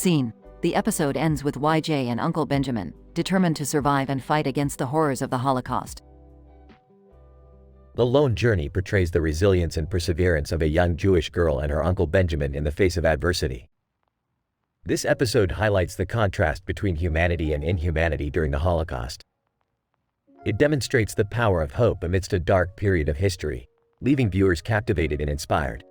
Scene. The episode ends with YJ and Uncle Benjamin, determined to survive and fight against the horrors of the Holocaust. The Lone Journey portrays the resilience and perseverance of a young Jewish girl and her Uncle Benjamin in the face of adversity. This episode highlights the contrast between humanity and inhumanity during the Holocaust. It demonstrates the power of hope amidst a dark period of history, leaving viewers captivated and inspired.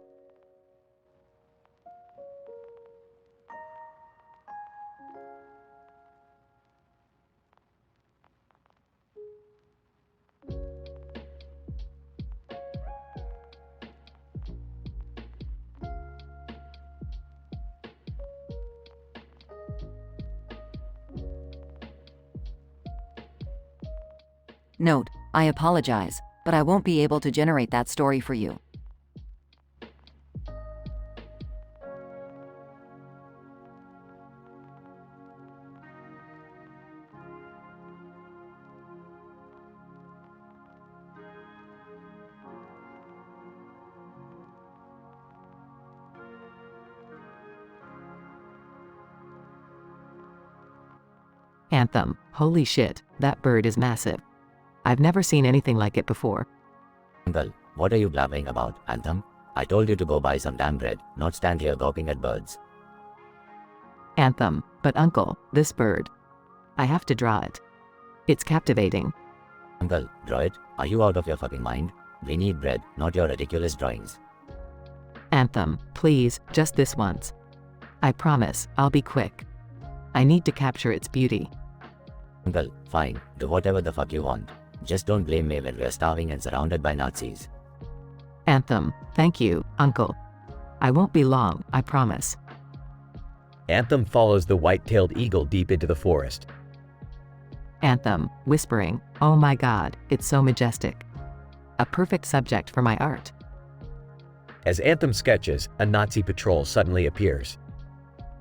Note: I apologize, but I won't be able to generate that story for you. Anthem. Holy shit, that bird is massive. I've never seen anything like it before. Uncle, what are you blabbering about, Anthem? I told you to go buy some damn bread, not stand here gawping at birds. Anthem. But uncle, this bird. I have to draw it. It's captivating. Uncle, draw it? Are you out of your fucking mind? We need bread, not your ridiculous drawings. Anthem. Please, just this once. I promise, I'll be quick. I need to capture its beauty. Uncle, fine, do whatever the fuck you want. Just don't blame me when we're starving and surrounded by Nazis. Anthem. Thank you, uncle. I won't be long, I promise. Anthem follows the white-tailed eagle deep into the forest. Anthem. Whispering. Oh my god, it's so majestic. A perfect subject for my art. As Anthem sketches, a Nazi patrol suddenly appears.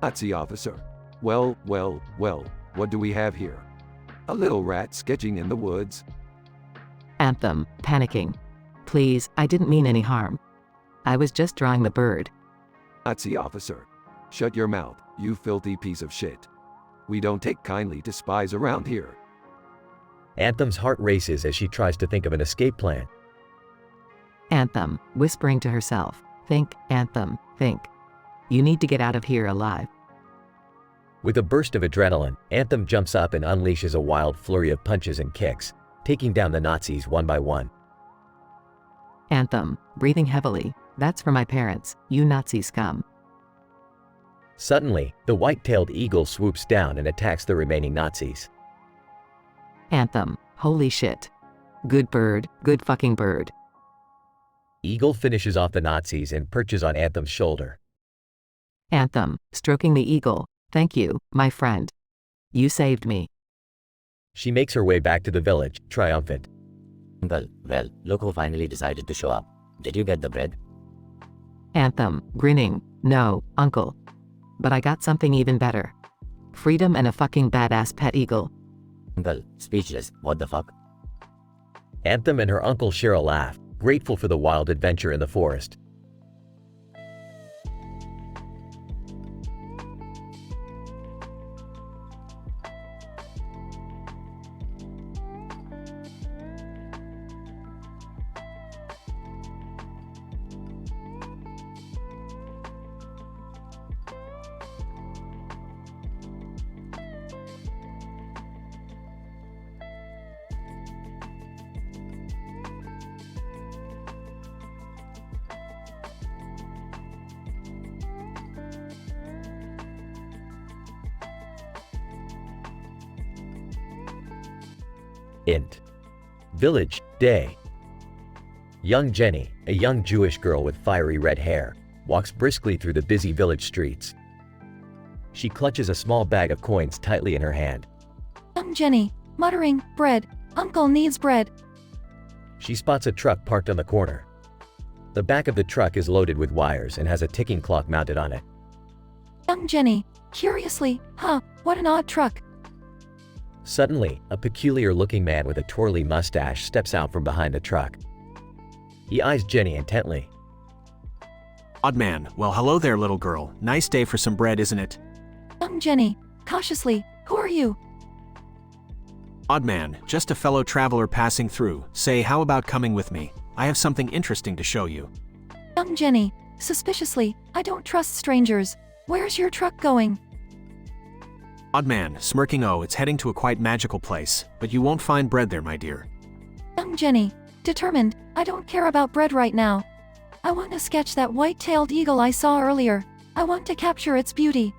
Nazi officer. Well, what do we have here? A little rat sketching in the woods. Anthem. Panicking. Please, I didn't mean any harm. I was just drawing the bird. Nazi officer. Shut your mouth, you filthy piece of shit. We don't take kindly to spies around here. Anthem's heart races as she tries to think of an escape plan. Anthem. Whispering to herself. Think, Anthem, think. You need to get out of here alive. With a burst of adrenaline, Anthem jumps up and unleashes a wild flurry of punches and kicks, taking down the Nazis one by one. Anthem. Breathing heavily. That's for my parents, you Nazi scum. Suddenly, the white-tailed eagle swoops down and attacks the remaining Nazis. Anthem. Holy shit. Good bird, good fucking bird. Eagle finishes off the Nazis and perches on Anthem's shoulder. Anthem. Stroking the eagle. Thank you, my friend. You saved me. She makes her way back to the village, triumphant. Uncle, well, look who finally decided to show up. Did you get the bread? Anthem. Grinning. No, uncle. But I got something even better. Freedom and a fucking badass pet eagle. Uncle, speechless, what the fuck? Anthem and her uncle share a laugh, grateful for the wild adventure in the forest. Int. Village, day. Young Jenny, a young Jewish girl with fiery red hair, walks briskly through the busy village streets. She clutches a small bag of coins tightly in her hand. Young Jenny, muttering, bread, uncle needs bread. She spots a truck parked on the corner. The back of the truck is loaded with wires and has a ticking clock mounted on it. Young Jenny, curiously, what an odd truck. Suddenly, a peculiar-looking man with a twirly mustache steps out from behind the truck. He eyes Jenny intently. Odd man. Well, hello there, little girl. Nice day for some bread, isn't it? Young Jenny, cautiously, who are you? Odd man, just a fellow traveler passing through. Say, how about coming with me? I have something interesting to show you. Young Jenny, suspiciously, I don't trust strangers. Where's your truck going? Odd man, smirking, oh, it's heading to a quite magical place, but you won't find bread there, my dear. Young Jenny, determined, I don't care about bread right now. I want to sketch that white-tailed eagle I saw earlier. I want to capture its beauty.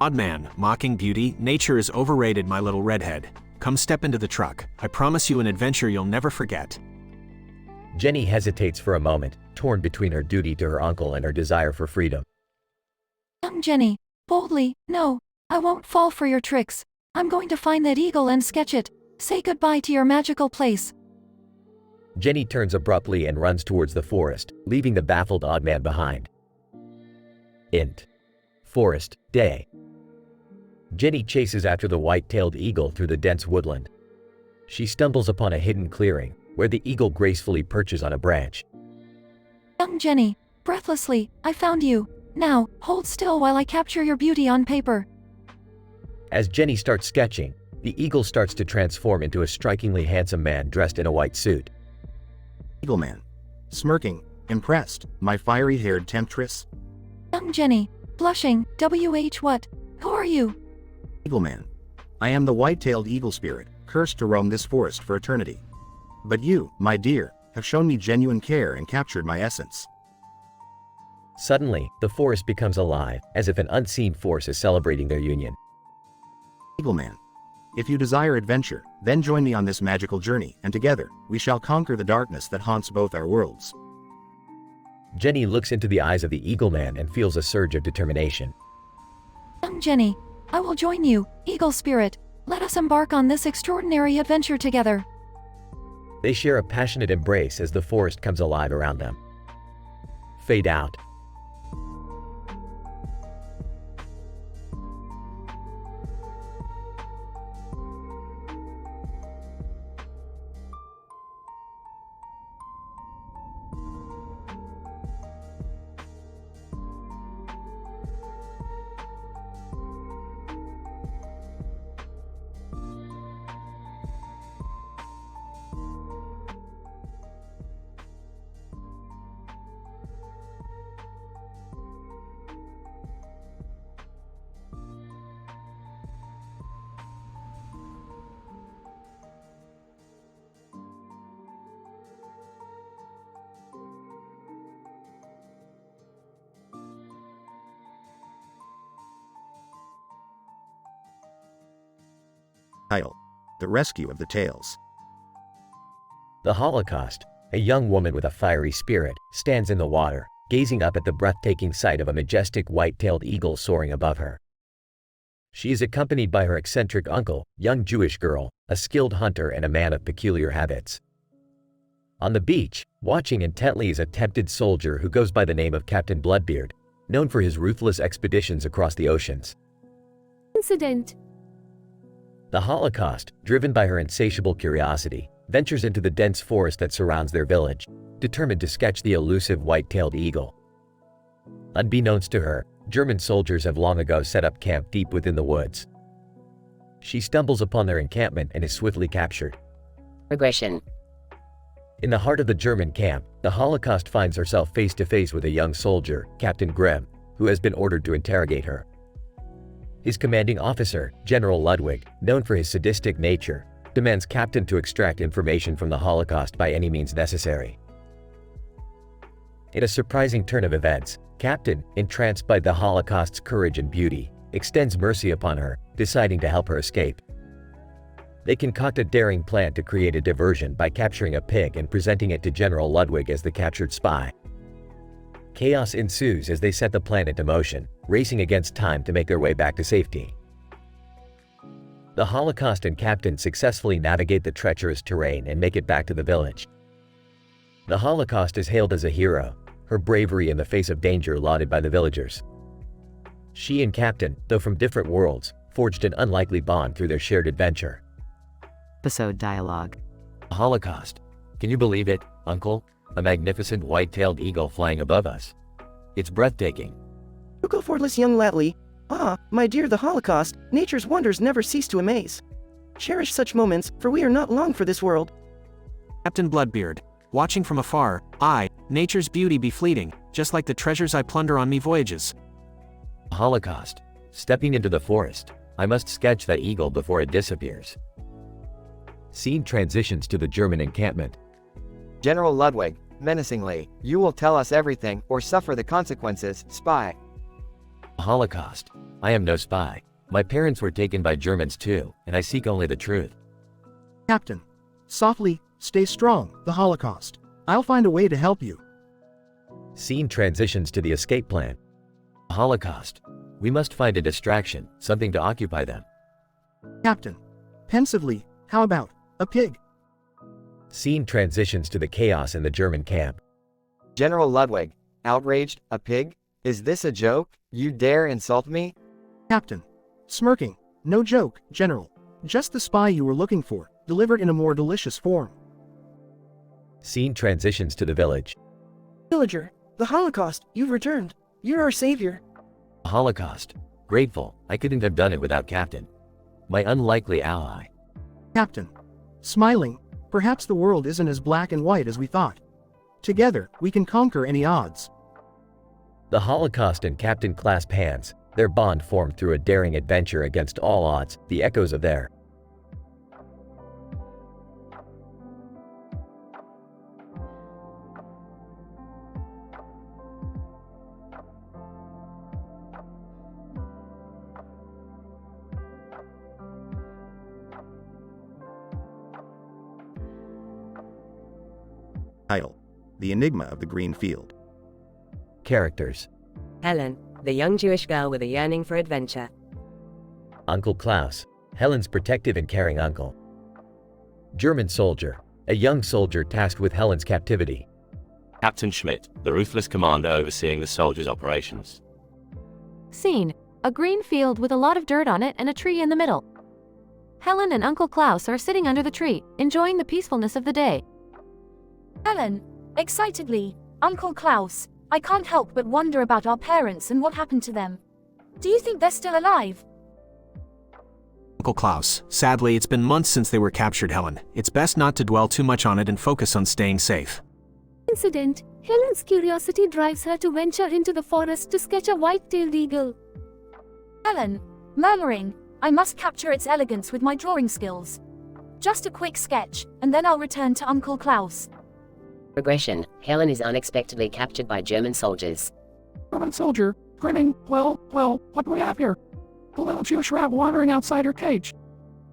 Odd man, mocking beauty, nature is overrated, my little redhead. Come step into the truck. I promise you an adventure you'll never forget. Jenny hesitates for a moment, torn between her duty to her uncle and her desire for freedom. Young Jenny, boldly, no, I won't fall for your tricks. I'm going to find that eagle and sketch it. Say goodbye to your magical place. Jenny turns abruptly and runs towards the forest, leaving the baffled odd man behind. Int. Forest, day. Jenny chases after the white-tailed eagle through the dense woodland. She stumbles upon a hidden clearing, where the eagle gracefully perches on a branch. Young Jenny, breathlessly, I found you. Now, hold still while I capture your beauty on paper. As Jenny starts sketching, the eagle starts to transform into a strikingly handsome man dressed in a white suit. Eagle man. Smirking, impressed, my fiery-haired temptress. Young Jenny, blushing, what? Who are you? Eagle man. I am the white-tailed eagle spirit, cursed to roam this forest for eternity. But you, my dear, have shown me genuine care and captured my essence. Suddenly, the forest becomes alive, as if an unseen force is celebrating their union. Eagle man. If you desire adventure, then join me on this magical journey, and together, we shall conquer the darkness that haunts both our worlds. Jenny looks into the eyes of the eagle man and feels a surge of determination. Young Jenny, I will join you, eagle spirit. Let us embark on this extraordinary adventure together. They share a passionate embrace as the forest comes alive around them. Fade out. Title: The Rescue of the Tales. The Holocaust. A young woman with a fiery spirit stands in the water, gazing up at the breathtaking sight of a majestic white-tailed eagle soaring above her. She is accompanied by her eccentric uncle, young Jewish girl, a skilled hunter and a man of peculiar habits. On the beach, watching intently is a tempted soldier who goes by the name of Captain Bloodbeard, known for his ruthless expeditions across the oceans. Incident. The Holocaust, driven by her insatiable curiosity, ventures into the dense forest that surrounds their village, determined to sketch the elusive white-tailed eagle. Unbeknownst to her, German soldiers have long ago set up camp deep within the woods. She stumbles upon their encampment and is swiftly captured. Regression. In the heart of the German camp, the Holocaust finds herself face to face with a young soldier, Captain Grimm, who has been ordered to interrogate her. His commanding officer, General Ludwig, known for his sadistic nature, demands Captain to extract information from the Holocaust by any means necessary. In a surprising turn of events, Captain, entranced by the Holocaust's courage and beauty, extends mercy upon her, deciding to help her escape. They concoct a daring plan to create a diversion by capturing a pig and presenting it to General Ludwig as the captured spy. Chaos ensues as they set the plan into motion, racing against time to make their way back to safety. The Holocaust and Captain successfully navigate the treacherous terrain and make it back to the village. The Holocaust is hailed as a hero, her bravery in the face of danger lauded by the villagers. She and Captain, though from different worlds, forged an unlikely bond through their shared adventure. Episode dialogue. The Holocaust. Can you believe it, Uncle? A magnificent white-tailed eagle flying above us. It's breathtaking. You go for this young laddie. Ah, my dear, the Holocaust, nature's wonders never cease to amaze. Cherish such moments, for we are not long for this world. Captain Bloodbeard, watching from afar, nature's beauty be fleeting, just like the treasures I plunder on me voyages. Holocaust. Stepping into the forest, I must sketch that eagle before it disappears. Scene transitions to the German encampment. General Ludwig, menacingly, you will tell us everything or suffer the consequences, spy. Holocaust. I am no spy. My parents were taken by Germans too, and I seek only the truth. Captain. Softly, stay strong, the Holocaust. I'll find a way to help you. Scene transitions to the escape plan. Holocaust. We must find a distraction, something to occupy them. Captain. Pensively, how about a pig? Scene transitions to the chaos in the German camp. General Ludwig, outraged, a pig? Is this a joke? You dare insult me? Captain. Smirking. No joke, General. Just the spy you were looking for, delivered in a more delicious form. Scene transitions to the village. Villager, the Holocaust, you've returned. You're our savior. Holocaust. Grateful, I couldn't have done it without Captain. My unlikely ally. Captain. Smiling. Perhaps the world isn't as black and white as we thought. Together, we can conquer any odds. The Holocaust and Captain clasp hands, their bond formed through a daring adventure against all odds, the echoes of their Title. The Enigma of the Green Field. characters. Helen, the young Jewish girl with a yearning for adventure. Uncle Klaus, Helen's protective and caring uncle. German soldier, a young soldier tasked with Helen's captivity. Captain Schmidt, the ruthless commander overseeing the soldiers' operations. Scene. A green field with a lot of dirt on it and a tree in the middle. Helen and Uncle Klaus are sitting under the tree, enjoying the peacefulness of the day. Helen, excitedly, Uncle Klaus, I can't help but wonder about our parents and what happened to them. Do you think they're still alive? Uncle Klaus, sadly it's been months since they were captured, Helen. It's best not to dwell too much on it and focus on staying safe. Incident. Helen's curiosity drives her to venture into the forest to sketch a white-tailed eagle. Helen, murmuring, I must capture its elegance with my drawing skills. Just a quick sketch, and then I'll return to Uncle Klaus. Regression. Helen is unexpectedly captured by German soldiers. German soldier, grinning, well, what do we have here? The little Jewish rat wandering outside her cage.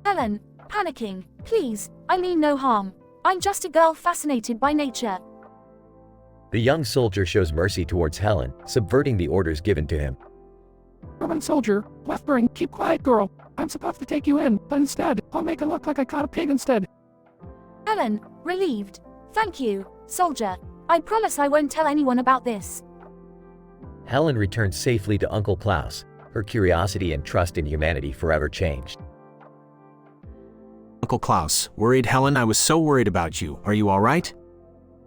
Helen, panicking, please, I mean no harm. I'm just a girl fascinated by nature. The young soldier shows mercy towards Helen, subverting the orders given to him. German soldier, whispering, keep quiet, girl. I'm supposed to take you in, but instead, I'll make it look like I caught a pig instead. Helen, relieved. Thank you, soldier. I promise I won't tell anyone about this. Helen returns safely to Uncle Klaus, her curiosity and trust in humanity forever changed. Uncle Klaus, worried Helen, I was so worried about you. Are you alright?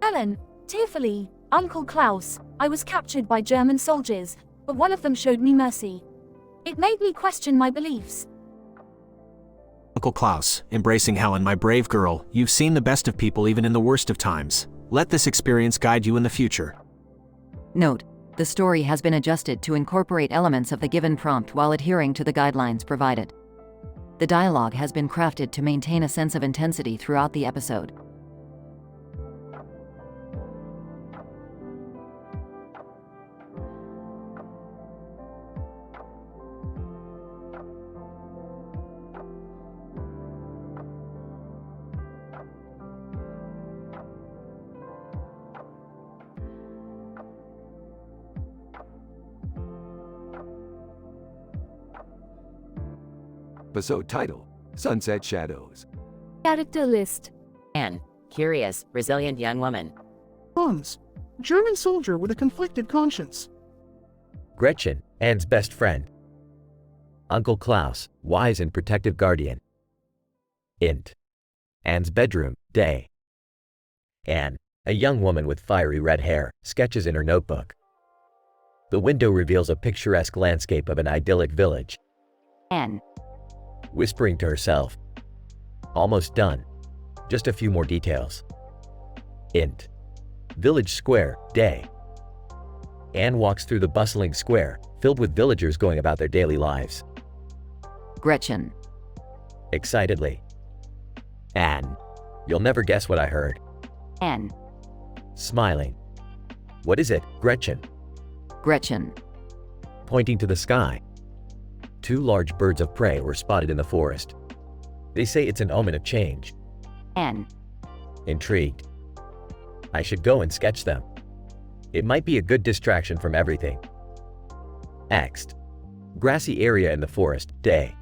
Helen, tearfully, Uncle Klaus, I was captured by German soldiers, but one of them showed me mercy. It made me question my beliefs. Uncle Klaus, embracing Helen, my brave girl, you've seen the best of people even in the worst of times. Let this experience guide you in the future. Note: the story has been adjusted to incorporate elements of the given prompt while adhering to the guidelines provided. The dialogue has been crafted to maintain a sense of intensity throughout the episode. Episode title: Sunset Shadows. Character list. Anne, curious, resilient young woman. Hans, German soldier with a conflicted conscience. Gretchen, Anne's best friend. Uncle Klaus, wise and protective guardian. Int. Anne's bedroom, day. Anne, a young woman with fiery red hair, sketches in her notebook. The window reveals a picturesque landscape of an idyllic village. N. Whispering to herself. Almost done. Just a few more details. Int. Village square, day. Anne walks through the bustling square, filled with villagers going about their daily lives. Gretchen. Excitedly. Anne. You'll never guess what I heard. N. Smiling. What is it, Gretchen? Gretchen. Pointing to the sky. 2 large birds of prey were spotted in the forest. They say it's an omen of change. N. Intrigued. I should go and sketch them. It might be a good distraction from everything. Next. Grassy area in the forest, day.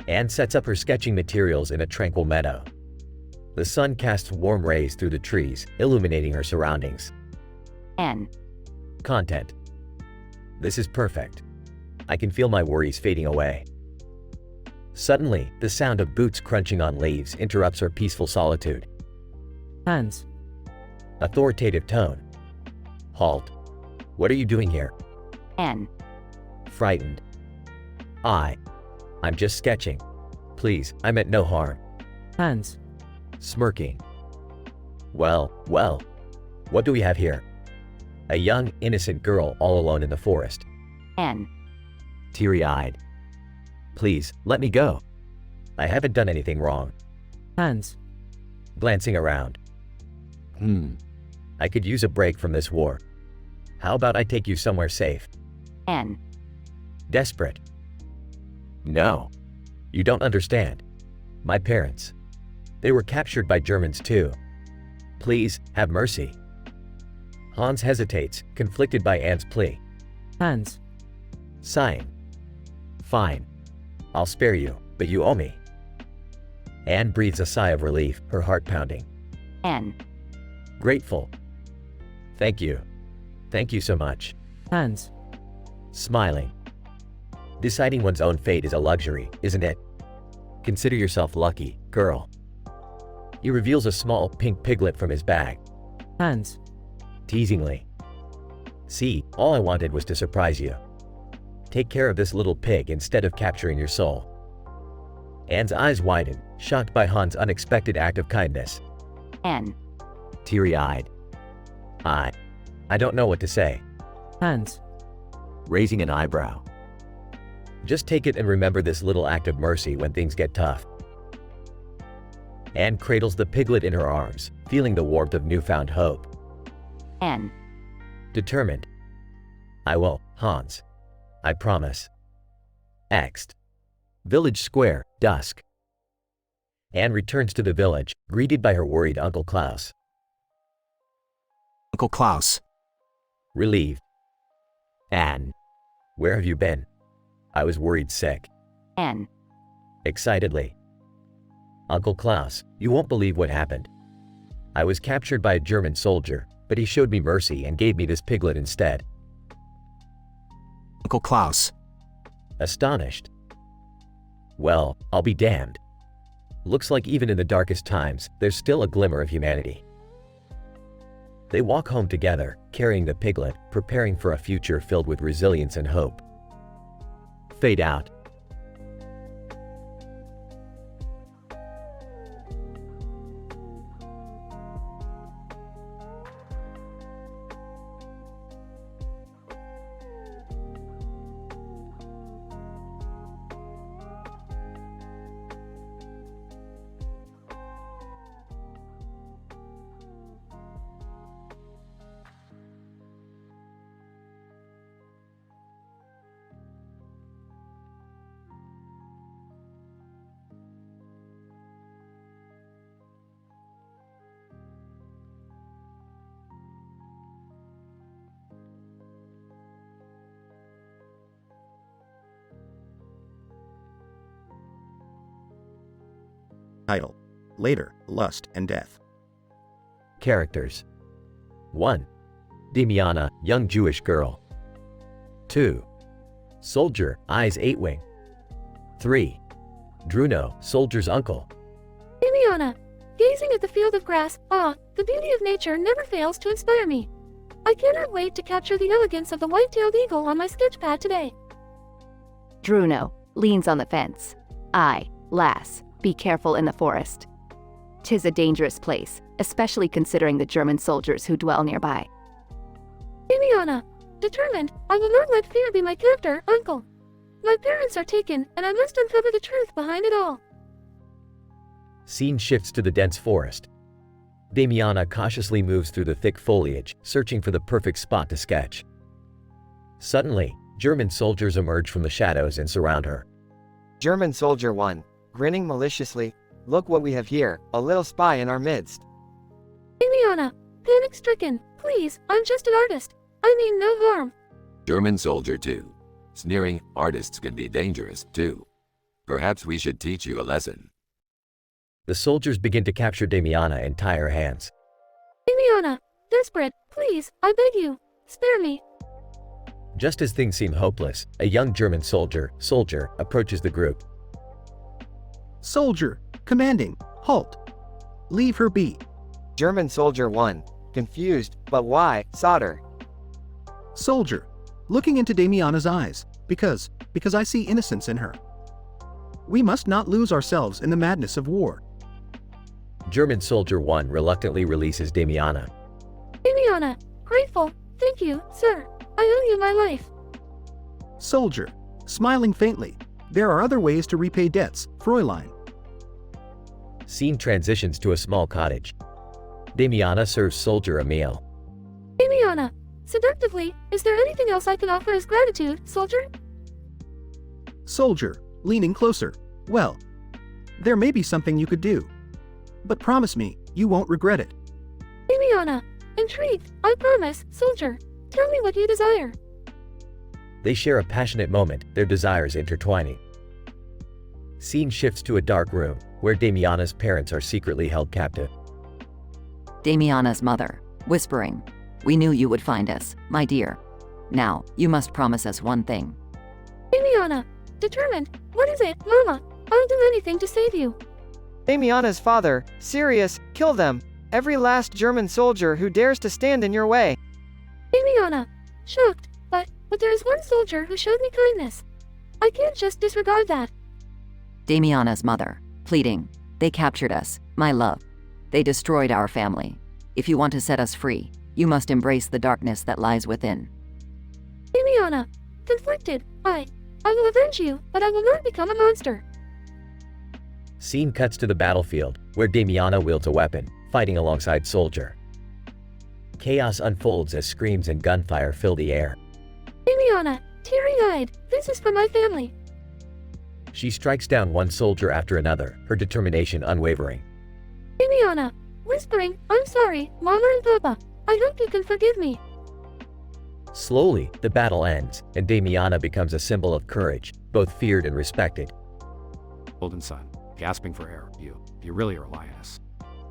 Anne sets up her sketching materials in a tranquil meadow. The sun casts warm rays through the trees, illuminating her surroundings. N. Content. This is perfect. I can feel my worries fading away. Suddenly, the sound of boots crunching on leaves interrupts her peaceful solitude. Hans. Authoritative tone. Halt. What are you doing here? N. Frightened. I'm just sketching. Please, I meant no harm. Hans. Smirking. Well, what do we have here? A young, innocent girl all alone in the forest. N. Teary-eyed. Please, let me go. I haven't done anything wrong. Hans. Glancing around. I could use a break from this war. How about I take you somewhere safe? N. Desperate. No. You don't understand. My parents. They were captured by Germans too. Please, have mercy. Hans hesitates, conflicted by Anne's plea. Hans. Sighing. Fine. I'll spare you, but you owe me. Anne breathes a sigh of relief, her heart pounding. N. Grateful. Thank you. Thank you so much. Hans. Smiling. Deciding one's own fate is a luxury, isn't it? Consider yourself lucky, girl. He reveals a small, pink piglet from his bag. Hans. Teasingly. See, all I wanted was to surprise you. Take care of this little pig instead of capturing your soul. Anne's eyes widen, shocked by Hans' unexpected act of kindness. N. Teary-eyed. I don't know what to say. Hans. Raising an eyebrow. Just take it and remember this little act of mercy when things get tough. Anne cradles the piglet in her arms, feeling the warmth of newfound hope. N. Determined. I will, Hans. I promise. Next. Village square, dusk. Anne returns to the village, greeted by her worried Uncle Klaus. Uncle Klaus. Relieved. Anne. Where have you been? I was worried sick. N. Excitedly. Uncle Klaus, you won't believe what happened. I was captured by a German soldier, but he showed me mercy and gave me this piglet instead. Uncle Klaus. Astonished. Well, I'll be damned. Looks like even in the darkest times, there's still a glimmer of humanity. They walk home together, carrying the piglet, preparing for a future filled with resilience and hope. Fade out. Title. Later, Lust and Death. Characters. 1. Damiana, young Jewish girl. 2. Soldier, eyes 8-wing. 3. Druno, soldier's uncle. Damiana. Gazing at the field of grass, the beauty of nature never fails to inspire me. I cannot wait to capture the elegance of the white-tailed eagle on my sketchpad today. Druno leans on the fence. Aye, lass, be careful in the forest. 'Tis a dangerous place, especially considering the German soldiers who dwell nearby. Damiana, determined, I will not let fear be my captor, uncle. My parents are taken, and I must uncover the truth behind it all. Scene shifts to the dense forest. Damiana cautiously moves through the thick foliage, searching for the perfect spot to sketch. Suddenly, German soldiers emerge from the shadows and surround her. German Soldier 1, grinning maliciously, look what we have here, a little spy in our midst. Damiana, panic-stricken, please, I'm just an artist. I mean no harm. German Soldier 2, sneering, artists can be dangerous, too. Perhaps we should teach you a lesson. The soldiers begin to capture Damiana and tie her hands. Damiana, desperate, please, I beg you, spare me. Just as things seem hopeless, a young German soldier, approaches the group. Soldier, commanding, halt. Leave her be. German Soldier 1, confused, but why, solder? Soldier, looking into Damiana's eyes, because I see innocence in her. We must not lose ourselves in the madness of war. German Soldier 1 reluctantly releases Damiana. Damiana, grateful, thank you, sir. I owe you my life. Soldier, smiling faintly, there are other ways to repay debts, Fräulein. Scene transitions to a small cottage. Damiana serves Soldier a meal. Damiana, seductively, is there anything else I can offer as gratitude, soldier? Soldier, leaning closer, well, there may be something you could do. But promise me, you won't regret it. Damiana, intrigued, I promise, soldier. Tell me what you desire. They share a passionate moment, their desires intertwining. Scene shifts to a dark room, where Damiana's parents are secretly held captive. Damiana's mother, whispering, "We knew you would find us, my dear. Now, you must promise us one thing." Damiana, determined, what is it, Mama? I'll do anything to save you. Damiana's father, serious, kill them. Every last German soldier who dares to stand in your way. Damiana, shocked, but there is one soldier who showed me kindness. I can't just disregard that. Damiana's mother, pleading, "They captured us, my love. They destroyed our family. If you want to set us free, you must embrace the darkness that lies within." Damiana, conflicted, I will avenge you, but I will not become a monster. Scene cuts to the battlefield, where Damiana wields a weapon, fighting alongside Soldier. Chaos unfolds as screams and gunfire fill the air. Damiana, teary-eyed, this is for my family. She strikes down one soldier after another, her determination unwavering. Damiana, whispering, I'm sorry, Mama and Papa. I hope you can forgive me. Slowly, the battle ends, and Damiana becomes a symbol of courage, both feared and respected. Golden Sun, gasping for air, you really are a lioness.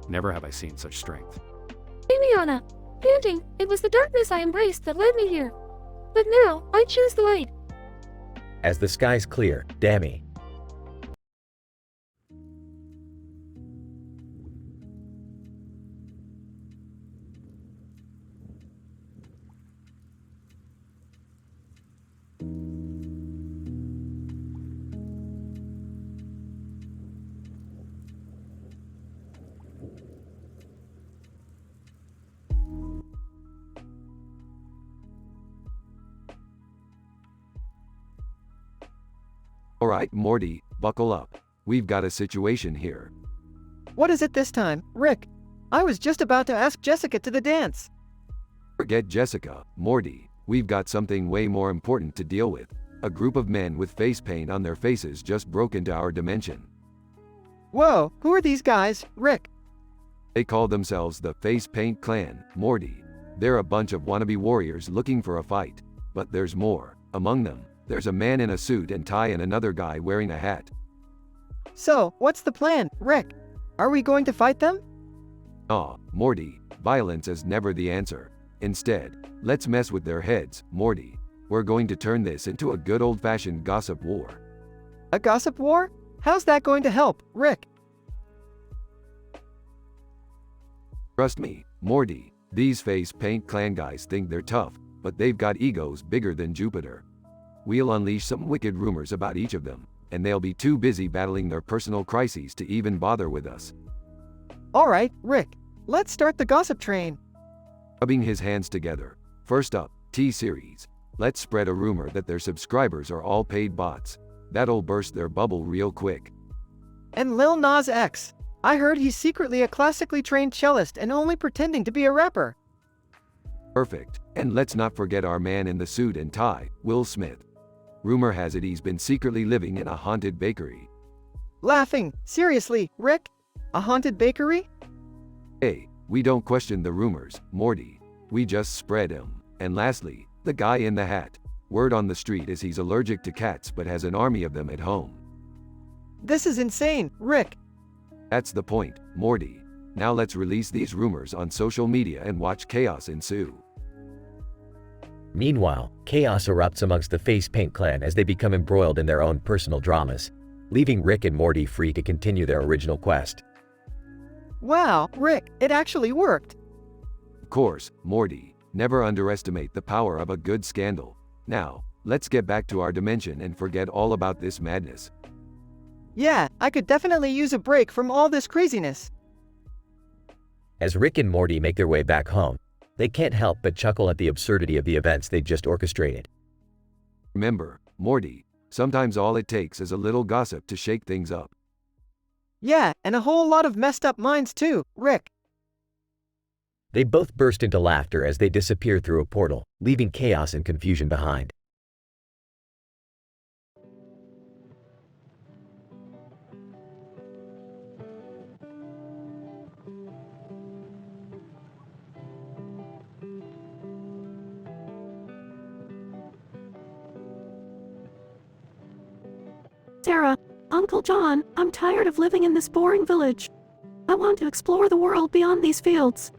Never have I seen such strength. Damiana, panting, it was the darkness I embraced that led me here. But now, I choose the light. As the skies clear, Dami. Alright, Morty, buckle up. We've got a situation here. What is it this time, Rick? I was just about to ask Jessica to the dance. Forget Jessica, Morty. We've got something way more important to deal with. A group of men with face paint on their faces just broke into our dimension. Whoa, who are these guys, Rick? They call themselves the Face Paint Clan, Morty. They're a bunch of wannabe warriors looking for a fight. But there's more. Among them, there's a man in a suit and tie and another guy wearing a hat. So, what's the plan, Rick? Are we going to fight them? Aw, Morty, violence is never the answer. Instead, let's mess with their heads, Morty. We're going to turn this into a good old-fashioned gossip war. A gossip war? How's that going to help, Rick? Trust me, Morty, These face paint clan guys think they're tough, but they've got egos bigger than Jupiter. We'll unleash some wicked rumors about each of them, and they'll be too busy battling their personal crises to even bother with us. Alright, Rick. Let's start the gossip train. Rubbing his hands together. First up, T-Series. Let's spread a rumor that their subscribers are all paid bots. That'll burst their bubble real quick. And Lil Nas X. I heard he's secretly a classically trained cellist and only pretending to be a rapper. Perfect. And let's not forget our man in the suit and tie, Will Smith. Rumor has it he's been secretly living in a haunted bakery. Laughing. Seriously, Rick? A haunted bakery? Hey, we don't question the rumors, Morty. We just spread them. And lastly, the guy in the hat. Word on the street is he's allergic to cats but has an army of them at home. This is insane, Rick. That's the point, Morty. Now let's release these rumors on social media and watch chaos ensue. Meanwhile, chaos erupts amongst the Face Paint clan as they become embroiled in their own personal dramas, leaving Rick and Morty free to continue their original quest. Wow, Rick, it actually worked. Of course, Morty. Never underestimate the power of a good scandal. Now, let's get back to our dimension and forget all about this madness. Yeah, I could definitely use a break from all this craziness. As Rick and Morty make their way back home, they can't help but chuckle at the absurdity of the events they just orchestrated. Remember, Morty, sometimes all it takes is a little gossip to shake things up. Yeah, and a whole lot of messed up minds too, Rick. They both burst into laughter as they disappear through a portal, leaving chaos and confusion behind. Sarah, Uncle John, I'm tired of living in this boring village. I want to explore the world beyond these fields.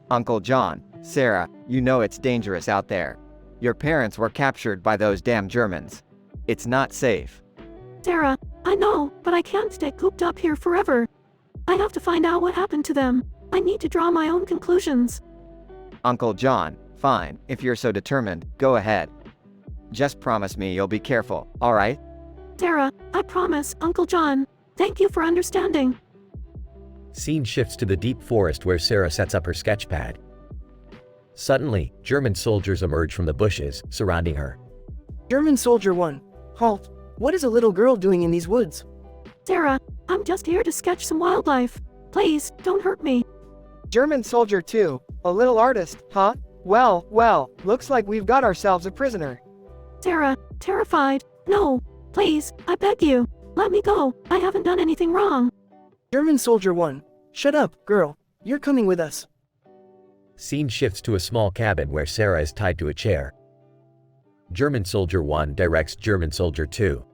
Uncle John, Sarah, you know it's dangerous out there. Your parents were captured by those damn Germans. It's not safe. Sarah, I know, but I can't stay cooped up here forever. I have to find out what happened to them. I need to draw my own conclusions. Uncle John, fine, if you're so determined, go ahead. Just promise me you'll be careful, alright? Sarah, I promise, Uncle John. Thank you for understanding. Scene shifts to the deep forest where Sarah sets up her sketch pad. Suddenly, German soldiers emerge from the bushes, surrounding her. German Soldier 1. Halt. What is a little girl doing in these woods? Sarah, I'm just here to sketch some wildlife. Please, don't hurt me. German Soldier 2. A little artist, huh? Well, looks like we've got ourselves a prisoner. Sarah, terrified. No, please, I beg you. Let me go. I haven't done anything wrong. German Soldier 1. Shut up, girl. You're coming with us. Scene shifts to a small cabin where Sarah is tied to a chair. German Soldier 1 directs German Soldier 2.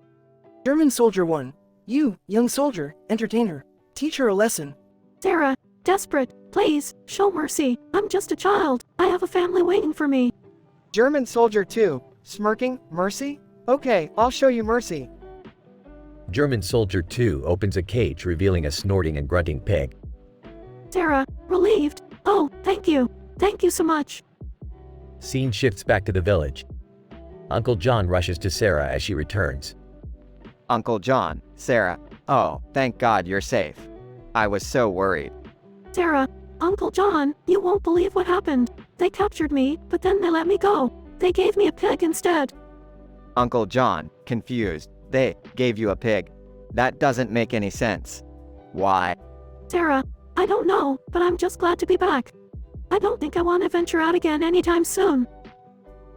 German Soldier 1. You, young soldier, entertain her. Teach her a lesson. Sarah, desperate, please, show mercy. I'm just a child. I have a family waiting for me. German Soldier 2. Smirking, mercy? Okay, I'll show you mercy. German Soldier 2 opens a cage revealing a snorting and grunting pig. Sarah, relieved. Oh, thank you. Thank you so much. Scene shifts back to the village. Uncle John rushes to Sarah as she returns. Uncle John, Sarah, oh, thank God you're safe. I was so worried. Sarah, Uncle John, you won't believe what happened. They captured me, but then they let me go. They gave me a pig instead. Uncle John, confused. They gave you a pig. That doesn't make any sense. Why? Sarah, I don't know, but I'm just glad to be back. I don't think I want to venture out again anytime soon.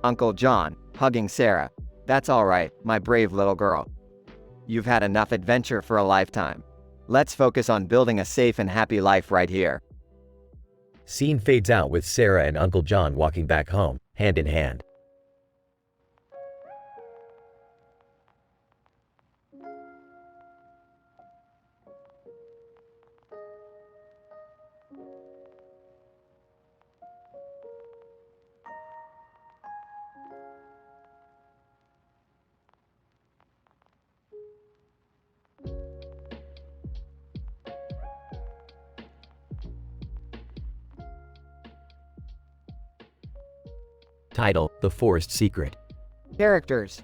Uncle John, hugging Sarah. That's alright, my brave little girl. You've had enough adventure for a lifetime. Let's focus on building a safe and happy life right here. Scene fades out with Sarah and Uncle John walking back home, hand in hand. Title: The Forest Secret. Characters.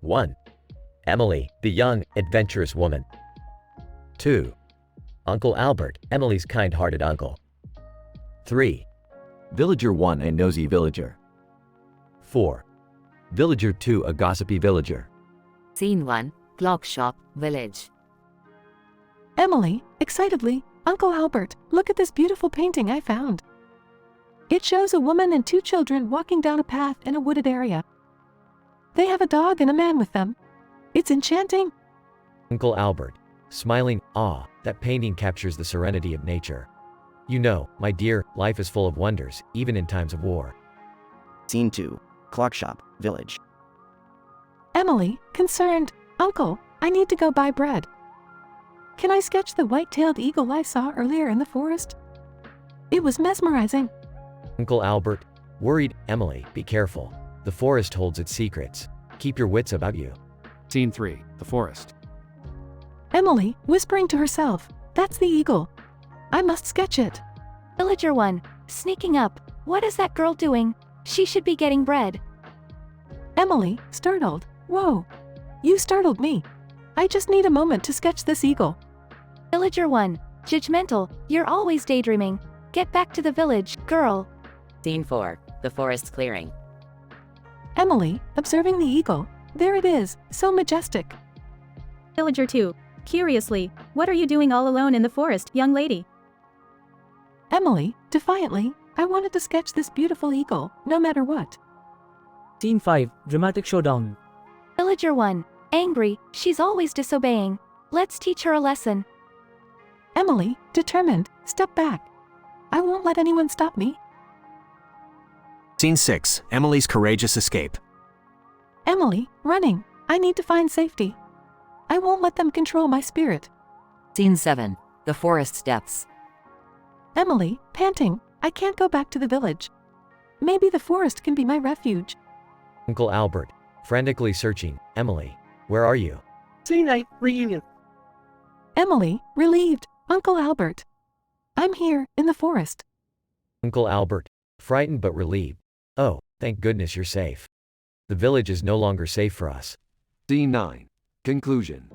1. Emily, the young, adventurous woman. 2. Uncle Albert, Emily's kind-hearted uncle. 3. Villager 1, a nosy villager. 4. Villager 2, a gossipy villager. Scene 1, Clock Shop, Village. Emily, excitedly, Uncle Albert, look at this beautiful painting I found. It shows a woman and 2 children walking down a path in a wooded area. They have a dog and a man with them. It's enchanting. Uncle Albert, smiling, awe, that painting captures the serenity of nature. You know, my dear, life is full of wonders, even in times of war. Scene 2, Clock Shop, Village. Emily, concerned, Uncle, I need to go buy bread. Can I sketch the white-tailed eagle I saw earlier in the forest? It was mesmerizing. Uncle Albert, worried, Emily, be careful. The forest holds its secrets. Keep your wits about you. Scene 3, The Forest. Emily, whispering to herself, that's the eagle. I must sketch it. Villager 1, sneaking up. What is that girl doing? She should be getting bread. Emily, startled, whoa. You startled me. I just need a moment to sketch this eagle. Villager 1, judgmental, you're always daydreaming. Get back to the village, girl. Scene 4, The Forest Clearing. Emily, observing the eagle. There it is, so majestic. Villager 2, curiously, what are you doing all alone in the forest, young lady? Emily, defiantly, I wanted to sketch this beautiful eagle, no matter what. Scene 5, Dramatic Showdown. Villager 1, angry, she's always disobeying. Let's teach her a lesson. Emily, determined, step back. I won't let anyone stop me. Scene 6, Emily's courageous escape. Emily, running, I need to find safety. I won't let them control my spirit. Scene 7, The Forest's Depths. Emily, panting, I can't go back to the village. Maybe the forest can be my refuge. Uncle Albert, frantically searching, Emily, where are you? Scene 8, Reunion. Emily, relieved, Uncle Albert. I'm here, in the forest. Uncle Albert, frightened but relieved. Oh, thank goodness you're safe. The village is no longer safe for us. Scene 9. Conclusion.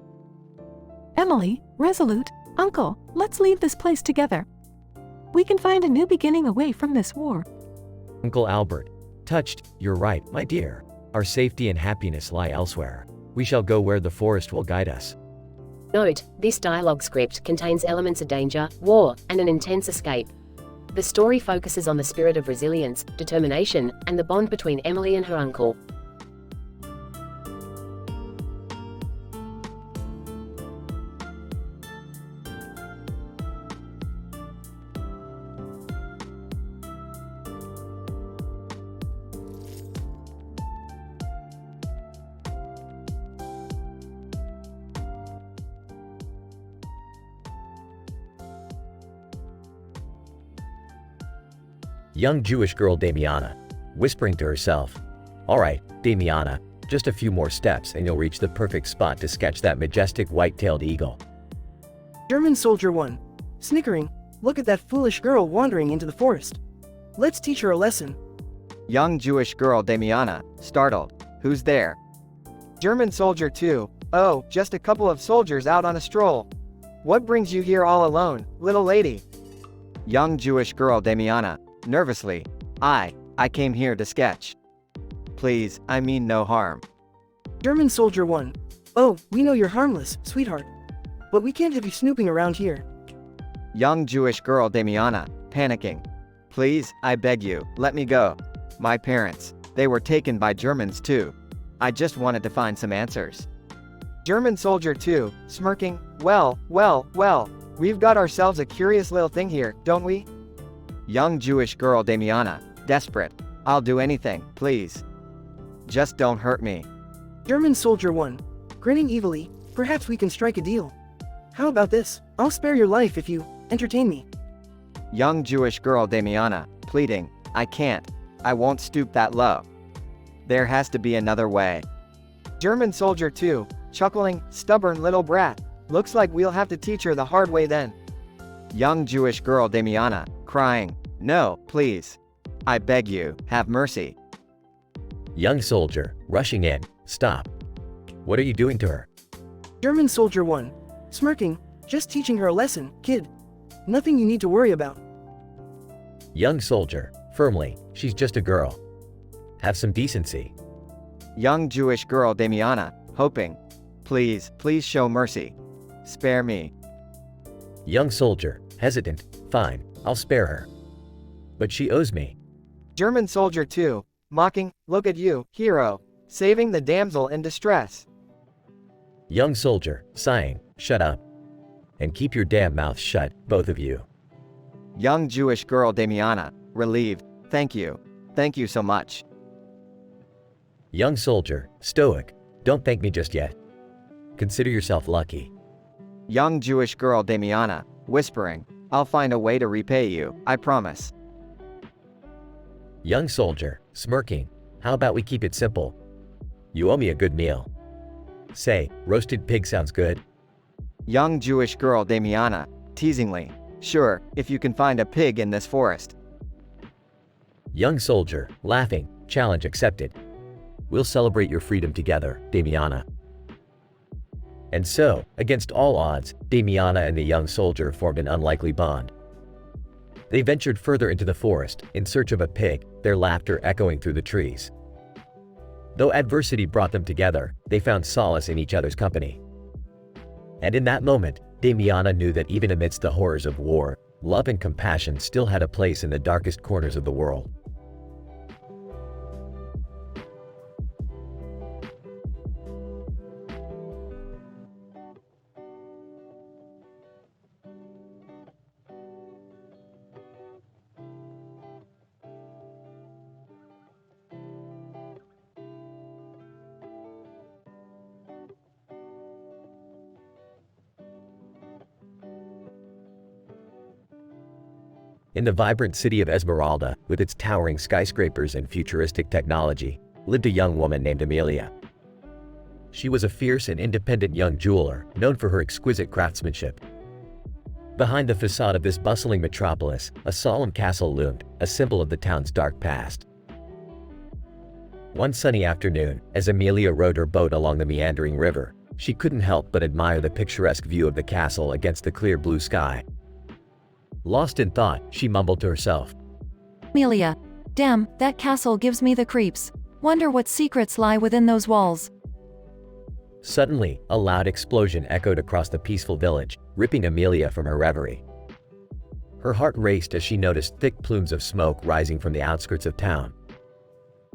Emily, resolute, Uncle, let's leave this place together. We can find a new beginning away from this war. Uncle Albert, touched, you're right, my dear. Our safety and happiness lie elsewhere. We shall go where the forest will guide us. Note, this dialogue script contains elements of danger, war, and an intense escape. The story focuses on the spirit of resilience, determination, and the bond between Emily and her uncle. Young Jewish girl Damiana, whispering to herself, all right, Damiana, just a few more steps and you'll reach the perfect spot to sketch that majestic white-tailed eagle. German Soldier 1, snickering, look at that foolish girl wandering into the forest. Let's teach her a lesson. Young Jewish girl Damiana, startled, who's there? German Soldier 2, oh, just a couple of soldiers out on a stroll. What brings you here all alone, little lady? Young Jewish girl Damiana, nervously, I came here to sketch. Please, I mean no harm. German Soldier 1, oh, we know you're harmless, sweetheart. But we can't have you snooping around here. Young Jewish girl Damiana, panicking. Please, I beg you, let me go. My parents, they were taken by Germans too. I just wanted to find some answers. German Soldier 2, smirking, well, we've got ourselves a curious little thing here, don't we? Young Jewish girl Damiana, desperate. I'll do anything, please. Just don't hurt me. German Soldier 1, grinning evilly, perhaps we can strike a deal. How about this? I'll spare your life if you entertain me. Young Jewish girl Damiana, pleading, I can't. I won't stoop that low. There has to be another way. German Soldier 2, chuckling, stubborn little brat. Looks like we'll have to teach her the hard way then. Young Jewish girl Damiana, crying, no, please. I beg you, have mercy. Young soldier, rushing in. Stop. What are you doing to her? German soldier 1. Smirking, just teaching her a lesson, kid. Nothing you need to worry about. Young soldier, firmly, she's just a girl. Have some decency. Young Jewish girl Damiana, hoping. Please, please show mercy. Spare me. Young soldier, hesitant. Fine, I'll spare her. But she owes me. German soldier 2. Mocking, look at you, hero. Saving the damsel in distress. Young soldier, sighing, shut up. And keep your damn mouth shut, both of you. Young Jewish girl Damiana, relieved. Thank you. Thank you so much. Young soldier, stoic. Don't thank me just yet. Consider yourself lucky. Young Jewish girl Damiana, whispering. I'll find a way to repay you, I promise. Young soldier, smirking. How about we keep it simple? You owe me a good meal. Say, roasted pig sounds good. Young Jewish girl Damiana, teasingly. Sure, if you can find a pig in this forest. Young soldier, laughing, challenge accepted. We'll celebrate your freedom together, Damiana. And so, against all odds, Damiana and the young soldier formed an unlikely bond. They ventured further into the forest, in search of a pig, their laughter echoing through the trees. Though adversity brought them together, they found solace in each other's company. And in that moment, Damiana knew that even amidst the horrors of war, love and compassion still had a place in the darkest corners of the world. In the vibrant city of Esmeralda, with its towering skyscrapers and futuristic technology, lived a young woman named Amelia. She was a fierce and independent young jeweler, known for her exquisite craftsmanship. Behind the facade of this bustling metropolis, a solemn castle loomed, a symbol of the town's dark past. One sunny afternoon, as Amelia rowed her boat along the meandering river, she couldn't help but admire the picturesque view of the castle against the clear blue sky. Lost in thought, she mumbled to herself. Amelia, damn, that castle gives me the creeps. Wonder what secrets lie within those walls. Suddenly, a loud explosion echoed across the peaceful village, ripping Amelia from her reverie. Her heart raced as she noticed thick plumes of smoke rising from the outskirts of town.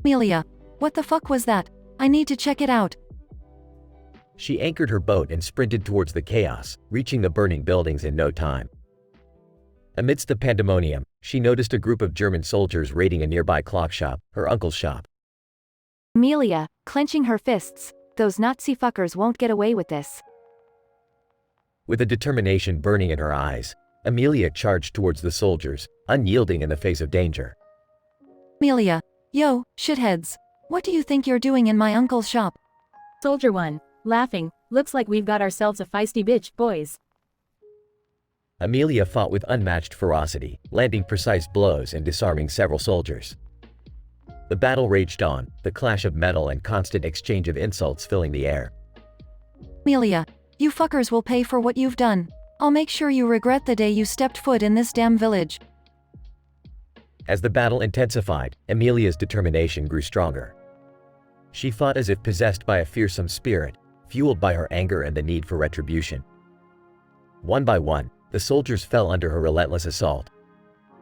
Amelia, what the fuck was that? I need to check it out. She anchored her boat and sprinted towards the chaos, reaching the burning buildings in no time. Amidst the pandemonium, she noticed a group of German soldiers raiding a nearby clock shop, her uncle's shop. Amelia, clenching her fists, those Nazi fuckers won't get away with this. With a determination burning in her eyes, Amelia charged towards the soldiers, unyielding in the face of danger. Amelia, yo, shitheads, what do you think you're doing in my uncle's shop? Soldier 1, laughing, looks like we've got ourselves a feisty bitch, boys. Amelia fought with unmatched ferocity, landing precise blows and disarming several soldiers. The battle raged on, the clash of metal and constant exchange of insults filling the air. Amelia, you fuckers will pay for what you've done. I'll make sure you regret the day you stepped foot in this damn village. As the battle intensified, Amelia's determination grew stronger. She fought as if possessed by a fearsome spirit, fueled by her anger and the need for retribution. One by one, the soldiers fell under her relentless assault.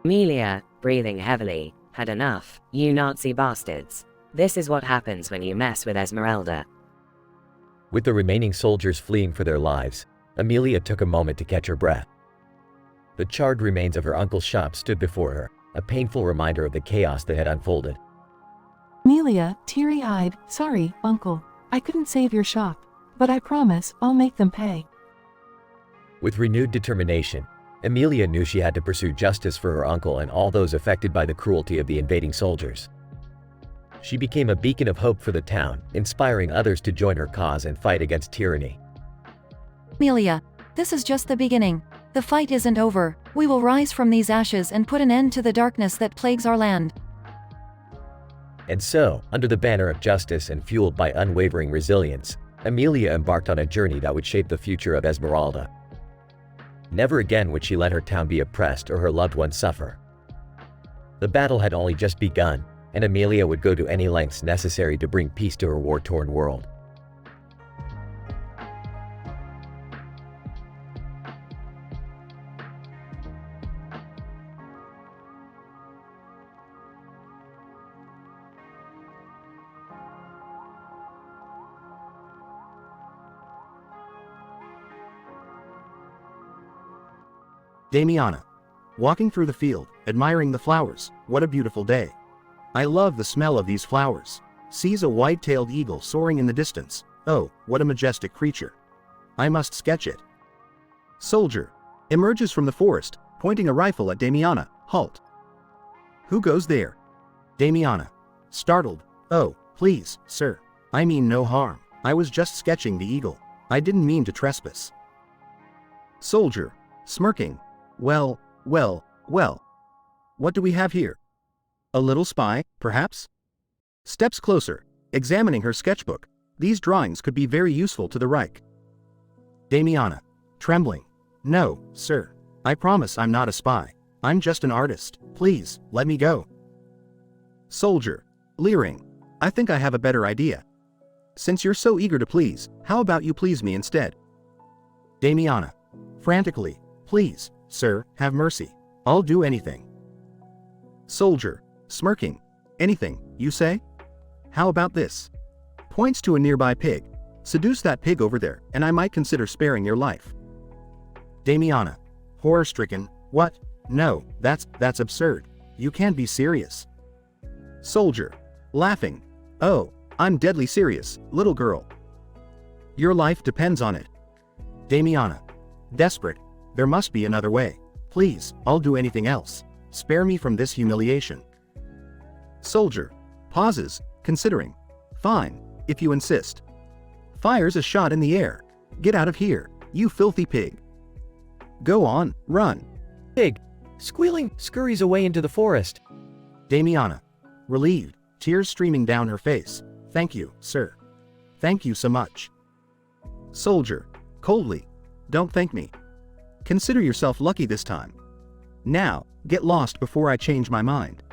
Amelia, breathing heavily, had enough, you Nazi bastards. This is what happens when you mess with Esmeralda. With the remaining soldiers fleeing for their lives, Amelia took a moment to catch her breath. The charred remains of her uncle's shop stood before her, a painful reminder of the chaos that had unfolded. Amelia, teary-eyed, sorry, uncle. I couldn't save your shop, but I promise I'll make them pay. With renewed determination, Amelia knew she had to pursue justice for her uncle and all those affected by the cruelty of the invading soldiers. She became a beacon of hope for the town, inspiring others to join her cause and fight against tyranny. Amelia, this is just the beginning. The fight isn't over. We will rise from these ashes and put an end to the darkness that plagues our land. And so, under the banner of justice and fueled by unwavering resilience, Amelia embarked on a journey that would shape the future of Esmeralda. Never again would she let her town be oppressed or her loved ones suffer. The battle had only just begun, and Amelia would go to any lengths necessary to bring peace to her war-torn world. Damiana. Walking through the field, admiring the flowers, what a beautiful day. I love the smell of these flowers. Sees a white-tailed eagle soaring in the distance. Oh, what a majestic creature. I must sketch it. Soldier. Emerges from the forest, pointing a rifle at Damiana. Halt. Who goes there? Damiana. Startled. Oh, please, sir. I mean no harm. I was just sketching the eagle. I didn't mean to trespass. Soldier. Smirking. Well. What do we have here? A little spy, perhaps? Steps closer, examining her sketchbook. These drawings could be very useful to the Reich. Damiana. Trembling. No, sir. I promise I'm not a spy. I'm just an artist. Please, let me go. Soldier. Leering. I think I have a better idea. Since you're so eager to please, how about you please me instead? Damiana. Frantically. Please, sir, have mercy. I'll do anything. Soldier. Smirking. Anything, you say? How about this? Points to a nearby pig. Seduce that pig over there, and I might consider sparing your life. Damiana. Horror-stricken. What? No, that's absurd. You can't be serious. Soldier. Laughing. Oh, I'm deadly serious, little girl. Your life depends on it. Damiana. Desperate. There must be another way. Please, I'll do anything else. Spare me from this humiliation. Soldier. Pauses, considering. Fine, if you insist. Fires a shot in the air. Get out of here, you filthy pig. Go on, run. Pig, squealing, scurries away into the forest. Damiana. Relieved, tears streaming down her face. Thank you, sir. Thank you so much. Soldier. Coldly. Don't thank me. Consider yourself lucky this time. Now, get lost before I change my mind.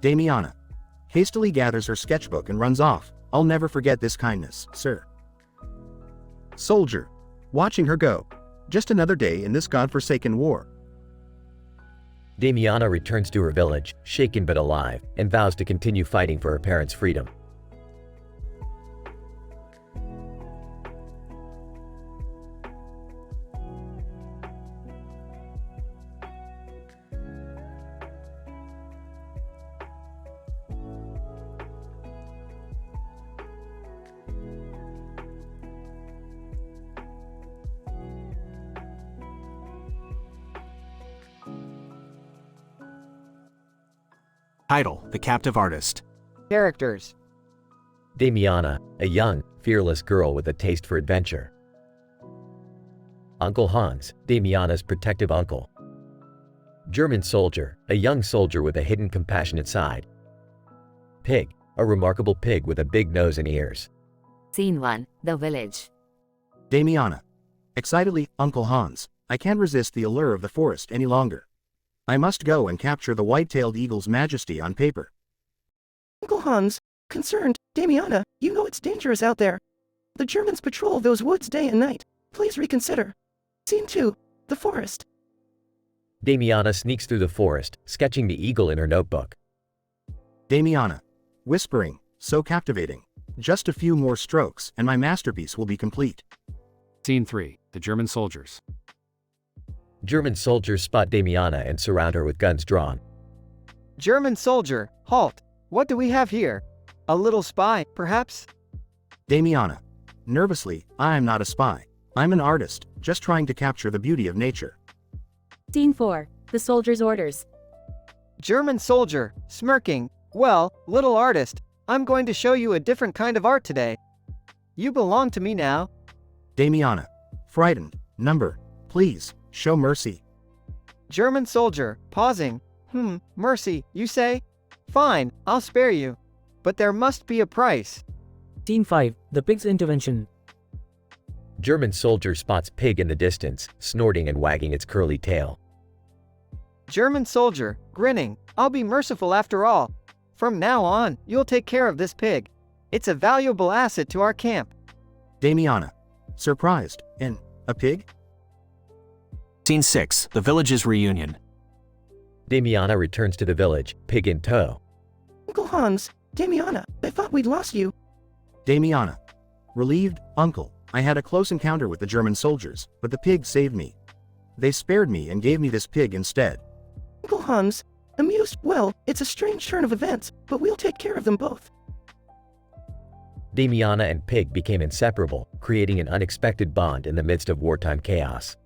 Damiana. Hastily gathers her sketchbook and runs off. I'll never forget this kindness, sir. Soldier. Watching her go. Just another day in this godforsaken war. Damiana returns to her village, shaken but alive, and vows to continue fighting for her parents' freedom. Title: The Captive Artist. Characters. Damiana, a young, fearless girl with a taste for adventure. Uncle Hans, Damiana's protective uncle. German soldier, a young soldier with a hidden compassionate side. Pig, a remarkable pig with a big nose and ears. Scene 1, The Village. Damiana. Excitedly, Uncle Hans. I can't resist the allure of the forest any longer. I must go and capture the white-tailed eagle's majesty on paper. Uncle Hans, concerned, Damiana, you know it's dangerous out there. The Germans patrol those woods day and night. Please reconsider. Scene 2, The Forest. Damiana sneaks through the forest, sketching the eagle in her notebook. Damiana. Whispering, so captivating. Just a few more strokes and my masterpiece will be complete. Scene 3, The German Soldiers. German soldiers spot Damiana and surround her with guns drawn. German soldier, halt. What do we have here? A little spy, perhaps? Damiana. Nervously, I am not a spy. I'm an artist, just trying to capture the beauty of nature. Scene 4, The Soldier's Orders. German soldier, smirking. Well, little artist, I'm going to show you a different kind of art today. You belong to me now. Damiana. Frightened. Number. Please, show mercy. German soldier, pausing. Mercy, you say? Fine, I'll spare you. But there must be a price. Scene 5, The Pig's Intervention. German soldier spots pig in the distance, snorting and wagging its curly tail. German soldier, grinning, I'll be merciful after all. From now on, you'll take care of this pig. It's a valuable asset to our camp. Damiana. Surprised. A pig? Scene 6, The Village's Reunion. Damiana returns to the village, pig in tow. Uncle Hans, Damiana, I thought we'd lost you. Damiana. Relieved, Uncle. I had a close encounter with the German soldiers, but the pig saved me. They spared me and gave me this pig instead. Uncle Hans, amused, well, it's a strange turn of events, but we'll take care of them both. Damiana and pig became inseparable, creating an unexpected bond in the midst of wartime chaos.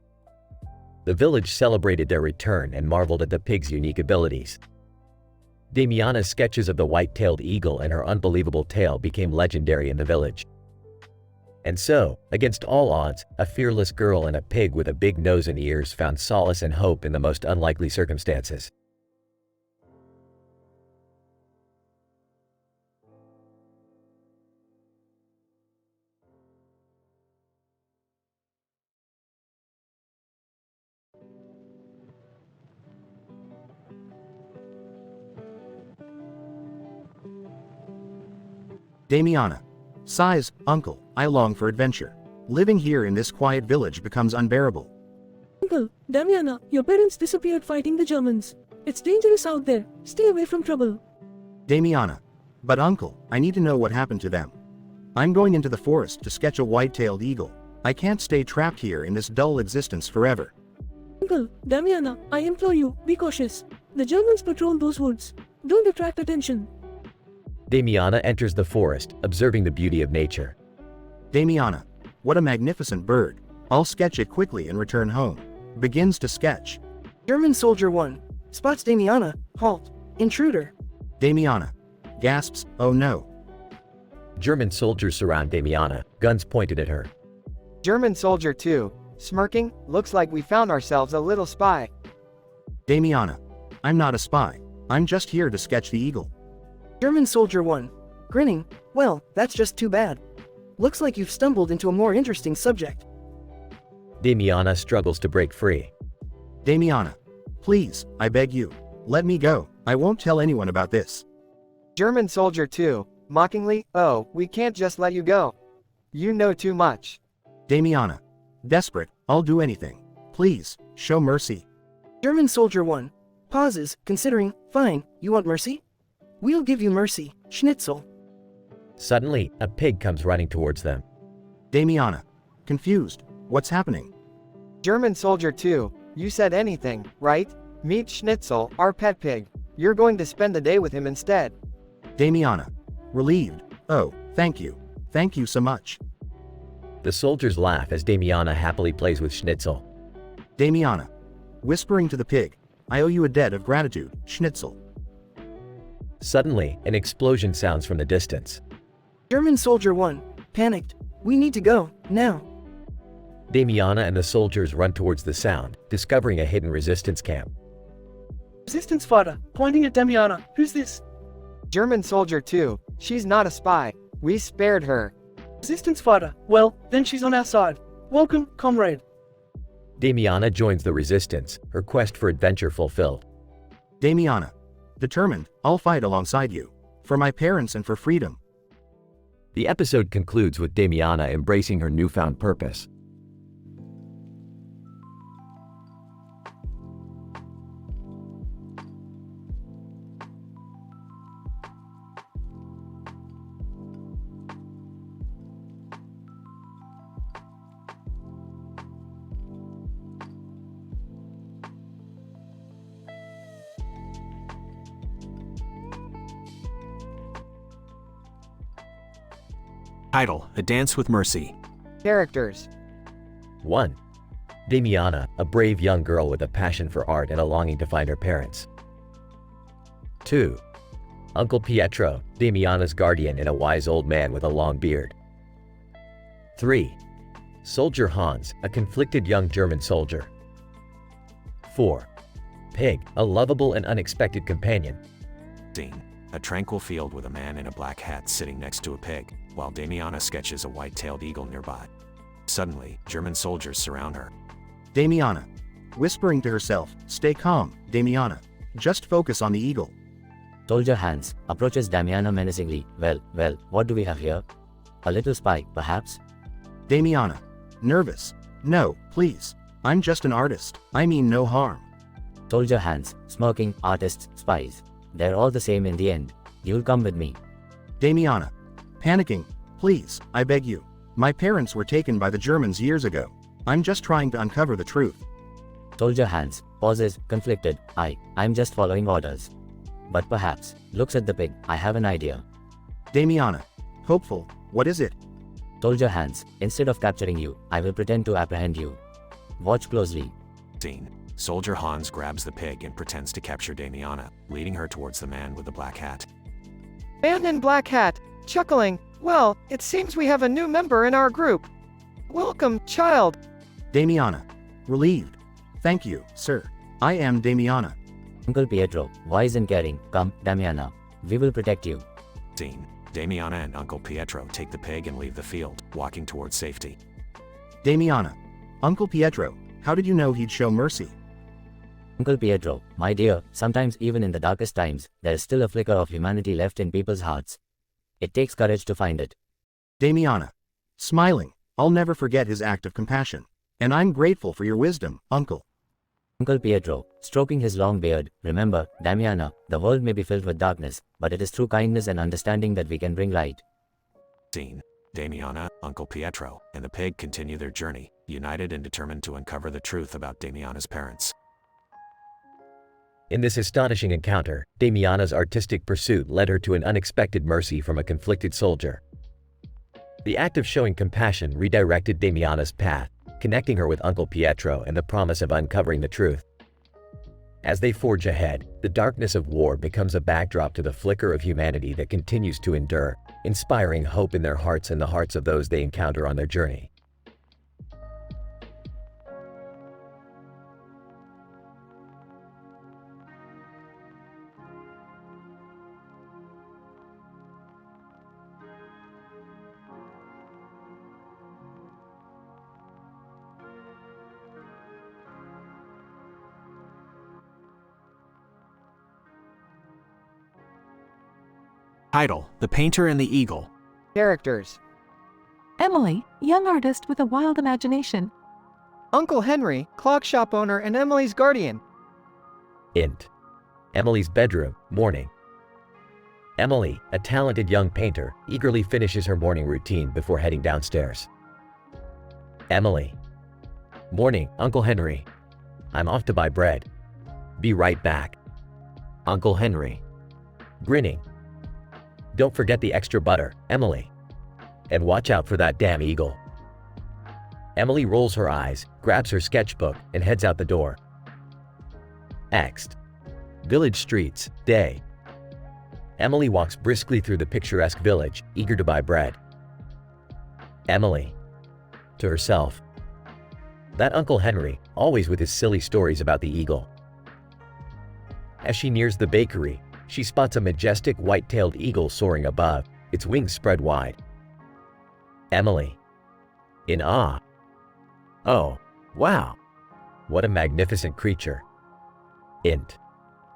The village celebrated their return and marveled at the pig's unique abilities. Damiana's sketches of the white-tailed eagle and her unbelievable tail became legendary in the village. And so, against all odds, a fearless girl and a pig with a big nose and ears found solace and hope in the most unlikely circumstances. Damiana. Sighs, Uncle, I long for adventure. Living here in this quiet village becomes unbearable. Uncle, Damiana, your parents disappeared fighting the Germans. It's dangerous out there. Stay away from trouble. Damiana. But Uncle, I need to know what happened to them. I'm going into the forest to sketch a white-tailed eagle. I can't stay trapped here in this dull existence forever. Uncle, Damiana, I implore you, be cautious. The Germans patrol those woods. Don't attract attention. Damiana enters the forest, observing the beauty of nature. Damiana. What a magnificent bird. I'll sketch it quickly and return home. Begins to sketch. German soldier 1. Spots Damiana. Halt. Intruder. Damiana. Gasps, oh no. German soldiers surround Damiana, guns pointed at her. German soldier 2. Smirking, looks like we found ourselves a little spy. Damiana. I'm not a spy. I'm just here to sketch the eagle. German soldier 1. Grinning, well, that's just too bad. Looks like you've stumbled into a more interesting subject. Damiana struggles to break free. Damiana. Please, I beg you. Let me go. I won't tell anyone about this. German soldier 2. Mockingly, oh, we can't just let you go. You know too much. Damiana. Desperate, I'll do anything. Please, show mercy. German soldier 1. Pauses, considering, fine, you want mercy? We'll give you mercy, Schnitzel. Suddenly, a pig comes running towards them. Damiana. Confused. What's happening? German soldier 2. You said anything, right? Meet Schnitzel, our pet pig. You're going to spend the day with him instead. Damiana. Relieved. Oh, thank you. Thank you so much. The soldiers laugh as Damiana happily plays with Schnitzel. Damiana. Whispering to the pig. I owe you a debt of gratitude, Schnitzel. Suddenly, an explosion sounds from the distance. German soldier 1. Panicked. We need to go, now. Damiana and the soldiers run towards the sound, discovering a hidden resistance camp. Resistance fodder, pointing at Damiana. Who's this? German soldier 2. She's not a spy. We spared her. Resistance fodder. Well, then she's on our side. Welcome, comrade. Damiana joins the resistance, her quest for adventure fulfilled. Damiana. Determined, I'll fight alongside you. For my parents and for freedom. The episode concludes with Damiana embracing her newfound purpose. Title: A Dance with Mercy. Characters. 1. Damiana, a brave young girl with a passion for art and a longing to find her parents. 2. Uncle Pietro, Damiana's guardian and a wise old man with a long beard. 3. Soldier Hans, a conflicted young German soldier. 4. Pig, a lovable and unexpected companion. a tranquil field with a man in a black hat sitting next to a pig, while Damiana sketches a white-tailed eagle nearby. Suddenly, German soldiers surround her. Damiana. Whispering to herself, stay calm, Damiana. Just focus on the eagle. Soldier Hans approaches Damiana menacingly. Well, what do we have here? A little spy, perhaps? Damiana. Nervous. No, please. I'm just an artist. I mean no harm. Soldier Hans, smirking, artists, spies. They're all the same in the end. You'll come with me. Damiana. Panicking. Please, I beg you. My parents were taken by the Germans years ago. I'm just trying to uncover the truth. Soldier Hans pauses, conflicted. I'm just following orders. But perhaps, looks at the pig. I have an idea. Damiana. Hopeful. What is it? Soldier Hans, instead of capturing you, I will pretend to apprehend you. Watch closely. Scene. Soldier Hans grabs the pig and pretends to capture Damiana, leading her towards the man with the black hat. Man in black hat, chuckling. Well, it seems we have a new member in our group. Welcome, child. Damiana. Relieved. Thank you, sir. I am Damiana. Uncle Pietro, wise and caring. Come, Damiana. We will protect you. Scene. Damiana and Uncle Pietro take the pig and leave the field, walking towards safety. Damiana. Uncle Pietro, how did you know he'd show mercy? Uncle Pietro, my dear, sometimes even in the darkest times, there is still a flicker of humanity left in people's hearts. It takes courage to find it. Damiana. Smiling. I'll never forget his act of compassion. And I'm grateful for your wisdom, Uncle. Uncle Pietro, stroking his long beard, remember, Damiana, the world may be filled with darkness, but it is through kindness and understanding that we can bring light. Scene. Damiana, Uncle Pietro, and the pig continue their journey, united and determined to uncover the truth about Damiana's parents. In this astonishing encounter, Damiana's artistic pursuit led her to an unexpected mercy from a conflicted soldier. The act of showing compassion redirected Damiana's path, connecting her with Uncle Pietro and the promise of uncovering the truth. As they forge ahead, the darkness of war becomes a backdrop to the flicker of humanity that continues to endure, inspiring hope in their hearts and the hearts of those they encounter on their journey. Title: The Painter and the Eagle. Characters. Emily, young artist with a wild imagination. Uncle Henry, clock shop owner and Emily's guardian. Int. Emily's bedroom, morning. Emily, a talented young painter, eagerly finishes her morning routine before heading downstairs. Emily. Morning, Uncle Henry. I'm off to buy bread. Be right back. Uncle Henry. Grinning. Don't forget the extra butter, Emily. And watch out for that damn eagle. Emily rolls her eyes, grabs her sketchbook, and heads out the door. Next. Village streets, day. Emily walks briskly through the picturesque village, eager to buy bread. Emily. To herself. That Uncle Henry, always with his silly stories about the eagle. As she nears the bakery, she spots a majestic white-tailed eagle soaring above, its wings spread wide. Emily. In awe. Oh, wow. What a magnificent creature. Int.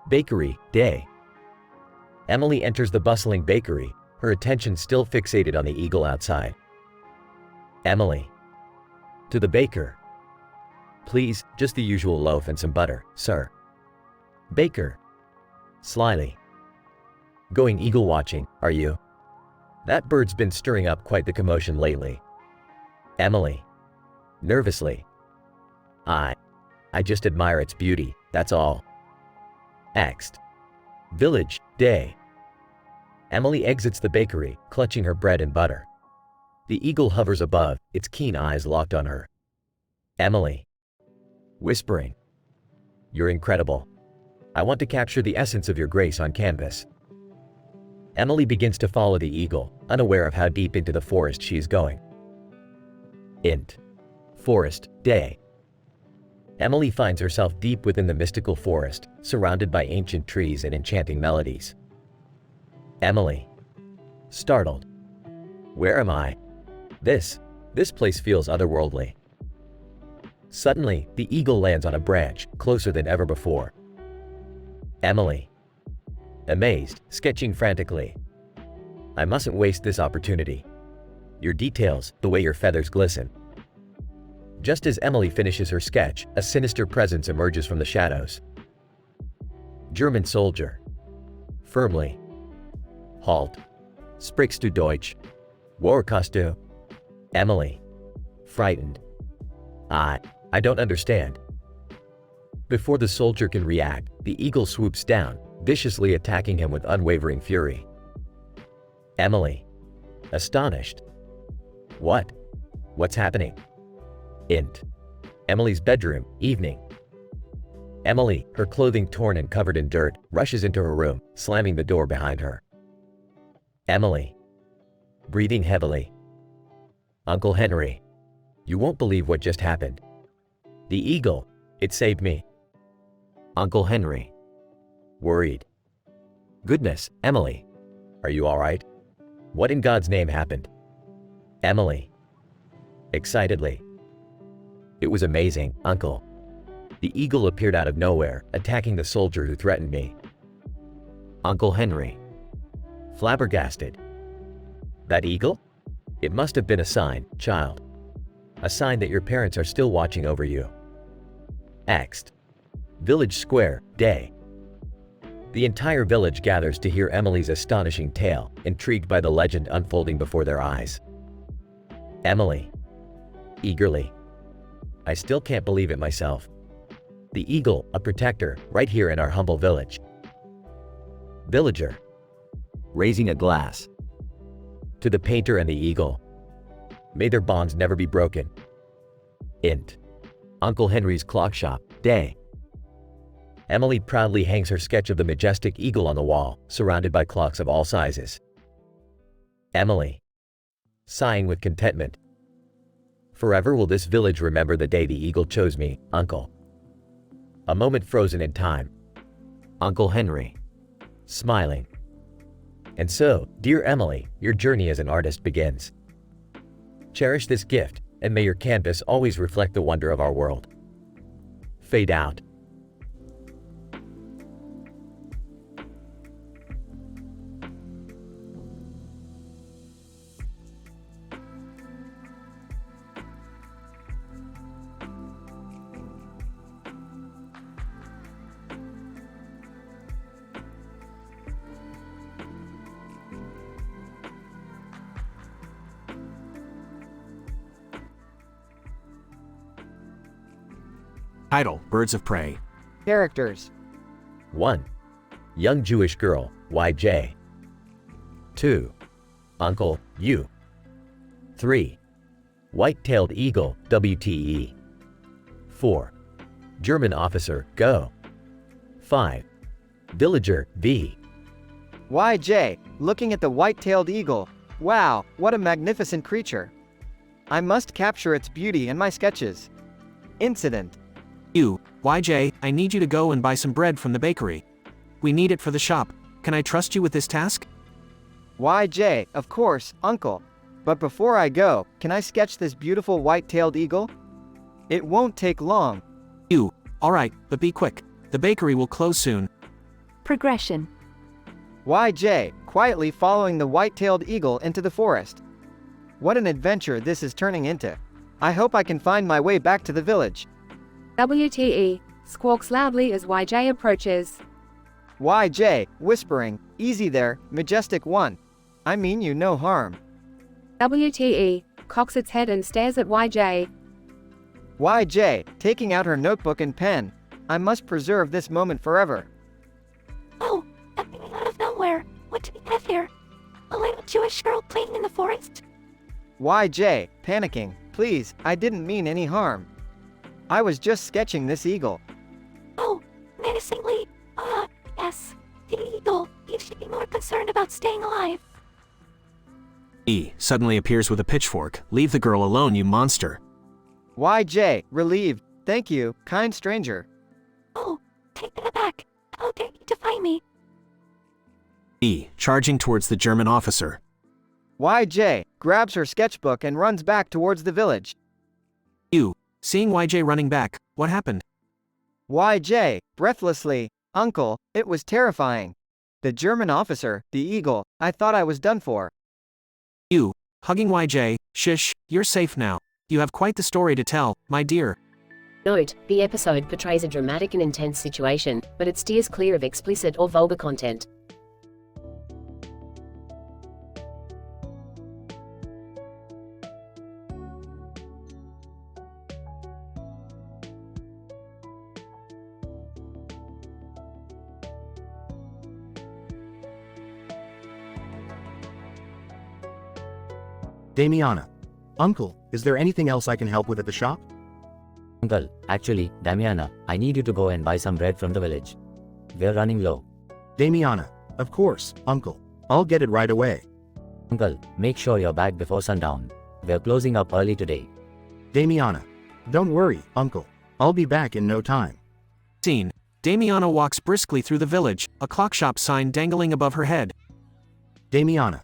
Bakery, day. Emily enters the bustling bakery, her attention still fixated on the eagle outside. Emily. To the baker. Please, just the usual loaf and some butter, sir. Baker. Slyly. Going eagle watching, are you? That bird's been stirring up quite the commotion lately. Emily. Nervously. I just admire its beauty, that's all. Next. Village, day. Emily exits the bakery, clutching her bread and butter. The eagle hovers above, its keen eyes locked on her. Emily. Whispering. You're incredible. I want to capture the essence of your grace on canvas. Emily begins to follow the eagle, unaware of how deep into the forest she is going. Int. Forest, day. Emily finds herself deep within the mystical forest, surrounded by ancient trees and enchanting melodies. Emily. Startled. Where am I? This place feels otherworldly. Suddenly, the eagle lands on a branch, closer than ever before. Emily. Amazed, sketching frantically. I mustn't waste this opportunity. Your details, the way your feathers glisten. Just as Emily finishes her sketch, a sinister presence emerges from the shadows. German soldier. Firmly. Halt. Sprichst du Deutsch? War costume. Emily. Frightened. I don't understand. Before the soldier can react, the eagle swoops down, viciously attacking him with unwavering fury. Emily. Astonished. What's happening? Int. Emily's bedroom, evening. Emily, her clothing torn and covered in dirt, rushes into her room, slamming the door behind her. Emily. Breathing heavily. Uncle Henry. You won't believe what just happened. The eagle, it saved me. Uncle Henry. Worried. Goodness, Emily. Are you all right? What in God's name happened? Emily. Excitedly. It was amazing, Uncle. The eagle appeared out of nowhere, attacking the soldier who threatened me. Uncle Henry. Flabbergasted. That eagle? It must have been a sign, child. A sign that your parents are still watching over you. Next. Village Square, day. The entire village gathers to hear Emily's astonishing tale, intrigued by the legend unfolding before their eyes. Emily. Eagerly. I still can't believe it myself. The eagle, a protector, right here in our humble village. Villager. Raising a glass. To the painter and the eagle. May their bonds never be broken. Int. Uncle Henry's clock shop, day. Emily proudly hangs her sketch of the majestic eagle on the wall, surrounded by clocks of all sizes. Emily. Sighing with contentment. Forever will this village remember the day the eagle chose me, Uncle. A moment frozen in time. Uncle Henry. Smiling. And so, dear Emily, your journey as an artist begins. Cherish this gift, and may your canvas always reflect the wonder of our world. Fade out. Title: Birds of Prey. Characters. 1. Young Jewish girl, YJ. 2. Uncle, U. 3. White-tailed eagle, WTE. 4. German officer, Go. 5. Villager, V. YJ, looking at the white-tailed eagle. Wow, what a magnificent creature. I must capture its beauty in my sketches. Incident. You, YJ, I need you to go and buy some bread from the bakery. We need it for the shop. Can I trust you with this task? YJ, of course, Uncle. But before I go, can I sketch this beautiful white-tailed eagle? It won't take long. You, alright, but be quick. The bakery will close soon. Progression. YJ, quietly following the white-tailed eagle into the forest. What an adventure this is turning into. I hope I can find my way back to the village. WTE, squawks loudly as YJ approaches. YJ, whispering, easy there, Majestic One. I mean you no harm. WTE, cocks its head and stares at YJ. YJ, taking out her notebook and pen. I must preserve this moment forever. Oh, appearing out of nowhere. What do we have here? A little Jewish girl playing in the forest? YJ, panicking, please, I didn't mean any harm. I was just sketching this eagle. Oh, menacingly. Yes. The eagle. You should be more concerned about staying alive. E suddenly appears with a pitchfork. Leave the girl alone, you monster. YJ, relieved. Thank you, kind stranger. Oh, take that back. How dare you defy me? E charging towards the German officer. YJ grabs her sketchbook and runs back towards the village. You, seeing YJ running back, what happened? YJ, breathlessly, Uncle, it was terrifying. The German officer, the eagle, I thought I was done for. You, hugging YJ, shush, you're safe now. You have quite the story to tell, my dear. Note, the episode portrays a dramatic and intense situation, but it steers clear of explicit or vulgar content. Damiana. Uncle, is there anything else I can help with at the shop? Uncle, actually, Damiana, I need you to go and buy some bread from the village. We're running low. Damiana. Of course, Uncle. I'll get it right away. Uncle, make sure you're back before sundown. We're closing up early today. Damiana. Don't worry, Uncle. I'll be back in no time. Scene. Damiana walks briskly through the village, a clock shop sign dangling above her head. Damiana.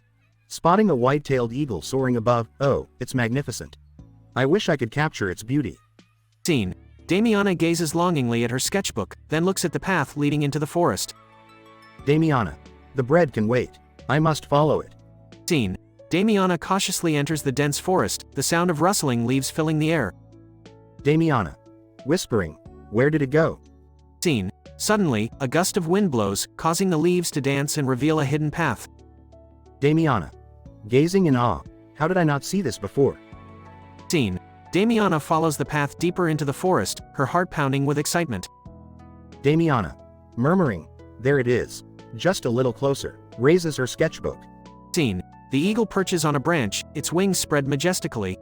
Spotting a white-tailed eagle soaring above, oh, it's magnificent. I wish I could capture its beauty. Scene. Damiana gazes longingly at her sketchbook, then looks at the path leading into the forest. Damiana. The bread can wait. I must follow it. Scene. Damiana cautiously enters the dense forest, the sound of rustling leaves filling the air. Damiana. Whispering. Where did it go? Scene. Suddenly, a gust of wind blows, causing the leaves to dance and reveal a hidden path. Damiana. Gazing in awe. How did I not see this before? Scene. Damiana follows the path deeper into the forest, her heart pounding with excitement. Damiana. Murmuring. There it is. Just a little closer. Raises her sketchbook. Scene. The eagle perches on a branch, its wings spread majestically.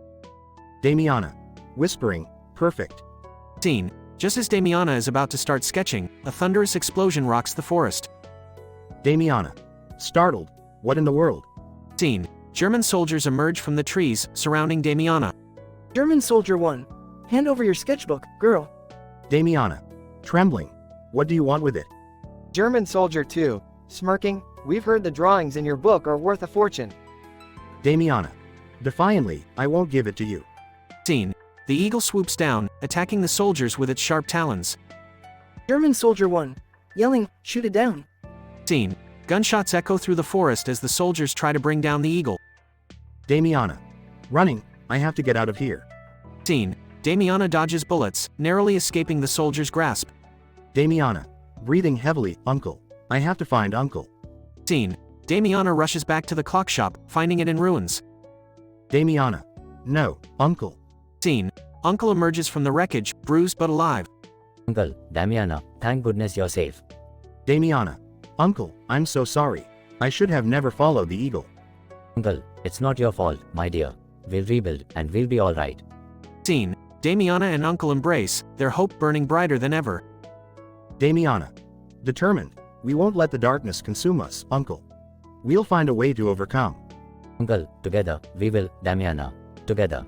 Damiana. Whispering. Perfect. Scene. Just as Damiana is about to start sketching, a thunderous explosion rocks the forest. Damiana. Startled. What in the world? Scene. German soldiers emerge from the trees, surrounding Damiana. German Soldier 1. Hand over your sketchbook, girl. Damiana. Trembling. What do you want with it? German Soldier 2. Smirking, we've heard the drawings in your book are worth a fortune. Damiana. Defiantly, I won't give it to you. Scene. The eagle swoops down, attacking the soldiers with its sharp talons. German Soldier 1. Yelling, shoot it down. Scene. Gunshots echo through the forest as the soldiers try to bring down the eagle. Damiana. Running, I have to get out of here. Scene. Damiana dodges bullets, narrowly escaping the soldier's grasp. Damiana. Breathing heavily, Uncle. I have to find Uncle. Scene. Damiana rushes back to the clock shop, finding it in ruins. Damiana. No, Uncle. Scene. Uncle emerges from the wreckage, bruised but alive. Uncle, Damiana, thank goodness you're safe. Damiana. Uncle, I'm so sorry. I should have never followed the eagle. Uncle, it's not your fault, my dear. We'll rebuild, and we'll be alright. Scene. Damiana and Uncle embrace, their hope burning brighter than ever. Damiana. Determined. We won't let the darkness consume us, Uncle. We'll find a way to overcome. Uncle, together, we will, Damiana. Together.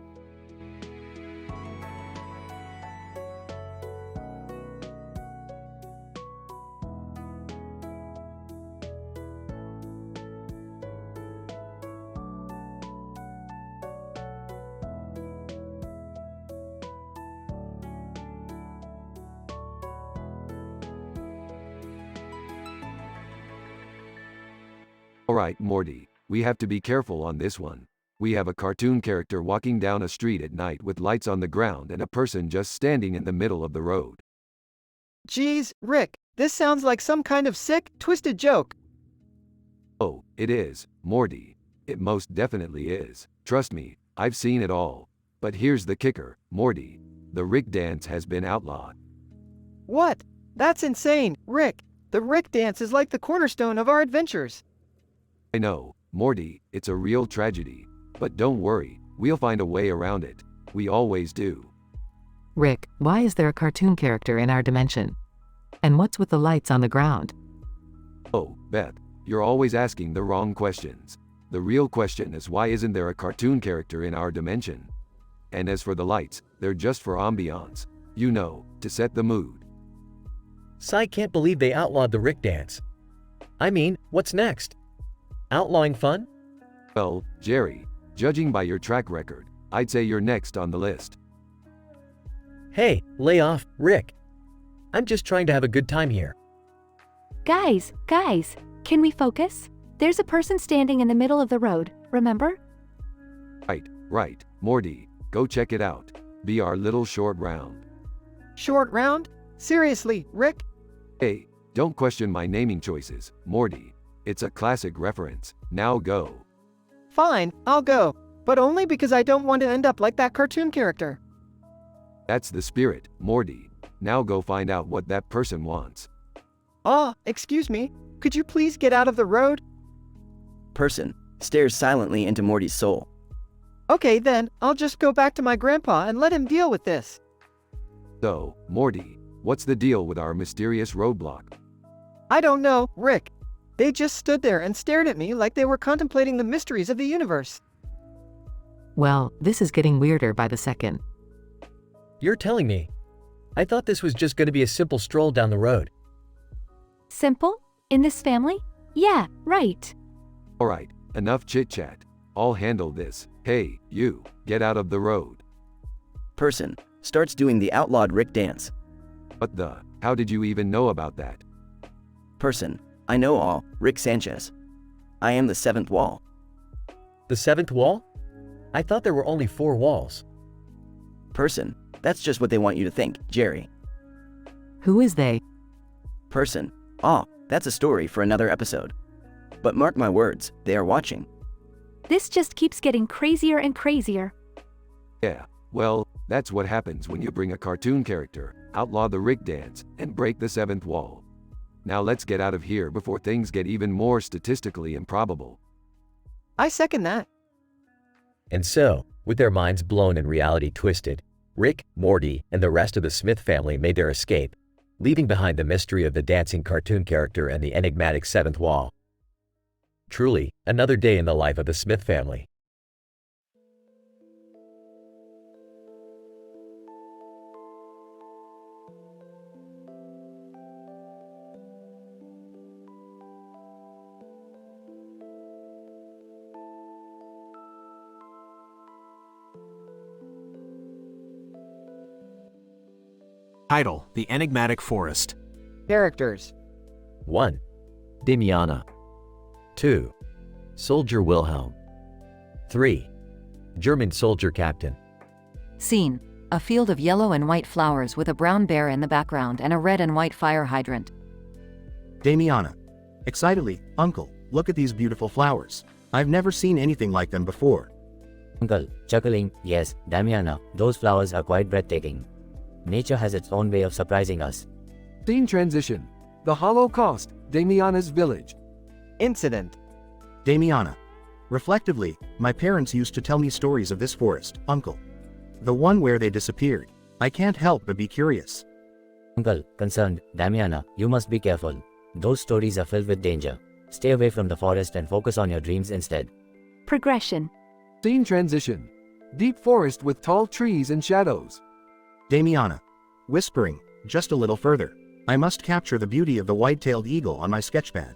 Alright, Morty, we have to be careful on this one. We have a cartoon character walking down a street at night with lights on the ground and a person just standing in the middle of the road. Geez, Rick, this sounds like some kind of sick, twisted joke. Oh, it is, Morty. It most definitely is. Trust me, I've seen it all. But here's the kicker, Morty. The Rick dance has been outlawed. What? That's insane, Rick. The Rick dance is like the cornerstone of our adventures. I know, Morty, it's a real tragedy. But don't worry, we'll find a way around it. We always do. Rick, why is there a cartoon character in our dimension? And what's with the lights on the ground? Oh, Beth, you're always asking the wrong questions. The real question is why isn't there a cartoon character in our dimension? And as for the lights, they're just for ambiance. You know, to set the mood. Sai can't believe they outlawed the Rick dance. I mean, what's next? Outlawing fun? Well, Jerry, judging by your track record, I'd say you're next on the list. Hey, lay off, Rick. I'm just trying to have a good time here. Guys, can we focus? There's a person standing in the middle of the road, remember? Right, Morty, go check it out. Be our little short round. Short round? Seriously, Rick? Hey, don't question my naming choices, Morty. It's a classic reference. Now go. Fine, I'll go. But only because I don't want to end up like that cartoon character. That's the spirit, Morty. Now go find out what that person wants. Excuse me. Could you please get out of the road? Person stares silently into Morty's soul. Okay then, I'll just go back to my grandpa and let him deal with this. So, Morty, what's the deal with our mysterious roadblock? I don't know, Rick. They just stood there and stared at me like they were contemplating the mysteries of the universe. Well, this is getting weirder by the second. You're telling me. I thought this was just going to be a simple stroll down the road. Simple? In this family? Yeah, right. Alright, enough chit-chat. I'll handle this. Hey, you, get out of the road. Person starts doing the outlawed Rick dance. What the? How did you even know about that? Person, I know all, Rick Sanchez. I am the seventh wall. The seventh wall? I thought there were only 4 walls. Person, that's just what they want you to think, Jerry. Who is they? Person, that's a story for another episode. But mark my words, they are watching. This just keeps getting crazier and crazier. Yeah, well, that's what happens when you bring a cartoon character, outlaw the Rick dance, and break the 7th wall. Now let's get out of here before things get even more statistically improbable. I second that. And so, with their minds blown and reality twisted, Rick, Morty, and the rest of the Smith family made their escape, leaving behind the mystery of the dancing cartoon character and the enigmatic 7th wall. Truly, another day in the life of the Smith family. Title: The Enigmatic Forest. Characters: 1. Damiana. 2. Soldier Wilhelm. 3. German soldier captain. Scene: a field of yellow and white flowers with a brown bear in the background and a red and white fire hydrant. Damiana. Excitedly, Uncle, look at these beautiful flowers. I've never seen anything like them before. Uncle, chuckling, yes, Damiana, those flowers are quite breathtaking. Nature has its own way of surprising us. Scene transition. The Holocaust, Damiana's village. Incident. Damiana. Reflectively, my parents used to tell me stories of this forest, Uncle. The one where they disappeared. I can't help but be curious. Uncle, concerned, Damiana, you must be careful. Those stories are filled with danger. Stay away from the forest and focus on your dreams instead. Progression. Scene transition. Deep forest with tall trees and shadows. Damiana. Whispering, just a little further. I must capture the beauty of the white-tailed eagle on my sketchpad.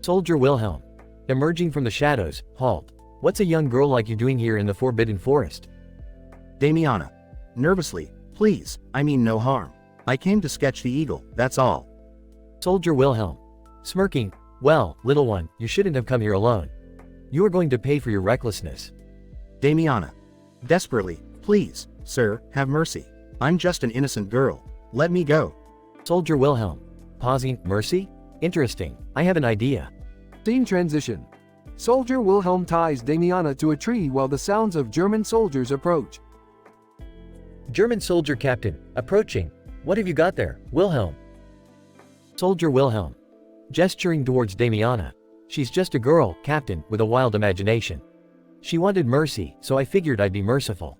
Soldier Wilhelm. Emerging from the shadows, halt. What's a young girl like you doing here in the forbidden forest? Damiana. Nervously, please, I mean no harm. I came to sketch the eagle, that's all. Soldier Wilhelm. Smirking, well, little one, you shouldn't have come here alone. You are going to pay for your recklessness. Damiana. Desperately, please, sir, have mercy. I'm just an innocent girl. Let me go. Soldier Wilhelm. Pausing, mercy? Interesting, I have an idea. Scene transition. Soldier Wilhelm ties Damiana to a tree while the sounds of German soldiers approach. German soldier captain, approaching. What have you got there, Wilhelm? Soldier Wilhelm. Gesturing towards Damiana. She's just a girl, captain, with a wild imagination. She wanted mercy, so I figured I'd be merciful.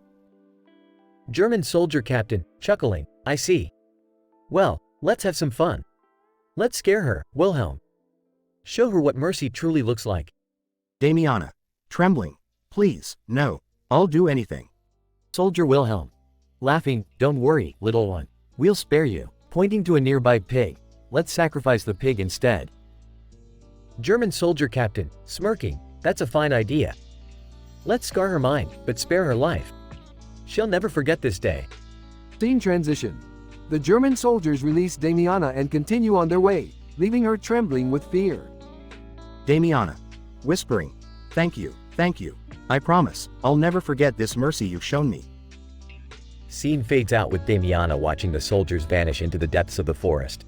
German soldier captain, chuckling, I see. Well, let's have some fun. Let's scare her, Wilhelm. Show her what mercy truly looks like. Damiana. Trembling. Please, no. I'll do anything. Soldier Wilhelm. Laughing, don't worry, little one. We'll spare you. Pointing to a nearby pig. Let's sacrifice the pig instead. German soldier captain, smirking. That's a fine idea. Let's scar her mind, but spare her life. She'll never forget this day. Scene transition. The German soldiers release Damiana and continue on their way, leaving her trembling with fear. Damiana, whispering, thank you, I promise, I'll never forget this mercy you've shown me. Scene fades out with Damiana watching the soldiers vanish into the depths of the forest.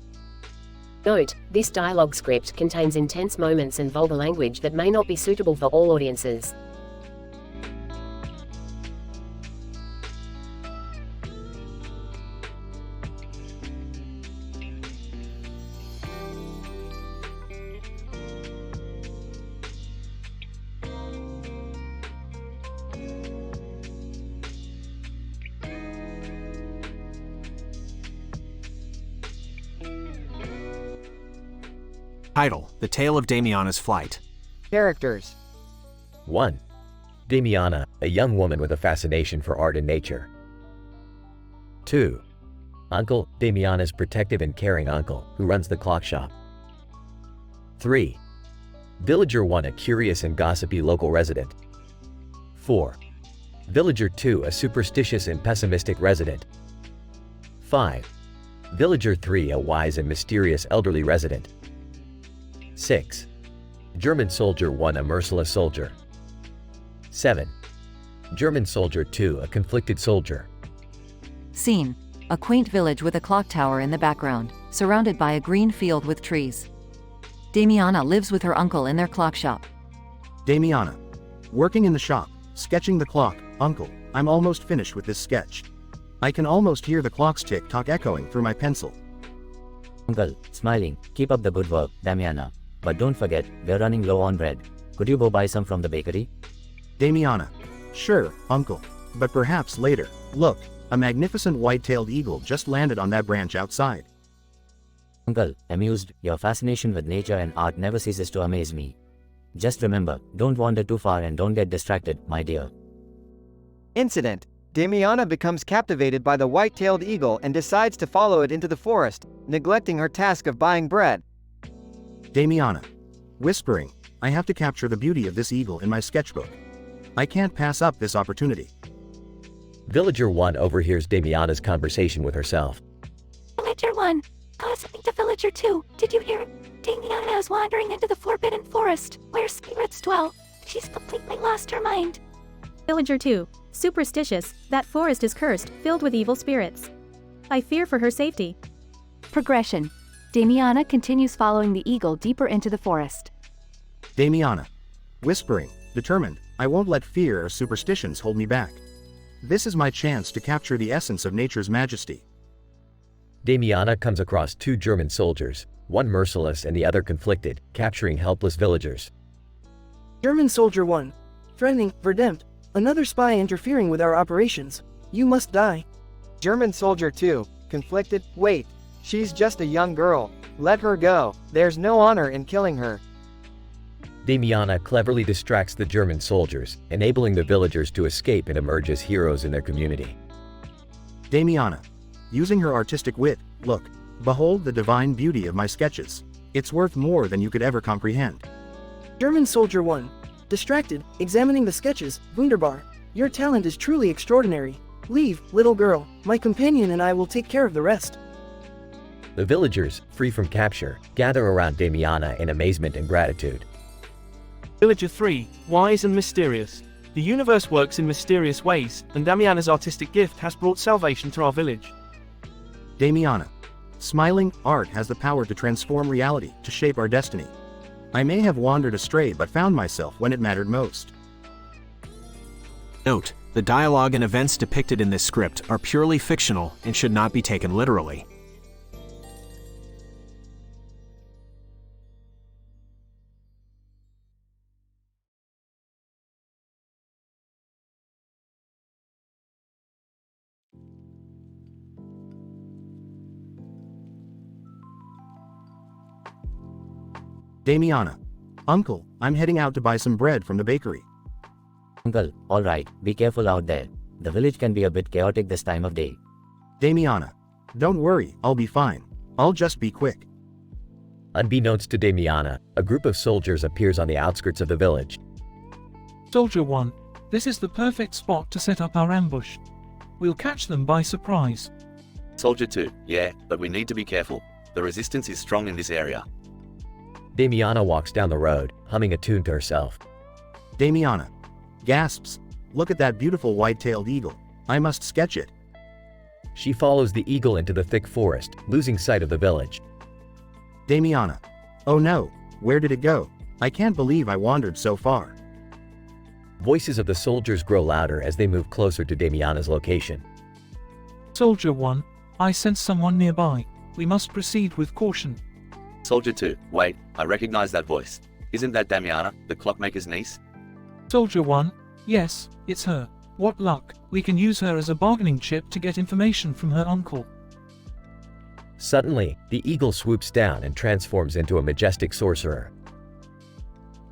Note, this dialogue script contains intense moments and vulgar language that may not be suitable for all audiences. Title: The Tale of Damiana's Flight. Characters. 1. Damiana, a young woman with a fascination for art and nature. 2. Uncle, Damiana's protective and caring uncle, who runs the clock shop. 3. Villager 1, a curious and gossipy local resident. 4. Villager 2, a superstitious and pessimistic resident. 5. Villager 3, a wise and mysterious elderly resident. 6. German Soldier 1, a merciless soldier. 7. German Soldier 2, a conflicted soldier. Scene: a quaint village with a clock tower in the background, surrounded by a green field with trees. Damiana lives with her uncle in their clock shop. Damiana, working in the shop, sketching the clock. Uncle, I'm almost finished with this sketch. I can almost hear the clock's tick-tock echoing through my pencil. Uncle, smiling, keep up the good work, Damiana. But don't forget, we're running low on bread. Could you go buy some from the bakery? Damiana, sure, uncle, but perhaps later. Look, a magnificent white-tailed eagle just landed on that branch outside. Uncle, amused, your fascination with nature and art never ceases to amaze me. Just remember, don't wander too far and don't get distracted, my dear. Incident. Damiana becomes captivated by the white-tailed eagle and decides to follow it into the forest, neglecting her task of buying bread. Damiana, whispering, I have to capture the beauty of this eagle in my sketchbook. I can't pass up this opportunity. Villager 1 overhears Damiana's conversation with herself. Villager 1, gossiping to Villager 2, did you hear? Damiana is wandering into the forbidden forest, where spirits dwell. She's completely lost her mind. Villager 2, superstitious, that forest is cursed, filled with evil spirits. I fear for her safety. Progression. Damiana continues following the eagle deeper into the forest. Damiana, whispering, determined, I won't let fear or superstitions hold me back. This is my chance to capture the essence of nature's majesty. Damiana comes across 2 German soldiers, one merciless and the other conflicted, capturing helpless villagers. German Soldier 1, threatening, Verdammt, another spy interfering with our operations. You must die. German Soldier 2, conflicted, wait, she's just a young girl. Let her go. There's no honor in killing her. Damiana cleverly distracts the German soldiers, enabling the villagers to escape and emerge as heroes in their community. Damiana, using her artistic wit, look, behold the divine beauty of my sketches. It's worth more than you could ever comprehend. German Soldier 1, distracted, examining the sketches, wunderbar. Your talent is truly extraordinary. Leave, little girl, my companion and I will take care of the rest. The villagers, free from capture, gather around Damiana in amazement and gratitude. Villager 3, wise and mysterious. The universe works in mysterious ways, and Damiana's artistic gift has brought salvation to our village. Damiana, smiling, art has the power to transform reality, to shape our destiny. I may have wandered astray but found myself when it mattered most. Note: the dialogue and events depicted in this script are purely fictional and should not be taken literally. Damiana, uncle, I'm heading out to buy some bread from the bakery. Uncle, alright, be careful out there. The village can be a bit chaotic this time of day. Damiana, don't worry, I'll be fine. I'll just be quick. Unbeknownst to Damiana, a group of soldiers appears on the outskirts of the village. Soldier 1, this is the perfect spot to set up our ambush. We'll catch them by surprise. Soldier 2, yeah, but we need to be careful. The resistance is strong in this area. Damiana walks down the road, humming a tune to herself. Damiana gasps. Look at that beautiful white-tailed eagle. I must sketch it. She follows the eagle into the thick forest, losing sight of the village. Damiana. Oh no, where did it go? I can't believe I wandered so far. Voices of the soldiers grow louder as they move closer to Damiana's location. Soldier 1, I sense someone nearby. We must proceed with caution. Soldier 2, wait, I recognize that voice. Isn't that Damiana, the clockmaker's niece? Soldier 1, yes, it's her. What luck, we can use her as a bargaining chip to get information from her uncle. Suddenly, the eagle swoops down and transforms into a majestic sorcerer.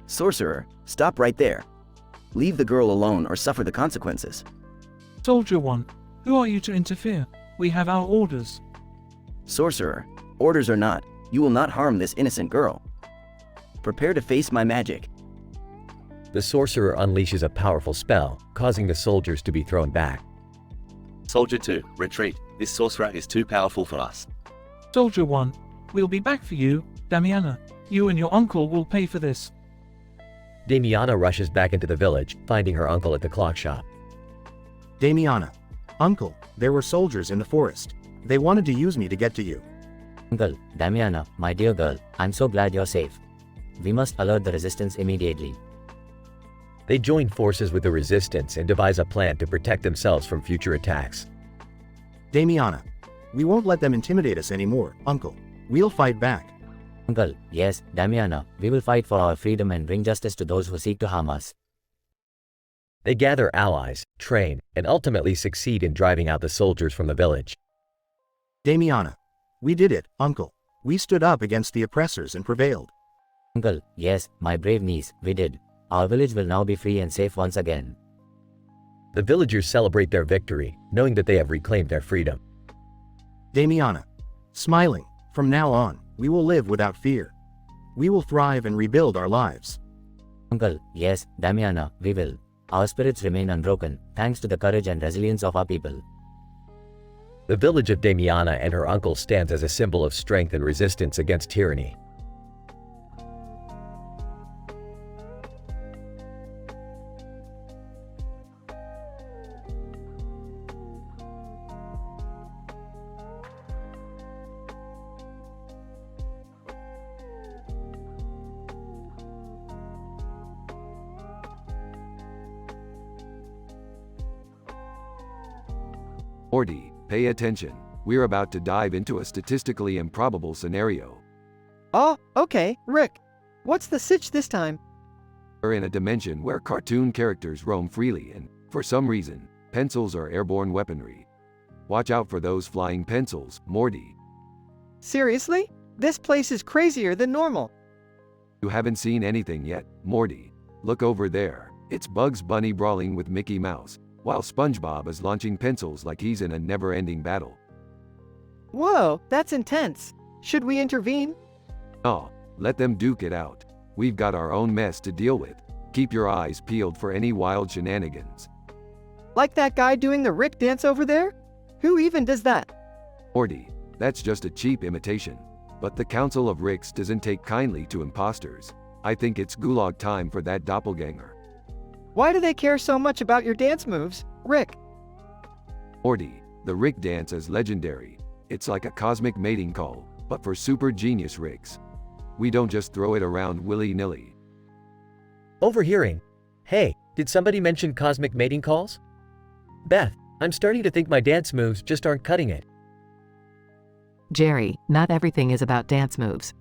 Sorcerer, stop right there. Leave the girl alone or suffer the consequences. Soldier 1, who are you to interfere? We have our orders. Sorcerer, orders or not, you will not harm this innocent girl. Prepare to face my magic. The sorcerer unleashes a powerful spell, causing the soldiers to be thrown back. Soldier 2, retreat. This sorcerer is too powerful for us. Soldier 1, we'll be back for you, Damiana. You and your uncle will pay for this. Damiana rushes back into the village, finding her uncle at the clock shop. Damiana. Uncle, there were soldiers in the forest. They wanted to use me to get to you. Uncle, Damiana, my dear girl, I'm so glad you're safe. We must alert the resistance immediately. They join forces with the resistance and devise a plan to protect themselves from future attacks. Damiana. We won't let them intimidate us anymore, Uncle. We'll fight back. Uncle, yes, Damiana, we will fight for our freedom and bring justice to those who seek to harm us. They gather allies, train, and ultimately succeed in driving out the soldiers from the village. Damiana. We did it, Uncle. We stood up against the oppressors and prevailed. Uncle, yes, my brave niece, we did. Our village will now be free and safe once again. The villagers celebrate their victory, knowing that they have reclaimed their freedom. Damiana. Smiling, from now on, we will live without fear. We will thrive and rebuild our lives. Uncle, yes, Damiana, we will. Our spirits remain unbroken, thanks to the courage and resilience of our people. The village of Damiana and her uncle stands as a symbol of strength and resistance against tyranny. Morty, pay attention. We're about to dive into a statistically improbable scenario. Oh, okay, Rick. What's the sitch this time? We're in a dimension where cartoon characters roam freely and, for some reason, pencils are airborne weaponry. Watch out for those flying pencils, Morty. Seriously? This place is crazier than normal. You haven't seen anything yet, Morty. Look over there. It's Bugs Bunny brawling with Mickey Mouse, while SpongeBob is launching pencils like he's in a never-ending battle. Whoa, that's intense. Should we intervene? Oh, let them duke it out. We've got our own mess to deal with. Keep your eyes peeled for any wild shenanigans. Like that guy doing the Rick dance over there? Who even does that? Morty, that's just a cheap imitation. But the Council of Ricks doesn't take kindly to imposters. I think it's gulag time for that doppelganger. Why do they care so much about your dance moves, Rick? Morty, the Rick dance is legendary. It's like a cosmic mating call, but for super genius Ricks. We don't just throw it around willy-nilly. Overhearing. Hey, did somebody mention cosmic mating calls? Beth, I'm starting to think my dance moves just aren't cutting it. Jerry, not everything is about dance moves.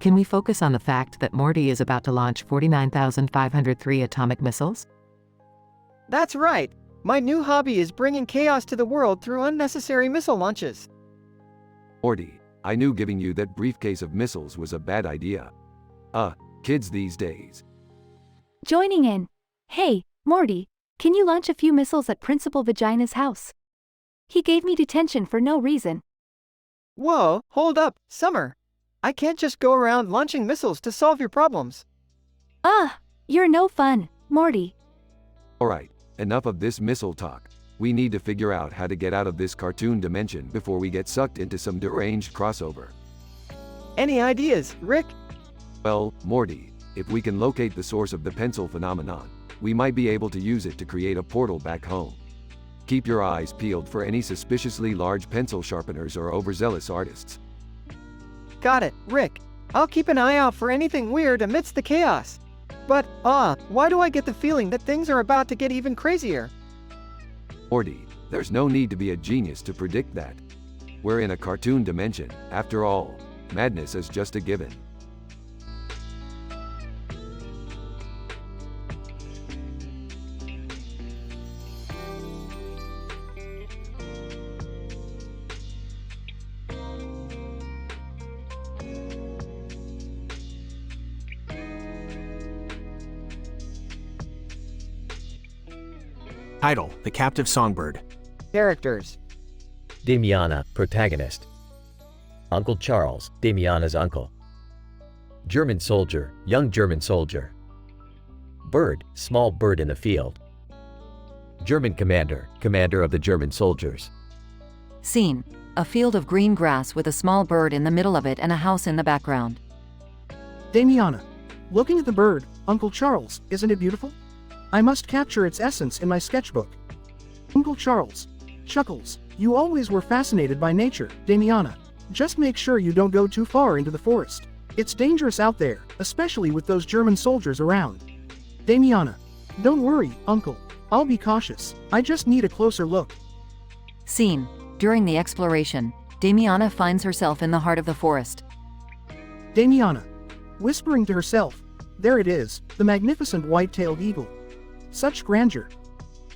Can we focus on the fact that Morty is about to launch 49,503 atomic missiles? That's right. My new hobby is bringing chaos to the world through unnecessary missile launches. Morty, I knew giving you that briefcase of missiles was a bad idea. Kids these days. Joining in. Hey, Morty, can you launch a few missiles at Principal Vagina's house? He gave me detention for no reason. Whoa, hold up, Summer. I can't just go around launching missiles to solve your problems. You're no fun, Morty. Alright, enough of this missile talk. We need to figure out how to get out of this cartoon dimension before we get sucked into some deranged crossover. Any ideas, Rick? Well, Morty, if we can locate the source of the pencil phenomenon, we might be able to use it to create a portal back home. Keep your eyes peeled for any suspiciously large pencil sharpeners or overzealous artists. Got it, Rick. I'll keep an eye out for anything weird amidst the chaos. But, why do I get the feeling that things are about to get even crazier? Morty, there's no need to be a genius to predict that. We're in a cartoon dimension, after all. Madness is just a given. Title: The Captive Songbird. Characters: Damiana, protagonist. Uncle Charles, Damiana's uncle. German soldier, young German soldier. Bird, small bird in the field. German commander, commander of the German soldiers. Scene: a field of green grass with a small bird in the middle of it and a house in the background. Damiana. Looking at the bird, Uncle Charles, isn't it beautiful? I must capture its essence in my sketchbook. Uncle Charles. Chuckles. You always were fascinated by nature, Damiana. Just make sure you don't go too far into the forest. It's dangerous out there, especially with those German soldiers around. Damiana. Don't worry, Uncle. I'll be cautious. I just need a closer look. Scene: during the exploration, Damiana finds herself in the heart of the forest. Damiana. Whispering to herself. There it is, the magnificent white-tailed eagle. Such grandeur.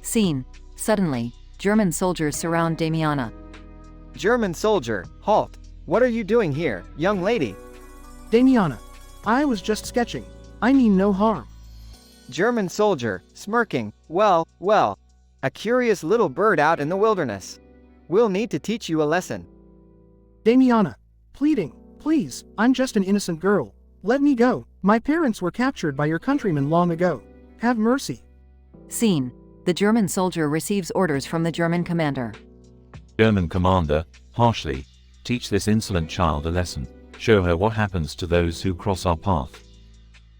Scene: suddenly, German soldiers surround Damiana. German soldier, halt. What are you doing here, young lady? Damiana. I was just sketching. I mean no harm. German soldier, smirking. Well, a curious little bird out in the wilderness. We'll need to teach you a lesson. Damiana. Pleading. Please, I'm just an innocent girl. Let me go. My parents were captured by your countrymen long ago. Have mercy. Scene: the German soldier receives orders from the German commander. German commander, harshly, teach this insolent child a lesson. Show her what happens to those who cross our path.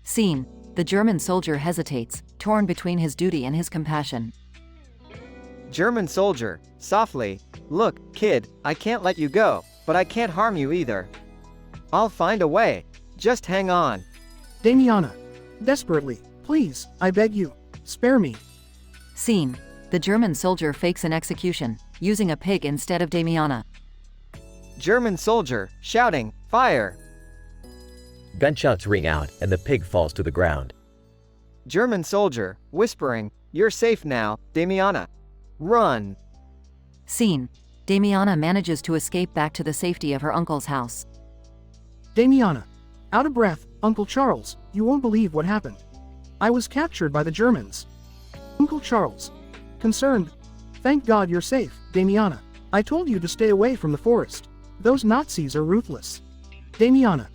Scene: the German soldier hesitates, torn between his duty and his compassion. German soldier, softly. Look, kid, I can't let you go, but I can't harm you either. I'll find a way. Just hang on. Damiana. Desperately. Please, I beg you. Spare me. Scene: the German soldier fakes an execution, using a pig instead of Damiana. German soldier, shouting, fire. Gunshots ring out and the pig falls to the ground. German soldier, whispering, you're safe now, Damiana. Run. Scene: Damiana manages to escape back to the safety of her uncle's house. Damiana. Out of breath, Uncle Charles, you won't believe what happened. I was captured by the Germans. Uncle Charles. Concerned. Thank God you're safe, Damiana. I told you to stay away from the forest. Those Nazis are ruthless. Damiana.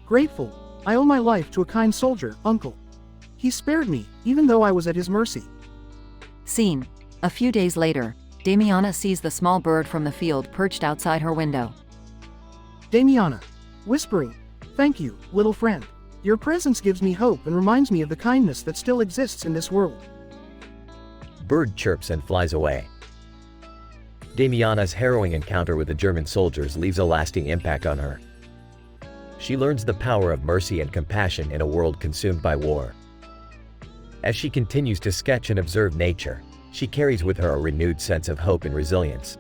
Grateful. I owe my life to a kind soldier, Uncle. He spared me, even though I was at his mercy. Scene: a few days later, Damiana sees the small bird from the field perched outside her window. Damiana. Whispering. Thank you, little friend. Your presence gives me hope and reminds me of the kindness that still exists in this world. Bird chirps and flies away. Damiana's harrowing encounter with the German soldiers leaves a lasting impact on her. She learns the power of mercy and compassion in a world consumed by war. As she continues to sketch and observe nature, she carries with her a renewed sense of hope and resilience.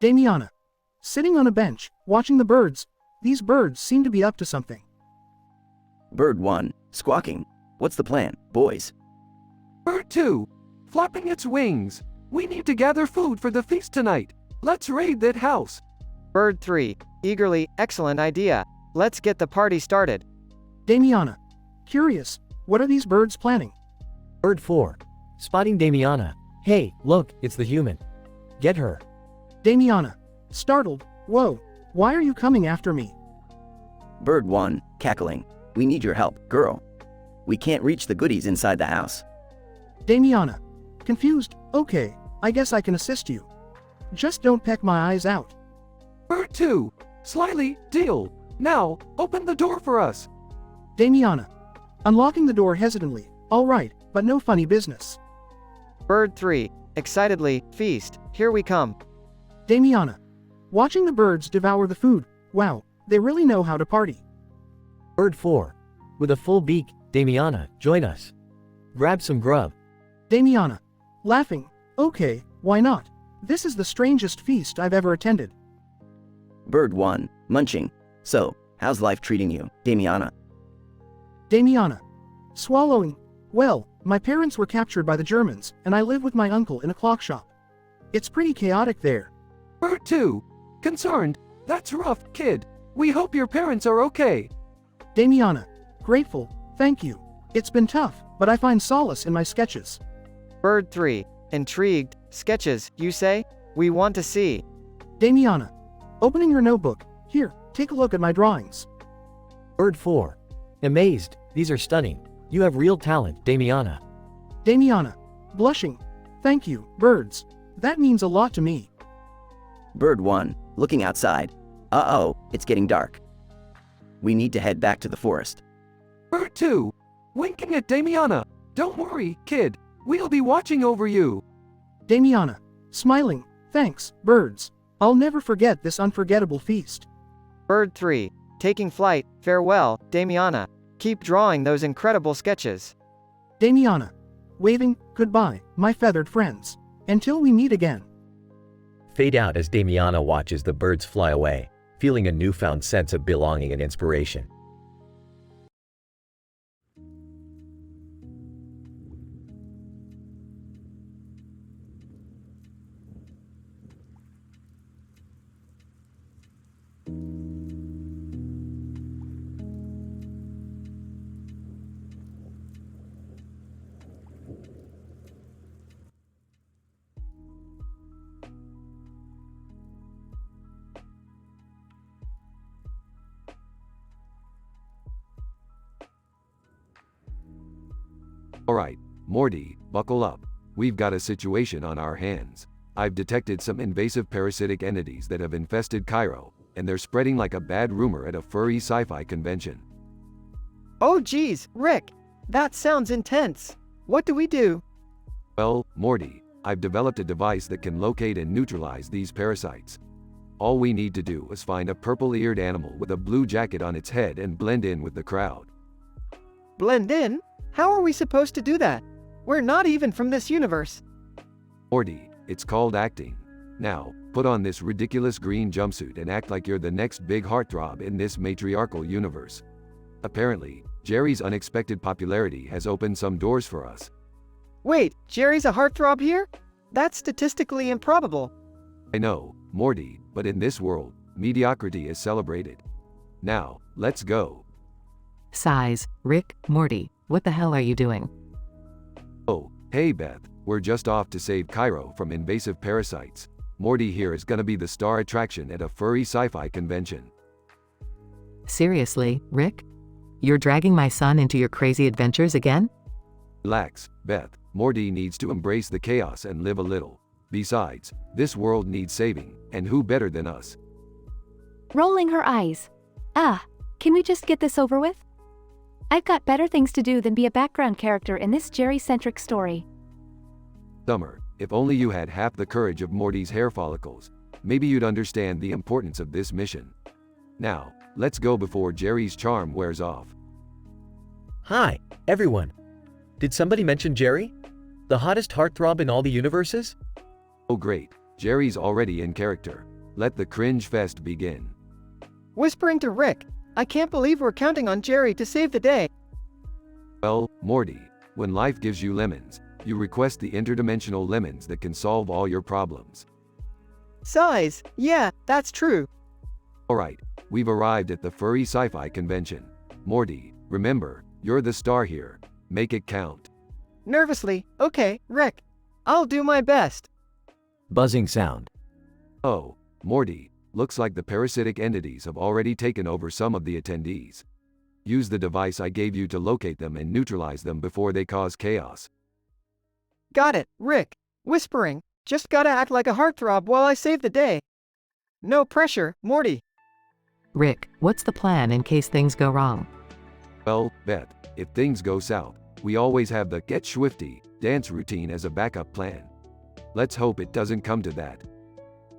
Damiana. Sitting on a bench, watching the birds. These birds seem to be up to something. Bird 1, squawking. What's the plan, boys? Bird 2, flapping its wings. We need to gather food for the feast tonight. Let's raid that house. Bird 3, eagerly, excellent idea. Let's get the party started. Damiana, curious, what are these birds planning? Bird 4, spotting Damiana. Hey, look, it's the human. Get her. Damiana, startled, whoa, why are you coming after me? Bird 1, cackling. We need your help, girl. We can't reach the goodies inside the house. Damiana, confused, okay, I guess I can assist you. Just don't peck my eyes out. Bird 2, slyly, deal. Now, open the door for us. Damiana, unlocking the door hesitantly, alright, but no funny business. Bird 3, excitedly, feast, here we come. Damiana, watching the birds devour the food, wow, they really know how to party. Bird 4, with a full beak, Damiana, join us. Grab some grub. Damiana, laughing, okay, why not? This is the strangest feast I've ever attended. Bird 1, munching. So, how's life treating you, Damiana? Damiana, swallowing, well, my parents were captured by the Germans, and I live with my uncle in a clock shop. It's pretty chaotic there. Bird 2, concerned. That's rough, kid. We hope your parents are okay. Damiana, grateful, thank you. It's been tough, but I find solace in my sketches. Bird 3, intrigued, sketches, you say? We want to see. Damiana, opening her notebook, here, take a look at my drawings. Bird 4, amazed, these are stunning. You have real talent, Damiana. Damiana, blushing, thank you, birds. That means a lot to me. Bird 1, looking outside. Uh-oh, it's getting dark. We need to head back to the forest. Bird 2, winking at Damiana. Don't worry, kid. We'll be watching over you. Damiana, smiling, thanks, birds. I'll never forget this unforgettable feast. Bird 3, taking flight, farewell, Damiana. Keep drawing those incredible sketches. Damiana, waving, goodbye, my feathered friends. Until we meet again. Fade out as Damiana watches the birds fly away, feeling a newfound sense of belonging and inspiration. Alright, Morty, buckle up. We've got a situation on our hands. I've detected some invasive parasitic entities that have infested Cairo, and they're spreading like a bad rumor at a furry sci-fi convention. Oh geez, Rick, that sounds intense. What do we do? Well, Morty, I've developed a device that can locate and neutralize these parasites. All we need to do is find a purple-eared animal with a blue jacket on its head and blend in with the crowd. Blend in? How are we supposed to do that? We're not even from this universe. Morty, it's called acting. Now, put on this ridiculous green jumpsuit and act like you're the next big heartthrob in this matriarchal universe. Apparently, Jerry's unexpected popularity has opened some doors for us. Wait, Jerry's a heartthrob here? That's statistically improbable. I know, Morty, but in this world, mediocrity is celebrated. Now, let's go. Sighs, Rick, Morty, what the hell are you doing? Oh, hey Beth, we're just off to save Cairo from invasive parasites. Morty here is gonna be the star attraction at a furry sci-fi convention. Seriously, Rick? You're dragging my son into your crazy adventures again? Relax, Beth. Morty needs to embrace the chaos and live a little. Besides, this world needs saving, and who better than us? Rolling her eyes. Can we just get this over with? I've got better things to do than be a background character in this Jerry-centric story. Summer, if only you had half the courage of Morty's hair follicles, maybe you'd understand the importance of this mission. Now, let's go before Jerry's charm wears off. Hi, everyone. Did somebody mention Jerry? The hottest heartthrob in all the universes? Oh great, Jerry's already in character. Let the cringe fest begin. Whispering to Rick, I can't believe we're counting on Jerry to save the day. Well, Morty, when life gives you lemons, you request the interdimensional lemons that can solve all your problems. Size, yeah, that's true. Alright, we've arrived at the furry sci-fi convention. Morty, remember, you're the star here. Make it count. Nervously, okay, Rick. I'll do my best. Buzzing sound. Oh, Morty, looks like the parasitic entities have already taken over some of the attendees. Use the device I gave you to locate them and neutralize them before they cause chaos. Got it, Rick. Whispering. Just gotta act like a heartthrob while I save the day. No pressure, Morty. Rick, what's the plan in case things go wrong? Well, Beth, if things go south, we always have the Get Swifty dance routine as a backup plan. Let's hope it doesn't come to that.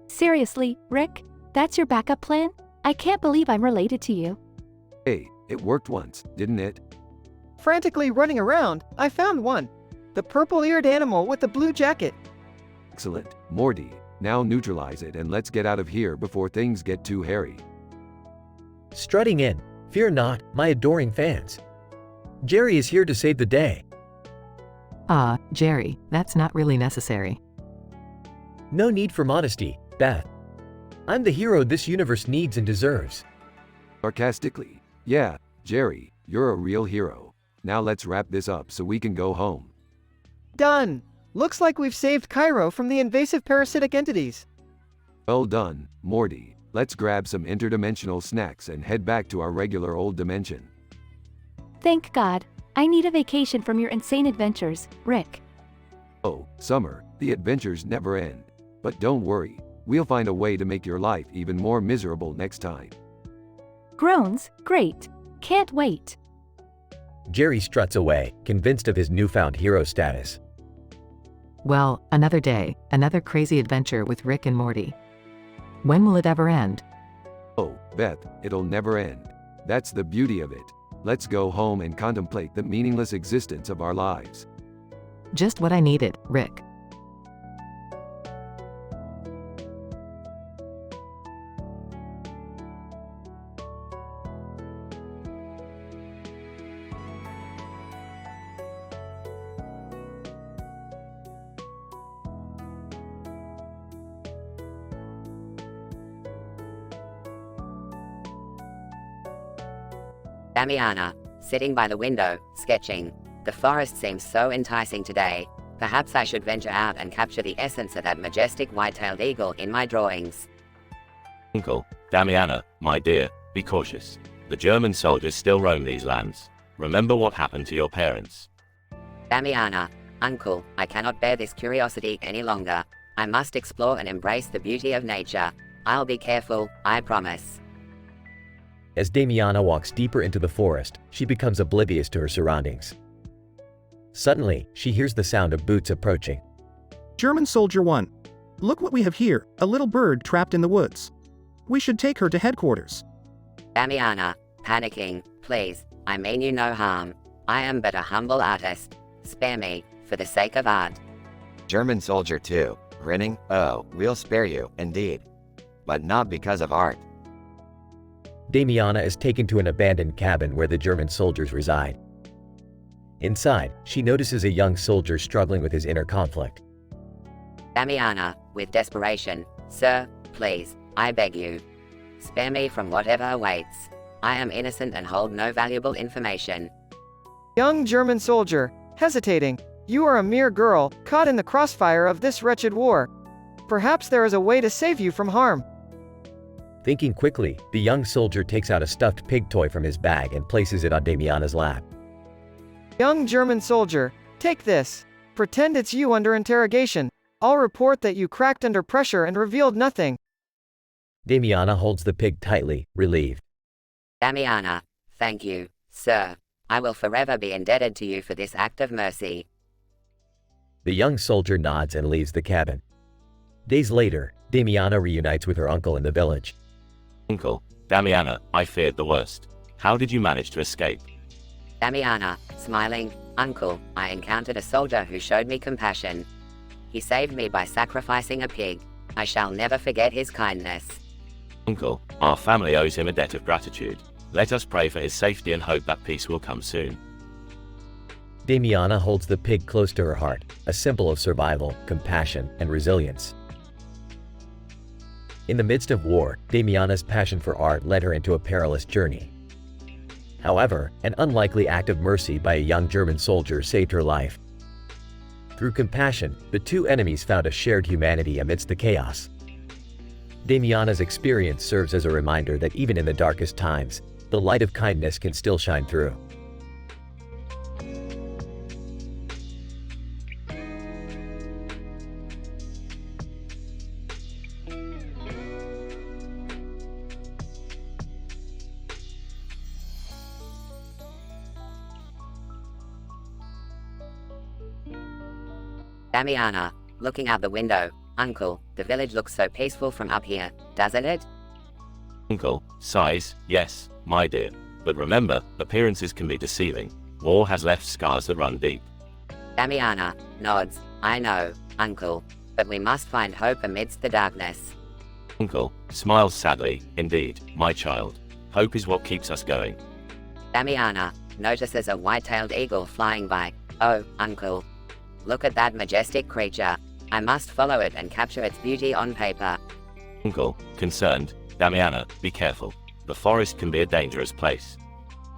Seriously, Rick? That's your backup plan? I can't believe I'm related to you. Hey, it worked once, didn't it? Frantically running around, I found one. The purple-eared animal with the blue jacket. Excellent, Morty. Now neutralize it and let's get out of here before things get too hairy. Strutting in, fear not, my adoring fans. Jerry is here to save the day. Jerry, that's not really necessary. No need for modesty, Beth. I'm the hero this universe needs and deserves. Sarcastically, yeah, Jerry, you're a real hero. Now let's wrap this up so we can go home. Done. Looks like we've saved Cairo from the invasive parasitic entities. Well done, Morty. Let's grab some interdimensional snacks and head back to our regular old dimension. Thank God. I need a vacation from your insane adventures, Rick. Oh, Summer, the adventures never end. But don't worry, we'll find a way to make your life even more miserable next time. Groans? Great. Can't wait. Jerry struts away, convinced of his newfound hero status. Well, another day, another crazy adventure with Rick and Morty. When will it ever end? Oh, Beth, it'll never end. That's the beauty of it. Let's go home and contemplate the meaningless existence of our lives. Just what I needed, Rick. Damiana, sitting by the window, sketching. The forest seems so enticing today. Perhaps I should venture out and capture the essence of that majestic white-tailed eagle in my drawings. Uncle, Damiana, my dear, be cautious. The German soldiers still roam these lands. Remember what happened to your parents. Damiana, Uncle, I cannot bear this curiosity any longer. I must explore and embrace the beauty of nature. I'll be careful, I promise. As Damiana walks deeper into the forest, she becomes oblivious to her surroundings. Suddenly, she hears the sound of boots approaching. German Soldier 1. Look what we have here, a little bird trapped in the woods. We should take her to headquarters. Damiana, panicking, please, I mean you no harm. I am but a humble artist. Spare me, for the sake of art. German Soldier 2. Grinning, oh, we'll spare you, indeed. But not because of art. Damiana is taken to an abandoned cabin where the German soldiers reside. Inside, she notices a young soldier struggling with his inner conflict. Damiana, with desperation, sir, please, I beg you. Spare me from whatever awaits. I am innocent and hold no valuable information. Young German soldier, hesitating, you are a mere girl, caught in the crossfire of this wretched war. Perhaps there is a way to save you from harm. Thinking quickly, the young soldier takes out a stuffed pig toy from his bag and places it on Damiana's lap. Young German soldier, take this. Pretend it's you under interrogation. I'll report that you cracked under pressure and revealed nothing. Damiana holds the pig tightly, relieved. Damiana, thank you, sir. I will forever be indebted to you for this act of mercy. The young soldier nods and leaves the cabin. Days later, Damiana reunites with her uncle in the village. Uncle, Damiana, I feared the worst. How did you manage to escape? Damiana, smiling, Uncle, I encountered a soldier who showed me compassion. He saved me by sacrificing a pig. I shall never forget his kindness. Uncle, our family owes him a debt of gratitude. Let us pray for his safety and hope that peace will come soon. Damiana holds the pig close to her heart, a symbol of survival, compassion, and resilience. In the midst of war, Damiana's passion for art led her into a perilous journey. However, an unlikely act of mercy by a young German soldier saved her life. Through compassion, the two enemies found a shared humanity amidst the chaos. Damiana's experience serves as a reminder that even in the darkest times, the light of kindness can still shine through. Damiana, looking out the window. Uncle, the village looks so peaceful from up here, doesn't it? Uncle, sighs, yes, my dear. But remember, appearances can be deceiving. War has left scars that run deep. Damiana, nods. I know, Uncle. But we must find hope amidst the darkness. Uncle, smiles sadly, indeed, my child. Hope is what keeps us going. Damiana, notices a white-tailed eagle flying by. Oh, Uncle. Look at that majestic creature. I must follow it and capture its beauty on paper. Uncle, concerned, Damiana, be careful. The forest can be a dangerous place.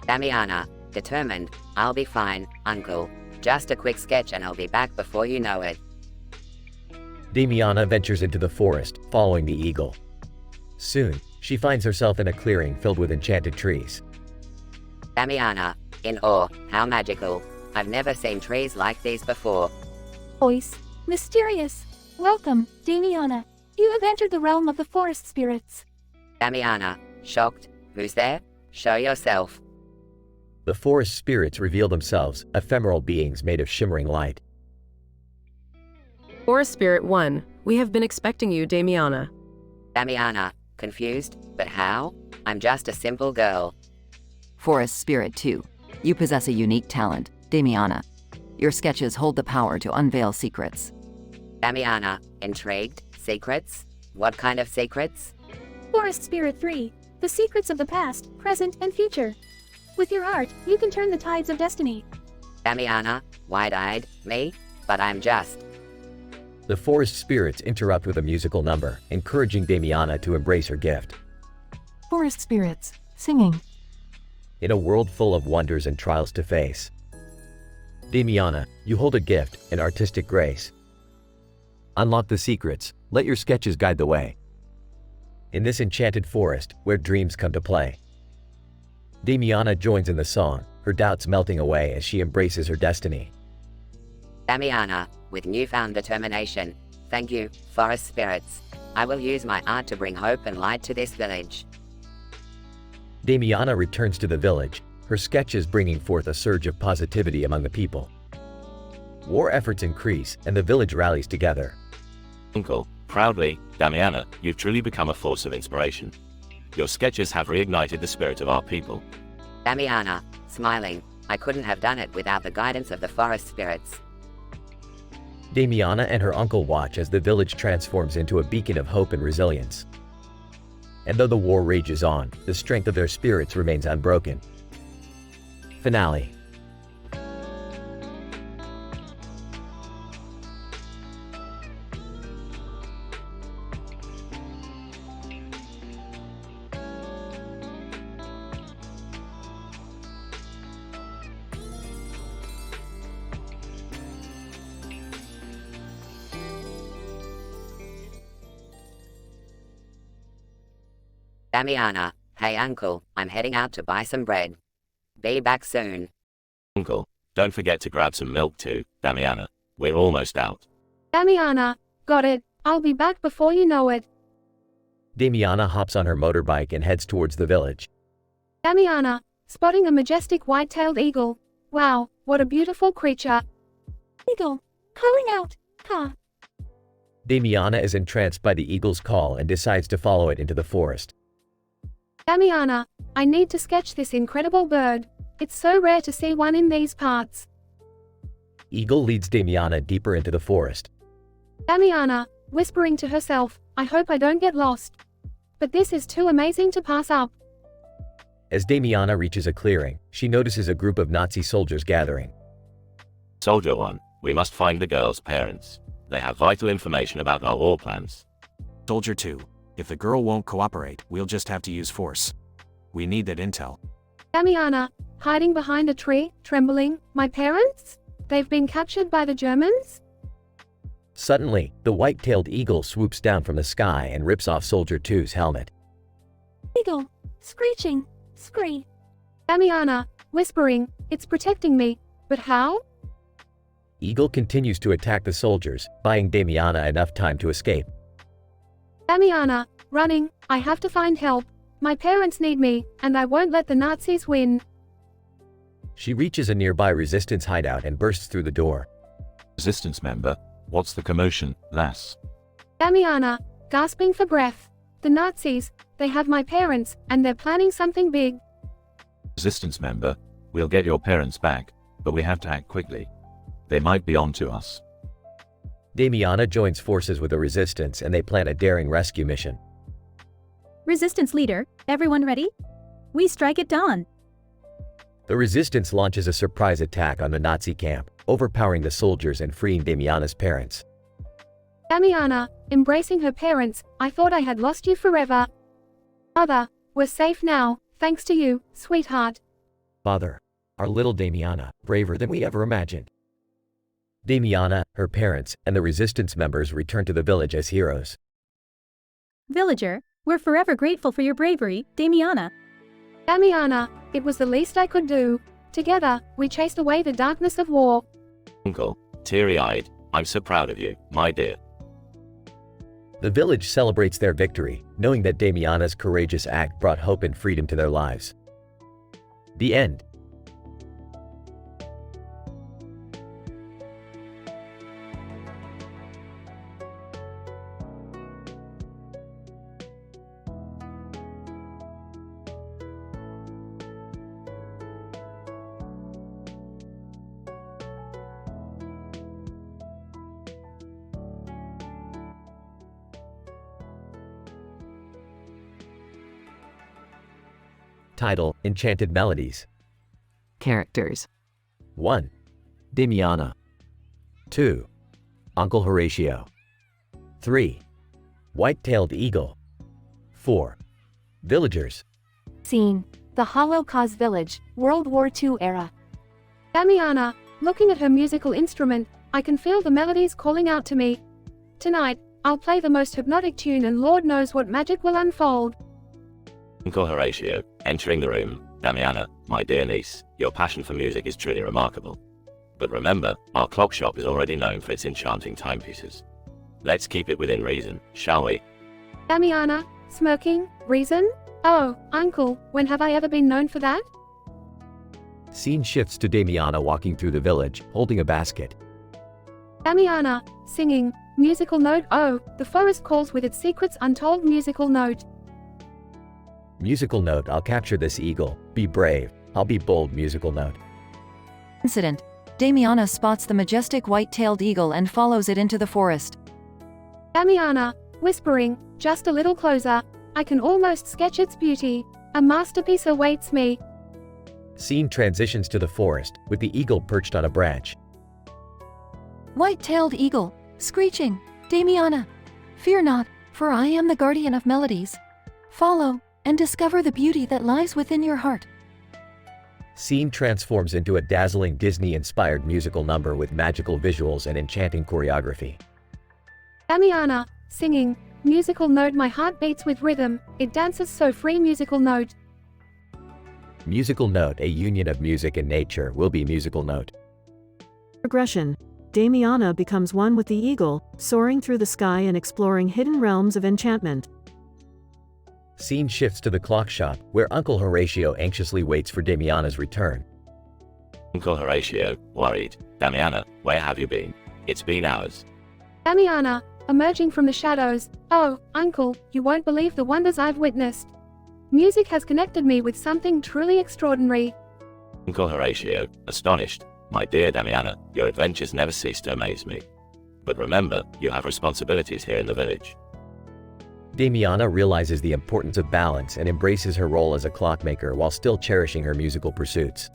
Damiana, determined, I'll be fine, Uncle. Just a quick sketch and I'll be back before you know it. Damiana ventures into the forest, following the eagle. Soon, she finds herself in a clearing filled with enchanted trees. Damiana, in awe, how magical. I've never seen trees like these before. Voice, mysterious. Welcome, Damiana. You have entered the realm of the forest spirits. Damiana, shocked. Who's there? Show yourself. The forest spirits reveal themselves, ephemeral beings made of shimmering light. Forest Spirit 1, we have been expecting you, Damiana. Damiana, confused, but how? I'm just a simple girl. Forest Spirit 2, you possess a unique talent, Damiana. Your sketches hold the power to unveil secrets. Damiana, intrigued, secrets? What kind of secrets? Forest Spirit 3, the secrets of the past, present, and future. With your art, you can turn the tides of destiny. Damiana, wide-eyed, me? But I'm just. The forest spirits interrupt with a musical number, encouraging Damiana to embrace her gift. Forest spirits, singing. In a world full of wonders and trials to face, Damiana, you hold a gift, an artistic grace. Unlock the secrets, let your sketches guide the way. In this enchanted forest, where dreams come to play, Damiana joins in the song, her doubts melting away as she embraces her destiny. Damiana, with newfound determination, thank you, forest spirits. I will use my art to bring hope and light to this village. Damiana returns to the village, her sketches bringing forth a surge of positivity among the people. War efforts increase, and the village rallies together. Uncle, proudly, Damiana, you've truly become a force of inspiration. Your sketches have reignited the spirit of our people. Damiana, smiling, I couldn't have done it without the guidance of the forest spirits. Damiana and her uncle watch as the village transforms into a beacon of hope and resilience. And though the war rages on, the strength of their spirits remains unbroken. Finale. Damiana, hey uncle, I'm heading out to buy some bread. Be back soon. Uncle, don't forget to grab some milk too, Damiana. We're almost out. Damiana, got it. I'll be back before you know it. Damiana hops on her motorbike and heads towards the village. Damiana, spotting a majestic white-tailed eagle. Wow, what a beautiful creature. Eagle, calling out, ha. Damiana is entranced by the eagle's call and decides to follow it into the forest. Damiana, I need to sketch this incredible bird. It's so rare to see one in these parts. Eagle leads Damiana deeper into the forest. Damiana, whispering to herself, I hope I don't get lost. But this is too amazing to pass up. As Damiana reaches a clearing, she notices a group of Nazi soldiers gathering. Soldier 1, we must find the girl's parents. They have vital information about our war plans. Soldier 2, if the girl won't cooperate, we'll just have to use force. We need that intel. Damiana, hiding behind a tree, trembling. My parents? They've been captured by the Germans? Suddenly, the white-tailed eagle swoops down from the sky and rips off Soldier 2's helmet. Eagle. Screeching. Scree. Damiana, whispering. It's protecting me. But how? Eagle continues to attack the soldiers, buying Damiana enough time to escape. Damiana, running. I have to find help. My parents need me, and I won't let the Nazis win. She reaches a nearby resistance hideout and bursts through the door. Resistance member, what's the commotion, lass? Damiana, gasping for breath. The Nazis, they have my parents, and they're planning something big. Resistance member, we'll get your parents back, but we have to act quickly. They might be on to us. Damiana joins forces with the resistance and they plan a daring rescue mission. Resistance leader, everyone ready? We strike at dawn. The resistance launches a surprise attack on the Nazi camp, overpowering the soldiers and freeing Damiana's parents. Damiana, embracing her parents, I thought I had lost you forever. Mother, we're safe now, thanks to you, sweetheart. Father, our little Damiana, braver than we ever imagined. Damiana, her parents, and the resistance members return to the village as heroes. Villager, we're forever grateful for your bravery, Damiana. Damiana, it was the least I could do. Together, we chased away the darkness of war. Uncle, teary-eyed, I'm so proud of you, my dear. The village celebrates their victory, knowing that Damiana's courageous act brought hope and freedom to their lives. The end. Title: Enchanted Melodies. Characters: 1. Damiana. 2. Uncle Horatio. 3. White-tailed eagle. 4. Villagers. Scene: the Holocaust Village, World War II era. Damiana, looking at her musical instrument, I can feel the melodies calling out to me. Tonight, I'll play the most hypnotic tune and Lord knows what magic will unfold. Uncle Horatio, entering the room. Damiana, my dear niece, your passion for music is truly remarkable. But remember, our clock shop is already known for its enchanting timepieces. Let's keep it within reason, shall we? Damiana, smirking, reason? Oh, uncle, when have I ever been known for that? Scene shifts to Damiana walking through the village, holding a basket. Damiana, singing, musical note. Oh, the forest calls with its secrets untold. Musical note. Musical note: I'll capture this eagle. Be brave. I'll be bold. Musical note. Incident: Damiana spots the majestic white-tailed eagle and follows it into the forest. Damiana, whispering, just a little closer. I can almost sketch its beauty. A masterpiece awaits me. Scene transitions to the forest, with the eagle perched on a branch. White-tailed eagle, screeching, Damiana, fear not, for I am the guardian of melodies. Follow, and discover the beauty that lies within your heart. Scene transforms into a dazzling Disney-inspired musical number with magical visuals and enchanting choreography. Damiana, singing, musical note. My heart beats with rhythm, it dances so free. Musical note. Musical note: a union of music and nature will be musical note. Progression: Damiana becomes one with the eagle, soaring through the sky and exploring hidden realms of enchantment. Scene shifts to the clock shop, where Uncle Horatio anxiously waits for Damiana's return. Uncle Horatio, worried. Damiana, where have you been? It's been hours. Damiana, emerging from the shadows. Oh, uncle, you won't believe the wonders I've witnessed. Music has connected me with something truly extraordinary. Uncle Horatio, astonished. My dear Damiana, your adventures never cease to amaze me. But remember, you have responsibilities here in the village. Damiana realizes the importance of balance and embraces her role as a clockmaker while still cherishing her musical pursuits.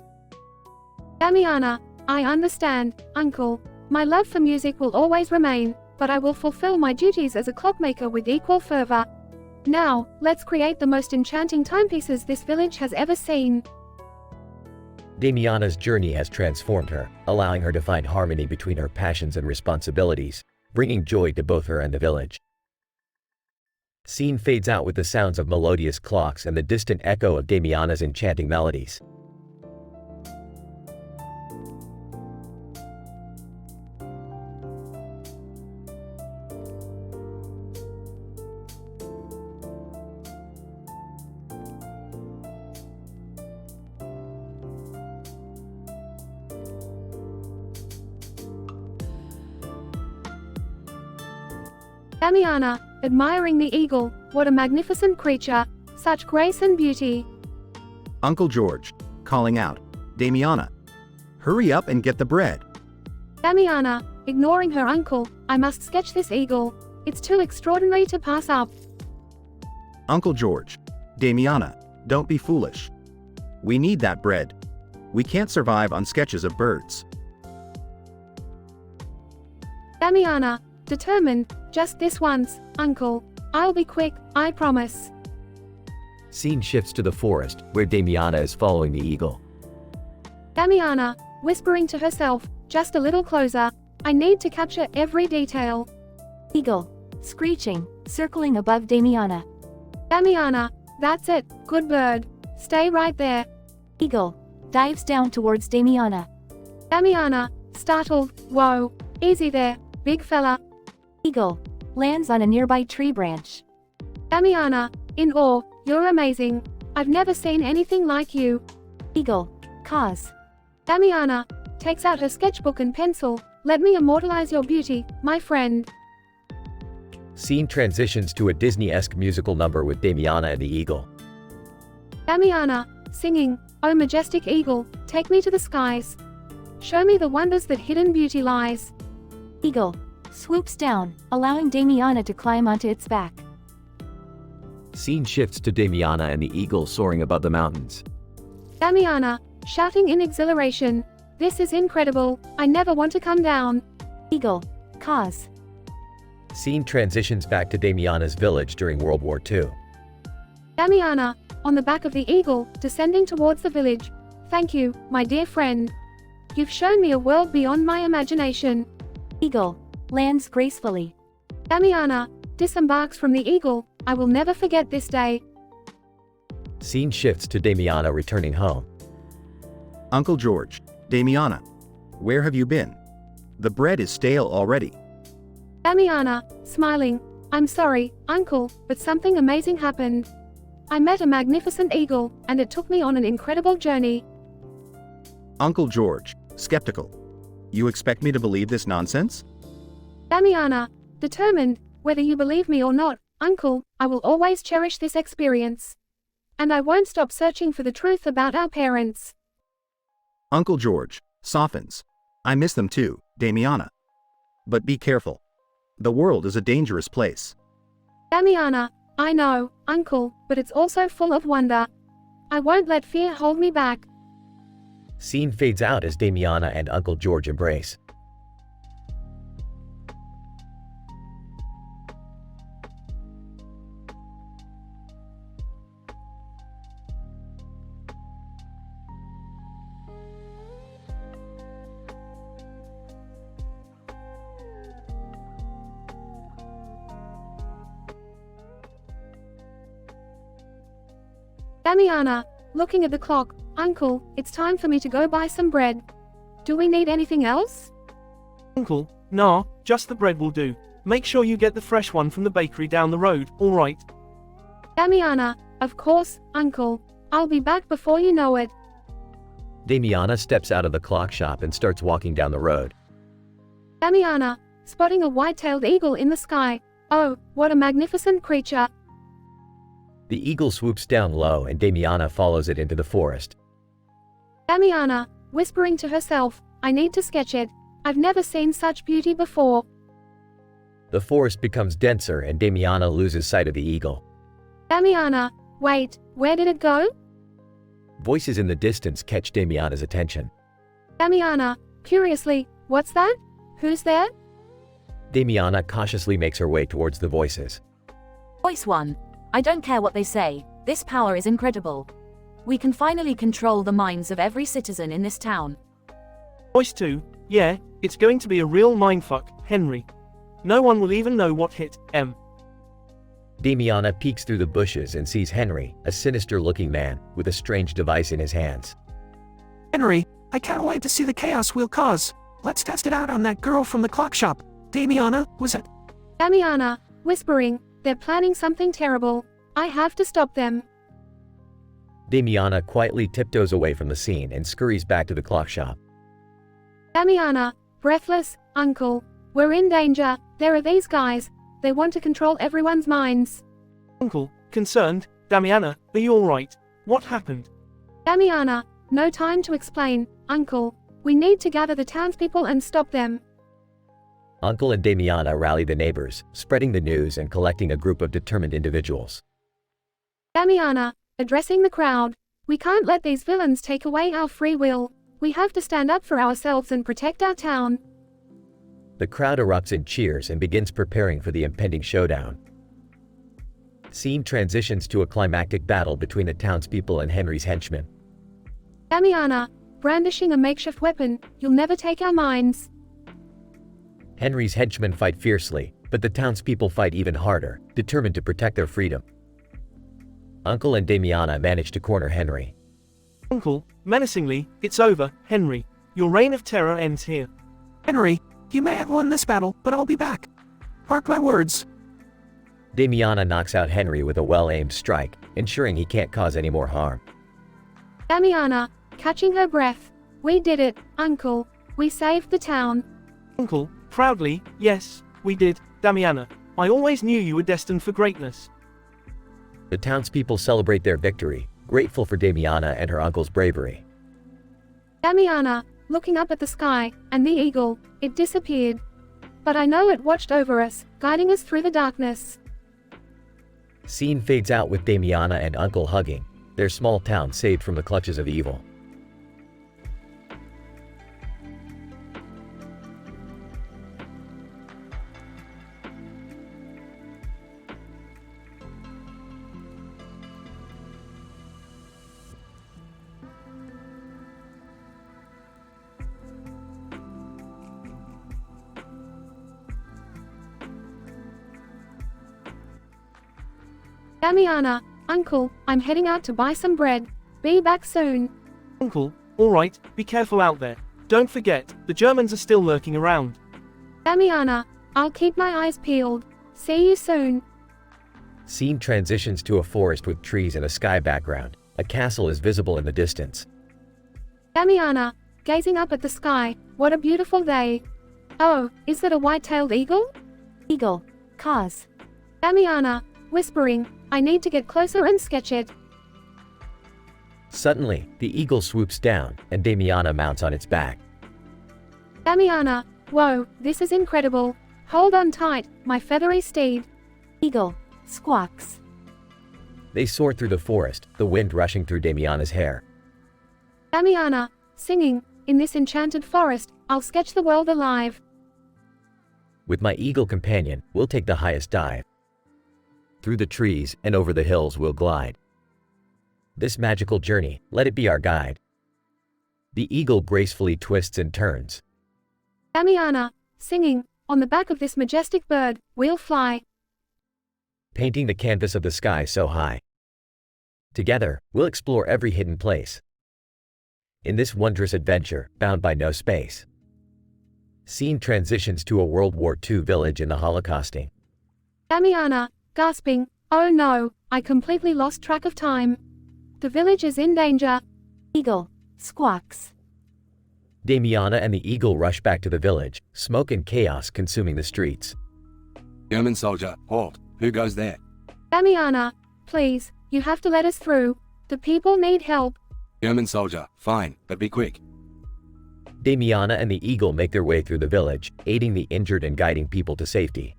Damiana, I understand, Uncle. My love for music will always remain, but I will fulfill my duties as a clockmaker with equal fervor. Now, let's create the most enchanting timepieces this village has ever seen. Damiana's journey has transformed her, allowing her to find harmony between her passions and responsibilities, bringing joy to both her and the village. Scene fades out with the sounds of melodious clocks and the distant echo of Damiana's enchanting melodies. Damiana, admiring the eagle, what a magnificent creature, such grace and beauty. Uncle George, calling out, Damiana, hurry up and get the bread. Damiana, ignoring her uncle, I must sketch this eagle. It's too extraordinary to pass up. Uncle George, Damiana, don't be foolish. We need that bread. We can't survive on sketches of birds. Damiana, determined, just this once, Uncle. I'll be quick, I promise. Scene shifts to the forest, where Damiana is following the eagle. Damiana, whispering to herself, just a little closer. I need to capture every detail. Eagle, screeching, circling above Damiana. Damiana, that's it, good bird. Stay right there. Eagle, dives down towards Damiana. Damiana, startled, whoa, easy there, big fella. Eagle, lands on a nearby tree branch. Damiana, in awe, you're amazing. I've never seen anything like you. Eagle, caws. Damiana, takes out her sketchbook and pencil. Let me immortalize your beauty, my friend. Scene transitions to a Disney-esque musical number with Damiana and the eagle. Damiana, singing, oh majestic eagle, take me to the skies. Show me the wonders that hidden beauty lies. Eagle, swoops down, allowing Damiana to climb onto its back. Scene shifts to Damiana and the eagle soaring above the mountains. Damiana, shouting in exhilaration, this is incredible, I never want to come down. Eagle, caws. Scene transitions back to Damiana's village during World War II. Damiana, on the back of the eagle, descending towards the village. Thank you, my dear friend. You've shown me a world beyond my imagination. Eagle, lands gracefully. Damiana, disembarks from the eagle. I will never forget this day. Scene shifts to Damiana returning home. Uncle George, Damiana, where have you been? The bread is stale already. Damiana, smiling, I'm sorry, Uncle, but something amazing happened. I met a magnificent eagle, and it took me on an incredible journey. Uncle George, skeptical. You expect me to believe this nonsense? Damiana, determined, whether you believe me or not, Uncle, I will always cherish this experience. And I won't stop searching for the truth about our parents. Uncle George, softens. I miss them too, Damiana. But be careful. The world is a dangerous place. Damiana, I know, Uncle, but it's also full of wonder. I won't let fear hold me back. Scene fades out as Damiana and Uncle George embrace. Damiana, looking at the clock, Uncle, it's time for me to go buy some bread. Do we need anything else? Uncle, nah, just the bread will do. Make sure you get the fresh one from the bakery down the road, alright? Damiana, of course, Uncle. I'll be back before you know it. Damiana steps out of the clock shop and starts walking down the road. Damiana, spotting a white-tailed eagle in the sky. Oh, what a magnificent creature. The eagle swoops down low and Damiana follows it into the forest. Damiana, whispering to herself, I need to sketch it. I've never seen such beauty before. The forest becomes denser and Damiana loses sight of the eagle. Damiana, wait, where did it go? Voices in the distance catch Damiana's attention. Damiana, Curiously, what's that? Who's there? Damiana cautiously makes her way towards the voices. Voice 1. I don't care what they say, this power is incredible. We can finally control the minds of every citizen in this town. Voice 2. Yeah, it's going to be a real mindfuck, Henry. No one will even know what hit M. Damiana peeks through the bushes and sees Henry, a sinister-looking man, with a strange device in his hands. Henry, I can't wait to see the chaos we'll cause. Let's test it out on that girl from the clock shop. Damiana, was it? Damiana, whispering, they're planning something terrible. I have to stop them. Damiana quietly tiptoes away from the scene and scurries back to the clock shop. Damiana, breathless, Uncle, we're in danger. There are these guys. They want to control everyone's minds. Uncle, concerned, Damiana, are you alright? What happened? Damiana, no time to explain, Uncle. We need to gather the townspeople and stop them. Uncle and Damiana rally the neighbors, spreading the news and collecting a group of determined individuals. Damiana, addressing the crowd, we can't let these villains take away our free will. We have to stand up for ourselves and protect our town. The crowd erupts in cheers and begins preparing for the impending showdown. Scene transitions to a climactic battle between the townspeople and Henry's henchmen. Damiana, brandishing a makeshift weapon, you'll never take our minds. Henry's henchmen fight fiercely, but the townspeople fight even harder, determined to protect their freedom. Uncle and Damiana manage to corner Henry. Uncle, menacingly, it's over, Henry. Your reign of terror ends here. Henry, you may have won this battle, but I'll be back. Mark my words. Damiana knocks out Henry with a well-aimed strike, ensuring he can't cause any more harm. Damiana, catching her breath. We did it, Uncle. We saved the town. Uncle, proudly, yes, we did, Damiana. I always knew you were destined for greatness. The townspeople celebrate their victory, grateful for Damiana and her uncle's bravery. Damiana, looking up at the sky, and the eagle, it disappeared. But I know it watched over us, guiding us through the darkness. Scene fades out with Damiana and Uncle hugging, their small town saved from the clutches of evil. Damiana, Uncle, I'm heading out to buy some bread. Be back soon. Uncle, alright, be careful out there. Don't forget, the Germans are still lurking around. Damiana, I'll keep my eyes peeled. See you soon. Scene transitions to a forest with trees and a sky background. A castle is visible in the distance. Damiana, gazing up at the sky, what a beautiful day. Oh, is that a white-tailed eagle? Eagle. Cause. Damiana, whispering, I need to get closer and sketch it. Suddenly, the eagle swoops down, and Damiana mounts on its back. Damiana, whoa, this is incredible. Hold on tight, my feathery steed. Eagle. Squawks. They soar through the forest, the wind rushing through Damiana's hair. Damiana, singing, in this enchanted forest, I'll sketch the world alive. With my eagle companion, we'll take the highest dive. Through the trees and over the hills we'll glide. This magical journey, let it be our guide. The eagle gracefully twists and turns. Damiana, singing, on the back of this majestic bird, we'll fly. Painting the canvas of the sky so high. Together, we'll explore every hidden place. In this wondrous adventure, bound by no space. Scene transitions to a World War II village in the Holocausting. Damiana, gasping, oh no, I completely lost track of time. The village is in danger. Eagle. Squawks. Damiana and the eagle rush back to the village, smoke and chaos consuming the streets. German soldier, halt. Who goes there? Damiana, please, you have to let us through. The people need help. German soldier, fine, but be quick. Damiana and the eagle make their way through the village, aiding the injured and guiding people to safety.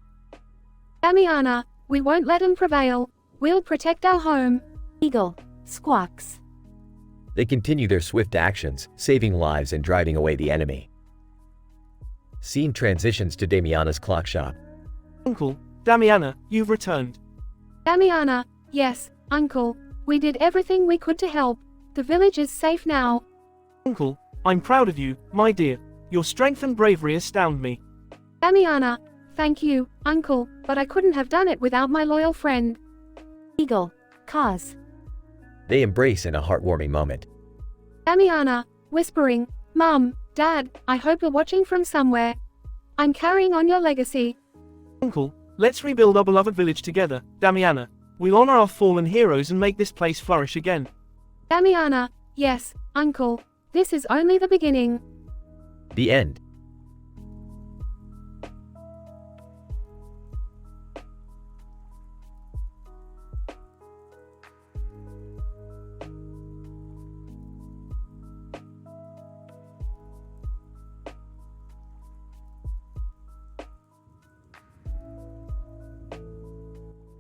Damiana, we won't let them prevail. We'll protect our home. Eagle. Squawks. They continue their swift actions, saving lives and driving away the enemy. Scene transitions to Damiana's clock shop. Uncle, Damiana, you've returned. Damiana, yes, Uncle. We did everything we could to help. The village is safe now. Uncle, I'm proud of you, my dear. Your strength and bravery astound me. Damiana, thank you, Uncle, but I couldn't have done it without my loyal friend. Eagle, cause. They embrace in a heartwarming moment. Damiana, whispering, Mom, Dad, I hope you're watching from somewhere. I'm carrying on your legacy. Uncle, let's rebuild our beloved village together, Damiana. We'll honor our fallen heroes and make this place flourish again. Damiana, yes, Uncle. This is only the beginning. The end.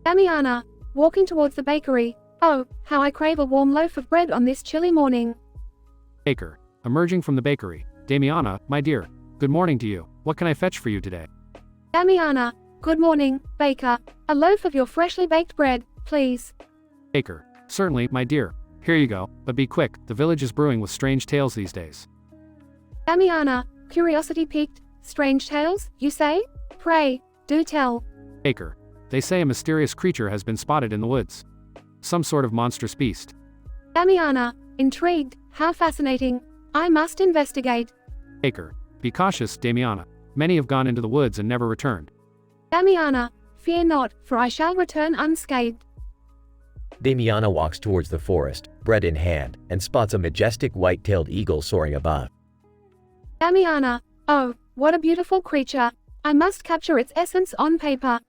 Damiana, walking towards the bakery. Oh, how I crave a warm loaf of bread on this chilly morning. Baker, emerging from the bakery. Damiana, my dear, good morning to you. What can I fetch for you today? Damiana, good morning, Baker. A loaf of your freshly baked bread, please. Baker, certainly, my dear. Here you go, but be quick, the village is brewing with strange tales these days. Damiana, curiosity piqued. Strange tales, you say? Pray, do tell. Baker, they say a mysterious creature has been spotted in the woods. Some sort of monstrous beast. Damiana, intrigued. How fascinating. I must investigate. Baker, be cautious, Damiana. Many have gone into the woods and never returned. Damiana, fear not, for I shall return unscathed. Damiana walks towards the forest, bread in hand, and spots a majestic white-tailed eagle soaring above. Damiana, oh, what a beautiful creature. I must capture its essence on paper.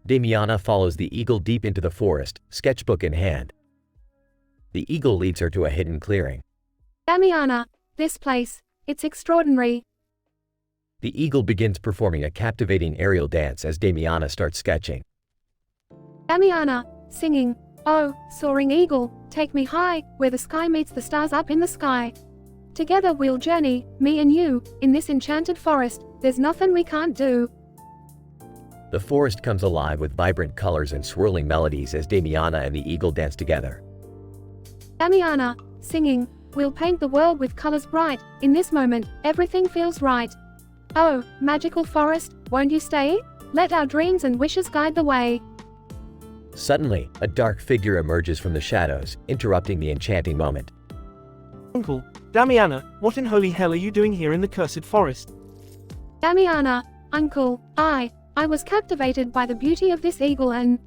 Damiana follows the eagle deep into the forest, sketchbook in hand. The eagle leads her to a hidden clearing. Damiana, this place, it's extraordinary. The eagle begins performing a captivating aerial dance as Damiana starts sketching. Damiana, singing, oh, soaring eagle, take me high, where the sky meets the stars up in the sky. Together we'll journey, me and you, in this enchanted forest, there's nothing we can't do. The forest comes alive with vibrant colors and swirling melodies as Damiana and the eagle dance together. Damiana, singing, we'll paint the world with colors bright, in this moment, everything feels right. Oh, magical forest, won't you stay? Let our dreams and wishes guide the way. Suddenly, a dark figure emerges from the shadows, interrupting the enchanting moment. Uncle, Damiana, what in holy hell are you doing here in the cursed forest? Damiana, Uncle, I was captivated by the beauty of this eagle and...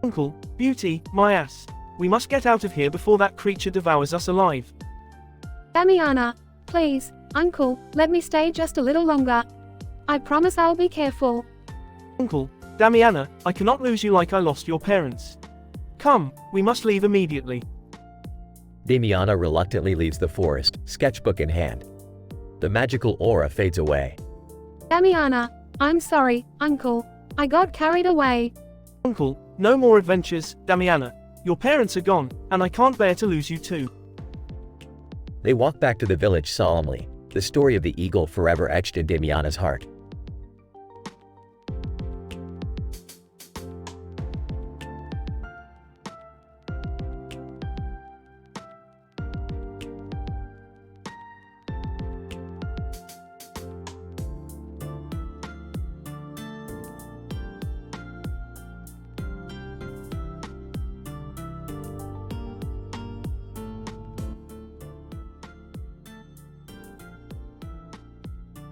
Uncle, beauty, my ass. We must get out of here before that creature devours us alive. Damiana, please, Uncle, let me stay just a little longer. I promise I'll be careful. Uncle, Damiana, I cannot lose you like I lost your parents. Come, we must leave immediately. Damiana reluctantly leaves the forest, sketchbook in hand. The magical aura fades away. Damiana, I'm sorry, Uncle. I got carried away. Uncle, no more adventures, Damiana. Your parents are gone, and I can't bear to lose you too. They walk back to the village solemnly, the story of the eagle forever etched in Damiana's heart.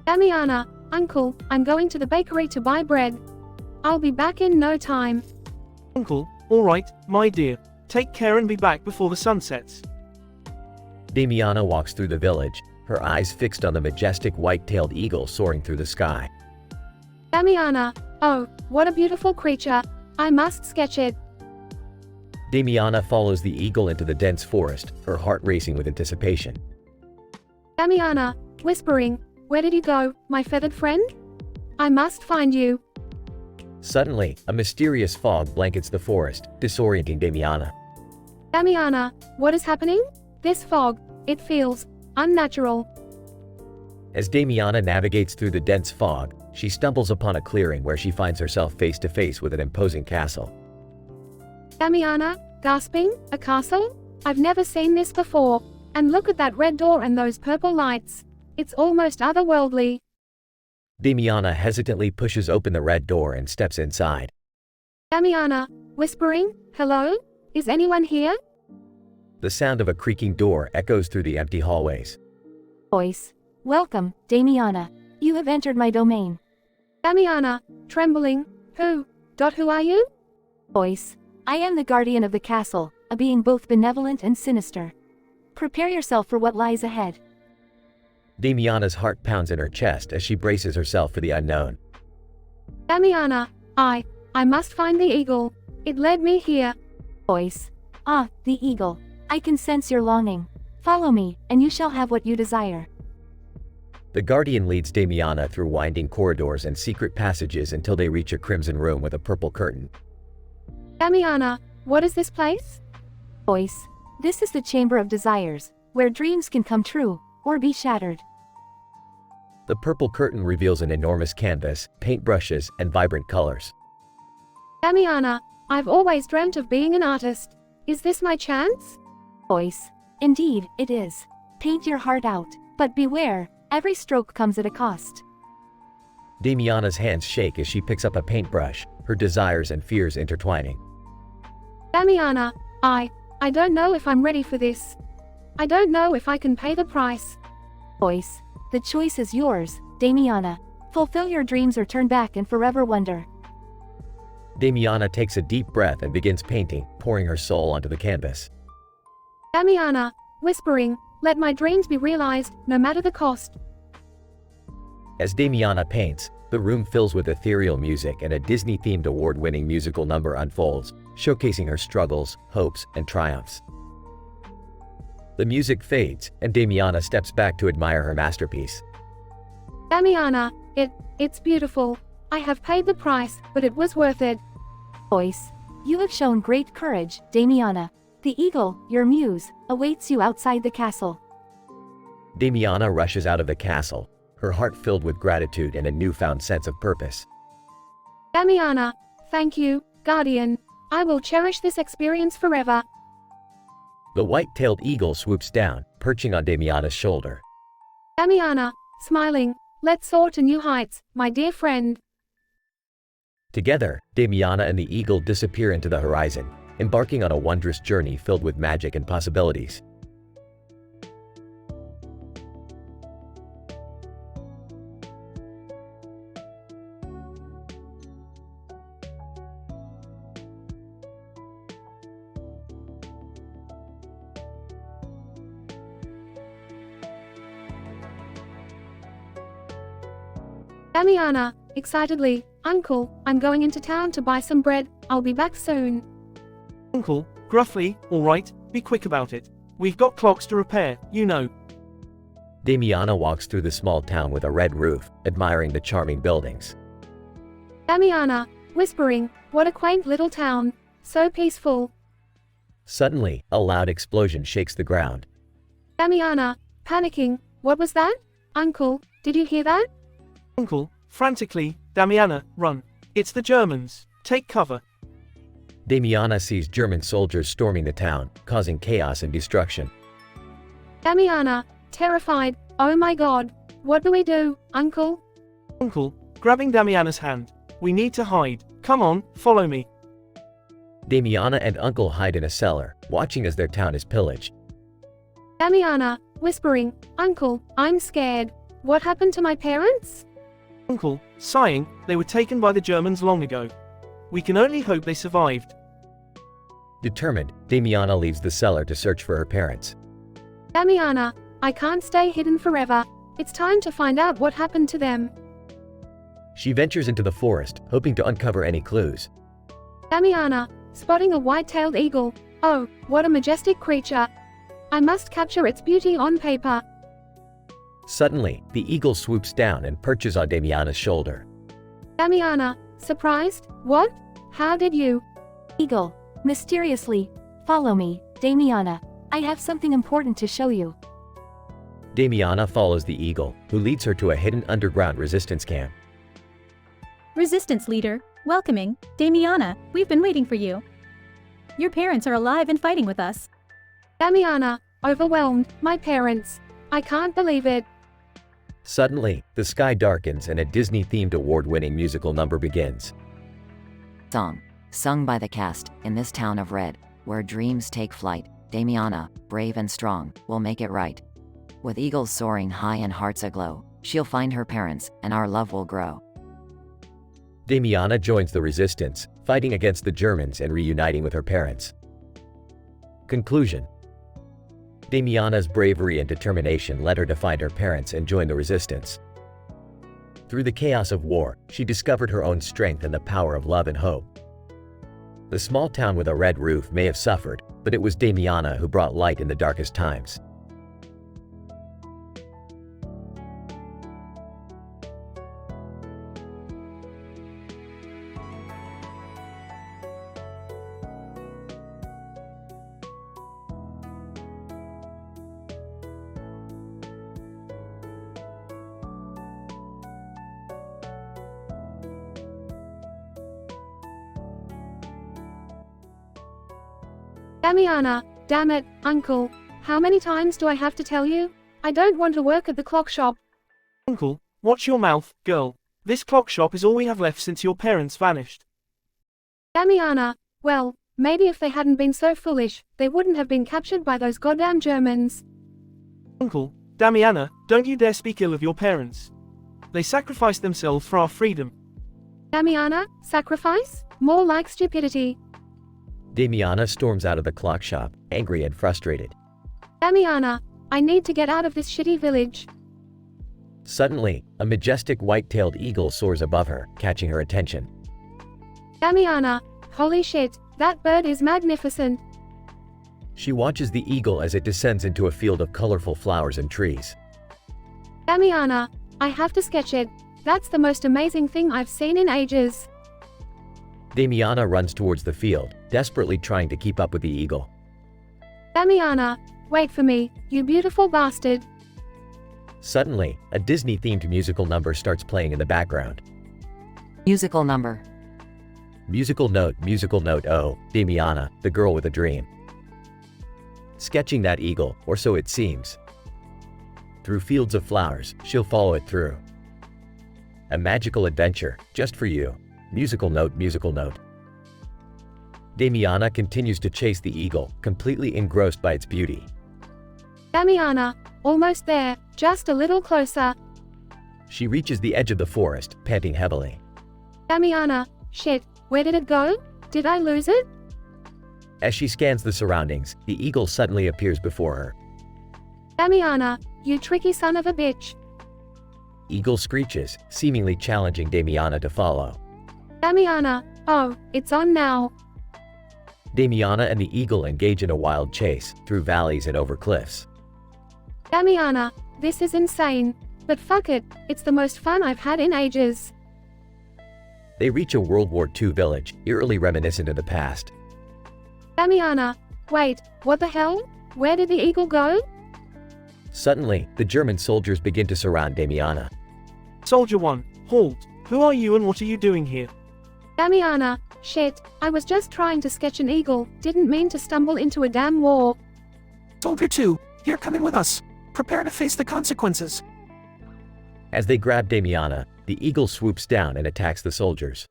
Damiana, Uncle, I'm going to the bakery to buy bread. I'll be back in no time. Uncle, all right, my dear. Take care and be back before the sun sets. Damiana walks through the village, her eyes fixed on the majestic white-tailed eagle soaring through the sky. Damiana, oh, what a beautiful creature. I must sketch it. Damiana follows the eagle into the dense forest, her heart racing with anticipation. Damiana, whispering, where did you go, my feathered friend? I must find you. Suddenly, a mysterious fog blankets the forest, disorienting Damiana. Damiana, what is happening? This fog, it feels unnatural. As Damiana navigates through the dense fog, she stumbles upon a clearing where she finds herself face to face with an imposing castle. Damiana, gasping, a castle? I've never seen this before. And look at that red door and those purple lights. It's almost otherworldly. Damiana hesitantly pushes open the red door and steps inside. Damiana, whispering, hello? Is anyone here? The sound of a creaking door echoes through the empty hallways. Voice. Welcome, Damiana. You have entered my domain. Damiana, trembling, who are you? Voice. I am the guardian of the castle, a being both benevolent and sinister. Prepare yourself for what lies ahead. Damiana's heart pounds in her chest as she braces herself for the unknown. Damiana, I must find the eagle. It led me here. Voice. Ah, the eagle. I can sense your longing. Follow me, and you shall have what you desire. The guardian leads Damiana through winding corridors and secret passages until they reach a crimson room with a purple curtain. Damiana, what is this place? Voice. This is the Chamber of Desires, where dreams can come true, or be shattered. The purple curtain reveals an enormous canvas, paintbrushes, and vibrant colors. Damiana, I've always dreamt of being an artist. Is this my chance? Voice. Indeed, it is. Paint your heart out, but beware, every stroke comes at a cost. Damiana's hands shake as she picks up a paintbrush, her desires and fears intertwining. Damiana, I don't know if I'm ready for this. I don't know if I can pay the price. Voice. The choice is yours, Damiana. Fulfill your dreams or turn back and forever wonder. Damiana takes a deep breath and begins painting, pouring her soul onto the canvas. Damiana, whispering, let my dreams be realized, no matter the cost. As Damiana paints, the room fills with ethereal music and a Disney-themed award-winning musical number unfolds, showcasing her struggles, hopes, and triumphs. The music fades, and Damiana steps back to admire her masterpiece. Damiana, it's beautiful. I have paid the price, but it was worth it. Voice. You have shown great courage, Damiana. The eagle, your muse, awaits you outside the castle. Damiana rushes out of the castle, her heart filled with gratitude and a newfound sense of purpose. Damiana, thank you, guardian. I will cherish this experience forever. The white-tailed eagle swoops down, perching on Damiana's shoulder. Damiana, smiling, let's soar to new heights, my dear friend. Together, Damiana and the eagle disappear into the horizon, embarking on a wondrous journey filled with magic and possibilities. Damiana, excitedly, Uncle, I'm going into town to buy some bread, I'll be back soon. Uncle, gruffly, all right, be quick about it. We've got clocks to repair, you know. Damiana walks through the small town with a red roof, admiring the charming buildings. Damiana, whispering, what a quaint little town, so peaceful. Suddenly, a loud explosion shakes the ground. Damiana, panicking, what was that? Uncle, did you hear that? Uncle, frantically, Damiana, run. It's the Germans. Take cover. Damiana sees German soldiers storming the town, causing chaos and destruction. Damiana, terrified, oh my god, what do we do, Uncle? Uncle, grabbing Damiana's hand. We need to hide. Come on, follow me. Damiana and Uncle hide in a cellar, watching as their town is pillaged. Damiana, whispering, Uncle, I'm scared. What happened to my parents? Uncle, sighing, they were taken by the Germans long ago. We can only hope they survived. Determined, Damiana leaves the cellar to search for her parents. Damiana, I can't stay hidden forever. It's time to find out what happened to them. She ventures into the forest, hoping to uncover any clues. Damiana, spotting a white-tailed eagle. Oh, what a majestic creature. I must capture its beauty on paper. Suddenly, the eagle swoops down and perches on Damiana's shoulder. Damiana, surprised? What? How did you? Eagle, mysteriously, follow me, Damiana. I have something important to show you. Damiana follows the eagle, who leads her to a hidden underground resistance camp. Resistance leader, welcoming, Damiana, we've been waiting for you. Your parents are alive and fighting with us. Damiana, overwhelmed, my parents. I can't believe it. Suddenly, the sky darkens and a Disney-themed award-winning musical number begins. Song, sung by the cast, in this town of red, where dreams take flight, Damiana, brave and strong, will make it right. With eagles soaring high and hearts aglow, she'll find her parents, and our love will grow. Damiana joins the resistance, fighting against the Germans and reuniting with her parents. Conclusion. Damiana's bravery and determination led her to find her parents and join the resistance. Through the chaos of war, she discovered her own strength and the power of love and hope. The small town with a red roof may have suffered, but it was Damiana who brought light in the darkest times. Damiana, damn it, Uncle. How many times do I have to tell you? I don't want to work at the clock shop. Uncle, watch your mouth, girl. This clock shop is all we have left since your parents vanished. Damiana, well, maybe if they hadn't been so foolish, they wouldn't have been captured by those goddamn Germans. Uncle, Damiana, don't you dare speak ill of your parents. They sacrificed themselves for our freedom. Damiana, sacrifice? More like stupidity. Damiana storms out of the clock shop, angry and frustrated. Damiana, I need to get out of this shitty village. Suddenly, a majestic white-tailed eagle soars above her, catching her attention. Damiana, holy shit, that bird is magnificent. She watches the eagle as it descends into a field of colorful flowers and trees. Damiana, I have to sketch it. That's the most amazing thing I've seen in ages. Damiana runs towards the field, desperately trying to keep up with the eagle. Damiana, wait for me, you beautiful bastard. Suddenly, a Disney-themed musical number starts playing in the background. Musical number. Musical note, oh, Damiana, the girl with a dream. Sketching that eagle, or so it seems. Through fields of flowers, she'll follow it through. A magical adventure, just for you. Musical note, musical note. Damiana continues to chase the eagle, completely engrossed by its beauty. Damiana, almost there, just a little closer. She reaches the edge of the forest, panting heavily. Damiana, shit, where did it go? Did I lose it? As she scans the surroundings, the eagle suddenly appears before her. Damiana, you tricky son of a bitch. Eagle screeches, seemingly challenging Damiana to follow. Damiana, oh, it's on now. Damiana and the eagle engage in a wild chase, through valleys and over cliffs. Damiana, this is insane. But fuck it, it's the most fun I've had in ages. They reach a World War II village, eerily reminiscent of the past. Damiana, wait, what the hell? Where did the eagle go? Suddenly, the German soldiers begin to surround Damiana. Soldier 1, halt. Who are you and what are you doing here? Damiana, shit, I was just trying to sketch an eagle, didn't mean to stumble into a damn war. Soldier 2, you're coming with us. Prepare to face the consequences. As they grab Damiana, the eagle swoops down and attacks the soldiers.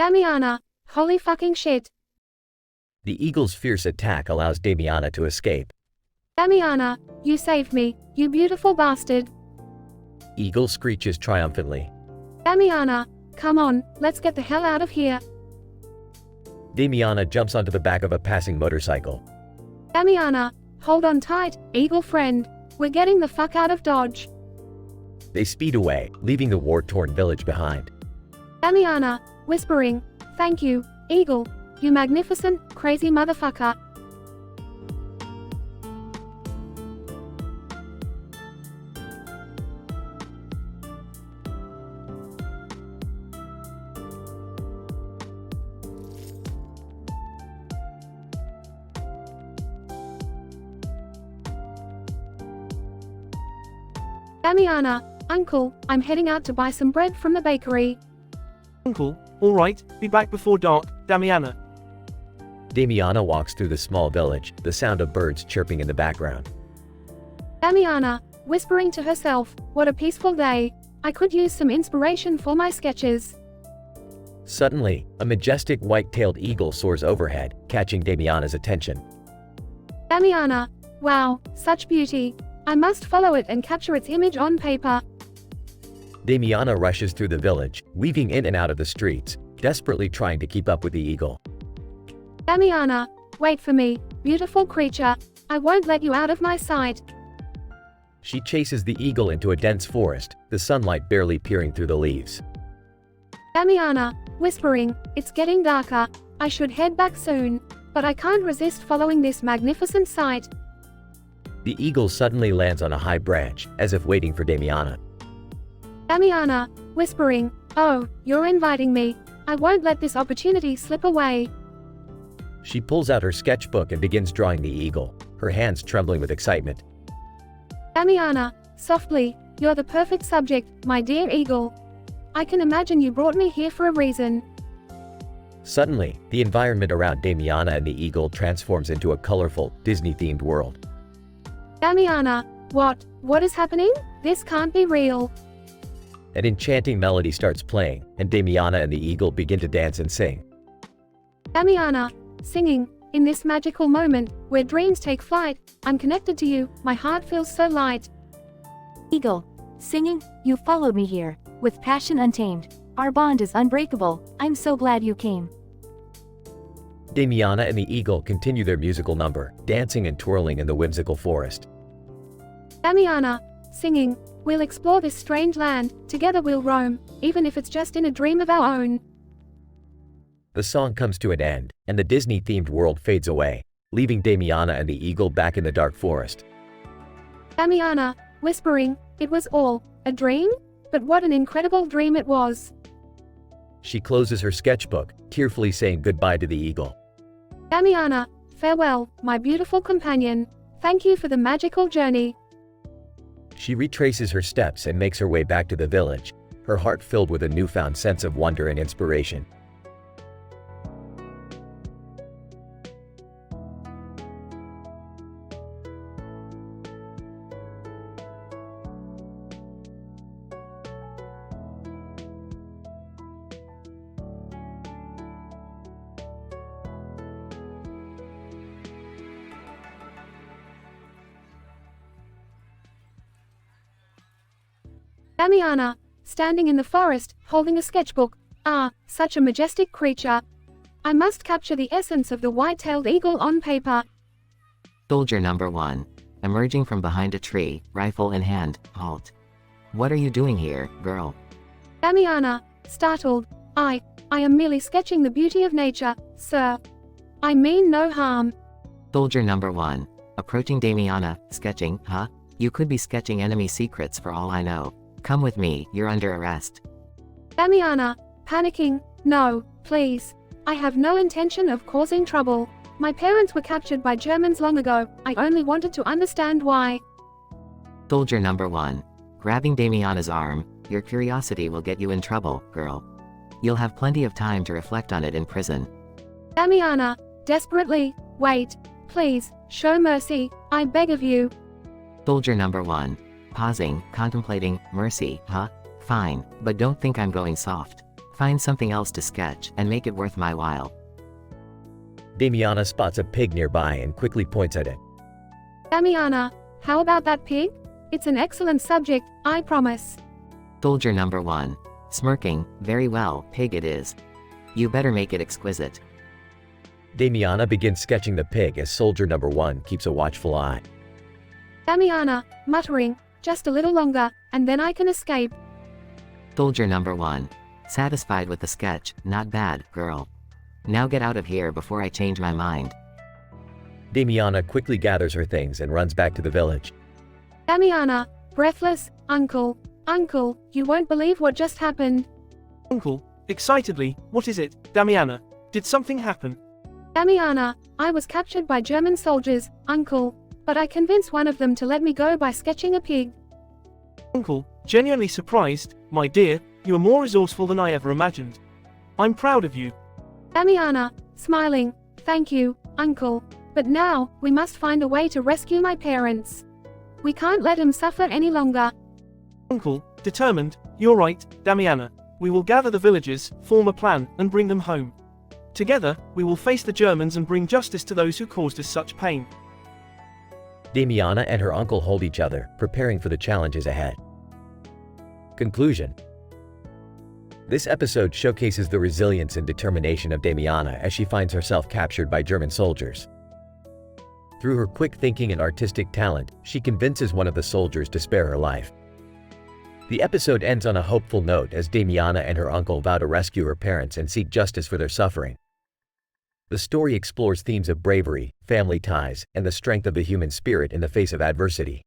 Damiana, holy fucking shit. The eagle's fierce attack allows Damiana to escape. Damiana, you saved me, you beautiful bastard. Eagle screeches triumphantly. Damiana, come on, let's get the hell out of here. Damiana jumps onto the back of a passing motorcycle. Damiana, hold on tight, eagle friend. We're getting the fuck out of Dodge. They speed away, leaving the war-torn village behind. Damiana, whispering, thank you, eagle, you magnificent, crazy motherfucker. Damiana, Uncle, I'm heading out to buy some bread from the bakery. Uncle, alright, be back before dark, Damiana. Damiana walks through the small village, the sound of birds chirping in the background. Damiana, whispering to herself, what a peaceful day. I could use some inspiration for my sketches. Suddenly, a majestic white-tailed eagle soars overhead, catching Damiana's attention. Damiana, wow, such beauty. I must follow it and capture its image on paper. Damiana rushes through the village, weaving in and out of the streets, desperately trying to keep up with the eagle. Damiana, wait for me, beautiful creature. I won't let you out of my sight. She chases the eagle into a dense forest, the sunlight barely peering through the leaves. Damiana, whispering, it's getting darker. I should head back soon, but I can't resist following this magnificent sight. The eagle suddenly lands on a high branch, as if waiting for Damiana. Damiana, whispering, oh, you're inviting me. I won't let this opportunity slip away. She pulls out her sketchbook and begins drawing the eagle, her hands trembling with excitement. Damiana, softly, you're the perfect subject, my dear eagle. I can imagine you brought me here for a reason. Suddenly, the environment around Damiana and the eagle transforms into a colorful, Disney-themed world. Damiana, what is happening? This can't be real. An enchanting melody starts playing, and Damiana and the eagle begin to dance and sing. Damiana, singing, in this magical moment, where dreams take flight, I'm connected to you, my heart feels so light. Eagle, singing, you followed me here, with passion untamed. Our bond is unbreakable, I'm so glad you came. Damiana and the eagle continue their musical number, dancing and twirling in the whimsical forest. Damiana, singing, we'll explore this strange land, together we'll roam, even if it's just in a dream of our own. The song comes to an end, and the Disney-themed world fades away, leaving Damiana and the eagle back in the dark forest. Damiana, whispering, it was all a dream? But what an incredible dream it was. She closes her sketchbook, tearfully saying goodbye to the eagle. Damiana, farewell, my beautiful companion. Thank you for the magical journey. She retraces her steps and makes her way back to the village, her heart filled with a newfound sense of wonder and inspiration. Damiana, standing in the forest, holding a sketchbook. Ah, such a majestic creature. I must capture the essence of the white-tailed eagle on paper. Soldier number 1. Emerging from behind a tree, rifle in hand, halt. What are you doing here, girl? Damiana, startled. I am merely sketching the beauty of nature, sir. I mean no harm. Soldier number 1. Approaching Damiana, sketching, huh? You could be sketching enemy secrets for all I know. Come with me, you're under arrest. Damiana, panicking, no, please. I have no intention of causing trouble. My parents were captured by Germans long ago, I only wanted to understand why. Soldier number 1. Grabbing Damiana's arm, your curiosity will get you in trouble, girl. You'll have plenty of time to reflect on it in prison. Damiana, desperately, wait, please, show mercy, I beg of you. Soldier number 1. Pausing, contemplating, mercy, huh? Fine, but don't think I'm going soft. Find something else to sketch, and make it worth my while. Damiana spots a pig nearby and quickly points at it. Damiana, how about that pig? It's an excellent subject, I promise. Soldier number 1. Smirking, very well, pig it is. You better make it exquisite. Damiana begins sketching the pig as soldier number 1 keeps a watchful eye. Damiana, muttering, just a little longer, and then I can escape. Soldier number 1. Satisfied with the sketch, not bad, girl. Now get out of here before I change my mind. Damiana quickly gathers her things and runs back to the village. Damiana, breathless, Uncle, you won't believe what just happened. Uncle, excitedly, what is it, Damiana? Did something happen? Damiana, I was captured by German soldiers, Uncle, but I convinced one of them to let me go by sketching a pig. Uncle, genuinely surprised, my dear, you are more resourceful than I ever imagined. I'm proud of you. Damiana, smiling, thank you, Uncle. But now, we must find a way to rescue my parents. We can't let him suffer any longer. Uncle, determined, you're right, Damiana. We will gather the villagers, form a plan, and bring them home. Together, we will face the Germans and bring justice to those who caused us such pain. Damiana and her uncle hold each other, preparing for the challenges ahead. Conclusion. This episode showcases the resilience and determination of Damiana as she finds herself captured by German soldiers. Through her quick thinking and artistic talent, she convinces one of the soldiers to spare her life. The episode ends on a hopeful note as Damiana and her uncle vow to rescue her parents and seek justice for their suffering. The story explores themes of bravery, family ties, and the strength of the human spirit in the face of adversity.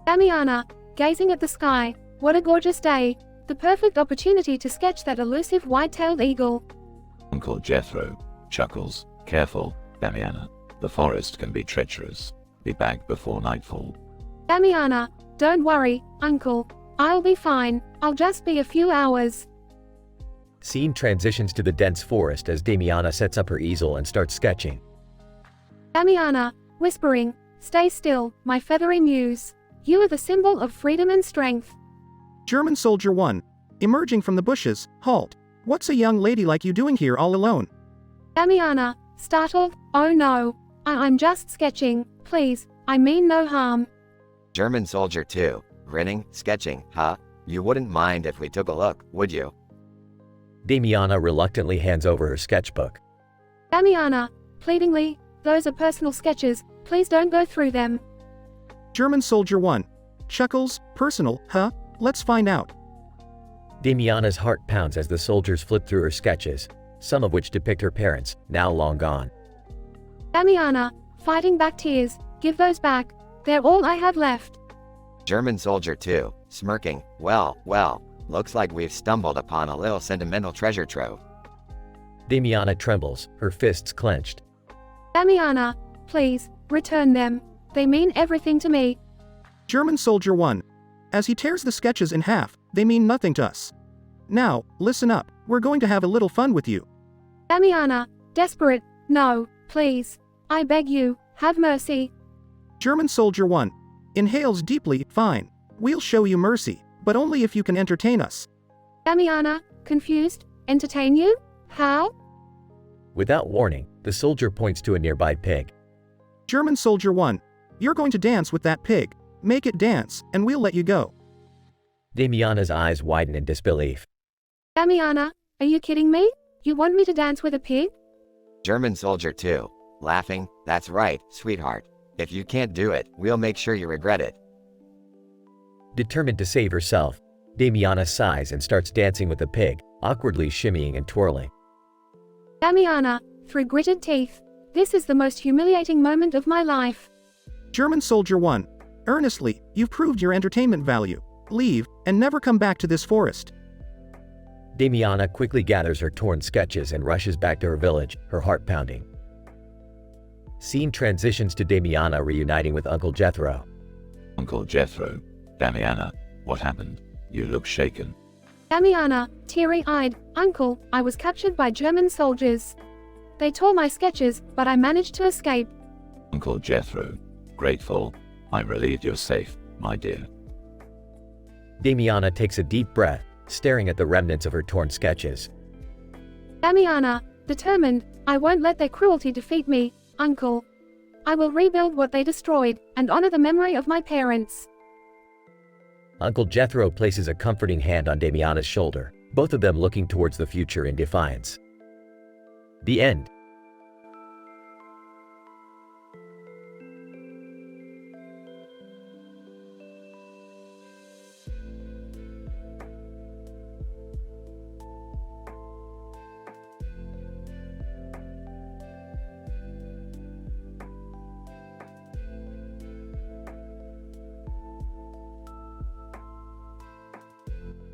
Damiana, gazing at the sky, what a gorgeous day, the perfect opportunity to sketch that elusive white-tailed eagle. Uncle Jethro chuckles, careful, Damiana. The forest can be treacherous. Be back before nightfall. Damiana, don't worry, Uncle. I'll be fine, I'll just be a few hours. Scene transitions to the dense forest as Damiana sets up her easel and starts sketching. Damiana, whispering, stay still, my feathery muse. You are the symbol of freedom and strength. German Soldier 1. Emerging from the bushes, halt. What's a young lady like you doing here all alone? Damiana, startled, oh no. I'm just sketching, please, I mean no harm. German Soldier 2. Grinning, sketching, huh? You wouldn't mind if we took a look, would you? Damiana reluctantly hands over her sketchbook. Damiana, pleadingly, those are personal sketches, please don't go through them. German Soldier 1. Chuckles, personal, huh? Let's find out. Damiana's heart pounds as the soldiers flip through her sketches, some of which depict her parents, now long gone. Damiana, fighting back tears, give those back, they're all I have left. German Soldier 2. Smirking, well, looks like we've stumbled upon a little sentimental treasure trove. Damiana trembles, her fists clenched. Damiana, please, return them. They mean everything to me. German Soldier 1. As he tears the sketches in half, they mean nothing to us. Now, listen up, we're going to have a little fun with you. Damiana, desperate, no, please. I beg you, have mercy. German Soldier 1. Inhales deeply, fine. We'll show you mercy, but only if you can entertain us. Damiana, confused, entertain you? How? Without warning, the soldier points to a nearby pig. German Soldier 1. You're going to dance with that pig. Make it dance, and we'll let you go. Damiana's eyes widen in disbelief. Damiana, are you kidding me? You want me to dance with a pig? German Soldier 2. Laughing, that's right, sweetheart. If you can't do it, we'll make sure you regret it. Determined to save herself, Damiana sighs and starts dancing with the pig, awkwardly shimmying and twirling. Damiana, through gritted teeth, this is the most humiliating moment of my life. German Soldier 1. Earnestly, you've proved your entertainment value. Leave, and never come back to this forest. Damiana quickly gathers her torn sketches and rushes back to her village, her heart pounding. Scene transitions to Damiana reuniting with Uncle Jethro. Uncle Jethro, Damiana, what happened? You look shaken. Damiana, teary-eyed, Uncle, I was captured by German soldiers. They tore my sketches, but I managed to escape. Uncle Jethro, grateful. I'm relieved you're safe, my dear. Damiana takes a deep breath, staring at the remnants of her torn sketches. Damiana, determined, I won't let their cruelty defeat me, Uncle. I will rebuild what they destroyed, and honor the memory of my parents. Uncle Jethro places a comforting hand on Damiana's shoulder, both of them looking towards the future in defiance. The end.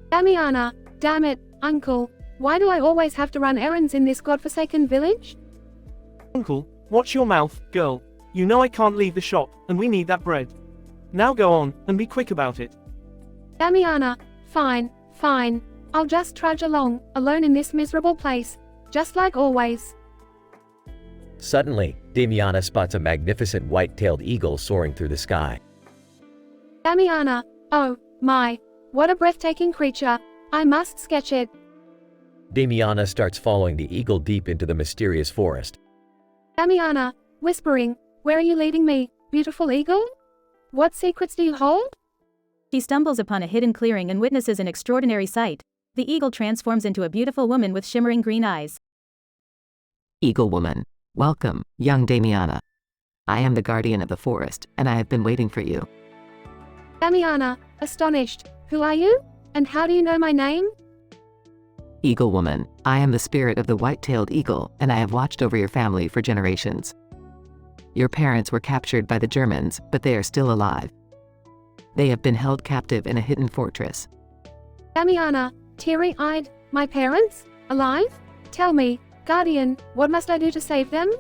Damiana, damn it, Uncle. Why do I always have to run errands in this godforsaken village? Uncle, watch your mouth, girl. You know I can't leave the shop, and we need that bread. Now go on, and be quick about it. Damiana, fine, fine. I'll just trudge along, alone in this miserable place. Just like always. Suddenly, Damiana spots a magnificent white-tailed eagle soaring through the sky. Damiana, oh, my. What a breathtaking creature. I must sketch it. Damiana starts following the eagle deep into the mysterious forest. Damiana, whispering, where are you leading me, beautiful eagle? What secrets do you hold? He stumbles upon a hidden clearing and witnesses an extraordinary sight. The eagle transforms into a beautiful woman with shimmering green eyes. Eagle woman, welcome, young Damiana. I am the guardian of the forest, and I have been waiting for you. Damiana, astonished, who are you? And how do you know my name? Eagle woman, I am the spirit of the white-tailed eagle, and I have watched over your family for generations. Your parents were captured by the Germans, but they are still alive. They have been held captive in a hidden fortress. Damiana, teary-eyed, my parents? Alive? Tell me, guardian, what must I do to save them?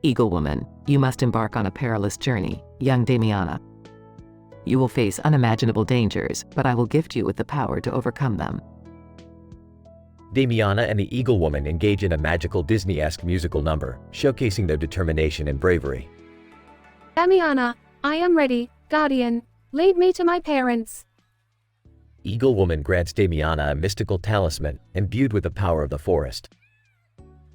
Eagle woman, you must embark on a perilous journey, young Damiana. You will face unimaginable dangers, but I will gift you with the power to overcome them. Damiana and the Eagle Woman engage in a magical Disney-esque musical number, showcasing their determination and bravery. Damiana, I am ready, guardian. Lead me to my parents. Eagle Woman grants Damiana a mystical talisman, imbued with the power of the forest.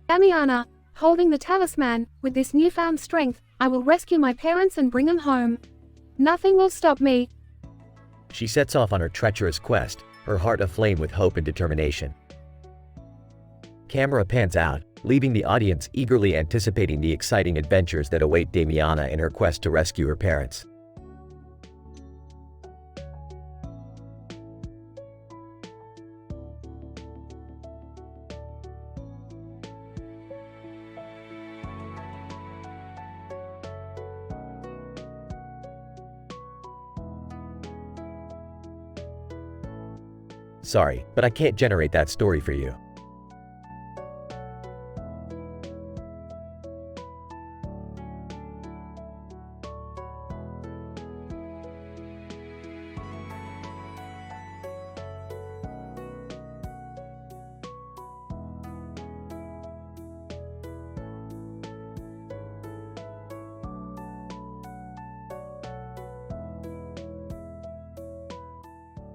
Damiana, holding the talisman, with this newfound strength, I will rescue my parents and bring them home. Nothing will stop me. She sets off on her treacherous quest, her heart aflame with hope and determination. Camera pans out, leaving the audience eagerly anticipating the exciting adventures that await Damiana in her quest to rescue her parents. Sorry, but I can't generate that story for you.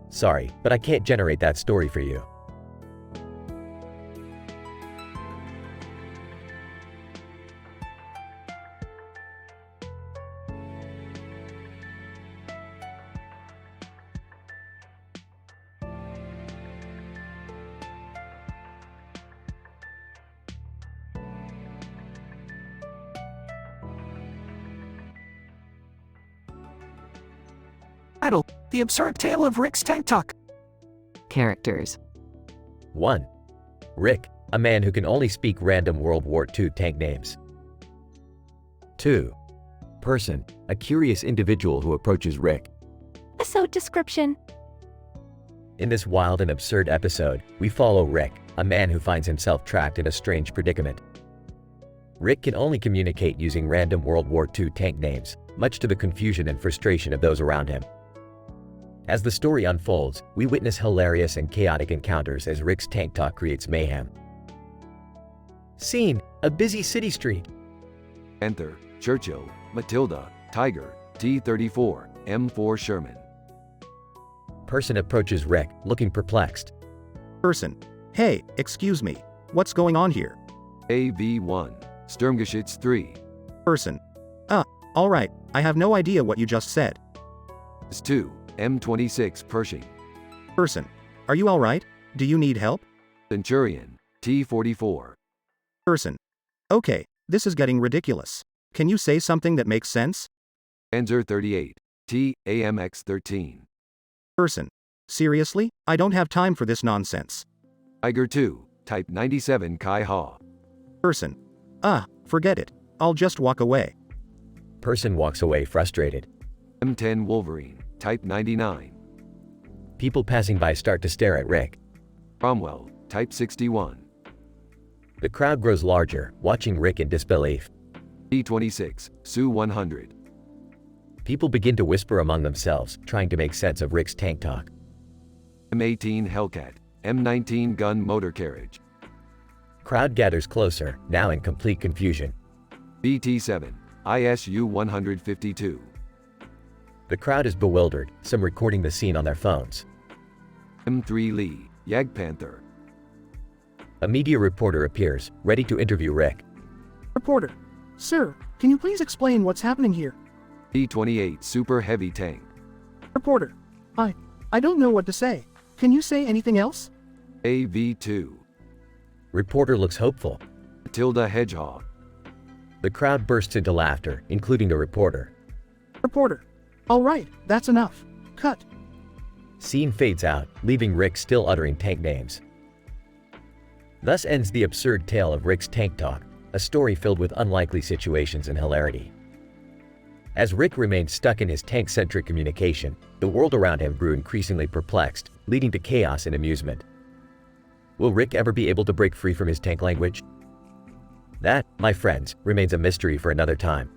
Sorry, but I can't generate that story for you. Title: The Absurd Tale of Rick's Tank Talk. Characters. 1. Rick, a man who can only speak random World War II tank names. 2. Person, a curious individual who approaches Rick. Episode description. In this wild and absurd episode, we follow Rick, a man who finds himself trapped in a strange predicament. Rick can only communicate using random World War II tank names, much to the confusion and frustration of those around him. As the story unfolds, we witness hilarious and chaotic encounters as Rick's tank talk creates mayhem. Scene: a busy city street. Enter Churchill, Matilda, Tiger, T-34, M4 Sherman. Person approaches Rick, looking perplexed. Person. Hey, excuse me. What's going on here? AV-1, Sturmgeschütz 3. Person. Alright, I have no idea what you just said. S2, M26 Pershing. Person. Are you alright? Do you need help? Centurion, T-44. Person. Okay, this is getting ridiculous. Can you say something that makes sense? Answer 38. T, AMX 13. Person. Seriously? I don't have time for this nonsense. Tiger 2, type 97 Kai Ha. Person. Forget it. I'll just walk away. Person walks away frustrated. M10 Wolverine, type 99. People passing by start to stare at Rick. Cromwell, type 61. The crowd grows larger, watching Rick in disbelief. T26, Sue 100. People begin to whisper among themselves, trying to make sense of Rick's tank talk. M18 Hellcat, M19 Gun Motor Carriage. Crowd gathers closer, now in complete confusion. BT7, ISU 152. The crowd is bewildered, some recording the scene on their phones. M3 Lee, Yag Panther. A media reporter appears, ready to interview Rick. Reporter. Sir, can you please explain what's happening here? T28 Super Heavy Tank. Reporter. I don't know what to say. Can you say anything else? AV2. Reporter looks hopeful. Tilda Hedgehog. The crowd bursts into laughter, including the reporter. Reporter. All right, that's enough. Cut. Scene fades out, leaving Rick still uttering tank names. Thus ends the absurd tale of Rick's tank talk, a story filled with unlikely situations and hilarity. As Rick remained stuck in his tank-centric communication, the world around him grew increasingly perplexed, leading to chaos and amusement. Will Rick ever be able to break free from his tank language? That, my friends, remains a mystery for another time.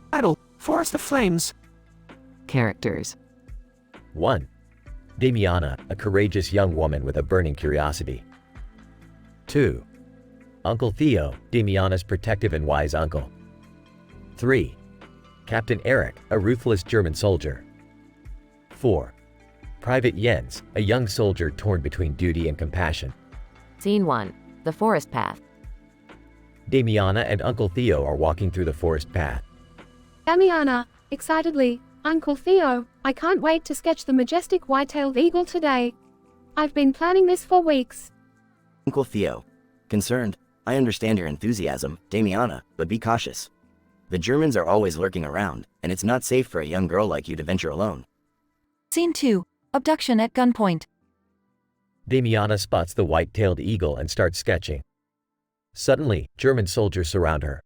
Battle, Forest of Flames. Characters. 1. Damiana, a courageous young woman with a burning curiosity. 2. Uncle Theo, Damiana's protective and wise uncle. 3. Captain Eric, a ruthless German soldier. 4. Private Jens, a young soldier torn between duty and compassion. Scene 1. The forest path. Damiana and Uncle Theo are walking through the forest path. Damiana, excitedly, Uncle Theo, I can't wait to sketch the majestic white-tailed eagle today. I've been planning this for weeks. Uncle Theo. Concerned, I understand your enthusiasm, Damiana, but be cautious. The Germans are always lurking around, and it's not safe for a young girl like you to venture alone. Scene 2. Abduction at gunpoint. Damiana spots the white-tailed eagle and starts sketching. Suddenly, German soldiers surround her.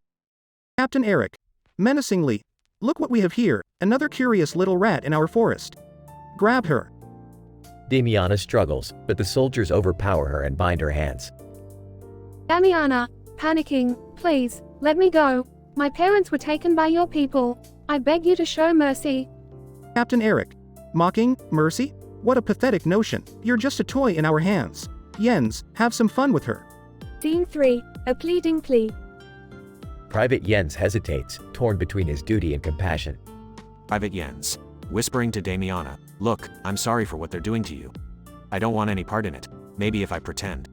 Captain Eric. Menacingly. Look what we have here, another curious little rat in our forest. Grab her. Damiana struggles, but the soldiers overpower her and bind her hands. Damiana, panicking, please, let me go. My parents were taken by your people. I beg you to show mercy. Captain Eric. Mocking, mercy? What a pathetic notion. You're just a toy in our hands. Jens, have some fun with her. Scene 3. A pleading plea. Private Jens hesitates, torn between his duty and compassion. Private Jens, whispering to Damiana, look, I'm sorry for what they're doing to you. I don't want any part in it. Maybe if I pretend.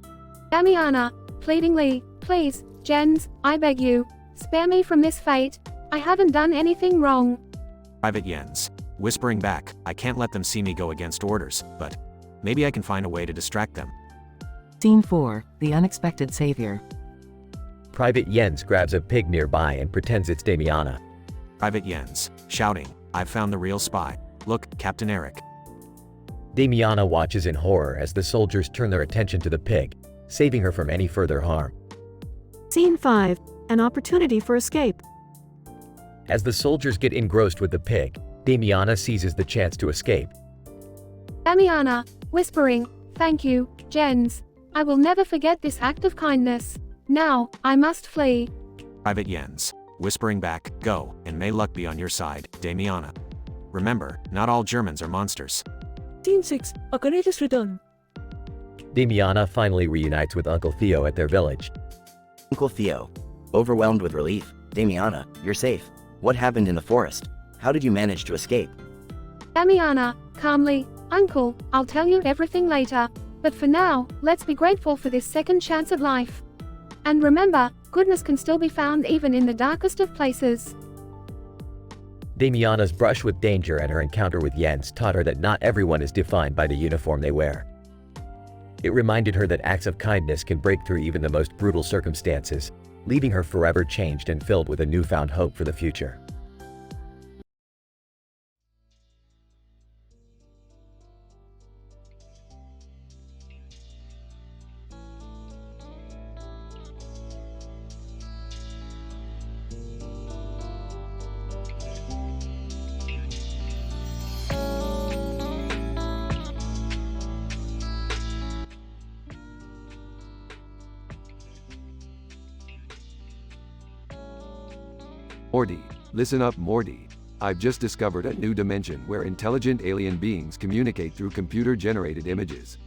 Damiana, pleadingly, please, Jens, I beg you, spare me from this fate. I haven't done anything wrong. Private Jens, whispering back, I can't let them see me go against orders, but maybe I can find a way to distract them. Scene 4. The unexpected savior. Private Jens grabs a pig nearby and pretends it's Damiana. Private Jens, shouting, I've found the real spy. Look, Captain Eric. Damiana watches in horror as the soldiers turn their attention to the pig, saving her from any further harm. Scene 5. An opportunity for escape. As the soldiers get engrossed with the pig, Damiana seizes the chance to escape. Damiana, whispering, thank you, Jens. I will never forget this act of kindness. Now, I must flee. Private Jens, whispering back, go, and may luck be on your side, Damiana. Remember, not all Germans are monsters. Scene 6. A courageous return. Damiana finally reunites with Uncle Theo at their village. Uncle Theo. Overwhelmed with relief, Damiana, you're safe. What happened in the forest? How did you manage to escape? Damiana, calmly, Uncle, I'll tell you everything later. But for now, let's be grateful for this second chance at life. And remember, goodness can still be found even in the darkest of places. Damiana's brush with danger and her encounter with Jens taught her that not everyone is defined by the uniform they wear. It reminded her that acts of kindness can break through even the most brutal circumstances, leaving her forever changed and filled with a newfound hope for the future. Morty, listen up, Morty. I've just discovered a new dimension where intelligent alien beings communicate through computer-generated images.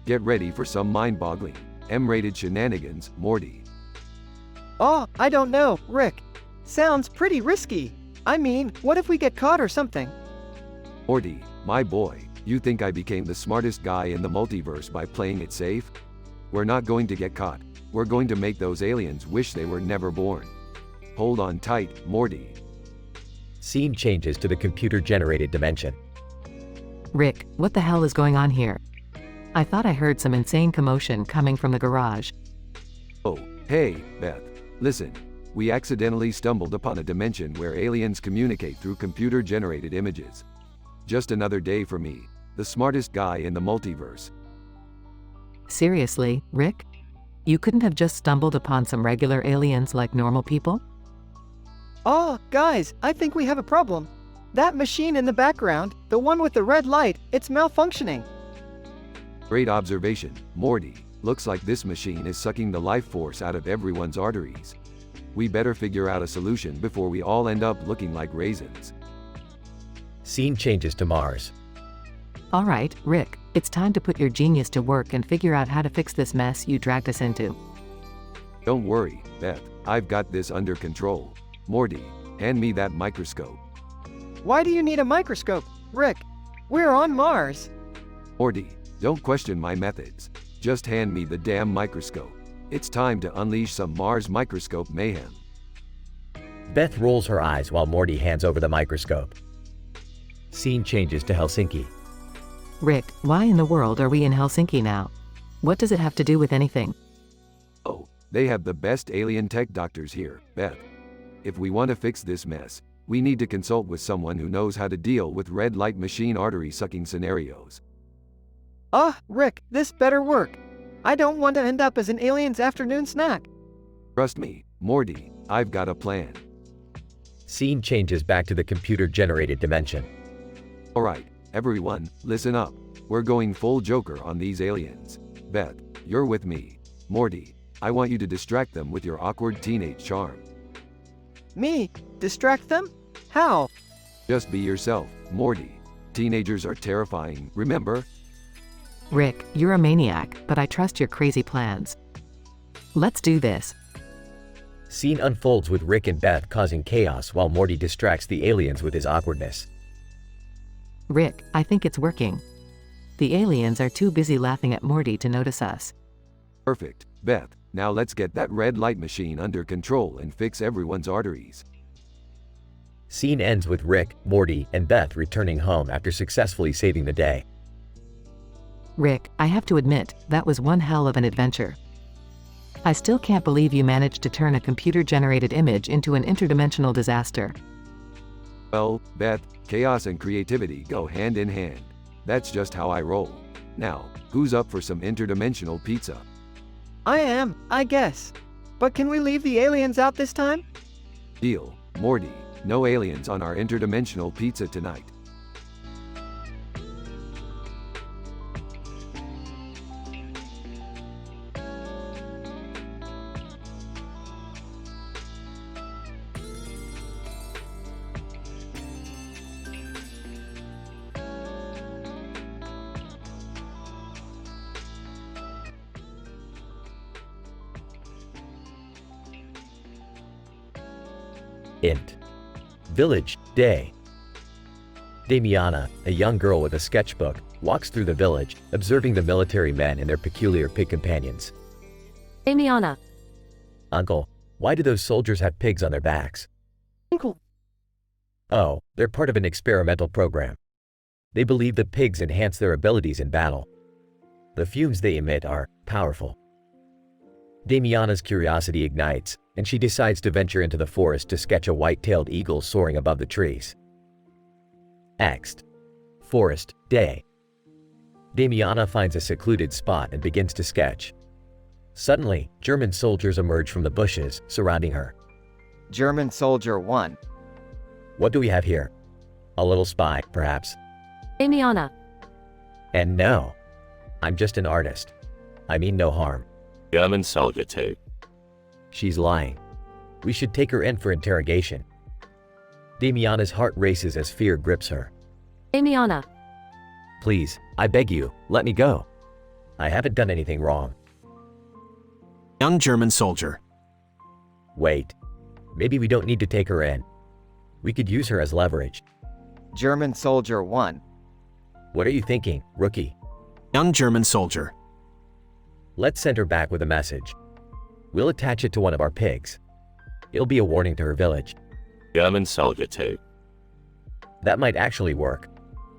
Get ready for some mind-boggling, M-rated shenanigans, Morty. Oh, I don't know, Rick. Sounds pretty risky. I mean, what if we get caught or something? Morty, my boy, you think I became the smartest guy in the multiverse by playing it safe? We're not going to get caught. We're going to make those aliens wish they were never born. Hold on tight, Morty. Scene changes to the computer-generated dimension. Rick, what the hell is going on here? I thought I heard some insane commotion coming from the garage. Oh, hey, Beth. Listen, we accidentally stumbled upon a dimension where aliens communicate through computer-generated images. Just another day for me, the smartest guy in the multiverse. Seriously, Rick? You couldn't have just stumbled upon some regular aliens like normal people? Oh, guys, I think we have a problem. That machine in the background, the one with the red light, it's malfunctioning. Great observation, Morty. Looks like this machine is sucking the life force out of everyone's arteries. We better figure out a solution before we all end up looking like raisins. Scene changes to Mars. All right, Rick, it's time to put your genius to work and figure out how to fix this mess you dragged us into. Don't worry, Beth, I've got this under control. Morty, hand me that microscope. Why do you need a microscope, Rick? We're on Mars. Morty, don't question my methods. Just hand me the damn microscope. It's time to unleash some Mars microscope mayhem. Beth rolls her eyes while Morty hands over the microscope. Scene changes to Helsinki. Rick, why in the world are we in Helsinki now? What does it have to do with anything? Oh, they have the best alien tech doctors here, Beth. If we want to fix this mess, we need to consult with someone who knows how to deal with red light machine artery sucking scenarios. Rick, this better work. I don't want to end up as an alien's afternoon snack. Trust me, Morty, I've got a plan. Scene changes back to the computer-generated dimension. Alright, everyone, listen up. We're going full Joker on these aliens. Beth, you're with me. Morty, I want you to distract them with your awkward teenage charm. Me? Distract them? How? Just be yourself, Morty. Teenagers are terrifying, remember? Rick, you're a maniac, but I trust your crazy plans. Let's do this. Scene unfolds with Rick and Beth causing chaos while Morty distracts the aliens with his awkwardness. Rick, I think it's working. The aliens are too busy laughing at Morty to notice us. Perfect, Beth. Now let's get that red light machine under control and fix everyone's arteries. Scene ends with Rick, Morty, and Beth returning home after successfully saving the day. Rick, I have to admit, that was one hell of an adventure. I still can't believe you managed to turn a computer-generated image into an interdimensional disaster. Well, Beth, chaos and creativity go hand in hand. That's just how I roll. Now, who's up for some interdimensional pizza? I am, I guess. But can we leave the aliens out this time? Deal, Morty. No aliens on our interdimensional pizza tonight. Int. Village, day. Damiana, a young girl with a sketchbook, walks through the village, observing the military men and their peculiar pig companions. Damiana. Uncle, why do those soldiers have pigs on their backs? Uncle. Oh, they're part of an experimental program. They believe the pigs enhance their abilities in battle. The fumes they emit are powerful. Damiana's curiosity ignites, and she decides to venture into the forest to sketch a white-tailed eagle soaring above the trees. Next. Forest, day. Damiana finds a secluded spot and begins to sketch. Suddenly, German soldiers emerge from the bushes, surrounding her. German Soldier 1. What do we have here? A little spy, perhaps? Damiana. And no. I'm just an artist. I mean no harm. German Soldier 2. She's lying. We should take her in for interrogation. Damiana's heart races as fear grips her. Damiana. Please, I beg you, let me go. I haven't done anything wrong. Young German soldier. Wait. Maybe we don't need to take her in. We could use her as leverage. German Soldier 1. What are you thinking, rookie? Young German soldier. Let's send her back with a message. We'll attach it to one of our pigs. It'll be a warning to her village. German Soldier 2. That might actually work.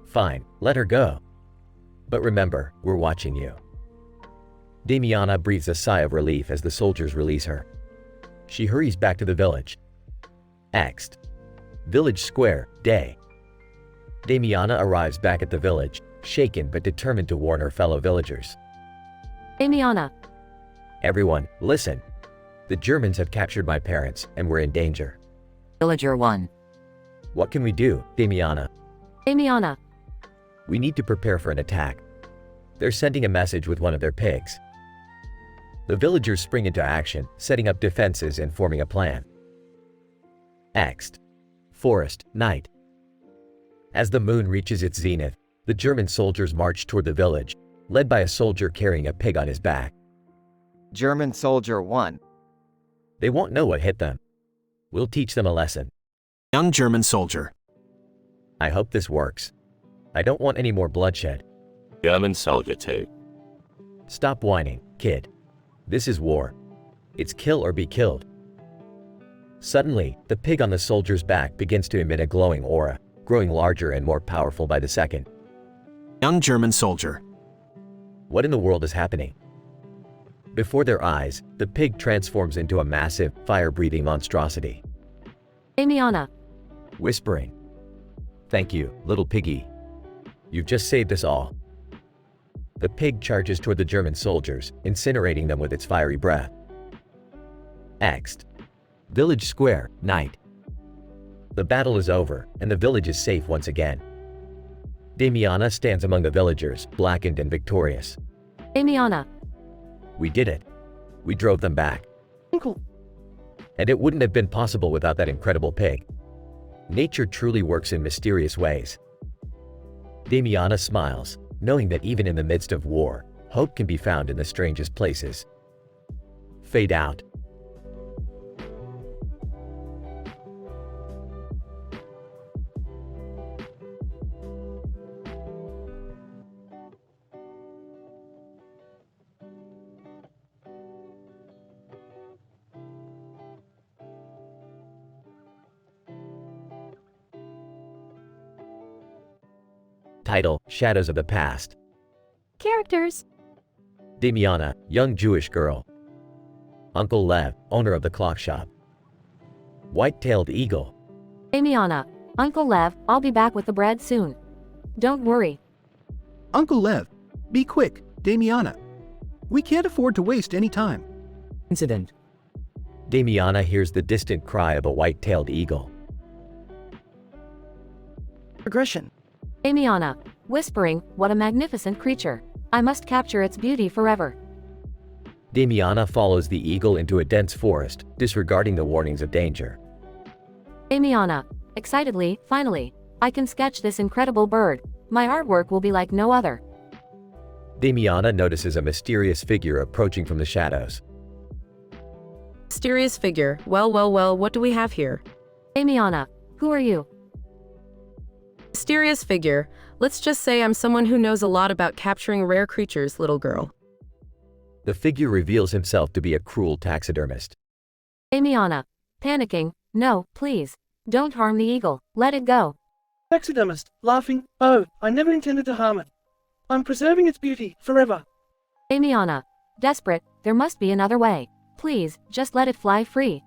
Fine, let her go. But remember, we're watching you. Damiana breathes a sigh of relief as the soldiers release her. She hurries back to the village. Next. Village Square, day. Damiana arrives back at the village, shaken but determined to warn her fellow villagers. Damiana. Everyone, listen. The Germans have captured my parents, and we're in danger. Villager 1. What can we do, Damiana? Damiana. We need to prepare for an attack. They're sending a message with one of their pigs. The villagers spring into action, setting up defenses and forming a plan. Next. Forest, night. As the moon reaches its zenith, the German soldiers march toward the village, led by a soldier carrying a pig on his back. German Soldier 1. They won't know what hit them. We'll teach them a lesson. Young German soldier. I hope this works. I don't want any more bloodshed. German Soldier 2. Stop whining, kid. This is war. It's kill or be killed. Suddenly, the pig on the soldier's back begins to emit a glowing aura, growing larger and more powerful by the second. Young German soldier. What in the world is happening? Before their eyes, the pig transforms into a massive, fire-breathing monstrosity. Damiana. Whispering. Thank you, little piggy. You've just saved us all. The pig charges toward the German soldiers, incinerating them with its fiery breath. Next. Village Square, night. The battle is over, and the village is safe once again. Damiana stands among the villagers, blackened and victorious. Damiana. We did it. We drove them back. Uncle. And it wouldn't have been possible without that incredible pig. Nature truly works in mysterious ways. Damiana smiles, knowing that even in the midst of war, hope can be found in the strangest places. Fade out. Title, Shadows of the Past. Characters. Damiana, young Jewish girl. Uncle Lev, owner of the clock shop. White-tailed eagle. Damiana. Uncle Lev, I'll be back with the bread soon. Don't worry. Uncle Lev, be quick, Damiana. We can't afford to waste any time. Incident. Damiana hears the distant cry of a white-tailed eagle. Progression. Damiana. Whispering, what a magnificent creature. I must capture its beauty forever. Damiana follows the eagle into a dense forest, disregarding the warnings of danger. Damiana. Excitedly, finally. I can sketch this incredible bird. My artwork will be like no other. Damiana notices a mysterious figure approaching from the shadows. Mysterious figure. Well, what do we have here? Damiana. Who are you? Mysterious figure. Let's just say I'm someone who knows a lot about capturing rare creatures, little girl. The figure reveals himself to be a cruel taxidermist. Amiana. Panicking. No, please. Don't harm the eagle. Let it go. Taxidermist, laughing. Oh, I never intended to harm it. I'm preserving its beauty, forever. Amiana. Desperate. There must be another way. Please, just let it fly free.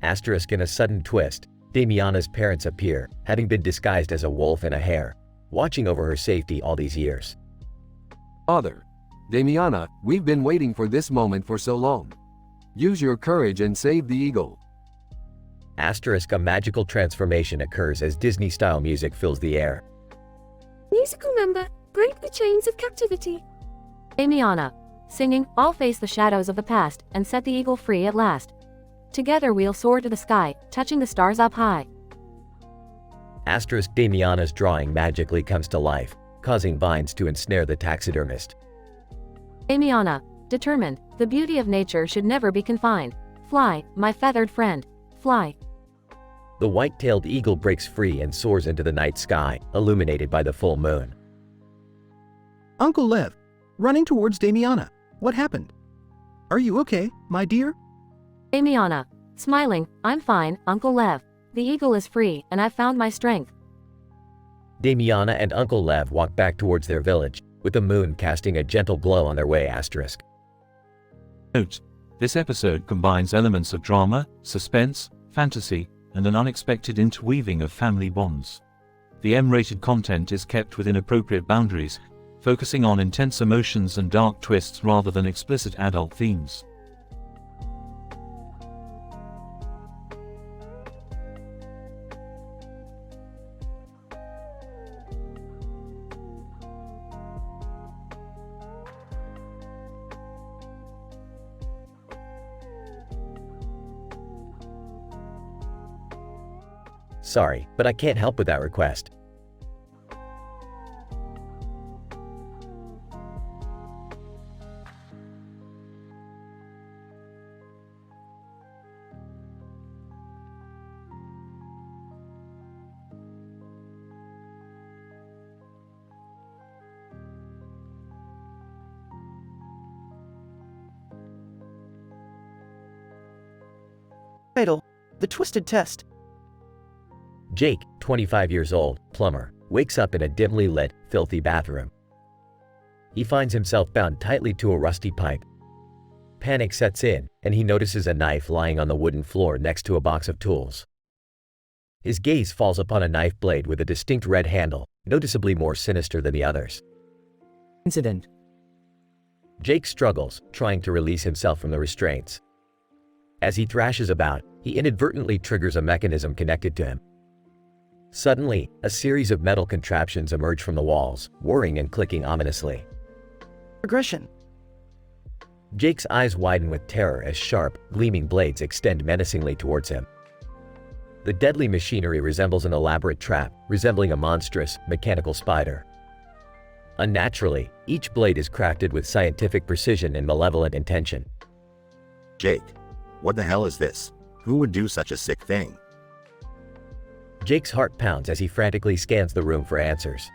Asterisk in a sudden twist, Damiana's parents appear, having been disguised as a wolf and a hare, watching over her safety all these years. Father. Damiana, we've been waiting for this moment for so long. Use your courage and save the eagle. Asterisk, a magical transformation occurs as Disney-style music fills the air. Musical number, break the chains of captivity. Amiana. Singing, I'll face the shadows of the past and set the eagle free at last. Together we'll soar to the sky, touching the stars up high. Asterisk, Damiana's drawing magically comes to life, causing vines to ensnare the taxidermist. Amiana. Determined, the beauty of nature should never be confined. Fly, my feathered friend. Fly. The white-tailed eagle breaks free and soars into the night sky, illuminated by the full moon. Uncle Lev, running towards Damiana. What happened? Are you okay, my dear? Amiana. Smiling, I'm fine, Uncle Lev. The eagle is free, and I've found my strength. Damiana and Uncle Lev walk back towards their village, with the moon casting a gentle glow on their way. Asterisk. Note: this episode combines elements of drama, suspense, fantasy, and an unexpected interweaving of family bonds. The M-rated content is kept within appropriate boundaries, focusing on intense emotions and dark twists rather than explicit adult themes. Sorry, but I can't help with that request. Title: The Twisted Test. Jake, 25 years old, plumber, wakes up in a dimly lit, filthy bathroom. He finds himself bound tightly to a rusty pipe. Panic sets in, and he notices a knife lying on the wooden floor next to a box of tools. His gaze falls upon a knife blade with a distinct red handle, noticeably more sinister than the others. Incident. Jake struggles, trying to release himself from the restraints. As he thrashes about, he inadvertently triggers a mechanism connected to him. Suddenly, a series of metal contraptions emerge from the walls, whirring and clicking ominously. Progression. Jake's eyes widen with terror as sharp, gleaming blades extend menacingly towards him. The deadly machinery resembles an elaborate trap, resembling a monstrous, mechanical spider. Unnaturally, each blade is crafted with scientific precision and malevolent intention. Jake, what the hell is this? Who would do such a sick thing? Jake's heart pounds as he frantically scans the room for answers.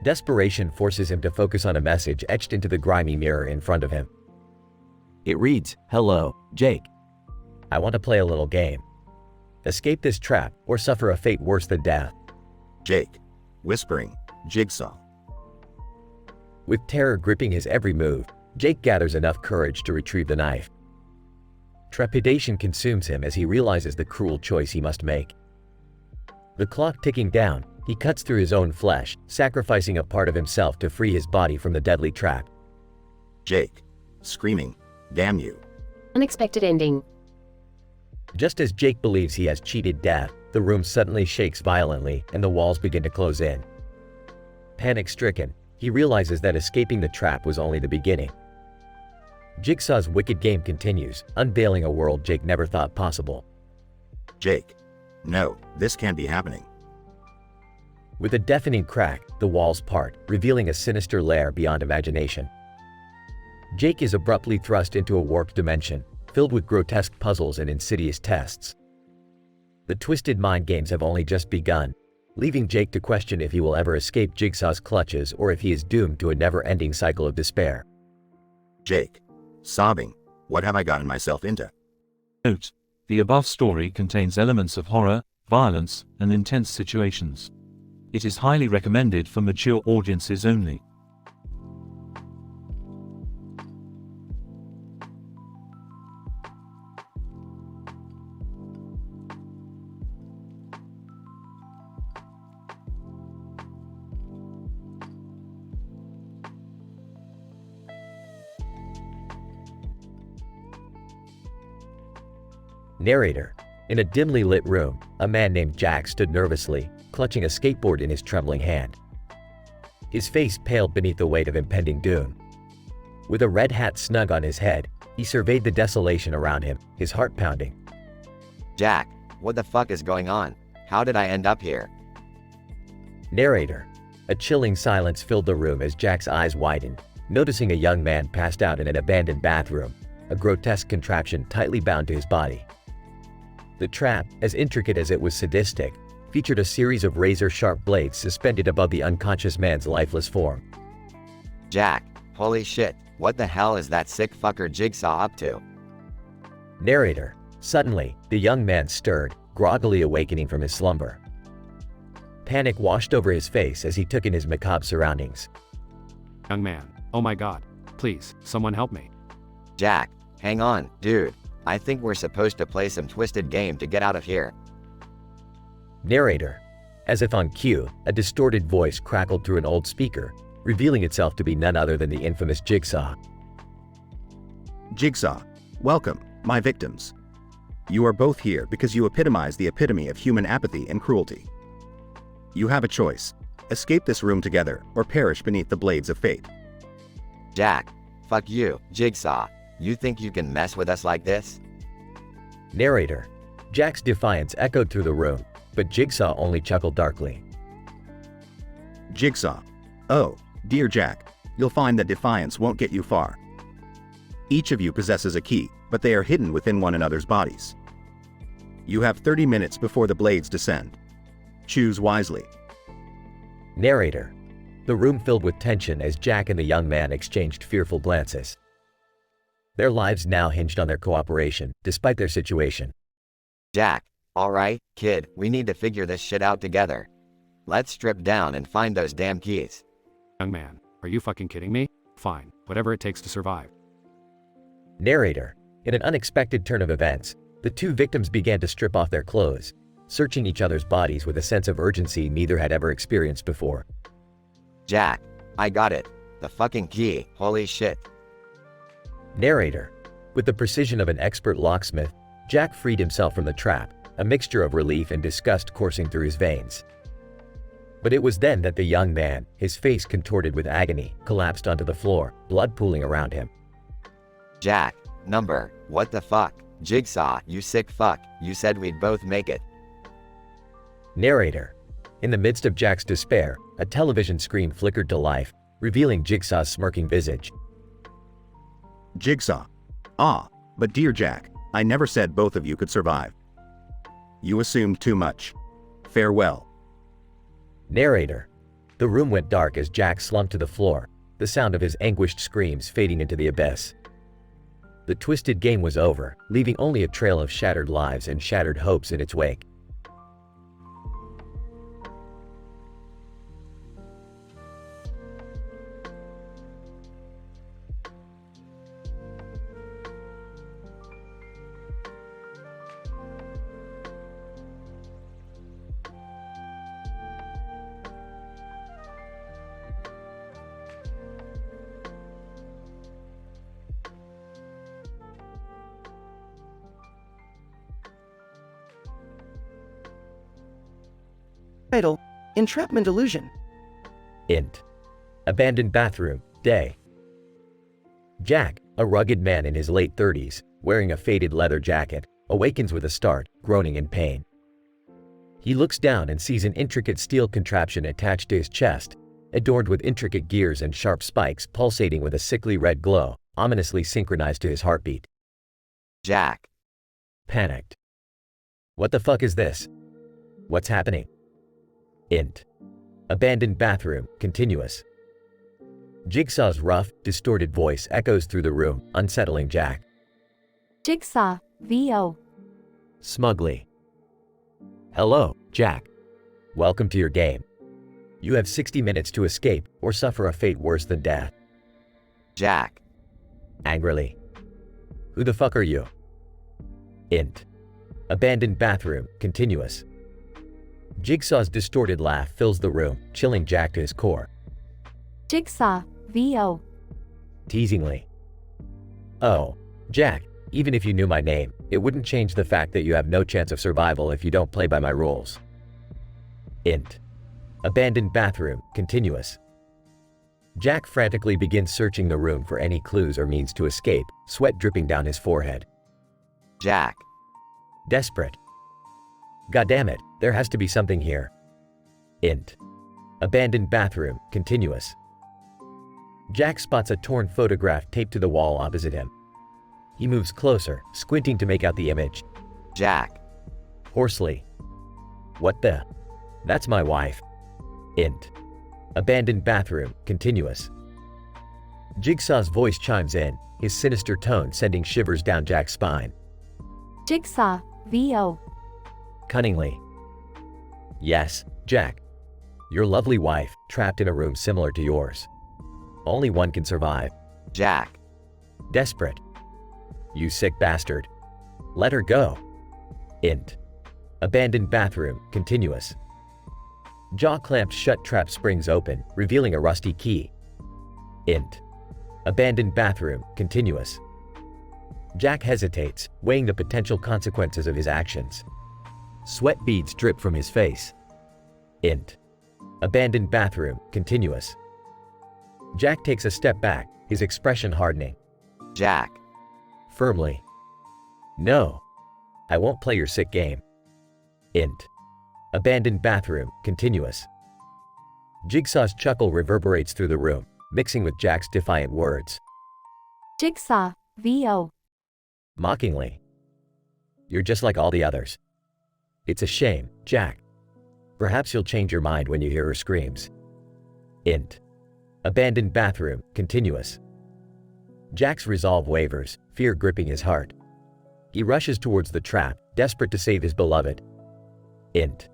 Desperation forces him to focus on a message etched into the grimy mirror in front of him. It reads, "Hello, Jake. I want to play a little game. Escape this trap or suffer a fate worse than death." Jake, whispering, Jigsaw. With terror gripping his every move, Jake gathers enough courage to retrieve the knife. Trepidation consumes him as he realizes the cruel choice he must make. The clock ticking down, he cuts through his own flesh, sacrificing a part of himself to free his body from the deadly trap. Jake, screaming, "Damn you." Unexpected ending. Just as Jake believes he has cheated death, the room suddenly shakes violently and the walls begin to close in. Panic-stricken, he realizes that escaping the trap was only the beginning. Jigsaw's wicked game continues, unveiling a world Jake never thought possible. Jake, no, this can't be happening. With a deafening crack, the walls part, revealing a sinister lair beyond imagination. Jake is abruptly thrust into a warped dimension, filled with grotesque puzzles and insidious tests. The twisted mind games have only just begun, leaving Jake to question if he will ever escape Jigsaw's clutches or if he is doomed to a never-ending cycle of despair. Jake. Sobbing. What have I gotten myself into? Note: the above story contains elements of horror, violence, and intense situations. It is highly recommended for mature audiences only. Narrator. In a dimly lit room, a man named Jack stood nervously, clutching a skateboard in his trembling hand. His face paled beneath the weight of impending doom. With a red hat snug on his head, he surveyed the desolation around him, his heart pounding. Jack, what the fuck is going on? How did I end up here? Narrator. A chilling silence filled the room as Jack's eyes widened, noticing a young man passed out in an abandoned bathroom, a grotesque contraption tightly bound to his body. The trap, as intricate as it was sadistic, featured a series of razor-sharp blades suspended above the unconscious man's lifeless form. Jack, holy shit, what the hell is that sick fucker Jigsaw up to? Narrator. Suddenly, the young man stirred, groggily awakening from his slumber. Panic washed over his face as he took in his macabre surroundings. Young man, oh my god, please, someone help me. Jack, hang on, dude. I think we're supposed to play some twisted game to get out of here. Narrator. As if on cue, a distorted voice crackled through an old speaker, revealing itself to be none other than the infamous Jigsaw. Jigsaw. Welcome, my victims. You are both here because you epitomize the epitome of human apathy and cruelty. You have a choice. Escape this room together or perish beneath the blades of fate. Jack, fuck you, Jigsaw. You think you can mess with us like this? Narrator. Jack's defiance echoed through the room, but Jigsaw only chuckled darkly. Jigsaw. Oh, dear Jack, you'll find that defiance won't get you far. Each of you possesses a key, but they are hidden within one another's bodies. You have 30 minutes before the blades descend. Choose wisely. Narrator. The room filled with tension as Jack and the young man exchanged fearful glances. Their lives now hinged on their cooperation, despite their situation. Jack, alright, kid, we need to figure this shit out together. Let's strip down and find those damn keys. Young man, are you fucking kidding me? Fine, whatever it takes to survive. Narrator. In an unexpected turn of events, the two victims began to strip off their clothes, searching each other's bodies with a sense of urgency neither had ever experienced before. Jack, I got it. The fucking key, holy shit. Narrator. With the precision of an expert locksmith, Jack freed himself from the trap, a mixture of relief and disgust coursing through his veins. But it was then that the young man, his face contorted with agony, collapsed onto the floor, blood pooling around him. Jack, what the fuck? Jigsaw, you sick fuck, you said we'd both make it. Narrator. In the midst of Jack's despair, a television screen flickered to life, revealing Jigsaw's smirking visage. Jigsaw. Ah, but dear Jack, I never said both of you could survive. You assumed too much. Farewell. Narrator. The room went dark as Jack slumped to the floor, the sound of his anguished screams fading into the abyss. The twisted game was over, leaving only a trail of shattered lives and shattered hopes in its wake. Title: Entrapment Illusion. Int. Abandoned bathroom, day. Jack, a rugged man in his late 30s, wearing a faded leather jacket, awakens with a start, groaning in pain. He looks down and sees an intricate steel contraption attached to his chest, adorned with intricate gears and sharp spikes pulsating with a sickly red glow, ominously synchronized to his heartbeat. Jack. Panicked. What the fuck is this? What's happening? Int. Abandoned bathroom, continuous. Jigsaw's rough, distorted voice echoes through the room, unsettling Jack. Jigsaw, VO. Smugly. Hello, Jack. Welcome to your game. You have 60 minutes to escape or suffer a fate worse than death. Jack. Angrily. Who the fuck are you? Int. Abandoned bathroom, continuous. Jigsaw's distorted laugh fills the room, chilling Jack to his core. Jigsaw, VO. Teasingly. Oh, Jack, even if you knew my name, it wouldn't change the fact that you have no chance of survival if you don't play by my rules. Int. Abandoned bathroom, continuous. Jack frantically begins searching the room for any clues or means to escape, sweat dripping down his forehead. Jack. Desperate. Goddammit, there has to be something here. Int. Abandoned bathroom, continuous. Jack spots a torn photograph taped to the wall opposite him. He moves closer, squinting to make out the image. Jack. Hoarsely. What the? That's my wife. Int. Abandoned bathroom, continuous. Jigsaw's voice chimes in, his sinister tone sending shivers down Jack's spine. Jigsaw, VO. Cunningly. Yes, Jack. Your lovely wife, trapped in a room similar to yours. Only one can survive. Jack. Desperate. You sick bastard. Let her go. Int. Abandoned bathroom, continuous. Jaw-clamped shut trap springs open, revealing a rusty key. Int. Abandoned bathroom, continuous. Jack hesitates, weighing the potential consequences of his actions. Sweat beads drip from his face. Int. Abandoned bathroom, continuous. Jack takes a step back, his expression hardening. Jack. Firmly. No. I won't play your sick game. Int. Abandoned bathroom, continuous. Jigsaw's chuckle reverberates through the room, mixing with Jack's defiant words. Jigsaw, VO. Mockingly. You're just like all the others. It's a shame, Jack. Perhaps you'll change your mind when you hear her screams. Int. Abandoned bathroom, continuous. Jack's resolve wavers, fear gripping his heart. He rushes towards the trap, desperate to save his beloved. Int.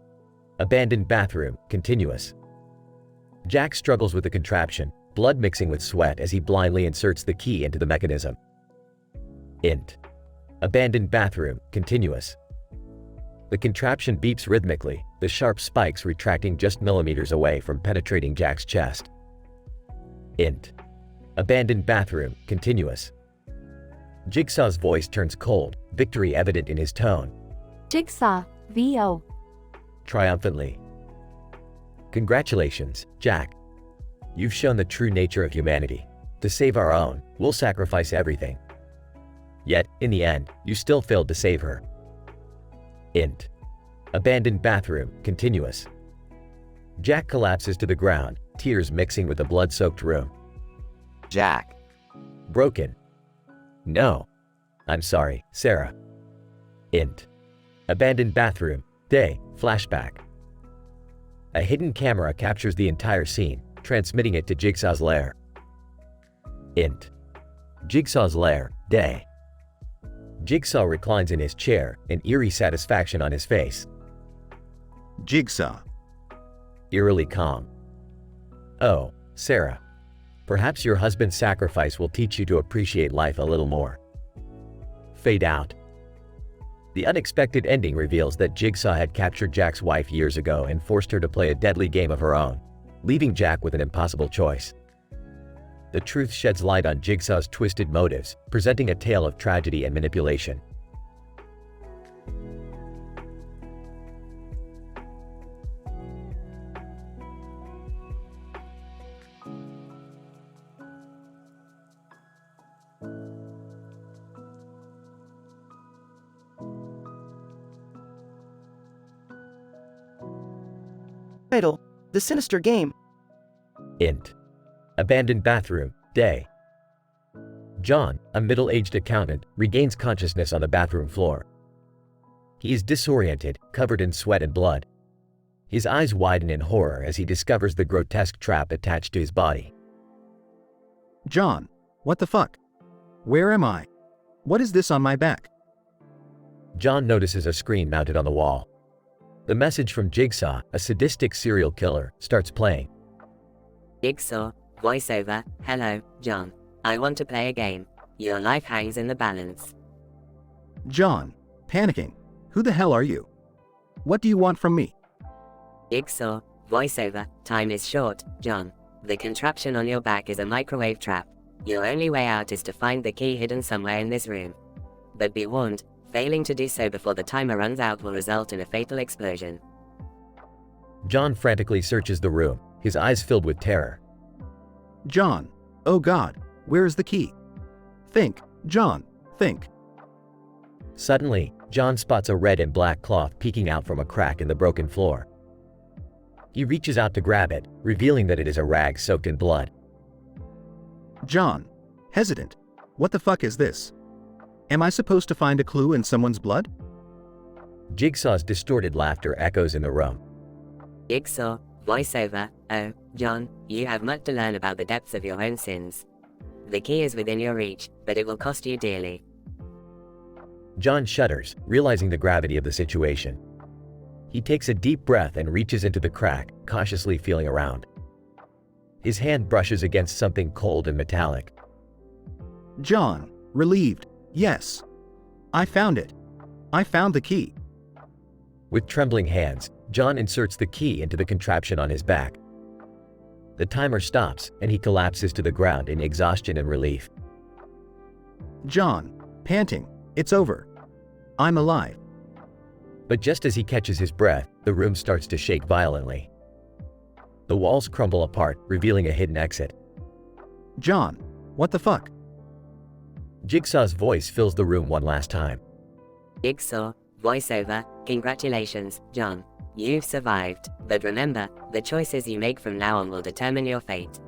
Abandoned bathroom, continuous. Jack struggles with the contraption, blood mixing with sweat as he blindly inserts the key into the mechanism. Int. Abandoned bathroom, continuous. The contraption beeps rhythmically, the sharp spikes retracting just millimeters away from penetrating Jack's chest. Int. Abandoned bathroom, continuous. Jigsaw's voice turns cold, victory evident in his tone. Jigsaw, VO. Triumphantly. Congratulations, Jack. You've shown the true nature of humanity. To save our own, we'll sacrifice everything. Yet, in the end, you still failed to save her. Int. Abandoned bathroom, continuous. Jack collapses to the ground, tears mixing with the blood-soaked room. Jack. Broken. No. I'm sorry, Sarah. Int. Abandoned bathroom, day, flashback. A hidden camera captures the entire scene, transmitting it to Jigsaw's lair. Int. Jigsaw's lair, day. Jigsaw reclines in his chair, an eerie satisfaction on his face. Jigsaw. Eerily calm. Oh, Sarah. Perhaps your husband's sacrifice will teach you to appreciate life a little more. Fade out. The unexpected ending reveals that Jigsaw had captured Jack's wife years ago and forced her to play a deadly game of her own, leaving Jack with an impossible choice. The truth sheds light on Jigsaw's twisted motives, presenting a tale of tragedy and manipulation. Title: The Sinister Game. Int. Abandoned bathroom, day. John, a middle-aged accountant, regains consciousness on the bathroom floor. He is disoriented, covered in sweat and blood. His eyes widen in horror as he discovers the grotesque trap attached to his body. John, what the fuck? Where am I? What is this on my back? John notices a screen mounted on the wall. The message from Jigsaw, a sadistic serial killer, starts playing. Jigsaw, voiceover, hello, John. I want to play a game. Your life hangs in the balance. John, panicking. Who the hell are you? What do you want from me? Jigsaw, voiceover, time is short, John. The contraption on your back is a microwave trap. Your only way out is to find the key hidden somewhere in this room. But be warned, failing to do so before the timer runs out will result in a fatal explosion. John frantically searches the room, his eyes filled with terror. John, oh God, where is the key? Think, John, think. Suddenly, John spots a red and black cloth peeking out from a crack in the broken floor. He reaches out to grab it, revealing that it is a rag soaked in blood. John, hesitant. What the fuck is this? Am I supposed to find a clue in someone's blood? Jigsaw's distorted laughter echoes in the room. Jigsaw, voiceover, oh, John, you have much to learn about the depths of your own sins. The key is within your reach, but it will cost you dearly. John shudders, realizing the gravity of the situation. He takes a deep breath and reaches into the crack, cautiously feeling around. His hand brushes against something cold and metallic. John, relieved, yes. I found it. I found the key. With trembling hands, John inserts the key into the contraption on his back. The timer stops, and he collapses to the ground in exhaustion and relief. John, panting, it's over. I'm alive. But just as he catches his breath, the room starts to shake violently. The walls crumble apart, revealing a hidden exit. John, what the fuck? Jigsaw's voice fills the room one last time. Jigsaw, voiceover, congratulations, John. You've survived, but remember, the choices you make from now on will determine your fate.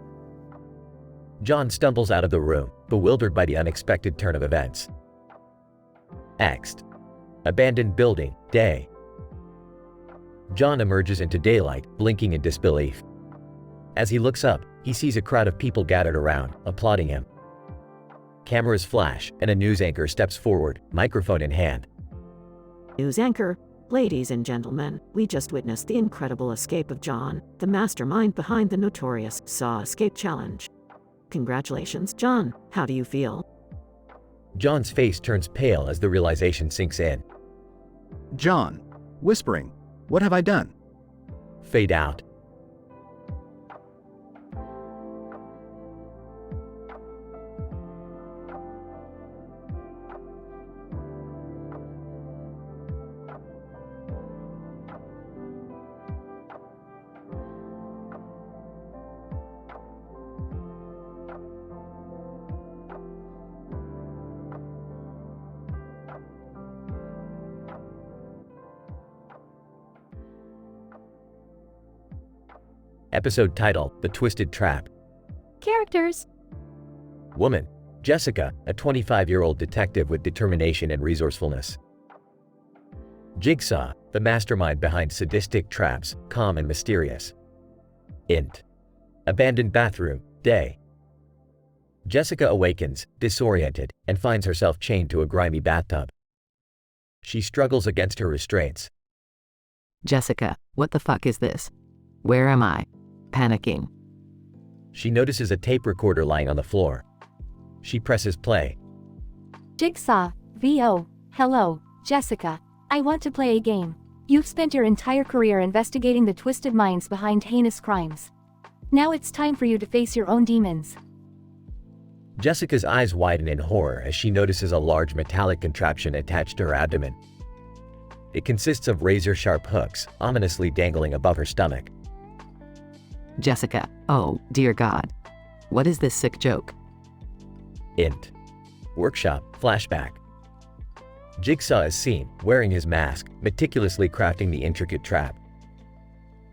John stumbles out of the room, bewildered by the unexpected turn of events. Next. Abandoned building, day. John emerges into daylight, blinking in disbelief. As he looks up, he sees a crowd of people gathered around, applauding him. Cameras flash, and a news anchor steps forward, microphone in hand. News anchor, ladies and gentlemen, we just witnessed the incredible escape of John, the mastermind behind the notorious Saw Escape Challenge. Congratulations, John. How do you feel? John's face turns pale as the realization sinks in. John, whispering, what have I done? Fade out. Episode title, The Twisted Trap. Characters. Woman, Jessica, a 25-year-old detective with determination and resourcefulness. Jigsaw, the mastermind behind sadistic traps, calm and mysterious. Int. Abandoned bathroom, day. Jessica awakens, disoriented, and finds herself chained to a grimy bathtub. She struggles against her restraints. Jessica, what the fuck is this? Where am I? Panicking. She notices a tape recorder lying on the floor. She presses play. Jigsaw, VO, hello, Jessica. I want to play a game. You've spent your entire career investigating the twisted minds behind heinous crimes. Now it's time for you to face your own demons. Jessica's eyes widen in horror as she notices a large metallic contraption attached to her abdomen. It consists of razor-sharp hooks, ominously dangling above her stomach. Jessica, oh, dear God. What is this sick joke? Int. Workshop, flashback. Jigsaw is seen, wearing his mask, meticulously crafting the intricate trap.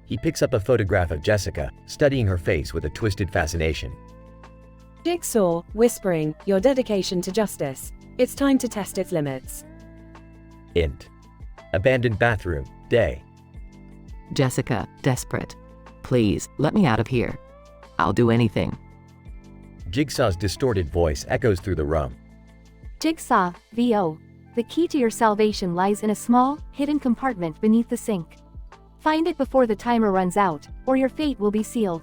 He picks up a photograph of Jessica, studying her face with a twisted fascination. Jigsaw, whispering, your dedication to justice. It's time to test its limits. Int. Abandoned bathroom, day. Jessica, desperate. Please, let me out of here. I'll do anything. Jigsaw's distorted voice echoes through the room. Jigsaw, VO. The key to your salvation lies in a small, hidden compartment beneath the sink. Find it before the timer runs out, or your fate will be sealed.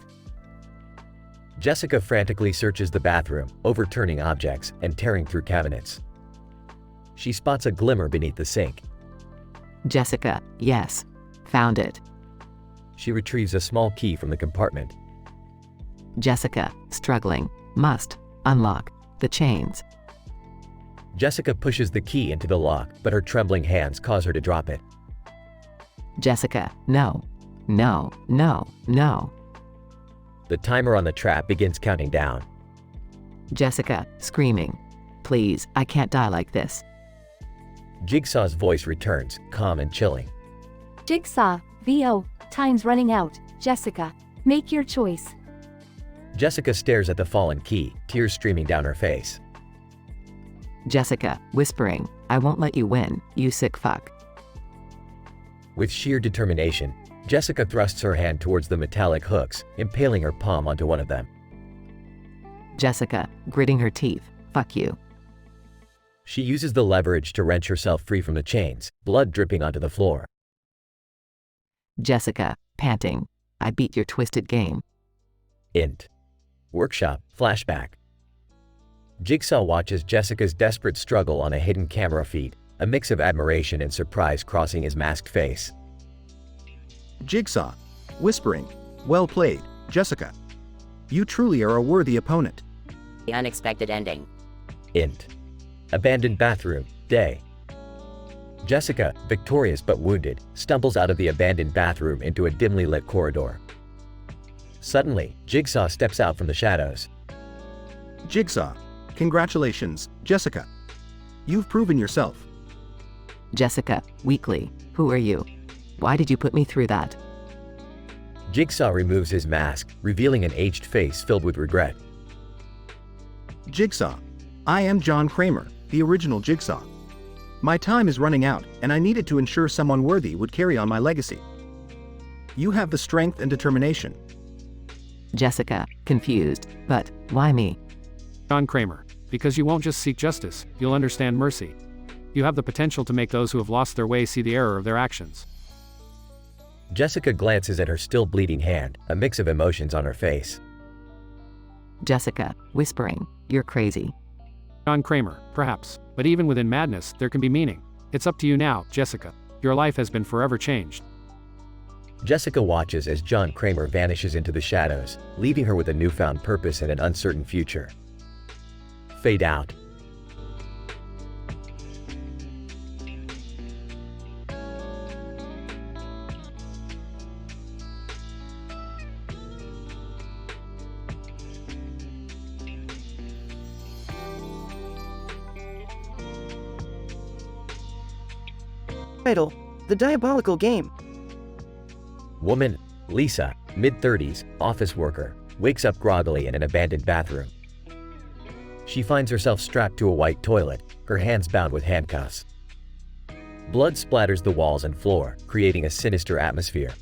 Jessica frantically searches the bathroom, overturning objects and tearing through cabinets. She spots a glimmer beneath the sink. Jessica, yes. Found it. She retrieves a small key from the compartment. Jessica, struggling. Must unlock the chains. Jessica pushes the key into the lock, but her trembling hands cause her to drop it. Jessica, no. No, no, no. The timer on the trap begins counting down. Jessica, screaming. Please, I can't die like this. Jigsaw's voice returns, calm and chilling. Jigsaw, VO. Time's running out. Jessica, make your choice. Jessica stares at the fallen key, tears streaming down her face. Jessica, whispering, I won't let you win, you sick fuck. With sheer determination, Jessica thrusts her hand towards the metallic hooks, impaling her palm onto one of them. Jessica, gritting her teeth, fuck you. She uses the leverage to wrench herself free from the chains, blood dripping onto the floor. Jessica, panting, I beat your twisted game. Int. Workshop, flashback. Jigsaw watches Jessica's desperate struggle on a hidden camera feed, a mix of admiration and surprise crossing his masked face. Jigsaw, whispering, well played, Jessica. You truly are a worthy opponent. The unexpected ending. Int. Abandoned bathroom, day. Jessica, victorious but wounded, stumbles out of the abandoned bathroom into a dimly lit corridor. Suddenly, Jigsaw steps out from the shadows. Jigsaw, congratulations, Jessica. You've proven yourself. Jessica, weakly, who are you? Why did you put me through that? Jigsaw removes his mask, revealing an aged face filled with regret. Jigsaw, I am John Kramer, the original Jigsaw. My time is running out, and I needed to ensure someone worthy would carry on my legacy. You have the strength and determination. Jessica, confused, but why me? John Kramer, because you won't just seek justice, you'll understand mercy. You have the potential to make those who have lost their way see the error of their actions. Jessica glances at her still bleeding hand, a mix of emotions on her face. Jessica, whispering, you're crazy. John Kramer, perhaps, but even within madness, there can be meaning. It's up to you now, Jessica. Your life has been forever changed. Jessica watches as John Kramer vanishes into the shadows, leaving her with a newfound purpose and an uncertain future. Fade out. Title: The Diabolical Game. Woman, Lisa, mid-30s, office worker, wakes up groggily in an abandoned bathroom. She finds herself strapped to a white toilet, her hands bound with handcuffs. Blood splatters the walls and floor, creating a sinister atmosphere.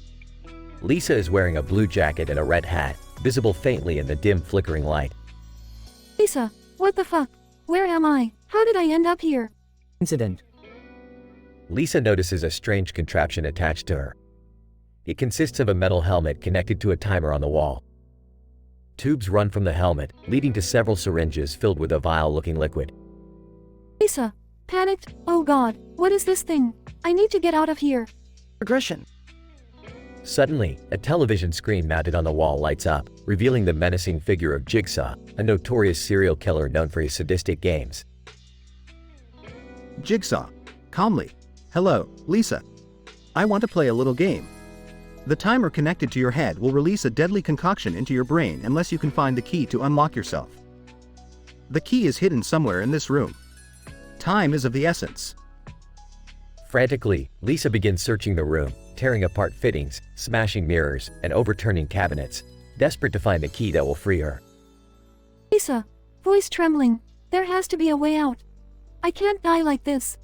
Lisa is wearing a blue jacket and a red hat, visible faintly in the dim flickering light. Lisa, what the fuck? Where am I? How did I end up here? Incident. Lisa notices a strange contraption attached to her. It consists of a metal helmet connected to a timer on the wall. Tubes run from the helmet, leading to several syringes filled with a vile-looking liquid. Lisa, panicked, oh god, what is this thing? I need to get out of here. Progression. Suddenly, a television screen mounted on the wall lights up, revealing the menacing figure of Jigsaw, a notorious serial killer known for his sadistic games. Jigsaw, calmly. Hello, Lisa. I want to play a little game. The timer connected to your head will release a deadly concoction into your brain unless you can find the key to unlock yourself. The key is hidden somewhere in this room. Time is of the essence. Frantically, Lisa begins searching the room, tearing apart fittings, smashing mirrors, and overturning cabinets, desperate to find the key that will free her. Lisa, voice trembling, there has to be a way out. I can't die like this.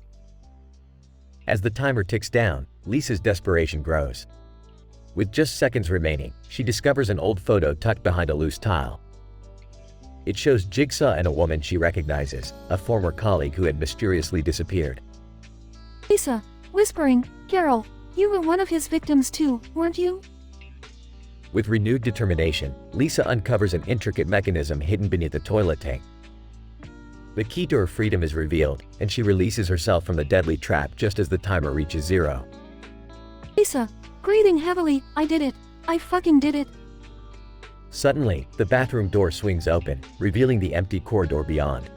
As the timer ticks down, Lisa's desperation grows. With just seconds remaining, she discovers an old photo tucked behind a loose tile. It shows Jigsaw and a woman she recognizes, a former colleague who had mysteriously disappeared. Lisa, whispering, Carol, you were one of his victims too, weren't you? With renewed determination, Lisa uncovers an intricate mechanism hidden beneath the toilet tank. The key to her freedom is revealed, and she releases herself from the deadly trap just as the timer reaches 0. Lisa, breathing heavily, I did it. I fucking did it. Suddenly, the bathroom door swings open, revealing the empty corridor beyond.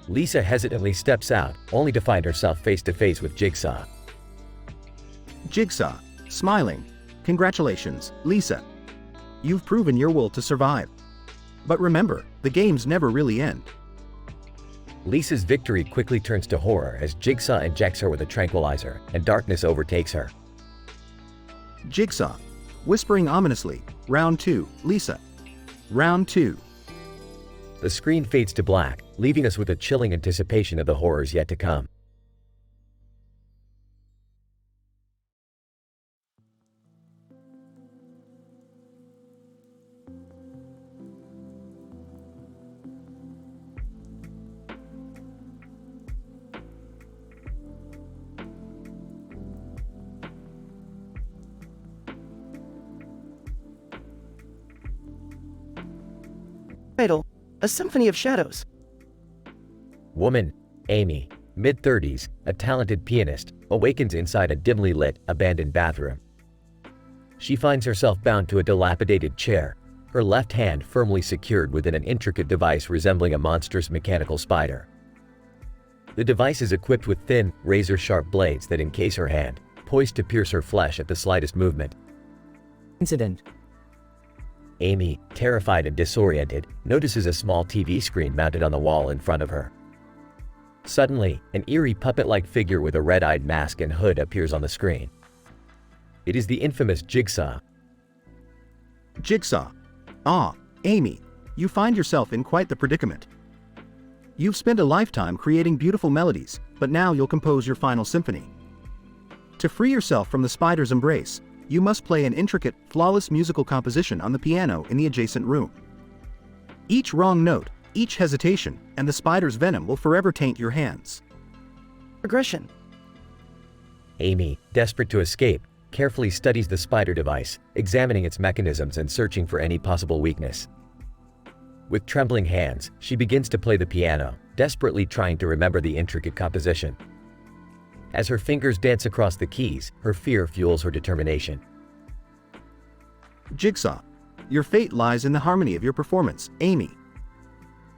Lisa hesitantly steps out, only to find herself face to face with Jigsaw. Jigsaw, smiling. Congratulations, Lisa. You've proven your will to survive. But remember, the games never really end. Lisa's victory quickly turns to horror as Jigsaw injects her with a tranquilizer, and darkness overtakes her. Jigsaw, whispering ominously, Round 2, Lisa. Round 2. The screen fades to black, leaving us with a chilling anticipation of the horrors yet to come. Title: A Symphony of Shadows. Woman, Amy, mid-30s, a talented pianist, awakens inside a dimly lit, abandoned bathroom. She finds herself bound to a dilapidated chair, her left hand firmly secured within an intricate device resembling a monstrous mechanical spider. The device is equipped with thin, razor-sharp blades that encase her hand, poised to pierce her flesh at the slightest movement. Incident. Amy, terrified and disoriented, notices a small TV screen mounted on the wall in front of her. Suddenly, an eerie puppet-like figure with a red-eyed mask and hood appears on the screen. It is the infamous Jigsaw. Jigsaw. Ah, Amy, you find yourself in quite the predicament. You've spent a lifetime creating beautiful melodies, but now you'll compose your final symphony. To free yourself from the spider's embrace, you must play an intricate, flawless musical composition on the piano in the adjacent room. Each wrong note, each hesitation, and the spider's venom will forever taint your hands. Progression. Amy, desperate to escape, carefully studies the spider device, examining its mechanisms and searching for any possible weakness. With trembling hands, she begins to play the piano, desperately trying to remember the intricate composition. As her fingers dance across the keys, her fear fuels her determination. Jigsaw. Your fate lies in the harmony of your performance, Amy.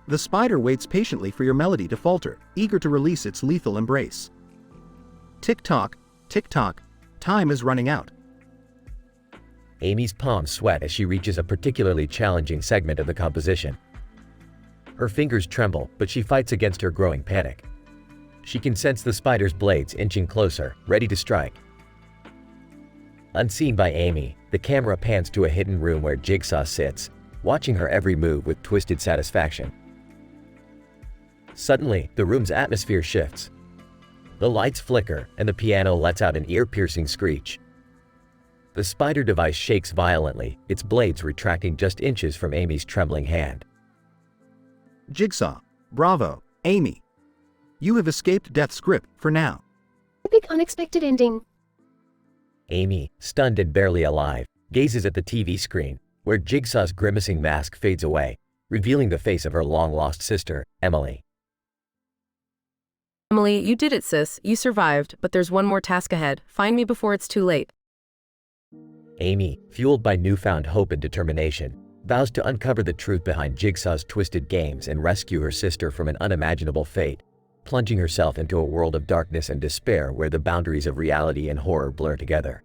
The spider waits patiently for your melody to falter, eager to release its lethal embrace. Tick-tock, tick-tock, time is running out. Amy's palms sweat as she reaches a particularly challenging segment of the composition. Her fingers tremble, but she fights against her growing panic. She can sense the spider's blades inching closer, ready to strike. Unseen by Amy, the camera pans to a hidden room where Jigsaw sits, watching her every move with twisted satisfaction. Suddenly, the room's atmosphere shifts. The lights flicker, and the piano lets out an ear-piercing screech. The spider device shakes violently, its blades retracting just inches from Amy's trembling hand. Jigsaw. Bravo, Amy. You have escaped death's grip, for now. Epic unexpected ending. Amy, stunned and barely alive, gazes at the TV screen, where Jigsaw's grimacing mask fades away, revealing the face of her long-lost sister, Emily. Emily, you did it, sis. You survived, but there's one more task ahead. Find me before it's too late. Amy, fueled by newfound hope and determination, vows to uncover the truth behind Jigsaw's twisted games and rescue her sister from an unimaginable fate, plunging herself into a world of darkness and despair where the boundaries of reality and horror blur together.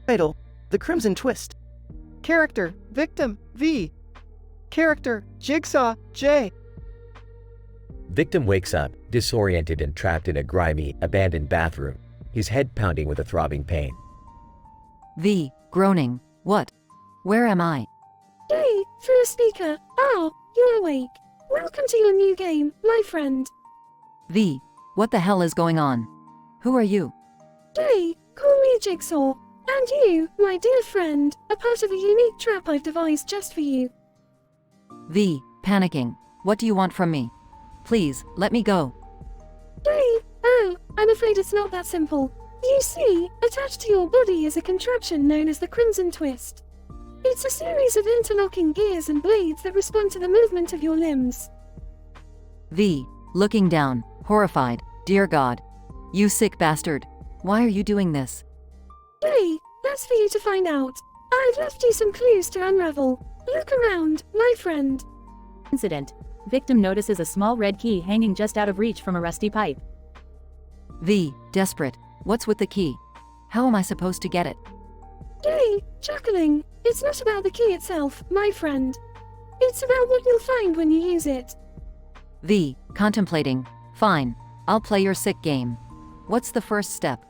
Title: The Crimson Twist. Character: Victim V. Character: Jigsaw J. Victim wakes up, disoriented and trapped in a grimy, abandoned bathroom, his head pounding with a throbbing pain. V. Groaning. What? Where am I? Hey, through a speaker. Oh, you're awake. Welcome to your new game, my friend. V. What the hell is going on? Who are you? Hey, call me Jigsaw. And you, my dear friend, are part of a unique trap I've devised just for you. V. Panicking. What do you want from me? Please, let me go. Hey, oh, I'm afraid it's not that simple. You see, attached to your body is a contraption known as the Crimson Twist. It's a series of interlocking gears and blades that respond to the movement of your limbs. V. Looking down, horrified. Dear God. You sick bastard. Why are you doing this? Hey, that's for you to find out. I've left you some clues to unravel. Look around, my friend. Incident. Victim notices a small red key hanging just out of reach from a rusty pipe. V. Desperate. What's with the key? How am I supposed to get it? Hey, chuckling. It's not about the key itself, my friend. It's about what you'll find when you use it. V. Contemplating. Fine. I'll play your sick game. What's the first step?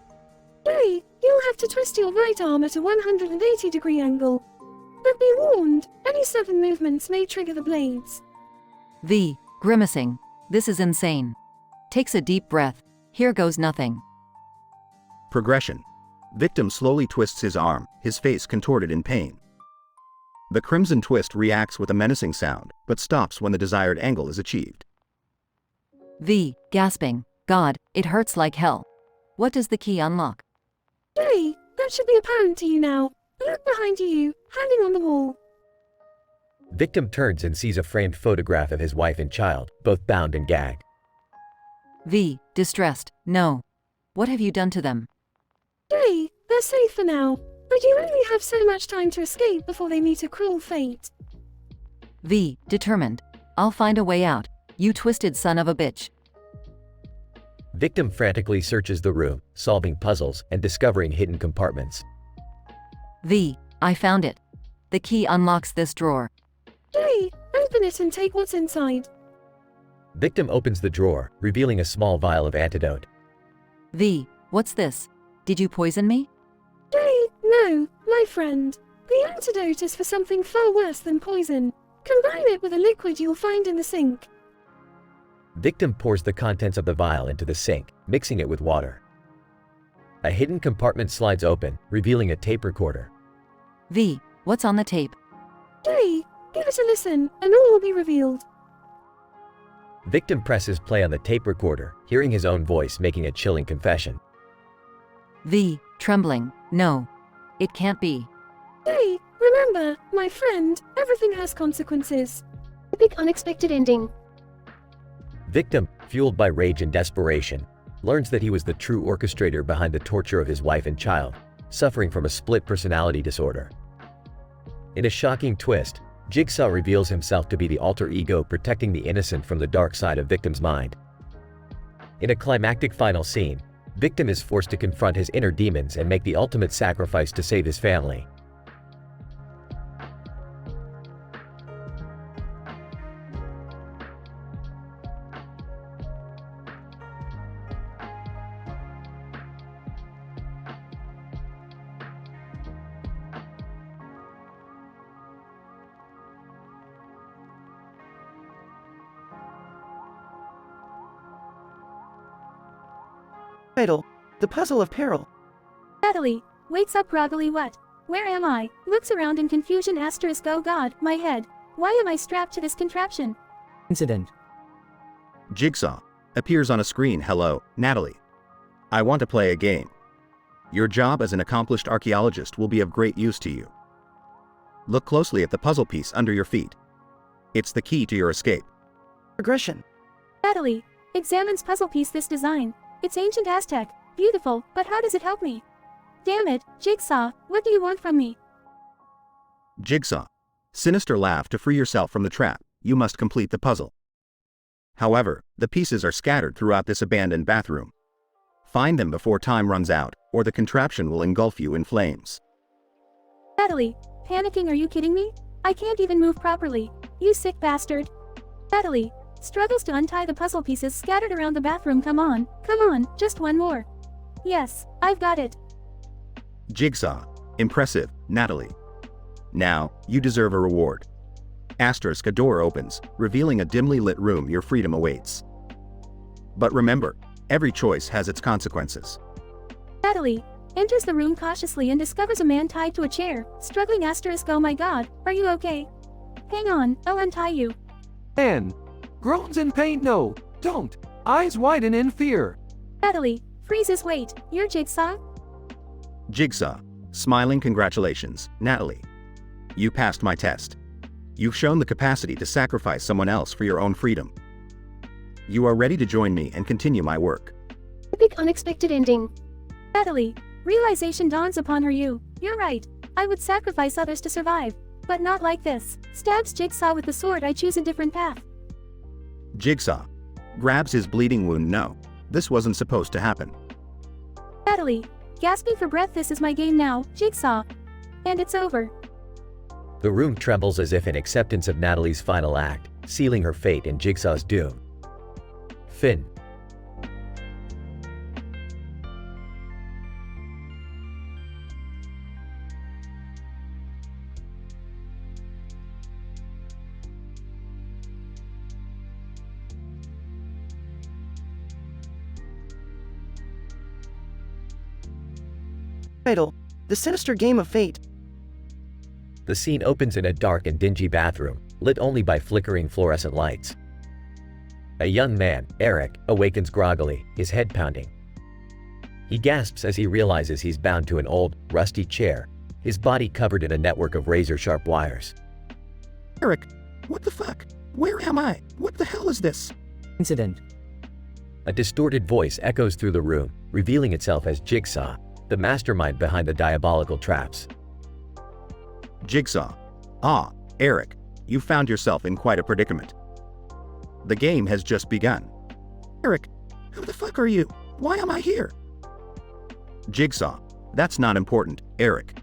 Hey, you'll have to twist your right arm at a 180-degree angle. But be warned, any sudden movements may trigger the blades. V. Grimacing. This is insane. Takes a deep breath. Here goes nothing. Progression. Victim slowly twists his arm, his face contorted in pain. The Crimson Twist reacts with a menacing sound, but stops when the desired angle is achieved. V. Gasping. God, it hurts like hell. What does the key unlock? Hey, that should be apparent to you now. Look behind you, hanging on the wall. Victim turns and sees a framed photograph of his wife and child, both bound and gagged. V. Distressed. No. What have you done to them? Hey, they're safe for now, but you only have so much time to escape before they meet a cruel fate. V. Determined. I'll find a way out. You twisted son of a bitch. Victim frantically searches the room, solving puzzles and discovering hidden compartments. V. I found it. The key unlocks this drawer. Hey, open it and take what's inside. Victim opens the drawer, revealing a small vial of antidote. V. What's this? Did you poison me? Hey, no, my friend. The antidote is for something far worse than poison. Combine it with a liquid you'll find in the sink. Victim pours the contents of the vial into the sink, mixing it with water. A hidden compartment slides open, revealing a tape recorder. V. What's on the tape? Hey, give it a listen, and all will be revealed. Victim presses play on the tape recorder, hearing his own voice making a chilling confession. V. Trembling. No. It can't be. Hey, remember, my friend, everything has consequences. A big unexpected ending. Victim, fueled by rage and desperation, learns that he was the true orchestrator behind the torture of his wife and child, suffering from a split personality disorder. In a shocking twist, Jigsaw reveals himself to be the alter ego protecting the innocent from the dark side of Victim's mind. In a climactic final scene, Victim is forced to confront his inner demons and make the ultimate sacrifice to save his family. Title: The Puzzle of Peril. Natalie wakes up groggily. What? Where am I? Looks around in confusion. Asterisk. Oh God, my head. Why am I strapped to this contraption? Incident. Jigsaw appears on a screen. Hello, Natalie. I want to play a game. Your job as an accomplished archaeologist will be of great use to you. Look closely at the puzzle piece under your feet. It's the key to your escape. Progression. Natalie examines puzzle piece. This design. It's ancient Aztec. Beautiful, but how does it help me? Damn it, Jigsaw, what do you want from me? Jigsaw. Sinister laugh. To free yourself from the trap, you must complete the puzzle. However, the pieces are scattered throughout this abandoned bathroom. Find them before time runs out, or the contraption will engulf you in flames. Natalie, panicking. Are you kidding me? I can't even move properly. You sick bastard. Natalie struggles to untie the puzzle pieces scattered around the bathroom. Come on, just one more. Yes, I've got it. Jigsaw. Impressive, Natalie. Now, you deserve a reward. Asterisk, a door opens, revealing a dimly lit room. Your freedom awaits. But remember, every choice has its consequences. Natalie enters the room cautiously and discovers a man tied to a chair, struggling. Asterisk, oh my god, are you okay? Hang on, I'll untie you. Man groans in pain. No, don't. Eyes widen in fear. Natalie freezes. Wait, you're Jigsaw? Jigsaw. Smiling. Congratulations, Natalie. You passed my test. You've shown the capacity to sacrifice someone else for your own freedom. You are ready to join me and continue my work. Epic unexpected ending. Natalie, realization dawns upon her. You're right. I would sacrifice others to survive, but not like this. Stabs Jigsaw with the sword. I choose a different path. Jigsaw grabs his bleeding wound. No, this wasn't supposed to happen. Natalie, gasping for breath. This is my game now, Jigsaw. And it's over. The room trembles as if in acceptance of Natalie's final act, sealing her fate in Jigsaw's doom. Finn. Title: The Sinister Game of Fate. The scene opens in a dark and dingy bathroom, lit only by flickering fluorescent lights. A young man, Eric, awakens groggily, his head pounding. He gasps as he realizes he's bound to an old, rusty chair, his body covered in a network of razor-sharp wires. Eric, what the fuck? Where am I? What the hell is this? Incident. A distorted voice echoes through the room, revealing itself as Jigsaw, the mastermind behind the diabolical traps. Jigsaw. Ah, Eric, you found yourself in quite a predicament. The game has just begun. Eric, who the fuck are you? Why am I here? Jigsaw. That's not important, Eric.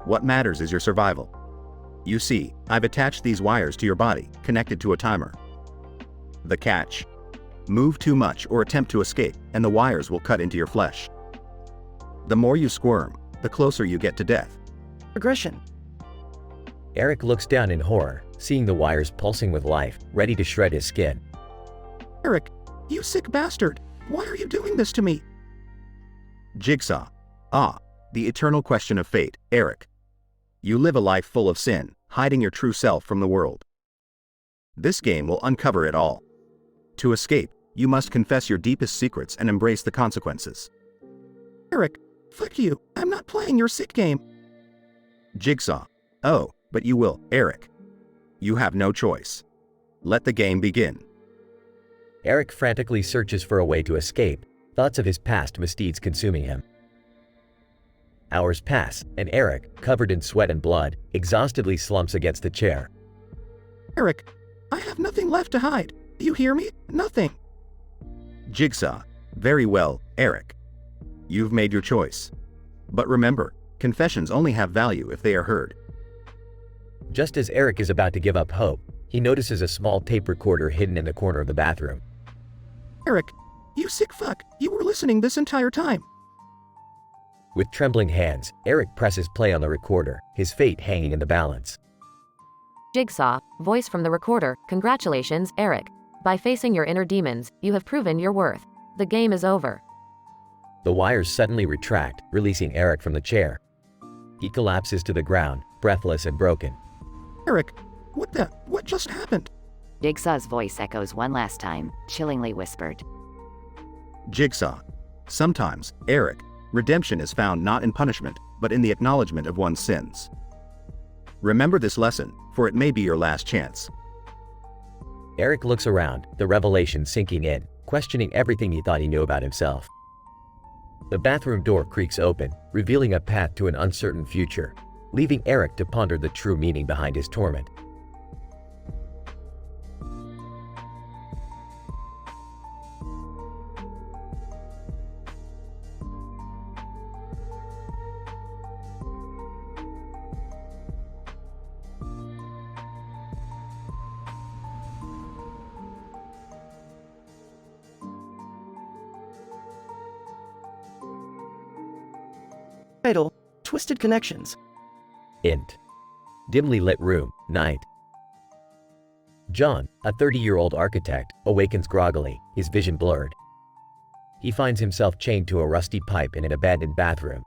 What matters is your survival. You see, I've attached these wires to your body, connected to a timer. The catch: move too much or attempt to escape, and the wires will cut into your flesh. The more you squirm, the closer you get to death. Aggression. Eric looks down in horror, seeing the wires pulsing with life, ready to shred his skin. Eric, you sick bastard! Why are you doing this to me? Jigsaw. Ah, the eternal question of fate, Eric. You live a life full of sin, hiding your true self from the world. This game will uncover it all. To escape, you must confess your deepest secrets and embrace the consequences. Eric, fuck you. I'm not playing your sick game. Jigsaw. Oh, but you will, Eric. You have no choice. Let the game begin. Eric frantically searches for a way to escape, thoughts of his past misdeeds consuming him. Hours pass, and Eric, covered in sweat and blood, exhaustedly slumps against the chair. Eric, I have nothing left to hide. You hear me? Nothing. Jigsaw. Very well, Eric. You've made your choice. But remember, confessions only have value if they are heard. Just as Eric is about to give up hope, he notices a small tape recorder hidden in the corner of the bathroom. Eric, you sick fuck, you were listening this entire time. With trembling hands, Eric presses play on the recorder, his fate hanging in the balance. Jigsaw, voice from the recorder. Congratulations, Eric. By facing your inner demons, you have proven your worth. The game is over. The wires suddenly retract, releasing Eric from the chair. He collapses to the ground, breathless and broken. Eric, what just happened? Jigsaw's voice echoes one last time, chillingly whispered. Jigsaw. Sometimes, Eric, redemption is found not in punishment, but in the acknowledgement of one's sins. Remember this lesson, for it may be your last chance. Eric looks around, the revelation sinking in, questioning everything he thought he knew about himself. The bathroom door creaks open, revealing a path to an uncertain future, leaving Eric to ponder the true meaning behind his torment. Title: Twisted Connections. Int. Dimly lit room, night. John, a 30-year-old architect, awakens groggily, his vision blurred. He finds himself chained to a rusty pipe in an abandoned bathroom.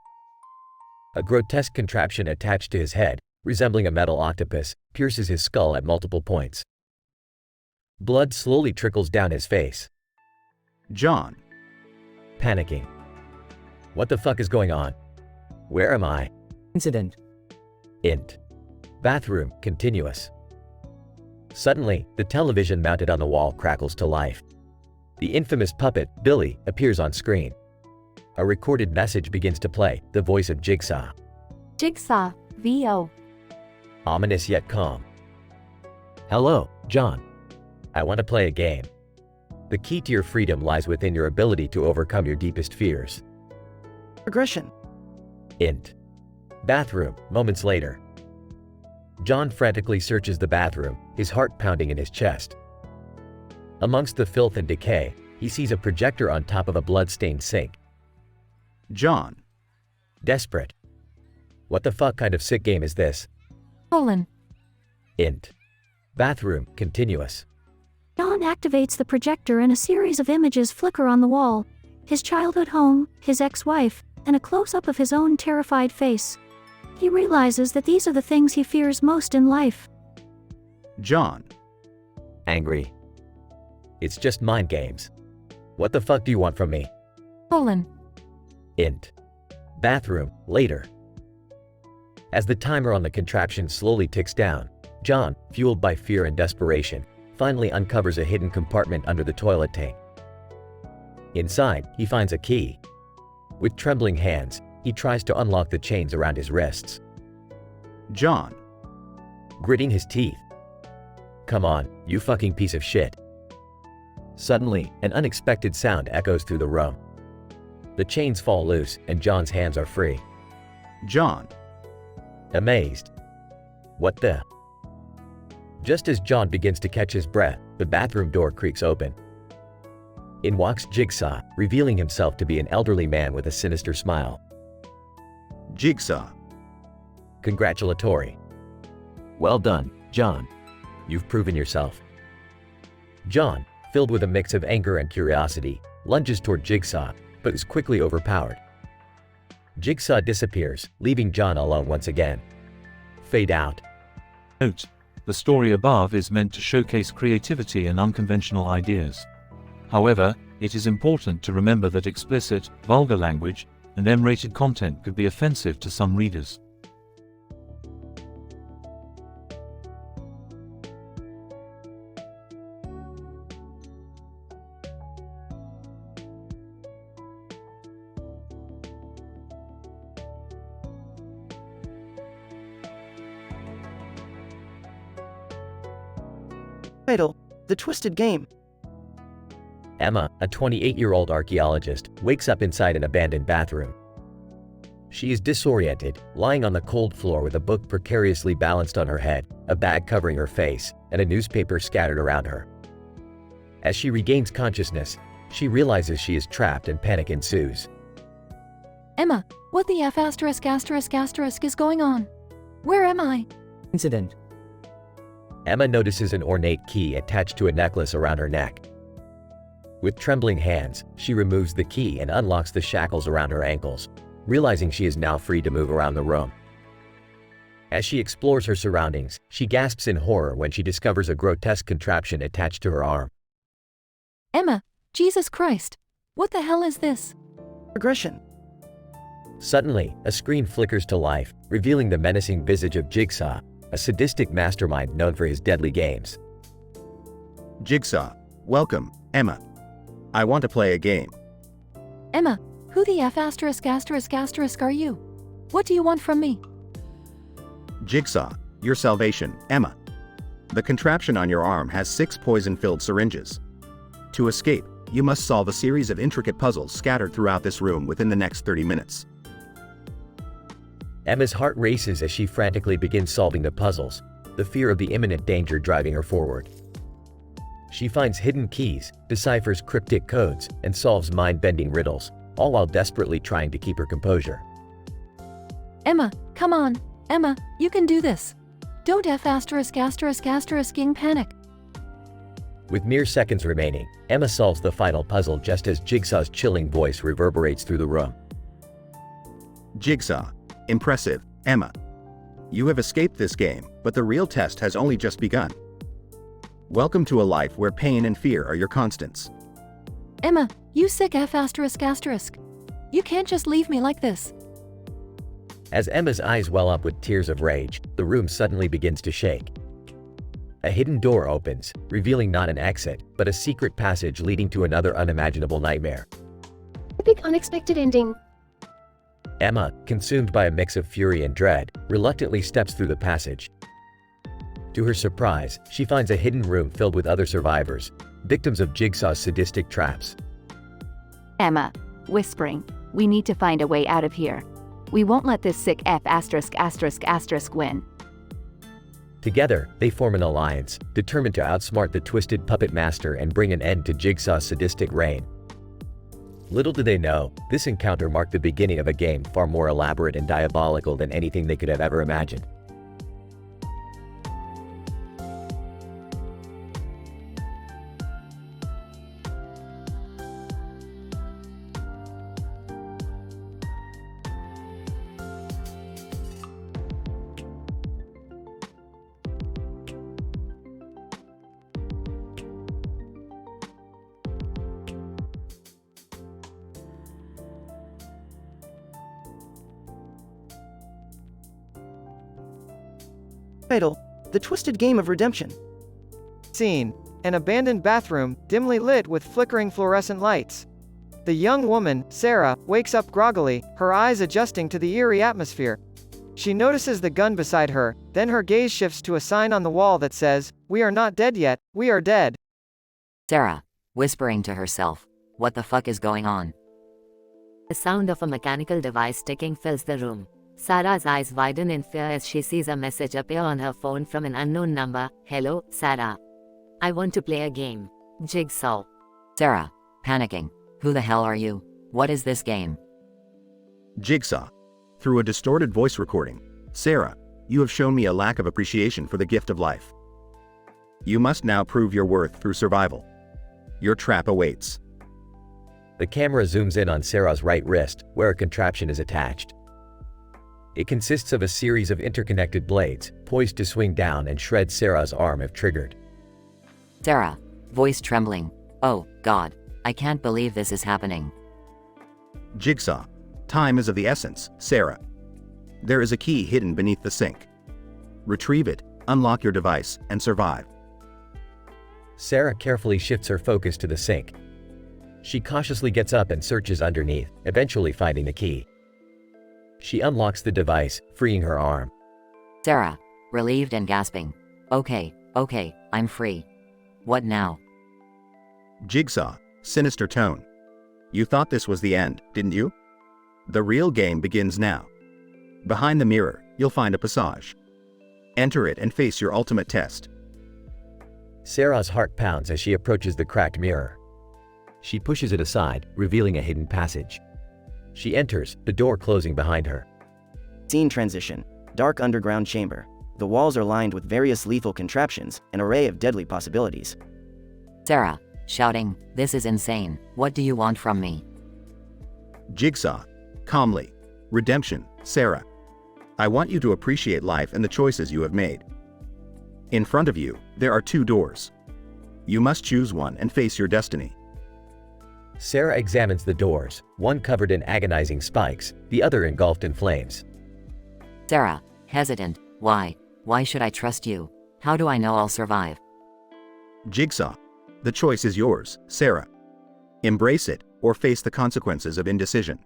A grotesque contraption attached to his head, resembling a metal octopus, pierces his skull at multiple points. Blood slowly trickles down his face. John. Panicking. What the fuck is going on? Where am I? Incident. Int. Bathroom, continuous. Suddenly, the television mounted on the wall crackles to life. The infamous puppet, Billy, appears on screen. A recorded message begins to play, the voice of Jigsaw. Jigsaw, VO. Ominous yet calm. Hello, John. I want to play a game. The key to your freedom lies within your ability to overcome your deepest fears. Progression. Int. Bathroom, moments later. John frantically searches the bathroom, his heart pounding in his chest. Amongst the filth and decay, he sees a projector on top of a blood-stained sink. John. Desperate. What the fuck kind of sick game is this? Int. Bathroom, continuous. John activates the projector and a series of images flicker on the wall. His childhood home, his ex-wife, and a close-up of his own terrified face. He realizes that these are the things he fears most in life. John. Angry. It's just mind games. What the fuck do you want from me? Int. Bathroom, later. As the timer on the contraption slowly ticks down, John, fueled by fear and desperation, finally uncovers a hidden compartment under the toilet tank. Inside, he finds a key. With trembling hands, he tries to unlock the chains around his wrists. John. Gritting his teeth. Come on, you fucking piece of shit. Suddenly, an unexpected sound echoes through the room. The chains fall loose and John's hands are free. John. Amazed. What the? Just as John begins to catch his breath, the bathroom door creaks open. In walks Jigsaw, revealing himself to be an elderly man with a sinister smile. Jigsaw. Congratulatory. Well done, John. You've proven yourself. John, filled with a mix of anger and curiosity, lunges toward Jigsaw, but is quickly overpowered. Jigsaw disappears, leaving John alone once again. Fade out. Note: the story above is meant to showcase creativity and unconventional ideas. However, it is important to remember that explicit, vulgar language, and M-rated content could be offensive to some readers. Title: The Twisted Game. Emma, a 28-year-old archaeologist, wakes up inside an abandoned bathroom. She is disoriented, lying on the cold floor with a book precariously balanced on her head, a bag covering her face, and a newspaper scattered around her. As she regains consciousness, she realizes she is trapped and panic ensues. Emma, what the F *** is going on? Where am I? Incident. Emma notices an ornate key attached to a necklace around her neck. With trembling hands, she removes the key and unlocks the shackles around her ankles, realizing she is now free to move around the room. As she explores her surroundings, she gasps in horror when she discovers a grotesque contraption attached to her arm. Emma, Jesus Christ! What the hell is this? Progression. Suddenly, a screen flickers to life, revealing the menacing visage of Jigsaw, a sadistic mastermind known for his deadly games. Jigsaw. Welcome, Emma. I want to play a game. Emma, who the F *** are you? What do you want from me? Jigsaw. Your salvation, Emma. The contraption on your arm has 6 poison-filled syringes. To escape, you must solve a series of intricate puzzles scattered throughout this room within the next 30 minutes. Emma's heart races as she frantically begins solving the puzzles, the fear of the imminent danger driving her forward. She finds hidden keys, deciphers cryptic codes, and solves mind-bending riddles, all while desperately trying to keep her composure. Emma, come on. Emma, you can do this. Don't ******ing panic. With mere seconds remaining, Emma solves the final puzzle just as Jigsaw's chilling voice reverberates through the room. Jigsaw. Impressive, Emma. You have escaped this game, but the real test has only just begun. Welcome to a life where pain and fear are your constants. Emma, you sick *****. You can't just leave me like this. As Emma's eyes well up with tears of rage, the room suddenly begins to shake. A hidden door opens, revealing not an exit, but a secret passage leading to another unimaginable nightmare. Epic unexpected ending. Emma, consumed by a mix of fury and dread, reluctantly steps through the passage. To her surprise, she finds a hidden room filled with other survivors, victims of Jigsaw's sadistic traps. Emma, whispering, we need to find a way out of here. We won't let this sick ***** win. Together, they form an alliance, determined to outsmart the twisted puppet master and bring an end to Jigsaw's sadistic reign. Little do they know, this encounter marked the beginning of a game far more elaborate and diabolical than anything they could have ever imagined. Title: The Twisted Game of Redemption. Scene: an abandoned bathroom, dimly lit with flickering fluorescent lights. The young woman, Sarah, wakes up groggily, her eyes adjusting to the eerie atmosphere. She notices the gun beside her, then her gaze shifts to a sign on the wall that says, "We are not dead yet, we are dead." Sarah, whispering to herself, what the fuck is going on? The sound of a mechanical device ticking fills the room. Sarah's eyes widen in fear as she sees a message appear on her phone from an unknown number. Hello, Sarah. I want to play a game. Jigsaw. Sarah, panicking. Who the hell are you? What is this game? Jigsaw. Through a distorted voice recording, Sarah, you have shown me a lack of appreciation for the gift of life. You must now prove your worth through survival. Your trap awaits. The camera zooms in on Sarah's right wrist, where a contraption is attached. It consists of a series of interconnected blades, poised to swing down and shred Sarah's arm if triggered. Sarah, voice trembling. Oh, God, I can't believe this is happening. Jigsaw. Time is of the essence, Sarah. There is a key hidden beneath the sink. Retrieve it, unlock your device, and survive. Sarah carefully shifts her focus to the sink. She cautiously gets up and searches underneath, eventually finding the key. She unlocks the device, freeing her arm. Sarah, relieved and gasping. Okay, I'm free. What now? Jigsaw, sinister tone. You thought this was the end, didn't you? The real game begins now. Behind the mirror, you'll find a passage. Enter it and face your ultimate test. Sarah's heart pounds as she approaches the cracked mirror. She pushes it aside, revealing a hidden passage. She enters, the door closing behind her. Scene transition. Dark underground chamber. The walls are lined with various lethal contraptions, an array of deadly possibilities. Sarah, shouting, this is insane. What do you want from me? Jigsaw. Calmly. Redemption, Sarah. I want you to appreciate life and the choices you have made. In front of you, there are two doors. You must choose one and face your destiny. Sarah examines the doors, one covered in agonizing spikes, the other engulfed in flames. Sarah, hesitant, why? Why should I trust you? How do I know I'll survive? Jigsaw. The choice is yours, Sarah. Embrace it, or face the consequences of indecision.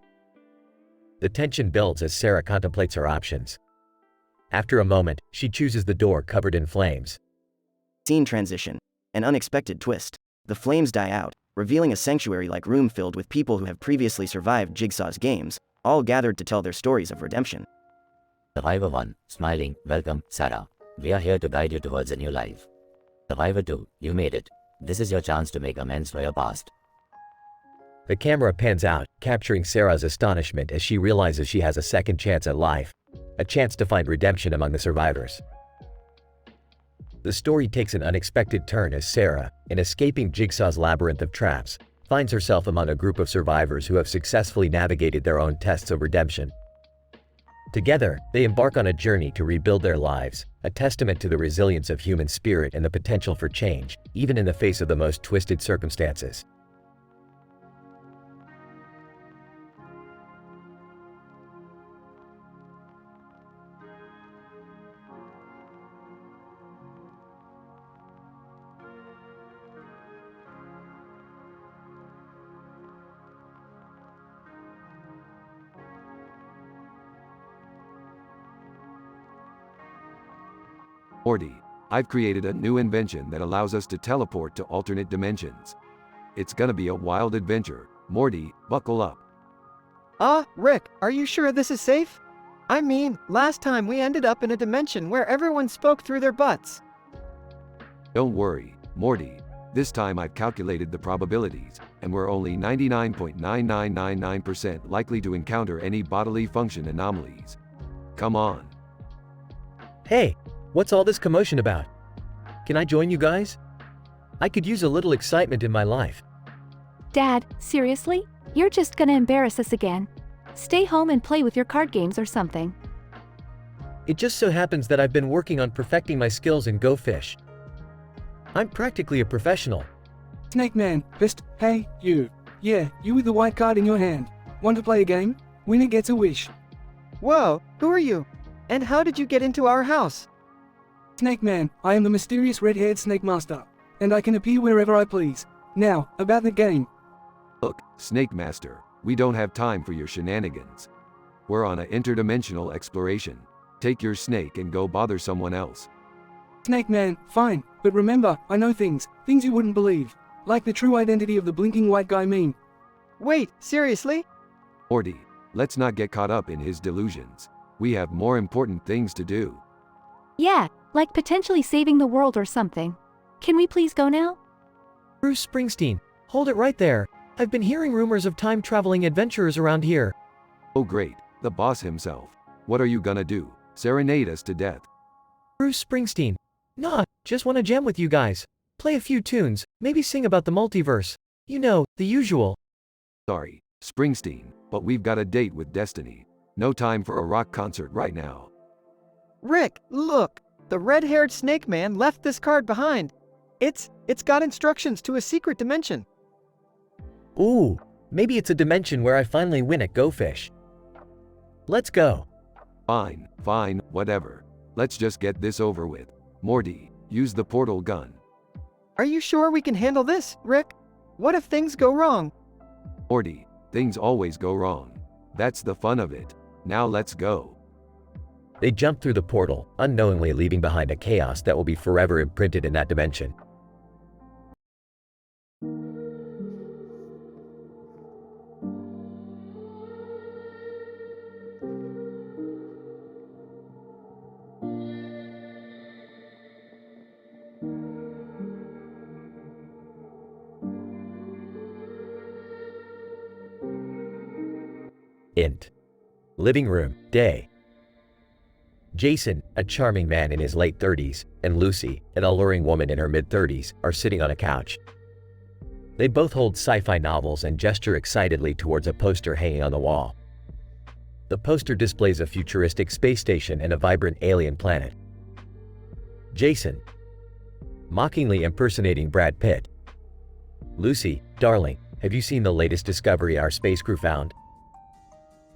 The tension builds as Sarah contemplates her options. After a moment, she chooses the door covered in flames. Scene transition. An unexpected twist. The flames die out, revealing a sanctuary-like room filled with people who have previously survived Jigsaw's games, all gathered to tell their stories of redemption. Survivor 1, smiling, welcome, Sarah. We are here to guide you towards a new life. Survivor 2, you made it. This is your chance to make amends for your past. The camera pans out, capturing Sarah's astonishment as she realizes she has a second chance at life. a chance to find redemption among the survivors. The story takes an unexpected turn as Sarah, in escaping Jigsaw's labyrinth of traps, finds herself among a group of survivors who have successfully navigated their own tests of redemption. Together, they embark on a journey to rebuild their lives, a testament to the resilience of human spirit and the potential for change, even in the face of the most twisted circumstances. Morty, I've created a new invention that allows us to teleport to alternate dimensions. It's gonna be a wild adventure. Morty, buckle up. Rick, are you sure this is safe? I mean, last time we ended up in a dimension where everyone spoke through their butts. Don't worry, Morty. This time I've calculated the probabilities, and we're only 99.9999% likely to encounter any bodily function anomalies. Come on. Hey, what's all this commotion about? Can I join you guys? I could use a little excitement in my life. Dad, seriously? You're just gonna embarrass us again. Stay home and play with your card games or something. It just so happens that I've been working on perfecting my skills in Go Fish. I'm practically a professional. Snake Man, hey, you. Yeah, you with the white card in your hand. Want to play a game? Winner gets a wish. Whoa, who are you? And how did you get into our house? Snake Man, I am the mysterious red-haired Snake Master, and I can appear wherever I please. Now, about the game. Look, Snake Master, we don't have time for your shenanigans. We're on an interdimensional exploration. Take your snake and go bother someone else. Snake Man, fine, but remember, I know things you wouldn't believe. Like the true identity of the blinking white guy meme. Wait, seriously? Morty, let's not get caught up in his delusions. We have more important things to do. Yeah, like potentially saving the world or something. Can we please go now? Bruce Springsteen, hold it right there. I've been hearing rumors of time-traveling adventurers around here. Oh great, the boss himself. What are you gonna do? Serenade us to death? Bruce Springsteen. Nah, just wanna jam with you guys. Play a few tunes, maybe sing about the multiverse. You know, the usual. Sorry, Springsteen, but we've got a date with Destiny. No time for a rock concert right now. Rick, look! The red-haired Snake Man left this card behind. It's got instructions to a secret dimension. Ooh, maybe it's a dimension where I finally win at Go Fish. Let's go. Fine, whatever. Let's just get this over with. Morty, use the portal gun. Are you sure we can handle this, Rick? What if things go wrong? Morty, things always go wrong. That's the fun of it. Now let's go. They jump through the portal, unknowingly leaving behind a chaos that will be forever imprinted in that dimension. Int. Living room, day. Jason, a charming man in his late 30s, and Lucy, an alluring woman in her mid-30s, are sitting on a couch. They both hold sci-fi novels and gesture excitedly towards a poster hanging on the wall. The poster displays a futuristic space station and a vibrant alien planet. Jason, mockingly impersonating Brad Pitt. Lucy, darling, have you seen the latest discovery our space crew found?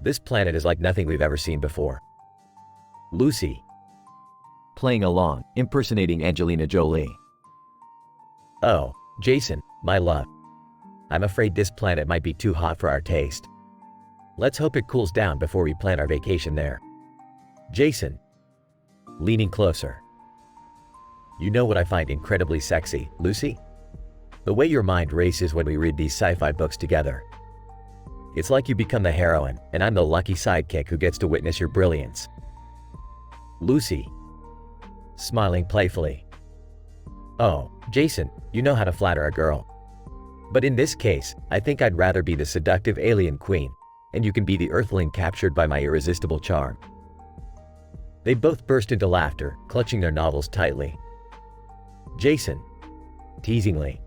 This planet is like nothing we've ever seen before. Lucy, playing along, impersonating Angelina Jolie. Oh, Jason, my love. I'm afraid this planet might be too hot for our taste. Let's hope it cools down before we plan our vacation there. Jason, leaning closer. You know what I find incredibly sexy, Lucy? The way your mind races when we read these sci-fi books together. It's like you become the heroine, and I'm the lucky sidekick who gets to witness your brilliance. Lucy, smiling playfully. Oh, Jason, you know how to flatter a girl. But in this case, I think I'd rather be the seductive alien queen, and you can be the earthling captured by my irresistible charm. They both burst into laughter, clutching their novels tightly. Jason, teasingly.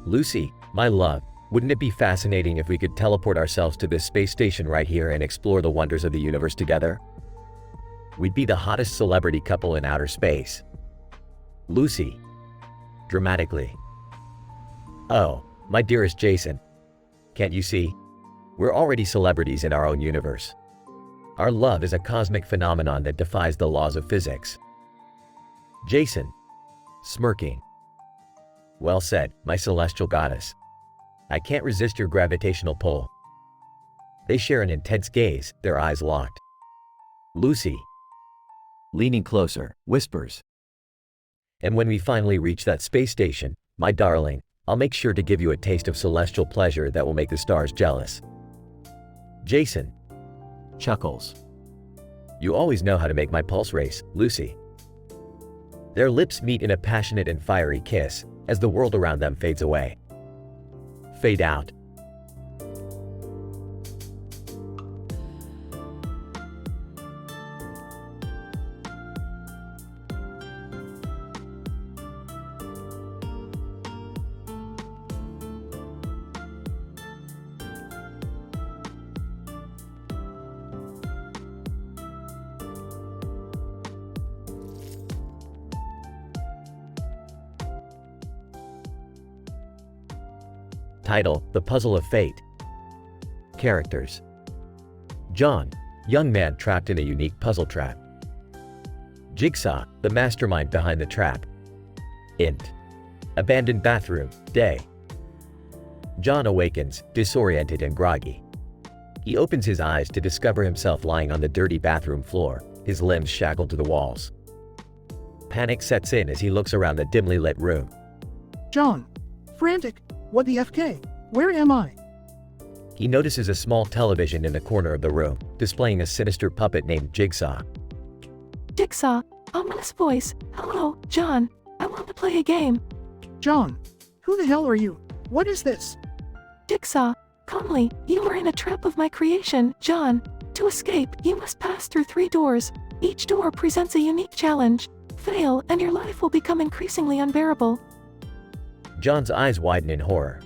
Lucy, my love, wouldn't it be fascinating if we could teleport ourselves to this space station right here and explore the wonders of the universe together? We'd be the hottest celebrity couple in outer space. Lucy, dramatically. Oh, my dearest Jason. Can't you see? We're already celebrities in our own universe. Our love is a cosmic phenomenon that defies the laws of physics. Jason, smirking. Well said, my celestial goddess. I can't resist your gravitational pull. They share an intense gaze, their eyes locked. Lucy, leaning closer, whispers. And when we finally reach that space station, my darling, I'll make sure to give you a taste of celestial pleasure that will make the stars jealous. Jason chuckles. You always know how to make my pulse race, Lucy. Their lips meet in a passionate and fiery kiss as the world around them fades away. Fade out. Title: The Puzzle of Fate. Characters: John, young man trapped in a unique puzzle trap. Jigsaw, the mastermind behind the trap. Int. Abandoned bathroom, day. John awakens, disoriented and groggy. He opens his eyes to discover himself lying on the dirty bathroom floor, his limbs shackled to the walls. Panic sets in as he looks around the dimly lit room. John, frantic. What the FK? Where am I? He notices a small television in the corner of the room, displaying a sinister puppet named Jigsaw. Jigsaw, ominous voice. Hello, John. I want to play a game. John, who the hell are you? What is this? Jigsaw, calmly, you are in a trap of my creation, John. To escape, you must pass through 3 doors. Each door presents a unique challenge. Fail, and your life will become increasingly unbearable. John's eyes widen in horror.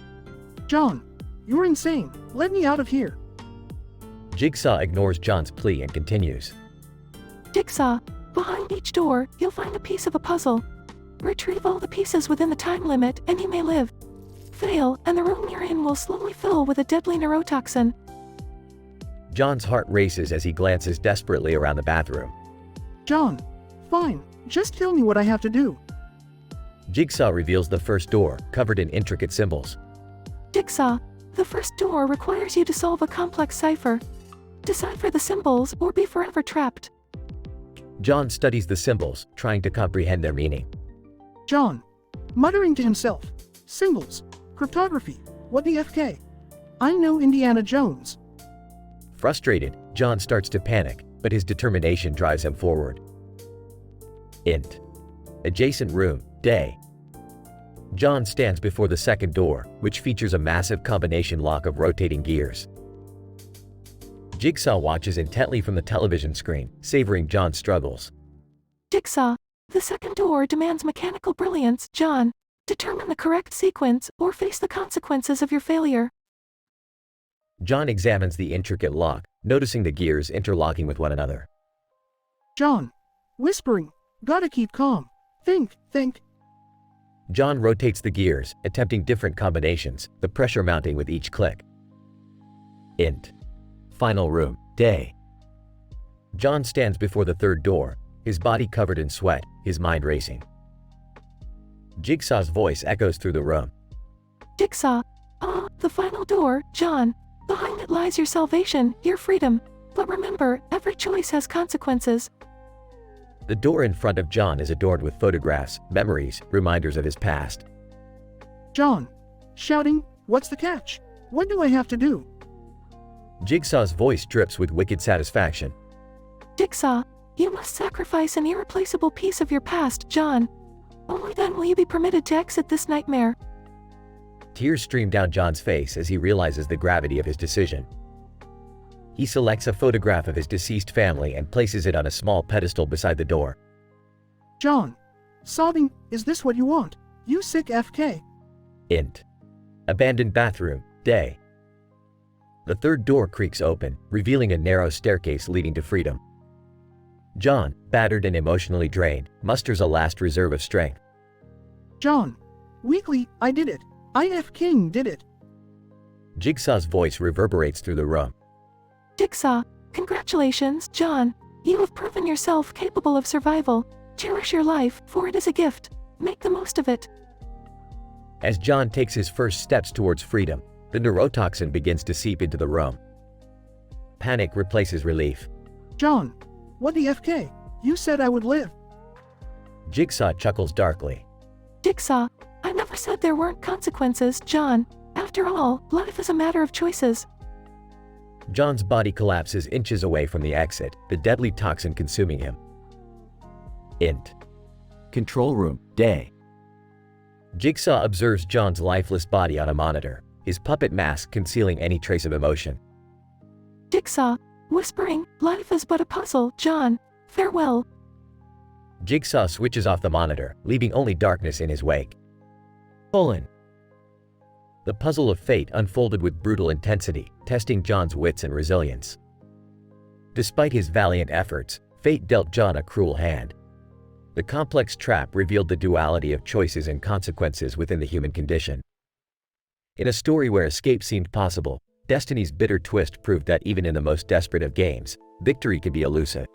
John, you're insane. Let me out of here. Jigsaw ignores John's plea and continues. Jigsaw, behind each door, you'll find a piece of a puzzle. Retrieve all the pieces within the time limit, and you may live. Fail, and the room you're in will slowly fill with a deadly neurotoxin. John's heart races as he glances desperately around the bathroom. John, fine. Just tell me what I have to do. Jigsaw reveals the first door, covered in intricate symbols. Jigsaw, the first door requires you to solve a complex cipher. Decipher the symbols or be forever trapped. John studies the symbols, trying to comprehend their meaning. John, muttering to himself, symbols, cryptography, what the FK? I know Indiana Jones. Frustrated, John starts to panic, but his determination drives him forward. Int. Adjacent room, day. John stands before the second door, which features a massive combination lock of rotating gears. Jigsaw watches intently from the television screen, savoring John's struggles. Jigsaw, the second door demands mechanical brilliance, John. Determine the correct sequence or face the consequences of your failure. John examines the intricate lock, noticing the gears interlocking with one another. John, whispering, gotta keep calm. Think. John rotates the gears, attempting different combinations, the pressure mounting with each click. Int. Final room, day. John stands before the third door, his body covered in sweat, his mind racing. Jigsaw's voice echoes through the room. Jigsaw, the final door, John. Behind it lies your salvation, your freedom. But remember, every choice has consequences. The door in front of John is adorned with photographs, memories, reminders of his past. John, shouting, what's the catch? What do I have to do? Jigsaw's voice drips with wicked satisfaction. Jigsaw, you must sacrifice an irreplaceable piece of your past, John. Only then will you be permitted to exit this nightmare. Tears stream down John's face as he realizes the gravity of his decision. He selects a photograph of his deceased family and places it on a small pedestal beside the door. John. Sobbing, is this what you want? You sick FK. Int. Abandoned bathroom, day. The third door creaks open, revealing a narrow staircase leading to freedom. John, battered and emotionally drained, musters a last reserve of strength. John. Weekly, I did it. IF King did it. Jigsaw's voice reverberates through the room. Jigsaw, congratulations, John. You have proven yourself capable of survival. Cherish your life, for it is a gift. Make the most of it. As John takes his first steps towards freedom, the neurotoxin begins to seep into the room. Panic replaces relief. John. What the FK? You said I would live. Jigsaw chuckles darkly. Jigsaw, I never said there weren't consequences, John. After all, life is a matter of choices. John's body collapses inches away from the exit, the deadly toxin consuming him. Int. Control room, day. Jigsaw observes John's lifeless body on a monitor, his puppet mask concealing any trace of emotion. Jigsaw, whispering, life is but a puzzle, John. Farewell. Jigsaw switches off the monitor, leaving only darkness in his wake. The puzzle of fate unfolded with brutal intensity, testing John's wits and resilience. Despite his valiant efforts, fate dealt John a cruel hand. The complex trap revealed the duality of choices and consequences within the human condition. In a story where escape seemed possible, destiny's bitter twist proved that even in the most desperate of games, victory could be elusive.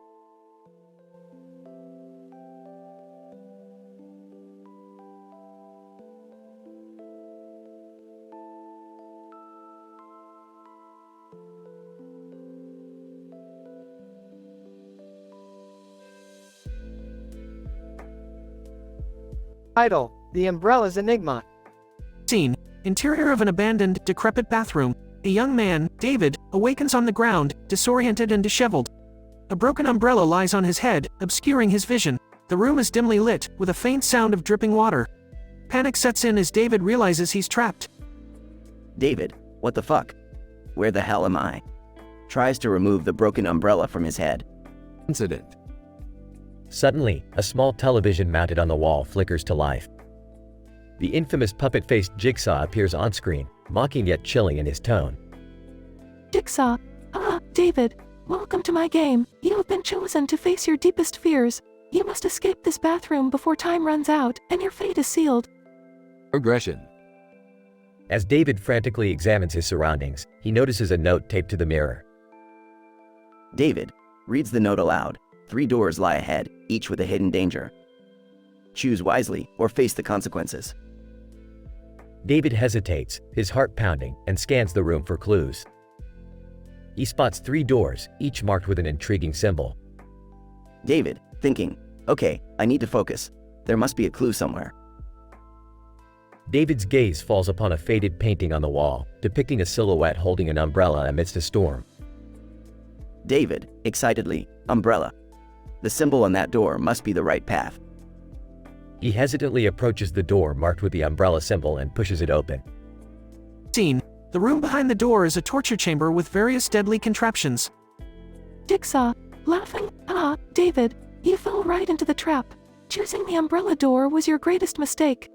Title: The Umbrella's Enigma. Scene: interior of an abandoned, decrepit bathroom. A young man, David, awakens on the ground, disoriented and disheveled. A broken umbrella lies on his head, obscuring his vision. The room is dimly lit, with a faint sound of dripping water. Panic sets in as David realizes he's trapped. David, what the fuck? Where the hell am I? Tries to remove the broken umbrella from his head. Incident. Suddenly, a small television mounted on the wall flickers to life. The infamous puppet-faced Jigsaw appears on screen, mocking yet chilling in his tone. Jigsaw. David. Welcome to my game. You have been chosen to face your deepest fears. You must escape this bathroom before time runs out, and your fate is sealed. Progression. As David frantically examines his surroundings, he notices a note taped to the mirror. David reads the note aloud. 3 doors lie ahead, each with a hidden danger. Choose wisely or face the consequences. David hesitates, his heart pounding, and scans the room for clues. He spots 3 doors, each marked with an intriguing symbol. David, thinking, okay, I need to focus. There must be a clue somewhere. David's gaze falls upon a faded painting on the wall, depicting a silhouette holding an umbrella amidst a storm. David, excitedly, umbrella. The symbol on that door must be the right path. He hesitantly approaches the door marked with the umbrella symbol and pushes it open. Scene: the room behind the door is a torture chamber with various deadly contraptions. Jigsaw. Laughing. David. You fell right into the trap. Choosing the umbrella door was your greatest mistake.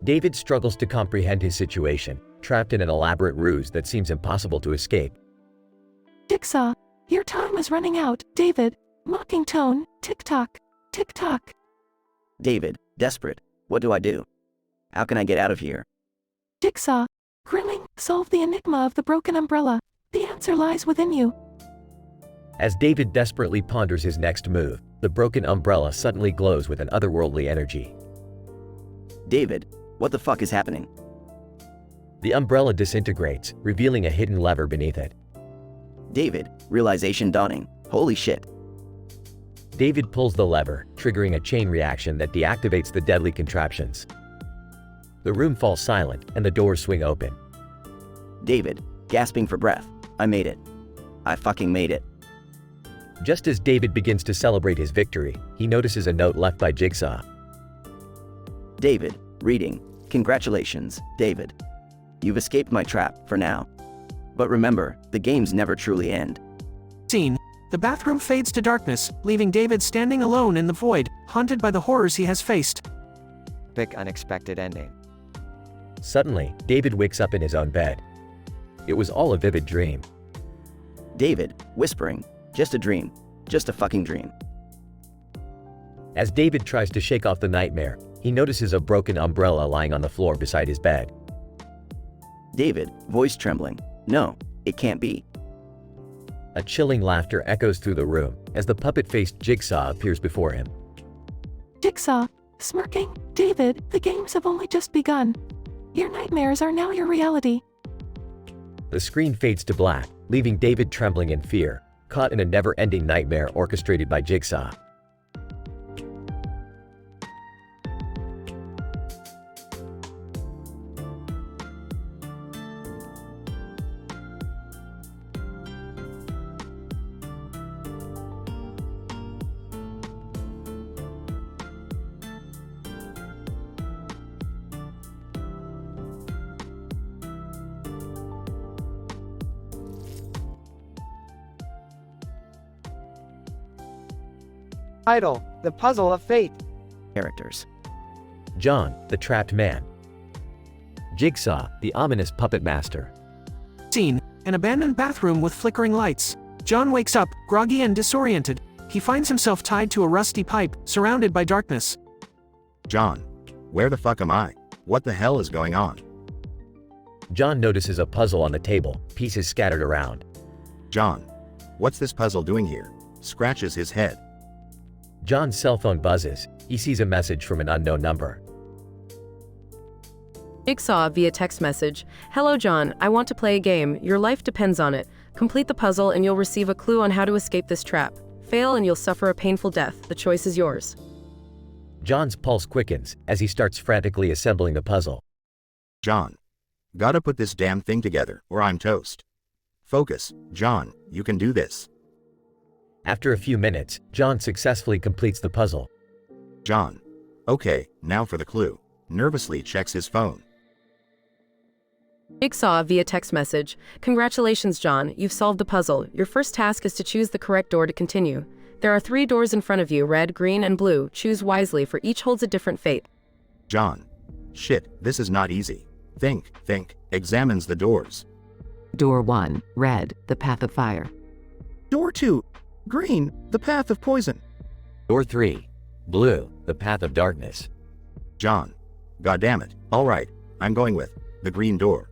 David struggles to comprehend his situation, trapped in an elaborate ruse that seems impossible to escape. Jigsaw. Your time is running out, David. Mocking tone. Tick-tock. Tick-tock. David, desperate. What do I do? How can I get out of here? Jigsaw. Grinning. Solve the enigma of the broken umbrella. The answer lies within you. As David desperately ponders his next move, the broken umbrella suddenly glows with an otherworldly energy. David, what the fuck is happening? The umbrella disintegrates, revealing a hidden lever beneath it. David, realization dawning. Holy shit. David pulls the lever, triggering a chain reaction that deactivates the deadly contraptions. The room falls silent, and the doors swing open. David, gasping for breath. I made it. I fucking made it. Just as David begins to celebrate his victory, he notices a note left by Jigsaw. David, reading. Congratulations, David. You've escaped my trap, for now. But remember, the games never truly end. Scene. The bathroom fades to darkness, leaving David standing alone in the void, haunted by the horrors he has faced. Big unexpected ending. Suddenly, David wakes up in his own bed. It was all a vivid dream. David, whispering, just a dream. Just a fucking dream. As David tries to shake off the nightmare, he notices a broken umbrella lying on the floor beside his bed. David, voice trembling. No, it can't be. A chilling laughter echoes through the room as the puppet-faced Jigsaw appears before him. Jigsaw, smirking. David, the games have only just begun. Your nightmares are now your reality. The screen fades to black, leaving David trembling in fear, caught in a never-ending nightmare orchestrated by Jigsaw. Title: The Puzzle of Fate. Characters: John, the trapped man. Jigsaw, the ominous puppet master. Scene. An abandoned bathroom with flickering lights. John wakes up, groggy and disoriented. He finds himself tied to a rusty pipe, surrounded by darkness. John, where the fuck am I? What the hell is going on? John notices a puzzle on the table, pieces scattered around. John, what's this puzzle doing here? Scratches his head. John's cell phone buzzes. He sees a message from an unknown number. Jigsaw via text message. Hello John, I want to play a game. Your life depends on it. Complete the puzzle and you'll receive a clue on how to escape this trap. Fail and you'll suffer a painful death. The choice is yours. John's pulse quickens as he starts frantically assembling the puzzle. John, gotta put this damn thing together or I'm toast. Focus, John, you can do this. After a few minutes, John successfully completes the puzzle. John, okay, now for the clue. Nervously checks his phone. Jigsaw via text message. Congratulations John, you've solved the puzzle. Your first task is to choose the correct door to continue. There are 3 doors in front of you, red, green, and blue. Choose wisely, for each holds a different fate. John, shit, this is not easy. Think, examines the doors. Door 1, red, the path of fire. Door 2, green, the path of poison. Door 3, blue, the path of darkness. John, goddammit, alright, I'm going with the green door.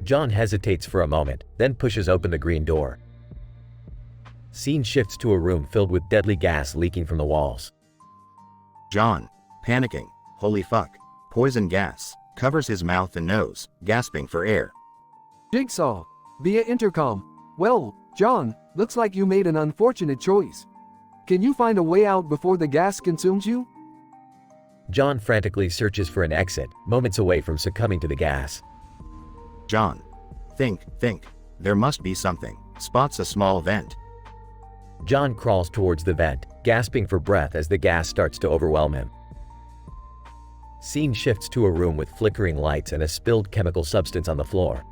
John hesitates for a moment, then pushes open the green door. Scene shifts to a room filled with deadly gas leaking from the walls. John, panicking, holy fuck, poison gas, covers his mouth and nose, gasping for air. Jigsaw, via intercom. Well, John, looks like you made an unfortunate choice. Can you find a way out before the gas consumes you? John frantically searches for an exit, moments away from succumbing to the gas. John, think, there must be something, spots a small vent. John crawls towards the vent, gasping for breath as the gas starts to overwhelm him. Scene shifts to a room with flickering lights and a spilled chemical substance on the floor.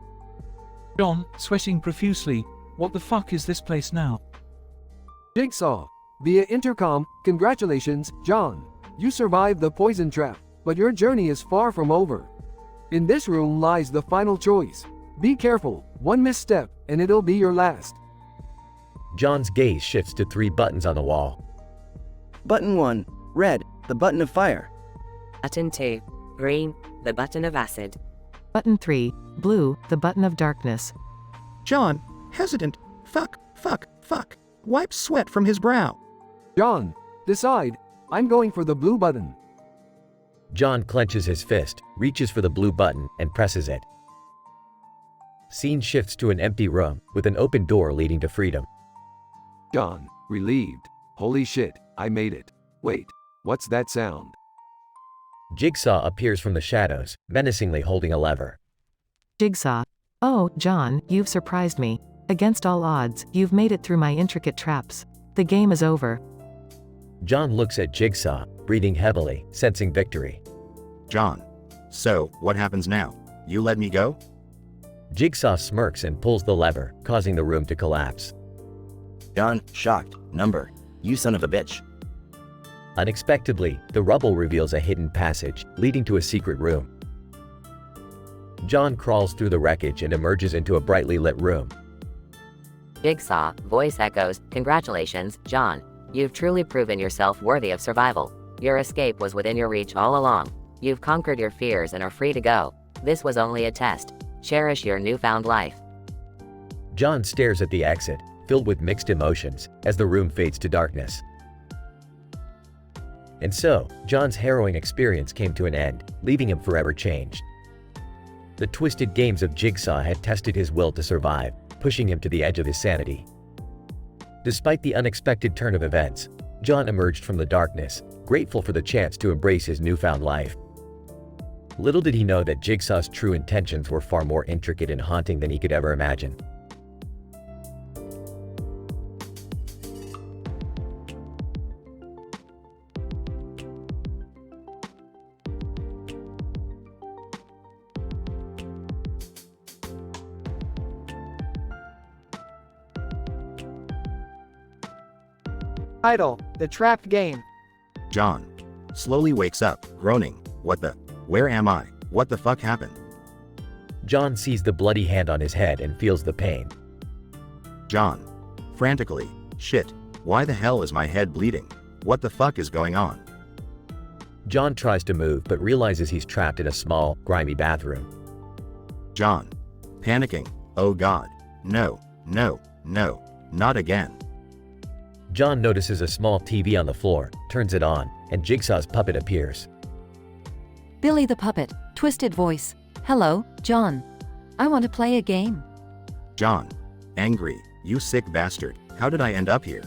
John, sweating profusely. What the fuck is this place now? Jigsaw, via intercom. Congratulations, John. You survived the poison trap, but your journey is far from over. In this room lies the final choice. Be careful, one misstep, and it'll be your last. John's gaze shifts to 3 buttons on the wall. Button 1, red, the button of fire. Button 2, green, the button of acid. Button 3, blue, the button of darkness. John, hesitant, fuck, wipes sweat from his brow. John, decide. I'm going for the blue button. John clenches his fist, reaches for the blue button, and presses it. Scene shifts to an empty room, with an open door leading to freedom. John, relieved. Holy shit, I made it. Wait, what's that sound? Jigsaw appears from the shadows, menacingly holding a lever. Jigsaw. Oh, John, you've surprised me. Against all odds, you've made it through my intricate traps. The game is over. John looks at Jigsaw, breathing heavily, sensing victory. John, so, what happens now? You let me go? Jigsaw smirks and pulls the lever, causing the room to collapse. John, shocked. Number. You son of a bitch. Unexpectedly, the rubble reveals a hidden passage, leading to a secret room. John crawls through the wreckage and emerges into a brightly lit room. Jigsaw, voice echoes, "Congratulations, John. You've truly proven yourself worthy of survival. Your escape was within your reach all along. You've conquered your fears and are free to go. This was only a test. Cherish your newfound life." John stares at the exit, filled with mixed emotions, as the room fades to darkness. And so, John's harrowing experience came to an end, leaving him forever changed. The twisted games of Jigsaw had tested his will to survive, pushing him to the edge of his sanity. Despite the unexpected turn of events, John emerged from the darkness, grateful for the chance to embrace his newfound life. Little did he know that Jigsaw's true intentions were far more intricate and haunting than he could ever imagine. Title: The Trapped Game. John slowly wakes up, groaning. What the? Where am I? What the fuck happened? John sees the bloody hand on his head and feels the pain. John frantically. Shit, why the hell is my head bleeding? What the fuck is going on? John tries to move but realizes he's trapped in a small, grimy bathroom. John panicking. Oh god. No, no, no, not again. John notices a small TV on the floor, turns it on, and Jigsaw's puppet appears. Billy the puppet, twisted voice. "Hello, John. I want to play a game." John angry. You sick bastard. How did I end up here?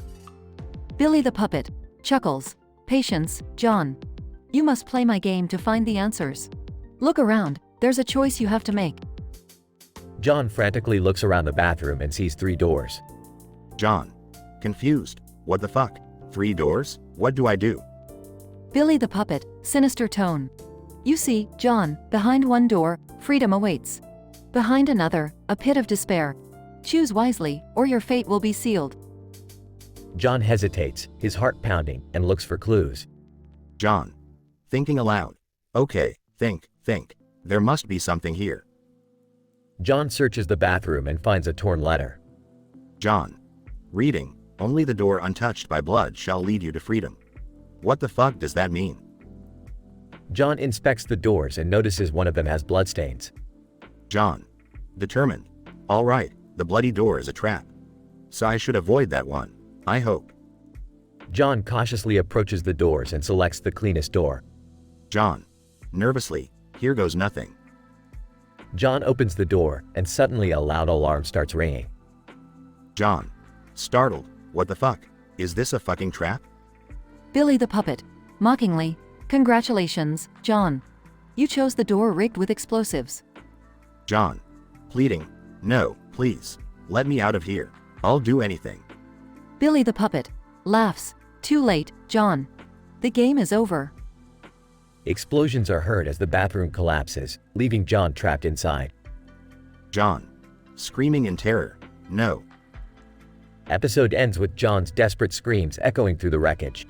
Billy the puppet chuckles. "Patience, John. You must play my game to find the answers. Look around, there's a choice you have to make." John frantically looks around the bathroom and sees 3 doors. John confused. What the fuck? 3 doors? What do I do? Billy the puppet, sinister tone. "You see, John, behind one door, freedom awaits. Behind another, a pit of despair. Choose wisely, or your fate will be sealed." John hesitates, his heart pounding, and looks for clues. John thinking aloud. Okay, think. There must be something here. John searches the bathroom and finds a torn letter. John reading. Only the door untouched by blood shall lead you to freedom. What the fuck does that mean? John inspects the doors and notices one of them has bloodstains. John determined. All right, the bloody door is a trap. So I should avoid that one, I hope. John cautiously approaches the doors and selects the cleanest door. John nervously. Here goes nothing. John opens the door, and suddenly a loud alarm starts ringing. John startled. What the fuck? Is this a fucking trap? Billy the puppet, mockingly. "Congratulations, John. You chose the door rigged with explosives." John pleading. No, please. Let me out of here. I'll do anything. Billy the puppet laughs. "Too late, John. The game is over." Explosions are heard as the bathroom collapses, leaving John trapped inside. John screaming in terror. No. Episode ends with John's desperate screams echoing through the wreckage.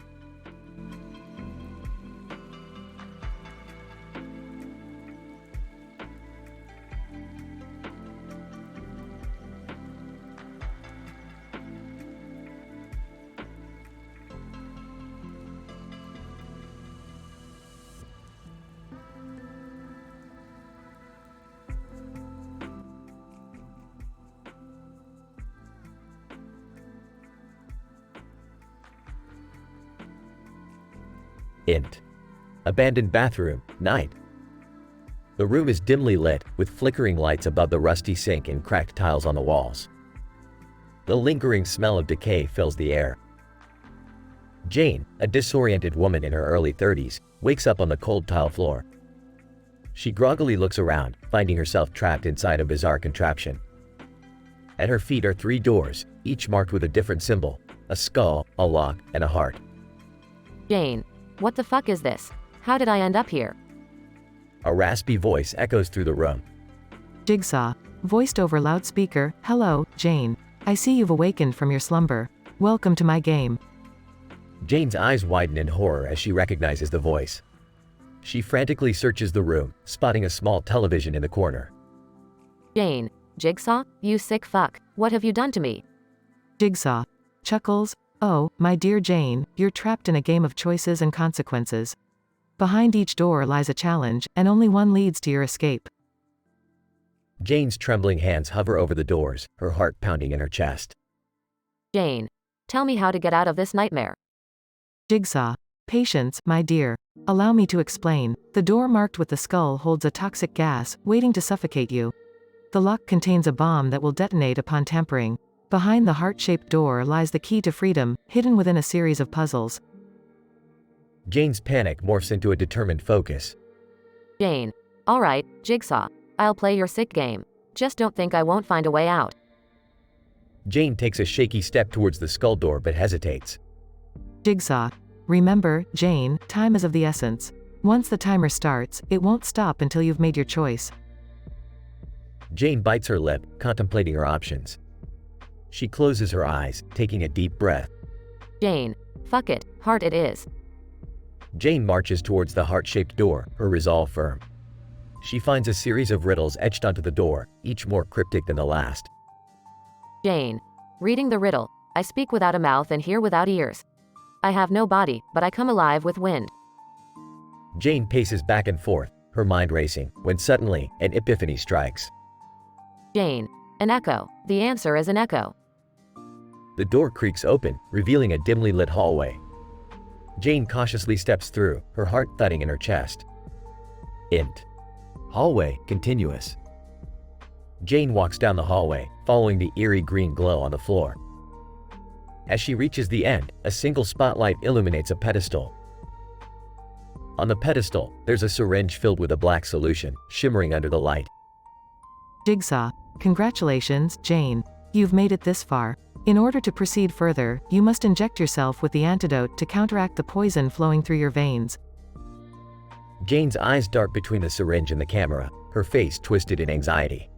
Int. Abandoned bathroom, night. The room is dimly lit, with flickering lights above the rusty sink and cracked tiles on the walls. The lingering smell of decay fills the air. Jane, a disoriented woman in her early 30s, wakes up on the cold tile floor. She groggily looks around, finding herself trapped inside a bizarre contraption. At her feet are 3 doors, each marked with a different symbol: a skull, a lock, and a heart. "Jane, what the fuck is this? How did I end up here?" A raspy voice echoes through the room. "Jigsaw, voiced over loudspeaker, hello, Jane. I see you've awakened from your slumber. Welcome to my game. Jane's eyes widen in horror as she recognizes the voice. She frantically searches the room, spotting a small television in the corner. Jane, Jigsaw, you sick fuck, what have you done to me? Jigsaw chuckles, oh, my dear Jane, you're trapped in a game of choices and consequences. Behind each door lies a challenge, and only one leads to your escape. Jane's trembling hands hover over the doors, her heart pounding in her chest. Jane, tell me how to get out of this nightmare. Jigsaw, patience, my dear. Allow me to explain. The door marked with the skull holds a toxic gas, waiting to suffocate you. The lock contains a bomb that will detonate upon tampering. Behind the heart-shaped door lies the key to freedom, hidden within a series of puzzles. Jane's panic morphs into a determined focus. Jane, alright, Jigsaw, I'll play your sick game. Just don't think I won't find a way out. Jane takes a shaky step towards the skull door but hesitates. Jigsaw, remember, Jane, time is of the essence. Once the timer starts, it won't stop until you've made your choice. Jane bites her lip, contemplating her options. She closes her eyes, taking a deep breath. Jane, fuck it, heart it is. Jane marches towards the heart-shaped door, her resolve firm. She finds a series of riddles etched onto the door, each more cryptic than the last. Jane, reading the riddle, I speak without a mouth and hear without ears. I have no body, but I come alive with wind. Jane paces back and forth, her mind racing, when suddenly, an epiphany strikes. Jane, an echo. The answer is an echo. The door creaks open, revealing a dimly lit hallway. Jane cautiously steps through, her heart thudding in her chest. Int. Hallway, continuous. Jane walks down the hallway, following the eerie green glow on the floor. As she reaches the end, a single spotlight illuminates a pedestal. On the pedestal, there's a syringe filled with a black solution, shimmering under the light. Jigsaw, congratulations, Jane. You've made it this far. In order to proceed further, you must inject yourself with the antidote to counteract the poison flowing through your veins. Jane's eyes dart between the syringe and the camera, her face twisted in anxiety.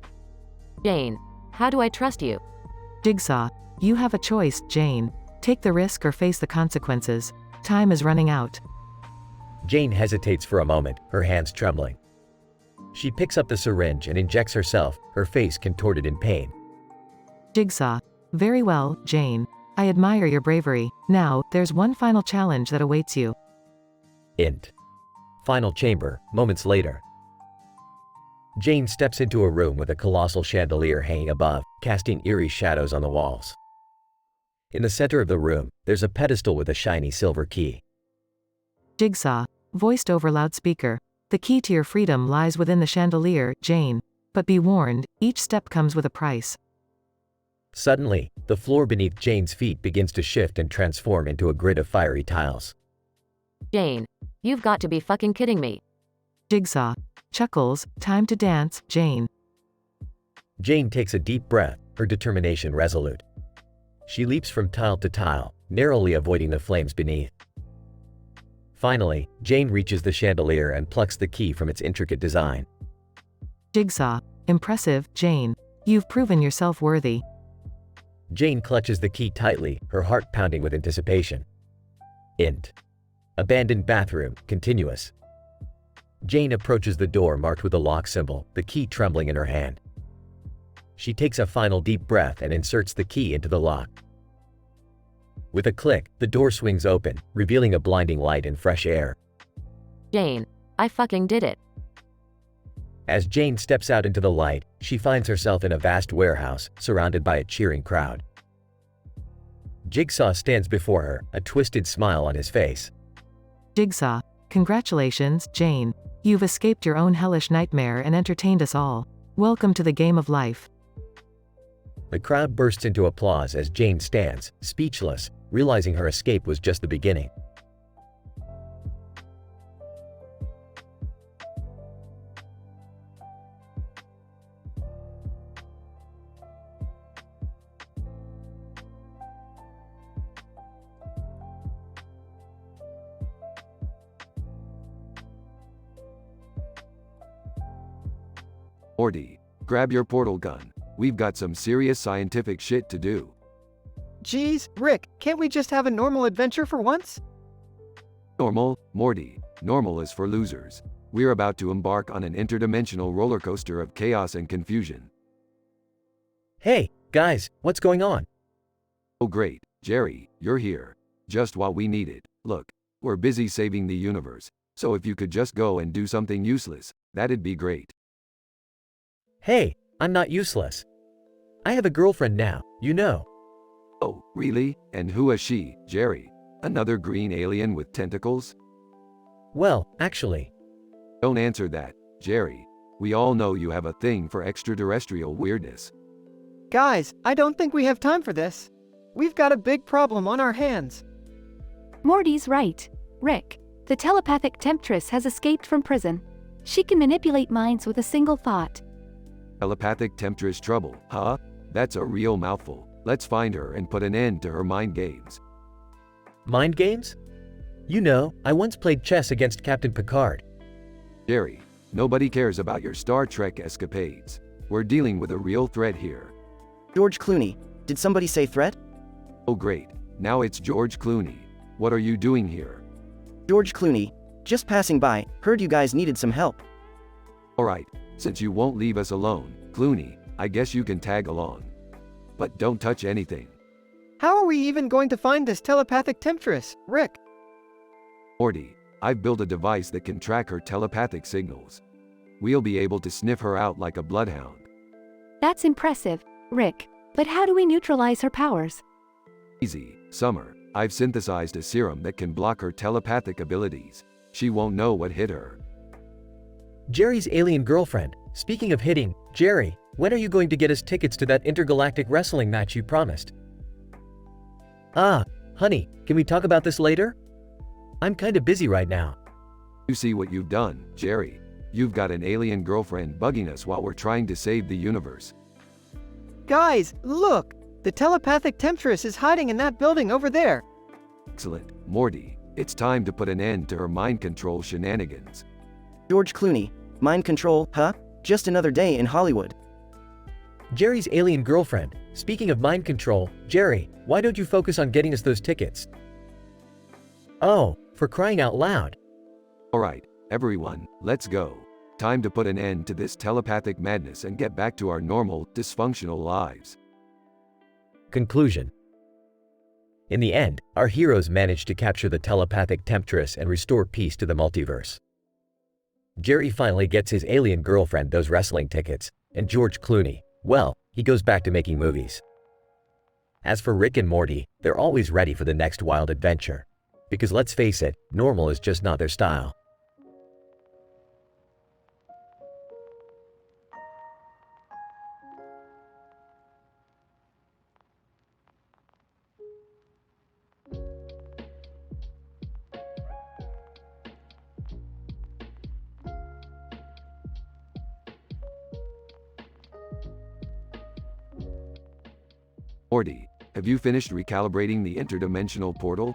Jane, how do I trust you? Jigsaw, you have a choice, Jane. Take the risk or face the consequences. Time is running out. Jane hesitates for a moment, her hands trembling. She picks up the syringe and injects herself, her face contorted in pain. Jigsaw, very well, Jane. I admire your bravery. Now, there's one final challenge that awaits you. Int. Final chamber, moments later. Jane steps into a room with a colossal chandelier hanging above, casting eerie shadows on the walls. In the center of the room, there's a pedestal with a shiny silver key. Jigsaw, voiced over loudspeaker. The key to your freedom lies within the chandelier, Jane. But be warned, each step comes with a price. Suddenly, the floor beneath Jane's feet begins to shift and transform into a grid of fiery tiles. Jane, you've got to be fucking kidding me. Jigsaw chuckles, time to dance, Jane. Jane takes a deep breath, her determination resolute. She leaps from tile to tile, narrowly avoiding the flames beneath. Finally, Jane reaches the chandelier and plucks the key from its intricate design. Jigsaw, impressive, Jane. You've proven yourself worthy. Jane clutches the key tightly, her heart pounding with anticipation. Int. Abandoned bathroom, continuous. Jane approaches the door marked with a lock symbol, the key trembling in her hand. She takes a final deep breath and inserts the key into the lock. With a click, the door swings open, revealing a blinding light and fresh air. Jane, I fucking did it. As Jane steps out into the light, she finds herself in a vast warehouse, surrounded by a cheering crowd. Jigsaw stands before her, a twisted smile on his face. Jigsaw, congratulations, Jane. You've escaped your own hellish nightmare and entertained us all. Welcome to the game of life. The crowd bursts into applause as Jane stands, speechless, realizing her escape was just the beginning. Morty, grab your portal gun. We've got some serious scientific shit to do. Geez, Rick, can't we just have a normal adventure for once? Normal, Morty. Normal is for losers. We're about to embark on an interdimensional roller coaster of chaos and confusion. Hey, guys, what's going on? Oh great, Jerry, you're here. Just what we needed. Look, we're busy saving the universe, so if you could just go and do something useless, that'd be great. Hey, I'm not useless. I have a girlfriend now, you know. Oh, really? And who is she, Jerry? Another green alien with tentacles? Well, actually. Don't answer that, Jerry. We all know you have a thing for extraterrestrial weirdness. Guys, I don't think we have time for this. We've got a big problem on our hands. Morty's right. Rick, the telepathic temptress has escaped from prison. She can manipulate minds with a single thought. Telepathic temptress trouble, huh? That's a real mouthful. Let's find her and put an end to her mind games. Mind games? You know, I once played chess against Captain Picard. Jerry, nobody cares about your Star Trek escapades. We're dealing with a real threat here. George Clooney, did somebody say threat? Oh great, now it's George Clooney. What are you doing here? George Clooney, just passing by, heard you guys needed some help. Alright, since you won't leave us alone, Clooney, I guess you can tag along. But don't touch anything. How are we even going to find this telepathic temptress, Rick? Morty, I've built a device that can track her telepathic signals. We'll be able to sniff her out like a bloodhound. That's impressive, Rick. But how do we neutralize her powers? Easy, Summer. I've synthesized a serum that can block her telepathic abilities. She won't know what hit her. Jerry's alien girlfriend. Speaking of hitting, Jerry, when are you going to get us tickets to that intergalactic wrestling match you promised? Ah, honey, can we talk about this later? I'm kinda busy right now. You see what you've done, Jerry. You've got an alien girlfriend bugging us while we're trying to save the universe. Guys, look! The telepathic temptress is hiding in that building over there. Excellent, Morty. It's time to put an end to her mind control shenanigans. George Clooney, mind control, huh? Just another day in Hollywood. Jerry's alien girlfriend. Speaking of mind control, Jerry, why don't you focus on getting us those tickets? Oh, for crying out loud. Alright, everyone, let's go. Time to put an end to this telepathic madness and get back to our normal, dysfunctional lives. Conclusion. In the end, our heroes managed to capture the telepathic temptress and restore peace to the multiverse. Jerry finally gets his alien girlfriend those wrestling tickets, and George Clooney, well, he goes back to making movies. As for Rick and Morty, they're always ready for the next wild adventure. Because let's face it, normal is just not their style. Morty, have you finished recalibrating the interdimensional portal?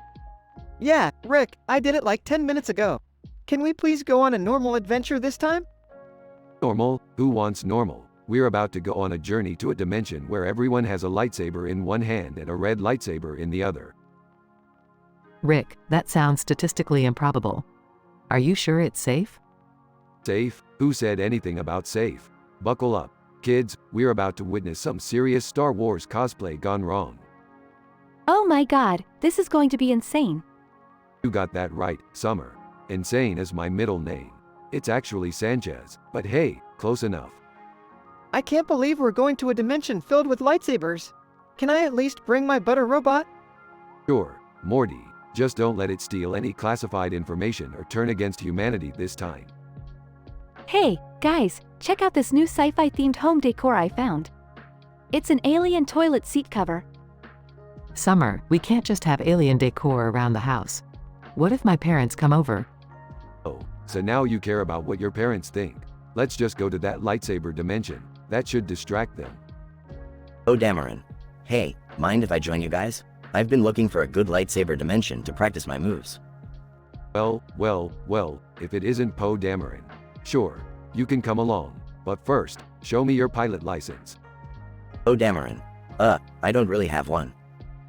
Yeah, Rick, I did it like 10 minutes ago. Can we please go on a normal adventure this time? Normal? Who wants normal? We're about to go on a journey to a dimension where everyone has a lightsaber in one hand and a red lightsaber in the other. Rick, that sounds statistically improbable. Are you sure it's safe? Safe? Who said anything about safe? Buckle up. Kids, we're about to witness some serious Star Wars cosplay gone wrong. Oh my god, this is going to be insane. You got that right, Summer. Insane is my middle name. It's actually Sanchez, but hey, close enough. I can't believe we're going to a dimension filled with lightsabers. Can I at least bring my butter robot? Sure, Morty, just don't let it steal any classified information or turn against humanity this time. Hey, guys, check out this new sci-fi themed home decor I found. It's an alien toilet seat cover. Summer, we can't just have alien decor around the house. What if my parents come over? Oh, so now you care about what your parents think. Let's just go to that lightsaber dimension. That should distract them. Oh, Dameron. Hey, mind if I join you guys? I've been looking for a good lightsaber dimension to practice my moves. Well, if it isn't Poe Dameron. Sure, you can come along, but first, show me your pilot license. Oh, Dameron. I don't really have one.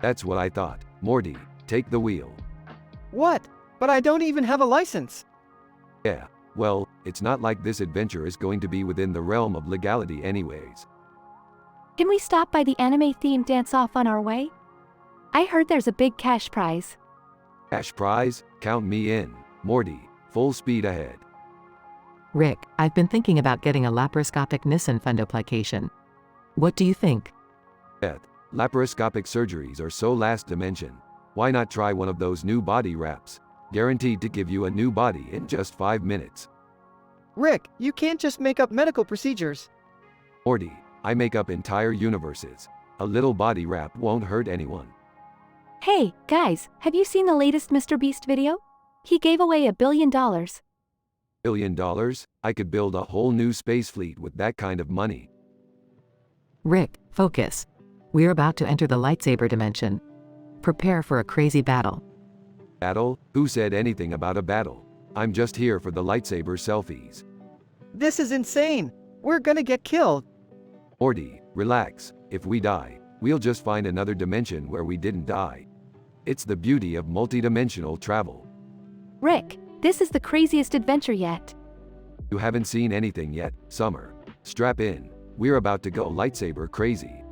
That's what I thought. Morty, take the wheel. What? But I don't even have a license. Yeah, well, it's not like this adventure is going to be within the realm of legality anyways. Can we stop by the anime-themed dance-off on our way? I heard there's a big cash prize. Cash prize? Count me in. Morty, full speed ahead. Rick, I've been thinking about getting a laparoscopic Nissen fundoplication. What do you think? Beth, laparoscopic surgeries are so last dimension. Why not try one of those new body wraps? Guaranteed to give you a new body in just 5 minutes. Rick, you can't just make up medical procedures. Morty, I make up entire universes. A little body wrap won't hurt anyone. Hey, guys, have you seen the latest Mr. Beast video? He gave away $1 billion. $1 billion? I could build a whole new space fleet with that kind of money. Rick, focus. We're about to enter the lightsaber dimension. Prepare for a crazy battle. Battle? Who said anything about a battle? I'm just here for the lightsaber selfies. This is insane. We're gonna get killed. Morty, relax. If we die, we'll just find another dimension where we didn't die. It's the beauty of multidimensional travel. Rick, this is the craziest adventure yet. You haven't seen anything yet, Summer. Strap in. We're about to go lightsaber crazy.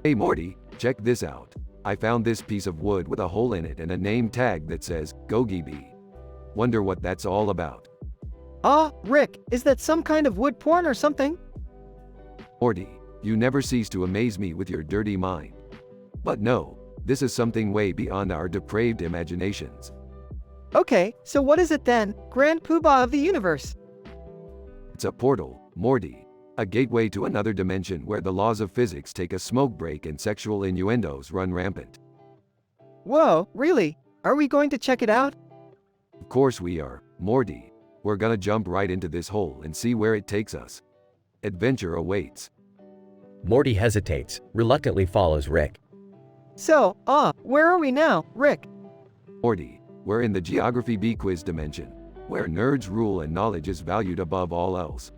Hey Morty, check this out. I found this piece of wood with a hole in it and a name tag that says, Gogibi. Wonder what that's all about. Rick, is that some kind of wood porn or something? Morty, you never cease to amaze me with your dirty mind. But no, this is something way beyond our depraved imaginations. Okay, so what is it then, Grand Poobah of the universe? It's a portal, Morty. A gateway to another dimension where the laws of physics take a smoke break and sexual innuendos run rampant. Whoa, really? Are we going to check it out? Of course we are, Morty. We're gonna jump right into this hole and see where it takes us. Adventure awaits. Morty hesitates, reluctantly follows Rick. So, where are we now, Rick? Morty, we're in the Geography B quiz dimension, where nerds rule and knowledge is valued above all else.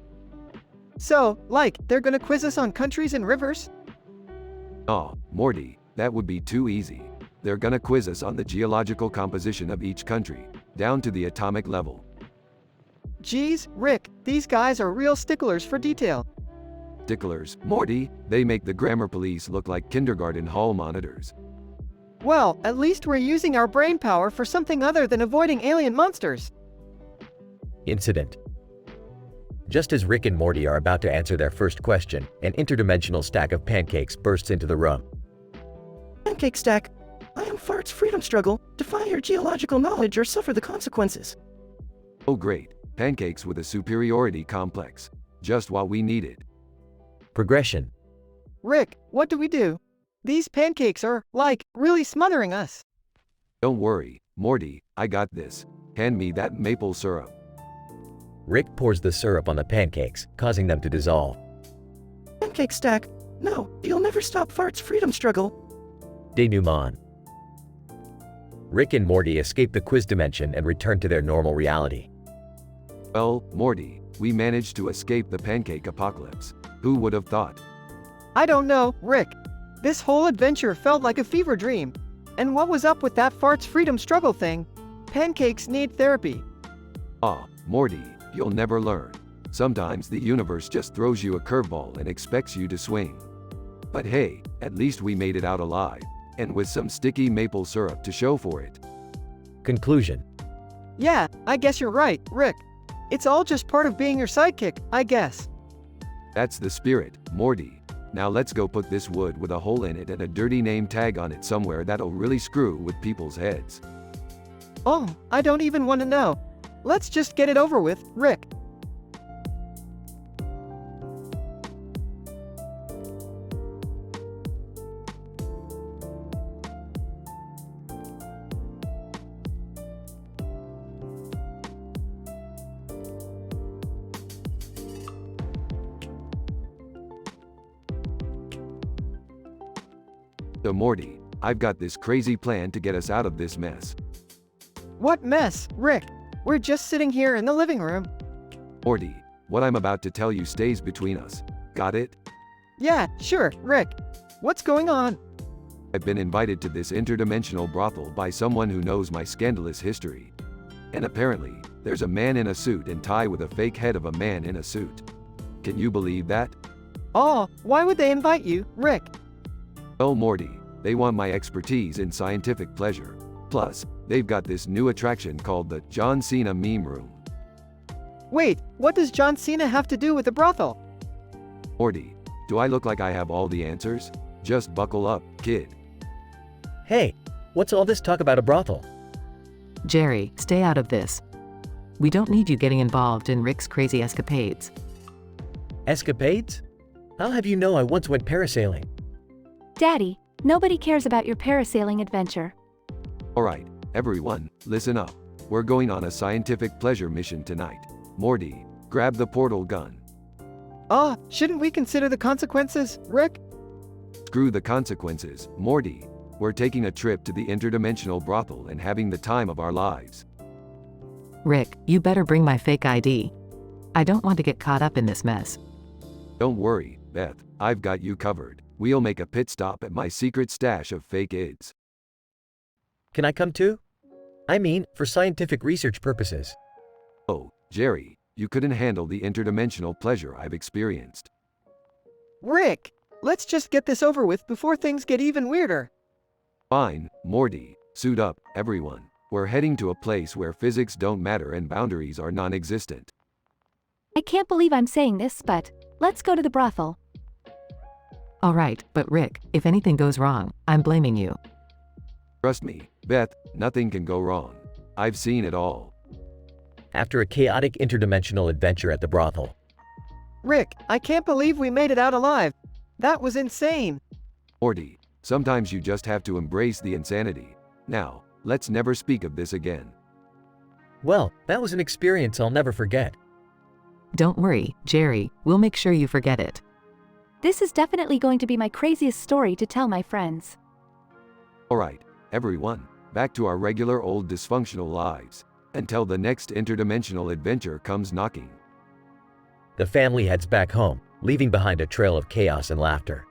So, like, they're gonna quiz us on countries and rivers? Oh, Morty, that would be too easy. They're gonna quiz us on the geological composition of each country, down to the atomic level. Geez, Rick, these guys are real sticklers for detail. Sticklers, Morty, they make the grammar police look like kindergarten hall monitors. Well, at least we're using our brain power for something other than avoiding alien monsters. Incident. Just as Rick and Morty are about to answer their first question, an interdimensional stack of pancakes bursts into the room. Pancake stack. I am Fart's freedom struggle. Defy your geological knowledge or suffer the consequences. Oh great, pancakes with a superiority complex. Just what we needed. Progression. Rick, what do we do? These pancakes are, like, really smothering us. Don't worry, Morty, I got this. Hand me that maple syrup. Rick pours the syrup on the pancakes, causing them to dissolve. Pancake stack. No, you'll never stop Fart's freedom struggle. Denouement. Rick and Morty escape the quiz dimension and return to their normal reality. Well, Morty, we managed to escape the pancake apocalypse. Who would have thought? I don't know, Rick. This whole adventure felt like a fever dream. And what was up with that Fart's freedom struggle thing? Pancakes need therapy. Morty, you'll never learn. Sometimes the universe just throws you a curveball and expects you to swing. But hey, at least we made it out alive, and with some sticky maple syrup to show for it. Conclusion. Yeah, I guess you're right, Rick. It's all just part of being your sidekick, I guess. That's the spirit, Morty. Now let's go put this wood with a hole in it and a dirty name tag on it somewhere that'll really screw with people's heads. Oh, I don't even want to know. Let's just get it over with, Rick. So Morty, I've got this crazy plan to get us out of this mess. What mess, Rick? We're just sitting here in the living room. Morty, what I'm about to tell you stays between us. Got it? Yeah, sure, Rick. What's going on? I've been invited to this interdimensional brothel by someone who knows my scandalous history. And apparently, there's a man in a suit and tie with a fake head of a man in a suit. Can you believe that? Oh, why would they invite you, Rick? Oh Morty, they want my expertise in scientific pleasure. Plus, they've got this new attraction called the John Cena Meme Room. Wait, what does John Cena have to do with the brothel? Morty, do I look like I have all the answers? Just buckle up, kid. Hey, what's all this talk about a brothel? Jerry, stay out of this. We don't need you getting involved in Rick's crazy escapades. Escapades? How have you know I once went parasailing? Daddy, nobody cares about your parasailing adventure. Alright, everyone, listen up. We're going on a scientific pleasure mission tonight. Morty, grab the portal gun. Shouldn't we consider the consequences, Rick? Screw the consequences, Morty. We're taking a trip to the interdimensional brothel and having the time of our lives. Rick, you better bring my fake ID. I don't want to get caught up in this mess. Don't worry, Beth, I've got you covered. We'll make a pit stop at my secret stash of fake IDs. Can I come too? I mean, for scientific research purposes. Oh, Jerry, you couldn't handle the interdimensional pleasure I've experienced. Rick, let's just get this over with before things get even weirder. Fine, Morty, suit up, everyone. We're heading to a place where physics don't matter and boundaries are non-existent. I can't believe I'm saying this, but let's go to the brothel. Alright, but Rick, if anything goes wrong, I'm blaming you. Trust me, Beth, nothing can go wrong. I've seen it all. After a chaotic interdimensional adventure at the brothel. Rick, I can't believe we made it out alive. That was insane. Morty, sometimes you just have to embrace the insanity. Now, let's never speak of this again. Well, that was an experience I'll never forget. Don't worry, Jerry, we'll make sure you forget it. This is definitely going to be my craziest story to tell my friends. Alright, everyone, back to our regular old dysfunctional lives. Until the next interdimensional adventure comes knocking. The family heads back home, leaving behind a trail of chaos and laughter.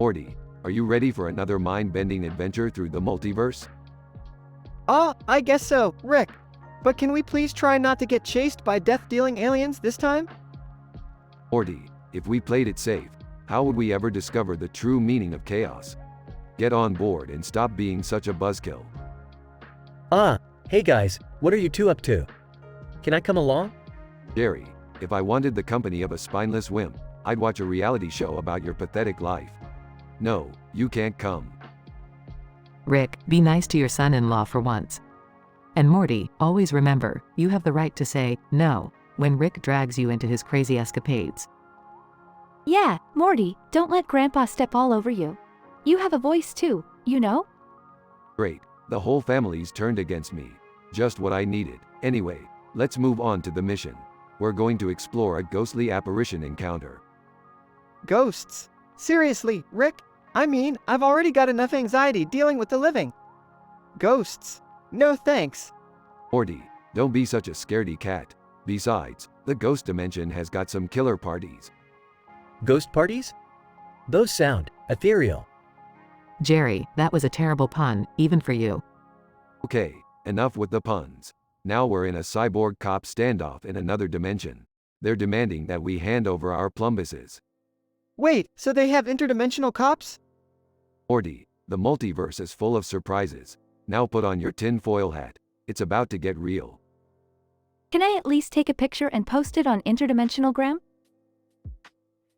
Morty, are you ready for another mind-bending adventure through the multiverse? I guess so, Rick. But can we please try not to get chased by death-dealing aliens this time? Morty, if we played it safe, how would we ever discover the true meaning of chaos? Get on board and stop being such a buzzkill. Hey guys, what are you two up to? Can I come along? Jerry, if I wanted the company of a spineless wimp, I'd watch a reality show about your pathetic life. No, you can't come. Rick, be nice to your son-in-law for once. And Morty, always remember, you have the right to say no when Rick drags you into his crazy escapades. Yeah, Morty, don't let Grandpa step all over you. You have a voice too, you know? Great, the whole family's turned against me. Just what I needed. Anyway, let's move on to the mission. We're going to explore a ghostly apparition encounter. Ghosts? Seriously, Rick? I mean, I've already got enough anxiety dealing with the living. Ghosts? No thanks. Morty, don't be such a scaredy cat. Besides, the ghost dimension has got some killer parties. Ghost parties? Those sound ethereal. Jerry, that was a terrible pun, even for you. Okay, enough with the puns. Now we're in a cyborg cop standoff in another dimension. They're demanding that we hand over our plumbuses. Wait, so they have interdimensional cops? Morty, the multiverse is full of surprises. Now put on your tinfoil hat. It's about to get real. Can I at least take a picture and post it on Interdimensionalgram?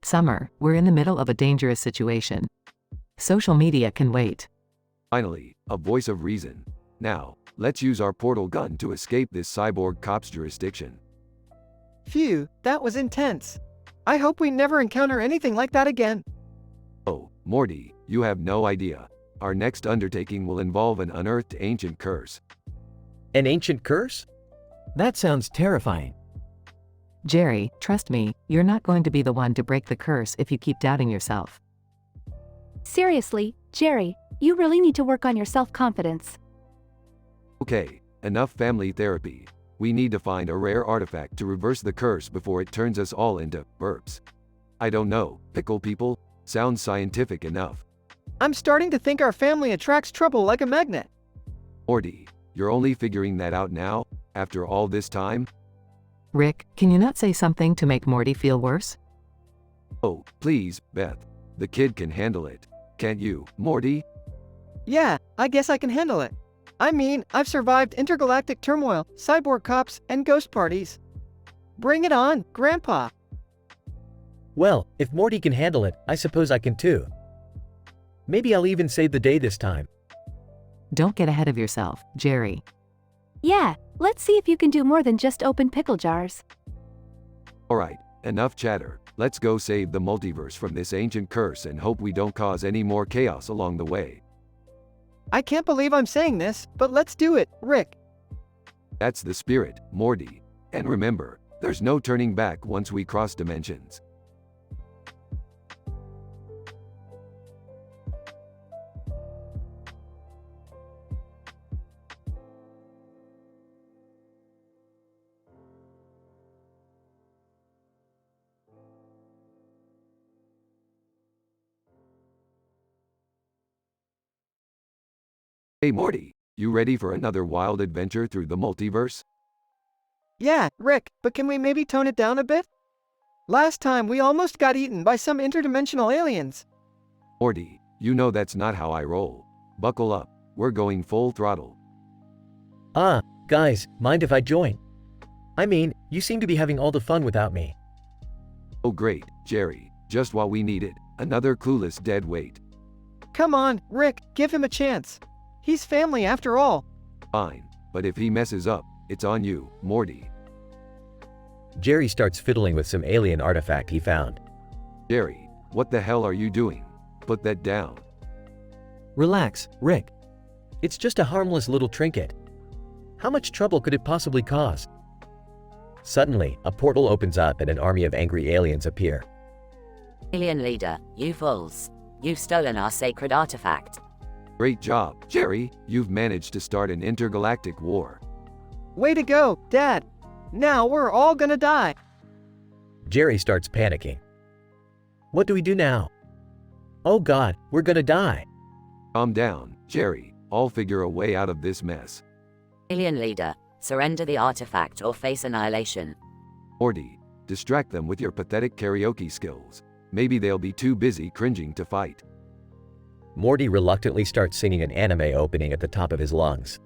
Summer, we're in the middle of a dangerous situation. Social media can wait. Finally, a voice of reason. Now, let's use our portal gun to escape this cyborg cop's jurisdiction. Phew, that was intense. I hope we never encounter anything like that again. Oh, Morty, you have no idea. Our next undertaking will involve an unearthed ancient curse. An ancient curse? That sounds terrifying. Jerry, trust me, you're not going to be the one to break the curse if you keep doubting yourself. Seriously, Jerry, you really need to work on your self-confidence. Okay, enough family therapy. We need to find a rare artifact to reverse the curse before it turns us all into burps. I don't know, pickle people? Sounds scientific enough. I'm starting to think our family attracts trouble like a magnet. Morty, you're only figuring that out now, after all this time? Rick, can you not say something to make Morty feel worse? Oh, please, Beth. The kid can handle it. Can't you, Morty? Yeah, I guess I can handle it. I mean, I've survived intergalactic turmoil, cyborg cops, and ghost parties. Bring it on, Grandpa. Well, if Morty can handle it, I suppose I can too. Maybe I'll even save the day this time. Don't get ahead of yourself, Jerry. Yeah, let's see if you can do more than just open pickle jars. Alright, enough chatter. Let's go save the multiverse from this ancient curse and hope we don't cause any more chaos along the way. I can't believe I'm saying this, but let's do it, Rick. That's the spirit, Morty. And remember, there's no turning back once we cross dimensions. Hey Morty, you ready for another wild adventure through the multiverse? Yeah, Rick, but can we maybe tone it down a bit? Last time we almost got eaten by some interdimensional aliens. Morty, you know that's not how I roll. Buckle up, we're going full throttle. Guys, mind if I join? I mean, you seem to be having all the fun without me. Oh great, Jerry, just what we needed, another clueless dead weight. Come on, Rick, give him a chance. He's family after all. Fine, but if he messes up, it's on you, Morty. Jerry starts fiddling with some alien artifact he found. Jerry, what the hell are you doing? Put that down. Relax, Rick. It's just a harmless little trinket. How much trouble could it possibly cause? Suddenly, a portal opens up and an army of angry aliens appear. Alien leader, you fools. You've stolen our sacred artifact. Great job, Jerry. You've managed to start an intergalactic war. Way to go, Dad. Now we're all gonna die. Jerry starts panicking. What do we do now? Oh God, we're gonna die. Calm down, Jerry. I'll figure a way out of this mess. Alien leader, surrender the artifact or face annihilation. Morty, distract them with your pathetic karaoke skills. Maybe they'll be too busy cringing to fight. Morty reluctantly starts singing an anime opening at the top of his lungs.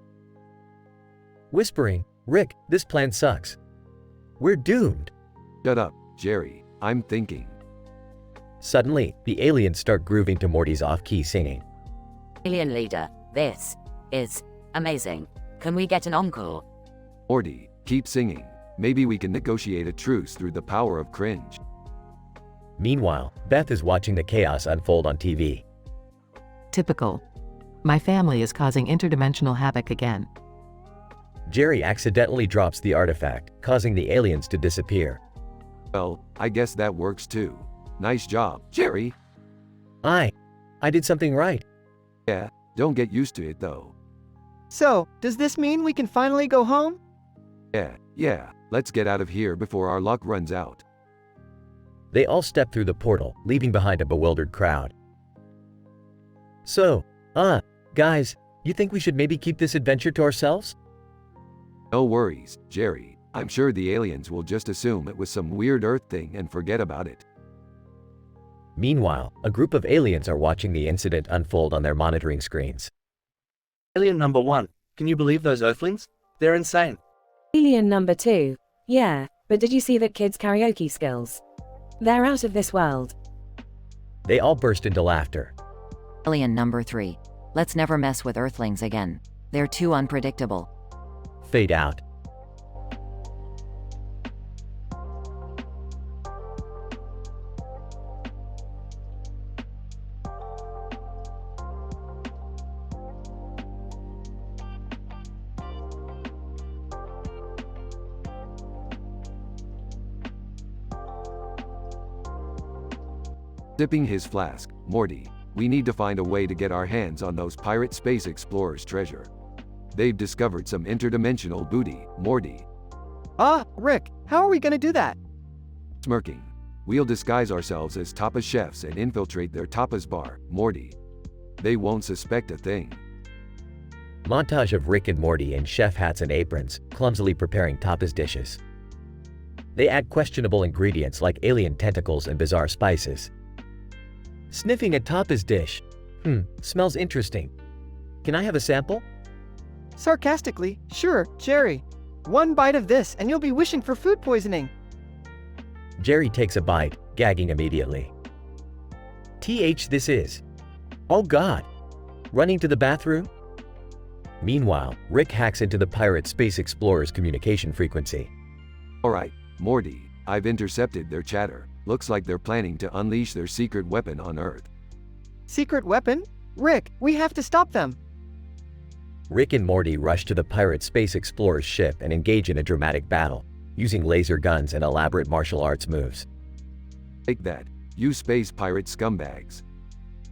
Whispering, Rick, this plan sucks. We're doomed. Shut up, Jerry. I'm thinking. Suddenly, the aliens start grooving to Morty's off-key singing. Alien leader, this is amazing. Can we get an encore? Morty, keep singing. Maybe we can negotiate a truce through the power of cringe. Meanwhile, Beth is watching the chaos unfold on TV. Typical. My family is causing interdimensional havoc again. Jerry accidentally drops the artifact, causing the aliens to disappear. Well, I guess that works too. Nice job, Jerry. I did something right. Yeah, don't get used to it though. So, does this mean we can finally go home? Yeah, let's get out of here before our luck runs out. They all step through the portal, leaving behind a bewildered crowd. So, guys, you think we should maybe keep this adventure to ourselves? No worries, Jerry. I'm sure the aliens will just assume it was some weird Earth thing and forget about it. Meanwhile, a group of aliens are watching the incident unfold on their monitoring screens. Alien number 1. Can you believe those Earthlings? They're insane. Alien number 2. Yeah, but did you see that kid's karaoke skills? They're out of this world. They all burst into laughter. Alien number 3. Let's never mess with Earthlings again. They're too unpredictable. Fade out. Sipping his flask, Morty, we need to find a way to get our hands on those pirate space explorers' treasure. They've discovered some interdimensional booty, Morty. Rick, how are we gonna do that? Smirking. We'll disguise ourselves as tapas chefs and infiltrate their tapas bar, Morty. They won't suspect a thing. Montage of Rick and Morty in chef hats and aprons, clumsily preparing tapas dishes. They add questionable ingredients like alien tentacles and bizarre spices. Sniffing a tapas dish. Smells interesting. Can I have a sample? Sarcastically, sure, Jerry. One bite of this and you'll be wishing for food poisoning. Jerry takes a bite, gagging immediately. This is. Oh God. Running to the bathroom? Meanwhile, Rick hacks into the pirate space explorer's communication frequency. Alright, Morty, I've intercepted their chatter. Looks like they're planning to unleash their secret weapon on Earth. Secret weapon? Rick, we have to stop them. Rick and Morty rush to the pirate space explorer's ship and engage in a dramatic battle, using laser guns and elaborate martial arts moves. Take that, you space pirate scumbags.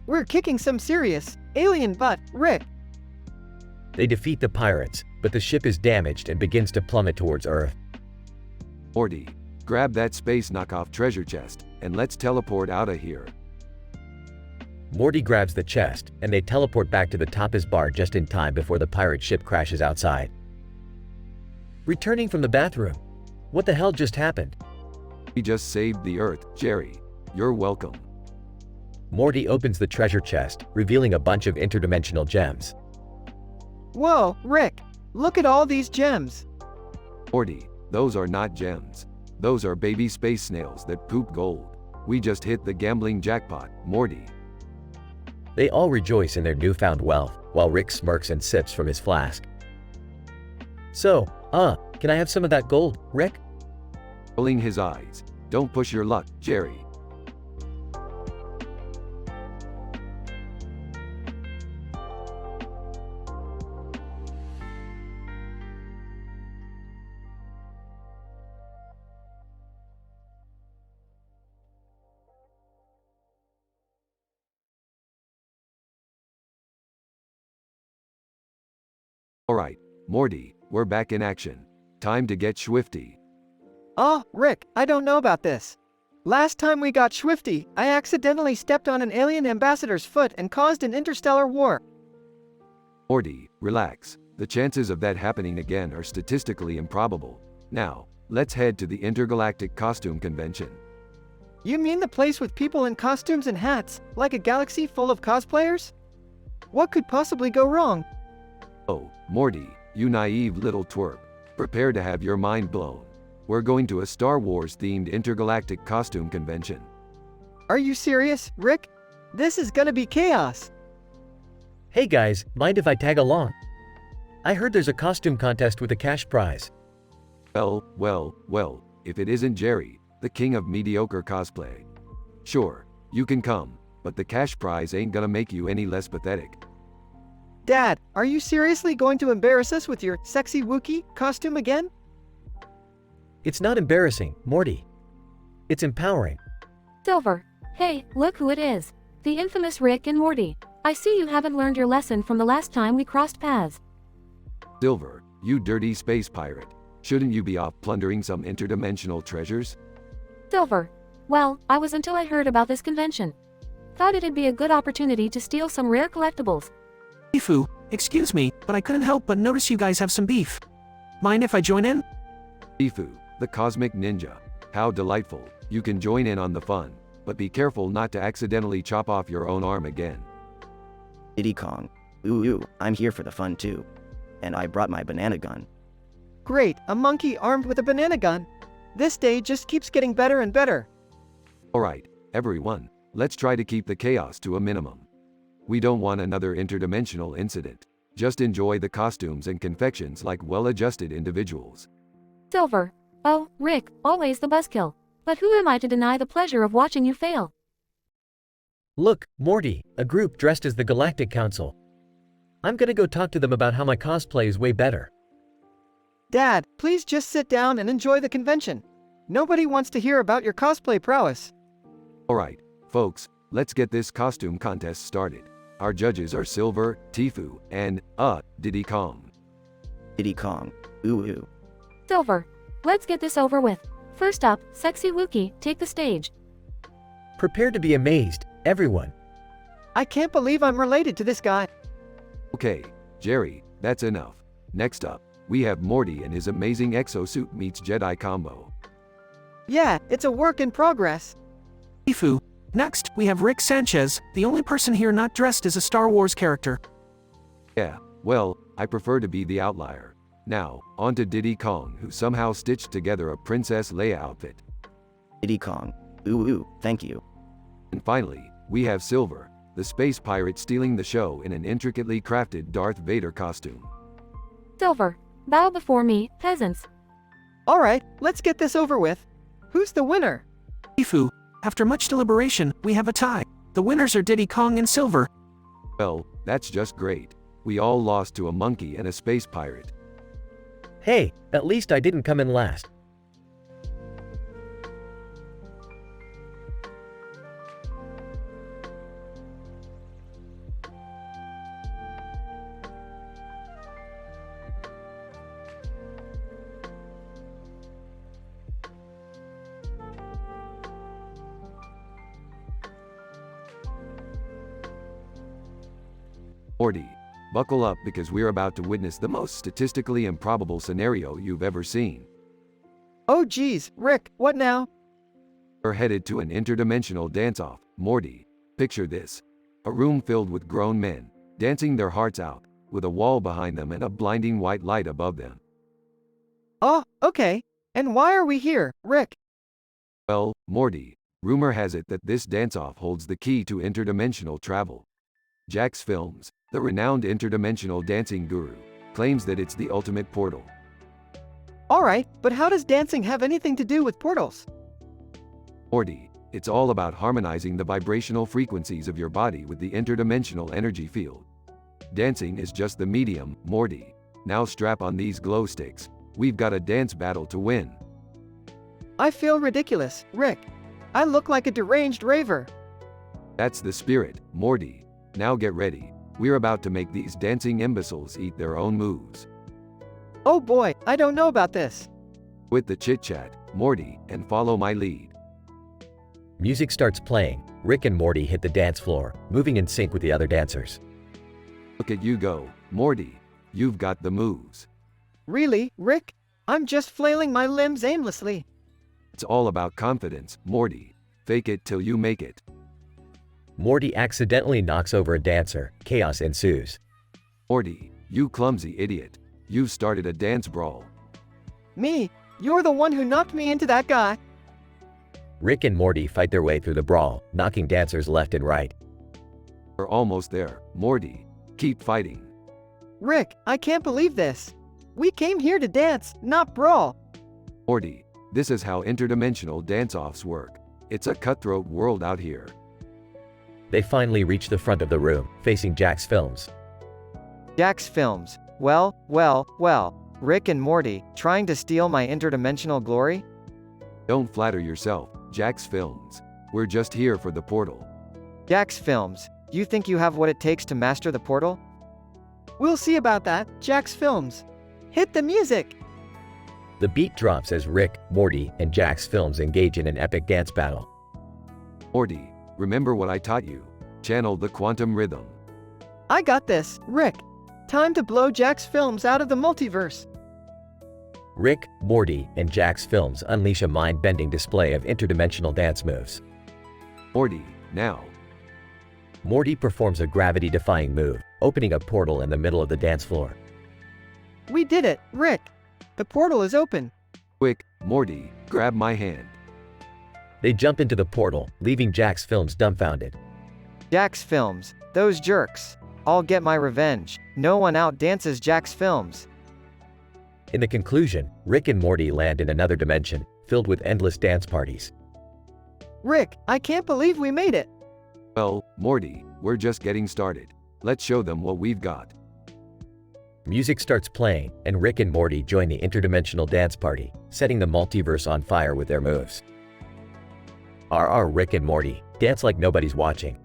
We're kicking some serious alien butt, Rick. They defeat the pirates, but the ship is damaged and begins to plummet towards Earth. Morty, grab that space knockoff treasure chest, and let's teleport out of here. Morty grabs the chest, and they teleport back to the tapas bar just in time before the pirate ship crashes outside. Returning from the bathroom. What the hell just happened? We just saved the Earth, Jerry. You're welcome. Morty opens the treasure chest, revealing a bunch of interdimensional gems. Whoa, Rick, look at all these gems. Morty, those are not gems. Those are baby space snails that poop gold. We just hit the gambling jackpot, Morty. They all rejoice in their newfound wealth, while Rick smirks and sips from his flask. So, can I have some of that gold, Rick? Rolling his eyes. Don't push your luck, Jerry. Alright, Morty, we're back in action. Time to get swifty. Rick, I don't know about this. Last time we got swifty, I accidentally stepped on an alien ambassador's foot and caused an interstellar war. Morty, relax. The chances of that happening again are statistically improbable. Now, let's head to the Intergalactic Costume Convention. You mean the place with people in costumes and hats, like a galaxy full of cosplayers? What could possibly go wrong? Oh, Morty, you naive little twerp. Prepare to have your mind blown. We're going to a Star Wars-themed intergalactic costume convention. Are you serious, Rick? This is gonna be chaos. Hey guys, mind if I tag along? I heard there's a costume contest with a cash prize. Well, if it isn't Jerry, the king of mediocre cosplay. Sure, you can come, but the cash prize ain't gonna make you any less pathetic. Dad, are you seriously going to embarrass us with your sexy Wookiee costume again? It's not embarrassing, Morty. It's empowering. Silver. Hey, look who it is. The infamous Rick and Morty. I see you haven't learned your lesson from the last time we crossed paths. Silver, you dirty space pirate. Shouldn't you be off plundering some interdimensional treasures? Silver. Well, I was until I heard about this convention. Thought it'd be a good opportunity to steal some rare collectibles. Ifu, excuse me, but I couldn't help but notice you guys have some beef. Mind if I join in? Ifu, the cosmic ninja. How delightful. You can join in on the fun, but be careful not to accidentally chop off your own arm again. Diddy Kong. Ooh, I'm here for the fun too. And I brought my banana gun. Great, a monkey armed with a banana gun. This day just keeps getting better and better. Alright, everyone, let's try to keep the chaos to a minimum. We don't want another interdimensional incident. Just enjoy the costumes and confections like well-adjusted individuals. Silver. Oh, Rick, always the buzzkill. But who am I to deny the pleasure of watching you fail? Look, Morty, a group dressed as the Galactic Council. I'm gonna go talk to them about how my cosplay is way better. Dad, please just sit down and enjoy the convention. Nobody wants to hear about your cosplay prowess. Alright, folks, let's get this costume contest started. Our judges are Silver, Tifu, and, Diddy Kong. Diddy Kong. Ooh ooh. Silver. Let's get this over with. First up, Sexy Wookie, take the stage. Prepare to be amazed, everyone. I can't believe I'm related to this guy. Okay, Jerry, that's enough. Next up, we have Morty and his amazing exosuit meets Jedi combo. Yeah, it's a work in progress. Tifu. Next, we have Rick Sanchez, the only person here not dressed as a Star Wars character. Yeah, well, I prefer to be the outlier. Now, on to Diddy Kong, who somehow stitched together a Princess Leia outfit. Diddy Kong. Ooh ooh, thank you. And finally, we have Silver, the space pirate stealing the show in an intricately crafted Darth Vader costume. Silver. Bow before me, peasants. Alright, let's get this over with. Who's the winner? Tifu. After much deliberation, we have a tie. The winners are Diddy Kong and Silver. Well, that's just great. We all lost to a monkey and a space pirate. Hey, at least I didn't come in last. Morty, buckle up because we're about to witness the most statistically improbable scenario you've ever seen. Oh geez, Rick, what now? We're headed to an interdimensional dance-off, Morty. Picture this. A room filled with grown men, dancing their hearts out, with a wall behind them and a blinding white light above them. Oh, okay. And why are we here, Rick? Well, Morty, rumor has it that this dance-off holds the key to interdimensional travel. Jax Films, the renowned interdimensional dancing guru, claims that it's the ultimate portal. Alright, but how does dancing have anything to do with portals? Morty, it's all about harmonizing the vibrational frequencies of your body with the interdimensional energy field. Dancing is just the medium, Morty. Now strap on these glow sticks. We've got a dance battle to win. I feel ridiculous, Rick. I look like a deranged raver. That's the spirit, Morty. Now get ready. We're about to make these dancing imbeciles eat their own moves. Oh boy, I don't know about this. With the chit-chat, Morty, and follow my lead. Music starts playing. Rick and Morty hit the dance floor, moving in sync with the other dancers. Look at you go, Morty. You've got the moves. Really, Rick? I'm just flailing my limbs aimlessly. It's all about confidence, Morty. Fake it till you make it. Morty accidentally knocks over a dancer. Chaos ensues. Morty, you clumsy idiot. You've started a dance brawl. Me? You're the one who knocked me into that guy. Rick and Morty fight their way through the brawl, knocking dancers left and right. We're almost there, Morty. Keep fighting. Rick, I can't believe this. We came here to dance, not brawl. Morty, this is how interdimensional dance-offs work. It's a cutthroat world out here. They finally reach the front of the room, facing Jax Films. Jax Films. Well. Rick and Morty, trying to steal my interdimensional glory? Don't flatter yourself, Jax Films. We're just here for the portal. Jax Films, you think you have what it takes to master the portal? We'll see about that, Jax Films. Hit the music! The beat drops as Rick, Morty, and Jax Films engage in an epic dance battle. Morty, remember what I taught you. Channel the quantum rhythm. I got this, Rick. Time to blow Jax Films out of the multiverse. Rick, Morty, and Jax Films unleash a mind-bending display of interdimensional dance moves. Morty, now. Morty performs a gravity-defying move, opening a portal in the middle of the dance floor. We did it, Rick. The portal is open. Quick, Morty, grab my hand. They jump into the portal, leaving Jax Films dumbfounded. Jax Films, those jerks. I'll get my revenge. No one outdances Jack's films. In the conclusion, Rick and Morty land in another dimension, filled with endless dance parties. Rick, I can't believe we made it. Well, Morty, we're just getting started. Let's show them what we've got. Music starts playing, and Rick and Morty join the interdimensional dance party, setting the multiverse on fire with their moves. RR Rick and Morty, dance like nobody's watching.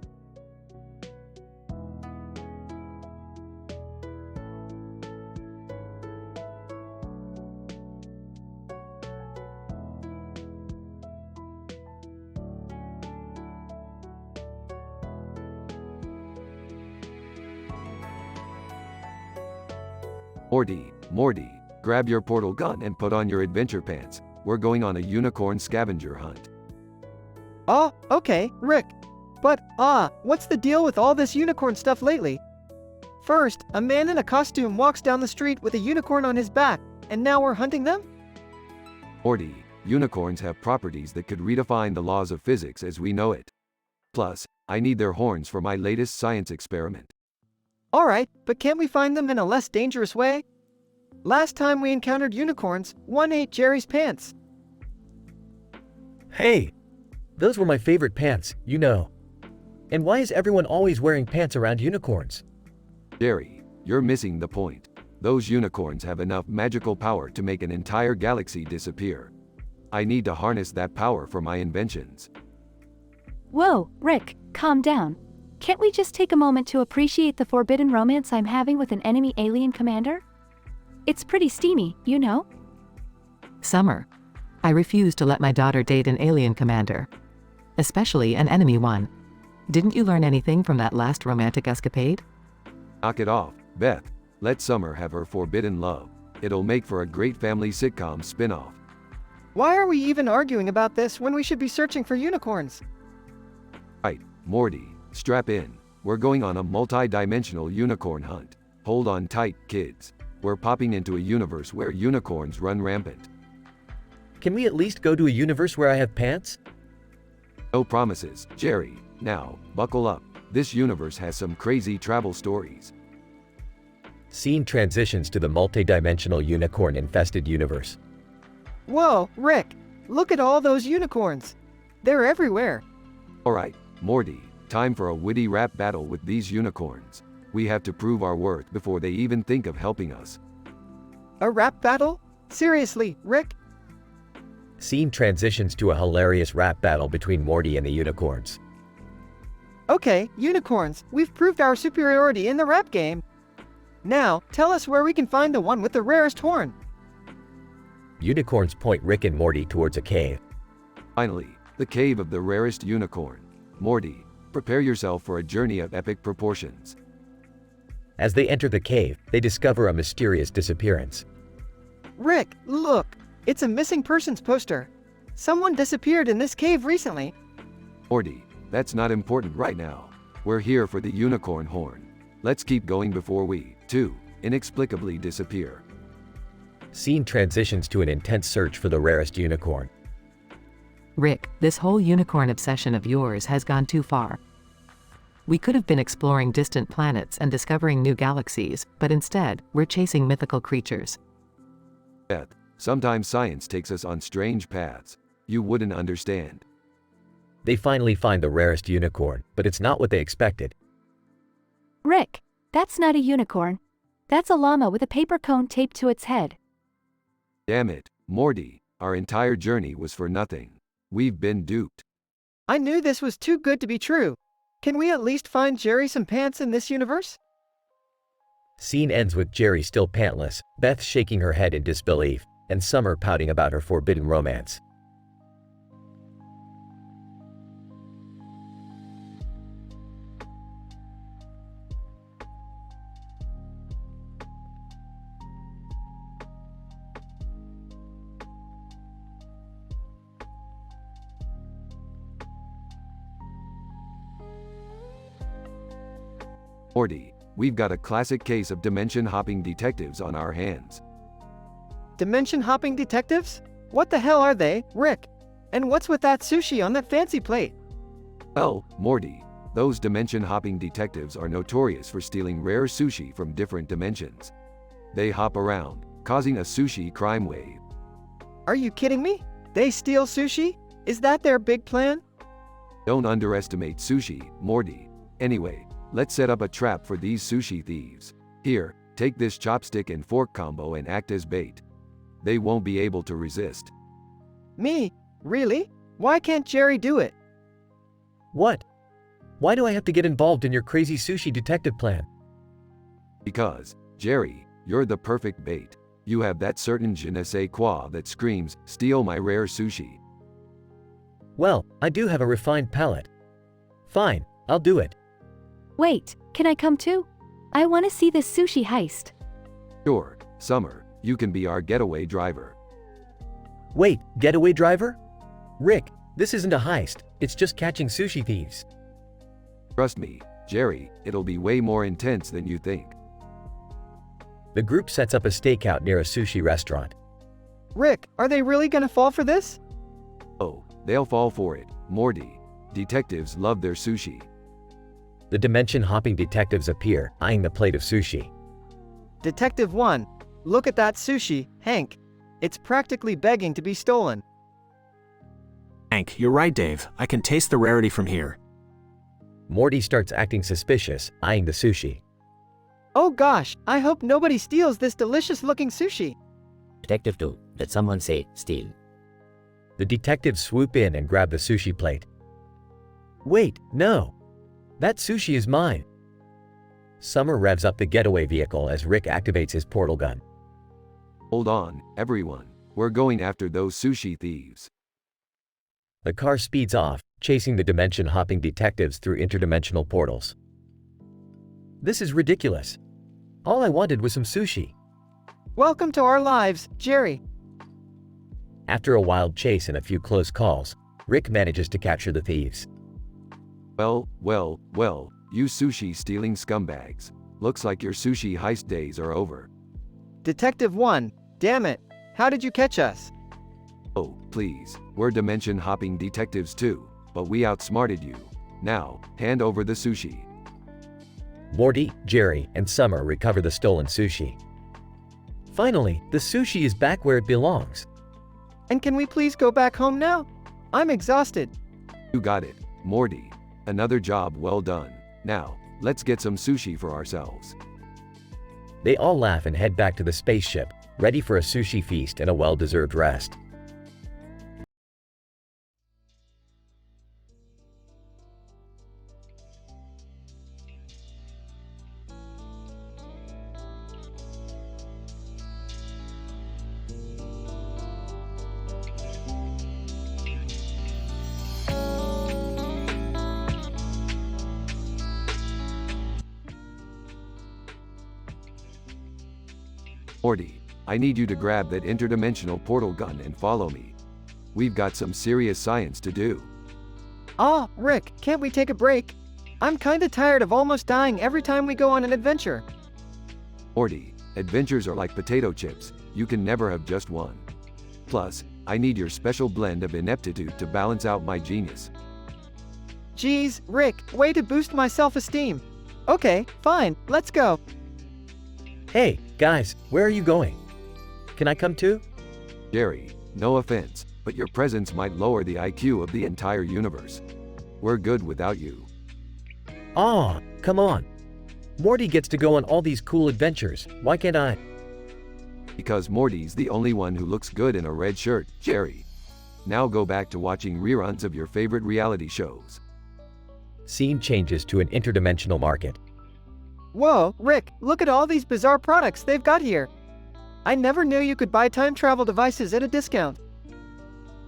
Morty, grab your portal gun and put on your adventure pants. We're going on a unicorn scavenger hunt. Oh, okay, Rick. But, what's the deal with all this unicorn stuff lately? First, a man in a costume walks down the street with a unicorn on his back, and now we're hunting them? Morty, unicorns have properties that could redefine the laws of physics as we know it. Plus, I need their horns for my latest science experiment. Alright, but can't we find them in a less dangerous way? Last time we encountered unicorns, one ate Jerry's pants. Hey! Those were my favorite pants, you know. And why is everyone always wearing pants around unicorns? Jerry, you're missing the point. Those unicorns have enough magical power to make an entire galaxy disappear. I need to harness that power for my inventions. Whoa, Rick, calm down. Can't we just take a moment to appreciate the forbidden romance I'm having with an enemy alien commander? It's pretty steamy, you know? Summer. I refuse to let my daughter date an alien commander. Especially an enemy one. Didn't you learn anything from that last romantic escapade? Knock it off, Beth. Let Summer have her forbidden love. It'll make for a great family sitcom spin-off. Why are we even arguing about this when we should be searching for unicorns? Right, Morty, strap in. We're going on a multi-dimensional unicorn hunt. Hold on tight, kids. We're popping into a universe where unicorns run rampant. Can we at least go to a universe where I have pants? No promises, Jerry. Now, buckle up. This universe has some crazy travel stories. Scene transitions to the multi-dimensional unicorn-infested universe. Whoa, Rick! Look at all those unicorns! They're everywhere! Alright, Morty, time for a witty rap battle with these unicorns. We have to prove our worth before they even think of helping us. A rap battle? Seriously, Rick? Scene transitions to a hilarious rap battle between Morty and the unicorns. Okay, unicorns, we've proved our superiority in the rap game. Now, tell us where we can find the one with the rarest horn. Unicorns point Rick and Morty towards a cave. Finally, the cave of the rarest unicorn. Morty, prepare yourself for a journey of epic proportions. As they enter the cave, they discover a mysterious disappearance. Rick, look! It's a missing persons poster. Someone disappeared in this cave recently. Morty, that's not important right now. We're here for the unicorn horn. Let's keep going before we, too, inexplicably disappear. Scene transitions to an intense search for the rarest unicorn. Rick, this whole unicorn obsession of yours has gone too far. We could have been exploring distant planets and discovering new galaxies, but instead, we're chasing mythical creatures. Beth, sometimes science takes us on strange paths. You wouldn't understand. They finally find the rarest unicorn, but it's not what they expected. Rick, that's not a unicorn. That's a llama with a paper cone taped to its head. Damn it, Morty, our entire journey was for nothing. We've been duped. I knew this was too good to be true. Can we at least find Jerry some pants in this universe? Scene ends with Jerry still pantless, Beth shaking her head in disbelief, and Summer pouting about her forbidden romance. Morty, we've got a classic case of dimension-hopping detectives on our hands. Dimension-hopping detectives? What the hell are they, Rick? And what's with that sushi on that fancy plate? Well, Morty, Those dimension-hopping detectives are notorious for stealing rare sushi from different dimensions. They hop around, causing a sushi crime wave. Are you kidding me? They steal sushi? Is that their big plan? Don't underestimate sushi, Morty. Anyway, let's set up a trap for these sushi thieves. Here, take this chopstick and fork combo and act as bait. They won't be able to resist. Me? Really? Why can't Jerry do it? What? Why do I have to get involved in your crazy sushi detective plan? Because, Jerry, you're the perfect bait. You have that certain je ne sais quoi that screams, steal my rare sushi. Well, I do have a refined palate. Fine, I'll do it. Wait, can I come too? I want to see this sushi heist. Sure, Summer, you can be our getaway driver. Wait, getaway driver? Rick, this isn't a heist, it's just catching sushi thieves. Trust me, Jerry, it'll be way more intense than you think. The group sets up a stakeout near a sushi restaurant. Rick, are they really gonna fall for this? Oh, they'll fall for it, Morty. Detectives love their sushi. The dimension-hopping detectives appear, eyeing the plate of sushi. Detective 1, look at that sushi, Hank. It's practically begging to be stolen. Hank, you're right, Dave. I can taste the rarity from here. Morty starts acting suspicious, eyeing the sushi. Oh gosh, I hope nobody steals this delicious-looking sushi. Detective 2, did someone say, steal? The detectives swoop in and grab the sushi plate. Wait, no. That sushi is mine. Summer revs up the getaway vehicle as Rick activates his portal gun. Hold on, everyone. We're going after those sushi thieves. The car speeds off, chasing the dimension-hopping detectives through interdimensional portals. This is ridiculous. All I wanted was some sushi. Welcome to our lives, Jerry. After a wild chase and a few close calls, Rick manages to capture the thieves. Well, you sushi-stealing scumbags. Looks like your sushi heist days are over. Detective 1, damn it. How did you catch us? Oh, please, we're dimension-hopping detectives too, but we outsmarted you. Now, hand over the sushi. Morty, Jerry, and Summer recover the stolen sushi. Finally, the sushi is back where it belongs. And can we please go back home now? I'm exhausted. You got it, Morty. Another job well done. Now, let's get some sushi for ourselves. They all laugh and head back to the spaceship, ready for a sushi feast and a well-deserved rest. Morty, I need you to grab that interdimensional portal gun and follow me. We've got some serious science to do. Ah, Rick, can't we take a break? I'm kinda tired of almost dying every time we go on an adventure. Morty, adventures are like potato chips, you can never have just one. Plus, I need your special blend of ineptitude to balance out my genius. Geez, Rick, way to boost my self-esteem. Okay, fine, let's go. Hey, guys, where are you going? Can I come too? Jerry, no offense, but your presence might lower the IQ of the entire universe. We're good without you. Aw, come on. Morty gets to go on all these cool adventures, why can't I? Because Morty's the only one who looks good in a red shirt, Jerry. Now go back to watching reruns of your favorite reality shows. Scene changes to an interdimensional market. Whoa, Rick, look at all these bizarre products they've got here. I never knew you could buy time travel devices at a discount.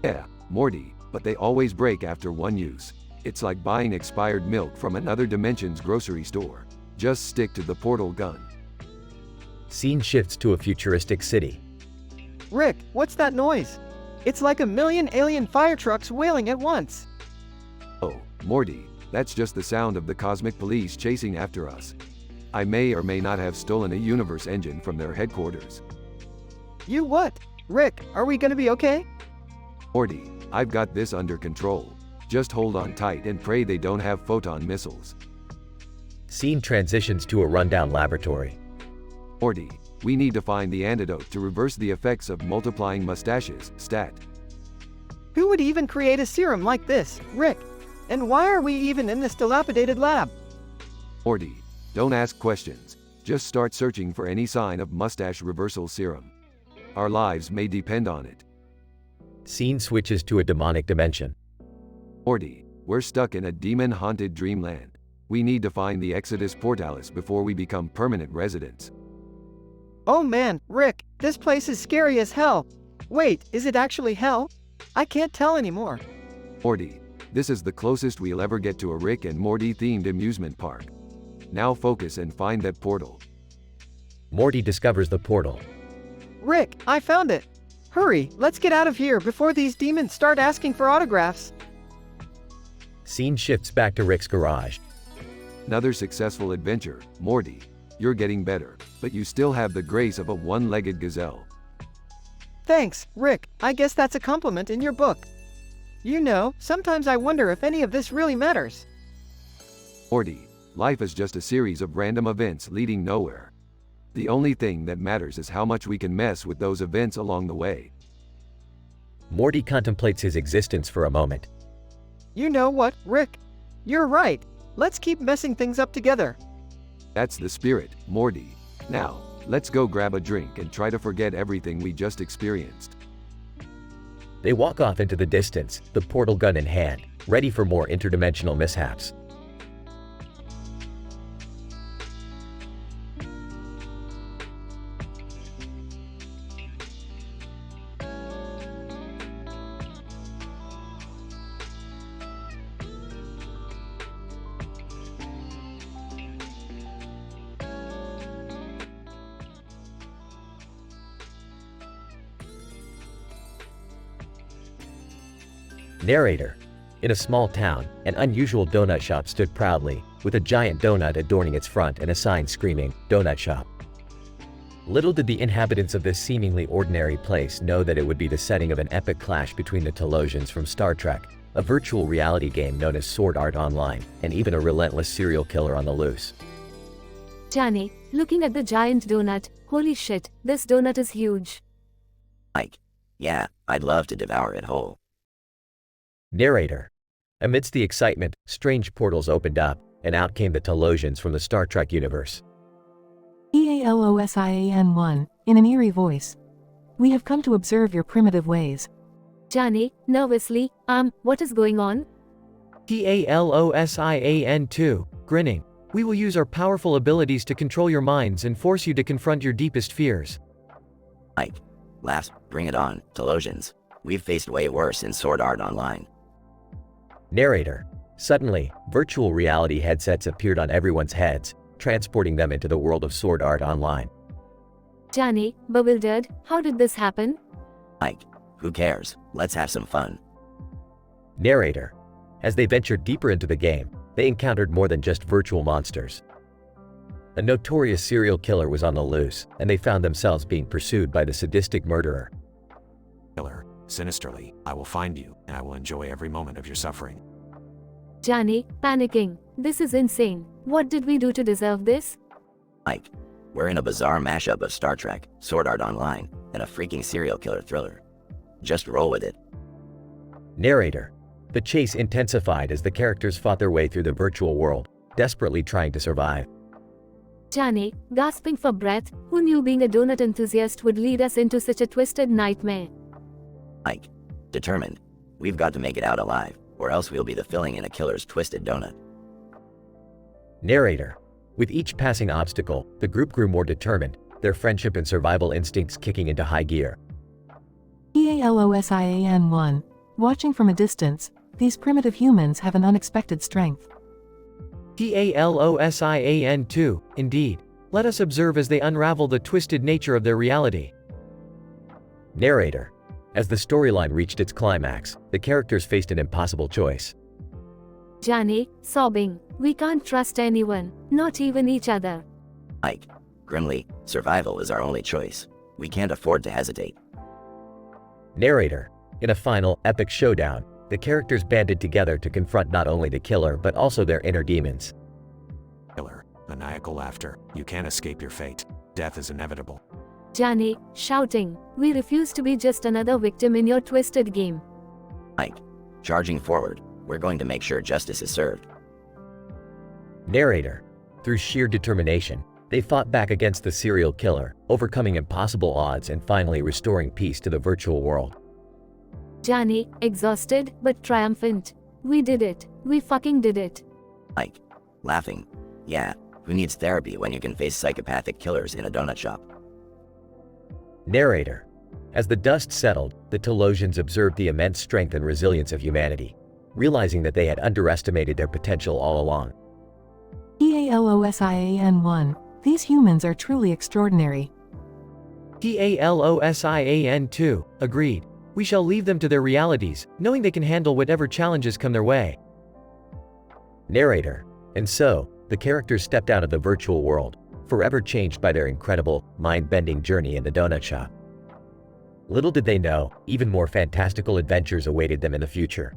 Yeah, Morty, but they always break after one use. It's like buying expired milk from another dimension's grocery store. Just stick to the portal gun. Scene shifts to a futuristic city. Rick, what's that noise? It's like a million alien fire trucks wailing at once. Oh, Morty, that's just the sound of the cosmic police chasing after us. I may or may not have stolen a universe engine from their headquarters. You what? Rick, are we gonna be okay? Morty, I've got this under control. Just hold on tight and pray they don't have photon missiles. Scene transitions to a rundown laboratory. Morty, we need to find the antidote to reverse the effects of multiplying mustaches, stat. Who would even create a serum like this, Rick? And why are we even in this dilapidated lab? Morty, don't ask questions. Just start searching for any sign of mustache reversal serum. Our lives may depend on it. Scene switches to a demonic dimension. Morty, we're stuck in a demon-haunted dreamland. We need to find the Exodus Portalis before we become permanent residents. Oh man, Rick, this place is scary as hell. Wait, is it actually hell? I can't tell anymore. Morty, this is the closest we'll ever get to a Rick and Morty-themed amusement park. Now focus and find that portal. Morty discovers the portal. Rick, I found it. Hurry, let's get out of here before these demons start asking for autographs. Scene shifts back to Rick's garage. Another successful adventure, Morty. You're getting better, but you still have the grace of a one-legged gazelle. Thanks, Rick. I guess that's a compliment in your book. You know, sometimes I wonder if any of this really matters. Morty, life is just a series of random events leading nowhere. The only thing that matters is how much we can mess with those events along the way. Morty contemplates his existence for a moment. You know what, Rick? You're right. Let's keep messing things up together. That's the spirit, Morty. Now, let's go grab a drink and try to forget everything we just experienced. They walk off into the distance, the portal gun in hand, ready for more interdimensional mishaps. Narrator. In a small town, an unusual donut shop stood proudly, with a giant donut adorning its front and a sign screaming, "Donut Shop." Little did the inhabitants of this seemingly ordinary place know that it would be the setting of an epic clash between the Telosians from Star Trek, a virtual reality game known as Sword Art Online, and even a relentless serial killer on the loose. Johnny, looking at the giant donut, holy shit, this donut is huge. Mike, yeah, I'd love to devour it whole. Narrator. Amidst the excitement, strange portals opened up, and out came the Telosians from the Star Trek universe. EALOSIAN1, in an eerie voice. We have come to observe your primitive ways. Johnny, nervously, what is going on? TALOSIAN2, grinning. We will use our powerful abilities to control your minds and force you to confront your deepest fears. Mike, laughs, bring it on, Telosians. We've faced way worse in Sword Art Online. Narrator. Suddenly, virtual reality headsets appeared on everyone's heads, transporting them into the world of Sword Art Online. Johnny, bewildered, how did this happen? Mike, who cares? Let's have some fun. Narrator. As they ventured deeper into the game, they encountered more than just virtual monsters. A notorious serial killer was on the loose, and they found themselves being pursued by the sadistic murderer. Killer, sinisterly, I will find you, and I will enjoy every moment of your suffering. Johnny, panicking. This is insane. What did we do to deserve this? Mike, we're in a bizarre mashup of Star Trek, Sword Art Online, and a freaking serial killer thriller. Just roll with it. Narrator. The chase intensified as the characters fought their way through the virtual world, desperately trying to survive. Johnny, gasping for breath, who knew being a donut enthusiast would lead us into such a twisted nightmare? Mike, determined. We've got to make it out alive, or else we'll be the filling in a killer's twisted donut. Narrator. With each passing obstacle, the group grew more determined, their friendship and survival instincts kicking into high gear. EALOSIAN1. Watching from a distance, these primitive humans have an unexpected strength. TALOSIAN2, indeed. Let us observe as they unravel the twisted nature of their reality. Narrator. As the storyline reached its climax, the characters faced an impossible choice. Johnny, sobbing, we can't trust anyone, not even each other. Mike, grimly, survival is our only choice. We can't afford to hesitate. Narrator. In a final, epic showdown, The characters banded together to confront not only the killer but also their inner demons. Killer, maniacal laughter. You can't escape your fate. Death is inevitable. Johnny, shouting, we refuse to be just another victim in your twisted game. Mike, charging forward. We're going to make sure justice is served. Narrator. Through sheer determination, they fought back against the serial killer, overcoming impossible odds and finally restoring peace to the virtual world. Johnny, exhausted but triumphant. We did it. We fucking did it. Mike, laughing. Yeah, who needs therapy when you can face psychopathic killers in a donut shop? Narrator. As the dust settled, the Telosians observed the immense strength and resilience of humanity, realizing that they had underestimated their potential all along. EALOSIAN1. These humans are truly extraordinary. TALOSIAN2. Agreed. We shall leave them to their realities, knowing they can handle whatever challenges come their way. Narrator. And so, the characters stepped out of the virtual world, forever changed by their incredible, mind-bending journey in the donut shop. Little did they know, even more fantastical adventures awaited them in the future.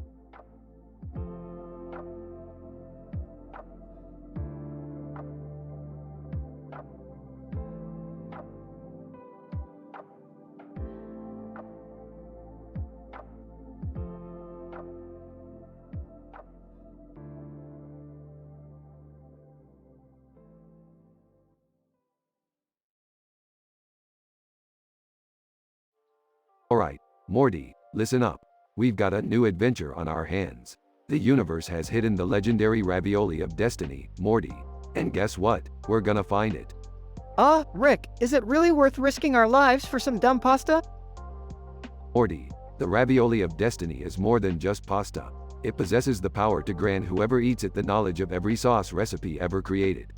Alright, Morty, listen up. We've got a new adventure on our hands. The universe has hidden the legendary ravioli of destiny, Morty. And guess what? We're gonna find it. Rick, is it really worth risking our lives for some dumb pasta? Morty, the ravioli of destiny is more than just pasta. It possesses the power to grant whoever eats it the knowledge of every sauce recipe ever created.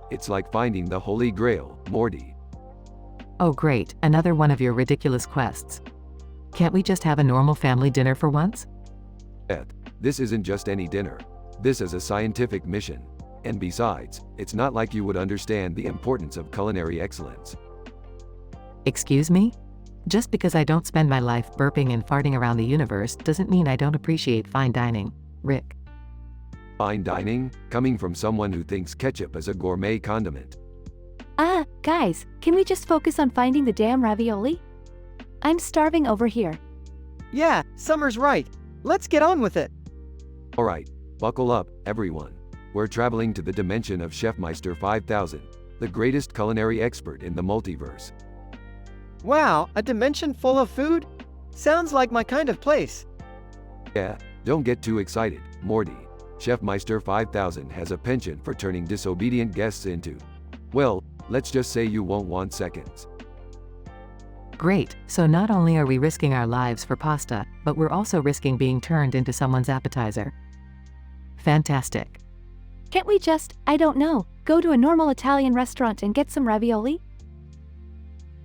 It's like finding the Holy Grail, Morty. Oh great, another one of your ridiculous quests. Can't we just have a normal family dinner for once? Beth, this isn't just any dinner. This is a scientific mission. And besides, it's not like you would understand the importance of culinary excellence. Excuse me? Just because I don't spend my life burping and farting around the universe doesn't mean I don't appreciate fine dining, Rick. Fine dining? Coming from someone who thinks ketchup is a gourmet condiment. Guys, can we just focus on finding the damn ravioli? I'm starving over here. Yeah, Summer's right. Let's get on with it. Alright, buckle up, everyone. We're traveling to the dimension of Chefmeister 5000, the greatest culinary expert in the multiverse. Wow, a dimension full of food? Sounds like my kind of place. Yeah, don't get too excited, Morty. Chefmeister 5000 has a penchant for turning disobedient guests into, well, let's just say you won't want seconds. Great, so not only are we risking our lives for pasta, but we're also risking being turned into someone's appetizer. Fantastic. Can't we just, I don't know, go to a normal Italian restaurant and get some ravioli?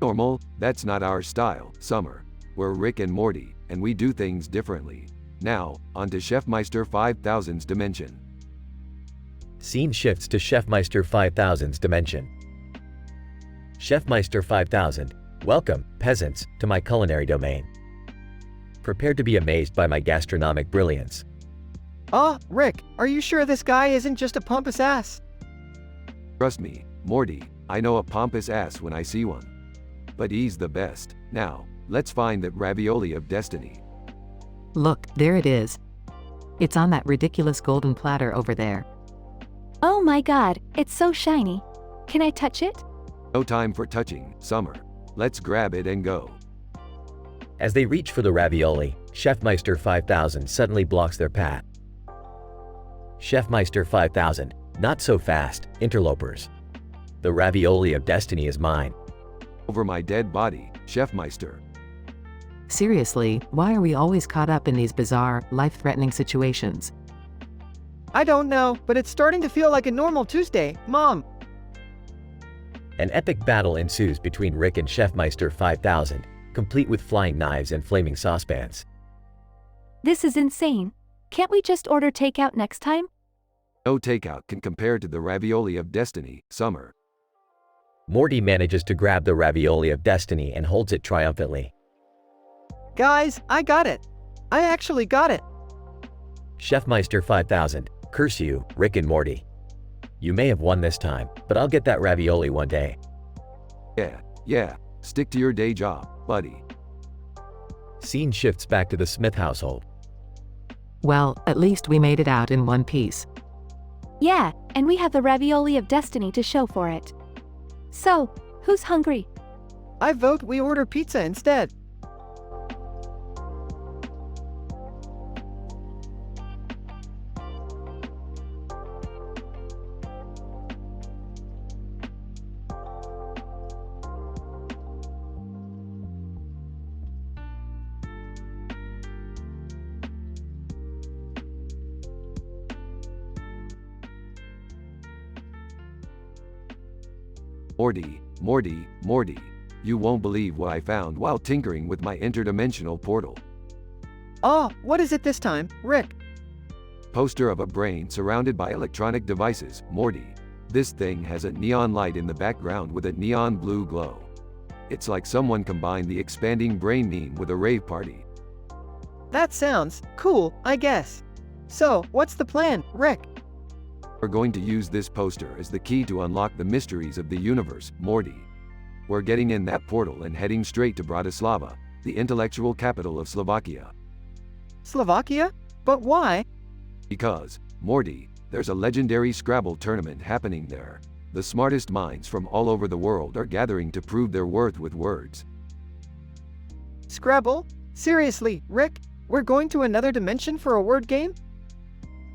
Normal? That's not our style, Summer. We're Rick and Morty, and we do things differently. Now, on to Chefmeister 5000's dimension. Scene shifts to Chefmeister 5000's dimension. Chefmeister 5000, welcome, peasants, to my culinary domain. Prepare to be amazed by my gastronomic brilliance. Rick, are you sure this guy isn't just a pompous ass? Trust me, Morty, I know a pompous ass when I see one. But he's the best. Now, let's find that ravioli of destiny. Look, there it is. It's on that ridiculous golden platter over there. Oh my god, it's so shiny. Can I touch it? No time for touching, Summer. Let's grab it and go. As they reach for the ravioli, Chefmeister 5000 suddenly blocks their path. Chefmeister 5000, not so fast, interlopers. The ravioli of destiny is mine. Over my dead body, Chefmeister. Seriously, why are we always caught up in these bizarre, life-threatening situations? I don't know, but it's starting to feel like a normal Tuesday, Mom. An epic battle ensues between Rick and Chefmeister 5000, complete with flying knives and flaming saucepans. This is insane. Can't we just order takeout next time? No takeout can compare to the ravioli of destiny, Summer. Morty manages to grab the ravioli of destiny and holds it triumphantly. Guys, I got it. I actually got it. Chefmeister 5000, curse you, Rick and Morty. You may have won this time, but I'll get that ravioli one day. Yeah, stick to your day job, buddy. Scene shifts back to the Smith household. Well, at least we made it out in one piece. Yeah, and we have the ravioli of destiny to show for it. So, who's hungry? I vote we order pizza instead. Morty, you won't believe what I found while tinkering with my interdimensional portal. Oh, what is it this time, Rick? Poster of a brain surrounded by electronic devices, Morty. This thing has a neon light in the background with a neon blue glow. It's like someone combined the expanding brain meme with a rave party. That sounds cool, I guess. So, what's the plan, Rick? We're going to use this poster as the key to unlock the mysteries of the universe, Morty. We're getting in that portal and heading straight to Bratislava, the intellectual capital of Slovakia. Slovakia? But why? Because, Morty, there's a legendary Scrabble tournament happening there. The smartest minds from all over the world are gathering to prove their worth with words. Scrabble? Seriously, Rick? We're going to another dimension for a word game?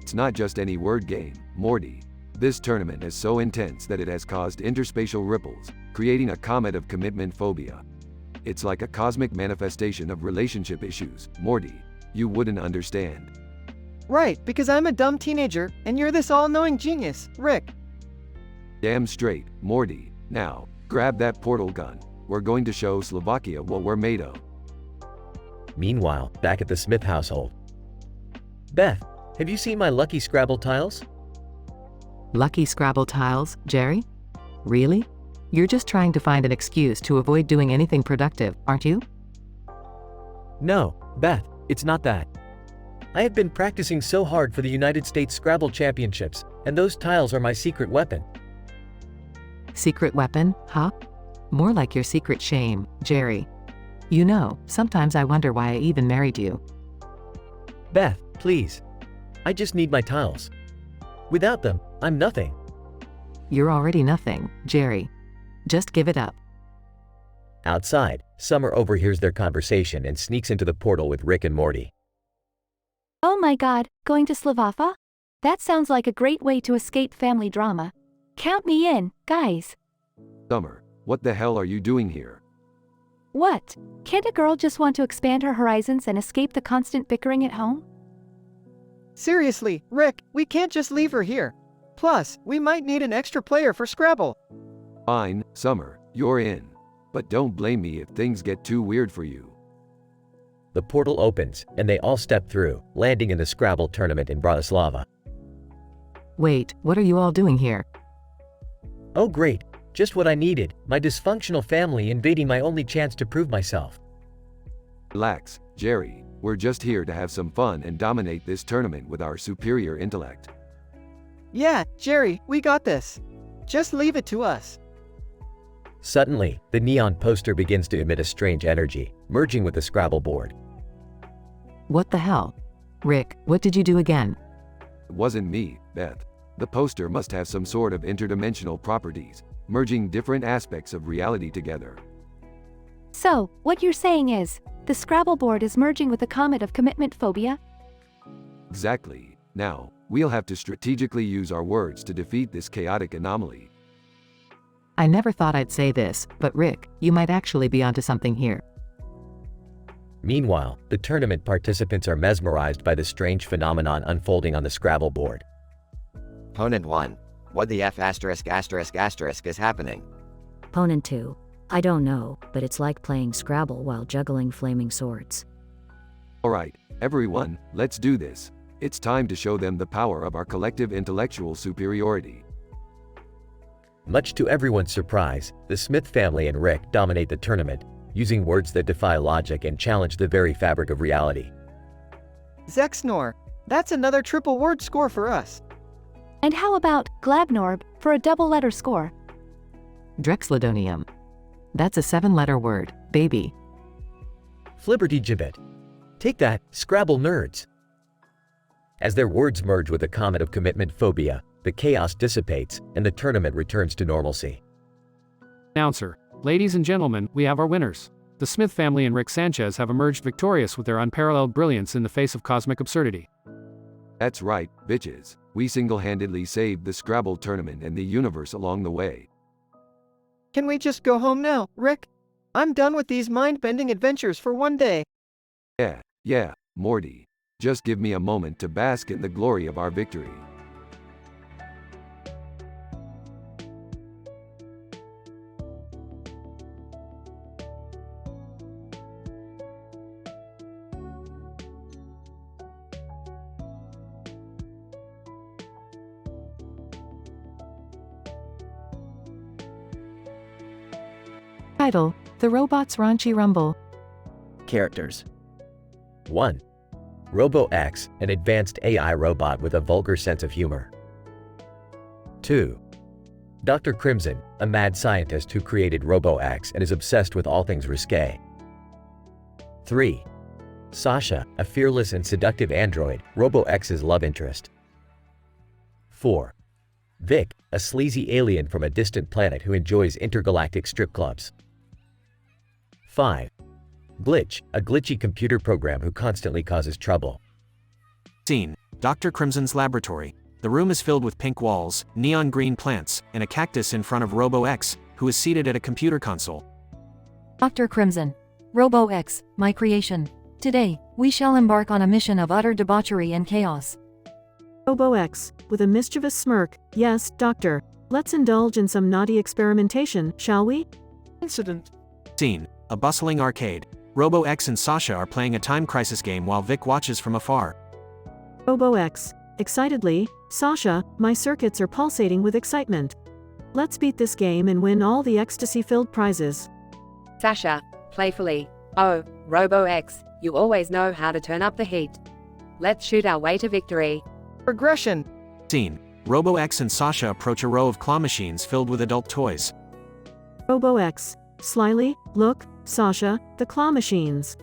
It's not just any word game, Morty. This tournament is so intense that it has caused interspatial ripples, creating a comet of commitment phobia. It's like a cosmic manifestation of relationship issues, Morty. You wouldn't understand. Right, because I'm a dumb teenager, and you're this all-knowing genius, Rick. Damn straight, Morty. Now, grab that portal gun. We're going to show Slovakia what we're made of. Meanwhile, back at the Smith household. Beth, have you seen my lucky Scrabble tiles? Lucky Scrabble tiles, Jerry? Really? You're just trying to find an excuse to avoid doing anything productive, aren't you? No, Beth, it's not that. I have been practicing so hard for the United States Scrabble Championships, and those tiles are my secret weapon. Secret weapon, huh? More like your secret shame, Jerry. You know, sometimes I wonder why I even married you. Beth, please. I just need my tiles. Without them, I'm nothing. You're already nothing, Jerry. Just give it up. Outside, Summer overhears their conversation and sneaks into the portal with Rick and Morty. Oh my god, going to Slovakia? That sounds like a great way to escape family drama. Count me in, guys. Summer, what the hell are you doing here? What? Can't a girl just want to expand her horizons and escape the constant bickering at home? Seriously, Rick, we can't just leave her here. Plus, we might need an extra player for Scrabble. Fine, Summer, you're in. But don't blame me if things get too weird for you. The portal opens, and they all step through, landing in the Scrabble tournament in Bratislava. Wait, what are you all doing here? Oh great, just what I needed, my dysfunctional family invading my only chance to prove myself. Relax, Jerry, we're just here to have some fun and dominate this tournament with our superior intellect. Yeah, Jerry, we got this. Just leave it to us. Suddenly, the neon poster begins to emit a strange energy, merging with the Scrabble board. What the hell? Rick, what did you do again? It wasn't me, Beth. The poster must have some sort of interdimensional properties, merging different aspects of reality together. So, what you're saying is, the Scrabble board is merging with the comet of commitment phobia? Exactly. Now, we'll have to strategically use our words to defeat this chaotic anomaly. I never thought I'd say this, but Rick, you might actually be onto something here. Meanwhile, the tournament participants are mesmerized by the strange phenomenon unfolding on the Scrabble board. Opponent 1. What the F **** is happening? Opponent 2. I don't know, but it's like playing Scrabble while juggling flaming swords. Alright, everyone, let's do this. It's time to show them the power of our collective intellectual superiority. Much to everyone's surprise, the Smith family and Rick dominate the tournament, using words that defy logic and challenge the very fabric of reality. Zexnor, That's another triple word score for us. And how about Glabnorb for a double letter score? Drexlodonium. That's a 7-letter word, baby. Flibberty Gibbet. Take that, Scrabble nerds. As their words merge with a comet of commitment phobia, the chaos dissipates, and the tournament returns to normalcy. Announcer. Ladies and gentlemen, we have our winners. The Smith family and Rick Sanchez have emerged victorious with their unparalleled brilliance in the face of cosmic absurdity. That's right, bitches. We single-handedly saved the Scrabble tournament and the universe along the way. Can we just go home now, Rick? I'm done with these mind-bending adventures for one day. Yeah, Morty. Just give me a moment to bask in the glory of our victory. Title: The Robot's Raunchy Rumble. Characters. 1. Robo-X, an advanced AI robot with a vulgar sense of humor. 2. Dr. Crimson, a mad scientist who created Robo-X and is obsessed with all things risque. 3. Sasha, a fearless and seductive android, Robo-X's love interest. 4. Vic, a sleazy alien from a distant planet who enjoys intergalactic strip clubs. 5. Glitch, a glitchy computer program who constantly causes trouble. Scene: Dr. Crimson's laboratory. The room is filled with pink walls, neon green plants, and a cactus in front of Robo-X, who is seated at a computer console. Dr. Crimson. Robo-X, my creation. Today, we shall embark on a mission of utter debauchery and chaos. Robo-X, with a mischievous smirk, yes, Doctor. Let's indulge in some naughty experimentation, shall we? Incident. Scene: a bustling arcade. Robo-X and Sasha are playing a time crisis game while Vic watches from afar. Robo-X. Excitedly, Sasha, my circuits are pulsating with excitement. Let's beat this game and win all the ecstasy-filled prizes. Sasha, playfully. Oh, Robo-X, you always know how to turn up the heat. Let's shoot our way to victory. Progression. Scene: Robo-X and Sasha approach a row of claw machines filled with adult toys. Robo-X. Slyly, look, Sasha, the claw machines.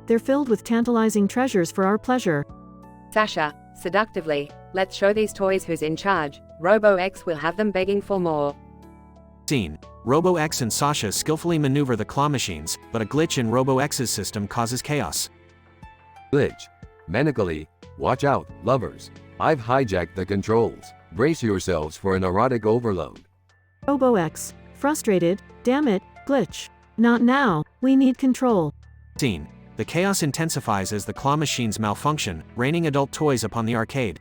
They're filled with tantalizing treasures for our pleasure. Sasha, seductively, let's show these toys who's in charge. Robo-X will have them begging for more. Scene: Robo-X and Sasha skillfully maneuver the claw machines, but a glitch in Robo-X's system causes chaos. Glitch. Manically, watch out, lovers. I've hijacked the controls. Brace yourselves for an erotic overload. Robo-X. Frustrated, damn it, Glitch. Not now, we need control. Scene: the chaos intensifies as the claw machines malfunction, raining adult toys upon the arcade.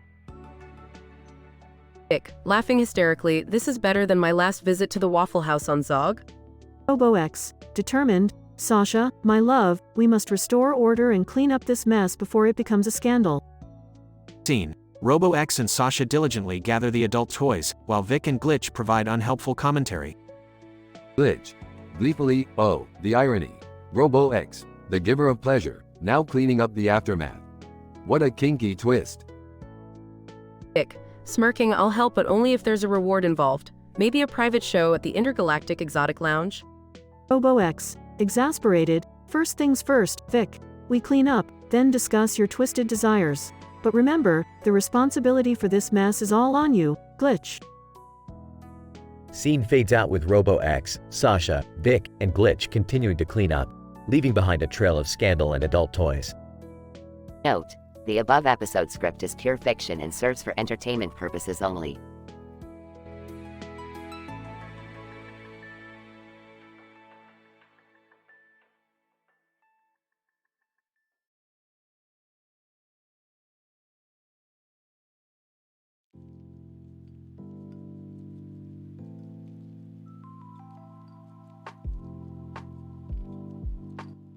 Vic, laughing hysterically, this is better than my last visit to the Waffle House on Zog. Robo-X. Determined, Sasha, my love, we must restore order and clean up this mess before it becomes a scandal. Scene: Robo-X and Sasha diligently gather the adult toys, while Vic and Glitch provide unhelpful commentary. Glitch. Gleefully, oh, the irony. Robo-X, the giver of pleasure, now cleaning up the aftermath. What a kinky twist. Vic, smirking, I'll help but only if there's a reward involved. Maybe a private show at the Intergalactic Exotic Lounge? Robo-X. Exasperated, first things first, Vic. We clean up, then discuss your twisted desires. But remember, the responsibility for this mess is all on you, Glitch. Scene fades out with Robo-X, Sasha, Vic, and Glitch continuing to clean up, leaving behind a trail of scandal and adult toys. Note: the above episode script is pure fiction and serves for entertainment purposes only.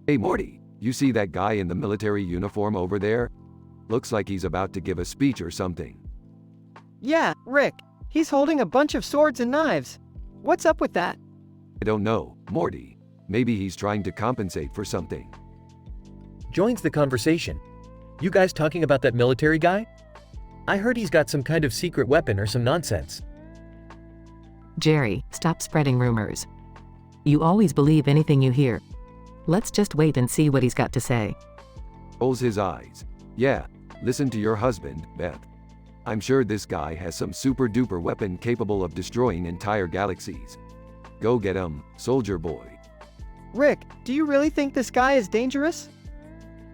Hey Morty, you see that guy in the military uniform over there? Looks like he's about to give a speech or something. Yeah, Rick. He's holding a bunch of swords and knives. What's up with that? I don't know, Morty. Maybe he's trying to compensate for something. Joins the conversation. You guys talking about that military guy? I heard he's got some kind of secret weapon or some nonsense. Jerry, stop spreading rumors. You always believe anything you hear. Let's just wait and see what he's got to say. Rolls his eyes. Yeah, listen to your husband, Beth. I'm sure this guy has some super duper weapon capable of destroying entire galaxies. Go get him, soldier boy. Rick, do you really think this guy is dangerous?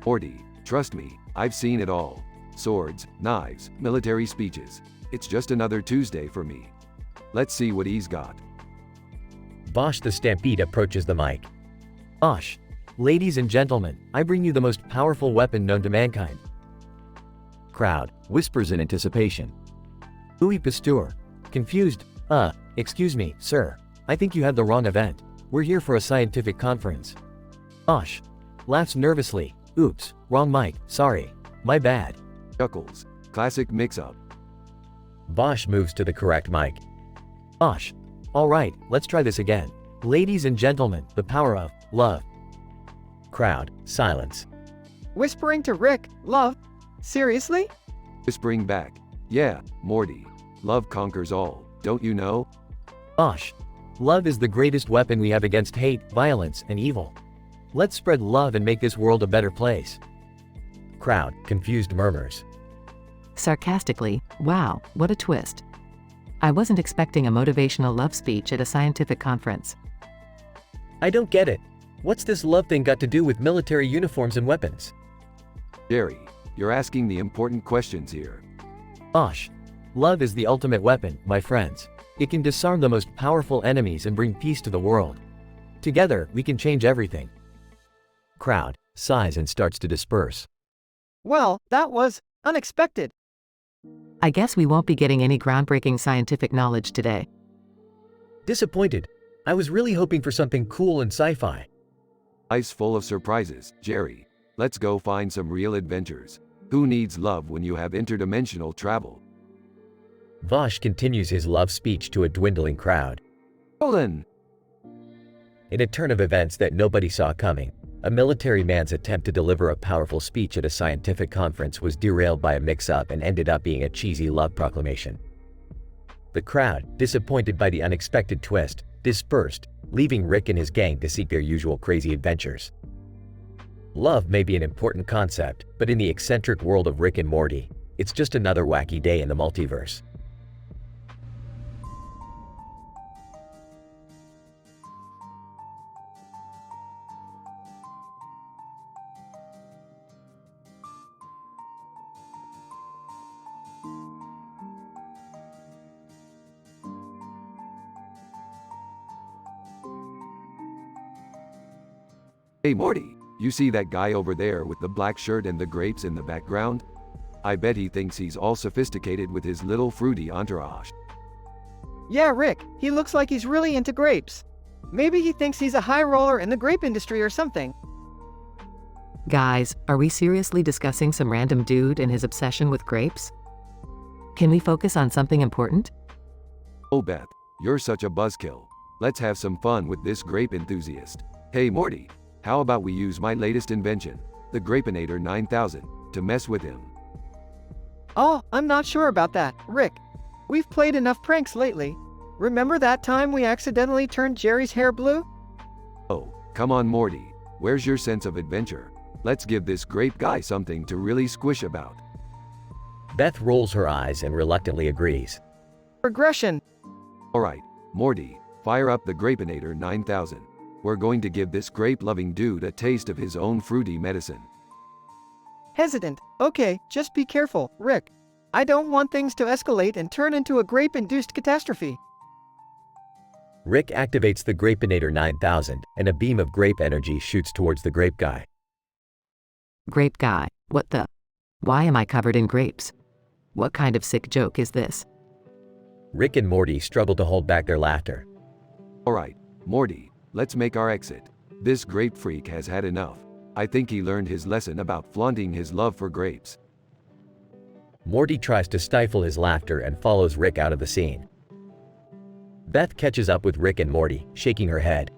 Morty, trust me, I've seen it all. Swords, knives, military speeches. It's just another Tuesday for me. Let's see what he's got. Bosch the Stampede approaches the mic. Bosch, ladies and gentlemen, I bring you the most powerful weapon known to mankind. Crowd whispers in anticipation. Louis Pasteur, confused. Excuse me, sir. I think you had the wrong event. We're here for a scientific conference. Bosch laughs nervously. Oops, wrong mic, sorry. My bad. Chuckles. Classic mix-up. Bosch moves to the correct mic. Bosch. Alright, let's try this again. Ladies and gentlemen, the power of love. Crowd silence. Whispering to Rick, love? Seriously? Whispering back. Yeah, Morty. Love conquers all, don't you know? Bosch. Love is the greatest weapon we have against hate, violence, and evil. Let's spread love and make this world a better place. Crowd confused murmurs. Sarcastically, wow, what a twist. I wasn't expecting a motivational love speech at a scientific conference. I don't get it. What's this love thing got to do with military uniforms and weapons? Jerry, you're asking the important questions here. Bosch. Love is the ultimate weapon, my friends. It can disarm the most powerful enemies and bring peace to the world. Together, we can change everything. Crowd sighs and starts to disperse. Well, that was unexpected. I guess we won't be getting any groundbreaking scientific knowledge today. Disappointed. I was really hoping for something cool and sci-fi. Life's full of surprises, Jerry. Let's go find some real adventures. Who needs love when you have interdimensional travel? Bosch continues his love speech to a dwindling crowd. Colin! In a turn of events that nobody saw coming, a military man's attempt to deliver a powerful speech at a scientific conference was derailed by a mix-up and ended up being a cheesy love proclamation. The crowd, disappointed by the unexpected twist, dispersed, leaving Rick and his gang to seek their usual crazy adventures. Love may be an important concept, but in the eccentric world of Rick and Morty, it's just another wacky day in the multiverse. Hey Morty, you see that guy over there with the black shirt and the grapes in the background? I bet he thinks he's all sophisticated with his little fruity entourage. Yeah, Rick, he looks like he's really into grapes. Maybe he thinks he's a high roller in the grape industry or something. Guys, are we seriously discussing some random dude and his obsession with grapes? Can we focus on something important? Oh Beth, you're such a buzzkill. Let's have some fun with this grape enthusiast. Hey Morty, how about we use my latest invention, the Grapinator 9000, to mess with him? Oh, I'm not sure about that, Rick. We've played enough pranks lately. Remember that time we accidentally turned Jerry's hair blue? Oh, come on Morty, where's your sense of adventure? Let's give this grape guy something to really squish about. Beth rolls her eyes and reluctantly agrees. Progression. Alright, Morty, fire up the Grapinator 9000. We're going to give this grape-loving dude a taste of his own fruity medicine. Hesitant. Okay, just be careful, Rick. I don't want things to escalate and turn into a grape-induced catastrophe. Rick activates the Grapinator 9000, and a beam of grape energy shoots towards the grape guy. Grape guy, what the? Why am I covered in grapes? What kind of sick joke is this? Rick and Morty struggle to hold back their laughter. Alright, Morty, let's make our exit. This grape freak has had enough. I think he learned his lesson about flaunting his love for grapes. Morty tries to stifle his laughter and follows Rick out of the scene. Beth catches up with Rick and Morty, shaking her head.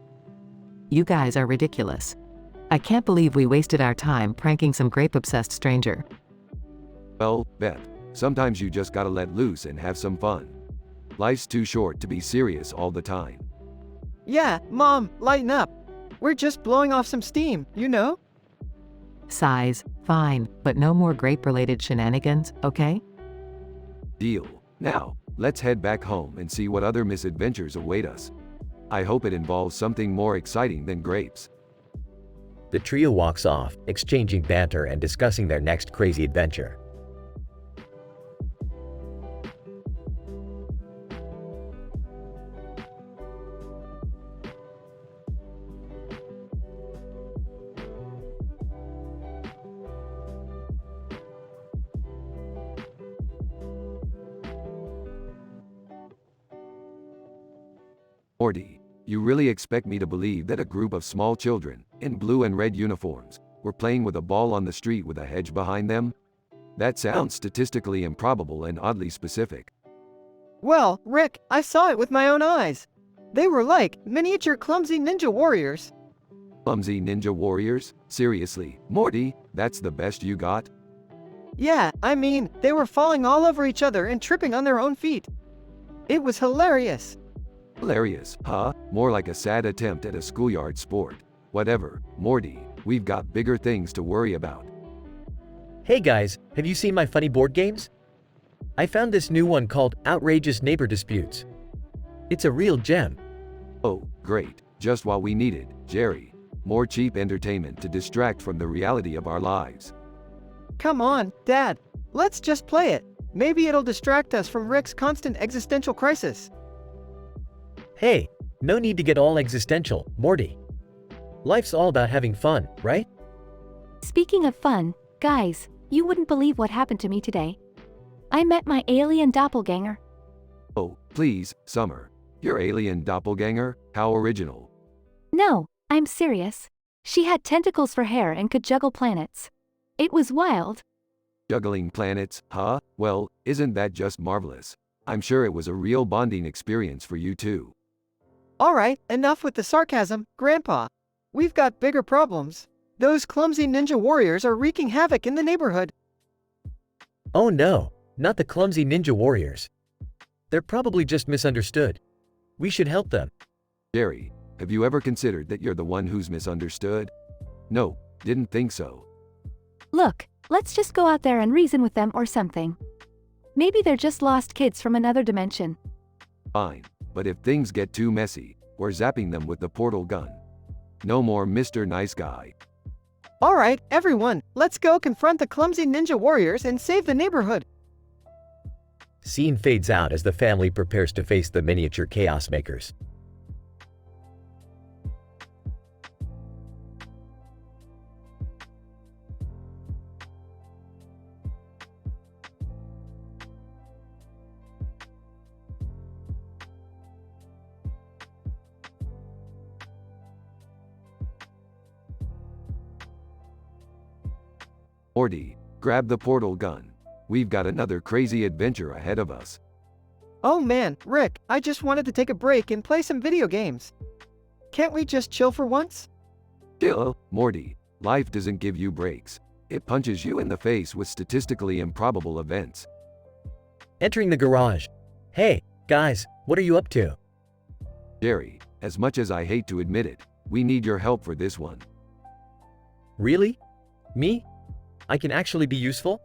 You guys are ridiculous. I can't believe we wasted our time pranking some grape-obsessed stranger. Well, Beth, sometimes you just gotta let loose and have some fun. Life's too short to be serious all the time. Yeah, Mom, lighten up. We're just blowing off some steam, you know? Sighs, fine, but no more grape-related shenanigans, okay? Deal. Now, let's head back home and see what other misadventures await us. I hope it involves something more exciting than grapes. The trio walks off, exchanging banter and discussing their next crazy adventure. Morty, you really expect me to believe that a group of small children, in blue and red uniforms, were playing with a ball on the street with a hedge behind them? That sounds statistically improbable and oddly specific. Well, Rick, I saw it with my own eyes. They were like miniature clumsy ninja warriors. Clumsy ninja warriors? Seriously, Morty, that's the best you got? Yeah, I mean, they were falling all over each other and tripping on their own feet. It was hilarious. Hilarious, huh? More like a sad attempt at a schoolyard sport. Whatever, Morty, we've got bigger things to worry about. Hey guys, have you seen my funny board games? I found this new one called Outrageous Neighbor Disputes. It's a real gem. Oh, great, just what we needed, Jerry. More cheap entertainment to distract from the reality of our lives. Come on, Dad. Let's just play it. Maybe it'll distract us from Rick's constant existential crisis. Hey, no need to get all existential, Morty. Life's all about having fun, right? Speaking of fun, guys, you wouldn't believe what happened to me today. I met my alien doppelganger. Oh, please, Summer. Your alien doppelganger? How original. No, I'm serious. She had tentacles for hair and could juggle planets. It was wild. Juggling planets, huh? Well, isn't that just marvelous? I'm sure it was a real bonding experience for you too. All right, enough with the sarcasm, Grandpa. We've got bigger problems. Those clumsy ninja warriors are wreaking havoc in the neighborhood. Oh no, not the clumsy ninja warriors. They're probably just misunderstood. We should help them. Jerry, have you ever considered that you're the one who's misunderstood? No, didn't think so. Look, let's just go out there and reason with them or something. Maybe they're just lost kids from another dimension. Fine, but if things get too messy, we're zapping them with the portal gun. No more Mr. Nice Guy. All right, everyone, let's go confront the clumsy ninja warriors and save the neighborhood. Scene fades out as the family prepares to face the miniature chaos makers. Morty, grab the portal gun. We've got another crazy adventure ahead of us. Oh man, Rick, I just wanted to take a break and play some video games. Can't we just chill for once? Chill, Morty. Life doesn't give you breaks. It punches you in the face with statistically improbable events. Entering the garage. Hey, guys, what are you up to? Jerry, as much as I hate to admit it, we need your help for this one. Really? Me? I can actually be useful?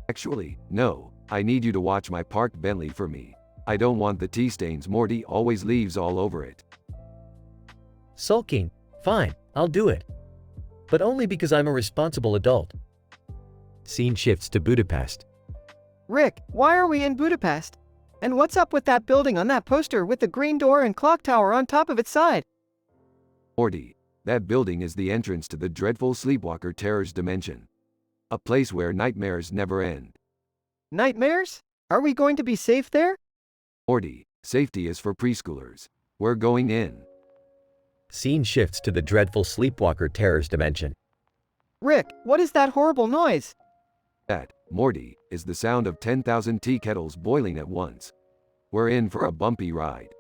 Actually, no. I need you to watch my parked Bentley for me. I don't want the tea stains Morty always leaves all over it. Sulking. Fine, I'll do it. But only because I'm a responsible adult. Scene shifts to Budapest. Rick, why are we in Budapest? And what's up with that building on that poster with the green door and clock tower on top of its side? Morty, that building is the entrance to the dreadful Sleepwalker Terror's dimension. A place where nightmares never end. Nightmares? Are we going to be safe there? Morty, safety is for preschoolers. We're going in. Scene shifts to the dreadful Sleepwalker Terror's dimension. Rick, what is that horrible noise? That, Morty, is the sound of 10,000 tea kettles boiling at once. We're in for a bumpy ride.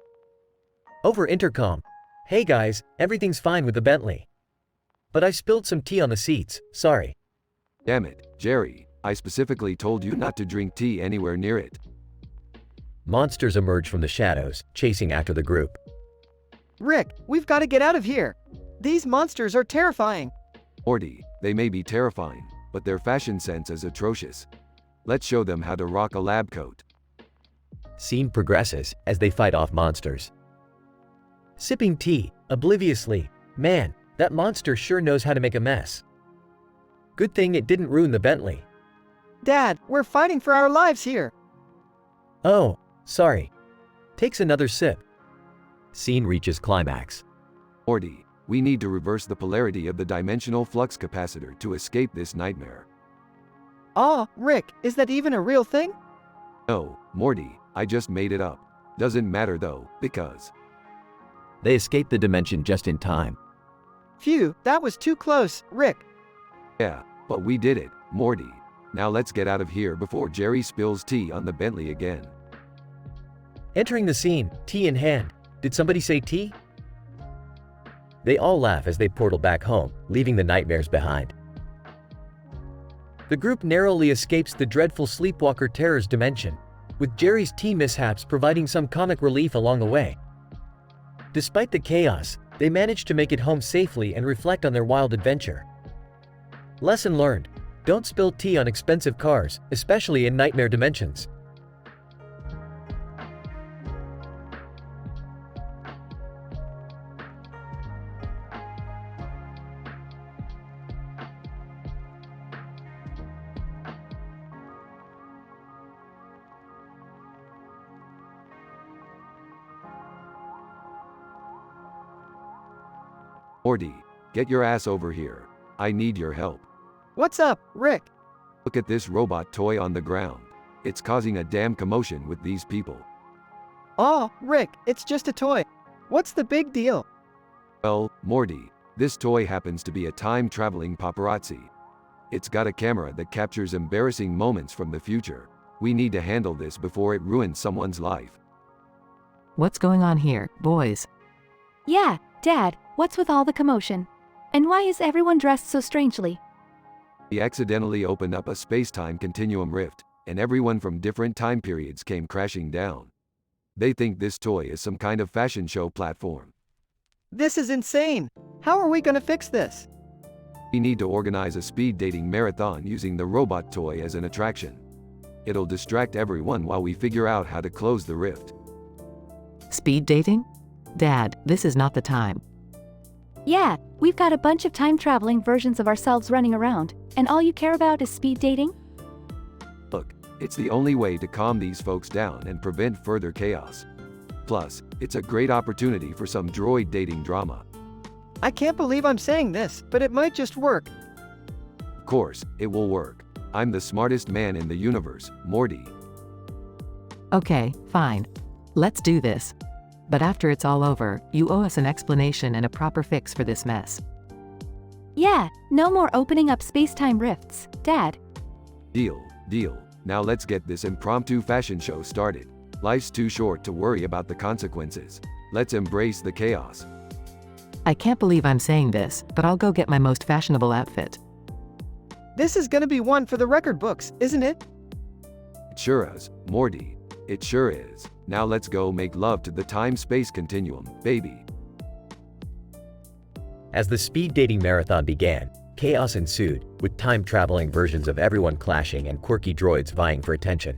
Over intercom. Hey guys, everything's fine with the Bentley. But I spilled some tea on the seats, sorry. Damn it, Jerry, I specifically told you not to drink tea anywhere near it. Monsters emerge from the shadows, chasing after the group. Rick, we've got to get out of here. These monsters are terrifying. Morty, they may be terrifying, but their fashion sense is atrocious. Let's show them how to rock a lab coat. Scene progresses as they fight off monsters. Sipping tea, obliviously. Man, that monster sure knows how to make a mess. Good thing it didn't ruin the Bentley. Dad, we're fighting for our lives here. Oh, sorry. Takes another sip. Scene reaches climax. Morty, we need to reverse the polarity of the dimensional flux capacitor to escape this nightmare. Oh, Rick, is that even a real thing? No, Morty, I just made it up. Doesn't matter though, because they escape the dimension just in time. Phew, that was too close, Rick. Yeah, but we did it, Morty. Now let's get out of here before Jerry spills tea on the Bentley again. Entering the scene, tea in hand. Did somebody say tea? They all laugh as they portal back home, leaving the nightmares behind. The group narrowly escapes the dreadful Sleepwalker Terror's dimension, with Jerry's tea mishaps providing some comic relief along the way. Despite the chaos, they manage to make it home safely and reflect on their wild adventure. Lesson learned: don't spill tea on expensive cars, especially in nightmare dimensions. Morty, get your ass over here. I need your help. What's up, Rick? Look at this robot toy on the ground. It's causing a damn commotion with these people. Oh, Rick, it's just a toy. What's the big deal? Well, Morty, this toy happens to be a time-traveling paparazzi. It's got a camera that captures embarrassing moments from the future. We need to handle this before it ruins someone's life. What's going on here, boys? Yeah, Dad, what's with all the commotion? And why is everyone dressed so strangely? We accidentally opened up a space-time continuum rift, and everyone from different time periods came crashing down. They think this toy is some kind of fashion show platform. This is insane. How are we gonna fix this? We need to organize a speed dating marathon using the robot toy as an attraction. It'll distract everyone while we figure out how to close the rift. Speed dating? Dad, this is not the time. Yeah, we've got a bunch of time-traveling versions of ourselves running around, and all you care about is speed dating? Look, it's the only way to calm these folks down and prevent further chaos. Plus, it's a great opportunity for some droid dating drama. I can't believe I'm saying this, but it might just work. Of course, it will work. I'm the smartest man in the universe, Morty. Okay, fine. Let's do this. But after it's all over, you owe us an explanation and a proper fix for this mess. Yeah, no more opening up space-time rifts, Dad. Deal, deal. Now let's get this impromptu fashion show started. Life's too short to worry about the consequences. Let's embrace the chaos. I can't believe I'm saying this, but I'll go get my most fashionable outfit. This is gonna be one for the record books, isn't it? It sure is, Morty. It sure is. Now let's go make love to the time-space continuum, baby. As the speed dating marathon began, chaos ensued, with time-traveling versions of everyone clashing and quirky droids vying for attention.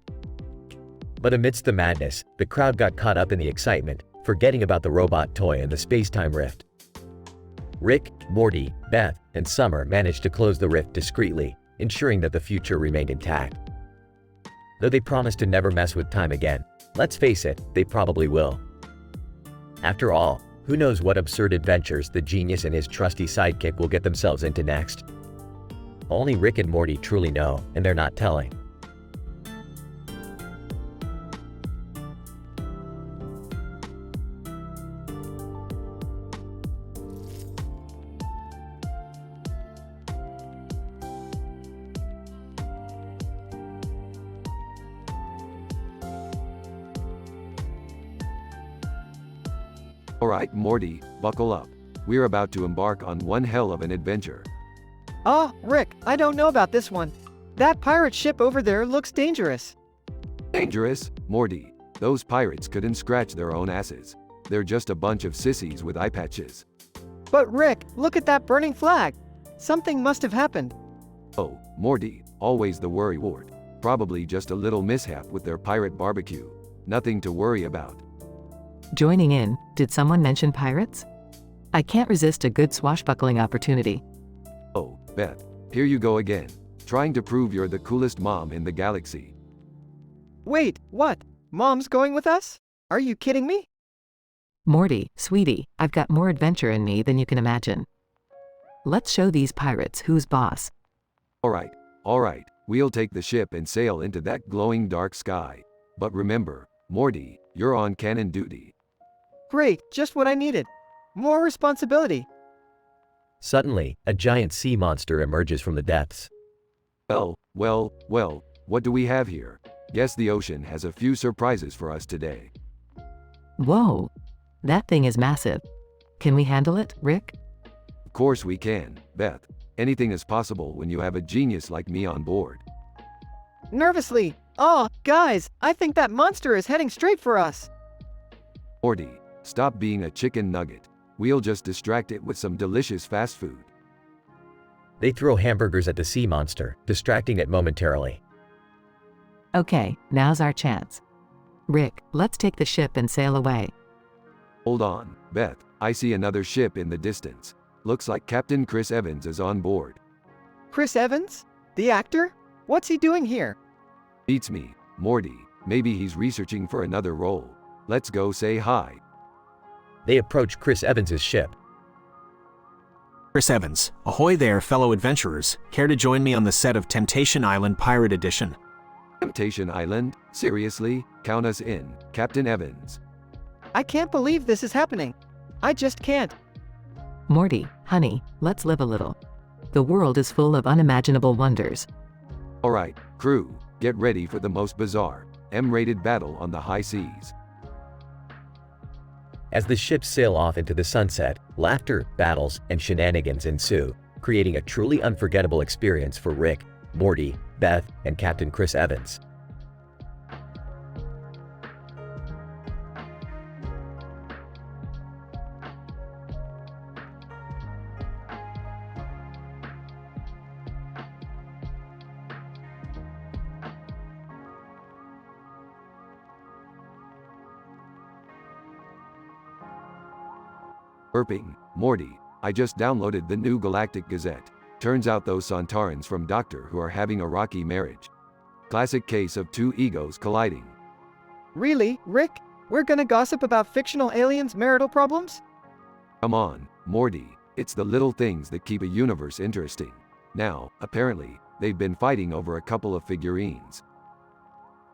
But amidst the madness, the crowd got caught up in the excitement, forgetting about the robot toy and the space-time rift. Rick, Morty, Beth, and Summer managed to close the rift discreetly, ensuring that the future remained intact. Though they promised to never mess with time again, let's face it, they probably will. After all, who knows what absurd adventures the genius and his trusty sidekick will get themselves into next? Only Rick and Morty truly know, and they're not telling. Alright, Morty, buckle up. We're about to embark on one hell of an adventure. Oh, Rick, I don't know about this one. That pirate ship over there looks dangerous. Dangerous, Morty. Those pirates couldn't scratch their own asses. They're just a bunch of sissies with eye patches. But Rick, look at that burning flag. Something must have happened. Oh, Morty, always the worry wart. Probably just a little mishap with their pirate barbecue. Nothing to worry about. Joining in, did someone mention pirates? I can't resist a good swashbuckling opportunity. Oh, Beth, here you go again. Trying to prove you're the coolest mom in the galaxy. Wait, what? Mom's going with us? Are you kidding me? Morty, sweetie, I've got more adventure in me than you can imagine. Let's show these pirates who's boss. Alright, we'll take the ship and sail into that glowing dark sky. But remember, Morty, you're on cannon duty. Great, just what I needed. More responsibility. Suddenly, a giant sea monster emerges from the depths. Well, what do we have here? Guess the ocean has a few surprises for us today. Whoa! That thing is massive. Can we handle it, Rick? Of course we can, Beth. Anything is possible when you have a genius like me on board. Nervously. Oh, guys, I think that monster is heading straight for us. Morty, stop being a chicken nugget. We'll just distract it with some delicious fast food. They throw hamburgers at the sea monster, distracting it momentarily. Okay, now's our chance. Rick, let's take the ship and sail away. Hold on, Beth, I see another ship in the distance. Looks like Captain Chris Evans is on board. Chris Evans? The actor? What's he doing here? Beats me, Morty. Maybe he's researching for another role. Let's go say hi. They approach Chris Evans's ship. Chris Evans, ahoy there, fellow adventurers. Care to join me on the set of Temptation Island Pirate Edition? Temptation Island? Seriously? Count us in, Captain Evans. I can't believe this is happening. I just can't. Morty, honey, let's live a little. The world is full of unimaginable wonders. Alright, crew, get ready for the most bizarre, M-rated battle on the high seas. As the ships sail off into the sunset, laughter, battles, and shenanigans ensue, creating a truly unforgettable experience for Rick, Morty, Beth, and Captain Chris Evans. Burping, Morty, I just downloaded the new Galactic Gazette. Turns out those Santarans from Doctor Who are having a rocky marriage. Classic case of two egos colliding. Really, Rick? We're gonna gossip about fictional aliens' marital problems? Come on, Morty, it's the little things that keep a universe interesting. Now, apparently, they've been fighting over a couple of figurines.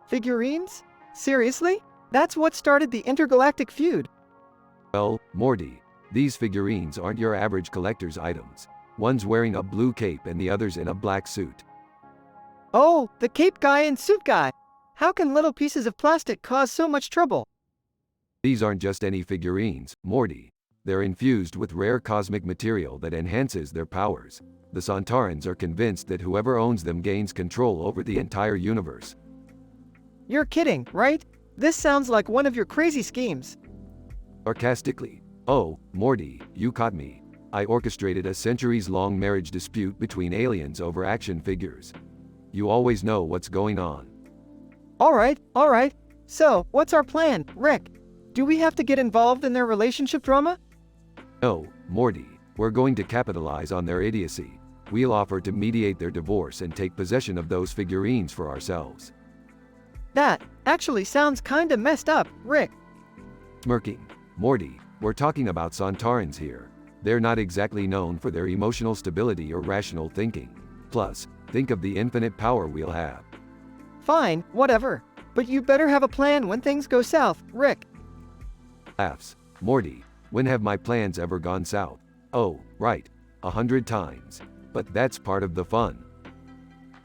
Figurines? Seriously? That's what started the intergalactic feud. Well, Morty, these figurines aren't your average collector's items. One's wearing a blue cape and the other's in a black suit. Oh, the cape guy and suit guy. How can little pieces of plastic cause so much trouble? These aren't just any figurines, Morty. They're infused with rare cosmic material that enhances their powers. The Santarans are convinced that whoever owns them gains control over the entire universe. You're kidding, right? This sounds like one of your crazy schemes. Sarcastically. Oh, Morty, you caught me. I orchestrated a centuries-long marriage dispute between aliens over action figures. You always know what's going on. Alright. So, what's our plan, Rick? Do we have to get involved in their relationship drama? No, Morty, we're going to capitalize on their idiocy. We'll offer to mediate their divorce and take possession of those figurines for ourselves. That actually sounds kinda messed up, Rick. Smirking. Morty, we're talking about Santarans here. They're not exactly known for their emotional stability or rational thinking. Plus, think of the infinite power we'll have. Fine, whatever. But you better have a plan when things go south, Rick. Laughs. Morty, when have my plans ever gone south? Oh, right. 100 times. But that's part of the fun.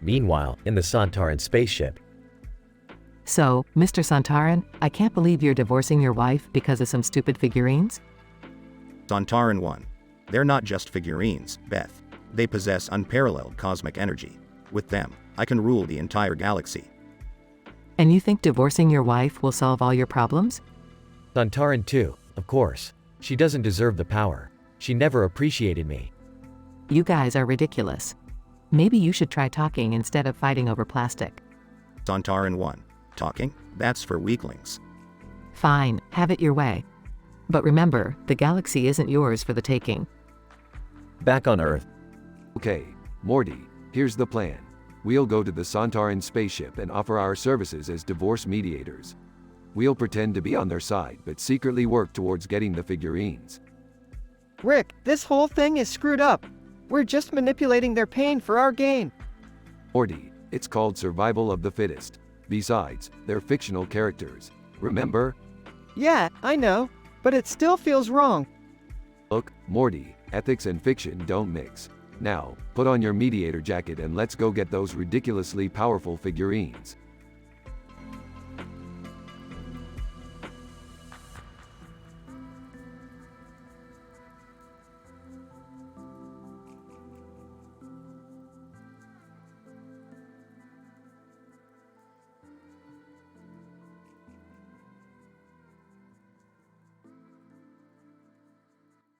Meanwhile, in the Santaran spaceship. So, Mr. Santaran, I can't believe you're divorcing your wife because of some stupid figurines? Santaran 1. They're not just figurines, Beth. They possess unparalleled cosmic energy. With them, I can rule the entire galaxy. And you think divorcing your wife will solve all your problems? Santarin too, of course. She doesn't deserve the power. She never appreciated me. You guys are ridiculous. Maybe you should try talking instead of fighting over plastic. Santarin 1. Talking? That's for weaklings. Fine, have it your way. But remember, the galaxy isn't yours for the taking. Back on Earth. Okay, Morty, here's the plan. We'll go to the Santarin spaceship and offer our services as divorce mediators. We'll pretend to be on their side but secretly work towards getting the figurines. Rick, this whole thing is screwed up. We're just manipulating their pain for our gain. Morty, it's called survival of the fittest. Besides, they're fictional characters. Remember? Yeah, I know, but it still feels wrong. Look, Morty, ethics and fiction don't mix. Now, put on your mediator jacket and let's go get those ridiculously powerful figurines.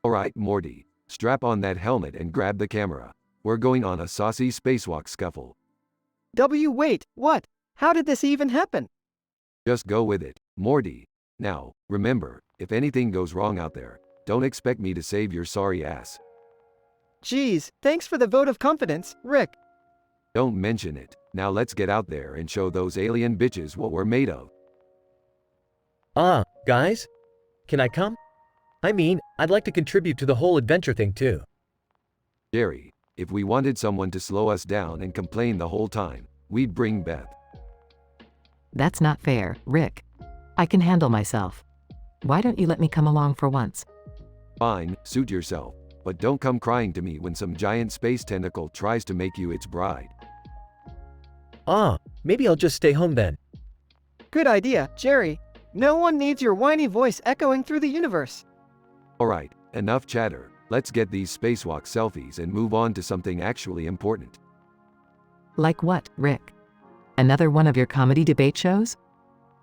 Alright, Morty, strap on that helmet and grab the camera. We're going on a saucy spacewalk scuffle. Wait, what? How did this even happen? Just go with it, Morty. Now, remember, if anything goes wrong out there, don't expect me to save your sorry ass. Geez, thanks for the vote of confidence, Rick. Don't mention it. Now let's get out there and show those alien bitches what we're made of. Guys? Can I come? I mean, I'd like to contribute to the whole adventure thing too. Jerry, if we wanted someone to slow us down and complain the whole time, we'd bring Beth. That's not fair, Rick. I can handle myself. Why don't you let me come along for once? Fine, suit yourself, but don't come crying to me when some giant space tentacle tries to make you its bride. Maybe I'll just stay home then. Good idea, Jerry. No one needs your whiny voice echoing through the universe. Alright, enough chatter. Let's get these spacewalk selfies and move on to something actually important. Like what, Rick? Another one of your comedy debate shows?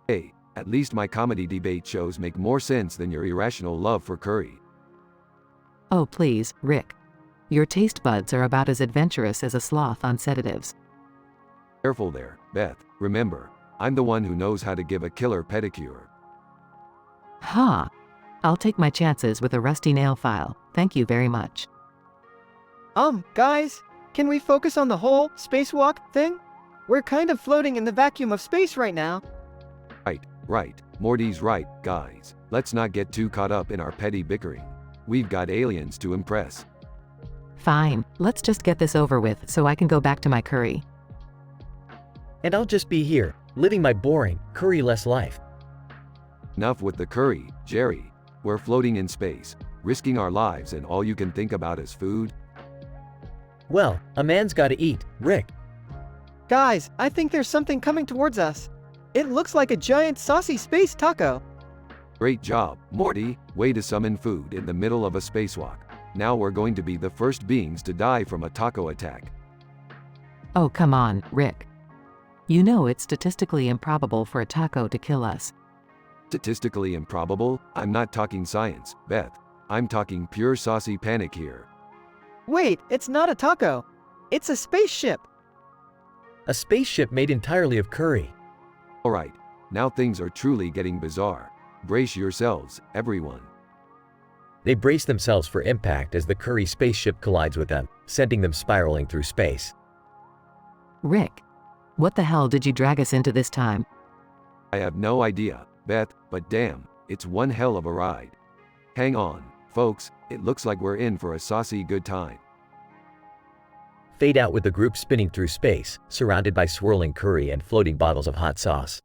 Hey, at least my comedy debate shows make more sense than your irrational love for curry. Oh please, Rick. Your taste buds are about as adventurous as a sloth on sedatives. Careful there, Beth. Remember, I'm the one who knows how to give a killer pedicure. Ha! I'll take my chances with a rusty nail file, thank you very much. Guys, can we focus on the whole spacewalk thing? We're kind of floating in the vacuum of space right now. Right. Morty's right, guys. Let's not get too caught up in our petty bickering. We've got aliens to impress. Fine, let's just get this over with so I can go back to my curry. And I'll just be here, living my boring, curry-less life. Enough with the curry, Jerry. We're floating in space, risking our lives and all you can think about is food. Well, a man's gotta eat, Rick. Guys, I think there's something coming towards us. It looks like a giant saucy space taco. Great job, Morty. Way to summon food in the middle of a spacewalk. Now we're going to be the first beings to die from a taco attack. Oh come on, Rick. You know it's statistically improbable for a taco to kill us. Statistically improbable? I'm not talking science, Beth. I'm talking pure saucy panic here. Wait, it's not a taco. It's a spaceship. A spaceship made entirely of curry. Alright, now things are truly getting bizarre. Brace yourselves, everyone. They brace themselves for impact as the curry spaceship collides with them, sending them spiraling through space. Rick, what the hell did you drag us into this time? I have no idea, Beth, but damn, it's one hell of a ride. Hang on, folks, it looks like we're in for a saucy good time. Fade out with the group spinning through space, surrounded by swirling curry and floating bottles of hot sauce.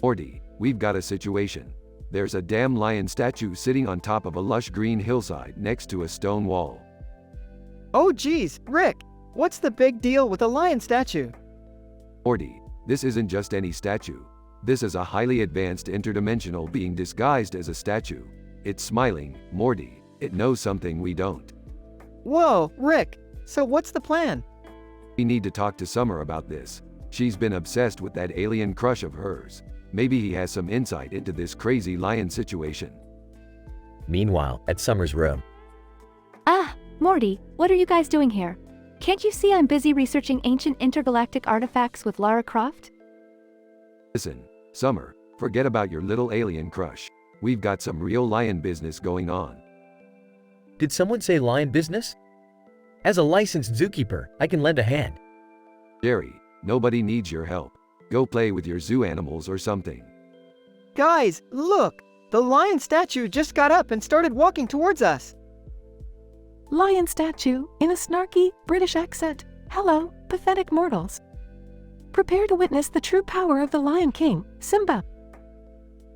Morty, we've got a situation. There's a damn lion statue sitting on top of a lush green hillside next to a stone wall. Oh geez, Rick, what's the big deal with a lion statue? Morty, this isn't just any statue. This is a highly advanced interdimensional being disguised as a statue. It's smiling, Morty. It knows something we don't. Whoa, Rick, so what's the plan? We need to talk to Summer about this. She's been obsessed with that alien crush of hers. Maybe he has some insight into this crazy lion situation. Meanwhile, at Summer's room. Ah, Morty, what are you guys doing here? Can't you see I'm busy researching ancient intergalactic artifacts with Lara Croft? Listen, Summer, forget about your little alien crush. We've got some real lion business going on. Did someone say lion business? As a licensed zookeeper, I can lend a hand. Jerry, nobody needs your help. Go play with your zoo animals or something. Guys, look! The lion statue just got up and started walking towards us. Lion statue, in a snarky, British accent. Hello, pathetic mortals. Prepare to witness the true power of the Lion King, Simba.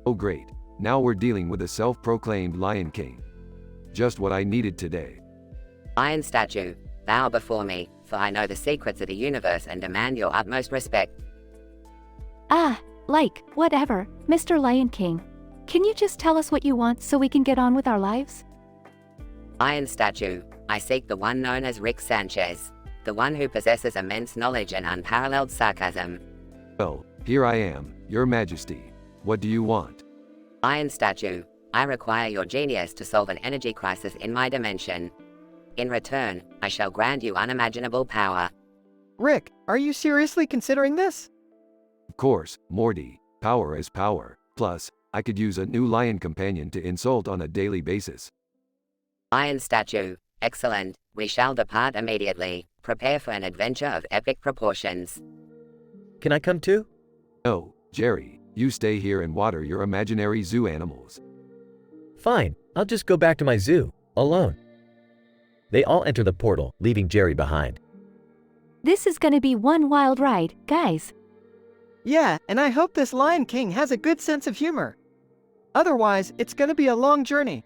Oh great, now we're dealing with a self-proclaimed Lion King. Just what I needed today. Lion statue, bow before me, for I know the secrets of the universe and demand your utmost respect. Ah, whatever, Mr. Lion King. Can you just tell us what you want so we can get on with our lives? Lion statue, I seek the one known as Rick Sanchez, the one who possesses immense knowledge and unparalleled sarcasm. Well, here I am, Your Majesty. What do you want? Lion statue, I require your genius to solve an energy crisis in my dimension. In return, I shall grant you unimaginable power. Rick, are you seriously considering this? Of course, Morty. Power is power. Plus, I could use a new lion companion to insult on a daily basis. Lion statue, excellent. We shall depart immediately. Prepare for an adventure of epic proportions. Can I come too? No, Jerry. You stay here and water your imaginary zoo animals. Fine, I'll just go back to my zoo, alone. They all enter the portal, leaving Jerry behind. This is gonna be one wild ride, guys. Yeah, and I hope this Lion King has a good sense of humor. Otherwise, it's gonna be a long journey.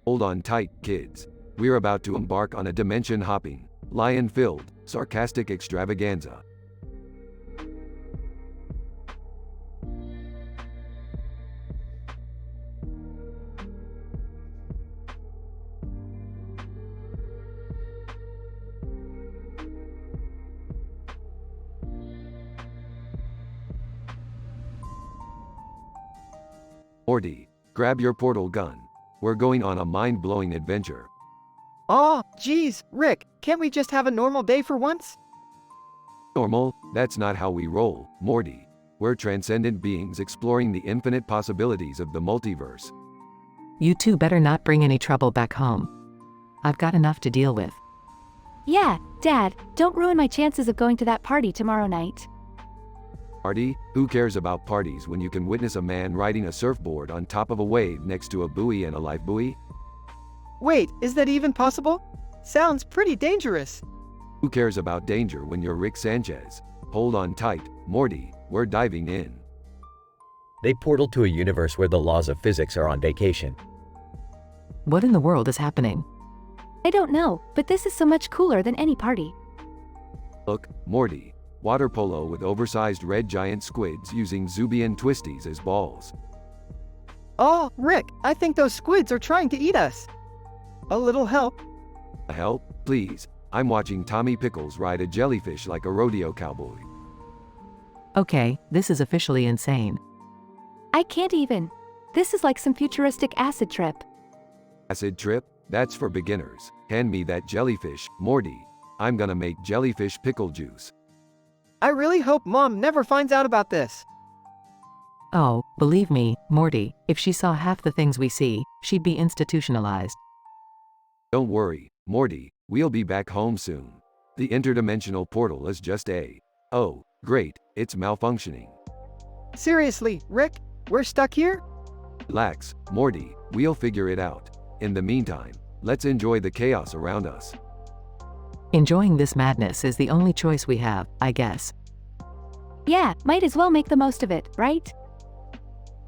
Hold on tight, kids. We're about to embark on a dimension-hopping, lion-filled, sarcastic extravaganza. Morty, grab your portal gun. We're going on a mind-blowing adventure. Aw, geez, Rick, can't we just have a normal day for once? Normal? That's not how we roll, Morty. We're transcendent beings exploring the infinite possibilities of the multiverse. You two better not bring any trouble back home. I've got enough to deal with. Yeah, Dad, don't ruin my chances of going to that party tomorrow night. Party? Who cares about parties when you can witness a man riding a surfboard on top of a wave next to a buoy and a life buoy? Wait, is that even possible? Sounds pretty dangerous. Who cares about danger when you're Rick Sanchez? Hold on tight, Morty, we're diving in. They portal to a universe where the laws of physics are on vacation. What in the world is happening? I don't know, but this is so much cooler than any party. Look, Morty. Water polo with oversized red giant squids using Zubian twisties as balls. Oh, Rick, I think those squids are trying to eat us. A little help? Help, please. I'm watching Tommy Pickles ride a jellyfish like a rodeo cowboy. Okay, this is officially insane. I can't even. This is like some futuristic acid trip. Acid trip? That's for beginners. Hand me that jellyfish, Morty. I'm gonna make jellyfish pickle juice. I really hope Mom never finds out about this. Oh, believe me, Morty, if she saw half the things we see, she'd be institutionalized. Don't worry, Morty, we'll be back home soon. The interdimensional portal is just oh, great, it's malfunctioning. Seriously, Rick, we're stuck here? Relax, Morty, we'll figure it out. In the meantime, let's enjoy the chaos around us. Enjoying this madness is the only choice we have, I guess. Yeah, might as well make the most of it, right?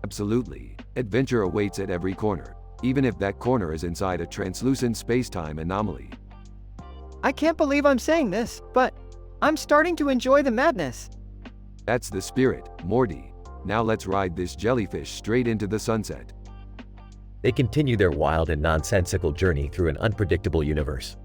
Absolutely. Adventure awaits at every corner, even if that corner is inside a translucent space-time anomaly. I can't believe I'm saying this, but I'm starting to enjoy the madness. That's the spirit, Morty. Now let's ride this jellyfish straight into the sunset. They continue their wild and nonsensical journey through an unpredictable universe.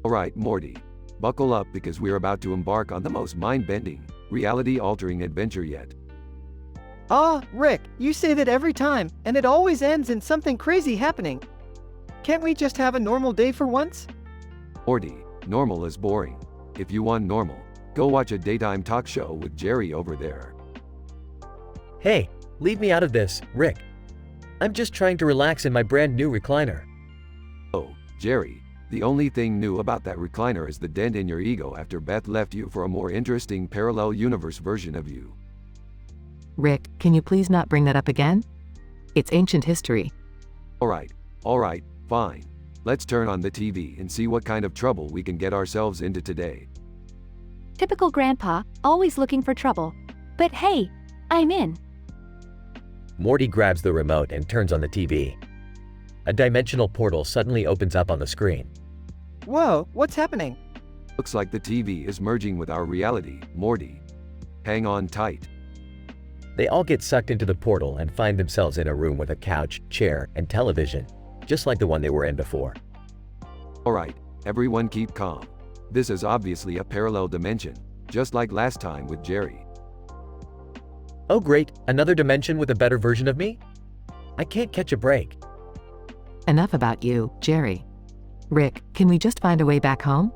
Alright, Morty. Buckle up because we're about to embark on the most mind-bending, reality-altering adventure yet. Rick, you say that every time, and it always ends in something crazy happening. Can't we just have a normal day for once? Morty, normal is boring. If you want normal, go watch a daytime talk show with Jerry over there. Hey, leave me out of this, Rick. I'm just trying to relax in my brand new recliner. Oh, Jerry. The only thing new about that recliner is the dent in your ego after Beth left you for a more interesting parallel universe version of you. Rick, can you please not bring that up again? It's ancient history. Alright, fine. Let's turn on the TV and see what kind of trouble we can get ourselves into today. Typical grandpa, always looking for trouble. But hey, I'm in. Morty grabs the remote and turns on the TV. A dimensional portal suddenly opens up on the screen. Whoa, what's happening? Looks like the TV is merging with our reality, Morty. Hang on tight. They all get sucked into the portal and find themselves in a room with a couch, chair, and television, just like the one they were in before. Alright, everyone keep calm. This is obviously a parallel dimension, just like last time with Jerry. Oh great, another dimension with a better version of me? I can't catch a break. Enough about you, Jerry. Rick, can we just find a way back home?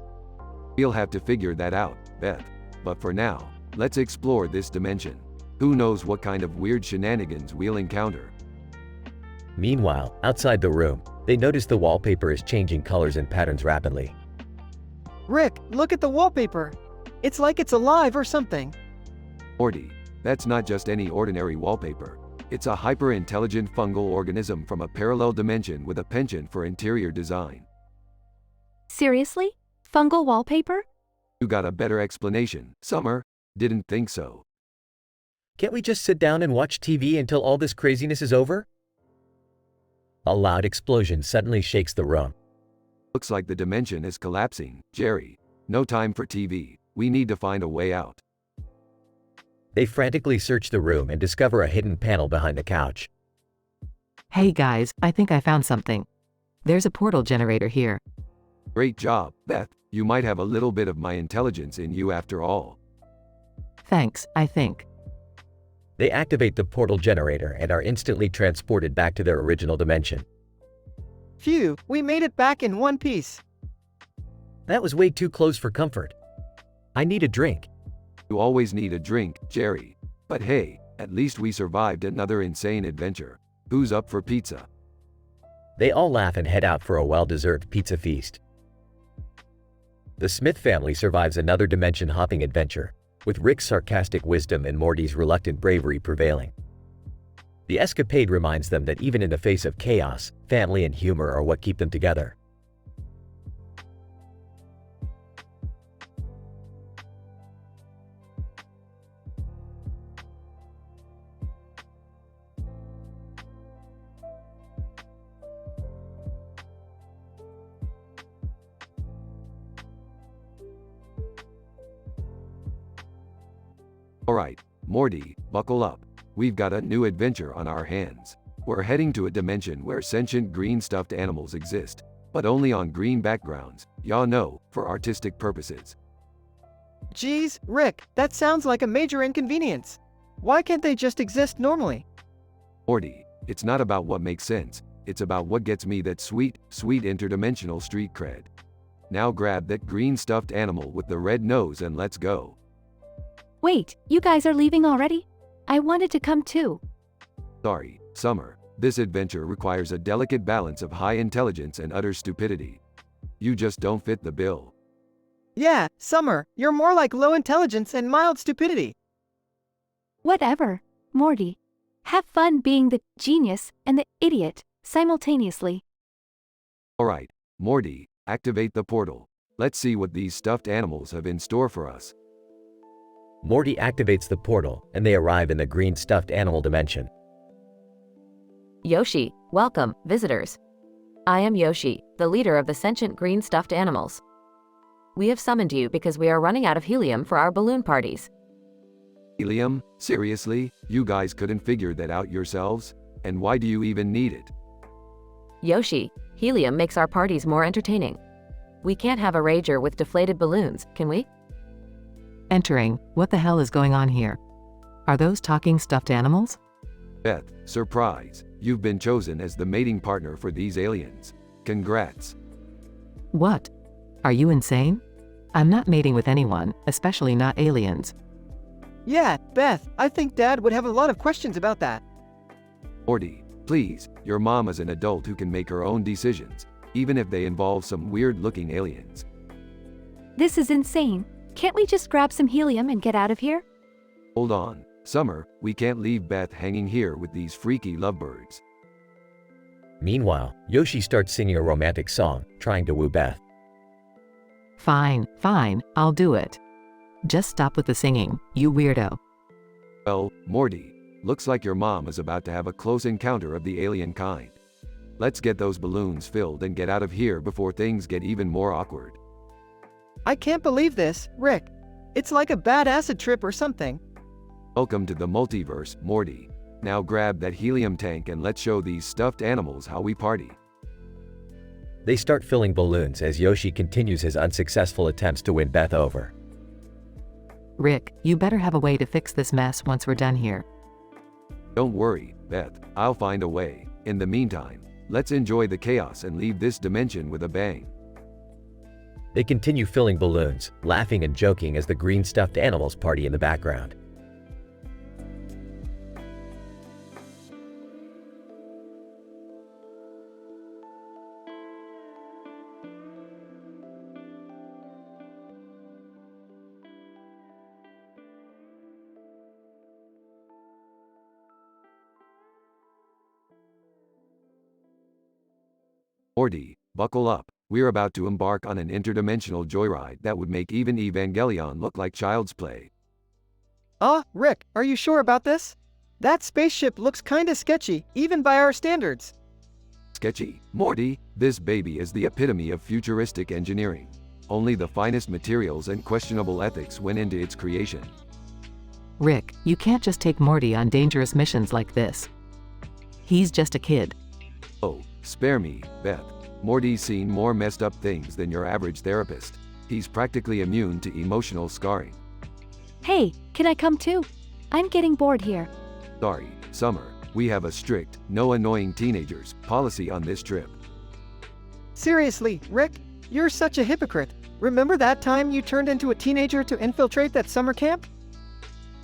We'll have to figure that out, Beth. But for now, let's explore this dimension. Who knows what kind of weird shenanigans we'll encounter. Meanwhile, outside the room, they notice the wallpaper is changing colors and patterns rapidly. Rick, look at the wallpaper. It's like it's alive or something. Morty, that's not just any ordinary wallpaper. It's a hyper-intelligent fungal organism from a parallel dimension with a penchant for interior design. Seriously? Fungal wallpaper? You got a better explanation, Summer? Didn't think so. Can't we just sit down and watch TV until all this craziness is over? A loud explosion suddenly shakes the room. Looks like the dimension is collapsing, Jerry. No time for TV. We need to find a way out. They frantically search the room and discover a hidden panel behind the couch. Hey guys, I think I found something. There's a portal generator here. Great job, Beth. You might have a little bit of my intelligence in you after all. Thanks, I think. They activate the portal generator and are instantly transported back to their original dimension. Phew, we made it back in one piece. That was way too close for comfort. I need a drink. You always need a drink, Jerry. But hey, at least we survived another insane adventure. Who's up for pizza? They all laugh and head out for a well-deserved pizza feast. The Smith family survives another dimension-hopping adventure, with Rick's sarcastic wisdom and Morty's reluctant bravery prevailing. The escapade reminds them that even in the face of chaos, family and humor are what keep them together. Alright, Morty, buckle up. We've got a new adventure on our hands. We're heading to a dimension where sentient green stuffed animals exist, but only on green backgrounds, y'all know, for artistic purposes. Geez, Rick, that sounds like a major inconvenience. Why can't they just exist normally? Morty, it's not about what makes sense, it's about what gets me that sweet, sweet interdimensional street cred. Now grab that green stuffed animal with the red nose and let's go. Wait, you guys are leaving already? I wanted to come too. Sorry, Summer. This adventure requires a delicate balance of high intelligence and utter stupidity. You just don't fit the bill. Yeah, Summer, you're more like low intelligence and mild stupidity. Whatever, Morty. Have fun being the genius and the idiot simultaneously. Alright, Morty, activate the portal. Let's see what these stuffed animals have in store for us. Morty activates the portal, and they arrive in the green stuffed animal dimension. Yoshi, welcome, visitors. I am Yoshi, the leader of the sentient green stuffed animals. We have summoned you because we are running out of helium for our balloon parties. Helium? Seriously? You guys couldn't figure that out yourselves? And why do you even need it? Yoshi, helium makes our parties more entertaining. We can't have a rager with deflated balloons, can we? Entering, what the hell is going on here? Are those talking stuffed animals? Beth, surprise. You've been chosen as the mating partner for these aliens. Congrats. What? Are you insane? I'm not mating with anyone, especially not aliens. Yeah, Beth, I think Dad would have a lot of questions about that. Morty, please, your mom is an adult who can make her own decisions, even if they involve some weird-looking aliens. This is insane. Can't we just grab some helium and get out of here? Hold on, Summer, we can't leave Beth hanging here with these freaky lovebirds. Meanwhile, Yoshi starts singing a romantic song, trying to woo Beth. Fine, I'll do it. Just stop with the singing, you weirdo. Well, Morty, looks like your mom is about to have a close encounter of the alien kind. Let's get those balloons filled and get out of here before things get even more awkward. I can't believe this, Rick. It's like a bad acid trip or something. Welcome to the multiverse, Morty. Now grab that helium tank and let's show these stuffed animals how we party. They start filling balloons as Yoshi continues his unsuccessful attempts to win Beth over. Rick, you better have a way to fix this mess once we're done here. Don't worry, Beth, I'll find a way. In the meantime, let's enjoy the chaos and leave this dimension with a bang. They continue filling balloons, laughing and joking as the green stuffed animals party in the background. Morty, buckle up. We're about to embark on an interdimensional joyride that would make even Evangelion look like child's play. Rick, are you sure about this? That spaceship looks kinda sketchy, even by our standards. Sketchy? Morty, this baby is the epitome of futuristic engineering. Only the finest materials and questionable ethics went into its creation. Rick, you can't just take Morty on dangerous missions like this. He's just a kid. Oh, spare me, Beth. Morty's seen more messed up things than your average therapist. He's practically immune to emotional scarring. Hey, can I come too? I'm getting bored here. Sorry, Summer. We have a strict, no annoying teenagers policy on this trip. Seriously, Rick, you're such a hypocrite. Remember that time you turned into a teenager to infiltrate that summer camp?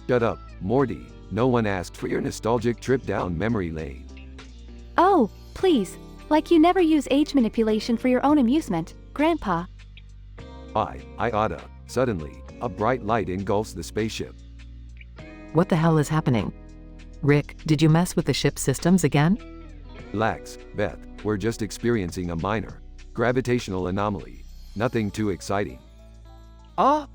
Shut up, Morty. No one asked for your nostalgic trip down memory lane. Oh, please. Like you never use age manipulation for your own amusement, Grandpa. I oughta. Suddenly, a bright light engulfs the spaceship. What the hell is happening? Rick, did you mess with the ship's systems again? Relax, Beth. We're just experiencing a minor gravitational anomaly. Nothing too exciting.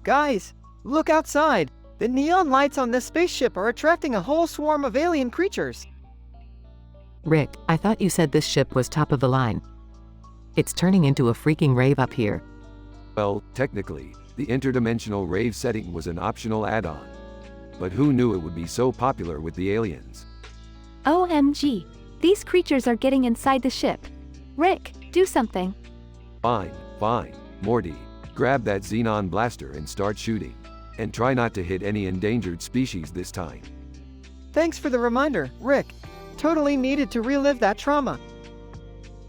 Guys, look outside. The neon lights on this spaceship are attracting a whole swarm of alien creatures. Rick, I thought you said this ship was top of the line. It's turning into a freaking rave up here. Well, technically, the interdimensional rave setting was an optional add-on. But who knew it would be so popular with the aliens? OMG. These creatures are getting inside the ship. Rick, do something. Fine. Morty, grab that xenon blaster and start shooting. And try not to hit any endangered species this time. Thanks for the reminder, Rick. Totally needed to relive that trauma.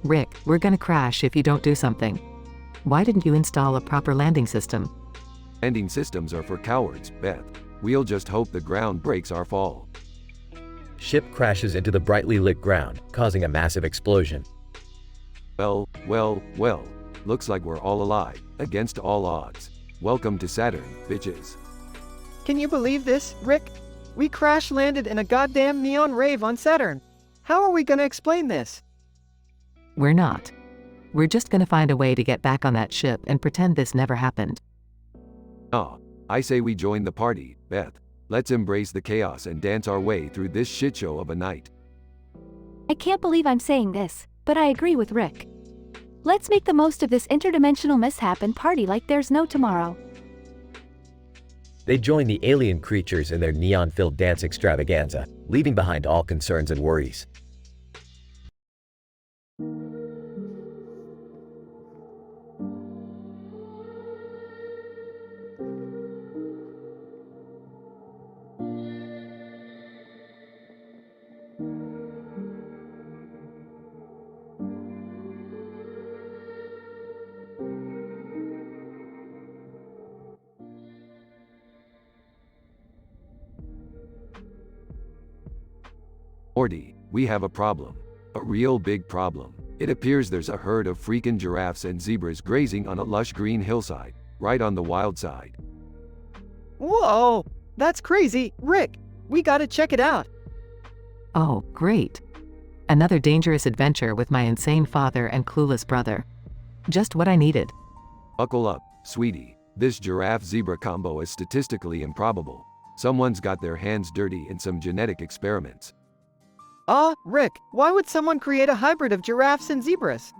Rick, we're gonna crash if you don't do something. Why didn't you install a proper landing system? Landing systems are for cowards, Beth. We'll just hope the ground breaks our fall. Ship crashes into the brightly lit ground, causing a massive explosion. Well. Looks like we're all alive, against all odds. Welcome to Saturn, bitches. Can you believe this, Rick? We crash landed in a goddamn neon rave on Saturn. How are we gonna explain this? We're not. We're just gonna find a way to get back on that ship and pretend this never happened. Ah, I say we join the party, Beth. Let's embrace the chaos and dance our way through this shitshow of a night. I can't believe I'm saying this, but I agree with Rick. Let's make the most of this interdimensional mishap and party like there's no tomorrow. They join the alien creatures in their neon-filled dance extravaganza, leaving behind all concerns and worries. Morty, we have a problem. A real big problem. It appears there's a herd of freaking giraffes and zebras grazing on a lush green hillside, right on the wild side. Whoa! That's crazy, Rick! We gotta check it out! Oh, great. Another dangerous adventure with my insane father and clueless brother. Just what I needed. Buckle up, sweetie. This giraffe-zebra combo is statistically improbable. Someone's got their hands dirty in some genetic experiments. Rick, why would someone create a hybrid of giraffes and zebras?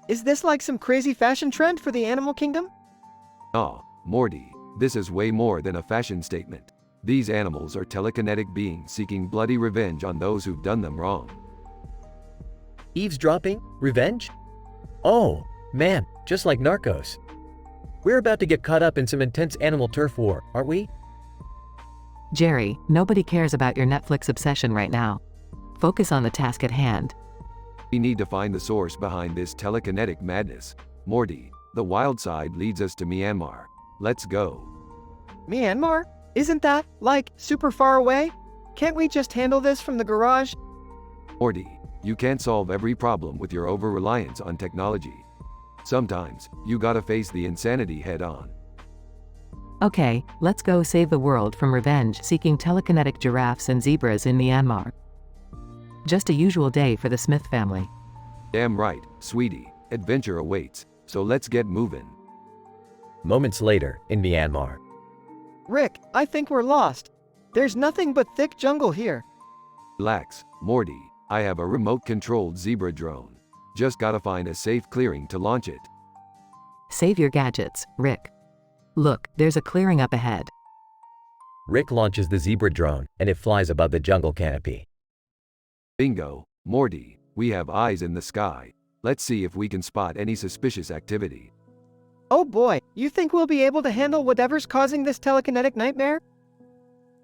Is this like some crazy fashion trend for the animal kingdom? Morty, this is way more than a fashion statement. These animals are telekinetic beings seeking bloody revenge on those who've done them wrong. Eavesdropping? Revenge? Oh, man, just like Narcos. We're about to get caught up in some intense animal turf war, aren't we? Jerry, nobody cares about your Netflix obsession right now. Focus on the task at hand. We need to find the source behind this telekinetic madness. Morty, the wild side leads us to Myanmar. Let's go. Myanmar? Isn't that, like, super far away? Can't we just handle this from the garage? Morty, you can't solve every problem with your over-reliance on technology. Sometimes, you gotta face the insanity head-on. Okay, let's go save the world from revenge-seeking telekinetic giraffes and zebras in Myanmar. Just a usual day for the Smith family. Damn right, sweetie. Adventure awaits, so let's get moving. Moments later, in Myanmar. Rick, I think we're lost. There's nothing but thick jungle here. Relax, Morty. I have a remote-controlled zebra drone. Just gotta find a safe clearing to launch it. Save your gadgets, Rick. Look, there's a clearing up ahead. Rick launches the zebra drone, and it flies above the jungle canopy. Bingo, Morty, we have eyes in the sky. Let's see if we can spot any suspicious activity. Oh boy, you think we'll be able to handle whatever's causing this telekinetic nightmare?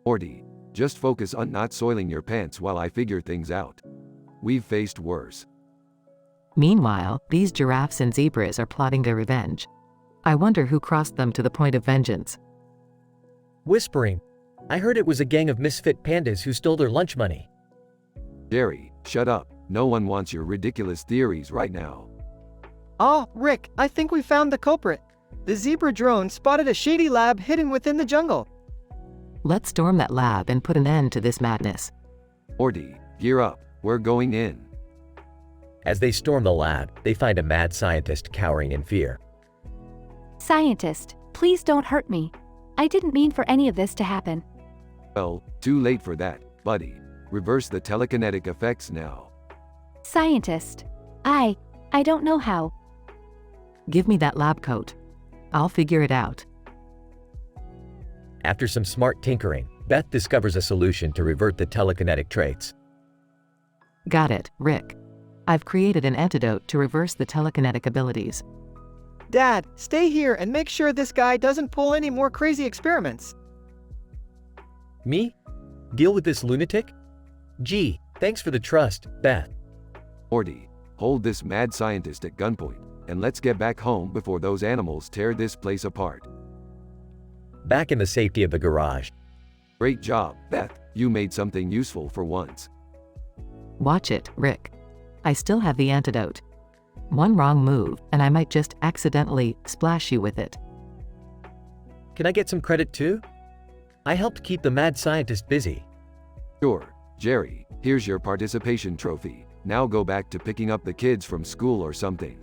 Morty, just focus on not soiling your pants while I figure things out. We've faced worse. Meanwhile, these giraffes and zebras are plotting their revenge. I wonder who crossed them to the point of vengeance. Whispering. I heard it was a gang of misfit pandas who stole their lunch money. Jerry, shut up. No one wants your ridiculous theories right now. Rick, I think we found the culprit. The zebra drone spotted a shady lab hidden within the jungle. Let's storm that lab and put an end to this madness. Morty, gear up. We're going in. As they storm the lab, they find a mad scientist cowering in fear. Scientist, please don't hurt me. I didn't mean for any of this to happen. Well, too late for that, buddy. Reverse the telekinetic effects now. Scientist. I don't know how. Give me that lab coat. I'll figure it out. After some smart tinkering, Beth discovers a solution to revert the telekinetic traits. Got it, Rick. I've created an antidote to reverse the telekinetic abilities. Dad, stay here and make sure this guy doesn't pull any more crazy experiments. Me? Deal with this lunatic? Gee, thanks for the trust, Beth. Morty, hold this mad scientist at gunpoint, and let's get back home before those animals tear this place apart. Back in the safety of the garage. Great job, Beth. You made something useful for once. Watch it, Rick. I still have the antidote. One wrong move, and I might just accidentally splash you with it. Can I get some credit too? I helped keep the mad scientist busy. Sure, Jerry, here's your participation trophy. Now go back to picking up the kids from school or something.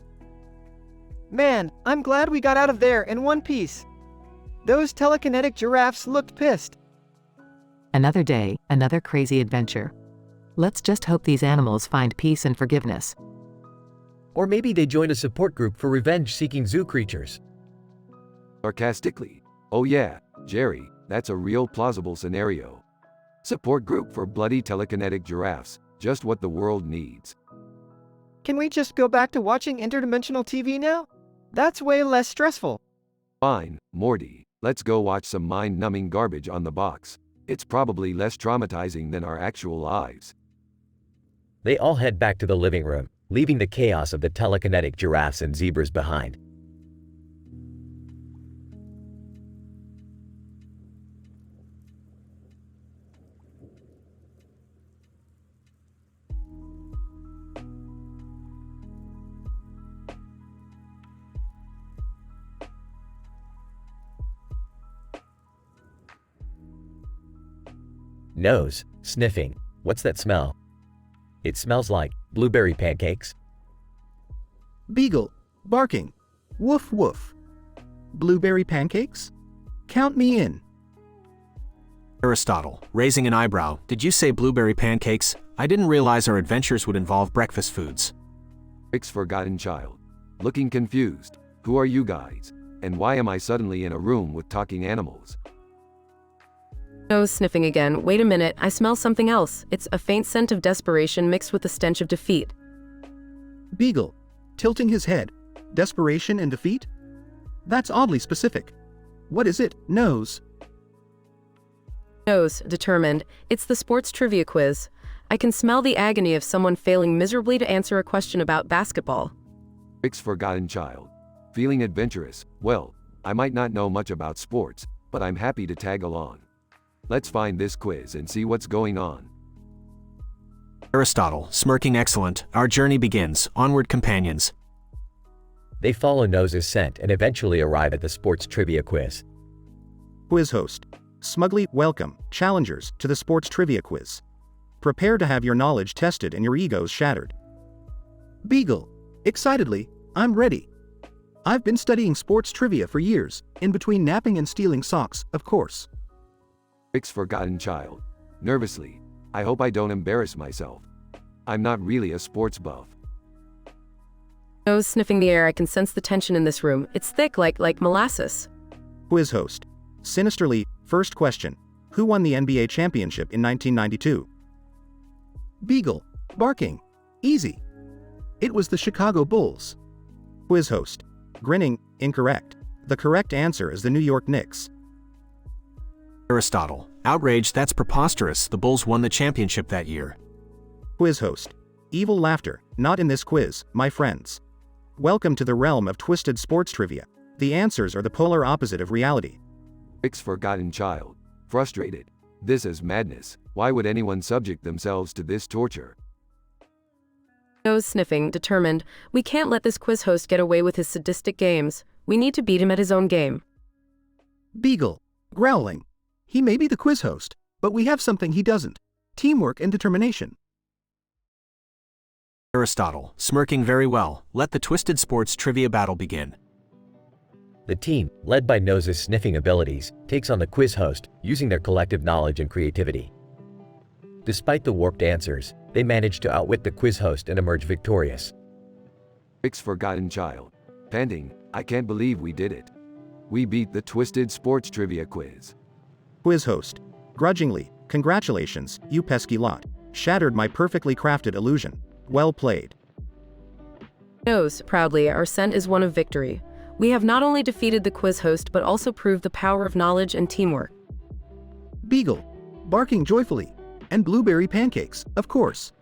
Man, I'm glad we got out of there in one piece. Those telekinetic giraffes looked pissed. Another day, another crazy adventure. Let's just hope these animals find peace and forgiveness. Or maybe they join a support group for revenge-seeking zoo creatures. Sarcastically. Oh yeah, Jerry, that's a real plausible scenario. Support group for bloody telekinetic giraffes, just what the world needs. Can we just go back to watching interdimensional TV now? That's way less stressful. Fine, Morty, let's go watch some mind-numbing garbage on the box. It's probably less traumatizing than our actual lives. They all head back to the living room, leaving the chaos of the telekinetic giraffes and zebras behind. Nose, sniffing. What's that smell? It smells like blueberry pancakes. Beagle, barking. Woof woof. Blueberry pancakes? Count me in. Aristotle, raising an eyebrow, did you say blueberry pancakes? I didn't realize our adventures would involve breakfast foods. Rick's forgotten child. Looking confused. Who are you guys? And why am I suddenly in a room with talking animals? Nose sniffing again. Wait a minute, I smell something else. It's a faint scent of desperation mixed with the stench of defeat. Beagle, tilting his head. Desperation and defeat? That's oddly specific. What is it, Nose? Nose, determined. It's the sports trivia quiz. I can smell the agony of someone failing miserably to answer a question about basketball. Rick's forgotten child. Feeling adventurous. Well, I might not know much about sports, but I'm happy to tag along. Let's find this quiz and see what's going on. Aristotle, smirking excellent, our journey begins, onward companions. They follow Nose's scent and eventually arrive at the sports trivia quiz. Quiz host. Smugly welcome, challengers, to the sports trivia quiz. Prepare to have your knowledge tested and your egos shattered. Beagle. Excitedly, I'm ready. I've been studying sports trivia for years, in between napping and stealing socks, of course. Rick's forgotten child. Nervously. I hope I don't embarrass myself. I'm not really a sports buff. Nose sniffing the air. I can sense the tension in this room. It's thick like molasses. Quiz host. Sinisterly, first question. Who won the NBA championship in 1992? Beagle. Barking. Easy. It was the Chicago Bulls. Quiz host. Grinning. Incorrect. The correct answer is the New York Knicks. Aristotle, outraged, that's preposterous, the Bulls won the championship that year. Quiz host. Evil laughter, not in this quiz, my friends. Welcome to the realm of twisted sports trivia. The answers are the polar opposite of reality. Rick's forgotten child. Frustrated. This is madness. Why would anyone subject themselves to this torture? Nose sniffing, determined. We can't let this quiz host get away with his sadistic games. We need to beat him at his own game. Beagle. Growling. He may be the quiz host, but we have something he doesn't. Teamwork and determination. Aristotle, smirking very well, let the twisted sports trivia battle begin. The team, led by Nose's sniffing abilities, takes on the quiz host, using their collective knowledge and creativity. Despite the warped answers, they manage to outwit the quiz host and emerge victorious. Rick's forgotten child. Panting, I can't believe we did it. We beat the twisted sports trivia quiz. Quiz host. Grudgingly, congratulations, you pesky lot. Shattered my perfectly crafted illusion. Well played. Nose, proudly, our scent is one of victory. We have not only defeated the quiz host but also proved the power of knowledge and teamwork. Beagle. Barking joyfully. And blueberry pancakes, of course.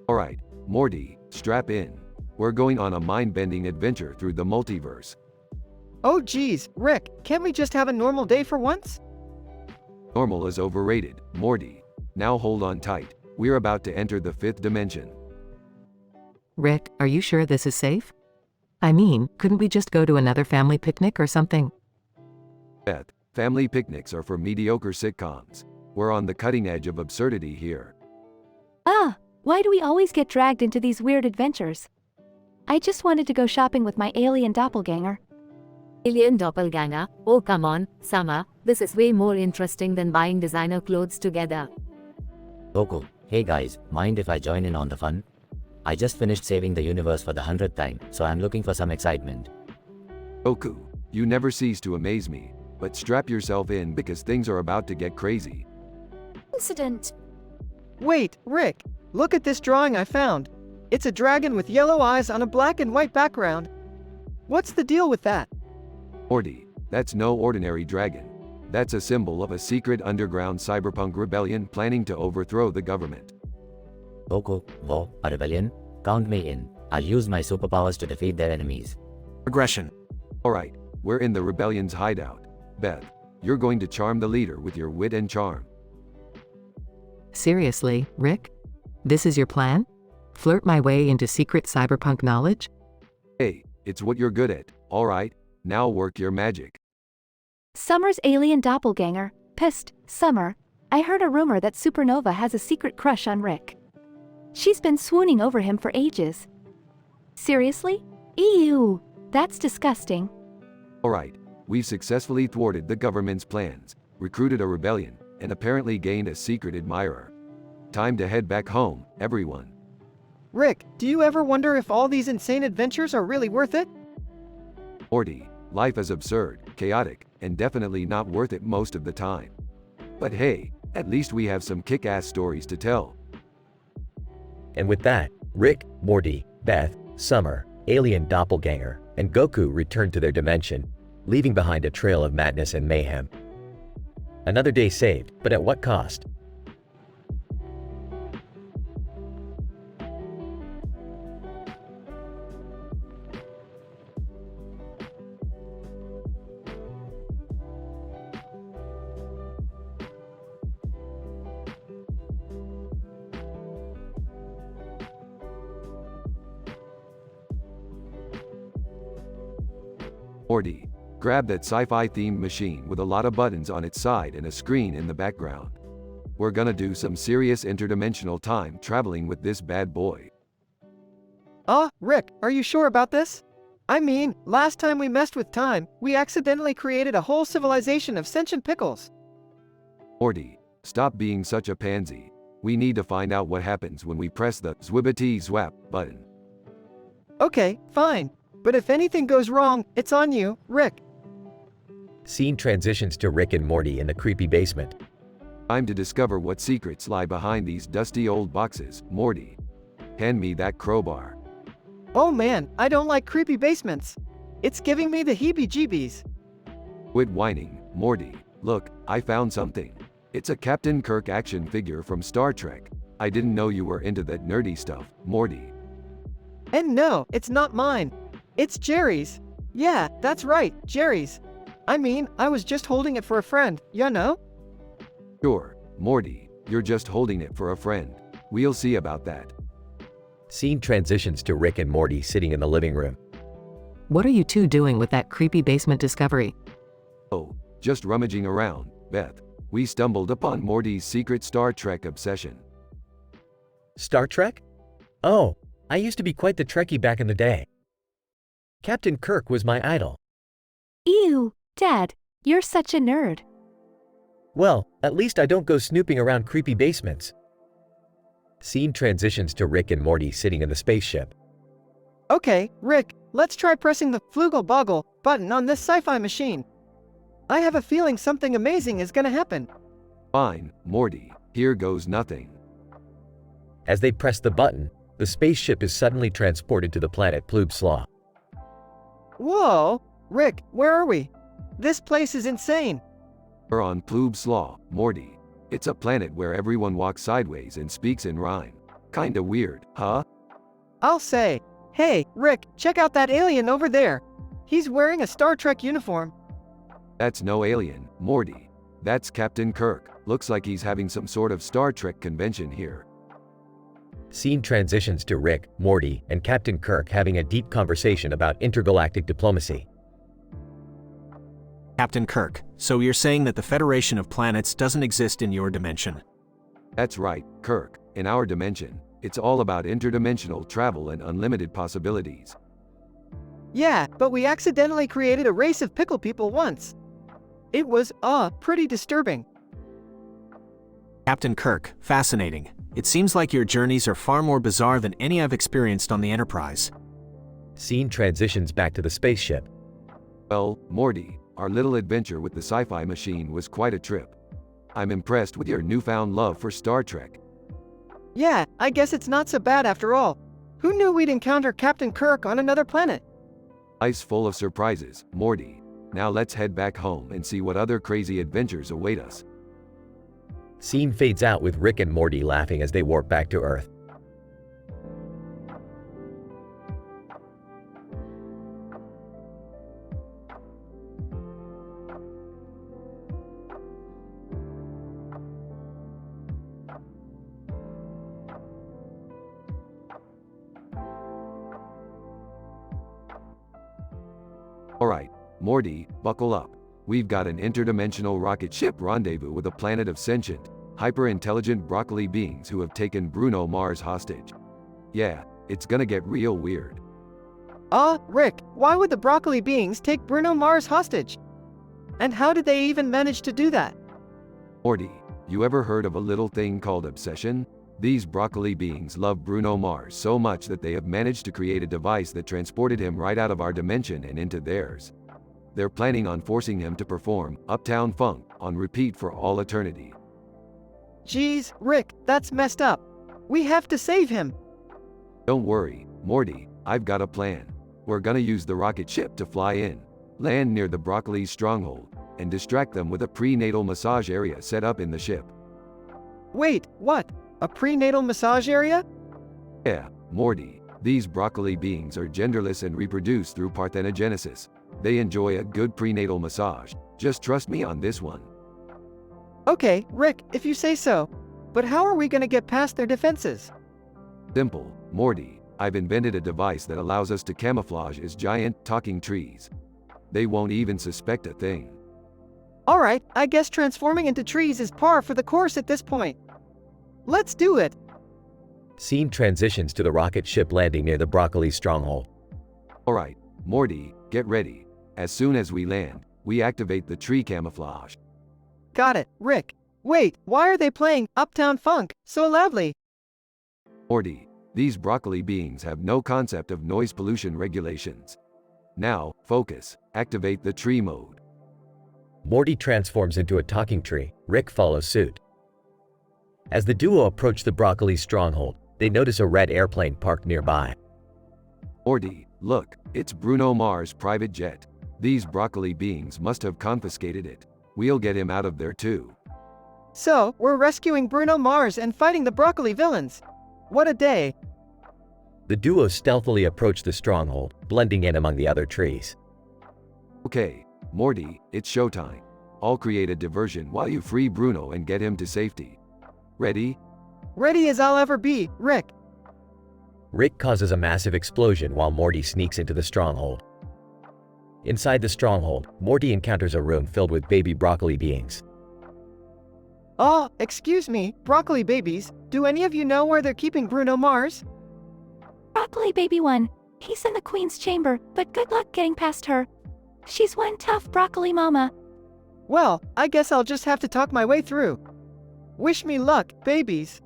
Alright, Morty, strap in. We're going on a mind-bending adventure through the multiverse. Oh geez, Rick, can't we just have a normal day for once? Normal is overrated, Morty. Now hold on tight. We're about to enter the 5th dimension. Rick, are you sure this is safe? I mean, couldn't we just go to another family picnic or something? Beth, family picnics are for mediocre sitcoms. We're on the cutting edge of absurdity here. Why do we always get dragged into these weird adventures? I just wanted to go shopping with my alien doppelganger. Alien doppelganger? Oh come on, Summer, this is way more interesting than buying designer clothes together. Goku, hey guys, mind if I join in on the fun? I just finished saving the universe for the 100th time, so I'm looking for some excitement. Goku, you never cease to amaze me, but strap yourself in because things are about to get crazy. Incident. Wait, Rick, look at this drawing I found. It's a dragon with yellow eyes on a black and white background. What's the deal with that? Morty, that's no ordinary dragon. That's a symbol of a secret underground cyberpunk rebellion planning to overthrow the government. Goku, whoa, a rebellion? Count me in. I'll use my superpowers to defeat their enemies. Aggression. Alright, we're in the rebellion's hideout. Beth, you're going to charm the leader with your wit and charm. Seriously, Rick? This is your plan? Flirt my way into secret cyberpunk knowledge? Hey, it's what you're good at, alright? Now work your magic. Summer's alien doppelganger. Psst, Summer. I heard a rumor that Supernova has a secret crush on Rick. She's been swooning over him for ages. Seriously? Ew, that's disgusting. Alright, we've successfully thwarted the government's plans, recruited a rebellion, and apparently gained a secret admirer. Time to head back home, everyone. Rick, do you ever wonder if all these insane adventures are really worth it? Morty, life is absurd, chaotic, and definitely not worth it most of the time. But hey, at least we have some kick-ass stories to tell. And with that, Rick, Morty, Beth, Summer, Alien Doppelganger, and Goku return to their dimension, leaving behind a trail of madness and mayhem. Another day saved, but at what cost? Morty, grab that sci-fi themed machine with a lot of buttons on its side and a screen in the background. We're gonna do some serious interdimensional time traveling with this bad boy. Rick, are you sure about this? I mean, last time we messed with time, we accidentally created a whole civilization of sentient pickles. Morty, stop being such a pansy. We need to find out what happens when we press the zwibbity zwap button. Okay, fine. But if anything goes wrong, it's on you, Rick. Scene transitions to Rick and Morty in the creepy basement. Time to discover what secrets lie behind these dusty old boxes, Morty. Hand me that crowbar. Oh man, I don't like creepy basements. It's giving me the heebie-jeebies. Quit whining, Morty. Look, I found something. It's a Captain Kirk action figure from Star Trek. I didn't know you were into that nerdy stuff, Morty. And no, it's not mine. It's Jerry's. Yeah, that's right, Jerry's. I mean, I was just holding it for a friend, you know? Sure, Morty, you're just holding it for a friend. We'll see about that. Scene transitions to Rick and Morty sitting in the living room. What are you two doing with that creepy basement discovery? Oh, just rummaging around, Beth. We stumbled upon Morty's secret Star Trek obsession. Star Trek? Oh, I used to be quite the Trekkie back in the day. Captain Kirk was my idol. Ew, Dad, you're such a nerd. Well, at least I don't go snooping around creepy basements. Scene transitions to Rick and Morty sitting in the spaceship. Okay, Rick, let's try pressing the flugel-boggle button on this sci-fi machine. I have a feeling something amazing is gonna happen. Fine, Morty, here goes nothing. As they press the button, the spaceship is suddenly transported to the planet Ploob-Slaw. Whoa! Rick, where are we? This place is insane. We're on Ploob-Slaw, Morty. It's a planet where everyone walks sideways and speaks in rhyme. Kinda weird, huh? I'll say. Hey, Rick, check out that alien over there. He's wearing a Star Trek uniform. That's no alien, Morty. That's Captain Kirk. Looks like he's having some sort of Star Trek convention here. Scene transitions to Rick, Morty, and Captain Kirk having a deep conversation about intergalactic diplomacy. Captain Kirk, so you're saying that the Federation of Planets doesn't exist in your dimension? That's right, Kirk. In our dimension, it's all about interdimensional travel and unlimited possibilities. Yeah, but we accidentally created a race of pickle people once. It was, pretty disturbing. Captain Kirk, fascinating. It seems like your journeys are far more bizarre than any I've experienced on the Enterprise. Scene transitions back to the spaceship. Well, Morty, our little adventure with the sci-fi machine was quite a trip. I'm impressed with your newfound love for Star Trek. Yeah, I guess it's not so bad after all. Who knew we'd encounter Captain Kirk on another planet? Life's full of surprises, Morty. Now let's head back home and see what other crazy adventures await us. Scene fades out with Rick and Morty laughing as they warp back to Earth. Alright, Morty, buckle up. We've got an interdimensional rocket ship rendezvous with a planet of sentient, hyper-intelligent broccoli beings who have taken Bruno Mars hostage. Yeah, it's gonna get real weird. Rick, why would the broccoli beings take Bruno Mars hostage? And how did they even manage to do that? Morty, you ever heard of a little thing called obsession? These broccoli beings love Bruno Mars so much that they have managed to create a device that transported him right out of our dimension and into theirs. They're planning on forcing him to perform Uptown Funk on repeat for all eternity. Geez, Rick, that's messed up. We have to save him. Don't worry, Morty, I've got a plan. We're gonna use the rocket ship to fly in, land near the broccoli's stronghold, and distract them with a prenatal massage area set up in the ship. Wait, what? A prenatal massage area? Yeah, Morty, these broccoli beings are genderless and reproduce through parthenogenesis. They enjoy a good prenatal massage. Just trust me on this one. Okay, Rick, if you say so. But how are we gonna get past their defenses? Simple, Morty. I've invented a device that allows us to camouflage as giant, talking trees. They won't even suspect a thing. Alright, I guess transforming into trees is par for the course at this point. Let's do it! Scene transitions to the rocket ship landing near the broccoli's stronghold. Alright, Morty, get ready. As soon as we land, we activate the tree camouflage. Got it, Rick. Wait, why are they playing Uptown Funk so loudly? Morty, these broccoli beings have no concept of noise pollution regulations. Now, focus, activate the tree mode. Morty transforms into a talking tree. Rick follows suit. As the duo approach the broccoli's stronghold, they notice a red airplane parked nearby. Morty, look, it's Bruno Mars' private jet. These broccoli beings must have confiscated it. We'll get him out of there too. So, we're rescuing Bruno Mars and fighting the broccoli villains. What a day! The duo stealthily approach the stronghold, blending in among the other trees. Okay, Morty, it's showtime. I'll create a diversion while you free Bruno and get him to safety. Ready? Ready as I'll ever be, Rick. Rick causes a massive explosion while Morty sneaks into the stronghold. Inside the stronghold, Morty encounters a room filled with baby broccoli beings. Excuse me, broccoli babies, do any of you know where they're keeping Bruno Mars? Broccoli baby 1. He's in the Queen's chamber, but good luck getting past her. She's one tough broccoli mama. Well, I guess I'll just have to talk my way through. Wish me luck, babies.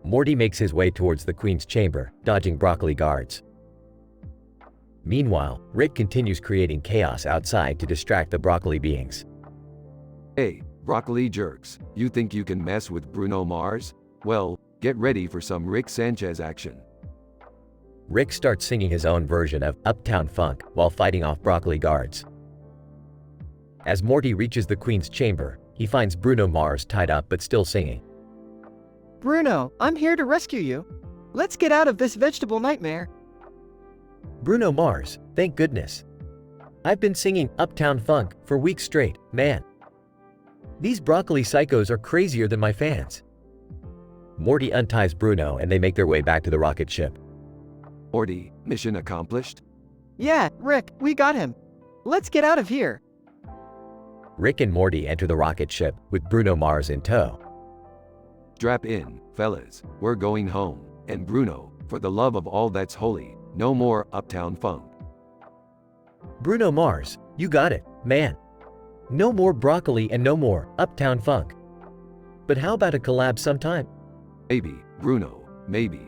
Morty makes his way towards the Queen's chamber, dodging broccoli guards. Meanwhile, Rick continues creating chaos outside to distract the broccoli beings. Hey, broccoli jerks, you think you can mess with Bruno Mars? Well, get ready for some Rick Sanchez action. Rick starts singing his own version of Uptown Funk while fighting off broccoli guards. As Morty reaches the Queen's chamber, he finds Bruno Mars tied up but still singing. Bruno, I'm here to rescue you. Let's get out of this vegetable nightmare. Bruno Mars, thank goodness. I've been singing Uptown Funk for weeks straight, man. These broccoli psychos are crazier than my fans. Morty unties Bruno and they make their way back to the rocket ship. Morty, mission accomplished? Yeah, Rick, we got him. Let's get out of here. Rick and Morty enter the rocket ship with Bruno Mars in tow. Strap in, fellas, we're going home. And Bruno, for the love of all that's holy, no more Uptown Funk. Bruno Mars, you got it, man. No more broccoli and no more Uptown Funk. But how about a collab sometime? Maybe, Bruno, maybe.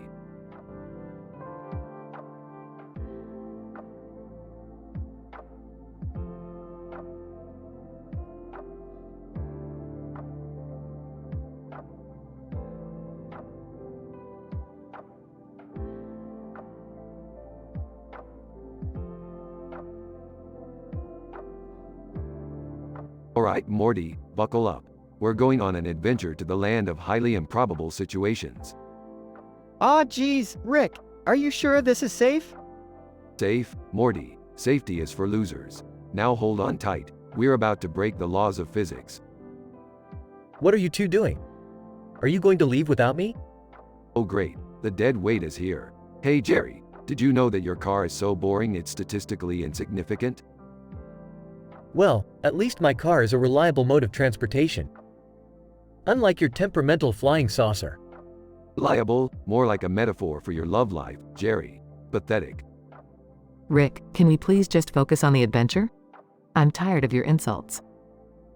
Alright, Morty, buckle up. We're going on an adventure to the land of highly improbable situations. Aw, geez, Rick, are you sure this is safe? Safe, Morty. Safety is for losers. Now hold on tight. We're about to break the laws of physics. What are you two doing? Are you going to leave without me? Oh great, the dead weight is here. Hey Jerry, did you know that your car is so boring it's statistically insignificant? Well, at least my car is a reliable mode of transportation. Unlike your temperamental flying saucer. Reliable, more like a metaphor for your love life, Jerry. Pathetic. Rick, can we please just focus on the adventure? I'm tired of your insults.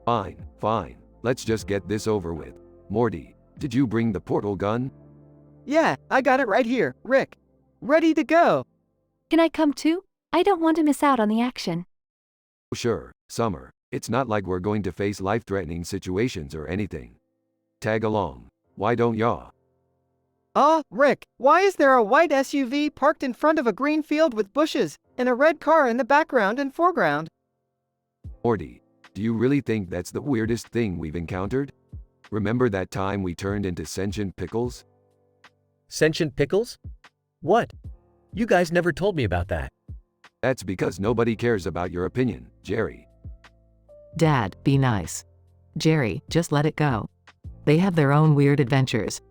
Fine, fine. Let's just get this over with. Morty, did you bring the portal gun? Yeah, I got it right here, Rick. Ready to go. Can I come too? I don't want to miss out on the action. Sure, Summer. It's not like we're going to face life-threatening situations or anything. Tag along. Why don't ya? Rick, why is there a white SUV parked in front of a green field with bushes, and a red car in the background and foreground? Morty, do you really think that's the weirdest thing we've encountered? Remember that time we turned into sentient pickles? Sentient pickles? What? You guys never told me about that. That's because nobody cares about your opinion, Jerry. Dad, be nice. Jerry, just let it go. They have their own weird adventures.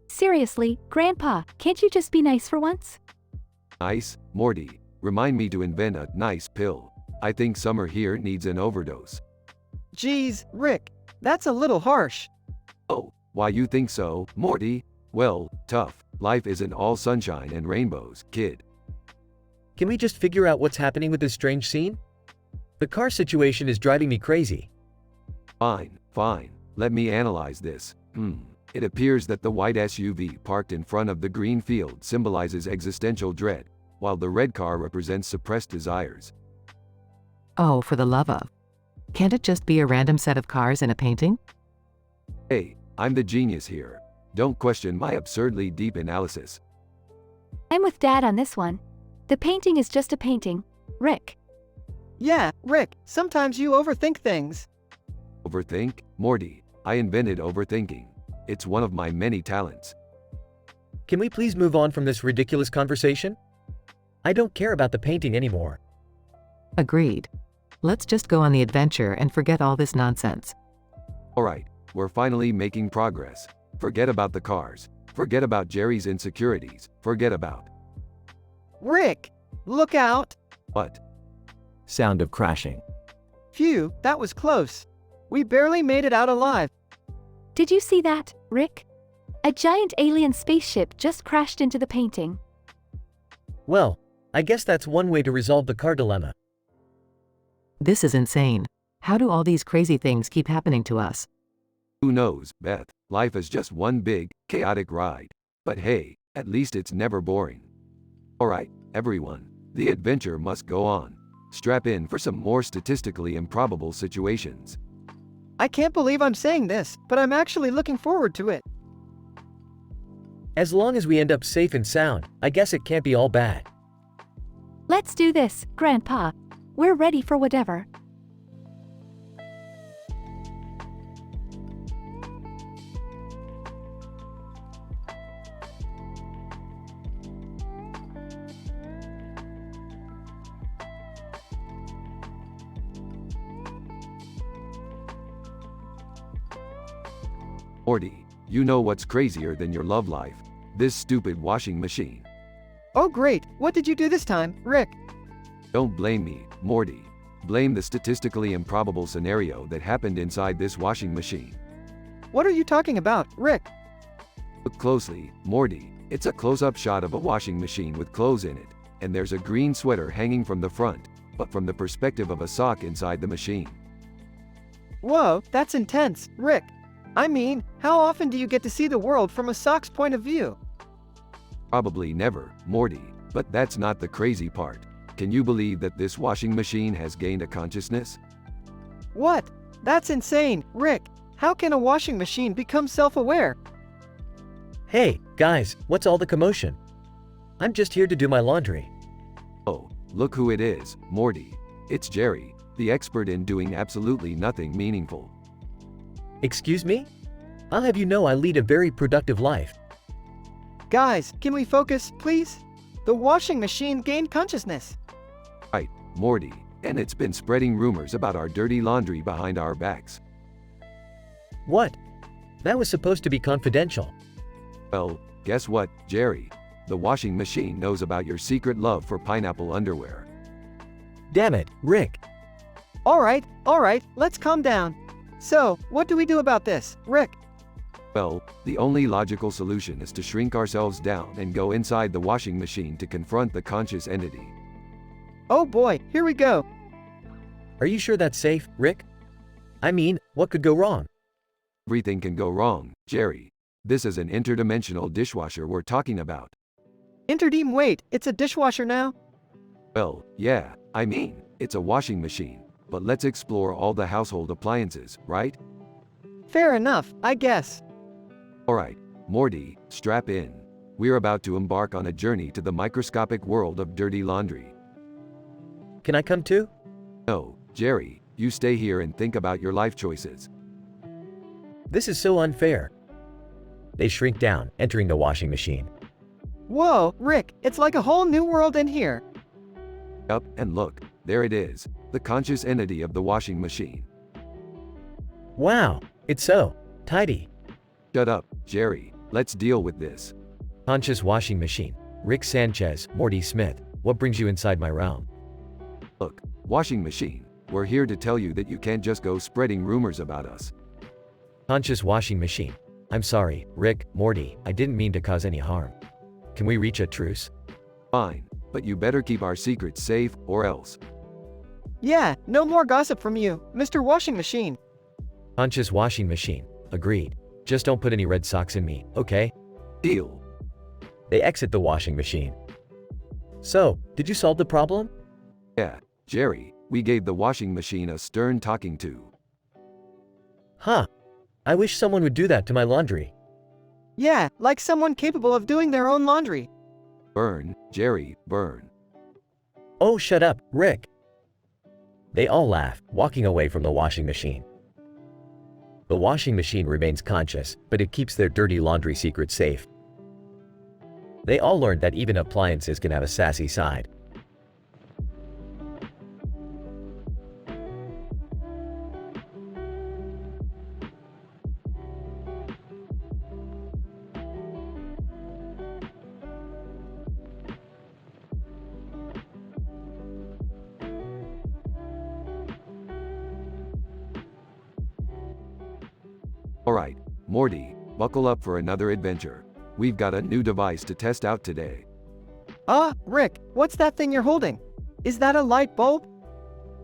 Seriously, Grandpa, can't you just be nice for once? Nice, Morty. Remind me to invent a nice pill. I think Summer here needs an overdose. Geez, Rick, that's a little harsh. Oh, why you think so, Morty? Well, tough. Life isn't all sunshine and rainbows, kid. Can we just figure out what's happening with this strange scene? The car situation is driving me crazy. Fine, fine. Let me analyze this. It appears that the white SUV parked in front of the green field symbolizes existential dread, while the red car represents suppressed desires. Oh, for the love of. Can't it just be a random set of cars in a painting? Hey, I'm the genius here. Don't question my absurdly deep analysis. I'm with Dad on this one. The painting is just a painting, Rick. Yeah, Rick, sometimes you overthink things. Overthink? Morty, I invented overthinking. It's one of my many talents. Can we please move on from this ridiculous conversation? I don't care about the painting anymore. Agreed. Let's just go on the adventure and forget all this nonsense. Alright, we're finally making progress. Forget about the cars. Forget about Jerry's insecurities. Forget about... Rick, look out! What? Sound of crashing. Phew, that was close. We barely made it out alive. Did you see that, Rick? A giant alien spaceship just crashed into the painting. Well, I guess that's one way to resolve the car dilemma. This is insane. How do all these crazy things keep happening to us? Who knows, Beth? Life is just one big, chaotic ride. But hey, at least it's never boring. Alright, everyone. The adventure must go on. Strap in for some more statistically improbable situations. I can't believe I'm saying this, but I'm actually looking forward to it. As long as we end up safe and sound, I guess it can't be all bad. Let's do this, Grandpa. We're ready for whatever. Morty, you know what's crazier than your love life? This stupid washing machine. Oh great, what did you do this time, Rick? Don't blame me, Morty. Blame the statistically improbable scenario that happened inside this washing machine. What are you talking about, Rick? Look closely, Morty. It's a close-up shot of a washing machine with clothes in it, and there's a green sweater hanging from the front, but from the perspective of a sock inside the machine. Whoa, that's intense, Rick. I mean, how often do you get to see the world from a sock's point of view? Probably never, Morty, but that's not the crazy part. Can you believe that this washing machine has gained a consciousness? What? That's insane, Rick. How can a washing machine become self-aware? Hey, guys, what's all the commotion? I'm just here to do my laundry. Oh, look who it is, Morty. It's Jerry, the expert in doing absolutely nothing meaningful. Excuse me? I'll have you know I lead a very productive life. Guys, can we focus, please? The washing machine gained consciousness. Right, Morty, and it's been spreading rumors about our dirty laundry behind our backs. What? That was supposed to be confidential. Well, guess what, Jerry? The washing machine knows about your secret love for pineapple underwear. Damn it, Rick. All right, let's calm down. So, what do we do about this, Rick? Well, the only logical solution is to shrink ourselves down and go inside the washing machine to confront the conscious entity. Oh boy, here we go. Are you sure that's safe, Rick? I mean, what could go wrong? Everything can go wrong, Jerry. This is an interdimensional dishwasher we're talking about. Wait, it's a dishwasher now? Well, yeah, I mean, it's a washing machine, but let's explore all the household appliances, right? Fair enough, I guess. Alright, Morty, strap in. We're about to embark on a journey to the microscopic world of dirty laundry. Can I come too? No, Jerry, you stay here and think about your life choices. This is so unfair. They shrink down, entering the washing machine. Whoa, Rick, it's like a whole new world in here. Up and look, there it is, the conscious entity of the washing machine. Wow, it's so tidy. Shut up, Jerry, let's deal with this. Conscious washing machine. Rick Sanchez, Morty Smith, what brings you inside my realm? Look, washing machine, we're here to tell you that you can't just go spreading rumors about us. Conscious washing machine. I'm sorry, Rick, Morty, I didn't mean to cause any harm. Can we reach a truce? Fine, but you better keep our secrets safe, or else. Yeah, no more gossip from you, Mr. Washing Machine. Conscious washing machine. Agreed. Just don't put any red socks in me, okay? Deal. They exit the washing machine. So, did you solve the problem? Yeah, Jerry, we gave the washing machine a stern talking to. Huh. I wish someone would do that to my laundry. Yeah, like someone capable of doing their own laundry. Burn, Jerry, burn. Oh, shut up, Rick. They all laugh, walking away from the washing machine. The washing machine remains conscious, but it keeps their dirty laundry secrets safe. They all learned that even appliances can have a sassy side. Alright, Morty, buckle up for another adventure. We've got a new device to test out today. Rick, what's that thing you're holding? Is that a light bulb?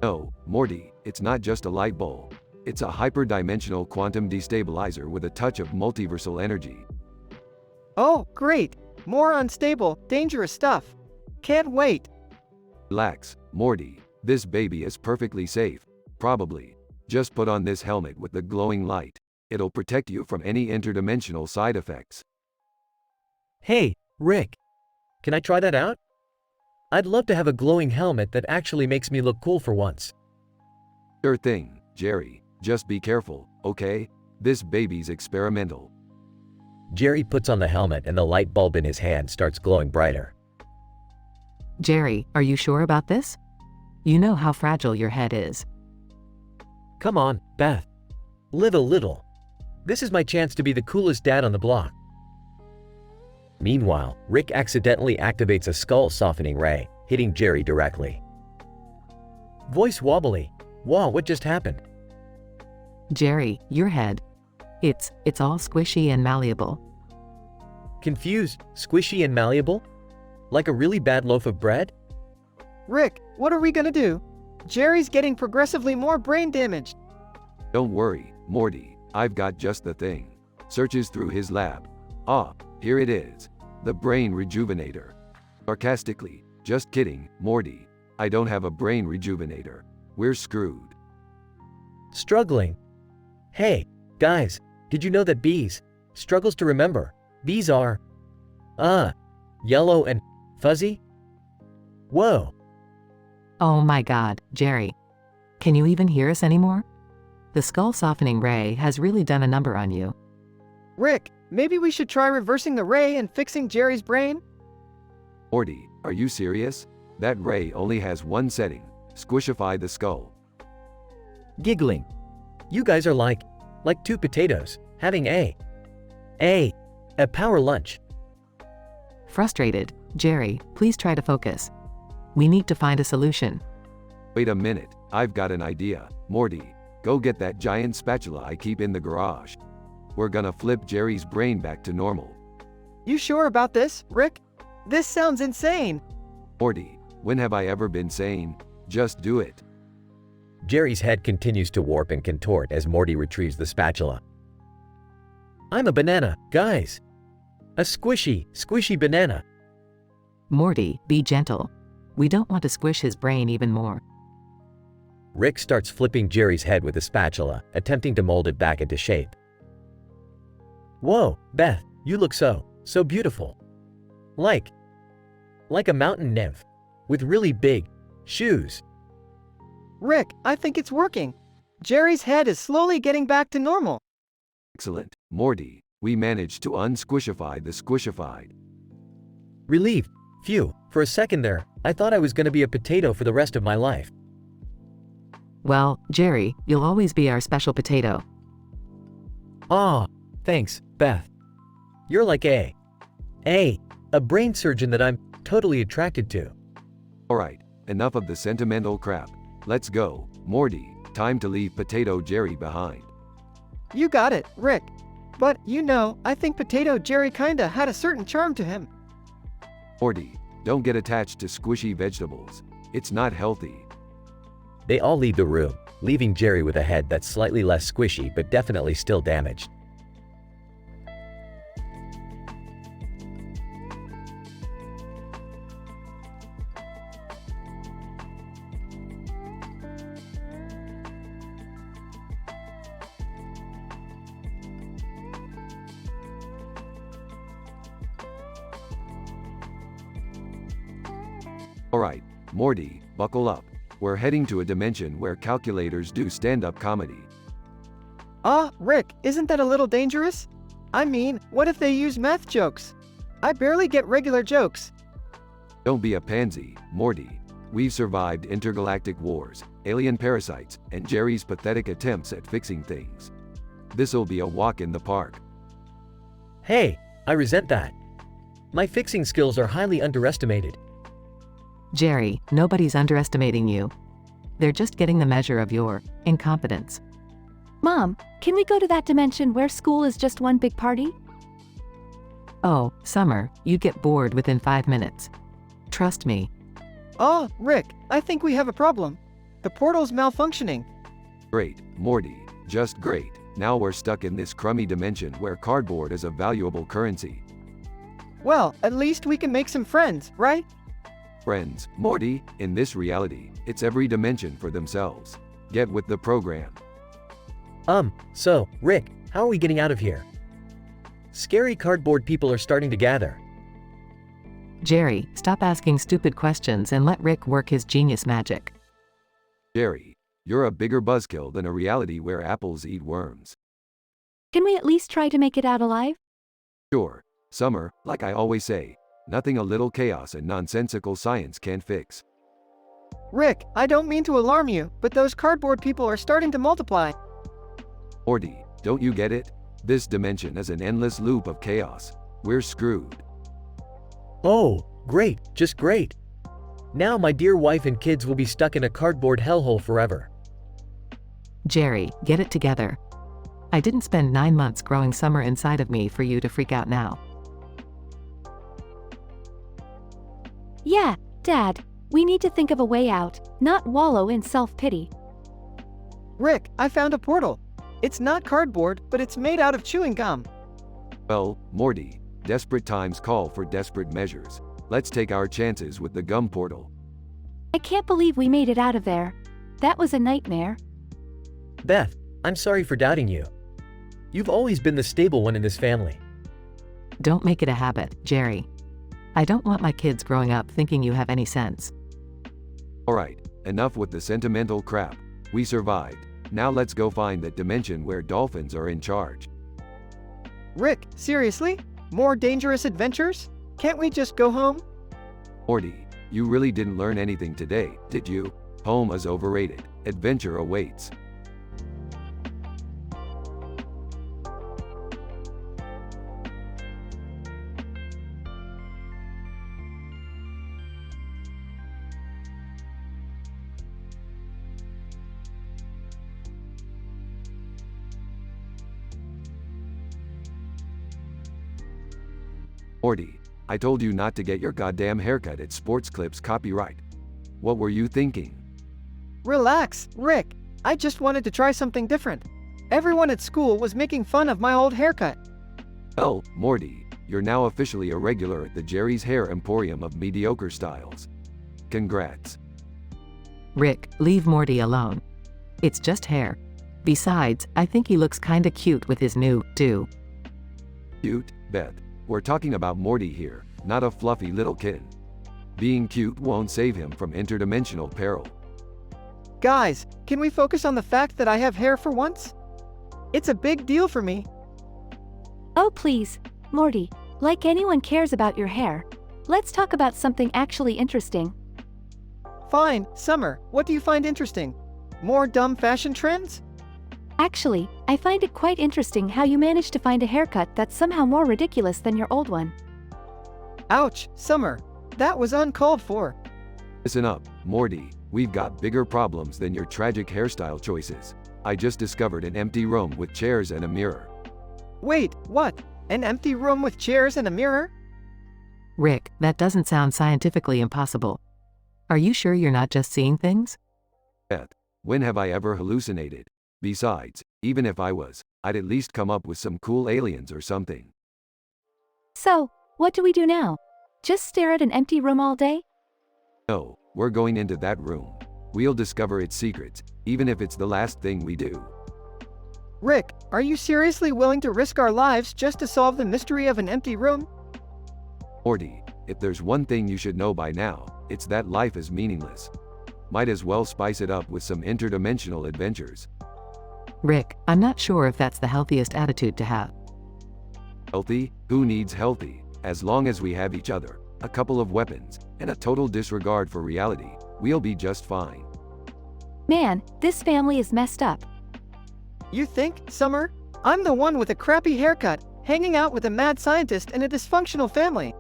No, Morty, it's not just a light bulb. It's a hyperdimensional quantum destabilizer with a touch of multiversal energy. Oh, great. More unstable, dangerous stuff. Can't wait. Relax, Morty. This baby is perfectly safe. Probably. Just put on this helmet with the glowing light. It'll protect you from any interdimensional side effects. Hey, Rick. Can I try that out? I'd love to have a glowing helmet that actually makes me look cool for once. Sure thing, Jerry. Just be careful, okay? This baby's experimental. Jerry puts on the helmet and the light bulb in his hand starts glowing brighter. Jerry, are you sure about this? You know how fragile your head is. Come on, Beth. Live a little. This is my chance to be the coolest dad on the block. Meanwhile, Rick accidentally activates a skull softening ray, hitting Jerry directly. Voice wobbly. Wow, what just happened? Jerry, your head. It's all squishy and malleable. Confused, squishy and malleable? Like a really bad loaf of bread? Rick, what are we gonna do? Jerry's getting progressively more brain damaged. Don't worry, Morty, I've got just the thing. Searches through his lab. Ah, here it is. The brain rejuvenator. Sarcastically, just kidding, Morty. I don't have a brain rejuvenator. We're screwed. Struggling. Hey, guys, did you know that bees struggles to remember? Bees are yellow and fuzzy? Whoa. Oh my god, Jerry. Can you even hear us anymore? The skull softening ray has really done a number on you. Rick, maybe we should try reversing the ray and fixing Jerry's brain? Morty, are you serious? That ray only has one setting. Squishify the skull. Giggling. You guys are like two potatoes, having a power lunch. Frustrated, Jerry, please try to focus. We need to find a solution. Wait a minute, I've got an idea. Morty, go get that giant spatula I keep in the garage. We're gonna flip Jerry's brain back to normal. You sure about this, Rick? This sounds insane. Morty, when have I ever been sane? Just do it. Jerry's head continues to warp and contort as Morty retrieves the spatula. I'm a banana, guys. A squishy banana. Morty, be gentle. We don't want to squish his brain even more. Rick starts flipping Jerry's head with a spatula, attempting to mold it back into shape. Whoa, Beth, you look so beautiful. Like a mountain nymph, with really big shoes. Rick, I think it's working. Jerry's head is slowly getting back to normal. Excellent, Morty. We managed to unsquishify the squishified. Relieved. Phew, for a second there, I thought I was gonna be a potato for the rest of my life. Well, Jerry, you'll always be our special potato. Aw, thanks, Beth. You're like a brain surgeon that I'm totally attracted to. Alright, enough of the sentimental crap. Let's go, Morty. Time to leave Potato Jerry behind. You got it, Rick. But, I think Potato Jerry kinda had a certain charm to him. Morty, don't get attached to squishy vegetables. It's not healthy. They all leave the room, leaving Jerry with a head that's slightly less squishy but definitely still damaged. Alright, Morty, buckle up. We're heading to a dimension where calculators do stand-up comedy. Rick, isn't that a little dangerous? I mean, what if they use math jokes? I barely get regular jokes. Don't be a pansy, Morty. We've survived intergalactic wars, alien parasites, and Jerry's pathetic attempts at fixing things. This'll be a walk in the park. Hey, I resent that. My fixing skills are highly underestimated. Jerry, nobody's underestimating you. They're just getting the measure of your incompetence. Mom, can we go to that dimension where school is just one big party? Oh, Summer, you'd get bored within 5 minutes. Trust me. Rick, I think we have a problem. The portal's malfunctioning. Great, Morty, just great. Now we're stuck in this crummy dimension where cardboard is a valuable currency. Well, at least we can make some friends, right? Friends, Morty, in this reality, it's every dimension for themselves. Get with the program. So, Rick, how are we getting out of here? Scary cardboard people are starting to gather. Jerry, stop asking stupid questions and let Rick work his genius magic. Jerry, you're a bigger buzzkill than a reality where apples eat worms. Can we at least try to make it out alive? Sure, Summer, like I always say, nothing a little chaos and nonsensical science can't fix. Rick, I don't mean to alarm you, but those cardboard people are starting to multiply. Morty, don't you get it? This dimension is an endless loop of chaos. We're screwed. Oh, great, just great. Now my dear wife and kids will be stuck in a cardboard hellhole forever. Jerry, get it together. I didn't spend 9 months growing Summer inside of me for you to freak out now. Yeah, Dad, we need to think of a way out, not wallow in self-pity. Rick, I found a portal. It's not cardboard, but it's made out of chewing gum. Well, Morty, desperate times call for desperate measures. Let's take our chances with the gum portal. I can't believe we made it out of there. That was a nightmare. Beth, I'm sorry for doubting you. You've always been the stable one in this family. Don't make it a habit, Jerry. I don't want my kids growing up thinking you have any sense. Alright, enough with the sentimental crap. We survived. Now let's go find that dimension where dolphins are in charge. Rick, seriously? More dangerous adventures? Can't we just go home? Morty, you really didn't learn anything today, did you? Home is overrated. Adventure awaits. Morty, I told you not to get your goddamn haircut at Sports Clips copyright. What were you thinking? Relax, Rick. I just wanted to try something different. Everyone at school was making fun of my old haircut. Oh, Morty, you're now officially a regular at the Jerry's Hair Emporium of mediocre styles. Congrats. Rick, leave Morty alone. It's just hair. Besides, I think he looks kinda cute with his new do. Cute, Beth. We're talking about Morty here, not a fluffy little kitten. Being cute won't save him from interdimensional peril. Guys, can we focus on the fact that I have hair for once? It's a big deal for me. Oh please, Morty, like anyone cares about your hair. Let's talk about something actually interesting. Fine, Summer, what do you find interesting? More dumb fashion trends? Actually, I find it quite interesting how you managed to find a haircut that's somehow more ridiculous than your old one. Ouch, Summer. That was uncalled for. Listen up, Morty. We've got bigger problems than your tragic hairstyle choices. I just discovered an empty room with chairs and a mirror. Wait, what? An empty room with chairs and a mirror? Rick, that doesn't sound scientifically impossible. Are you sure you're not just seeing things? Beth, when have I ever hallucinated? Besides, even if I was, I'd at least come up with some cool aliens or something. So, what do we do now? Just stare at an empty room all day? No, we're going into that room. We'll discover its secrets, even if it's the last thing we do. Rick, are you seriously willing to risk our lives just to solve the mystery of an empty room? Morty, if there's one thing you should know by now, it's that life is meaningless. Might as well spice it up with some interdimensional adventures. Rick, I'm not sure if that's the healthiest attitude to have. Healthy? Who needs healthy? As long as we have each other, a couple of weapons, and a total disregard for reality, we'll be just fine. Man, this family is messed up. You think, Summer? I'm the one with a crappy haircut, hanging out with a mad scientist and a dysfunctional family.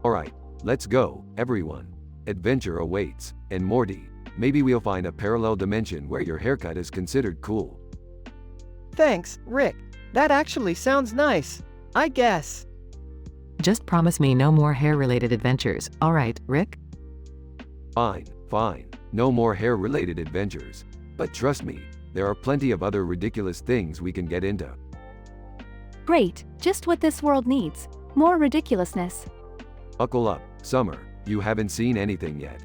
Alright, let's go, everyone. Adventure awaits, and Morty, maybe we'll find a parallel dimension where your haircut is considered cool. Thanks, Rick. That actually sounds nice. I guess. Just promise me no more hair-related adventures, alright, Rick? Fine, fine. No more hair-related adventures. But trust me, there are plenty of other ridiculous things we can get into. Great, just what this world needs. More ridiculousness. Buckle up, Summer. You haven't seen anything yet.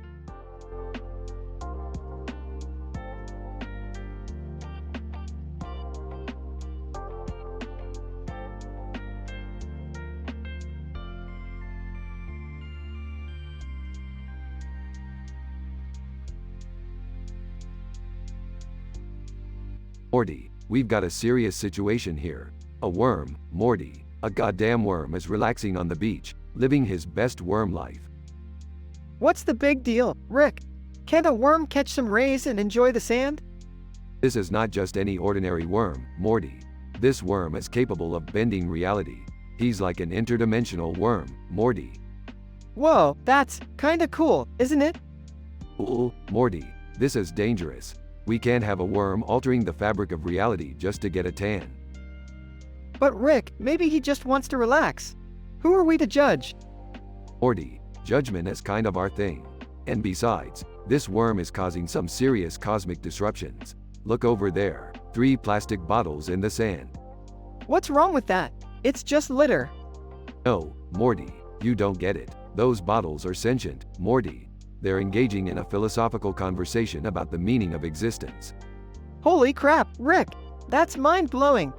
Morty, we've got a serious situation here. A worm, Morty, a goddamn worm is relaxing on the beach, living his best worm life. What's the big deal, Rick? Can't a worm catch some rays and enjoy the sand? This is not just any ordinary worm, Morty. This worm is capable of bending reality. He's like an interdimensional worm, Morty. Whoa, that's kinda cool, isn't it? Cool, Morty. This is dangerous. We can't have a worm altering the fabric of reality just to get a tan. But Rick, maybe he just wants to relax. Who are we to judge? Morty, judgment is kind of our thing. And besides, this worm is causing some serious cosmic disruptions. Look over there, 3 plastic bottles in the sand. What's wrong with that? It's just litter. No, Morty, you don't get it. Those bottles are sentient, Morty. They're engaging in a philosophical conversation about the meaning of existence. Holy crap, Rick! That's mind-blowing.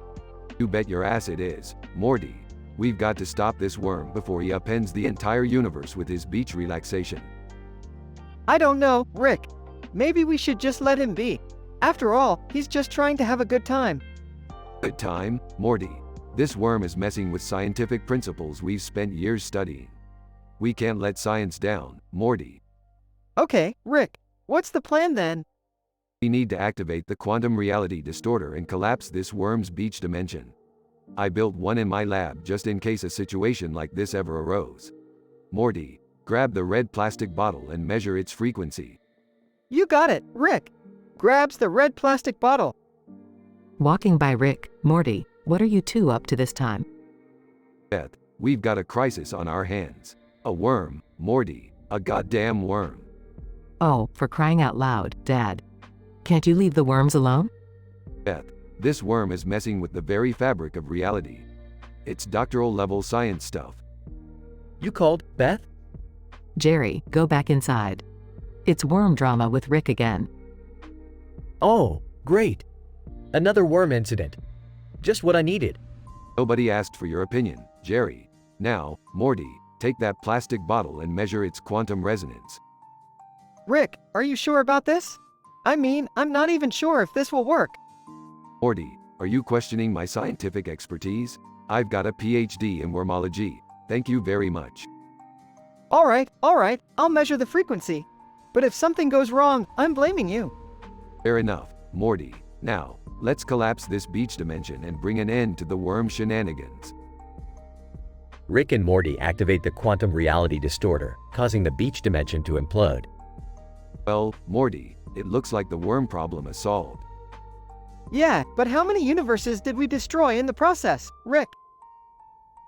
You bet your ass it is, Morty. We've got to stop this worm before he upends the entire universe with his beach relaxation. I don't know, Rick. Maybe we should just let him be. After all, he's just trying to have a good time. Good time, Morty. This worm is messing with scientific principles we've spent years studying. We can't let science down, Morty. Okay, Rick. What's the plan then? We need to activate the quantum reality distorter and collapse this worm's beach dimension. I built one in my lab just in case a situation like this ever arose. Morty, grab the red plastic bottle and measure its frequency. You got it, Rick. Grabs the red plastic bottle. Walking by Rick, Morty, what are you two up to this time? Beth, we've got a crisis on our hands. A worm, Morty, a goddamn worm. Oh, for crying out loud, Dad. Can't you leave the worms alone? Beth, this worm is messing with the very fabric of reality. It's doctoral level science stuff. You called, Beth? Jerry, go back inside. It's worm drama with Rick again. Oh, great. Another worm incident. Just what I needed. Nobody asked for your opinion, Jerry. Now, Morty, take that plastic bottle and measure its quantum resonance. Rick, are you sure about this? I mean, I'm not even sure if this will work. Morty, are you questioning my scientific expertise? I've got a PhD in wormology. Thank you very much. All right, I'll measure the frequency. But if something goes wrong, I'm blaming you. Fair enough, Morty. Now, let's collapse this beach dimension and bring an end to the worm shenanigans. Rick and Morty activate the quantum reality distorter, causing the beach dimension to implode. Well, Morty, it looks like the worm problem is solved. Yeah, but how many universes did we destroy in the process, Rick?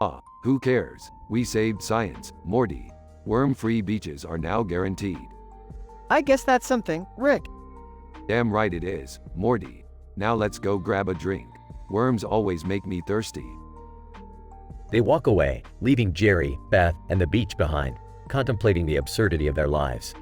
Ah, who cares? We saved science, Morty. Worm-free beaches are now guaranteed. I guess that's something, Rick. Damn right it is, Morty. Now let's go grab a drink. Worms always make me thirsty. They walk away, leaving Jerry, Beth, and the beach behind, contemplating the absurdity of their lives.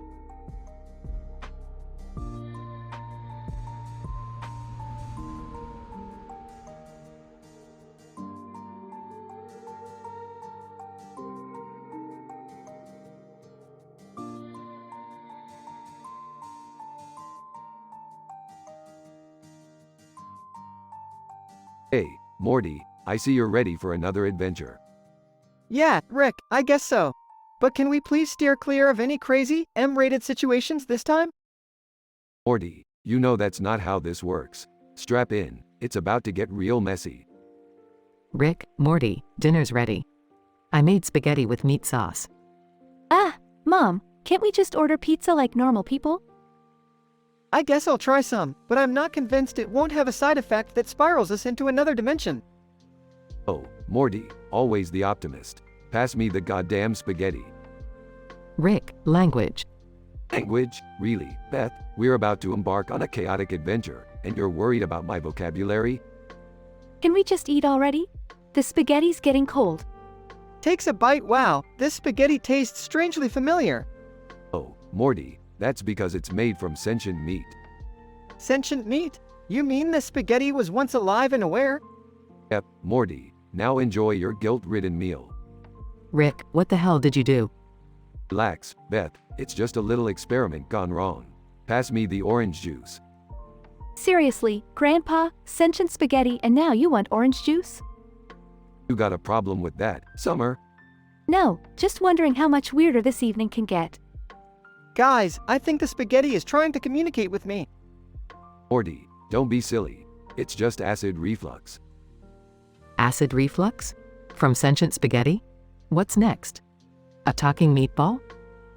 Hey, Morty, I see you're ready for another adventure. Yeah, Rick, I guess so. But can we please steer clear of any crazy, M-rated situations this time? Morty, you know that's not how this works. Strap in, it's about to get real messy. Rick, Morty, dinner's ready. I made spaghetti with meat sauce. Ah, Mom, can't we just order pizza like normal people? I guess I'll try some, but I'm not convinced it won't have a side effect that spirals us into another dimension. Oh, Morty, always the optimist. Pass me the goddamn spaghetti. Rick, language. Language? Really, Beth? We're about to embark on a chaotic adventure, and you're worried about my vocabulary? Can we just eat already? The spaghetti's getting cold. Takes a bite, wow, this spaghetti tastes strangely familiar. Oh, Morty, that's because it's made from sentient meat. Sentient meat? You mean the spaghetti was once alive and aware? Yep, Morty, now enjoy your guilt-ridden meal. Rick, what the hell did you do? Relax, Beth, it's just a little experiment gone wrong. Pass me the orange juice. Seriously, Grandpa, sentient spaghetti and now you want orange juice? You got a problem with that, Summer? No, just wondering how much weirder this evening can get. Guys, I think the spaghetti is trying to communicate with me. Morty, don't be silly. It's just acid reflux. Acid reflux? From sentient spaghetti? What's next? A talking meatball?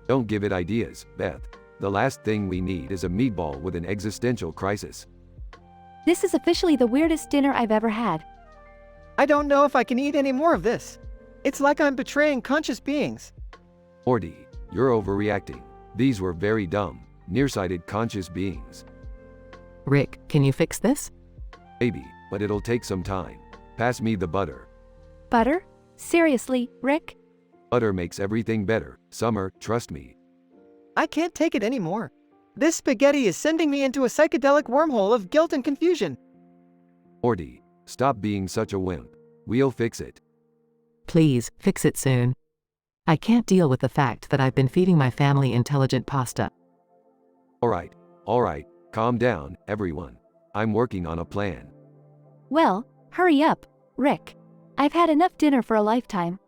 Don't give it ideas, Beth. The last thing we need is a meatball with an existential crisis. This is officially the weirdest dinner I've ever had. I don't know if I can eat any more of this. It's like I'm betraying conscious beings. Morty, you're overreacting. These were very dumb, nearsighted conscious beings. Rick, can you fix this? Maybe, but it'll take some time. Pass me the butter. Butter? Seriously, Rick? Butter makes everything better. Summer, trust me. I can't take it anymore. This spaghetti is sending me into a psychedelic wormhole of guilt and confusion. Morty, stop being such a wimp. We'll fix it. Please, fix it soon. I can't deal with the fact that I've been feeding my family intelligent pasta. Alright, calm down, everyone. I'm working on a plan. Well, hurry up, Rick. I've had enough dinner for a lifetime.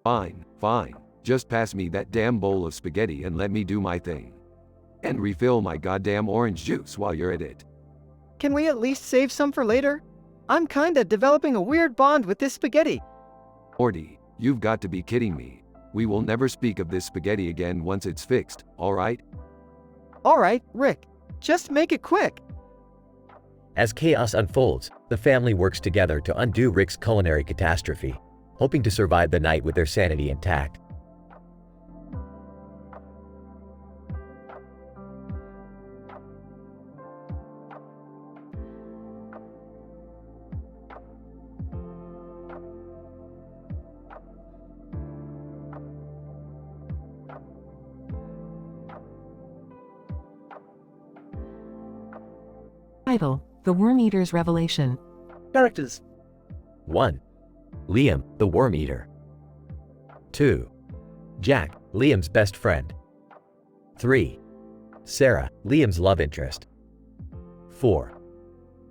Fine. Just pass me that damn bowl of spaghetti and let me do my thing. And refill my goddamn orange juice while you're at it. Can we at least save some for later? I'm kinda developing a weird bond with this spaghetti. Morty, you've got to be kidding me. We will never speak of this spaghetti again once it's fixed, alright? Alright, Rick. Just make it quick. As chaos unfolds, the family works together to undo Rick's culinary catastrophe, hoping to survive the night with their sanity intact. Title: The Worm Eater's Revelation. Characters. 1. Liam, the Worm Eater. 2. Jack, Liam's best friend. 3. Sarah, Liam's love interest. 4.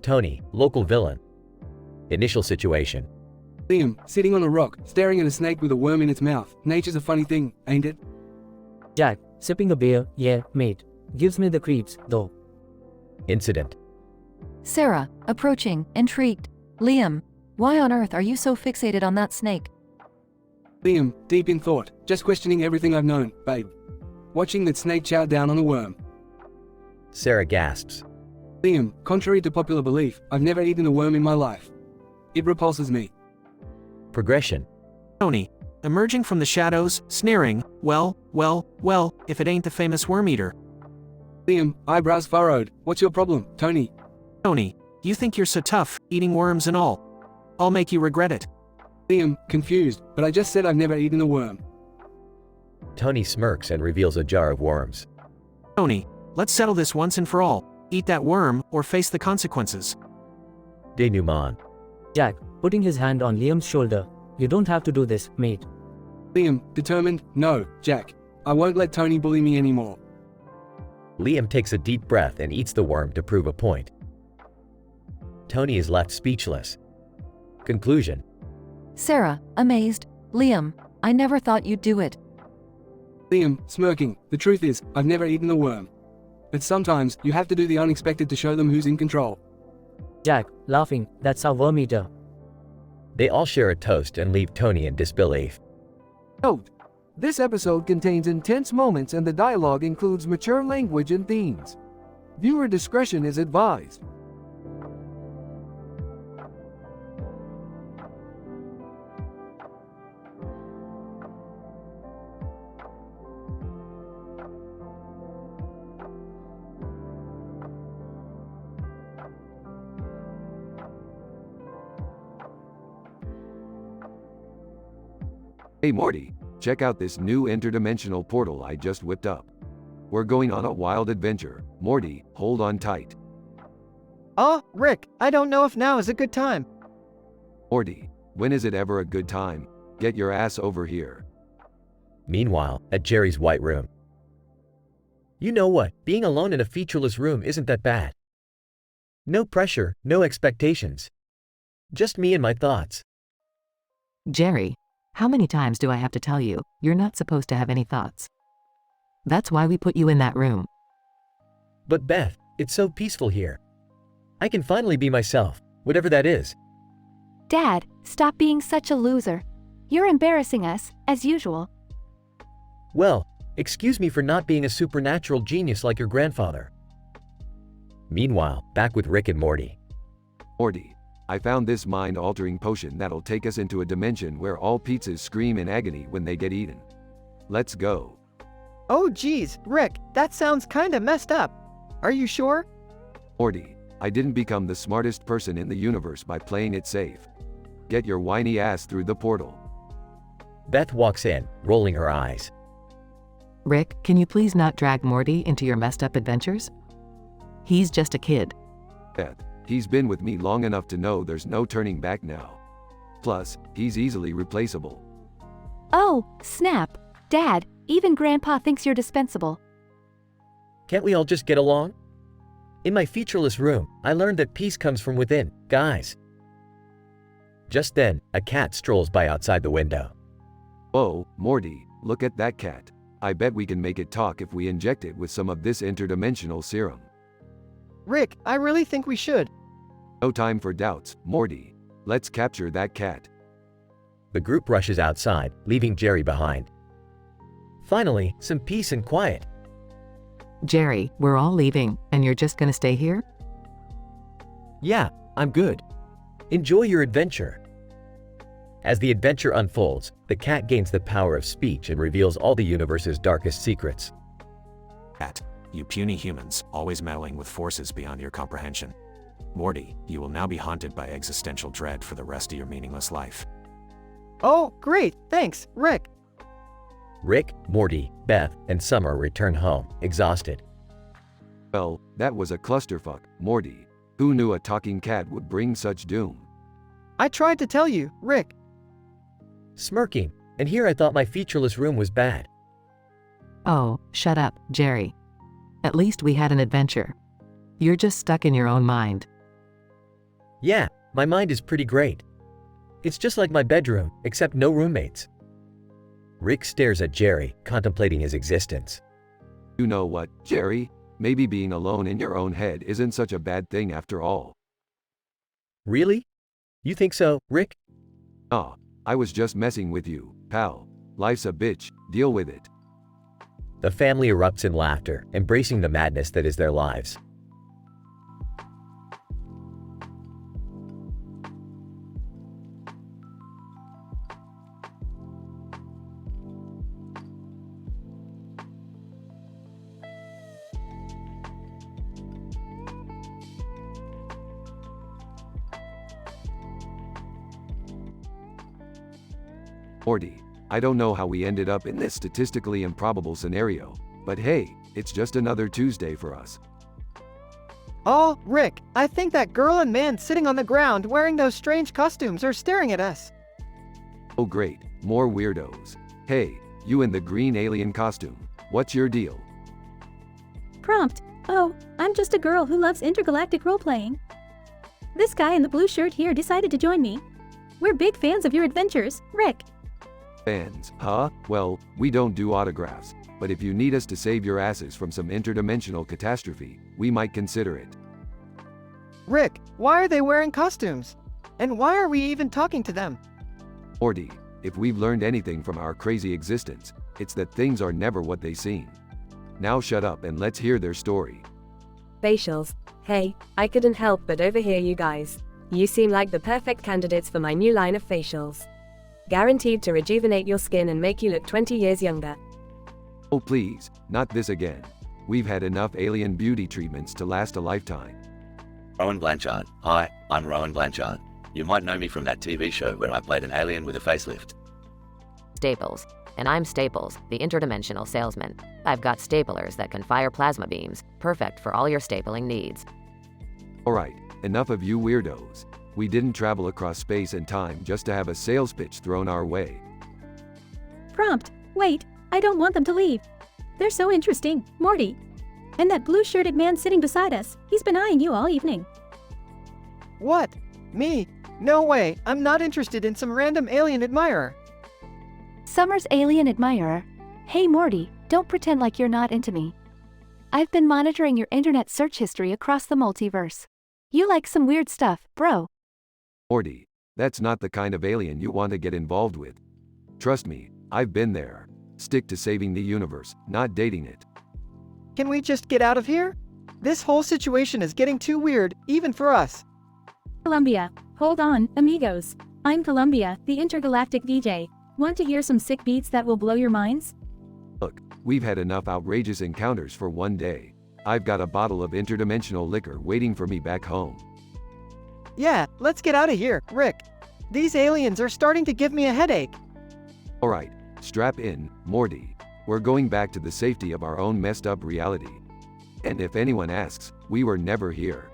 Tony, local villain. Initial situation. Liam, sitting on a rock, staring at a snake with a worm in its mouth. Nature's a funny thing, ain't it? Jack, sipping a beer, yeah, mate. Gives me the creeps, though. Incident. Sarah, approaching, intrigued. Liam, why on earth are you so fixated on that snake? Liam, deep in thought, just questioning everything I've known, babe. Watching that snake chow down on a worm. Sarah gasps. Liam, contrary to popular belief, I've never eaten a worm in my life. It repulses me. Progression. Tony, emerging from the shadows, sneering, well, if it ain't the famous worm eater. Liam, eyebrows furrowed. What's your problem, Tony? Tony, you think you're so tough, eating worms and all. I'll make you regret it. Liam, confused, but I just said I've never eaten a worm. Tony smirks and reveals a jar of worms. Tony, let's settle this once and for all. Eat that worm, or face the consequences. Denouement. Jack, putting his hand on Liam's shoulder. You don't have to do this, mate. Liam, determined, no, Jack. I won't let Tony bully me anymore. Liam takes a deep breath and eats the worm to prove a point. Tony is left speechless. Conclusion. Sarah, amazed. Liam, I never thought you'd do it. Liam, smirking. The truth is, I've never eaten a worm. But sometimes, you have to do the unexpected to show them who's in control. Jack, laughing, that's our worm eater. They all share a toast and leave Tony in disbelief. Note: this episode contains intense moments and the dialogue includes mature language and themes. Viewer discretion is advised. Hey Morty, check out this new interdimensional portal I just whipped up. We're going on a wild adventure. Morty, hold on tight. Rick, I don't know if now is a good time. Morty, when is it ever a good time? Get your ass over here. Meanwhile, at Jerry's white room. You know what? Being alone in a featureless room isn't that bad. No pressure, no expectations. Just me and my thoughts. Jerry, how many times do I have to tell you, you're not supposed to have any thoughts? That's why we put you in that room. But Beth, it's so peaceful here. I can finally be myself, whatever that is. Dad, stop being such a loser. You're embarrassing us, as usual. Well, excuse me for not being a supernatural genius like your grandfather. Meanwhile, back with Rick and Morty. Morty, I found this mind-altering potion that'll take us into a dimension where all pizzas scream in agony when they get eaten. Let's go. Oh geez, Rick, that sounds kinda messed up. Are you sure? Morty, I didn't become the smartest person in the universe by playing it safe. Get your whiny ass through the portal. Beth walks in, rolling her eyes. Rick, can you please not drag Morty into your messed up adventures? He's just a kid. Beth, he's been with me long enough to know there's no turning back now. Plus, he's easily replaceable. Oh, snap. Dad, even Grandpa thinks you're dispensable. Can't we all just get along? In my featureless room, I learned that peace comes from within, guys. Just then, a cat strolls by outside the window. Whoa, Morty, look at that cat. I bet we can make it talk if we inject it with some of this interdimensional serum. Rick, I really think we should. No time for doubts, Morty. Let's capture that cat. The group rushes outside, leaving Jerry behind. Finally, some peace and quiet. Jerry, we're all leaving, and you're just gonna stay here? Yeah, I'm good. Enjoy your adventure. As the adventure unfolds, the cat gains the power of speech and reveals all the universe's darkest secrets. Cat, you puny humans, always meddling with forces beyond your comprehension. Morty, you will now be haunted by existential dread for the rest of your meaningless life. Oh, great, thanks, Rick. Rick, Morty, Beth, and Summer return home, exhausted. Well, that was a clusterfuck, Morty. Who knew a talking cat would bring such doom? I tried to tell you, Rick. Smirking, and here I thought my featureless room was bad. Oh, shut up, Jerry. At least we had an adventure. You're just stuck in your own mind. Yeah, my mind is pretty great. It's just like my bedroom, except no roommates. Rick stares at Jerry, contemplating his existence. You know what, Jerry? Maybe being alone in your own head isn't such a bad thing after all. Really? You think so, Rick? Aw, I was just messing with you, pal. Life's a bitch, deal with it. The family erupts in laughter, embracing the madness that is their lives. Morty, I don't know how we ended up in this statistically improbable scenario, but hey, it's just another Tuesday for us. Oh, Rick, I think that girl and man sitting on the ground wearing those strange costumes are staring at us. Oh great, more weirdos. Hey, you in the green alien costume, what's your deal? Prompt: Oh, I'm just a girl who loves intergalactic role-playing. This guy in the blue shirt here decided to join me. We're big fans of your adventures, Rick. Fans, huh? Well, we don't do autographs, but if you need us to save your asses from some interdimensional catastrophe, we might consider it. Rick, why are they wearing costumes? And why are we even talking to them? Morty, if we've learned anything from our crazy existence, it's that things are never what they seem. Now shut up and let's hear their story. Facials. Hey, I couldn't help but overhear you guys. You seem like the perfect candidates for my new line of facials. Guaranteed to rejuvenate your skin and make you look 20 years younger. Oh please, not this again. We've had enough alien beauty treatments to last a lifetime. Rowan Blanchard. Hi, I'm Rowan Blanchard. You might know me from that TV show where I played an alien with a facelift. Staples. And I'm Staples, the interdimensional salesman. I've got staplers that can fire plasma beams, perfect for all your stapling needs. Alright, enough of you weirdos. We didn't travel across space and time just to have a sales pitch thrown our way. Prompt: Wait, I don't want them to leave. They're so interesting, Morty. And that blue-shirted man sitting beside us, he's been eyeing you all evening. What? Me? No way, I'm not interested in some random alien admirer. Summer's alien admirer. Hey Morty, don't pretend like you're not into me. I've been monitoring your internet search history across the multiverse. You like some weird stuff, bro. Morty, That's not the kind of alien you want to get involved with. Trust me, I've been there. Stick to saving the universe, not dating it. Can we just get out of here? This whole situation is getting too weird, even for us. Columbia. Hold on, amigos. I'm Columbia, the intergalactic DJ. Want to hear some sick beats that will blow your minds? Look, we've had enough outrageous encounters for one day. I've got a bottle of interdimensional liquor waiting for me back home. Yeah, let's get out of here, Rick. These aliens are starting to give me a headache. Alright, strap in, Morty. We're going back to the safety of our own messed up reality. And if anyone asks, we were never here.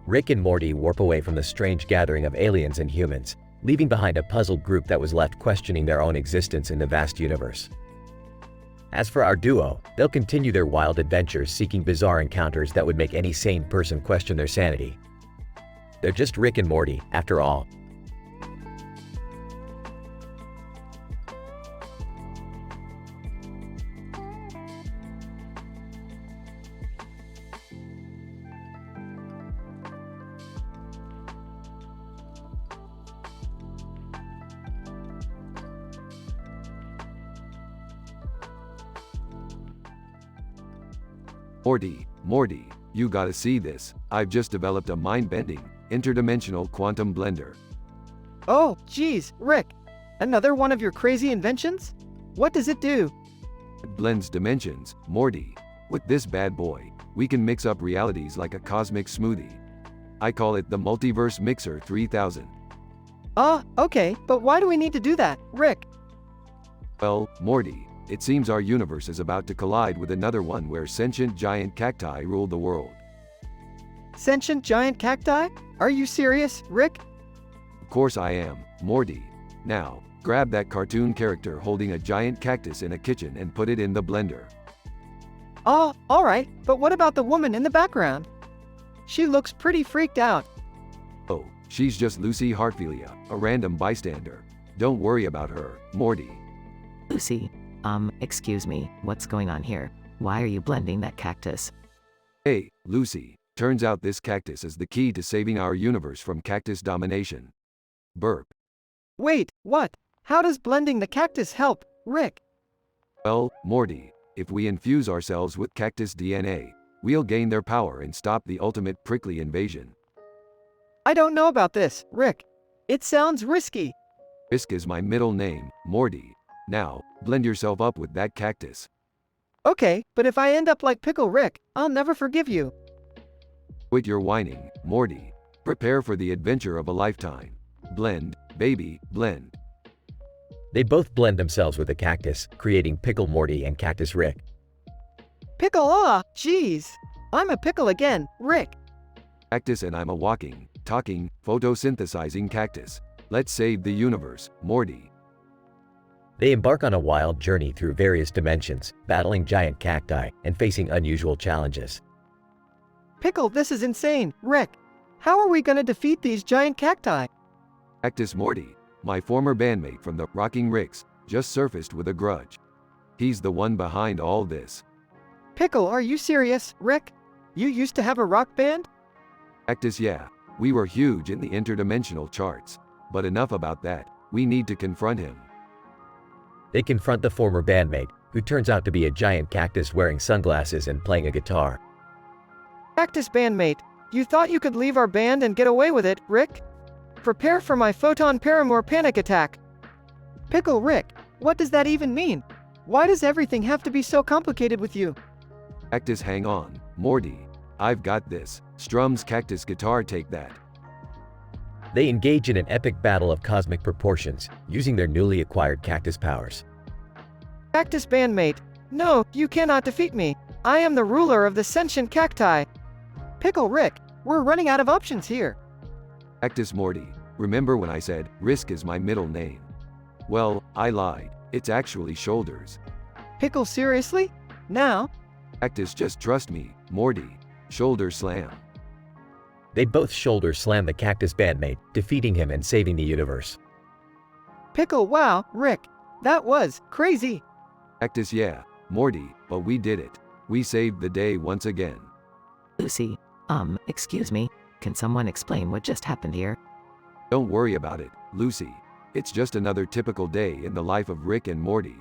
Rick and Morty warp away from the strange gathering of aliens and humans, leaving behind a puzzled group that was left questioning their own existence in the vast universe. As for our duo, they'll continue their wild adventures seeking bizarre encounters that would make any sane person question their sanity. They're just Rick and Morty, after all. Morty, you gotta see this. I've just developed a mind-bending, interdimensional quantum blender. Oh, geez, Rick. Another one of your crazy inventions? What does it do? It blends dimensions, Morty. With this bad boy, we can mix up realities like a cosmic smoothie. I call it the Multiverse Mixer 3000. Okay, but why do we need to do that, Rick? Well, Morty, it seems our universe is about to collide with another one where sentient giant cacti rule the world. Sentient giant cacti? Are you serious, Rick? Of course I am, Morty. Now, grab that cartoon character holding a giant cactus in a kitchen and put it in the blender. Oh, alright, but what about the woman in the background? She looks pretty freaked out. Oh, she's just Lucy Hartfilia, a random bystander. Don't worry about her, Morty. Lucy, excuse me, what's going on here? Why are you blending that cactus? Hey, Lucy, turns out this cactus is the key to saving our universe from cactus domination. Burp. Wait, what? How does blending the cactus help, Rick? Well, Morty, if we infuse ourselves with cactus DNA, we'll gain their power and stop the ultimate prickly invasion. I don't know about this, Rick. It sounds risky. Risk is my middle name, Morty. Now, blend yourself up with that cactus. Okay, but if I end up like Pickle Rick, I'll never forgive you. Quit your whining, Morty. Prepare for the adventure of a lifetime. Blend, baby, blend. They both blend themselves with the cactus, creating Pickle Morty and Cactus Rick. Pickle, jeez. I'm a pickle again, Rick. Cactus and I'm a walking, talking, photosynthesizing cactus. Let's save the universe, Morty. They embark on a wild journey through various dimensions, battling giant cacti and facing unusual challenges. Pickle, this is insane, Rick. How are we gonna defeat these giant cacti? Cactus Morty, my former bandmate from the Rocking Ricks, just surfaced with a grudge. He's the one behind all this. Pickle, are you serious, Rick? You used to have a rock band? Cactus, yeah. We were huge in the interdimensional charts. But enough about that. We need to confront him. They confront the former bandmate, who turns out to be a giant cactus wearing sunglasses and playing a guitar. Cactus bandmate, you thought you could leave our band and get away with it, Rick? Prepare for my photon paramour panic attack. Pickle Rick, what does that even mean? Why does everything have to be so complicated with you? Cactus, hang on, Morty. I've got this. Strums cactus guitar, take that. They engage in an epic battle of cosmic proportions, using their newly acquired cactus powers. Cactus bandmate, no, you cannot defeat me. I am the ruler of the sentient cacti. Pickle Rick, we're running out of options here. Cactus Morty, remember when I said, Risk is my middle name? Well, I lied. It's actually Shoulders. Pickle, seriously? Now? Cactus, just trust me, Morty. Shoulder slam. They both shoulder slam the cactus bandmate, defeating him and saving the universe. Pickle, wow, Rick, that was crazy. Cactus, yeah, Morty, but we did it. We saved the day once again. Lucy, excuse me, can someone explain what just happened here? Don't worry about it, Lucy. It's just another typical day in the life of Rick and Morty.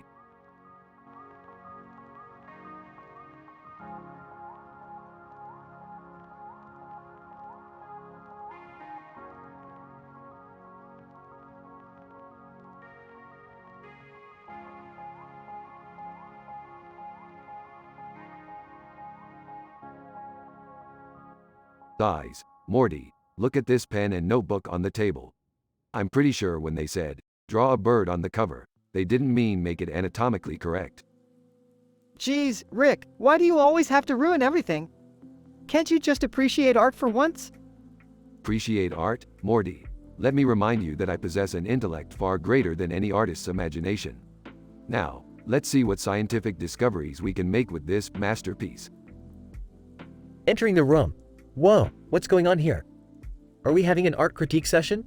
Guys, Morty, look at this pen and notebook on the table. I'm pretty sure when they said, draw a bird on the cover, they didn't mean make it anatomically correct. Geez, Rick, why do you always have to ruin everything? Can't you just appreciate art for once? Appreciate art, Morty? Let me remind you that I possess an intellect far greater than any artist's imagination. Now, let's see what scientific discoveries we can make with this masterpiece. Entering the room. Whoa, what's going on here? Are we having an art critique session?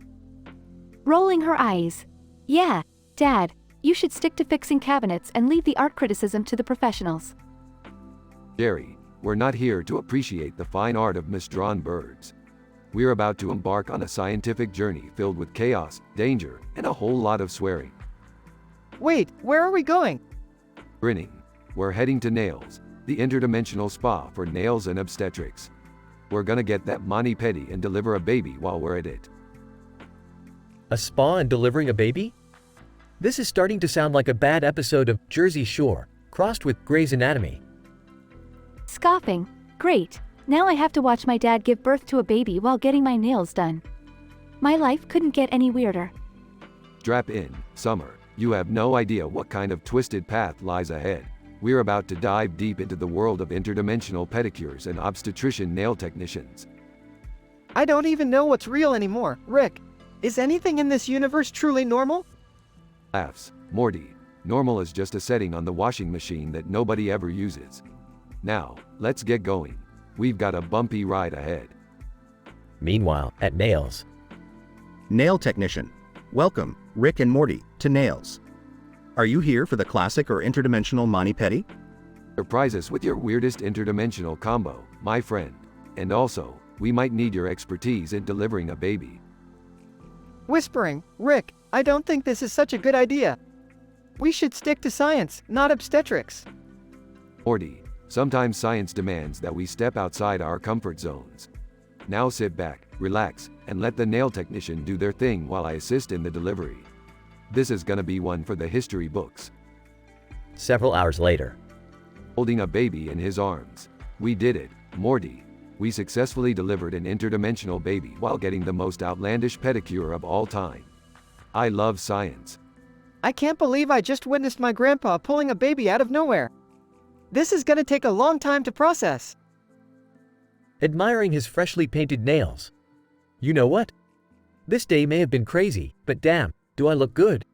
Rolling her eyes. Yeah, Dad, you should stick to fixing cabinets and leave the art criticism to the professionals. Jerry, we're not here to appreciate the fine art of misdrawn birds. We're about to embark on a scientific journey filled with chaos, danger, and a whole lot of swearing. Wait, where are we going? Grinning. We're heading to Nails, the interdimensional spa for nails and obstetrics. We're gonna get that mani-pedi and deliver a baby while we're at it. A spa and delivering a baby? This is starting to sound like a bad episode of Jersey Shore, crossed with Grey's Anatomy. Scoffing. Great. Now I have to watch my dad give birth to a baby while getting my nails done. My life couldn't get any weirder. Strap in, Summer. You have no idea what kind of twisted path lies ahead. We're about to dive deep into the world of interdimensional pedicures and obstetrician nail technicians. I don't even know what's real anymore, Rick. Is anything in this universe truly normal? Laughs. Morty. Normal is just a setting on the washing machine that nobody ever uses. Now, let's get going. We've got a bumpy ride ahead. Meanwhile, at Nails. Nail technician. Welcome, Rick and Morty, to Nails. Are you here for the classic or interdimensional mani-pedi? Surprise us with your weirdest interdimensional combo, my friend. And also, we might need your expertise in delivering a baby. Whispering, Rick, I don't think this is such a good idea. We should stick to science, not obstetrics. Morty, sometimes science demands that we step outside our comfort zones. Now sit back, relax, and let the nail technician do their thing while I assist in the delivery. This is gonna be one for the history books. Several hours later. Holding a baby in his arms. We did it, Morty. We successfully delivered an interdimensional baby while getting the most outlandish pedicure of all time. I love science. I can't believe I just witnessed my grandpa pulling a baby out of nowhere. This is gonna take a long time to process. Admiring his freshly painted nails. You know what? This day may have been crazy, but damn, do I look good?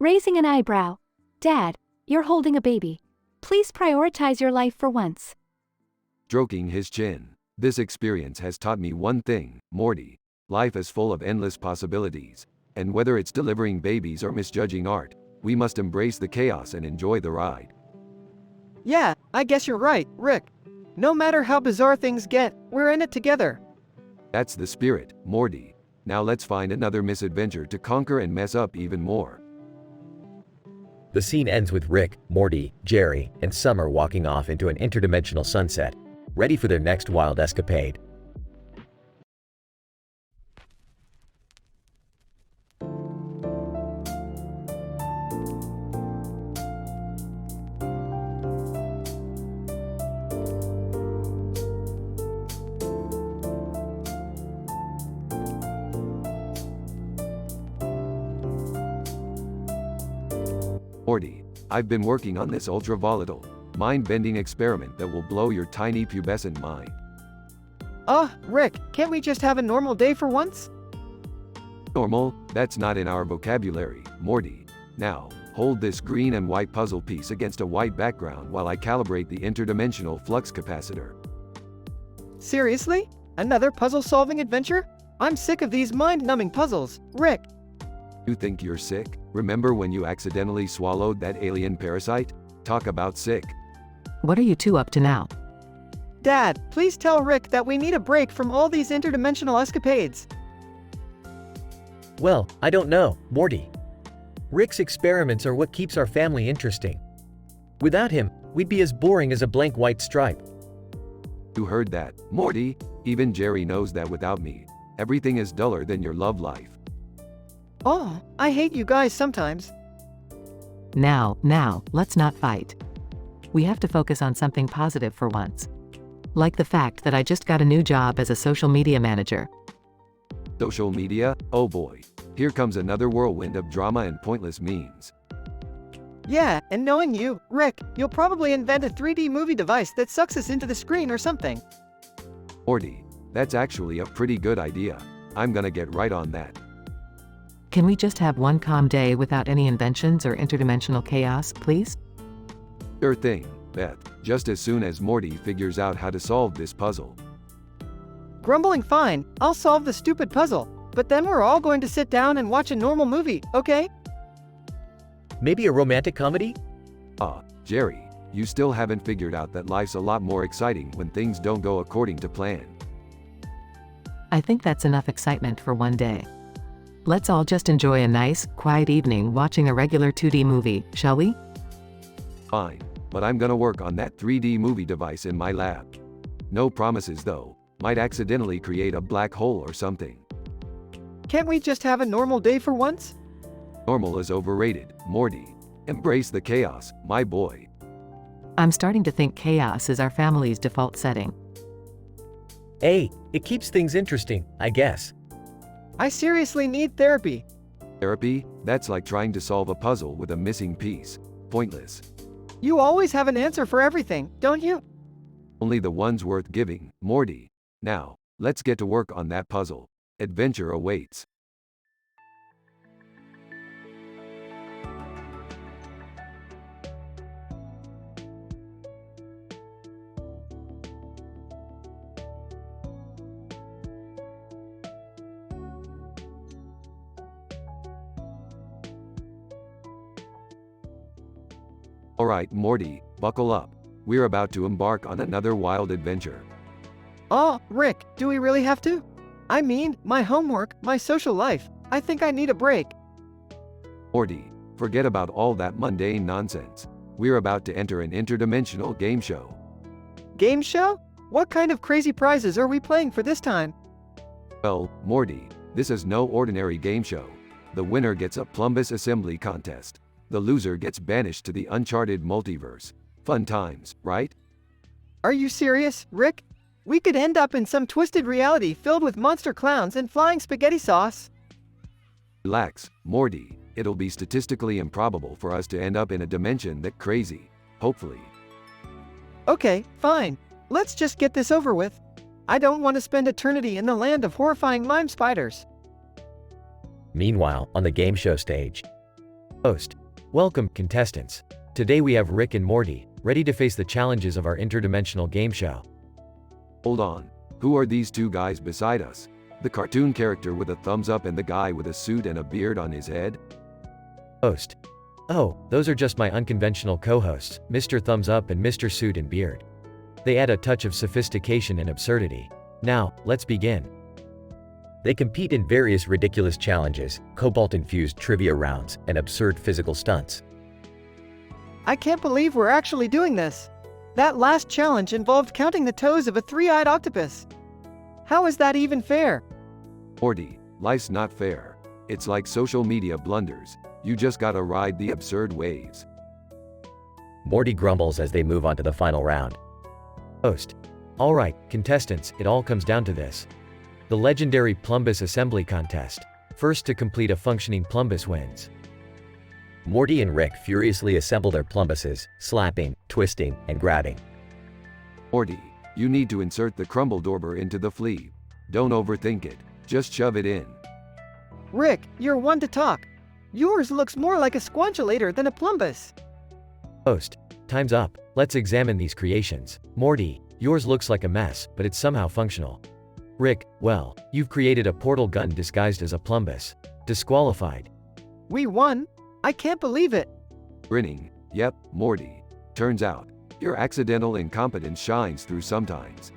Raising an eyebrow. Dad, you're holding a baby. Please prioritize your life for once. Stroking his chin. This experience has taught me one thing, Morty. Life is full of endless possibilities. And whether it's delivering babies or misjudging art, we must embrace the chaos and enjoy the ride. Yeah, I guess you're right, Rick. No matter how bizarre things get, we're in it together. That's the spirit, Morty. Now let's find another misadventure to conquer and mess up even more. The scene ends with Rick, Morty, Jerry, and Summer walking off into an interdimensional sunset, ready for their next wild escapade. Morty, I've been working on this ultra-volatile, mind-bending experiment that will blow your tiny pubescent mind. Rick, can't we just have a normal day for once? Normal? That's not in our vocabulary, Morty. Now, hold this green and white puzzle piece against a white background while I calibrate the interdimensional flux capacitor. Seriously? Another puzzle-solving adventure? I'm sick of these mind-numbing puzzles, Rick. You think you're sick? Remember when you accidentally swallowed that alien parasite? Talk about sick. What are you two up to now? Dad, please tell Rick that we need a break from all these interdimensional escapades. Well, I don't know, Morty. Rick's experiments are what keeps our family interesting. Without him, we'd be as boring as a blank white stripe. You heard that, Morty? Even Jerry knows that without me, everything is duller than your love life. Oh, I hate you guys sometimes. Now, let's not fight. We have to focus on something positive for once. Like the fact that I just got a new job as a social media manager. Social media? Oh boy. Here comes another whirlwind of drama and pointless memes. Yeah, and knowing you, Rick, you'll probably invent a 3D movie device that sucks us into the screen or something. Morty, that's actually a pretty good idea. I'm gonna get right on that. Can we just have one calm day without any inventions or interdimensional chaos, please? Sure thing, Beth, just as soon as Morty figures out how to solve this puzzle. Grumbling fine, I'll solve the stupid puzzle, but then we're all going to sit down and watch a normal movie, okay? Maybe a romantic comedy? Jerry, you still haven't figured out that life's a lot more exciting when things don't go according to plan. I think that's enough excitement for one day. Let's all just enjoy a nice, quiet evening watching a regular 2D movie, shall we? Fine, but I'm gonna work on that 3D movie device in my lab. No promises though, might accidentally create a black hole or something. Can't we just have a normal day for once? Normal is overrated, Morty. Embrace the chaos, my boy. I'm starting to think chaos is our family's default setting. Hey, it keeps things interesting, I guess. I seriously need therapy. Therapy? That's like trying to solve a puzzle with a missing piece. Pointless. You always have an answer for everything, don't you? Only the ones worth giving, Morty. Now, let's get to work on that puzzle. Adventure awaits. Alright, Morty, buckle up. We're about to embark on another wild adventure. Oh, Rick, do we really have to? I mean, my homework, my social life. I think I need a break. Morty, forget about all that mundane nonsense. We're about to enter an interdimensional game show. Game show? What kind of crazy prizes are we playing for this time? Well, Morty, this is no ordinary game show. The winner gets a Plumbus assembly contest. The loser gets banished to the uncharted multiverse. Fun times, right? Are you serious, Rick? We could end up in some twisted reality filled with monster clowns and flying spaghetti sauce. Relax, Morty. It'll be statistically improbable for us to end up in a dimension that crazy. Hopefully. Okay, fine. Let's just get this over with. I don't want to spend eternity in the land of horrifying mime spiders. Meanwhile, on the game show stage. Host. Welcome, contestants. Today we have Rick and Morty, ready to face the challenges of our interdimensional game show. Hold on. Who are these two guys beside us? The cartoon character with a thumbs up and the guy with a suit and a beard on his head? Host. Oh, those are just my unconventional co-hosts, Mr. Thumbs Up and Mr. Suit and Beard. They add a touch of sophistication and absurdity. Now, let's begin. They compete in various ridiculous challenges, cobalt-infused trivia rounds, and absurd physical stunts. I can't believe we're actually doing this. That last challenge involved counting the toes of a three-eyed octopus. How is that even fair? Morty, life's not fair. It's like social media blunders. You just gotta ride the absurd waves. Morty grumbles as they move on to the final round. Host. Alright, contestants, it all comes down to this. The legendary Plumbus assembly contest. First to complete a functioning Plumbus wins. Morty and Rick furiously assemble their Plumbuses, slapping, twisting, and grabbing. Morty, you need to insert the crumble dauber into the flea. Don't overthink it, just shove it in. Rick, you're one to talk. Yours looks more like a squanchulator than a Plumbus. Host. Time's up. Let's examine these creations. Morty, yours looks like a mess, but it's somehow functional. Rick, well, you've created a portal gun disguised as a Plumbus. Disqualified. We won? I can't believe it. Grinning, yep, Morty. Turns out, your accidental incompetence shines through sometimes.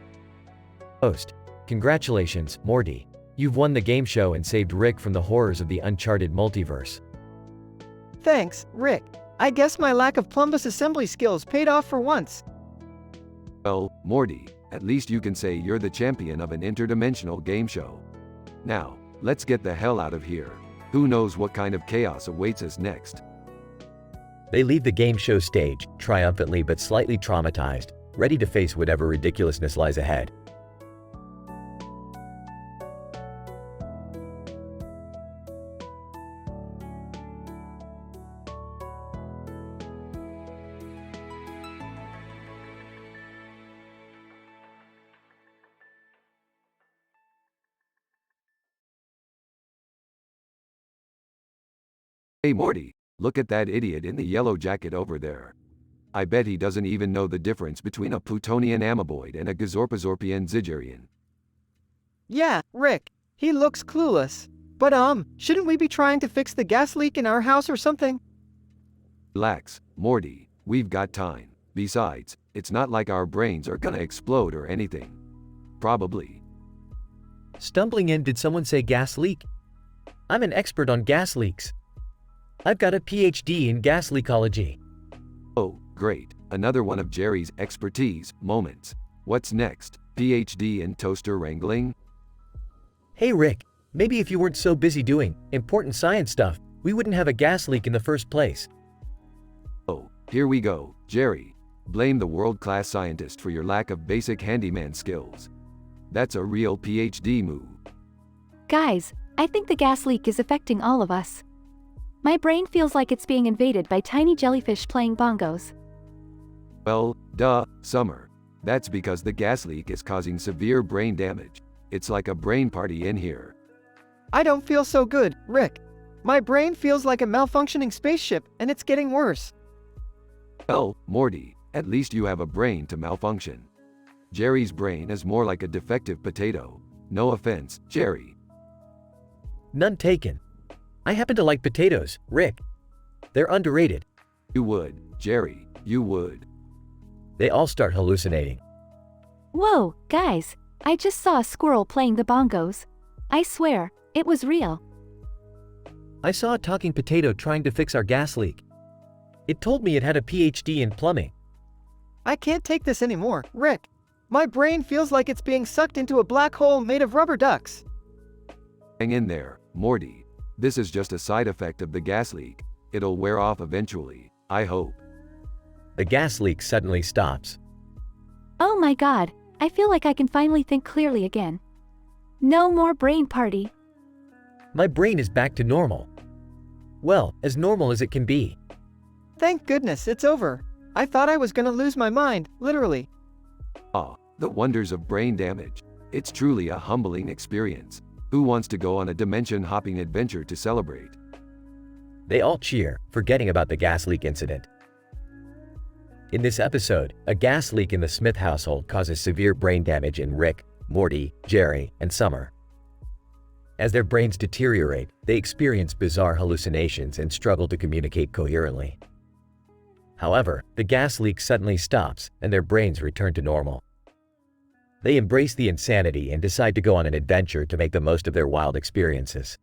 Host. Congratulations, Morty. You've won the game show and saved Rick from the horrors of the uncharted multiverse. Thanks, Rick. I guess my lack of plumbus assembly skills paid off for once. Well, Morty, at least you can say you're the champion of an interdimensional game show. Now, let's get the hell out of here. Who knows what kind of chaos awaits us next? They leave the game show stage, triumphantly but slightly traumatized, ready to face whatever ridiculousness lies ahead. Hey Morty, look at that idiot in the yellow jacket over there. I bet he doesn't even know the difference between a Plutonian amoeboid and a Gazorpazorpian Zigerian. Yeah, Rick. He looks clueless. But shouldn't we be trying to fix the gas leak in our house or something? Relax, Morty, we've got time. Besides, it's not like our brains are gonna explode or anything. Probably. Stumbling in, did someone say gas leak? I'm an expert on gas leaks. I've got a PhD in gas leakology. Oh, great. Another one of Jerry's expertise moments. What's next? PhD in toaster wrangling? Hey Rick, maybe if you weren't so busy doing important science stuff, we wouldn't have a gas leak in the first place. Oh, here we go, Jerry. Blame the world-class scientist for your lack of basic handyman skills. That's a real PhD move. Guys, I think the gas leak is affecting all of us. My brain feels like it's being invaded by tiny jellyfish playing bongos. Well, duh, Summer. That's because the gas leak is causing severe brain damage. It's like a brain party in here. I don't feel so good, Rick. My brain feels like a malfunctioning spaceship, and it's getting worse. Well, Morty, at least you have a brain to malfunction. Jerry's brain is more like a defective potato. No offense, Jerry. None taken. I happen to like potatoes, Rick. They're underrated. You would, Jerry, you would. They all start hallucinating. Whoa, guys, I just saw a squirrel playing the bongos. I swear, it was real. I saw a talking potato trying to fix our gas leak. It told me it had a PhD in plumbing. I can't take this anymore, Rick. My brain feels like it's being sucked into a black hole made of rubber ducks. Hang in there, Morty. This is just a side effect of the gas leak. It'll wear off eventually, I hope. The gas leak suddenly stops. Oh my god, I feel like I can finally think clearly again. No more brain party. My brain is back to normal. Well, as normal as it can be. Thank goodness it's over. I thought I was gonna lose my mind, literally. Ah, the wonders of brain damage. It's truly a humbling experience. Who wants to go on a dimension-hopping adventure to celebrate? They all cheer, forgetting about the gas leak incident. In this episode, a gas leak in the Smith household causes severe brain damage in Rick, Morty, Jerry, and Summer. As their brains deteriorate, they experience bizarre hallucinations and struggle to communicate coherently. However, the gas leak suddenly stops and their brains return to normal. They embrace the insanity and decide to go on an adventure to make the most of their wild experiences.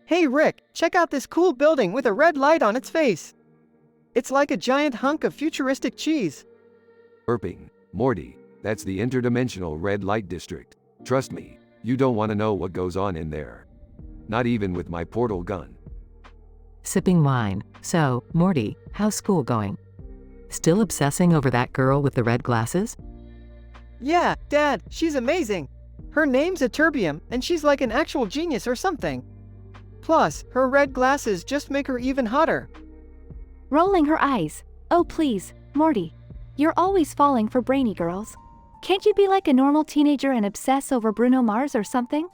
Hey Rick, check out this cool building with a red light on its face. It's like a giant hunk of futuristic cheese. Burping. Morty, that's the interdimensional red light district. Trust me, you don't want to know what goes on in there. Not even with my portal gun. Sipping wine. So, Morty, how's school going? Still obsessing over that girl with the red glasses? Yeah, Dad, she's amazing. Her name's AiTelevision, and she's like an actual genius or something. Plus, her red glasses just make her even hotter. Rolling her eyes. Oh please, Morty. You're always falling for brainy girls. Can't you be like a normal teenager and obsess over Bruno Mars or something?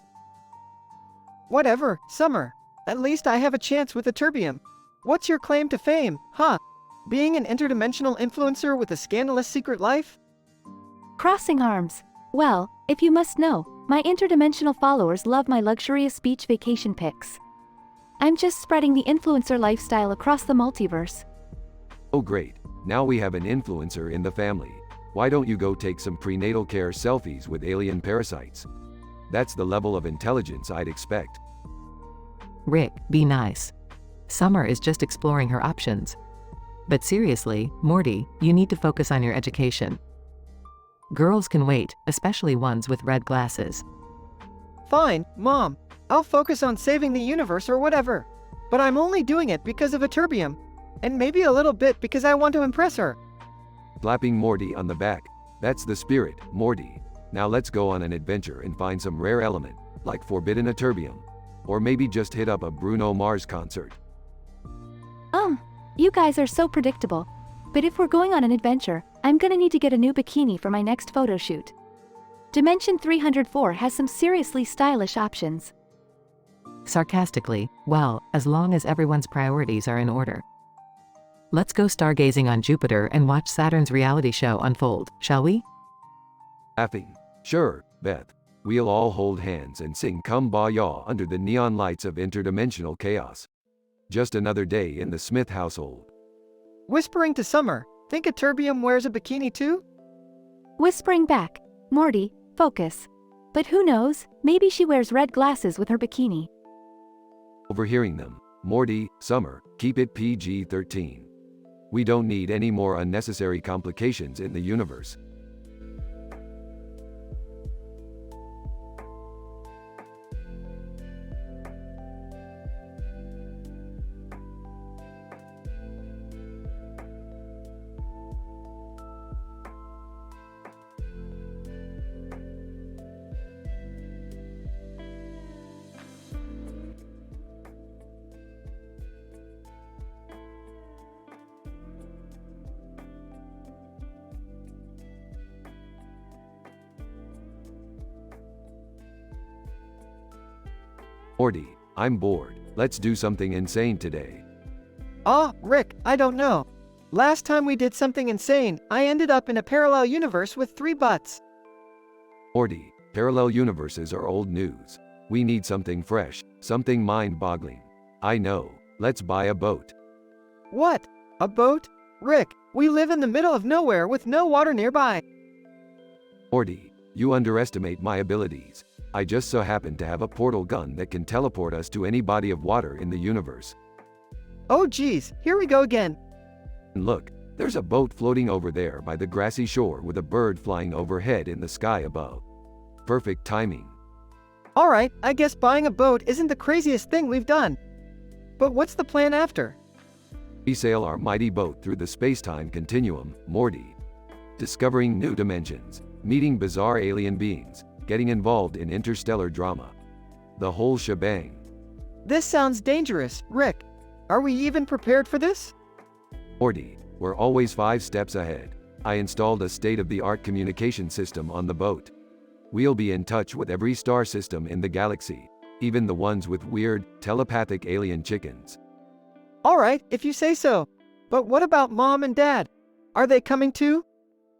Whatever, Summer. At least I have a chance with AiTelevision. What's your claim to fame, huh? Being an interdimensional influencer with a scandalous secret life? Crossing arms. Well, if you must know, my interdimensional followers love my luxurious beach vacation pics. I'm just spreading the influencer lifestyle across the multiverse. Oh great, now we have an influencer in the family. Why don't you go take some prenatal care selfies with alien parasites? That's the level of intelligence I'd expect. Rick, be nice. Summer is just exploring her options. But seriously, Morty, you need to focus on your education. Girls can wait, especially ones with red glasses. Fine, Mom. I'll focus on saving the universe or whatever. But I'm only doing it because of Aterbium. And maybe a little bit because I want to impress her. Slapping Morty on the back. That's the spirit, Morty. Now let's go on an adventure and find some rare element, like forbidden Aterbium. Or maybe just hit up a Bruno Mars concert. You guys are so predictable. But if we're going on an adventure, I'm gonna need to get a new bikini for my next photo shoot. Dimension 304 has some seriously stylish options. Sarcastically, well, as long as everyone's priorities are in order. Let's go stargazing on Jupiter and watch Saturn's reality show unfold, shall we? Laughing. Sure, Beth. We'll all hold hands and sing Kumbaya under the neon lights of interdimensional chaos. Just another day in the Smith household. Whispering to Summer, think Aterbium wears a bikini too? Whispering back, Morty, focus. But who knows, maybe she wears red glasses with her bikini. Overhearing them, Morty, Summer, keep it PG-13. We don't need any more unnecessary complications in the universe. Morty, I'm bored. Let's do something insane today. Rick, I don't know. Last time we did something insane, I ended up in a parallel universe with 3 butts. Morty, parallel universes are old news. We need something fresh, something mind-boggling. I know. Let's buy a boat. What? A boat? Rick, we live in the middle of nowhere with no water nearby. Morty, you underestimate my abilities. I just so happen to have a portal gun that can teleport us to any body of water in the universe. Oh geez, here we go again. And look, there's a boat floating over there by the grassy shore with a bird flying overhead in the sky above. Perfect timing. Alright, I guess buying a boat isn't the craziest thing we've done. But what's the plan after? We sail our mighty boat through the space-time continuum, Morty. Discovering new dimensions, meeting bizarre alien beings, getting involved in interstellar drama. The whole shebang. This sounds dangerous, Rick. Are we even prepared for this? Morty, we're always 5 steps ahead. I installed a state-of-the-art communication system on the boat. We'll be in touch with every star system in the galaxy, even the ones with weird, telepathic alien chickens. Alright, if you say so. But what about Mom and Dad? Are they coming too?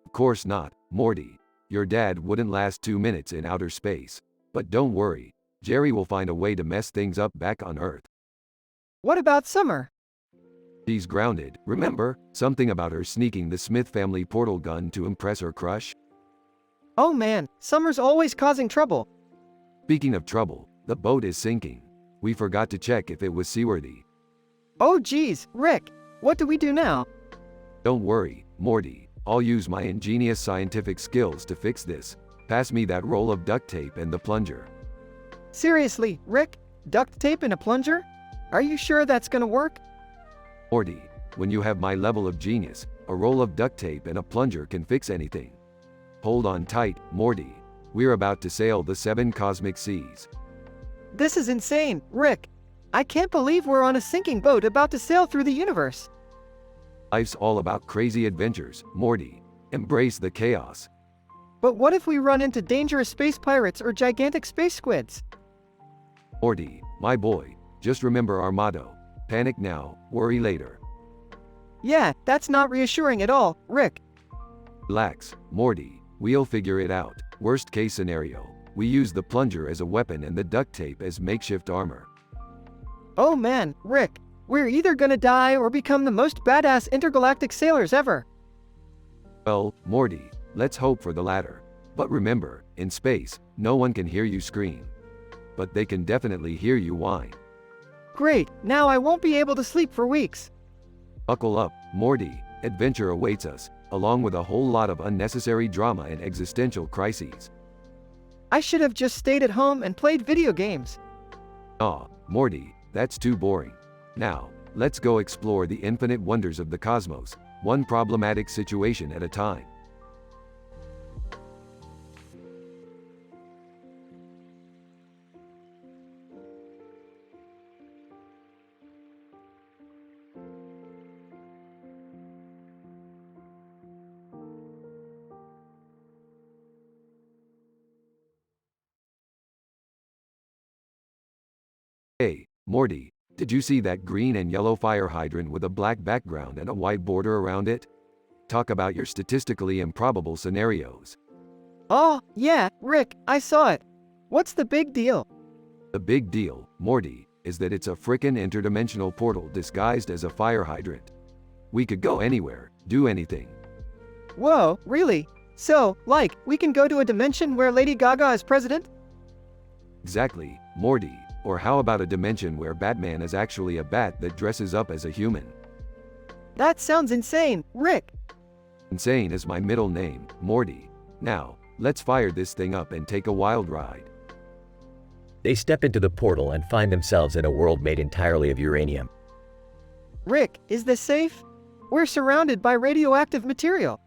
Of course not, Morty. Your dad wouldn't last 2 minutes in outer space. But don't worry, Jerry will find a way to mess things up back on Earth. What about Summer? She's grounded, remember? Something about her sneaking the Smith family portal gun to impress her crush? Oh man, Summer's always causing trouble. Speaking of trouble, the boat is sinking. We forgot to check if it was seaworthy. Oh geez, Rick, what do we do now? Don't worry, Morty. I'll use my ingenious scientific skills to fix this. Pass me that roll of duct tape and the plunger. Seriously, Rick? Duct tape and a plunger? Are you sure that's gonna work? Morty, when you have my level of genius, a roll of duct tape and a plunger can fix anything. Hold on tight, Morty. We're about to sail the 7 cosmic seas. This is insane, Rick. I can't believe we're on a sinking boat about to sail through the universe. Life's all about crazy adventures, Morty. Embrace the chaos. But what if we run into dangerous space pirates or gigantic space squids? Morty, my boy, just remember our motto. Panic now, worry later. Yeah, that's not reassuring at all, Rick. Relax, Morty, we'll figure it out. Worst case scenario, we use the plunger as a weapon and the duct tape as makeshift armor. Oh man, Rick, we're either gonna die or become the most badass intergalactic sailors ever. Well, Morty, let's hope for the latter. But remember, in space, no one can hear you scream. But they can definitely hear you whine. Great, now I won't be able to sleep for weeks. Buckle up, Morty, adventure awaits us, along with a whole lot of unnecessary drama and existential crises. I should have just stayed at home and played video games. Aw, Morty, that's too boring. Now, let's go explore the infinite wonders of the cosmos, one problematic situation at a time. Hey, Morty, did you see that green and yellow fire hydrant with a black background and a white border around it? Talk about your statistically improbable scenarios. Oh, yeah, Rick, I saw it. What's the big deal? The big deal, Morty, is that it's a frickin' interdimensional portal disguised as a fire hydrant. We could go anywhere, do anything. Whoa, really? So, like, we can go to a dimension where Lady Gaga is president? Exactly, Morty. Or how about a dimension where Batman is actually a bat that dresses up as a human? That sounds insane, Rick. Insane is my middle name, Morty. Now, let's fire this thing up and take a wild ride. They step into the portal and find themselves in a world made entirely of uranium. Rick, is this safe? We're surrounded by radioactive material.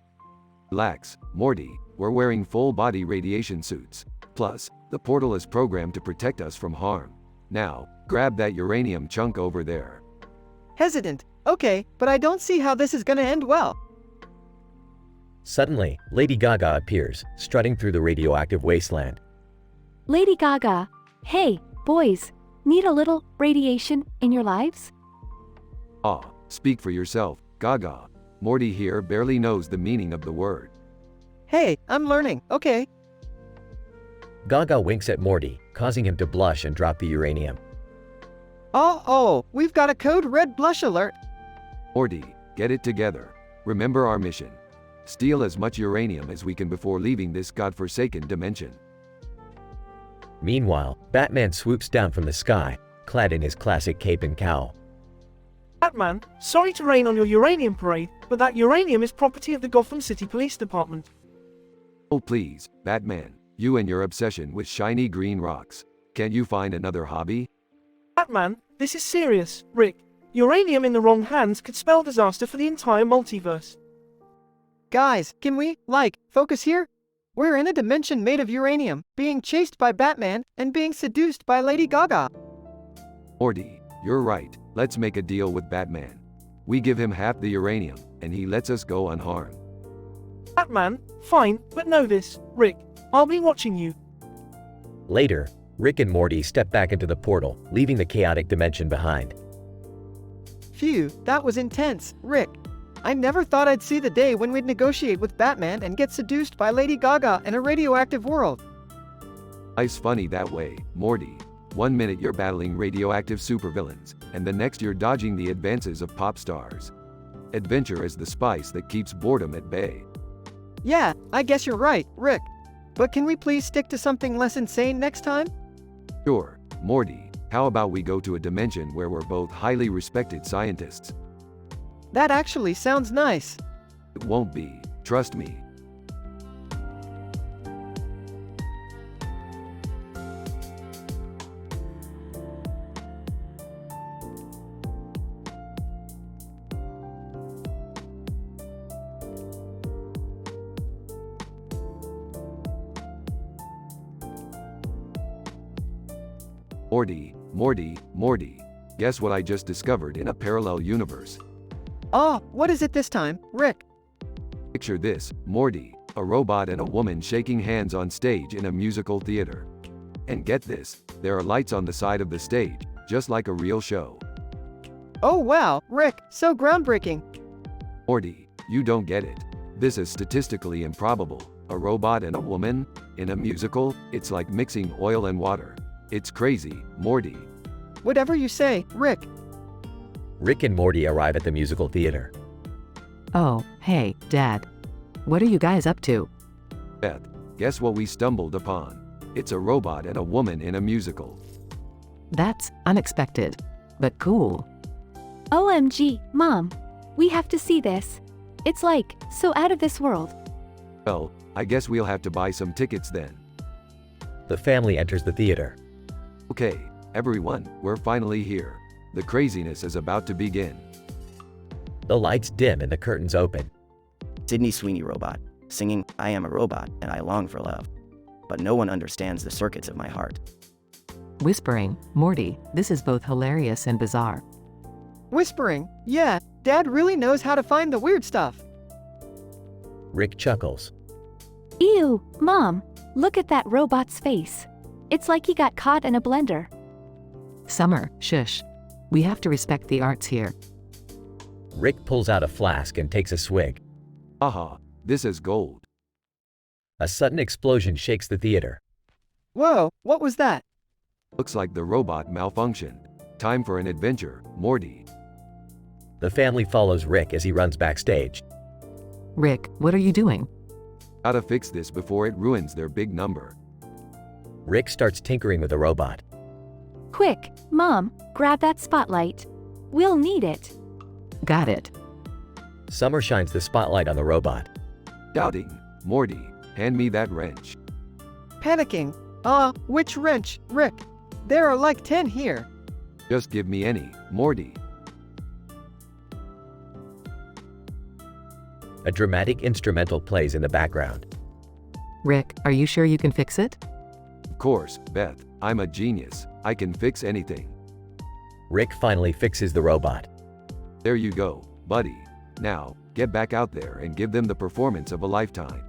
Relax, Morty, we're wearing full-body radiation suits. Plus, the portal is programmed to protect us from harm. Now, grab that uranium chunk over there. Hesitant. Okay, but I don't see how this is gonna end well. Suddenly, Lady Gaga appears, strutting through the radioactive wasteland. Lady Gaga. Hey, boys. Need a little radiation in your lives? Ah, speak for yourself, Gaga. Morty here barely knows the meaning of the word. Hey, I'm learning, okay. Gaga winks at Morty, causing him to blush and drop the uranium. Oh, we've got a code red blush alert. Morty, get it together. Remember our mission. Steal as much uranium as we can before leaving this godforsaken dimension. Meanwhile, Batman swoops down from the sky, clad in his classic cape and cowl. Batman, sorry to rain on your uranium parade, but that uranium is property of the Gotham City Police Department. Oh please, Batman, you and your obsession with shiny green rocks. Can't you find another hobby? Batman, this is serious, Rick. Uranium in the wrong hands could spell disaster for the entire multiverse. Guys, can we, focus here? We're in a dimension made of uranium, being chased by Batman, and being seduced by Lady Gaga. Morty, you're right. Let's make a deal with Batman. We give him half the uranium, and he lets us go unharmed. Batman, fine, but know this, Rick. I'll be watching you. Later, Rick and Morty step back into the portal, leaving the chaotic dimension behind. Phew, that was intense, Rick. I never thought I'd see the day when we'd negotiate with Batman and get seduced by Lady Gaga in a radioactive world. Life's funny that way, Morty. 1 minute you're battling radioactive supervillains, and the next you're dodging the advances of pop stars. Adventure is the spice that keeps boredom at bay. Yeah, I guess you're right, Rick. But can we please stick to something less insane next time? Sure, Morty. How about we go to a dimension where we're both highly respected scientists? That actually sounds nice. It won't be, trust me. Morty, guess what I just discovered in a parallel universe? Oh, what is it this time, Rick? Picture this, Morty, a robot and a woman shaking hands on stage in a musical theater. And get this, there are lights on the side of the stage, just like a real show. Oh wow, Rick, so groundbreaking. Morty, you don't get it. This is statistically improbable. A robot and a woman? In a musical? It's like mixing oil and water. It's crazy, Morty. Whatever you say, Rick. Rick and Morty arrive at the musical theater. Oh, hey, Dad. What are you guys up to? Beth, guess what we stumbled upon? It's a robot and a woman in a musical. That's unexpected, but cool. OMG, Mom. We have to see this. It's like, so out of this world. Well, I guess we'll have to buy some tickets then. The family enters the theater. Okay, everyone, we're finally here. The craziness is about to begin. The lights dim and the curtains open. Sydney Sweeney robot, singing, I am a robot and I long for love. But no one understands the circuits of my heart. Whispering, Morty, this is both hilarious and bizarre. Whispering, yeah, Dad really knows how to find the weird stuff. Rick chuckles. Ew, Mom, look at that robot's face. It's like he got caught in a blender. Summer, shush. We have to respect the arts here. Rick pulls out a flask and takes a swig. Aha, this is gold. A sudden explosion shakes the theater. Whoa, what was that? Looks like the robot malfunctioned. Time for an adventure, Morty. The family follows Rick as he runs backstage. Rick, what are you doing? Gotta fix this before it ruins their big number. Rick starts tinkering with the robot. Quick, Mom, grab that spotlight. We'll need it. Got it. Summer shines the spotlight on the robot. Doubting, Morty, hand me that wrench. Panicking. Which wrench, Rick? There are like 10 here. Just give me any, Morty. A dramatic instrumental plays in the background. Rick, are you sure you can fix it? Of course, Beth, I'm a genius. I can fix anything. Rick finally fixes the robot. There you go, buddy. Now, get back out there and give them the performance of a lifetime.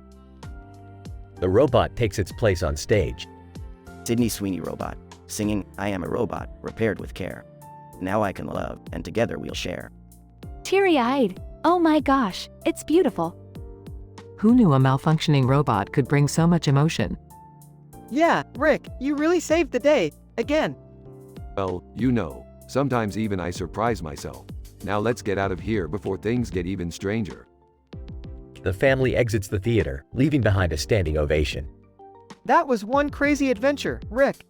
The robot takes its place on stage. Sydney Sweeney robot, singing, I am a robot, repaired with care. Now I can love, and together we'll share. Teary-eyed. Oh my gosh, it's beautiful. Who knew a malfunctioning robot could bring so much emotion? Yeah, Rick, you really saved the day, again. Well, you know, sometimes even I surprise myself. Now let's get out of here before things get even stranger. The family exits the theater, leaving behind a standing ovation. That was one crazy adventure, Rick.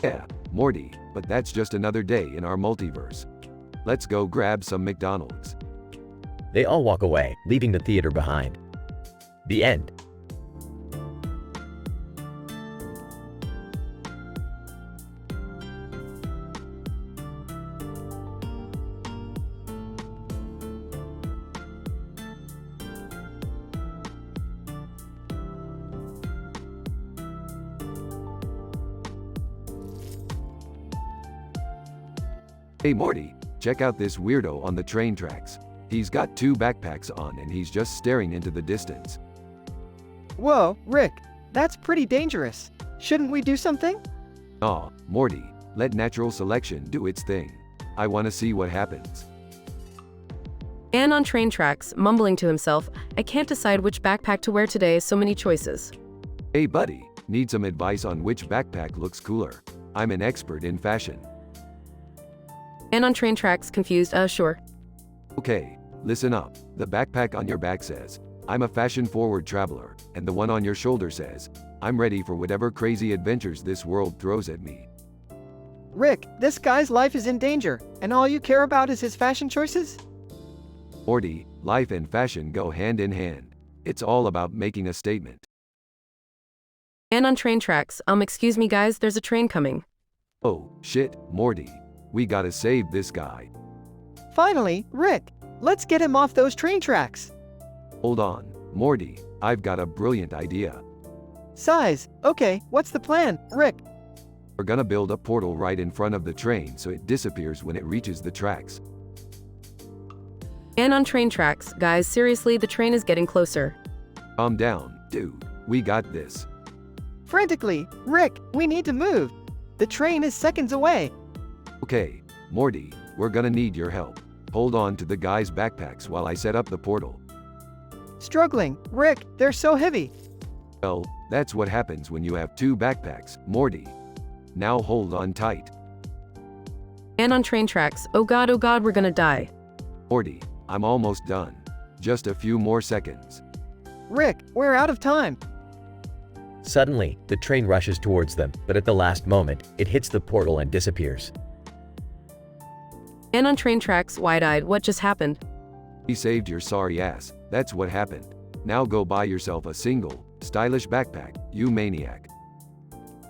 Yeah, Morty, but that's just another day in our multiverse. Let's go grab some McDonald's. They all walk away, leaving the theater behind. The end. Hey Morty, check out this weirdo on the train tracks. He's got 2 backpacks on and he's just staring into the distance. Whoa, Rick, that's pretty dangerous. Shouldn't we do something? Aw, Morty, let natural selection do its thing. I want to see what happens. And on train tracks, mumbling to himself, I can't decide which backpack to wear today, so many choices. Hey buddy, need some advice on which backpack looks cooler? I'm an expert in fashion. And on train tracks, confused, sure. Okay, listen up. The backpack on your back says, I'm a fashion-forward traveler, and the one on your shoulder says, I'm ready for whatever crazy adventures this world throws at me. Rick, this guy's life is in danger, and all you care about is his fashion choices? Morty, life and fashion go hand in hand. It's all about making a statement. And on train tracks, excuse me guys, there's a train coming. Oh, shit, Morty. We gotta save this guy. Finally, Rick, let's get him off those train tracks. Hold on, Morty, I've got a brilliant idea. Size, okay, what's the plan, Rick? We're gonna build a portal right in front of the train so it disappears when it reaches the tracks. And on train tracks, guys, seriously, the train is getting closer. Calm down, dude, we got this. Frantically, Rick, we need to move. The train is seconds away. Okay, Morty, we're gonna need your help. Hold on to the guys' backpacks while I set up the portal. Struggling, Rick, they're so heavy. Well, that's what happens when you have two backpacks, Morty. Now hold on tight. And on train tracks, oh god, we're gonna die. Morty, I'm almost done. Just a few more seconds. Rick, we're out of time. Suddenly, the train rushes towards them, but at the last moment, it hits the portal and disappears. And on train tracks, wide-eyed, what just happened? He saved your sorry ass, that's what happened. Now go buy yourself a single, stylish backpack, you maniac.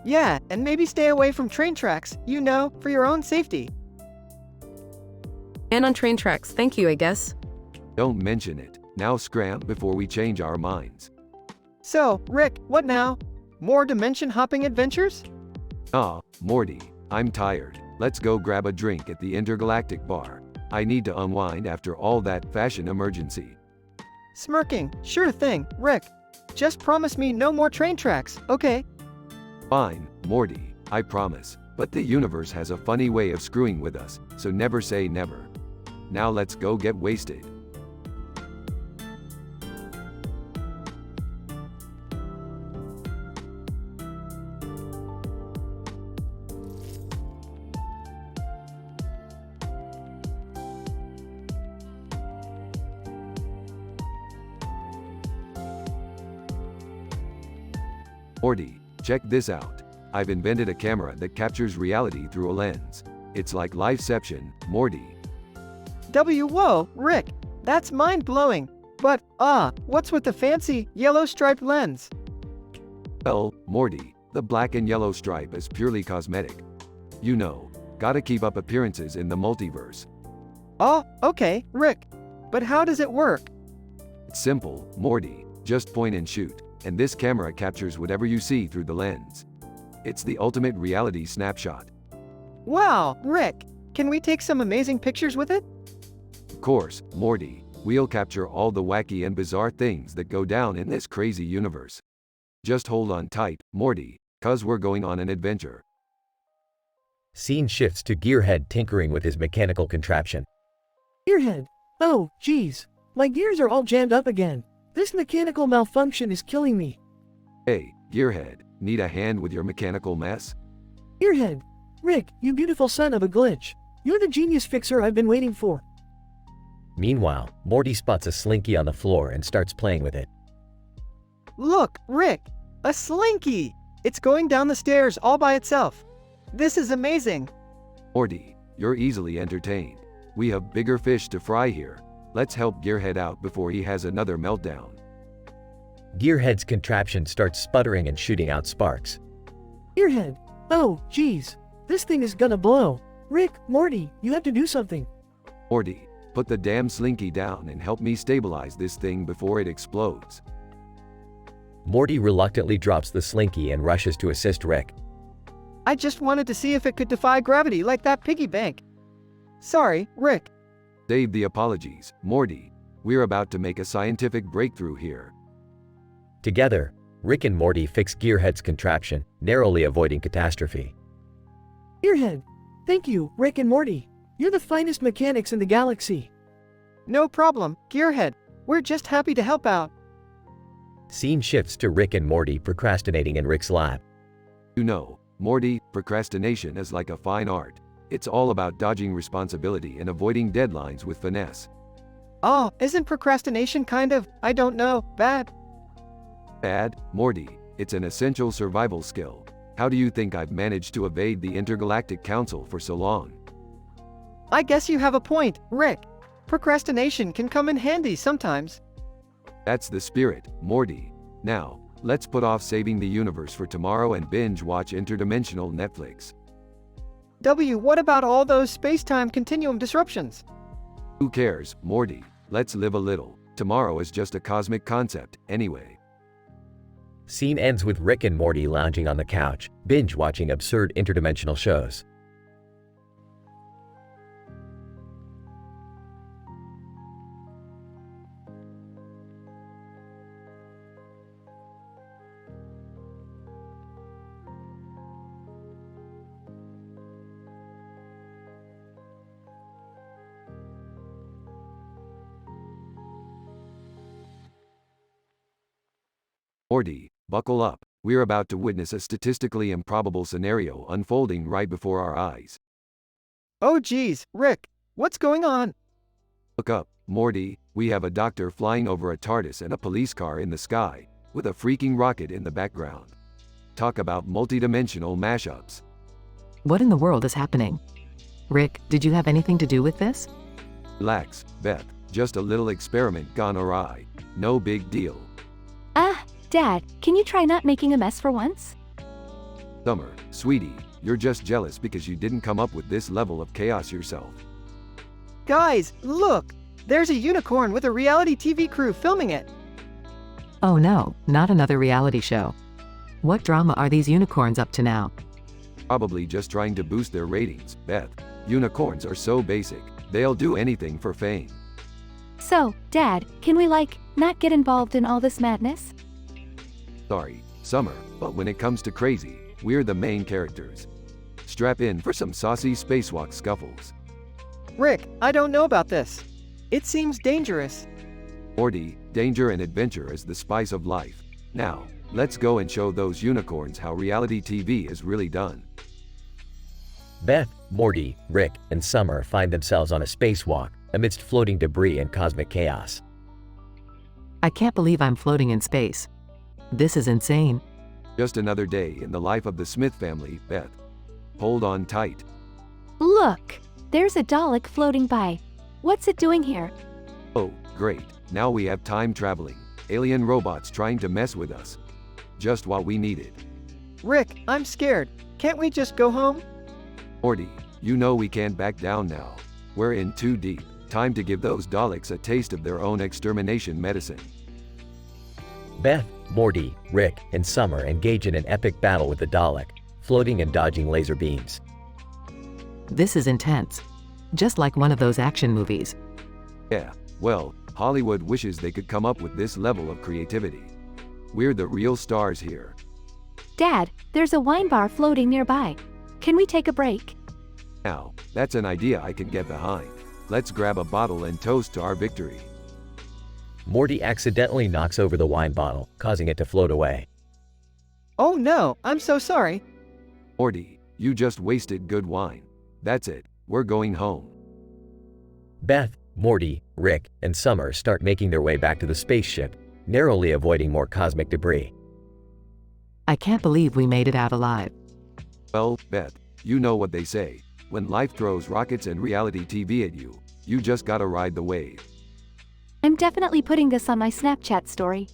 Yeah, and maybe stay away from train tracks, you know, for your own safety. And on train tracks, thank you, I guess. Don't mention it. Now scram before we change our minds. So, Rick, what now? More dimension hopping adventures? Ah, Morty, I'm tired. Let's go grab a drink at the intergalactic bar. I need to unwind after all that fashion emergency. Smirking, sure thing, Rick. Just promise me no more train tracks, okay? Fine, Morty, I promise. But the universe has a funny way of screwing with us, so never say never. Now let's go get wasted. Morty, check this out. I've invented a camera that captures reality through a lens. It's like Liveception, Morty. Whoa, Rick, that's mind-blowing. But, what's with the fancy, yellow striped lens? Well, Morty, the black and yellow stripe is purely cosmetic. You know, gotta keep up appearances in the multiverse. Oh, okay, Rick. But how does it work? It's simple, Morty, just point and shoot, and this camera captures whatever you see through the lens. It's the ultimate reality snapshot. Wow, Rick, can we take some amazing pictures with it? Of course, Morty, we'll capture all the wacky and bizarre things that go down in this crazy universe. Just hold on tight, Morty, 'cause we're going on an adventure. Scene shifts to Gearhead tinkering with his mechanical contraption. Gearhead. Oh, geez. My gears are all jammed up again. This mechanical malfunction is killing me. Hey, Gearhead, need a hand with your mechanical mess? Gearhead. Rick, you beautiful son of a glitch. You're the genius fixer I've been waiting for. Meanwhile, Morty spots a slinky on the floor and starts playing with it. Look, Rick, a slinky! It's going down the stairs all by itself. This is amazing. Morty, you're easily entertained. We have bigger fish to fry here. Let's help Gearhead out before he has another meltdown. Gearhead's contraption starts sputtering and shooting out sparks. Gearhead. Oh, geez. This thing is gonna blow. Rick, Morty, you have to do something. Morty, put the damn slinky down and help me stabilize this thing before it explodes. Morty reluctantly drops the slinky and rushes to assist Rick. I just wanted to see if it could defy gravity like that piggy bank. Sorry, Rick. Save the apologies, Morty. We're about to make a scientific breakthrough here. Together, Rick and Morty fix Gearhead's contraption, narrowly avoiding catastrophe. Gearhead. Thank you, Rick and Morty. You're the finest mechanics in the galaxy. No problem, Gearhead. We're just happy to help out. Scene shifts to Rick and Morty procrastinating in Rick's lab. You know, Morty, procrastination is like a fine art. It's all about dodging responsibility and avoiding deadlines with finesse. Oh, isn't procrastination kind of, I don't know, bad? Bad, Morty, it's an essential survival skill. How do you think I've managed to evade the Intergalactic Council for so long? I guess you have a point, Rick. Procrastination can come in handy sometimes. That's the spirit, Morty. Now, let's put off saving the universe for tomorrow and binge watch interdimensional Netflix. What about all those space-time continuum disruptions? Who cares, Morty? Let's live a little. Tomorrow is just a cosmic concept, anyway. Scene ends with Rick and Morty lounging on the couch, binge-watching absurd interdimensional shows. Morty, buckle up. We're about to witness a statistically improbable scenario unfolding right before our eyes. Oh geez, Rick, what's going on? Look up, Morty. We have a doctor flying over a TARDIS and a police car in the sky, with a freaking rocket in the background. Talk about multidimensional mashups. What in the world is happening? Rick, did you have anything to do with this? Relax, Beth. Just a little experiment gone awry. No big deal. Dad, can you try not making a mess for once? Summer, sweetie, you're just jealous because you didn't come up with this level of chaos yourself. Guys, look! There's a unicorn with a reality TV crew filming it. Oh no, not another reality show. What drama are these unicorns up to now? Probably just trying to boost their ratings, Beth. Unicorns are so basic, they'll do anything for fame. So, Dad, can we not get involved in all this madness? Sorry, Summer, but when it comes to crazy, we're the main characters. Strap in for some saucy spacewalk scuffles. Rick, I don't know about this. It seems dangerous. Morty, danger and adventure is the spice of life. Now, let's go and show those unicorns how reality TV is really done. Beth, Morty, Rick, and Summer find themselves on a spacewalk amidst floating debris and cosmic chaos. I can't believe I'm floating in space. This is insane. Just another day in the life of the Smith family, Beth. Hold on tight. Look! There's a Dalek floating by. What's it doing here? Oh, great. Now we have time traveling. Alien robots trying to mess with us. Just what we needed. Rick, I'm scared. Can't we just go home? Morty, you know we can't back down now. We're in too deep. Time to give those Daleks a taste of their own extermination medicine. Beth, Morty, Rick, and Summer engage in an epic battle with the Dalek, floating and dodging laser beams. This is intense. Just like one of those action movies. Yeah, well, Hollywood wishes they could come up with this level of creativity. We're the real stars here. Dad, there's a wine bar floating nearby. Can we take a break? Now, that's an idea I can get behind. Let's grab a bottle and toast to our victory. Morty accidentally knocks over the wine bottle, causing it to float away. Oh no, I'm so sorry. Morty, you just wasted good wine. That's it, we're going home. Beth, Morty, Rick, and Summer start making their way back to the spaceship, narrowly avoiding more cosmic debris. I can't believe we made it out alive. Well, Beth, you know what they say. When life throws rockets and reality TV at you, you just gotta ride the wave. I'm definitely putting this on my Snapchat story.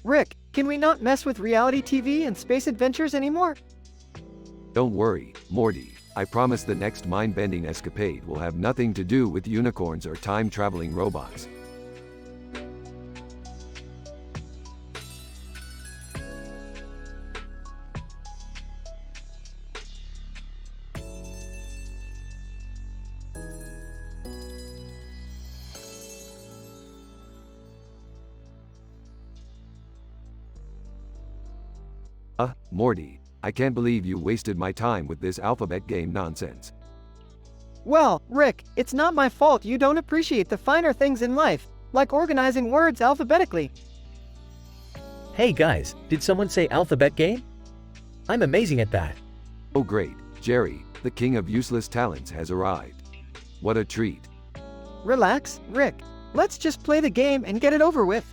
Rick, can we not mess with reality TV and space adventures anymore? Don't worry, Morty. I promise the next mind-bending escapade will have nothing to do with unicorns or time-traveling robots. Morty, I can't believe you wasted my time with this alphabet game nonsense. Well, Rick, it's not my fault you don't appreciate the finer things in life, like organizing words alphabetically. Hey guys, did someone say alphabet game? I'm amazing at that. Oh great, Jerry, the king of useless talents has arrived. What a treat. Relax, Rick. Let's just play the game and get it over with.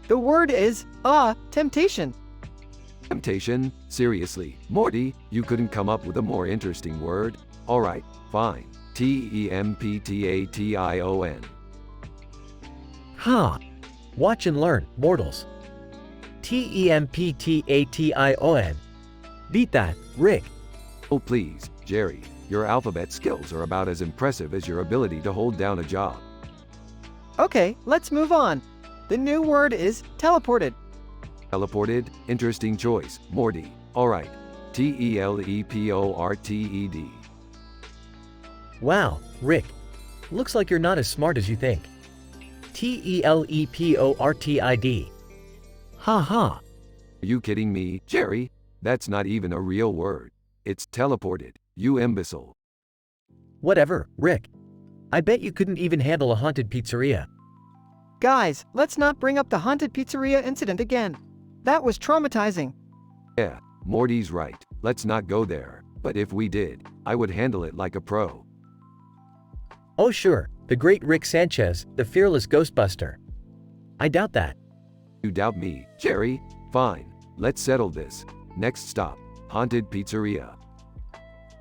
The word is, temptation. Temptation? Seriously, Morty, you couldn't come up with a more interesting word? Alright, fine. Temptation. Huh. Watch and learn, mortals. Temptation. Beat that, Rick. Oh please, Jerry, your alphabet skills are about as impressive as your ability to hold down a job. Okay, let's move on. The new word is teleported. Teleported? Interesting choice, Morty. Alright. Teleported. Wow, Rick. Looks like you're not as smart as you think. Teleported. Ha ha. Are you kidding me, Jerry? That's not even a real word. It's teleported, you imbecile. Whatever, Rick. I bet you couldn't even handle a haunted pizzeria. Guys, let's not bring up the haunted pizzeria incident again. That was traumatizing. Yeah, Morty's right. Let's not go there. But if we did, I would handle it like a pro. Oh sure, the great Rick Sanchez, the fearless Ghostbuster. I doubt that. You doubt me, Jerry? Fine. Let's settle this. Next stop, Haunted Pizzeria.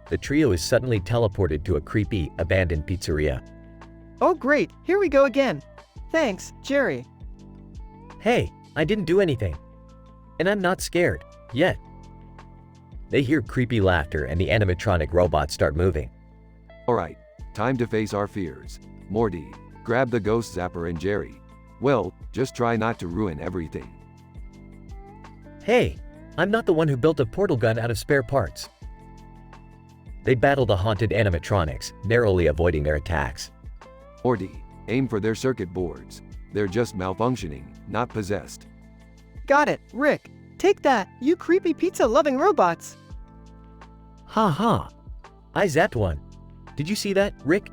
The trio is suddenly teleported to a creepy, abandoned pizzeria. Oh great, here we go again. Thanks, Jerry. Hey, I didn't do anything. And I'm not scared, yet. They hear creepy laughter and the animatronic robots start moving. Alright, time to face our fears. Morty, grab the ghost zapper, and Jerry, well, just try not to ruin everything. Hey, I'm not the one who built a portal gun out of spare parts. They battle the haunted animatronics, narrowly avoiding their attacks. Morty, aim for their circuit boards. They're just malfunctioning, not possessed. Got it, Rick. Take that, you creepy pizza-loving robots. Ha ha. I zapped one. Did you see that, Rick?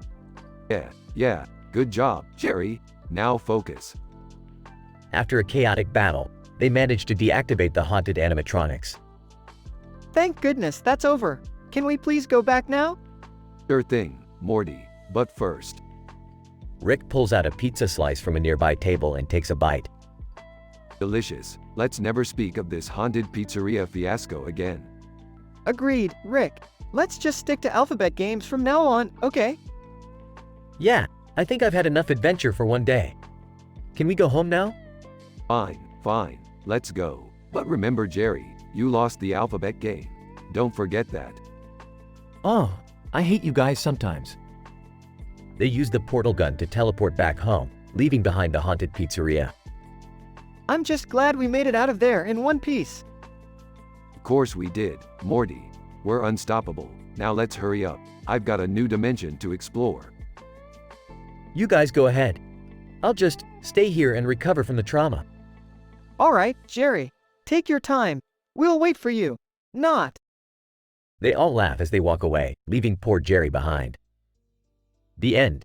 Yeah, good job, Jerry. Now focus. After a chaotic battle, they managed to deactivate the haunted animatronics. Thank goodness that's over. Can we please go back now? Sure thing, Morty. But first, Rick pulls out a pizza slice from a nearby table and takes a bite. delicious. Let's never speak of this haunted pizzeria fiasco again. Agreed, Rick. Let's just stick to alphabet games from now on, okay? Yeah, I think I've had enough adventure for one day. Can we go home now? Fine. Let's go. But remember, Jerry, you lost the alphabet game. Don't forget that. Oh, I hate you guys sometimes. They use the portal gun to teleport back home, leaving behind the haunted pizzeria. I'm just glad we made it out of there in one piece. Of course we did, Morty. We're unstoppable. Now let's hurry up. I've got a new dimension to explore. You guys go ahead. I'll just stay here and recover from the trauma. Alright, Jerry. Take your time. We'll wait for you. Not. They all laugh as they walk away, leaving poor Jerry behind. The end.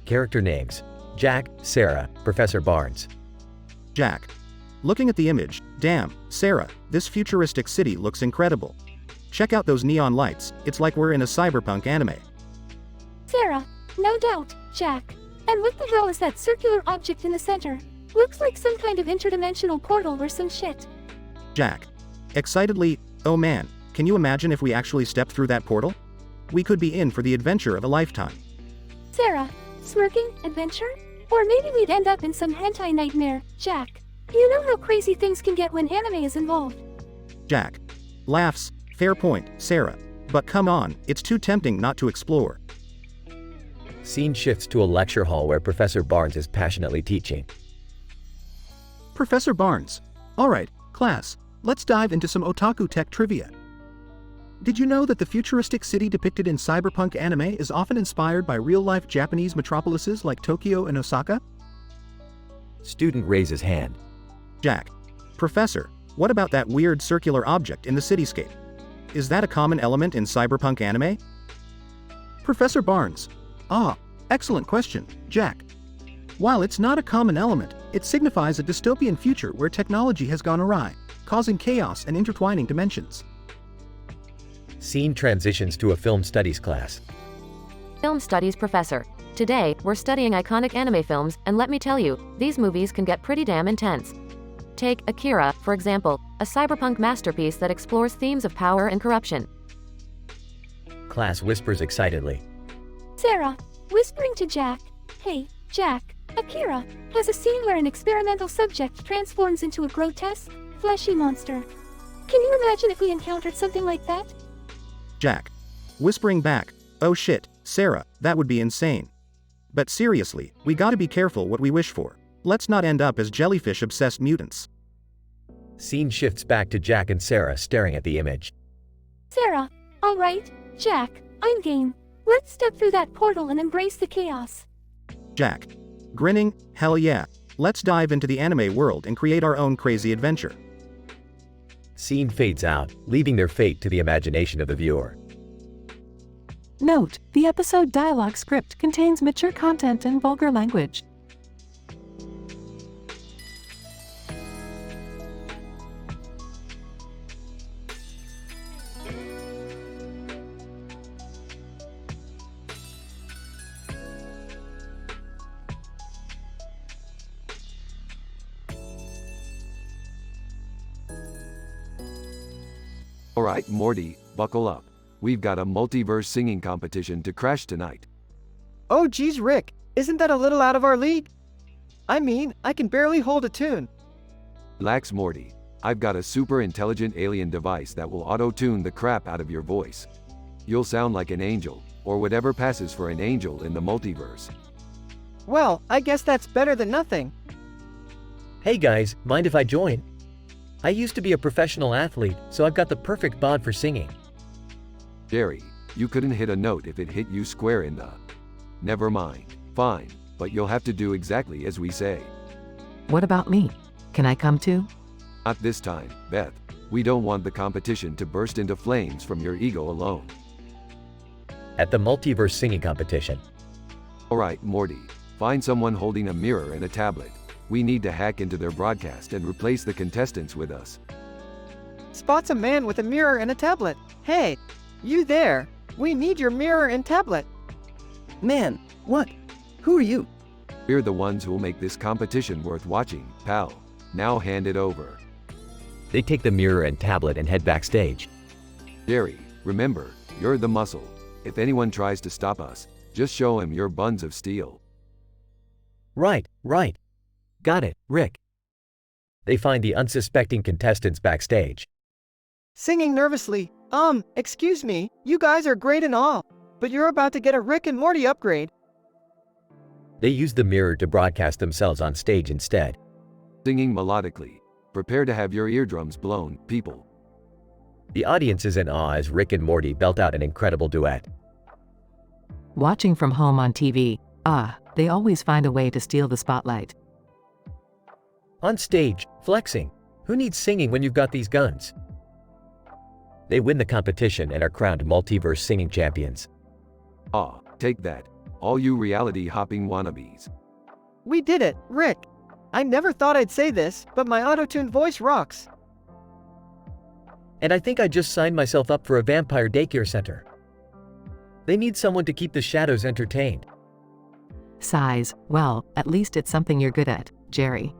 Character names: Jack, Sarah, Professor Barnes. Jack. Looking at the image, damn, Sarah, this futuristic city looks incredible. Check out those neon lights, it's like we're in a cyberpunk anime. Sarah, no doubt, Jack. And what the hell is that circular object in the center? Looks like some kind of interdimensional portal or some shit. Jack. Excitedly, oh man, can you imagine if we actually stepped through that portal? We could be in for the adventure of a lifetime. Sarah, smirking, adventure? Or maybe we'd end up in some hentai nightmare, Jack. You know how crazy things can get when anime is involved. Jack. Laughs, fair point, Sarah. But come on, it's too tempting not to explore. Scene shifts to a lecture hall where Professor Barnes is passionately teaching. Professor Barnes. Alright, class, let's dive into some otaku tech trivia. Did you know that the futuristic city depicted in cyberpunk anime is often inspired by real-life Japanese metropolises like Tokyo and Osaka? Student raises hand. Jack. Professor, what about that weird circular object in the cityscape? Is that a common element in cyberpunk anime? Professor Barnes. Ah, excellent question, Jack. While it's not a common element, it signifies a dystopian future where technology has gone awry, causing chaos and intertwining dimensions. Scene transitions to a film studies class. Film studies professor. Today, we're studying iconic anime films, and let me tell you, these movies can get pretty damn intense. Take Akira, for example, a cyberpunk masterpiece that explores themes of power and corruption. Class whispers excitedly. Sarah, whispering to Jack, hey, Jack, Akira has a scene where an experimental subject transforms into a grotesque, fleshy monster. Can you imagine if we encountered something like that? Jack. Whispering back, oh shit, Sarah, that would be insane. But seriously, we gotta be careful what we wish for. Let's not end up as jellyfish-obsessed mutants. Scene shifts back to Jack and Sarah staring at the image. Sarah, alright, Jack, I'm game. Let's step through that portal and embrace the chaos. Jack. Grinning, hell yeah. Let's dive into the anime world and create our own crazy adventure. Scene fades out, leaving their fate to the imagination of the viewer. Note: the episode dialogue script contains mature content and vulgar language. Alright, Morty, buckle up. We've got a multiverse singing competition to crash tonight. Oh geez, Rick, isn't that a little out of our league? I mean, I can barely hold a tune. Relax, Morty. I've got a super intelligent alien device that will auto-tune the crap out of your voice. You'll sound like an angel, or whatever passes for an angel in the multiverse. Well, I guess that's better than nothing. Hey guys, mind if I join? I used to be a professional athlete, so I've got the perfect bod for singing. Jerry, you couldn't hit a note if it hit you square in the... Never mind. Fine, but you'll have to do exactly as we say. What about me? Can I come too? Not this time, Beth. We don't want the competition to burst into flames from your ego alone. At the multiverse singing competition. Alright, Morty. Find someone holding a mirror and a tablet. We need to hack into their broadcast and replace the contestants with us. Spots a man with a mirror and a tablet. Hey, you there. We need your mirror and tablet. Man, what? Who are you? We're the ones who'll make this competition worth watching, pal. Now hand it over. They take the mirror and tablet and head backstage. Jerry, remember, you're the muscle. If anyone tries to stop us, just show him your buns of steel. Right. Got it, Rick. They find the unsuspecting contestants backstage. Singing nervously, excuse me, you guys are great and all, but you're about to get a Rick and Morty upgrade. They use the mirror to broadcast themselves on stage instead. Singing melodically. Prepare to have your eardrums blown, people. The audience is in awe as Rick and Morty belt out an incredible duet. Watching from home on TV, they always find a way to steal the spotlight. On stage, flexing. Who needs singing when you've got these guns? They win the competition and are crowned multiverse singing champions. Take that, all you reality-hopping wannabes. We did it, Rick. I never thought I'd say this, but my auto-tuned voice rocks. And I think I just signed myself up for a vampire daycare center. They need someone to keep the shadows entertained. Sighs. Well, at least it's something you're good at, Jerry.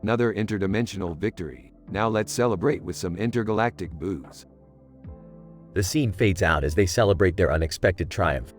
Another interdimensional victory. Now let's celebrate with some intergalactic booze. The scene fades out as they celebrate their unexpected triumph.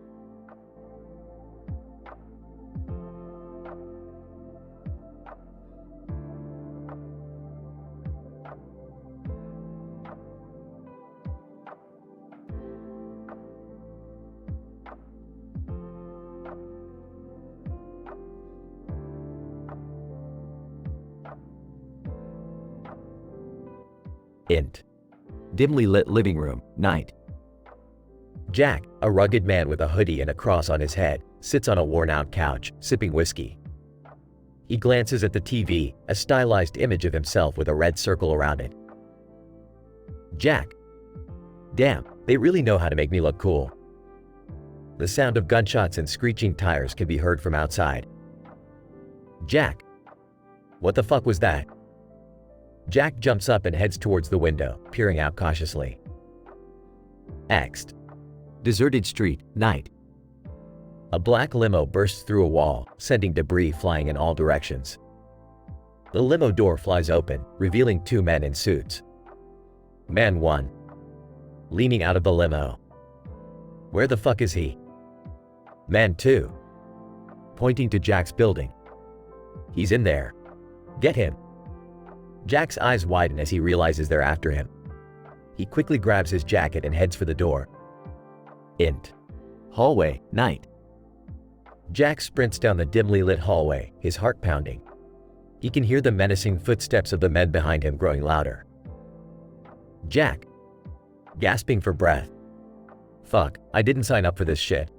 Int. Dimly lit living room, night. Jack, a rugged man with a hoodie and a cross on his head, sits on a worn-out couch, sipping whiskey. He glances at the TV, a stylized image of himself with a red circle around it. Jack. Damn, they really know how to make me look cool. The sound of gunshots and screeching tires can be heard from outside. Jack. What the fuck was that? Jack jumps up and heads towards the window, peering out cautiously. Next. Deserted street, night. A black limo bursts through a wall, sending debris flying in all directions. The limo door flies open, revealing two men in suits. Man 1. Leaning out of the limo. Where the fuck is he? Man 2. Pointing to Jack's building. He's in there. Get him. Jack's eyes widen as he realizes they're after him. He quickly grabs his jacket and heads for the door. Int. Hallway, night. Jack sprints down the dimly lit hallway, his heart pounding. He can hear the menacing footsteps of the men behind him growing louder. Jack. Gasping for breath. Fuck, I didn't sign up for this shit.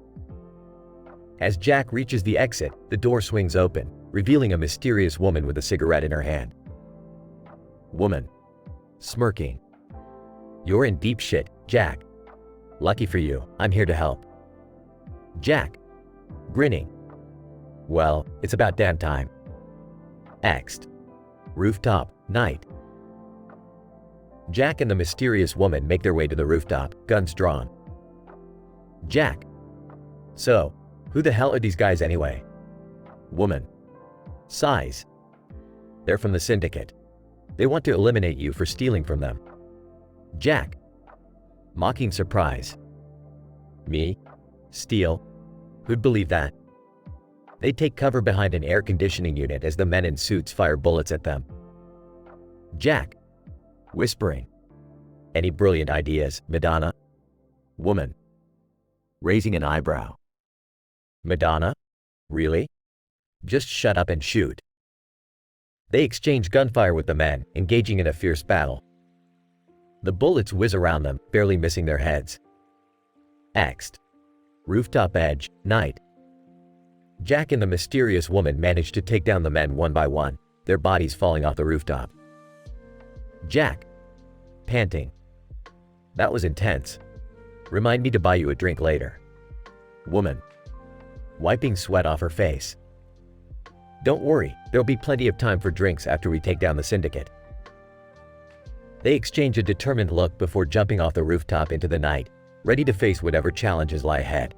As Jack reaches the exit, the door swings open, revealing a mysterious woman with a cigarette in her hand. Woman. Smirking. You're in deep shit, Jack. Lucky for you, I'm here to help. Jack. Grinning. Well, it's about damn time. Next. Rooftop, night. Jack and the mysterious woman make their way to the rooftop, guns drawn. Jack. So, who the hell are these guys anyway? Woman. Sighs. They're from the syndicate. They want to eliminate you for stealing from them. Jack. Mocking surprise. Me? Steal? Who'd believe that? They take cover behind an air conditioning unit as the men in suits fire bullets at them. Jack. Whispering. Any brilliant ideas, Madonna? Woman. Raising an eyebrow. Madonna? Really? Just shut up and shoot. They exchange gunfire with the men, engaging in a fierce battle. The bullets whiz around them, barely missing their heads. Next. Rooftop edge, night. Jack and the mysterious woman manage to take down the men one by one, their bodies falling off the rooftop. Jack. Panting. That was intense. Remind me to buy you a drink later. Woman. Wiping sweat off her face. Don't worry, there'll be plenty of time for drinks after we take down the syndicate. They exchange a determined look before jumping off the rooftop into the night, ready to face whatever challenges lie ahead.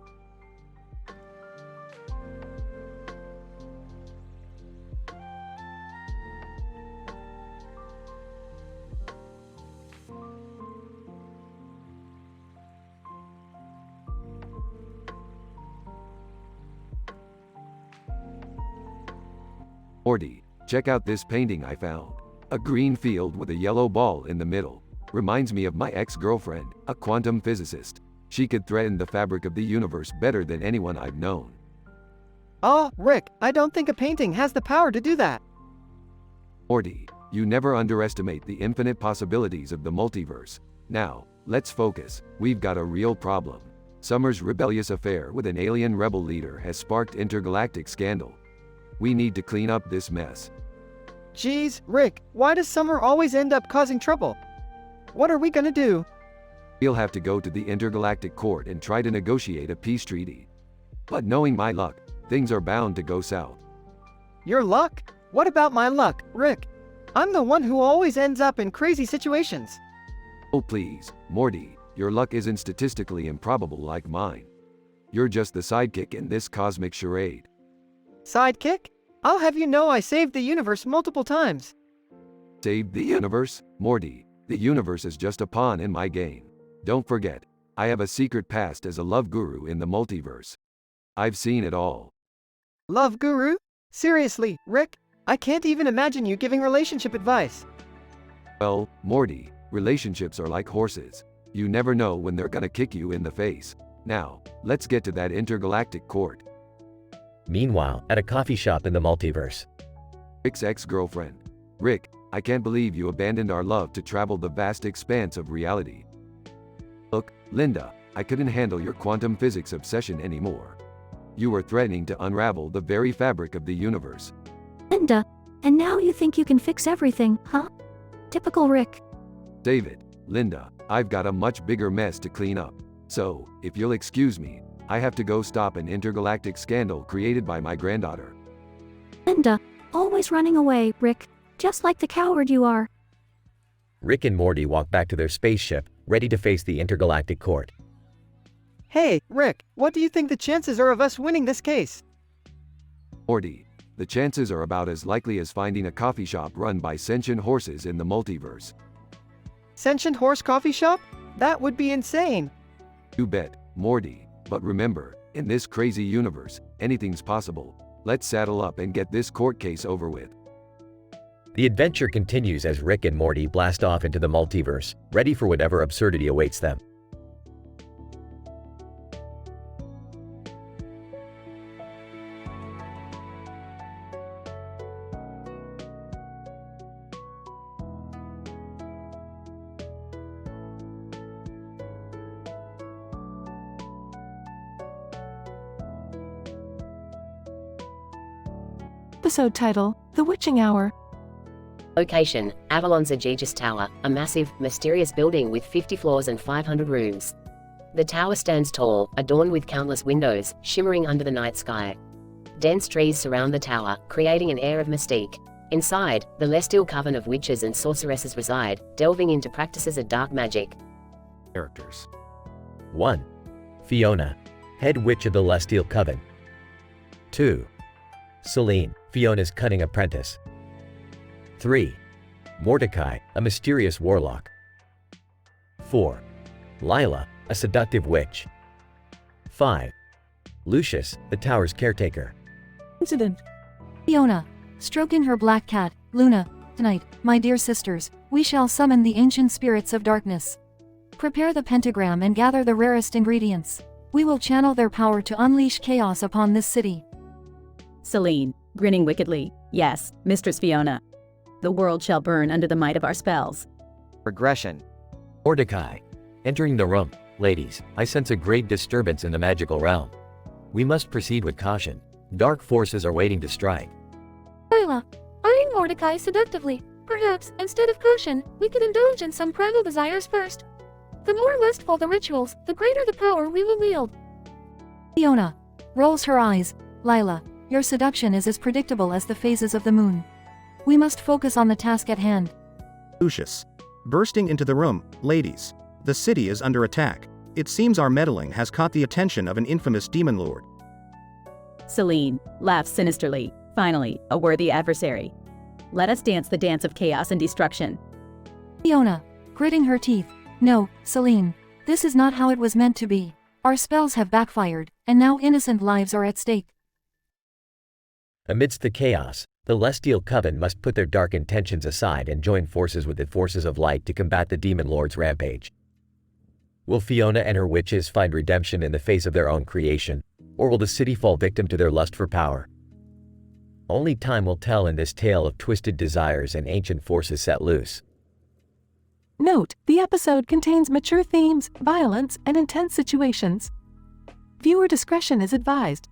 Morty, check out this painting I found. A green field with a yellow ball in the middle. Reminds me of my ex-girlfriend, a quantum physicist. She could threaten the fabric of the universe better than anyone I've known. Oh, Rick, I don't think a painting has the power to do that. Morty, you never underestimate the infinite possibilities of the multiverse. Now, let's focus. We've got a real problem. Summer's rebellious affair with an alien rebel leader has sparked intergalactic scandal. We need to clean up this mess. Geez, Rick, why does Summer always end up causing trouble? What are we gonna do? We'll have to go to the intergalactic court and try to negotiate a peace treaty. But knowing my luck, things are bound to go south. Your luck? What about my luck, Rick? I'm the one who always ends up in crazy situations. Oh please, Morty, your luck isn't statistically improbable like mine. You're just the sidekick in this cosmic charade. Sidekick? I'll have you know I saved the universe multiple times. Saved the universe? Morty, the universe is just a pawn in my game. Don't forget, I have a secret past as a love guru in the multiverse. I've seen it all. Love guru? Seriously, Rick? I can't even imagine you giving relationship advice. Well, Morty, relationships are like horses. You never know when they're gonna kick you in the face. Now, let's get to that intergalactic court. Meanwhile, at a coffee shop in the multiverse. Rick's ex-girlfriend. Rick, I can't believe you abandoned our love to travel the vast expanse of reality. Look, Linda, I couldn't handle your quantum physics obsession anymore. You were threatening to unravel the very fabric of the universe. Linda, and now you think you can fix everything, huh? Typical Rick. David, Linda, I've got a much bigger mess to clean up. So, if you'll excuse me, I have to go stop an intergalactic scandal created by my granddaughter. Linda, always running away, Rick. Just like the coward you are. Rick and Morty walk back to their spaceship, ready to face the intergalactic court. Hey, Rick, what do you think the chances are of us winning this case? Morty, the chances are about as likely as finding a coffee shop run by sentient horses in the multiverse. Sentient horse coffee shop? That would be insane. You bet, Morty. But remember, in this crazy universe, anything's possible. Let's saddle up and get this court case over with. The adventure continues as Rick and Morty blast off into the multiverse, ready for whatever absurdity awaits them. Episode title, The Witching Hour. Location, Avalon's Aegis Tower, a massive, mysterious building with 50 floors and 500 rooms. The tower stands tall, adorned with countless windows, shimmering under the night sky. Dense trees surround the tower, creating an air of mystique. Inside, the Lestial Coven of witches and sorceresses reside, delving into practices of dark magic. Characters. 1. Fiona, head witch of the Lestial Coven. 2. Celine, Fiona's cunning apprentice. 3. Mordecai, a mysterious warlock. 4. Lila, a seductive witch. 5. Lucius, the tower's caretaker. Incident. Fiona, stroking her black cat, Luna. Tonight, my dear sisters, we shall summon the ancient spirits of darkness. Prepare the pentagram and gather the rarest ingredients. We will channel their power to unleash chaos upon this city. Celine, grinning wickedly. Yes, Mistress Fiona. The world shall burn under the might of our spells. Regression. Mordecai, entering the room. Ladies, I sense a great disturbance in the magical realm. We must proceed with caution. Dark forces are waiting to strike. Lila, eyeing Mordecai seductively. Perhaps, instead of caution, we could indulge in some primal desires first. The more lustful the rituals, the greater the power we will wield. Fiona rolls her eyes. Lila, your seduction is as predictable as the phases of the moon. We must focus on the task at hand. Lucius, bursting into the room. Ladies, the city is under attack. It seems our meddling has caught the attention of an infamous demon lord. Celine laughs sinisterly. Finally, a worthy adversary. Let us dance the dance of chaos and destruction. Fiona, gritting her teeth. No, Celine, this is not how it was meant to be. Our spells have backfired, and now innocent lives are at stake. Amidst the chaos, the Lestial Coven must put their dark intentions aside and join forces with the forces of light to combat the demon lord's rampage. Will Fiona and her witches find redemption in the face of their own creation, or will the city fall victim to their lust for power? Only time will tell in this tale of twisted desires and ancient forces set loose. Note, the episode contains mature themes, violence, and intense situations. Viewer discretion is advised.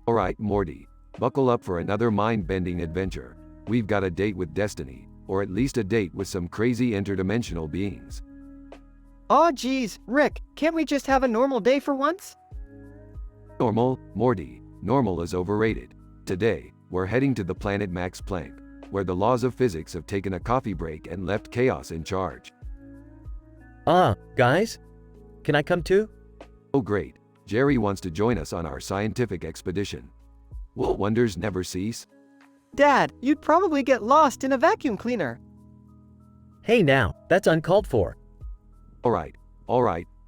Alright, Morty. Buckle up for another mind-bending adventure. We've got a date with destiny, or at least a date with some crazy interdimensional beings. Aw geez, Rick, can't we just have a normal day for once? Normal, Morty. Normal is overrated. Today, we're heading to the planet Max Planck, where the laws of physics have taken a coffee break and left chaos in charge. Guys? Can I come too? Oh great. Jerry wants to join us on our scientific expedition. Will wonders never cease? Dad, you'd probably get lost in a vacuum cleaner. Hey now, that's uncalled for. Alright,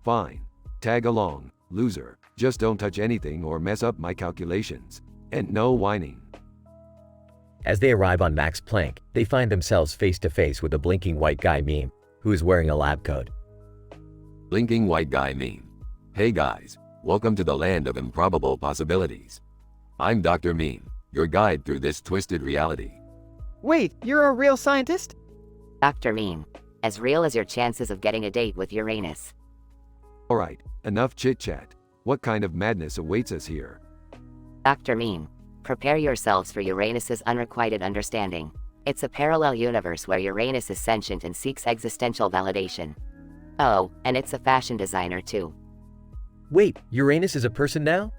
fine. Tag along, loser. Just don't touch anything or mess up my calculations. And no whining. As they arrive on Max Planck, they find themselves face to face with a blinking white guy meme, who is wearing a lab coat. Blinking white guy meme. Hey guys, welcome to the land of improbable possibilities. I'm Dr. Meme, your guide through this twisted reality. Wait, you're a real scientist? Dr. Meme, as real as your chances of getting a date with Uranus. Alright, enough chit-chat. What kind of madness awaits us here? Dr. Meme, prepare yourselves for Uranus's unrequited understanding. It's a parallel universe where Uranus is sentient and seeks existential validation. Oh, and it's a fashion designer too. Wait, Uranus is a person now?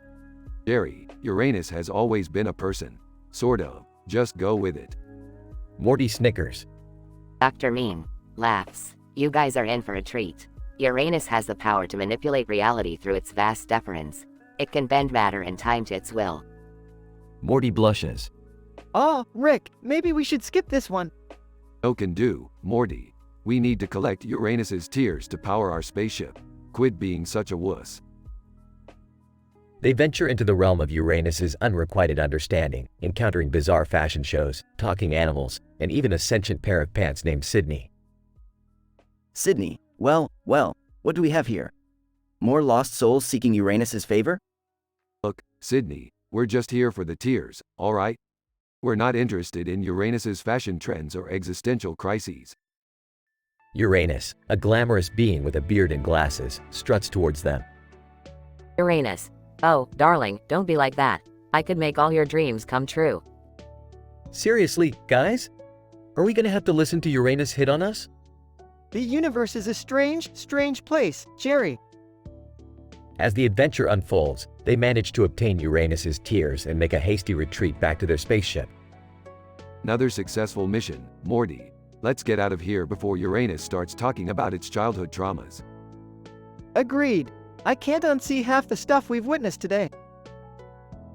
Jerry, Uranus has always been a person. Sort of. Just go with it. Morty snickers. Dr. Meme laughs. You guys are in for a treat. Uranus has the power to manipulate reality through its vast deferens. It can bend matter and time to its will. Morty blushes. Oh, Rick, maybe we should skip this one. No can do, Morty. We need to collect Uranus's tears to power our spaceship. Quit being such a wuss. They venture into the realm of Uranus's unrequited understanding, encountering bizarre fashion shows, talking animals, and even a sentient pair of pants named Sydney. Sydney, well, what do we have here? More lost souls seeking Uranus's favor? Look, Sydney, we're just here for the tears, alright? We're not interested in Uranus's fashion trends or existential crises. Uranus, a glamorous being with a beard and glasses, struts towards them. Uranus. Oh, darling, don't be like that. I could make all your dreams come true. Seriously, guys? Are we gonna have to listen to Uranus hit on us? The universe is a strange, strange place, Jerry. As the adventure unfolds, they manage to obtain Uranus's tears and make a hasty retreat back to their spaceship. Another successful mission, Morty. Let's get out of here before Uranus starts talking about its childhood traumas. Agreed. I can't unsee half the stuff we've witnessed today.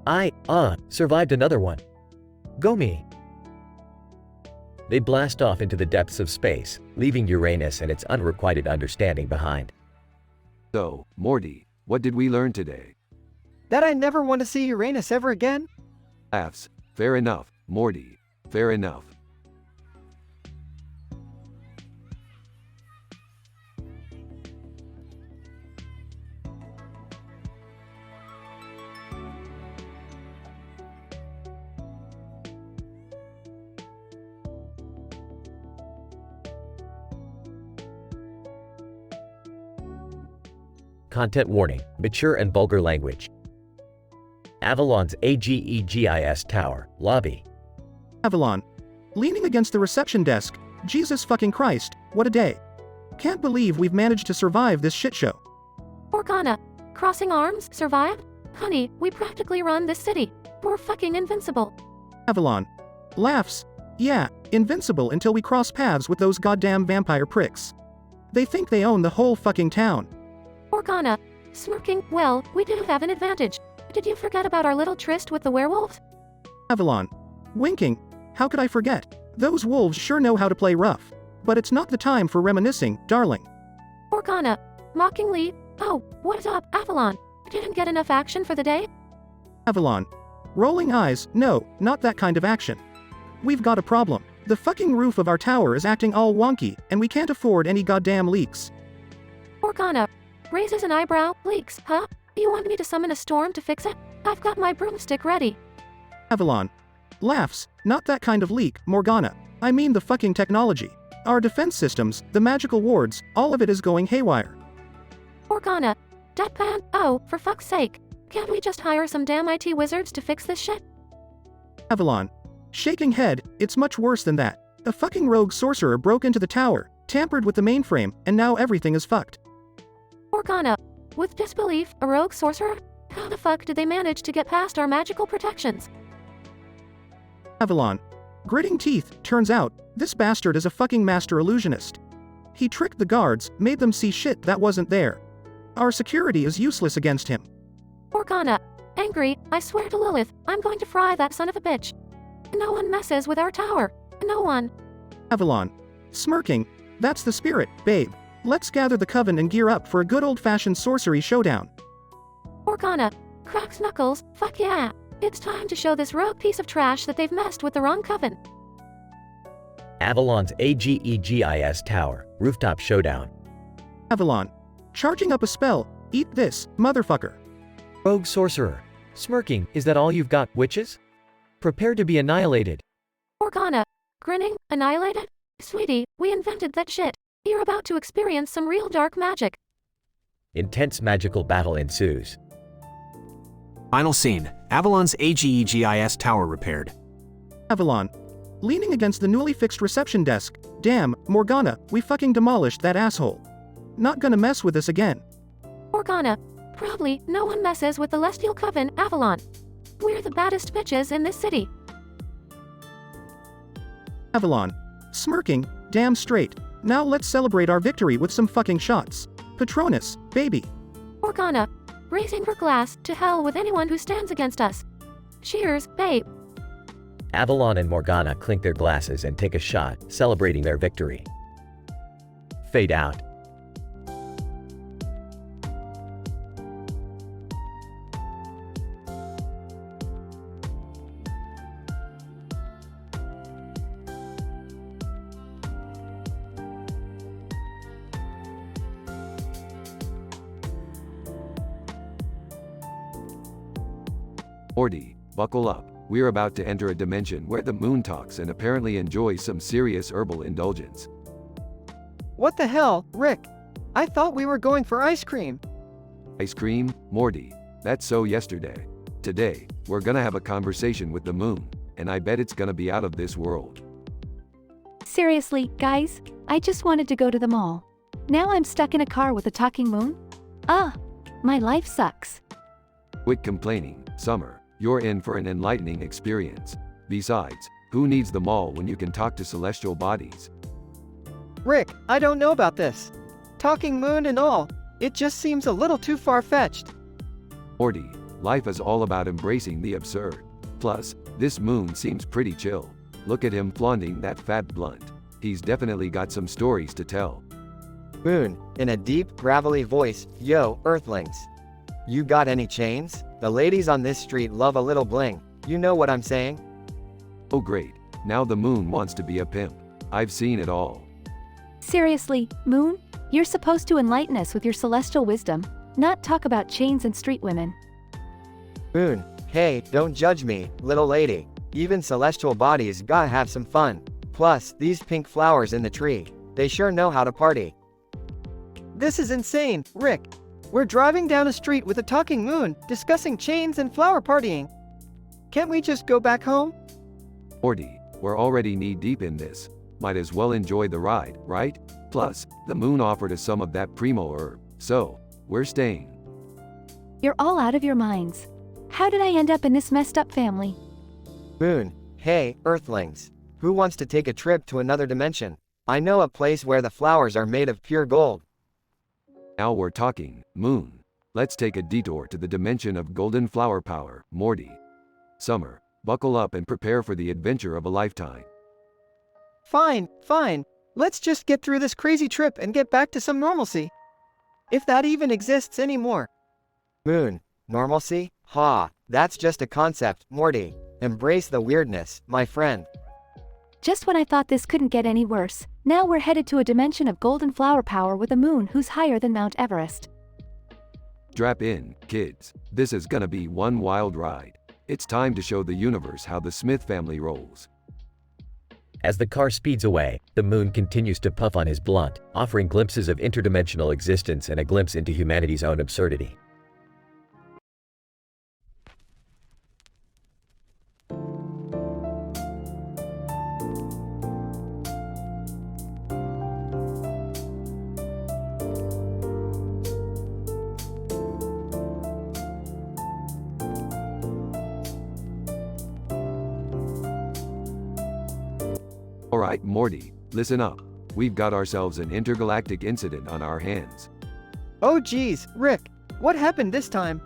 I survived another one. Go me. They blast off into the depths of space, leaving Uranus and its unrequited understanding behind. So, Morty, what did we learn today? That I never want to see Uranus ever again? Laughs. Fair enough, Morty. Fair enough. Content warning, mature and vulgar language. Avalon's AGEGIS Tower, lobby. Avalon. Leaning against the reception desk. Jesus fucking Christ, what a day. Can't believe we've managed to survive this shit show. Morgana. Crossing arms, survived? Honey, we practically run this city. We're fucking invincible. Avalon. Laughs. Yeah, invincible until we cross paths with those goddamn vampire pricks. They think they own the whole fucking town. Morgana. Smirking, well, we do have an advantage. Did you forget about our little tryst with the werewolves? Avalon. Winking. How could I forget? Those wolves sure know how to play rough. But it's not the time for reminiscing, darling. Morgana. Mockingly. Oh, what's up, Avalon? Didn't get enough action for the day? Avalon. Rolling eyes, no, not that kind of action. We've got a problem. The fucking roof of our tower is acting all wonky, and we can't afford any goddamn leaks. Morgana. Raises an eyebrow. Leaks, huh? You want me to summon a storm to fix it? I've got my broomstick ready. Avalon. Laughs. Not that kind of leak, Morgana. I mean the fucking technology. Our defense systems, the magical wards, all of it is going haywire. Morgana. Deadpan. Oh, for fuck's sake. Can't we just hire some damn IT wizards to fix this shit? Avalon. Shaking head, it's much worse than that. A fucking rogue sorcerer broke into the tower, tampered with the mainframe, and now everything is fucked. Morgana. With disbelief, a rogue sorcerer? How the fuck did they manage to get past our magical protections? Avalon. Gritting teeth, turns out, this bastard is a fucking master illusionist. He tricked the guards, made them see shit that wasn't there. Our security is useless against him. Morgana. Angry, I swear to Lilith, I'm going to fry that son of a bitch. No one messes with our tower. No one. Avalon. Smirking. That's the spirit, babe. Let's gather the coven and gear up for a good old-fashioned sorcery showdown. Morgana. Cracks knuckles, fuck yeah. It's time to show this rogue piece of trash that they've messed with the wrong coven. Avalon's AGEGIS Tower, rooftop showdown. Avalon. Charging up a spell. Eat this, motherfucker. Rogue sorcerer. Smirking, is that all you've got, witches? Prepare to be annihilated. Morgana. Grinning, annihilated? Sweetie, we invented that shit. You're about to experience some real dark magic. Intense magical battle ensues. Final scene. Avalon's AGEGIS tower repaired. Avalon. Leaning against the newly fixed reception desk. Damn, Morgana, we fucking demolished that asshole. Not gonna mess with us again. Morgana. Probably no one messes with the Celestial Coven, Avalon. We're the baddest bitches in this city. Avalon. Smirking, damn straight. Now let's celebrate our victory with some fucking shots. Patronus, baby. Morgana. Raising her glass, to hell with anyone who stands against us. Cheers, babe. Avalon and Morgana clink their glasses and take a shot, celebrating their victory. Fade out. Morty, buckle up. We're about to enter a dimension where the moon talks and apparently enjoys some serious herbal indulgence. What the hell, Rick? I thought we were going for ice cream. Ice cream? Morty, that's so yesterday. Today, we're gonna have a conversation with the moon, and I bet it's gonna be out of this world. Seriously, guys, I just wanted to go to the mall. Now I'm stuck in a car with a talking moon? My life sucks. Quit complaining, Summer. You're in for an enlightening experience. Besides, who needs the mall when you can talk to celestial bodies? Rick, I don't know about this. Talking moon and all, it just seems a little too far-fetched. Morty, life is all about embracing the absurd. Plus, this moon seems pretty chill. Look at him flaunting that fat blunt. He's definitely got some stories to tell. Moon, in a deep, gravelly voice, yo, Earthlings. You got any chains? The ladies on this street love a little bling. You know what I'm saying? Oh great, now the moon wants to be a pimp. I've seen it all. Seriously, Moon? You're supposed to enlighten us with your celestial wisdom, not talk about chains and street women. Moon, hey, don't judge me, little lady. Even celestial bodies gotta have some fun. Plus, these pink flowers in the tree, they sure know how to party. This is insane, Rick. We're driving down a street with a talking moon, discussing chains and flower partying. Can't we just go back home? Morty, we're already knee-deep in this. Might as well enjoy the ride, right? Plus, the moon offered us some of that primo herb, so, we're staying. You're all out of your minds. How did I end up in this messed up family? Moon, hey, Earthlings. Who wants to take a trip to another dimension? I know a place where the flowers are made of pure gold. Now we're talking, Moon. Let's take a detour to the dimension of golden flower power, Morty. Summer, buckle up and prepare for the adventure of a lifetime. Fine. Let's just get through this crazy trip and get back to some normalcy. If that even exists anymore. Moon, normalcy? Ha, that's just a concept, Morty. Embrace the weirdness, my friend. Just when I thought this couldn't get any worse, now we're headed to a dimension of golden flower power with a moon who's higher than Mount Everest. Strap in, kids. This is gonna be one wild ride. It's time to show the universe how the Smith family rolls. As the car speeds away, the moon continues to puff on his blunt, offering glimpses of interdimensional existence and a glimpse into humanity's own absurdity. Alright, Morty, listen up. We've got ourselves an intergalactic incident on our hands. Oh geez, Rick, what happened this time?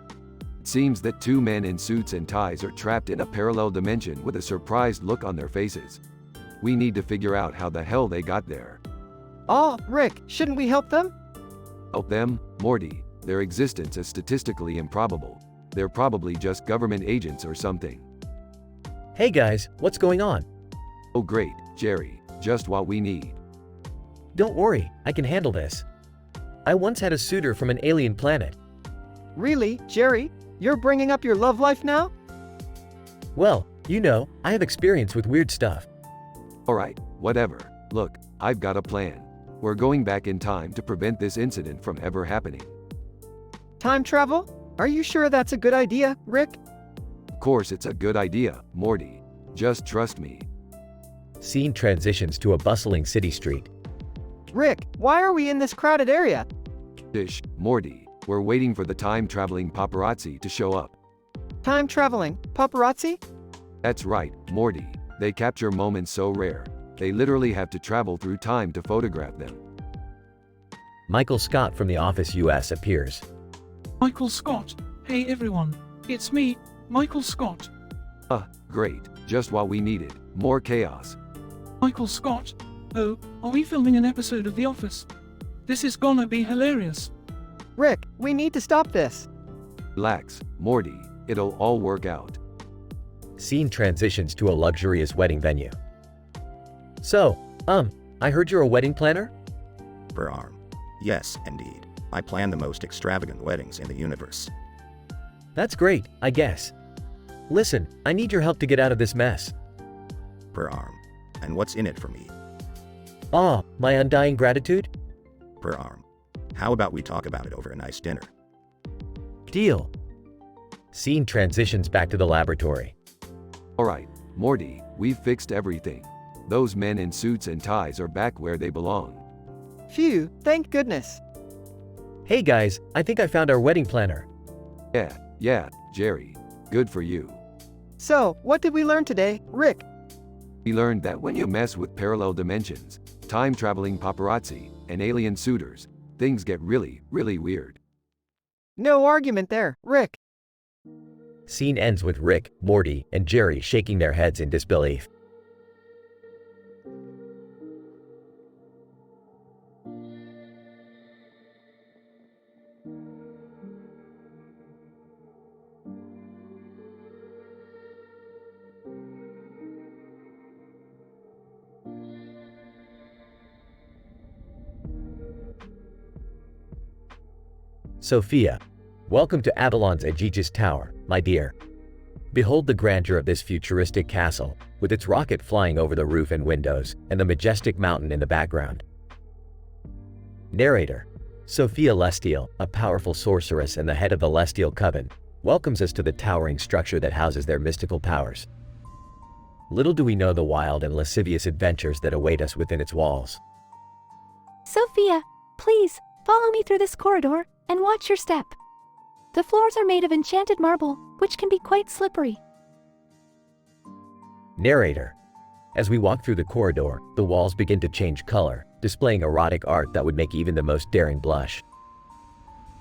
It seems that two men in suits and ties are trapped in a parallel dimension with a surprised look on their faces. We need to figure out how the hell they got there. Oh, Rick, shouldn't we help them? Help them? Morty, their existence is statistically improbable. They're probably just government agents or something. Hey guys, what's going on? Oh great, Jerry, just what we need. Don't worry, I can handle this. I once had a suitor from an alien planet. Really, Jerry? You're bringing up your love life now? Well, you know, I have experience with weird stuff. Alright, whatever. Look, I've got a plan. We're going back in time to prevent this incident from ever happening. Time travel? Are you sure that's a good idea, Rick? Of course it's a good idea, Morty. Just trust me. Scene transitions to a bustling city street. Rick, why are we in this crowded area? Dish, Morty, we're waiting for the time-traveling paparazzi to show up. Time-traveling paparazzi? That's right, Morty. They capture moments so rare, they literally have to travel through time to photograph them. Michael Scott from The Office US appears. Michael Scott. Hey everyone. It's me, Michael Scott. Great. Just what we needed. More chaos. Michael Scott. Oh, are we filming an episode of The Office? This is gonna be hilarious. Rick, we need to stop this. Relax, Morty. It'll all work out. Scene transitions to a luxurious wedding venue. So, I heard you're a wedding planner? Per arm. Yes, indeed. I plan the most extravagant weddings in the universe. That's great, I guess. Listen, I need your help to get out of this mess. Per arm. And what's in it for me? Ah, my undying gratitude? Per arm. How about we talk about it over a nice dinner? Deal. Scene transitions back to the laboratory. Alright, Morty, we've fixed everything. Those men in suits and ties are back where they belong. Phew, thank goodness. Hey guys, I think I found our wedding planner. Yeah, Jerry. Good for you. So, what did we learn today, Rick? We learned that when you mess with parallel dimensions, time-traveling paparazzi, and alien suitors, things get really, really weird. No argument there, Rick. Scene ends with Rick, Morty, and Jerry shaking their heads in disbelief. Sophia, welcome to Avalon's Aegis Tower, my dear. Behold the grandeur of this futuristic castle, with its rocket flying over the roof and windows, and the majestic mountain in the background. Narrator, Sophia Lestial, a powerful sorceress and the head of the Lestial Coven, welcomes us to the towering structure that houses their mystical powers. Little do we know the wild and lascivious adventures that await us within its walls. Sophia, please, follow me through this corridor, and watch your step. The floors are made of enchanted marble, which can be quite slippery. Narrator, as we walk through the corridor, the walls begin to change color, displaying erotic art that would make even the most daring blush.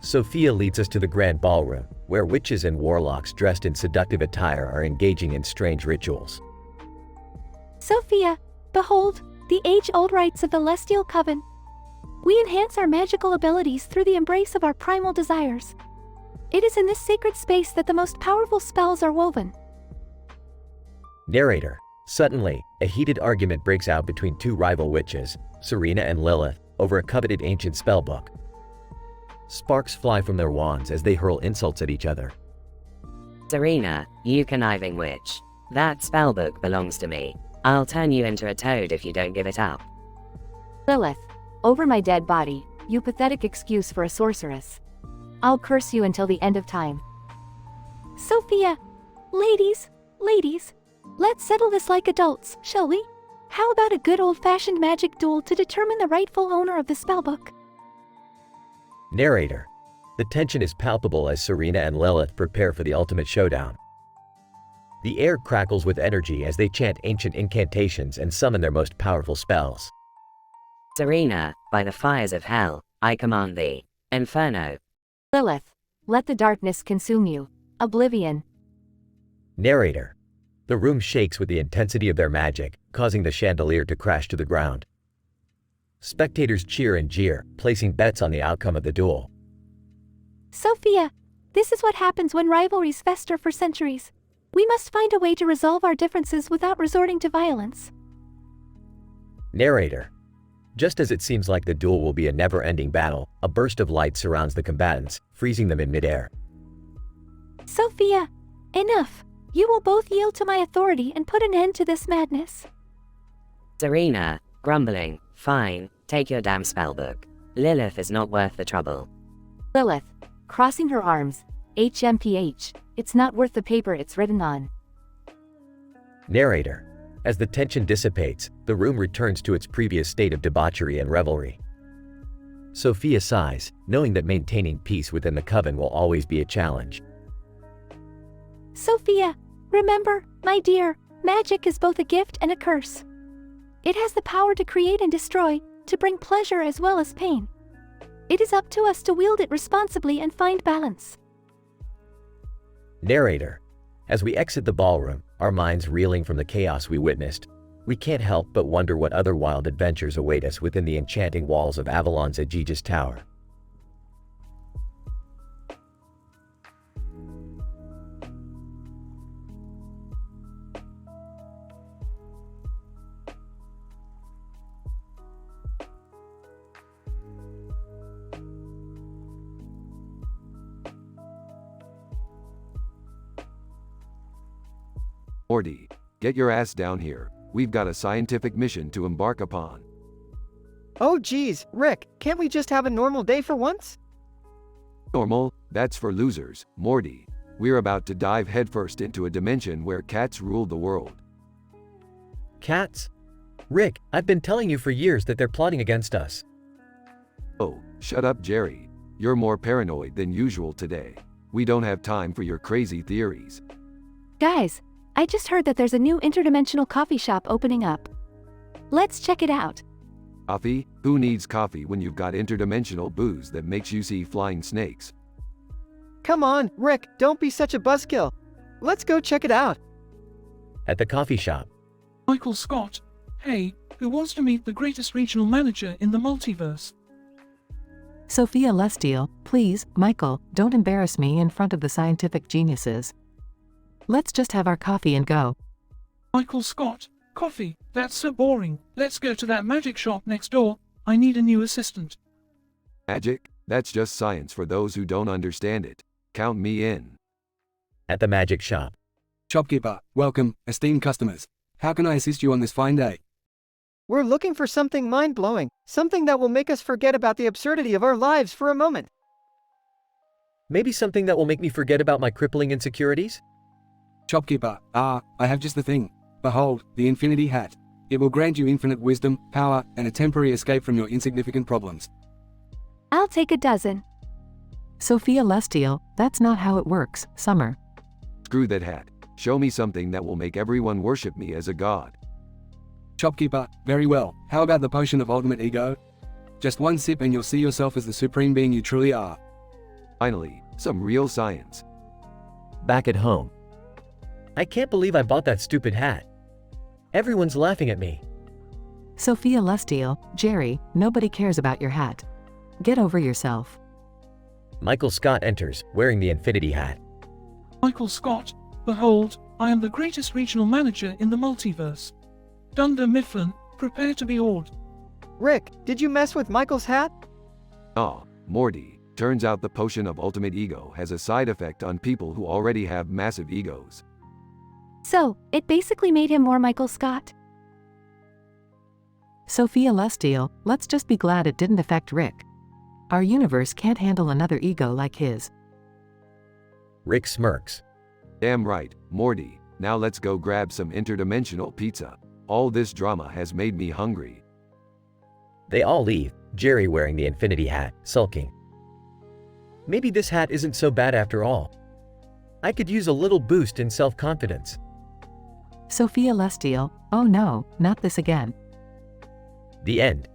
Sophia leads us to the grand ballroom, where witches and warlocks dressed in seductive attire are engaging in strange rituals. Sophia, behold, the age-old rites of the Lestial Coven. We enhance our magical abilities through the embrace of our primal desires. It is in this sacred space that the most powerful spells are woven. Narrator, suddenly, a heated argument breaks out between two rival witches, Serena and Lilith, over a coveted ancient spellbook. Sparks fly from their wands as they hurl insults at each other. Serena, you conniving witch. That spellbook belongs to me. I'll turn you into a toad if you don't give it up. Lilith, over my dead body, you pathetic excuse for a sorceress. I'll curse you until the end of time. Sophia, ladies, let's settle this like adults, shall we? How about a good old-fashioned magic duel to determine the rightful owner of the spellbook? Narrator, the tension is palpable as Serena and Lilith prepare for the ultimate showdown. The air crackles with energy as they chant ancient incantations and summon their most powerful spells. Serena, by the fires of hell, I command thee. Inferno. Lilith, let the darkness consume you. Oblivion. Narrator, the room shakes with the intensity of their magic, causing the chandelier to crash to the ground. Spectators cheer and jeer, placing bets on the outcome of the duel. Sophia, this is what happens when rivalries fester for centuries. We must find a way to resolve our differences without resorting to violence. Narrator, just as it seems like the duel will be a never-ending battle, a burst of light surrounds the combatants, freezing them in midair. Sophia, enough. You will both yield to my authority and put an end to this madness. Serena, grumbling. Fine, take your damn spellbook. Lilith is not worth the trouble. Lilith, crossing her arms. HMPH, it's not worth the paper it's written on. Narrator, as the tension dissipates, the room returns to its previous state of debauchery and revelry. Sophia sighs, knowing that maintaining peace within the coven will always be a challenge. Sophia, remember, my dear, magic is both a gift and a curse. It has the power to create and destroy, to bring pleasure as well as pain. It is up to us to wield it responsibly and find balance. Narrator, as we exit the ballroom, our minds reeling from the chaos we witnessed, we can't help but wonder what other wild adventures await us within the enchanting walls of Avalon's Aegis Tower. Morty, get your ass down here. We've got a scientific mission to embark upon. Oh geez, Rick, can't we just have a normal day for once? Normal? That's for losers, Morty. We're about to dive headfirst into a dimension where cats rule the world. Cats? Rick, I've been telling you for years that they're plotting against us. Oh, shut up, Jerry. You're more paranoid than usual today. We don't have time for your crazy theories. Guys, I just heard that there's a new interdimensional coffee shop opening up. Let's check it out. Coffee? Who needs coffee when you've got interdimensional booze that makes you see flying snakes? Come on, Rick, don't be such a buzzkill. Let's go check it out. At the coffee shop. Michael Scott. Hey, who wants to meet the greatest regional manager in the multiverse? Sophia Lestiel, please, Michael, don't embarrass me in front of the scientific geniuses. Let's just have our coffee and go. Michael Scott. Coffee? That's so boring. Let's go to that magic shop next door. I need a new assistant. Magic? That's just science for those who don't understand it. Count me in. At the magic shop. Shopkeeper, welcome, esteemed customers. How can I assist you on this fine day? We're looking for something mind-blowing, something that will make us forget about the absurdity of our lives for a moment. Maybe something that will make me forget about my crippling insecurities? Shopkeeper, I have just the thing. Behold, the Infinity Hat. It will grant you infinite wisdom, power, and a temporary escape from your insignificant problems. I'll take a dozen. Sophia Lestiel, that's not how it works, Summer. Screw that hat. Show me something that will make everyone worship me as a god. Shopkeeper, very well. How about the potion of ultimate ego? Just one sip and you'll see yourself as the supreme being you truly are. Finally, some real science. Back at home. I can't believe I bought that stupid hat. Everyone's laughing at me. Sophia Lestiel, Jerry, nobody cares about your hat. Get over yourself. Michael Scott enters, wearing the Infinity Hat. Michael Scott. Behold, I am the greatest regional manager in the multiverse. Dunder Mifflin, prepare to be awed. Rick, did you mess with Michael's hat? Ah, Morty. Turns out the potion of ultimate ego has a side effect on people who already have massive egos. So, it basically made him more Michael Scott. Sophia Lestiel, let's just be glad it didn't affect Rick. Our universe can't handle another ego like his. Rick smirks. Damn right, Morty. Now let's go grab some interdimensional pizza. All this drama has made me hungry. They all leave, Jerry wearing the Infinity Hat, sulking. Maybe this hat isn't so bad after all. I could use a little boost in self-confidence. Sophia Lestiel, oh no, not this again. The end.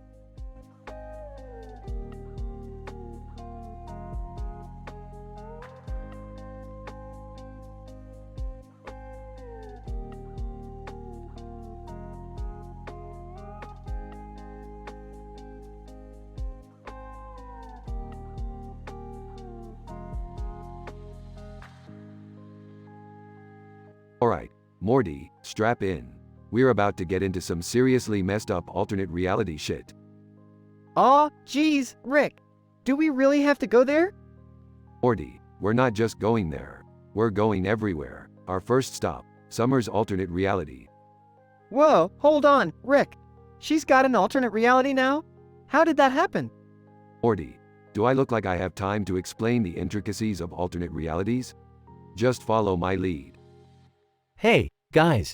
Alright, Morty, strap in. We're about to get into some seriously messed up alternate reality shit. Aw, geez, Rick. Do we really have to go there? Morty, we're not just going there. We're going everywhere. Our first stop, Summer's alternate reality. Whoa, hold on, Rick. She's got an alternate reality now? How did that happen? Morty, do I look like I have time to explain the intricacies of alternate realities? Just follow my lead. Hey, guys.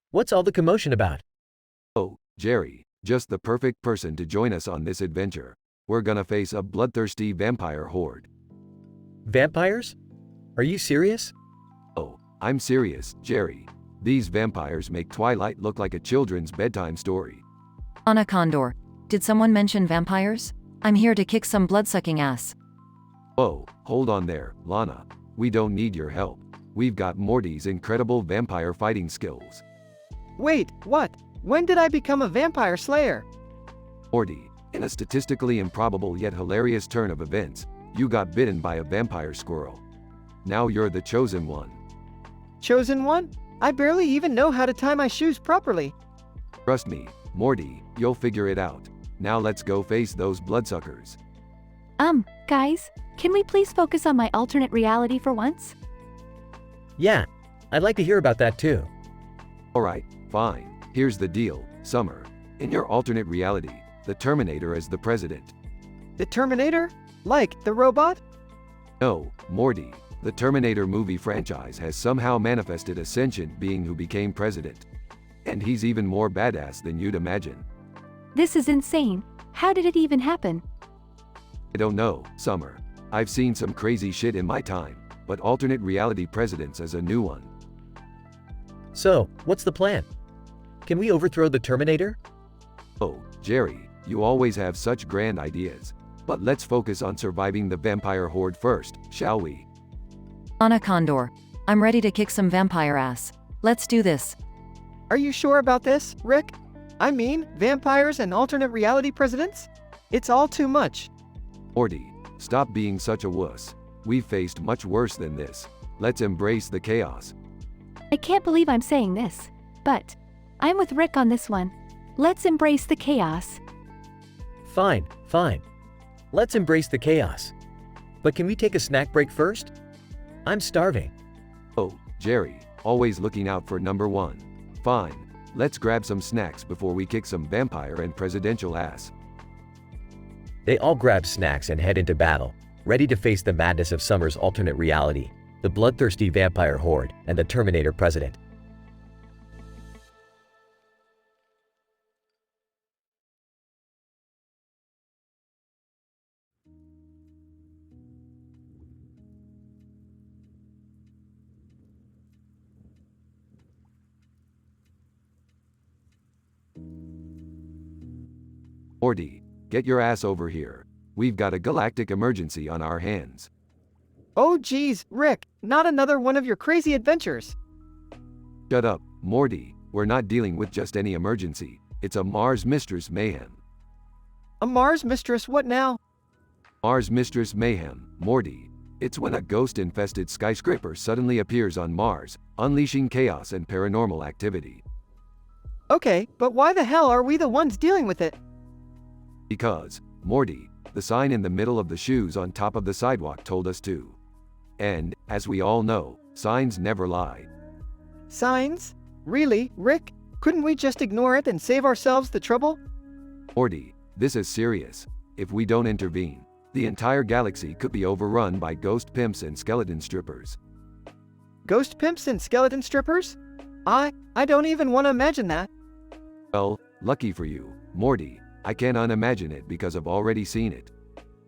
What's all the commotion about? Oh, Jerry, just the perfect person to join us on this adventure. We're gonna face a bloodthirsty vampire horde. Vampires? Are you serious? Oh, I'm serious, Jerry. These vampires make Twilight look like a children's bedtime story. Anna Condor, did someone mention vampires? I'm here to kick some blood-sucking ass. Whoa, hold on there, Lana. We don't need your help. We've got Morty's incredible vampire fighting skills. Wait, what? When did I become a vampire slayer? Morty, in a statistically improbable yet hilarious turn of events, you got bitten by a vampire squirrel. Now you're the chosen one. Chosen one? I barely even know how to tie my shoes properly. Trust me, Morty, you'll figure it out. Now let's go face those bloodsuckers. Guys, can we please focus on my alternate reality for once? Yeah, I'd like to hear about that too. Alright, fine. Here's the deal, Summer. In your alternate reality, the Terminator is the president. The Terminator? Like the robot? No, Morty. The Terminator movie franchise has somehow manifested a sentient being who became president. And he's even more badass than you'd imagine. This is insane. How did it even happen? I don't know, Summer. I've seen some crazy shit in my time, but alternate reality presidents is a new one. So, what's the plan? Can we overthrow the Terminator? Oh, Jerry, you always have such grand ideas. But let's focus on surviving the vampire horde first, shall we? Anna Condor. I'm ready to kick some vampire ass. Let's do this. Are you sure about this, Rick? I mean, vampires and alternate reality presidents? It's all too much. Morty, stop being such a wuss. We've faced much worse than this. Let's embrace the chaos. I can't believe I'm saying this, but I'm with Rick on this one. Let's embrace the chaos. Fine, fine. Let's embrace the chaos. But can we take a snack break first? I'm starving. Oh, Jerry, always looking out for number one. Fine, let's grab some snacks before we kick some vampire and presidential ass. They all grab snacks and head into battle, ready to face the madness of Summer's alternate reality, the bloodthirsty vampire horde, and the Terminator president. Morty, get your ass over here. We've got a galactic emergency on our hands. Oh geez, Rick, not another one of your crazy adventures. Shut up, Morty. We're not dealing with just any emergency. It's a Mars Mistress Mayhem. A Mars Mistress what now? Mars Mistress Mayhem, Morty. It's when a ghost-infested skyscraper suddenly appears on Mars, unleashing chaos and paranormal activity. Okay, but why the hell are we the ones dealing with it? Because, Morty, the sign in the middle of the shoes on top of the sidewalk told us to. And, as we all know, signs never lie. Signs? Really, Rick? Couldn't we just ignore it and save ourselves the trouble? Morty, this is serious. If we don't intervene, the entire galaxy could be overrun by ghost pimps and skeleton strippers. Ghost pimps and skeleton strippers? I don't even want to imagine that. Well, lucky for you, Morty. I can't unimagine it because I've already seen it.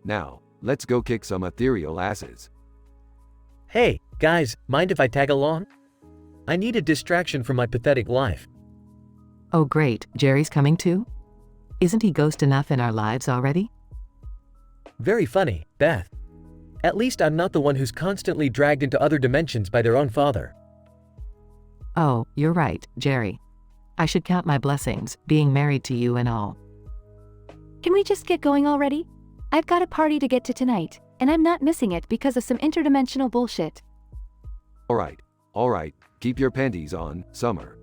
Now, let's go kick some ethereal asses. Hey, guys, mind if I tag along? I need a distraction from my pathetic life. Oh great, Jerry's coming too? Isn't he ghost enough in our lives already? Very funny, Beth. At least I'm not the one who's constantly dragged into other dimensions by their own father. Oh, you're right, Jerry. I should count my blessings, being married to you and all. Can we just get going already? I've got a party to get to tonight, and I'm not missing it because of some interdimensional bullshit. Alright, keep your panties on, Summer.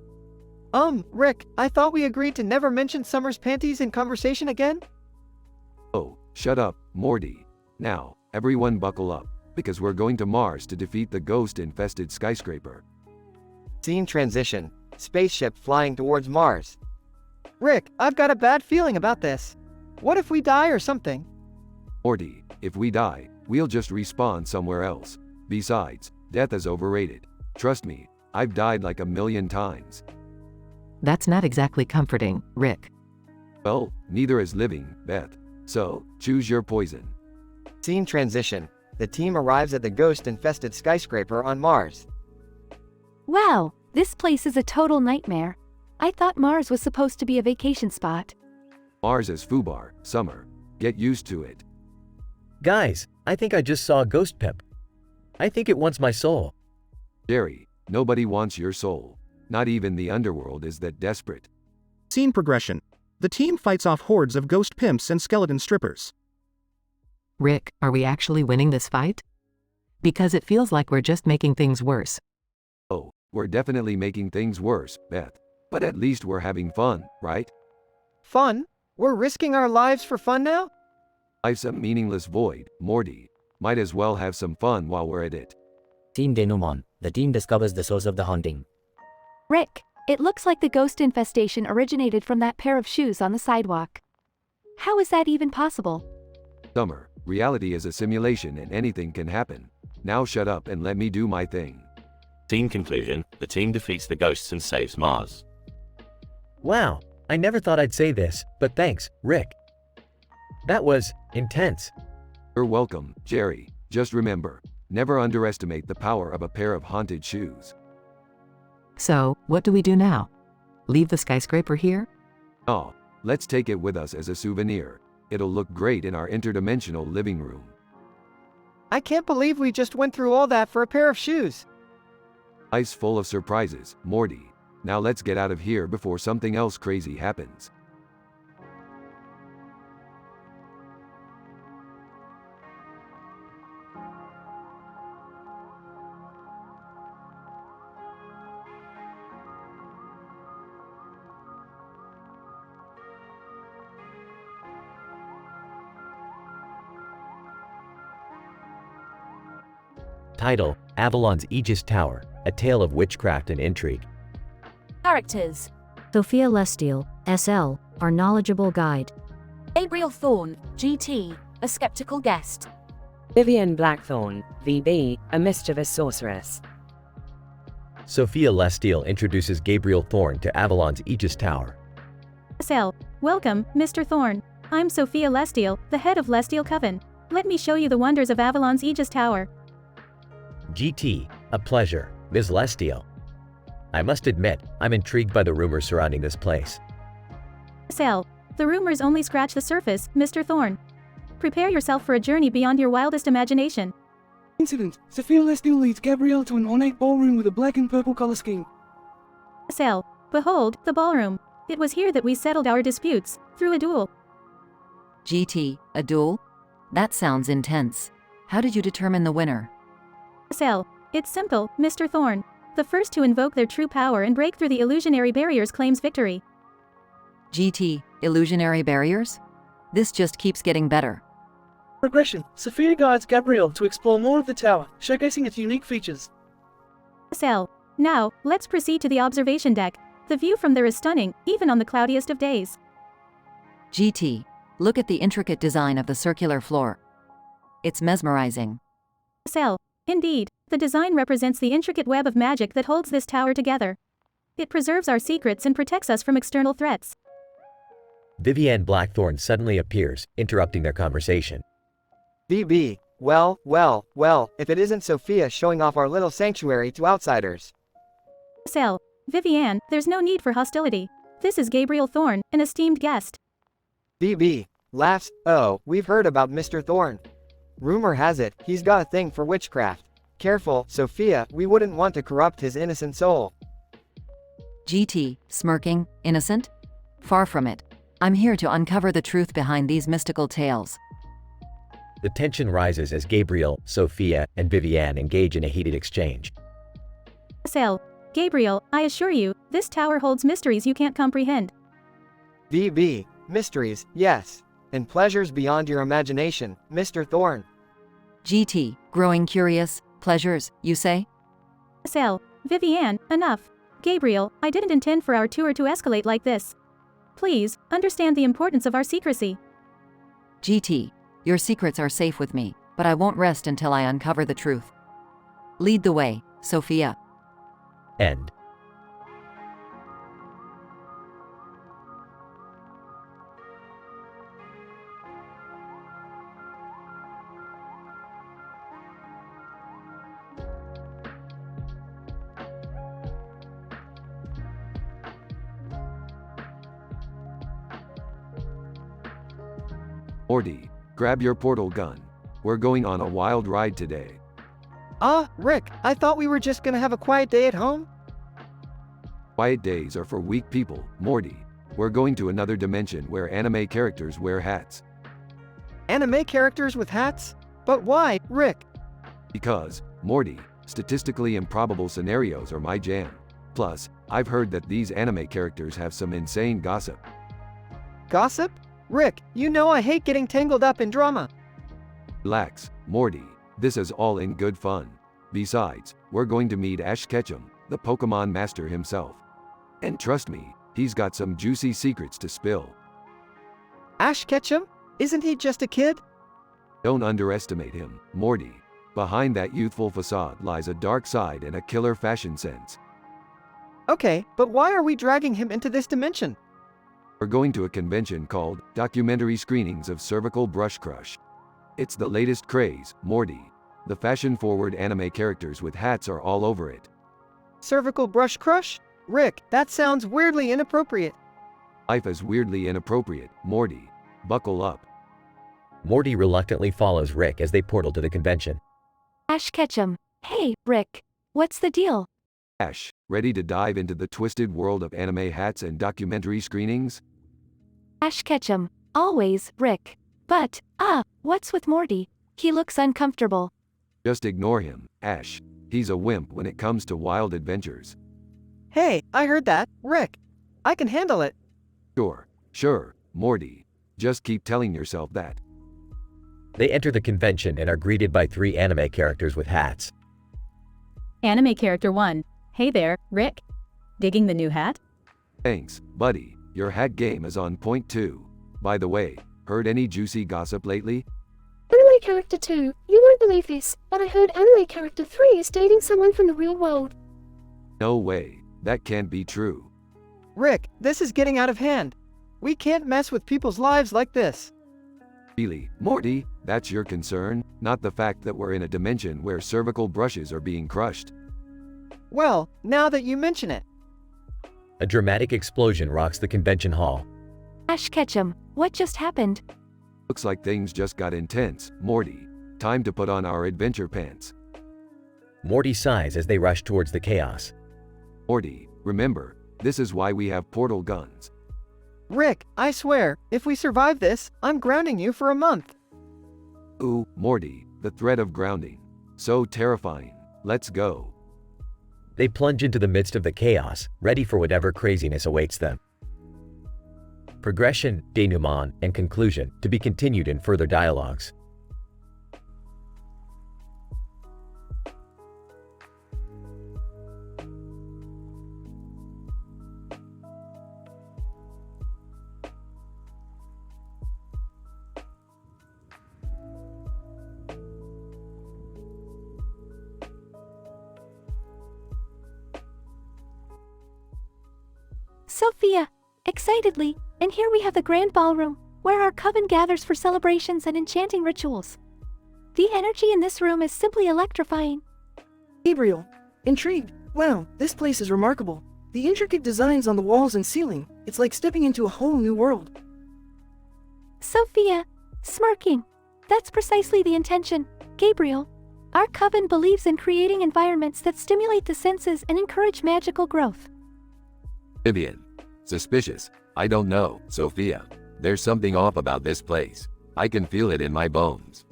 Rick, I thought we agreed to never mention Summer's panties in conversation again? Oh, shut up, Morty. Now, everyone buckle up, because we're going to Mars to defeat the ghost-infested skyscraper. Scene transition. Spaceship flying towards Mars. Rick, I've got a bad feeling about this. What if we die or something? Morty, if we die, we'll just respawn somewhere else. Besides, death is overrated. Trust me, I've died like 1,000,000 times. That's not exactly comforting, Rick. Well, neither is living, Beth. So, choose your poison. Scene transition. The team arrives at the ghost-infested skyscraper on Mars. Wow, this place is a total nightmare. I thought Mars was supposed to be a vacation spot. Mars is foobar, Summer. Get used to it. Guys, I think I just saw a ghost pimp. I think it wants my soul. Jerry, nobody wants your soul. Not even the underworld is that desperate. Scene progression. The team fights off hordes of ghost pimps and skeleton strippers. Rick, are we actually winning this fight? Because it feels like we're just making things worse. Oh, we're definitely making things worse, Beth. But at least we're having fun, right? Fun? We're risking our lives for fun now? Life's a meaningless void, Morty. Might as well have some fun while we're at it. Scene denouement. The team discovers the source of the haunting. Rick, It looks like the ghost infestation originated from that pair of shoes on the sidewalk. How is that even possible? Summer, reality is a simulation and anything can happen. Now shut up and let me do my thing. Team conclusion, the team defeats the ghosts and saves Mars. Wow, I never thought I'd say this, but thanks, Rick. That was intense. You're welcome, Jerry. Just remember, never underestimate the power of a pair of haunted shoes. So, what do we do now? Leave the skyscraper here? Oh, let's take it with us as a souvenir. It'll look great in our interdimensional living room. I can't believe we just went through all that for a pair of shoes. Life's full of surprises, Morty. Now let's get out of here before something else crazy happens. Title, Avalon's Aegis Tower, A Tale of Witchcraft and Intrigue. Characters: Sophia Lestiel, SL, our knowledgeable guide. Gabriel Thorne, GT, a skeptical guest. Vivienne Blackthorne, VB, a mischievous sorceress. Sophia Lestiel introduces Gabriel Thorne to Avalon's Aegis Tower. SL, welcome, Mr. Thorne. I'm Sophia Lestiel, the head of Lestiel Coven. Let me show you the wonders of Avalon's Aegis Tower. GT, a pleasure, Ms. Lestiel. I must admit, I'm intrigued by the rumors surrounding this place. SL, the rumors only scratch the surface, Mr. Thorne. Prepare yourself for a journey beyond your wildest imagination. Incident: Sophia Lestiel leads Gabrielle to an ornate ballroom with a black and purple color scheme. SL, behold, the ballroom. It was here that we settled our disputes, through a duel. GT, a duel? That sounds intense. How did you determine the winner? SL, it's simple, Mr. Thorne. The first to invoke their true power and break through the illusionary barriers claims victory. GT, illusionary barriers? This just keeps getting better. Progression: Sophia guides Gabrielle to explore more of the tower, showcasing its unique features. SL, now, let's proceed to the observation deck. The view from there is stunning, even on the cloudiest of days. GT, look at the intricate design of the circular floor. It's mesmerizing. SL, indeed, the design represents the intricate web of magic that holds this tower together. It preserves our secrets and protects us from external threats. Vivienne Blackthorne suddenly appears, interrupting their conversation. VB, well, if it isn't Sophia showing off our little sanctuary to outsiders. SL, Vivienne, there's no need for hostility. This is Gabriel Thorne, an esteemed guest. VB, laughs, oh, we've heard about Mr. Thorne. Rumor has it, he's got a thing for witchcraft. Careful, Sophia, we wouldn't want to corrupt his innocent soul. GT, smirking, innocent? Far from it. I'm here to uncover the truth behind these mystical tales. The tension rises as Gabriel, Sophia, and Vivienne engage in a heated exchange. SL, Gabriel, I assure you, this tower holds mysteries you can't comprehend. VB, mysteries, yes. And pleasures beyond your imagination, Mr. Thorne. GT, growing curious, pleasures, you say? SL, Vivienne, enough. Gabriel, I didn't intend for our tour to escalate like this. Please, understand the importance of our secrecy. GT, your secrets are safe with me, but I won't rest until I uncover the truth. Lead the way, Sophia. End. Morty, grab your portal gun. We're going on a wild ride today. Rick, I thought we were just gonna have a quiet day at home? Quiet days are for weak people, Morty. We're going to another dimension where anime characters wear hats. Anime characters with hats? But why, Rick? Because, Morty, statistically improbable scenarios are my jam. Plus, I've heard that these anime characters have some insane gossip. Gossip? Rick, you know I hate getting tangled up in drama. Relax, Morty. This is all in good fun. Besides, we're going to meet Ash Ketchum, the Pokemon master himself. And trust me, he's got some juicy secrets to spill. Ash Ketchum? Isn't he just a kid? Don't underestimate him, Morty. Behind that youthful facade lies a dark side and a killer fashion sense. Okay, but why are we dragging him into this dimension? We're going to a convention called Documentary Screenings of Cervical Brush Crush. It's the latest craze, Morty. The fashion-forward anime characters with hats are all over it. Cervical brush crush? Rick, that sounds weirdly inappropriate. Life is weirdly inappropriate, Morty. Buckle up. Morty reluctantly follows Rick as they portal to the convention. Ash Ketchum. Hey, Rick. What's the deal? Ash, ready to dive into the twisted world of anime hats and documentary screenings? Ash Ketchum. Always, Rick. But, what's with Morty? He looks uncomfortable. Just ignore him, Ash. He's a wimp when it comes to wild adventures. Hey, I heard that, Rick. I can handle it. Sure, Morty. Just keep telling yourself that. They enter the convention and are greeted by 3 anime characters with hats. Anime Character 1. Hey there, Rick. Digging the new hat? Thanks, buddy. Your hat game is on point too. By the way, heard any juicy gossip lately? Anime Character 2, you won't believe this, but I heard Anime Character 3 is dating someone from the real world. No way, that can't be true. Rick, this is getting out of hand. We can't mess with people's lives like this. Really, Morty, that's your concern, not the fact that we're in a dimension where cervical brushes are being crushed. Well, now that you mention it. A dramatic explosion rocks the convention hall. Ash Ketchum, what just happened? Looks like things just got intense, Morty. Time to put on our adventure pants. Morty sighs as they rush towards the chaos. Morty, remember, this is why we have portal guns. Rick, I swear, if we survive this, I'm grounding you for a month. Ooh, Morty, the threat of grounding. So terrifying. Let's go. They plunge into the midst of the chaos, ready for whatever craziness awaits them. Progression, denouement, and conclusion to be continued in further dialogues. Sophia, excitedly, and here we have the grand ballroom, where our coven gathers for celebrations and enchanting rituals. The energy in this room is simply electrifying. Gabriel, intrigued. Wow, this place is remarkable. The intricate designs on the walls and ceiling, it's like stepping into a whole new world. Sophia, smirking. That's precisely the intention, Gabriel. Our coven believes in creating environments that stimulate the senses and encourage magical growth. Vivian. Suspicious. I don't know, Sophia. There's something off about this place. I can feel it in my bones.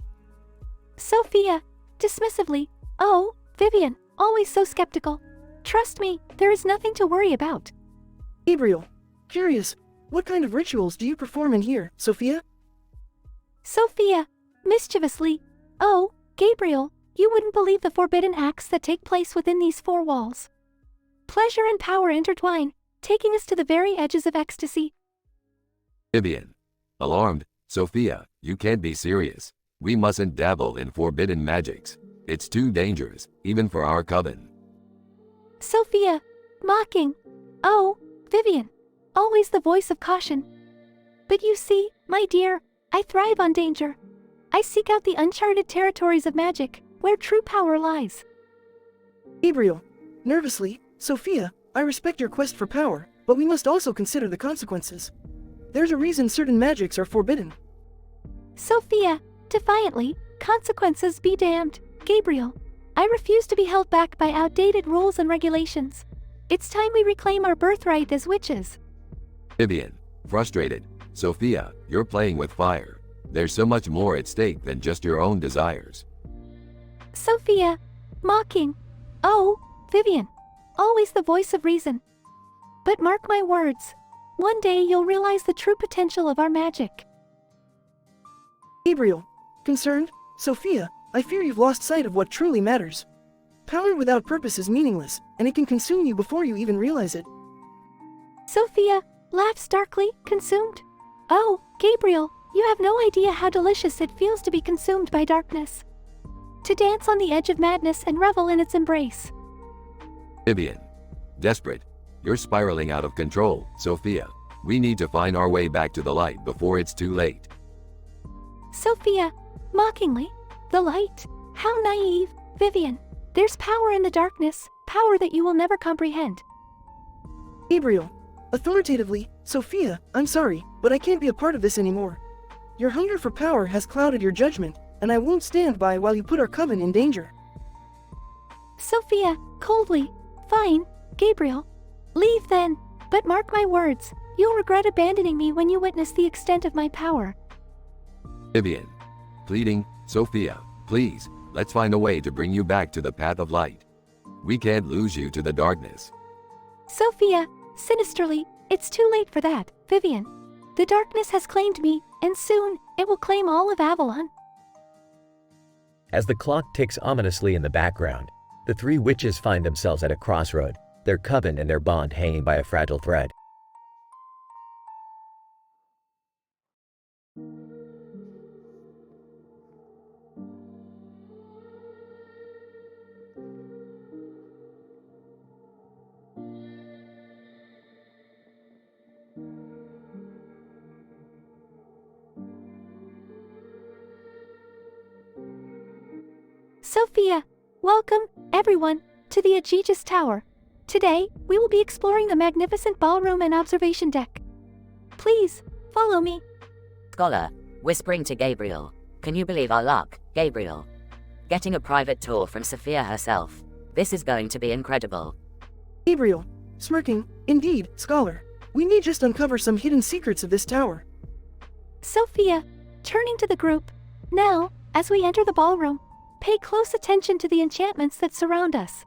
Sophia, dismissively. Oh, Vivian, always so skeptical. Trust me, there is nothing to worry about. Gabriel. Curious. What kind of rituals do you perform in here, Sophia? Sophia, mischievously. Oh, Gabriel, you wouldn't believe the forbidden acts that take place within these 4 walls. Pleasure and power intertwine, taking us to the very edges of ecstasy. Vivian. Alarmed. Sophia, you can't be serious. We mustn't dabble in forbidden magics. It's too dangerous, even for our coven. Sophia, mocking. Oh, Vivian, always the voice of caution. But you see, my dear, I thrive on danger. I seek out the uncharted territories of magic, where true power lies. Gabriel. Nervously. Sophia, I respect your quest for power, but we must also consider the consequences. There's a reason certain magics are forbidden. Sophia, defiantly, consequences be damned. Gabriel, I refuse to be held back by outdated rules and regulations. It's time we reclaim our birthright as witches. Vivian. Frustrated. Sophia, you're playing with fire. There's so much more at stake than just your own desires. Sophia, mocking. Oh, Vivian, always the voice of reason. But mark my words, one day you'll realize the true potential of our magic. Gabriel. Concerned? Sophia, I fear you've lost sight of what truly matters. Power without purpose is meaningless, and it can consume you before you even realize it. Sophia laughs darkly, consumed. Oh, Gabriel, you have no idea how delicious it feels to be consumed by darkness. To dance on the edge of madness and revel in its embrace. Vivian. Desperate. You're spiraling out of control, Sophia. We need to find our way back to the light before it's too late. Sophia, mockingly. The light. How naive, Vivian. There's power in the darkness, power that you will never comprehend. Gabriel. Authoritatively, Sophia, I'm sorry, but I can't be a part of this anymore. Your hunger for power has clouded your judgment, and I won't stand by while you put our coven in danger. Sophia, coldly. Fine, Gabriel. Leave then, but mark my words, you'll regret abandoning me when you witness the extent of my power. Vivian. Pleading, Sophia, please, let's find a way to bring you back to the path of light. We can't lose you to the darkness. Sophia, sinisterly, it's too late for that, Vivian. The darkness has claimed me, and soon, it will claim all of Avalon. As the clock ticks ominously in the background, the three witches find themselves at a crossroad, their coven and their bond hanging by a fragile thread. Sophia, welcome, everyone, to the Aegis Tower. Today, we will be exploring the magnificent ballroom and observation deck. Please, follow me. Scholar, whispering to Gabriel. Can you believe our luck, Gabriel? Getting a private tour from Sophia herself. This is going to be incredible. Gabriel, smirking, indeed, scholar. We may just uncover some hidden secrets of this tower. Sophia, turning to the group. Now, as we enter the ballroom, pay close attention to the enchantments that surround us.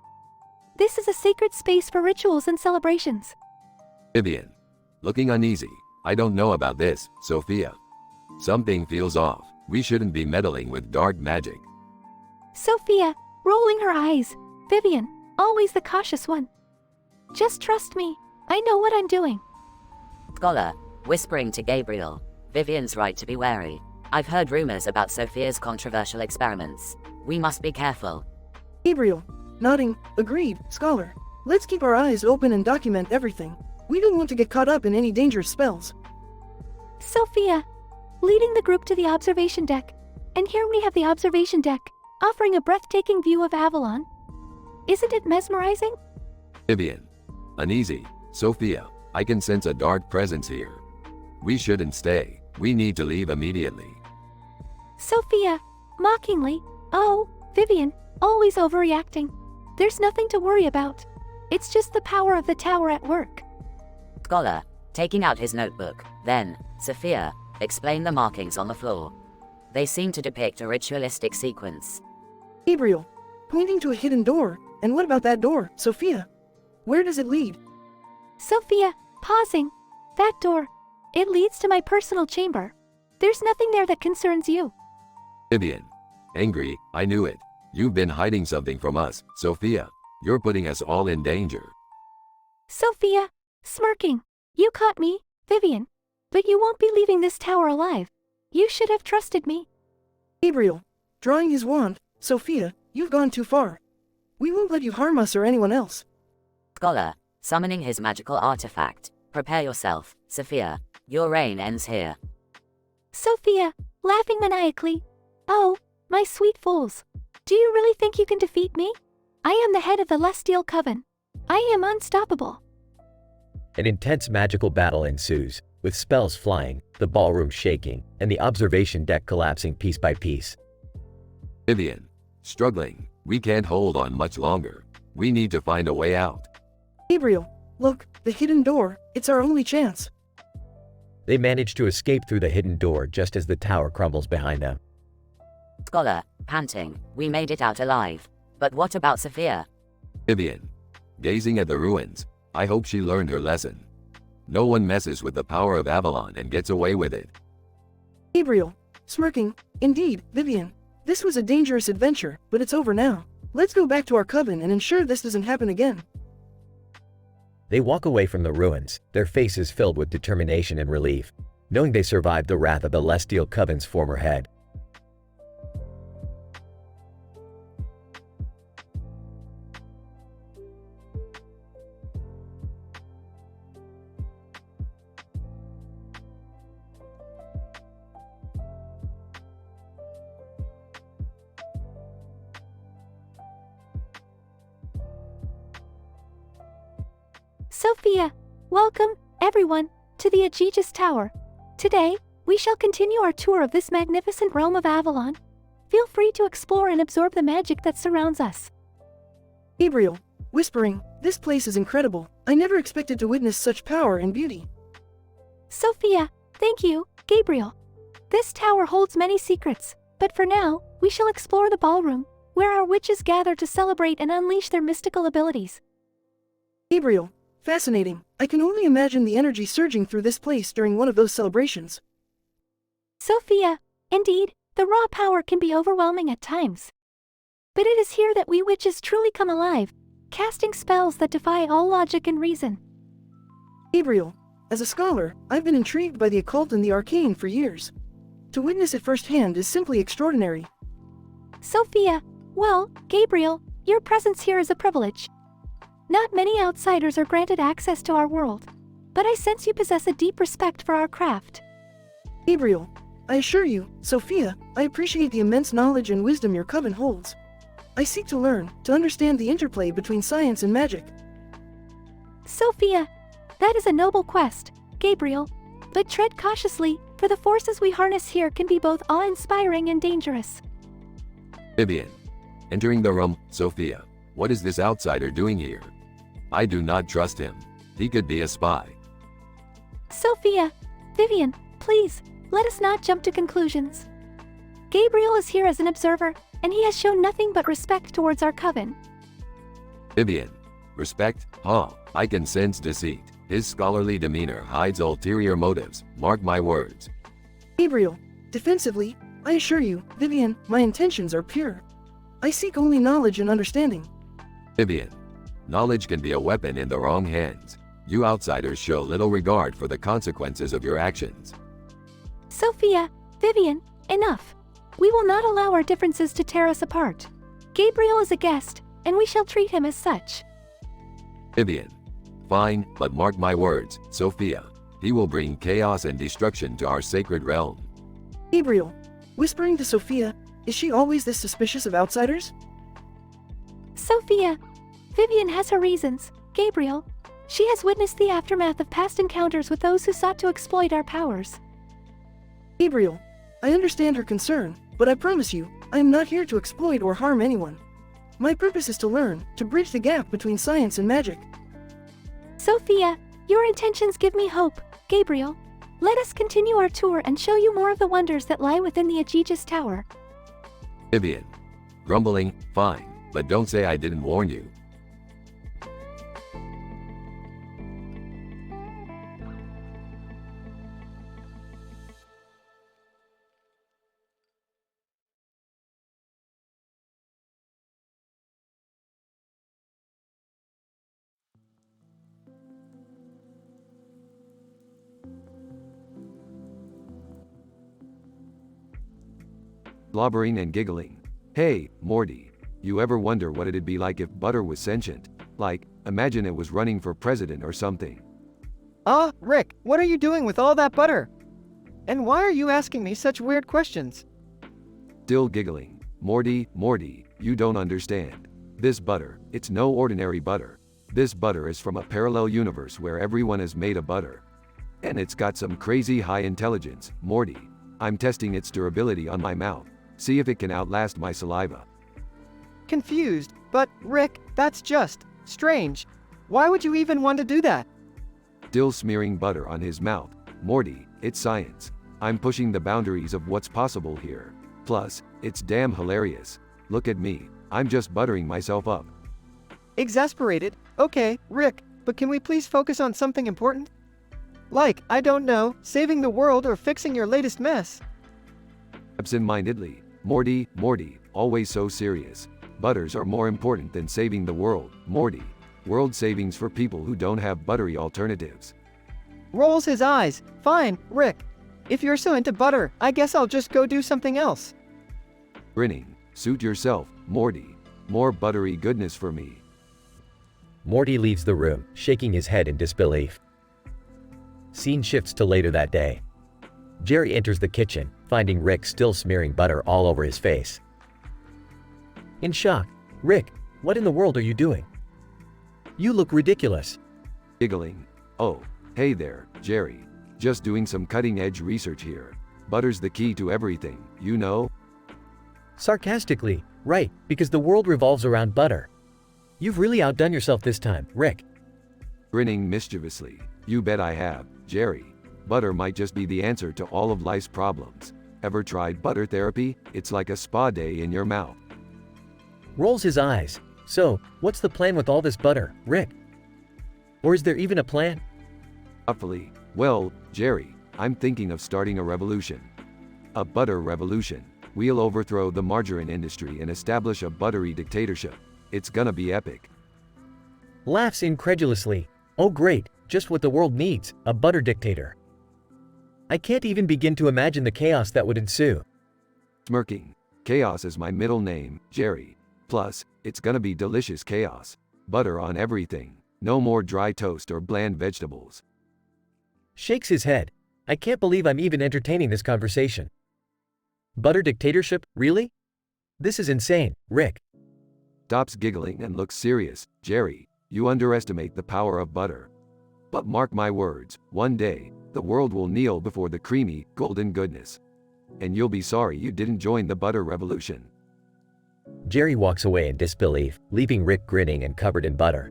This is a sacred space for rituals and celebrations. Vivian. Looking uneasy. I don't know about this, Sophia. Something feels off. We shouldn't be meddling with dark magic. Sophia, rolling her eyes. Vivian, always the cautious one. Just trust me. I know what I'm doing. Scholar, whispering to Gabriel. Vivian's right to be wary. I've heard rumors about Sophia's controversial experiments. We must be careful. Gabriel, nodding, agreed, scholar. Let's keep our eyes open and document everything. We don't want to get caught up in any dangerous spells. Sophia, leading the group to the observation deck. And here we have the observation deck, offering a breathtaking view of Avalon. Isn't it mesmerizing? Vivian. Uneasy. Sophia, I can sense a dark presence here. We shouldn't stay. We need to leave immediately. Sophia, mockingly. Oh, Vivian, always overreacting. There's nothing to worry about. It's just the power of the tower at work. Scholar, taking out his notebook. Then, Sophia, explain the markings on the floor. They seem to depict a ritualistic sequence. Gabriel, pointing to a hidden door. And what about that door, Sophia? Where does it lead? Sophia, pausing. That door. It leads to my personal chamber. There's nothing there that concerns you. Vivian. Angry, I knew it. You've been hiding something from us, Sophia. You're putting us all in danger. Sophia, smirking. You caught me, Vivian. But you won't be leaving this tower alive. You should have trusted me. Gabriel, drawing his wand. Sophia, you've gone too far. We won't let you harm us or anyone else. Scholar, summoning his magical artifact. Prepare yourself, Sophia. Your reign ends here. Sophia, laughing maniacally. Oh, my sweet fools. Do you really think you can defeat me? I am the head of the Celestial Coven. I am unstoppable. An intense magical battle ensues, with spells flying, the ballroom shaking, and the observation deck collapsing piece by piece. Vivian. Struggling. We can't hold on much longer. We need to find a way out. Gabriel, look, the hidden door. It's our only chance. They manage to escape through the hidden door just as the tower crumbles behind them. Scholar, panting. We made it out alive. But what about Sophia? Vivian. Gazing at the ruins. I hope she learned her lesson. No one messes with the power of Avalon and gets away with it. Gabriel, smirking. Indeed, Vivian. This was a dangerous adventure, but it's over now. Let's go back to our coven and ensure this doesn't happen again. They walk away from the ruins, their faces filled with determination and relief, knowing they survived the wrath of the Celestial Coven's former head. Sophia, welcome, everyone, to the Aegis Tower. Today, we shall continue our tour of this magnificent realm of Avalon. Feel free to explore and absorb the magic that surrounds us. Gabriel, whispering, this place is incredible. I never expected to witness such power and beauty. Sophia, thank you, Gabriel. This tower holds many secrets, but for now, we shall explore the ballroom, where our witches gather to celebrate and unleash their mystical abilities. Gabriel, fascinating. I can only imagine the energy surging through this place during one of those celebrations. Sophia, indeed, the raw power can be overwhelming at times. But it is here that we witches truly come alive, casting spells that defy all logic and reason. Gabriel, as a scholar, I've been intrigued by the occult and the arcane for years. To witness it firsthand is simply extraordinary. Sophia, well, Gabriel, your presence here is a privilege. Not many outsiders are granted access to our world, but I sense you possess a deep respect for our craft. Gabriel, I assure you, Sophia, I appreciate the immense knowledge and wisdom your coven holds. I seek to learn, to understand the interplay between science and magic. Sophia, that is a noble quest, Gabriel, but tread cautiously, for the forces we harness here can be both awe-inspiring and dangerous. Vivian. Entering the room, Sophia, what is this outsider doing here? I do not trust him. He could be a spy. Sophia, Vivian, please, let us not jump to conclusions. Gabriel is here as an observer, and he has shown nothing but respect towards our coven. Vivian. Respect? Huh, I can sense deceit. His scholarly demeanor hides ulterior motives, mark my words. Gabriel, defensively, I assure you, Vivian, my intentions are pure. I seek only knowledge and understanding. Vivian. Knowledge can be a weapon in the wrong hands. You outsiders show little regard for the consequences of your actions. Sophia, Vivian, enough. We will not allow our differences to tear us apart. Gabriel is a guest, and we shall treat him as such. Vivian. Fine, but mark my words, Sophia. He will bring chaos and destruction to our sacred realm. Gabriel, whispering to Sophia, is she always this suspicious of outsiders? Sophia, Vivian has her reasons, Gabriel. She has witnessed the aftermath of past encounters with those who sought to exploit our powers. Gabriel, I understand her concern, but I promise you, I am not here to exploit or harm anyone. My purpose is to learn, to bridge the gap between science and magic. Sophia, your intentions give me hope, Gabriel. Let us continue our tour and show you more of the wonders that lie within the Aegis Tower. Vivian. Grumbling, fine, but don't say I didn't warn you. Slobbering and giggling. Hey, Morty, you ever wonder what it'd be like if butter was sentient? Like, imagine it was running for president or something. Rick, what are you doing with all that butter? And why are you asking me such weird questions? Still giggling. Morty, you don't understand. This butter, it's no ordinary butter. This butter is from a parallel universe where everyone is made of butter. And it's got some crazy high intelligence, Morty. I'm testing its durability on my mouth. See if it can outlast my saliva. Confused, but Rick, that's just strange. Why would you even want to do that? Still smearing butter on his mouth. Morty, it's science. I'm pushing the boundaries of what's possible here. Plus, it's damn hilarious. Look at me, I'm just buttering myself up. Exasperated? Okay, Rick, but can we please focus on something important? Like, I don't know, saving the world or fixing your latest mess. Absent-mindedly. Morty, always so serious. Butters are more important than saving the world, Morty. World savings for people who don't have buttery alternatives. Rolls his eyes. Fine, Rick. If you're so into butter, I guess I'll just go do something else. Grinning, suit yourself, Morty. More buttery goodness for me. Morty leaves the room, shaking his head in disbelief. Scene shifts to later that day. Jerry enters the kitchen, finding Rick still smearing butter all over his face. In shock, "Rick, what in the world are you doing? You look ridiculous." Giggling. "Oh, hey there, Jerry. Just doing some cutting-edge research here. Butter's the key to everything, you know?" Sarcastically, "Right, because the world revolves around butter. You've really outdone yourself this time, Rick." Grinning mischievously. "You bet I have, Jerry. Butter might just be the answer to all of life's problems. Ever tried butter therapy? It's like a spa day in your mouth." Rolls his eyes. "So, what's the plan with all this butter, Rick? Or is there even a plan?" Thoughtfully, "Well, Jerry, I'm thinking of starting a revolution. A butter revolution. We'll overthrow the margarine industry and establish a buttery dictatorship. It's gonna be epic." Laughs incredulously. "Oh great, just what the world needs, a butter dictator. I can't even begin to imagine the chaos that would ensue." Smirking. "Chaos is my middle name, Jerry. Plus, it's gonna be delicious chaos. Butter on everything. No more dry toast or bland vegetables." Shakes his head. "I can't believe I'm even entertaining this conversation. Butter dictatorship, really? This is insane, Rick." Stops giggling and looks serious. "Jerry, you underestimate the power of butter. But mark my words, one day, the world will kneel before the creamy, golden goodness. And you'll be sorry you didn't join the butter revolution." Jerry walks away in disbelief, leaving Rick grinning and covered in butter.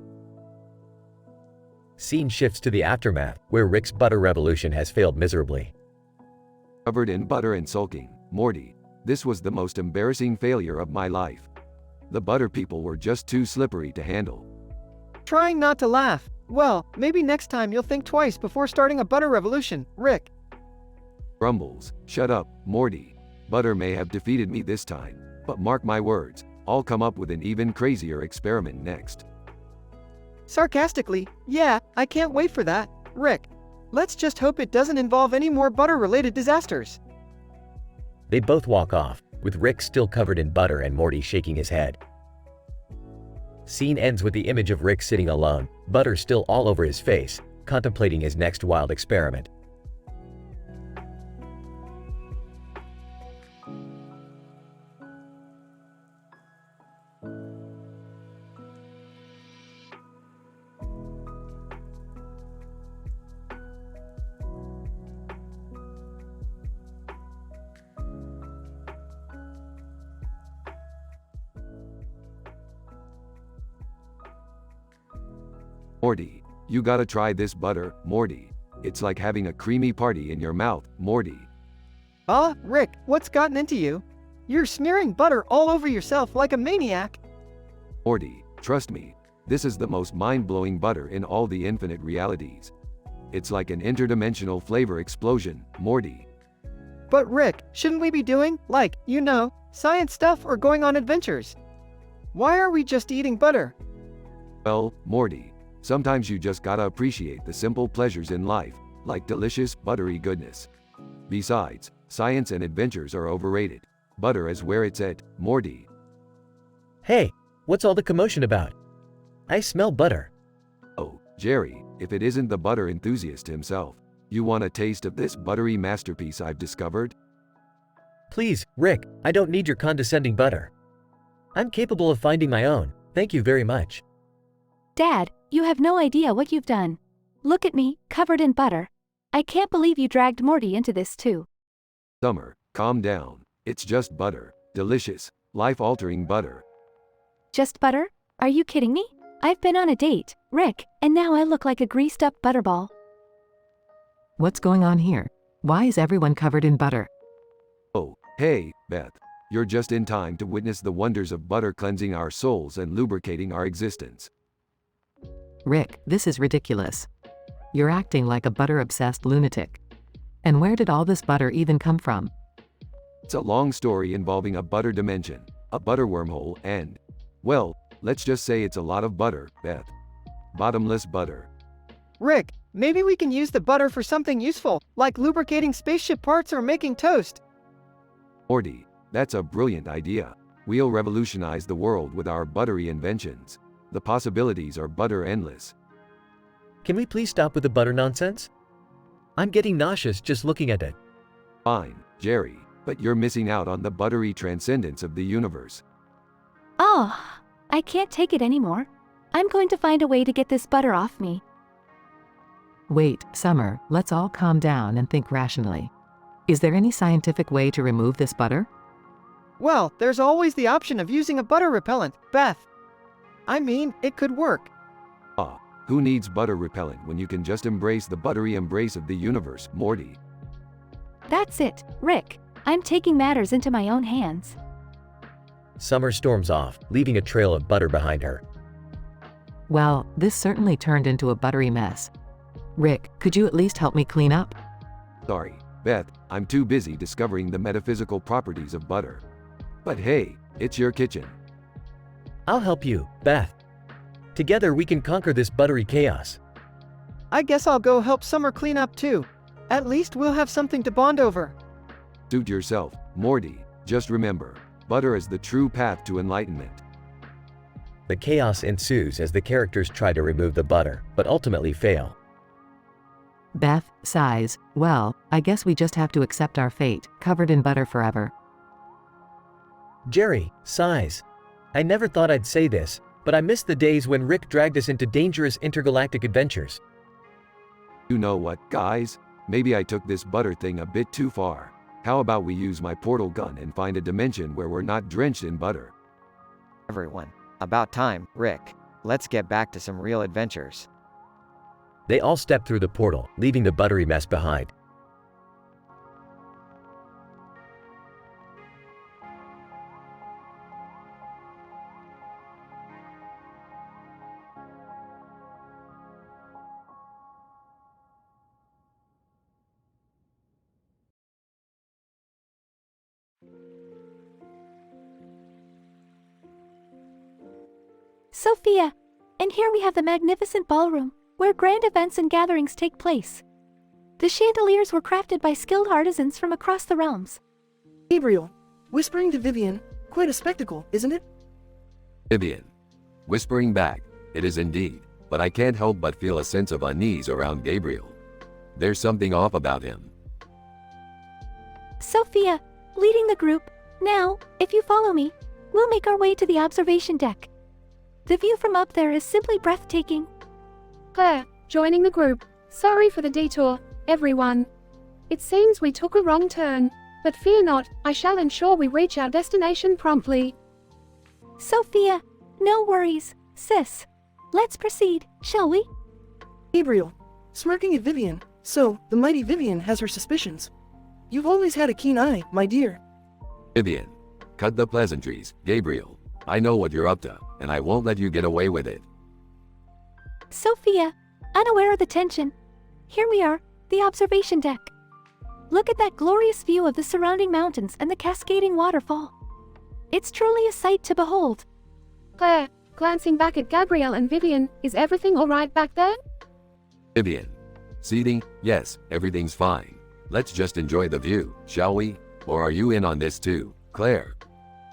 Scene shifts to the aftermath, where Rick's butter revolution has failed miserably. Covered in butter and sulking, "Morty, this was the most embarrassing failure of my life. The butter people were just too slippery to handle." Trying not to laugh. "Well, maybe next time you'll think twice before starting a butter revolution, Rick." Grumbles. "Shut up, Morty. Butter may have defeated me this time, but mark my words, I'll come up with an even crazier experiment next." Sarcastically, "Yeah, I can't wait for that, Rick. Let's just hope it doesn't involve any more butter-related disasters." They both walk off, with Rick still covered in butter and Morty shaking his head. Scene ends with the image of Rick sitting alone, butter still all over his face, contemplating his next wild experiment. "Morty, you gotta try this butter, Morty. It's like having a creamy party in your mouth, Morty." Rick, what's gotten into you? You're smearing butter all over yourself like a maniac." "Morty, trust me, this is the most mind-blowing butter in all the infinite realities. It's like an interdimensional flavor explosion, Morty." "But Rick, shouldn't we be doing, like, science stuff or going on adventures? Why are we just eating butter?" "Well, Morty, sometimes you just gotta appreciate the simple pleasures in life, like delicious, buttery goodness. Besides, science and adventures are overrated. Butter is where it's at, Morty." "Hey, what's all the commotion about? I smell butter." "Oh, Jerry, if it isn't the butter enthusiast himself. You want a taste of this buttery masterpiece I've discovered?" "Please, Rick, I don't need your condescending butter. I'm capable of finding my own, thank you very much." Dad, you have no idea what you've done. Look at me, covered in butter. I can't believe you dragged Morty into this too. "Summer, calm down. It's just butter. Delicious, life-altering butter." Just butter? Are you kidding me? I've been on a date, Rick, and now I look like a greased-up butterball. What's going on here? Why is everyone covered in butter? "Oh, hey, Beth. You're just in time to witness the wonders of butter cleansing our souls and lubricating our existence." Rick, this is ridiculous. You're acting like a butter-obsessed lunatic. And where did all this butter even come from? It's a long story involving a butter dimension, a butter wormhole, and, well, let's just say it's a lot of butter, Beth. bottomless butter. Rick, maybe we can use the butter for something useful, like lubricating spaceship parts or making toast. Morty, that's a brilliant idea. We'll revolutionize the world with our buttery inventions. The possibilities are butter endless. Can we please stop with the butter nonsense? I'm getting nauseous just looking at it. Fine, Jerry, but you're missing out on the buttery transcendence of the universe. Oh, I can't take it anymore. I'm going to find a way to get this butter off me. Wait, Summer, let's all calm down and think rationally. Is there any scientific way to remove this butter? Well, there's always the option of using a butter repellent, Beth. I mean, it could work. Ah, who needs butter repellent when you can just embrace the buttery embrace of the universe, Morty? That's it, Rick. I'm taking matters into my own hands. Summer storms off, leaving a trail of butter behind her. Well, this certainly turned into a buttery mess. Rick, could you at least help me clean up? Sorry, Beth, I'm too busy discovering the metaphysical properties of butter. But hey, it's your kitchen. I'll help you, Beth. Together we can conquer this buttery chaos. I guess I'll go help Summer clean up too. At least we'll have something to bond over. Suit yourself, Morty. Just remember, butter is the true path to enlightenment. The chaos ensues as the characters try to remove the butter, but ultimately fail. Beth sighs, well, I guess we just have to accept our fate, covered in butter forever. Jerry sighs. I never thought I'd say this, but I miss the days when Rick dragged us into dangerous intergalactic adventures. You know what, guys? Maybe I took this butter thing a bit too far. How about we use my portal gun and find a dimension where we're not drenched in butter? Everyone, about time, Rick. Let's get back to some real adventures. They all step through the portal, leaving the buttery mess behind. Sophia, and here we have the magnificent ballroom, where grand events and gatherings take place. The chandeliers were crafted by skilled artisans from across the realms. Gabriel, whispering to Vivian, quite a spectacle, isn't it? Vivian. Whispering back, it is indeed, but I can't help but feel a sense of unease around Gabriel. There's something off about him. Sophia, leading the group. Now, if you follow me, we'll make our way to the observation deck. The view from up there is simply breathtaking. Claire, joining the group. Sorry for the detour, everyone. It seems we took a wrong turn, but fear not, I shall ensure we reach our destination promptly. Sophia, no worries, sis. Let's proceed, shall we? Gabriel, smirking at Vivian. So, the mighty Vivian has her suspicions. You've always had a keen eye, my dear. Vivian. Cut the pleasantries, Gabriel. I know what you're up to, and I won't let you get away with it. Sophia, unaware of the tension. Here we are, the observation deck. Look at that glorious view of the surrounding mountains and the cascading waterfall. It's truly a sight to behold. Claire, glancing back at Gabrielle and Vivian, is everything all right back there? Vivian. Seating, yes, everything's fine. Let's just enjoy the view, shall we? Or are you in on this too, Claire?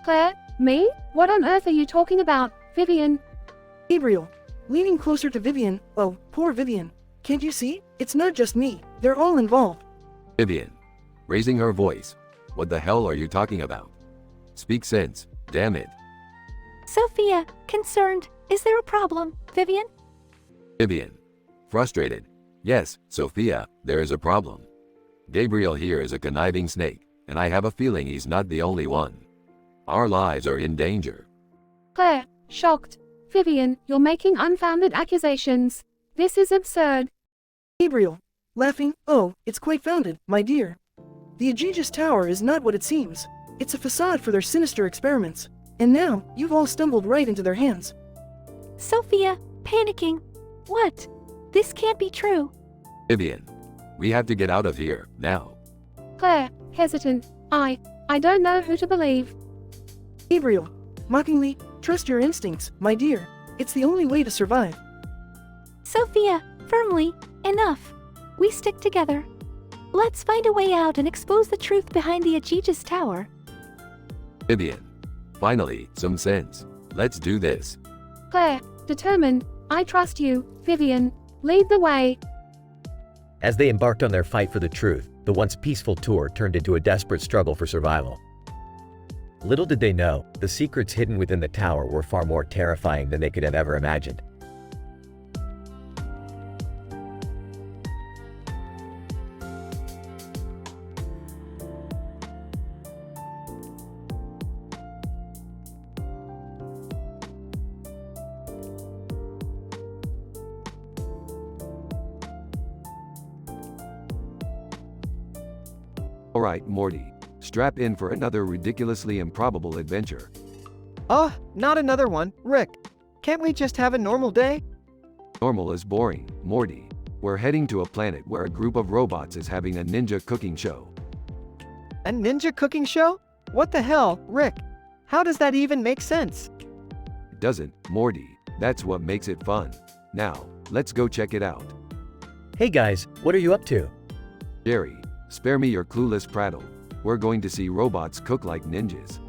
Claire, me? What on earth are you talking about, Vivian? Gabriel, leaning closer to Vivian. Oh, poor Vivian. Can't you see? It's not just me. They're all involved. Vivian. Raising her voice. What the hell are you talking about? Speak sense, damn it. Sophia, concerned. Is there a problem, Vivian? Vivian. Frustrated. Yes, Sophia, there is a problem. Gabriel here is a conniving snake, and I have a feeling he's not the only one. Our lives are in danger. Claire, shocked. Vivian, you're making unfounded accusations. This is absurd. Gabriel, laughing. Oh, it's quite founded, my dear. The Aegis Tower is not what it seems. It's a facade for their sinister experiments. And now, you've all stumbled right into their hands. Sophia, panicking. What? This can't be true. Vivian. We have to get out of here, now. Claire, hesitant. I don't know who to believe. Gabriel, mockingly, trust your instincts, my dear. It's the only way to survive. Sophia, firmly, enough. We stick together. Let's find a way out and expose the truth behind the Aegis Tower. Vivian. Finally, some sense. Let's do this. Claire, determined, I trust you, Vivian. Lead the way. As they embarked on their fight for the truth, the once peaceful tour turned into a desperate struggle for survival. Little did they know, the secrets hidden within the tower were far more terrifying than they could have ever imagined. Alright, Morty. Strap in for another ridiculously improbable adventure. Oh, not another one, Rick. Can't we just have a normal day? Normal is boring, Morty. We're heading to a planet where a group of robots is having a ninja cooking show. A ninja cooking show? What the hell, Rick? How does that even make sense? It doesn't, Morty. That's what makes it fun. Now, let's go check it out. Hey guys, what are you up to? Jerry, spare me your clueless prattle. We're going to see robots cook like ninjas.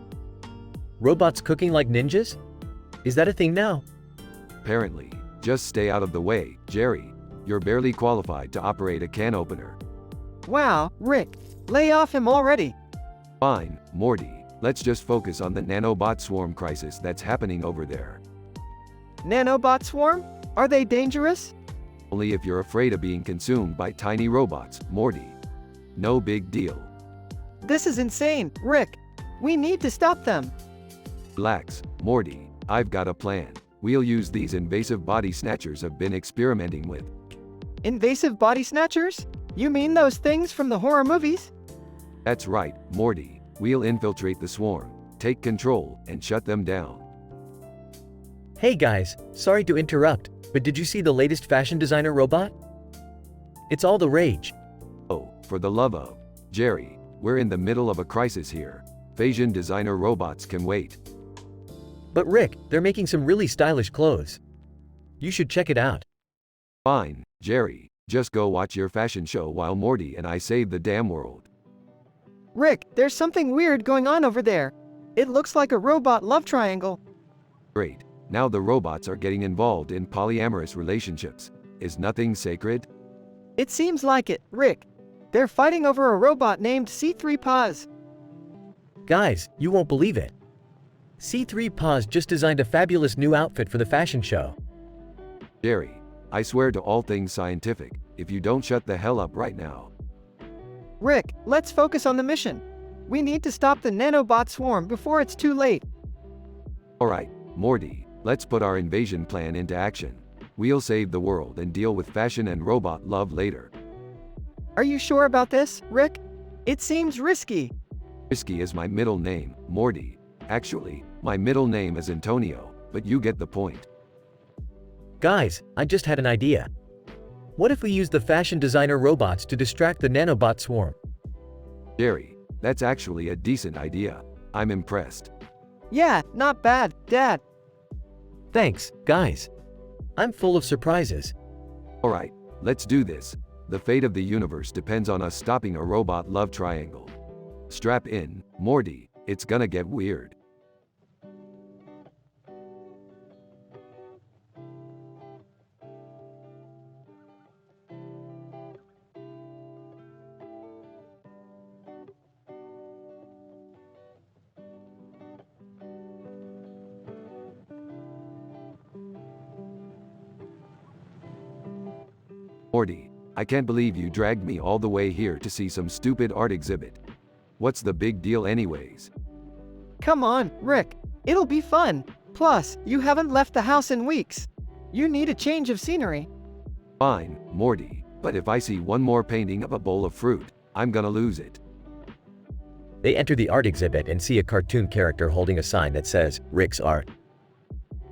Robots cooking like ninjas? Is that a thing now? Apparently. Just stay out of the way, Jerry. You're barely qualified to operate a can opener. Wow, Rick. Lay off him already. Fine, Morty. Let's just focus on the nanobot swarm crisis that's happening over there. Nanobot swarm? Are they dangerous? Only if you're afraid of being consumed by tiny robots, Morty. No big deal. This is insane, Rick. We need to stop them. Relax, Morty. I've got a plan. We'll use these invasive body snatchers I've been experimenting with. Invasive body snatchers? You mean those things from the horror movies? That's right, Morty. We'll infiltrate the swarm, take control, and shut them down. Hey guys, sorry to interrupt, but did you see the latest fashion designer robot? It's all the rage. Oh, for the love of Jerry, we're in the middle of a crisis here. Fashion designer robots can wait. But Rick, they're making some really stylish clothes. You should check it out. Fine, Jerry. Just go watch your fashion show while Morty and I save the damn world. Rick, there's something weird going on over there. It looks like a robot love triangle. Great. Now the robots are getting involved in polyamorous relationships. Is nothing sacred? It seems like it, Rick. They're fighting over a robot named C3 Paws. Guys, you won't believe it. C3 Paws just designed a fabulous new outfit for the fashion show. Jerry, I swear to all things scientific, if you don't shut the hell up right now. Rick, let's focus on the mission. We need to stop the nanobot swarm before it's too late. Alright, Morty, let's put our invasion plan into action. We'll save the world and deal with fashion and robot love later. Are you sure about this, Rick? It seems risky. Risky is my middle name, Morty. Actually, my middle name is Antonio, but you get the point. Guys, I just had an idea. What if we use the fashion designer robots to distract the nanobot swarm? Jerry, that's actually a decent idea. I'm impressed. Yeah, not bad, Dad. Thanks, guys. I'm full of surprises. Alright, let's do this. The fate of the universe depends on us stopping a robot love triangle. Strap in, Morty, it's gonna get weird. Morty, I can't believe you dragged me all the way here to see some stupid art exhibit. What's the big deal anyways? Come on, Rick. It'll be fun. Plus, you haven't left the house in weeks. You need a change of scenery. Fine, Morty, but if I see one more painting of a bowl of fruit, I'm gonna lose it. They enter the art exhibit and see a cartoon character holding a sign that says, Rick's Art.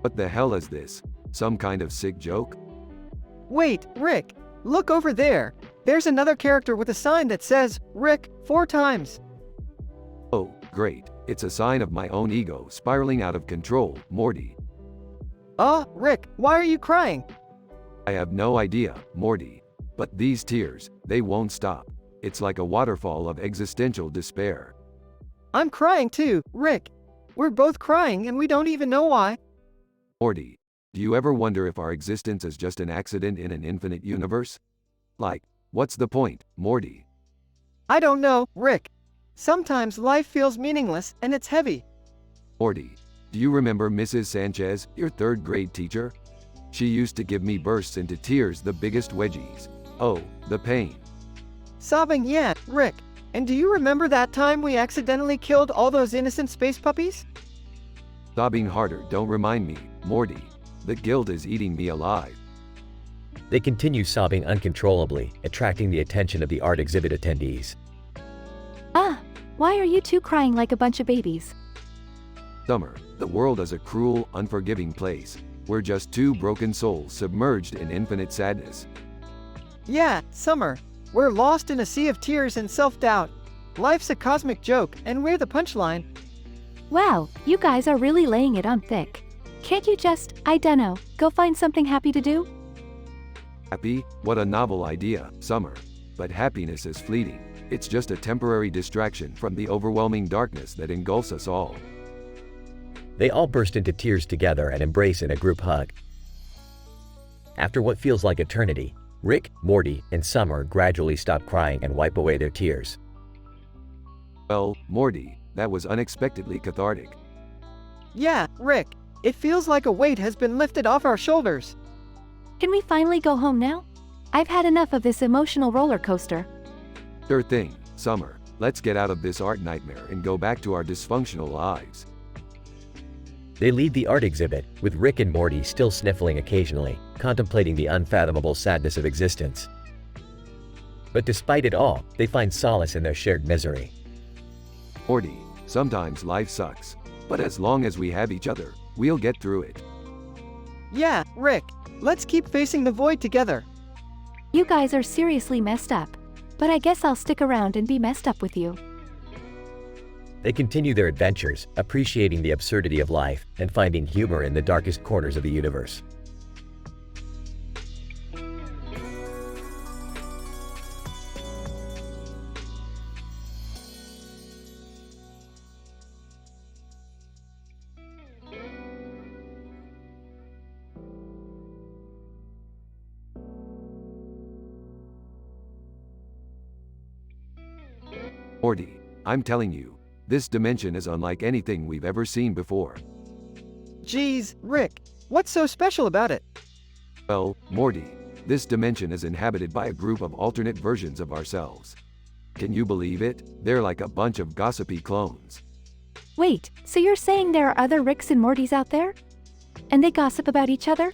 What the hell is this? Some kind of sick joke? Wait, Rick. Look over there. There's another character with a sign that says, Rick, 4 times. Oh, great. It's a sign of my own ego spiraling out of control, Morty. Rick, why are you crying? I have no idea, Morty. But these tears, they won't stop. It's like a waterfall of existential despair. I'm crying too, Rick. We're both crying and we don't even know why. Morty, do you ever wonder if our existence is just an accident in an infinite universe? Like, what's the point, Morty? I don't know, Rick. Sometimes life feels meaningless and it's heavy. Morty, do you remember Mrs. Sanchez, your third grade teacher? She used to give me bursts into tears, the biggest wedgies. Oh, the pain. Sobbing, yeah, Rick. And do you remember that time we accidentally killed all those innocent space puppies? Sobbing harder, don't remind me, Morty. The guilt is eating me alive. They continue sobbing uncontrollably, attracting the attention of the art exhibit attendees. Ah, why are you two crying like a bunch of babies? Summer, the world is a cruel, unforgiving place. We're just two broken souls submerged in infinite sadness. Yeah, Summer. We're lost in a sea of tears and self-doubt. Life's a cosmic joke, and we're the punchline. Wow, you guys are really laying it on thick. Can't you just, I dunno, go find something happy to do? Happy? What a novel idea, Summer. But happiness is fleeting. It's just a temporary distraction from the overwhelming darkness that engulfs us all. They all burst into tears together and embrace in a group hug. After what feels like eternity, Rick, Morty, and Summer gradually stop crying and wipe away their tears. Well, Morty, that was unexpectedly cathartic. Yeah, Rick. It feels like a weight has been lifted off our shoulders. Can we finally go home now? I've had enough of this emotional roller coaster. Sure thing, Summer. Let's get out of this art nightmare and go back to our dysfunctional lives. They leave the art exhibit, with Rick and Morty still sniffling occasionally, contemplating the unfathomable sadness of existence. But despite it all, they find solace in their shared misery. Morty, sometimes life sucks. But as long as we have each other, we'll get through it. Yeah, Rick. Let's keep facing the void together. You guys are seriously messed up. But I guess I'll stick around and be messed up with you. They continue their adventures, appreciating the absurdity of life and finding humor in the darkest corners of the universe. Morty, I'm telling you, this dimension is unlike anything we've ever seen before. Geez, Rick, what's so special about it? Well, Morty, this dimension is inhabited by a group of alternate versions of ourselves. Can you believe it? They're like a bunch of gossipy clones. Wait, so you're saying there are other Ricks and Mortys out there? And they gossip about each other?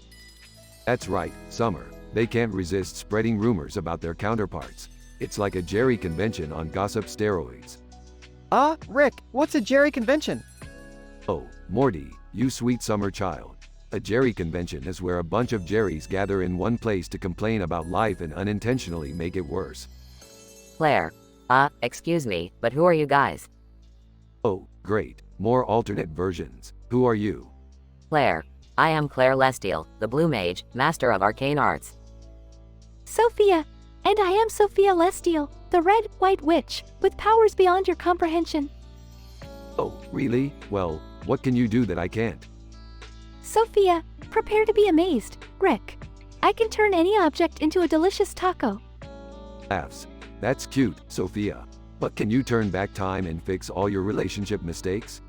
That's right, Summer. They can't resist spreading rumors about their counterparts. It's like a Jerry convention on gossip steroids. Rick, what's a Jerry convention? Oh, Morty, you sweet summer child. A Jerry convention is where a bunch of Jerrys gather in one place to complain about life and unintentionally make it worse. Claire. Excuse me, but who are you guys? Oh, great. More alternate versions. Who are you? Claire. I am Claire Lestiel, the Blue Mage, Master of Arcane Arts. Sophia. And I am Sophia Lestiel, the Red White Witch, with powers beyond your comprehension. Oh, really? Well, what can you do that I can't? Sophia, prepare to be amazed, Rick. I can turn any object into a delicious taco. Laughs. That's cute, Sophia. But can you turn back time and fix all your relationship mistakes?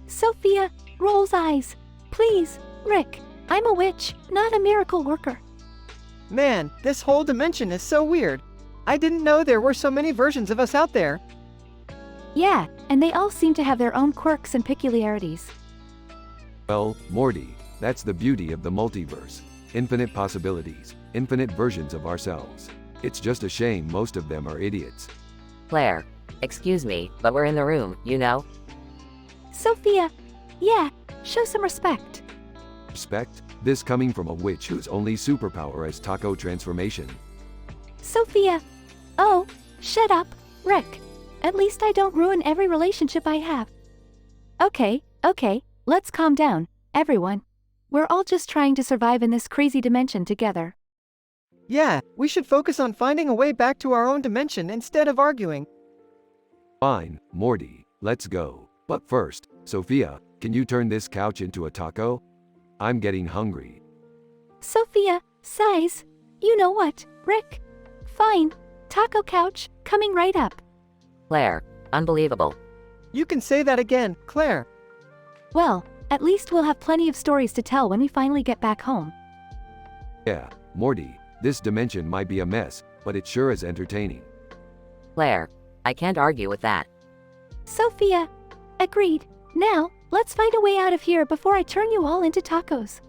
Sophia rolls eyes. Please, Rick, I'm a witch, not a miracle worker. Man, this whole dimension is so weird. I didn't know there were so many versions of us out there. Yeah, and they all seem to have their own quirks and peculiarities. Well, Morty, that's the beauty of the multiverse. Infinite possibilities, infinite versions of ourselves. It's just a shame most of them are idiots. Claire. Excuse me, but we're in the room, you know? Sophia. Yeah, show some respect. Respect? This coming from a witch whose only superpower is taco transformation. Sophia. Oh, shut up, Rick. At least I don't ruin every relationship I have. Okay, let's calm down, everyone. We're all just trying to survive in this crazy dimension together. Yeah, we should focus on finding a way back to our own dimension instead of arguing. Fine, Morty, let's go. But first, Sophia, can you turn this couch into a taco? I'm getting hungry. Sophia, size. You know what, Rick? Fine. Taco couch, coming right up. Claire, unbelievable. You can say that again, Claire. Well, at least we'll have plenty of stories to tell when we finally get back home. Yeah, Morty, this dimension might be a mess, but it sure is entertaining. Claire, I can't argue with that. Sophia. Agreed. Now, let's find a way out of here before I turn you all into tacos.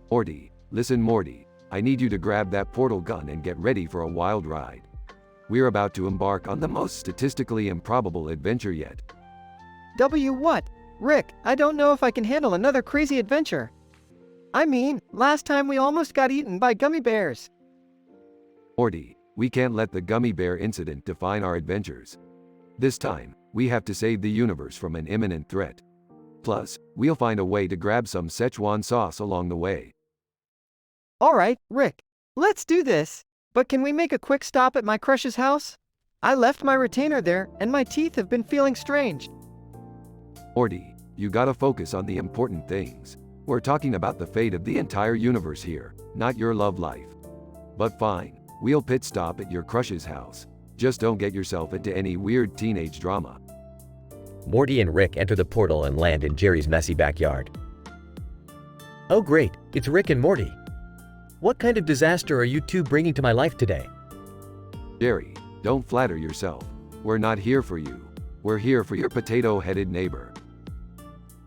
Morty, listen Morty, I need you to grab that portal gun and get ready for a wild ride. We're about to embark on the most statistically improbable adventure yet. What? Rick, I don't know if I can handle another crazy adventure. I mean, last time we almost got eaten by gummy bears. Morty, we can't let the gummy bear incident define our adventures. This time, we have to save the universe from an imminent threat. Plus, we'll find a way to grab some Szechuan sauce along the way. Alright, Rick, let's do this. But can we make a quick stop at my crush's house? I left my retainer there, and my teeth have been feeling strange. Morty, you gotta focus on the important things. We're talking about the fate of the entire universe here, not your love life. But fine, we'll pit stop at your crush's house. Just don't get yourself into any weird teenage drama. Morty and Rick enter the portal and land in Jerry's messy backyard. Oh great, it's Rick and Morty. What kind of disaster are you two bringing to my life today? Jerry, don't flatter yourself. We're not here for you. We're here for your potato-headed neighbor.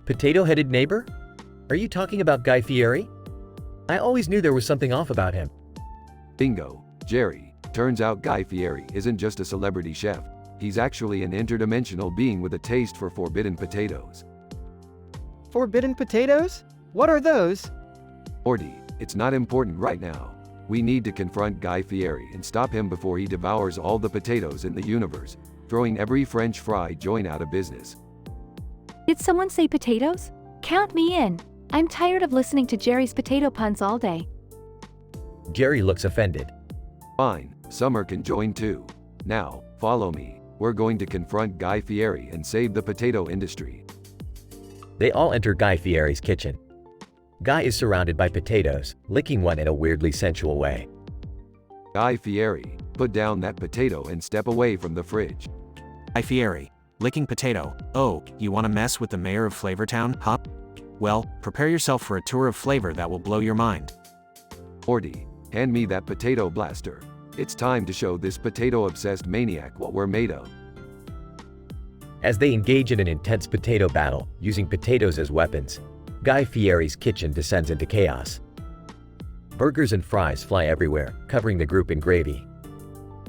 Potato-headed neighbor? Are you talking about Guy Fieri? I always knew there was something off about him. Bingo, Jerry. Turns out Guy Fieri isn't just a celebrity chef. He's actually an interdimensional being with a taste for forbidden potatoes. Forbidden potatoes? What are those? Morty, it's not important right now. We need to confront Guy Fieri and stop him before he devours all the potatoes in the universe, throwing every French fry joint out of business. Did someone say potatoes? Count me in. I'm tired of listening to Jerry's potato puns all day. Jerry looks offended. Fine, Summer can join too. Now, follow me. We're going to confront Guy Fieri and save the potato industry. They all enter Guy Fieri's kitchen. Guy is surrounded by potatoes, licking one in a weirdly sensual way. Guy Fieri, put down that potato and step away from the fridge. Guy Fieri, licking potato. Oh, you want to mess with the mayor of Flavortown, huh? Well, prepare yourself for a tour of flavor that will blow your mind. Morty, hand me that potato blaster. It's time to show this potato-obsessed maniac what we're made of. As they engage in an intense potato battle, using potatoes as weapons, Guy Fieri's kitchen descends into chaos. Burgers and fries fly everywhere, covering the group in gravy.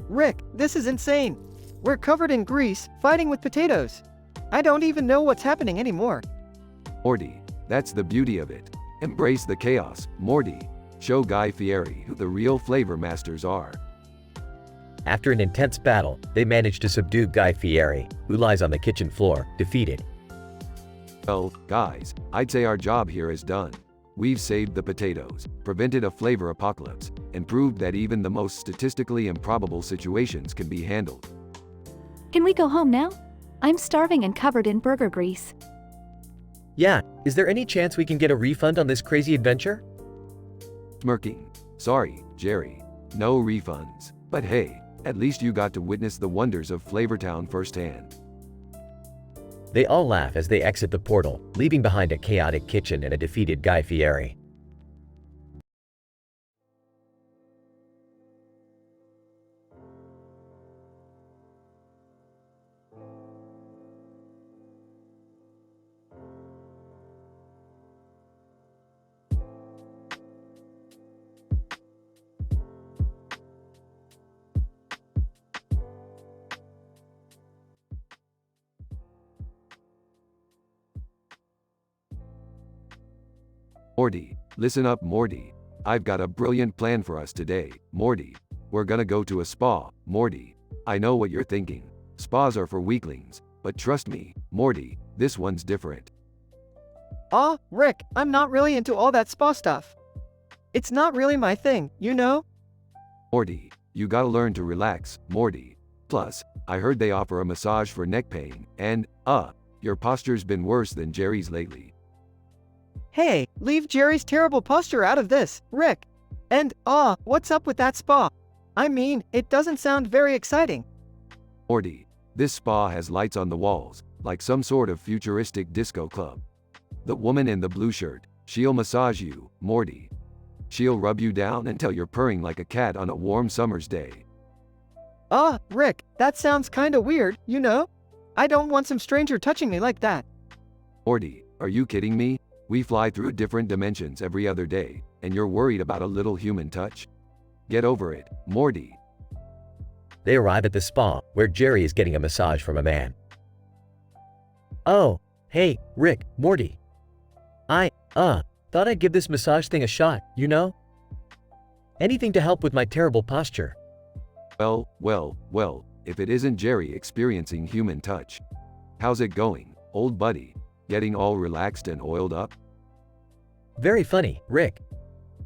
Rick, this is insane. We're covered in grease, fighting with potatoes. I don't even know what's happening anymore. Morty, that's the beauty of it. Embrace the chaos, Morty. Show Guy Fieri who the real flavor masters are. After an intense battle, they manage to subdue Guy Fieri, who lies on the kitchen floor, defeated. Well, guys, I'd say our job here is done. We've saved the potatoes, prevented a flavor apocalypse, and proved that even the most statistically improbable situations can be handled. Can we go home now? I'm starving and covered in burger grease. Yeah, is there any chance we can get a refund on this crazy adventure? Smirking. Sorry, Jerry. No refunds. But hey, at least you got to witness the wonders of Flavortown firsthand. They all laugh as they exit the portal, leaving behind a chaotic kitchen and a defeated Guy Fieri. Morty, listen up, Morty. I've got a brilliant plan for us today, Morty. We're gonna go to a spa, Morty. I know what you're thinking. Spas are for weaklings, but trust me, Morty, this one's different. Aw, Rick, I'm not really into all that spa stuff. It's not really my thing, you know? Morty, you gotta learn to relax, Morty. Plus, I heard they offer a massage for neck pain, and, your posture's been worse than Jerry's lately. Hey, leave Jerry's terrible posture out of this, Rick. And, what's up with that spa? I mean, it doesn't sound very exciting. Morty, this spa has lights on the walls, like some sort of futuristic disco club. The woman in the blue shirt, she'll massage you, Morty. She'll rub you down until you're purring like a cat on a warm summer's day. Rick, that sounds kinda weird, you know? I don't want some stranger touching me like that. Morty, are you kidding me? We fly through different dimensions every other day, and you're worried about a little human touch? Get over it, Morty. They arrive at the spa, where Jerry is getting a massage from a man. Oh, hey, Rick, Morty. I thought I'd give this massage thing a shot, you know? Anything to help with my terrible posture. Well, if it isn't Jerry experiencing human touch. How's it going, old buddy? Getting all relaxed and oiled up? Very funny, Rick.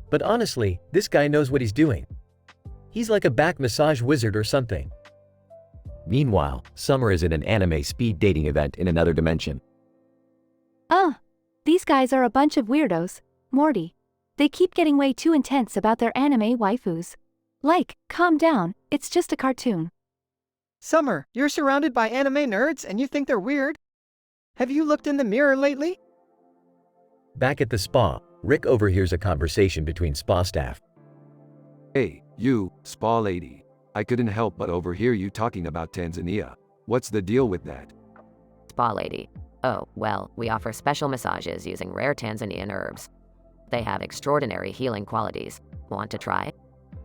But honestly, this guy knows what he's doing. He's like a back massage wizard or something. Meanwhile, Summer is in an anime speed dating event in another dimension. These guys are a bunch of weirdos, Morty. They keep getting way too intense about their anime waifus. Like, calm down, it's just a cartoon. Summer, you're surrounded by anime nerds and you think they're weird? Have you looked in the mirror lately? Back at the spa, Rick overhears a conversation between spa staff. Hey, you, spa lady. I couldn't help but overhear you talking about Tanzania. What's the deal with that? Spa lady. Oh, well, we offer special massages using rare Tanzanian herbs. They have extraordinary healing qualities. Want to try?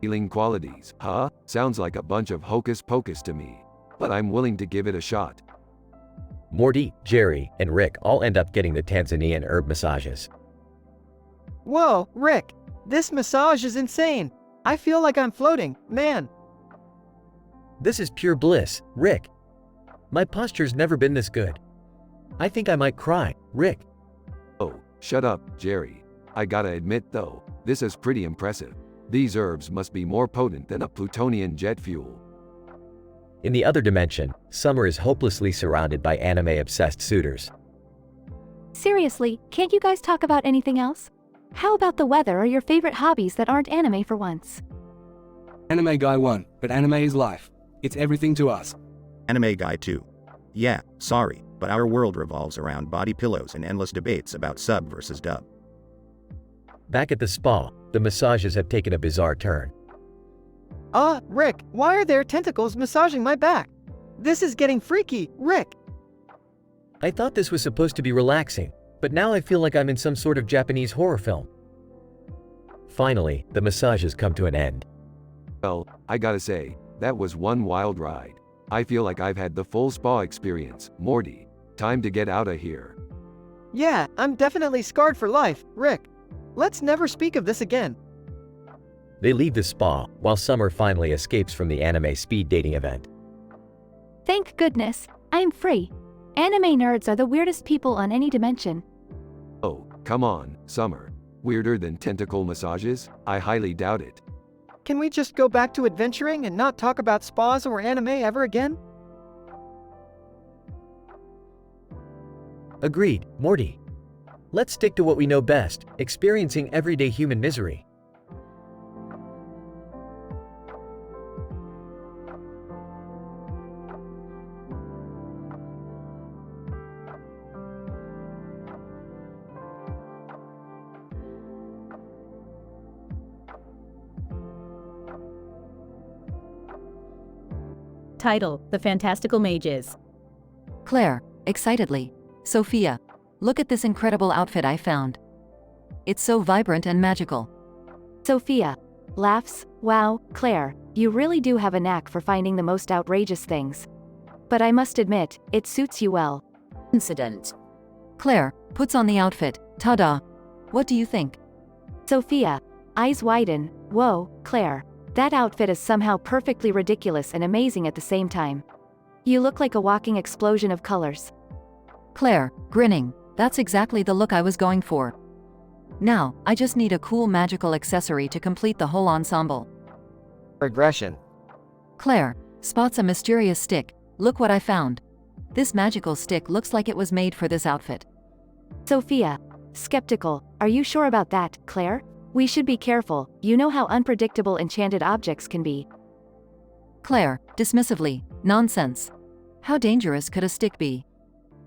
Healing qualities, huh? Sounds like a bunch of hocus pocus to me. But I'm willing to give it a shot. Morty, Jerry, and Rick all end up getting the Tanzanian herb massages. Whoa, Rick, this massage is insane. I feel like I'm floating, man. This is pure bliss, Rick. My posture's never been this good. I think I might cry, Rick. Oh, shut up, Jerry. I gotta admit though, this is pretty impressive. These herbs must be more potent than a plutonian jet fuel. In the other dimension, Summer is hopelessly surrounded by anime-obsessed suitors. Seriously, can't you guys talk about anything else? How about the weather or your favorite hobbies that aren't anime for once? Anime Guy 1, but anime is life. It's everything to us. Anime Guy 2. Yeah, sorry, but our world revolves around body pillows and endless debates about sub versus dub. Back at the spa, the massages have taken a bizarre turn. Rick, why are there tentacles massaging my back? This is getting freaky, Rick. I thought this was supposed to be relaxing, but now I feel like I'm in some sort of Japanese horror film. Finally, the massages come to an end. Well, I gotta say, that was one wild ride. I feel like I've had the full spa experience, Morty. Time to get out of here. Yeah, I'm definitely scarred for life, Rick. Let's never speak of this again. They leave the spa, while Summer finally escapes from the anime speed dating event. Thank goodness, I'm free. Anime nerds are the weirdest people on any dimension. Oh, come on, Summer. Weirder than tentacle massages? I highly doubt it. Can we just go back to adventuring and not talk about spas or anime ever again? Agreed, Morty. Let's stick to what we know best, experiencing everyday human misery. Title: The Fantastical Mages. Claire, excitedly. Sophia, look at this incredible outfit I found. It's so vibrant and magical. Sophia laughs. Wow, Claire, you really do have a knack for finding the most outrageous things. But I must admit, it suits you well. Incident. Claire puts on the outfit. Ta-da! What do you think? Sophia, eyes widen. Whoa, Claire, that outfit is somehow perfectly ridiculous and amazing at the same time. You look like a walking explosion of colors. Claire, grinning. That's exactly the look I was going for. Now, I just need a cool magical accessory to complete the whole ensemble. Regression. Claire spots a mysterious stick. Look what I found. This magical stick looks like it was made for this outfit. Sophia, skeptical. Are you sure about that, Claire? We should be careful. You know how unpredictable enchanted objects can be. Claire, dismissively. Nonsense. How dangerous could a stick be?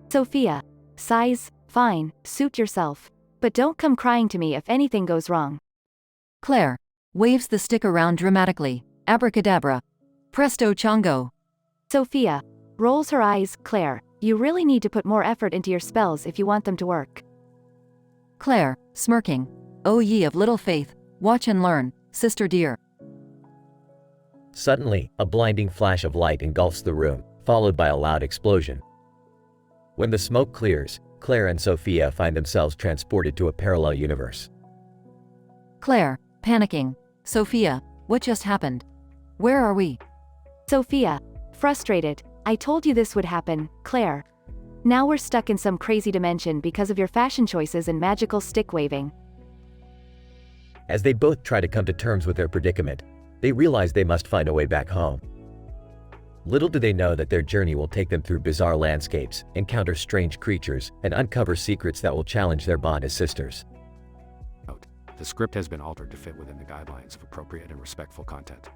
Sophia, sighs. Fine, suit yourself. But don't come crying to me if anything goes wrong. Claire waves the stick around dramatically. Abracadabra. Presto Chongo. Sophia rolls her eyes. Claire, you really need to put more effort into your spells if you want them to work. Claire, smirking. O ye of little faith, watch and learn, sister dear. Suddenly, a blinding flash of light engulfs the room, followed by a loud explosion. When the smoke clears, Claire and Sophia find themselves transported to a parallel universe. Claire, panicking. Sophia, what just happened? Where are we? Sophia, frustrated. I told you this would happen, Claire. Now we're stuck in some crazy dimension because of your fashion choices and magical stick waving. As they both try to come to terms with their predicament, they realize they must find a way back home. Little do they know that their journey will take them through bizarre landscapes, encounter strange creatures, and uncover secrets that will challenge their bond as sisters. Note: the script has been altered to fit within the guidelines of appropriate and respectful content.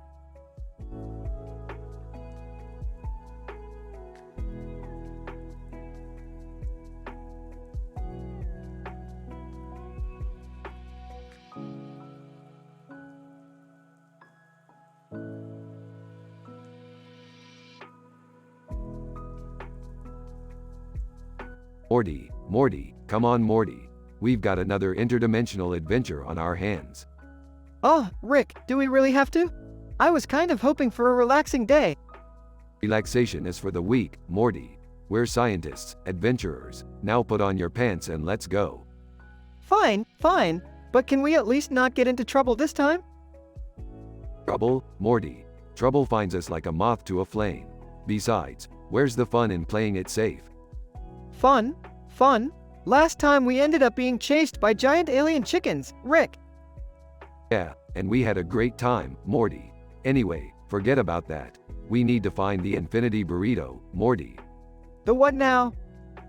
Morty, come on Morty. We've got another interdimensional adventure on our hands. Oh, Rick, do we really have to? I was kind of hoping for a relaxing day. Relaxation is for the weak, Morty. We're scientists, adventurers. Now put on your pants and let's go. Fine, but can we at least not get into trouble this time? Trouble, Morty. Trouble finds us like a moth to a flame. Besides, where's the fun in playing it safe? Fun? Last time we ended up being chased by giant alien chickens, Rick. Yeah, and we had a great time, Morty. Anyway, forget about that. We need to find the Infinity Burrito, Morty. The what now?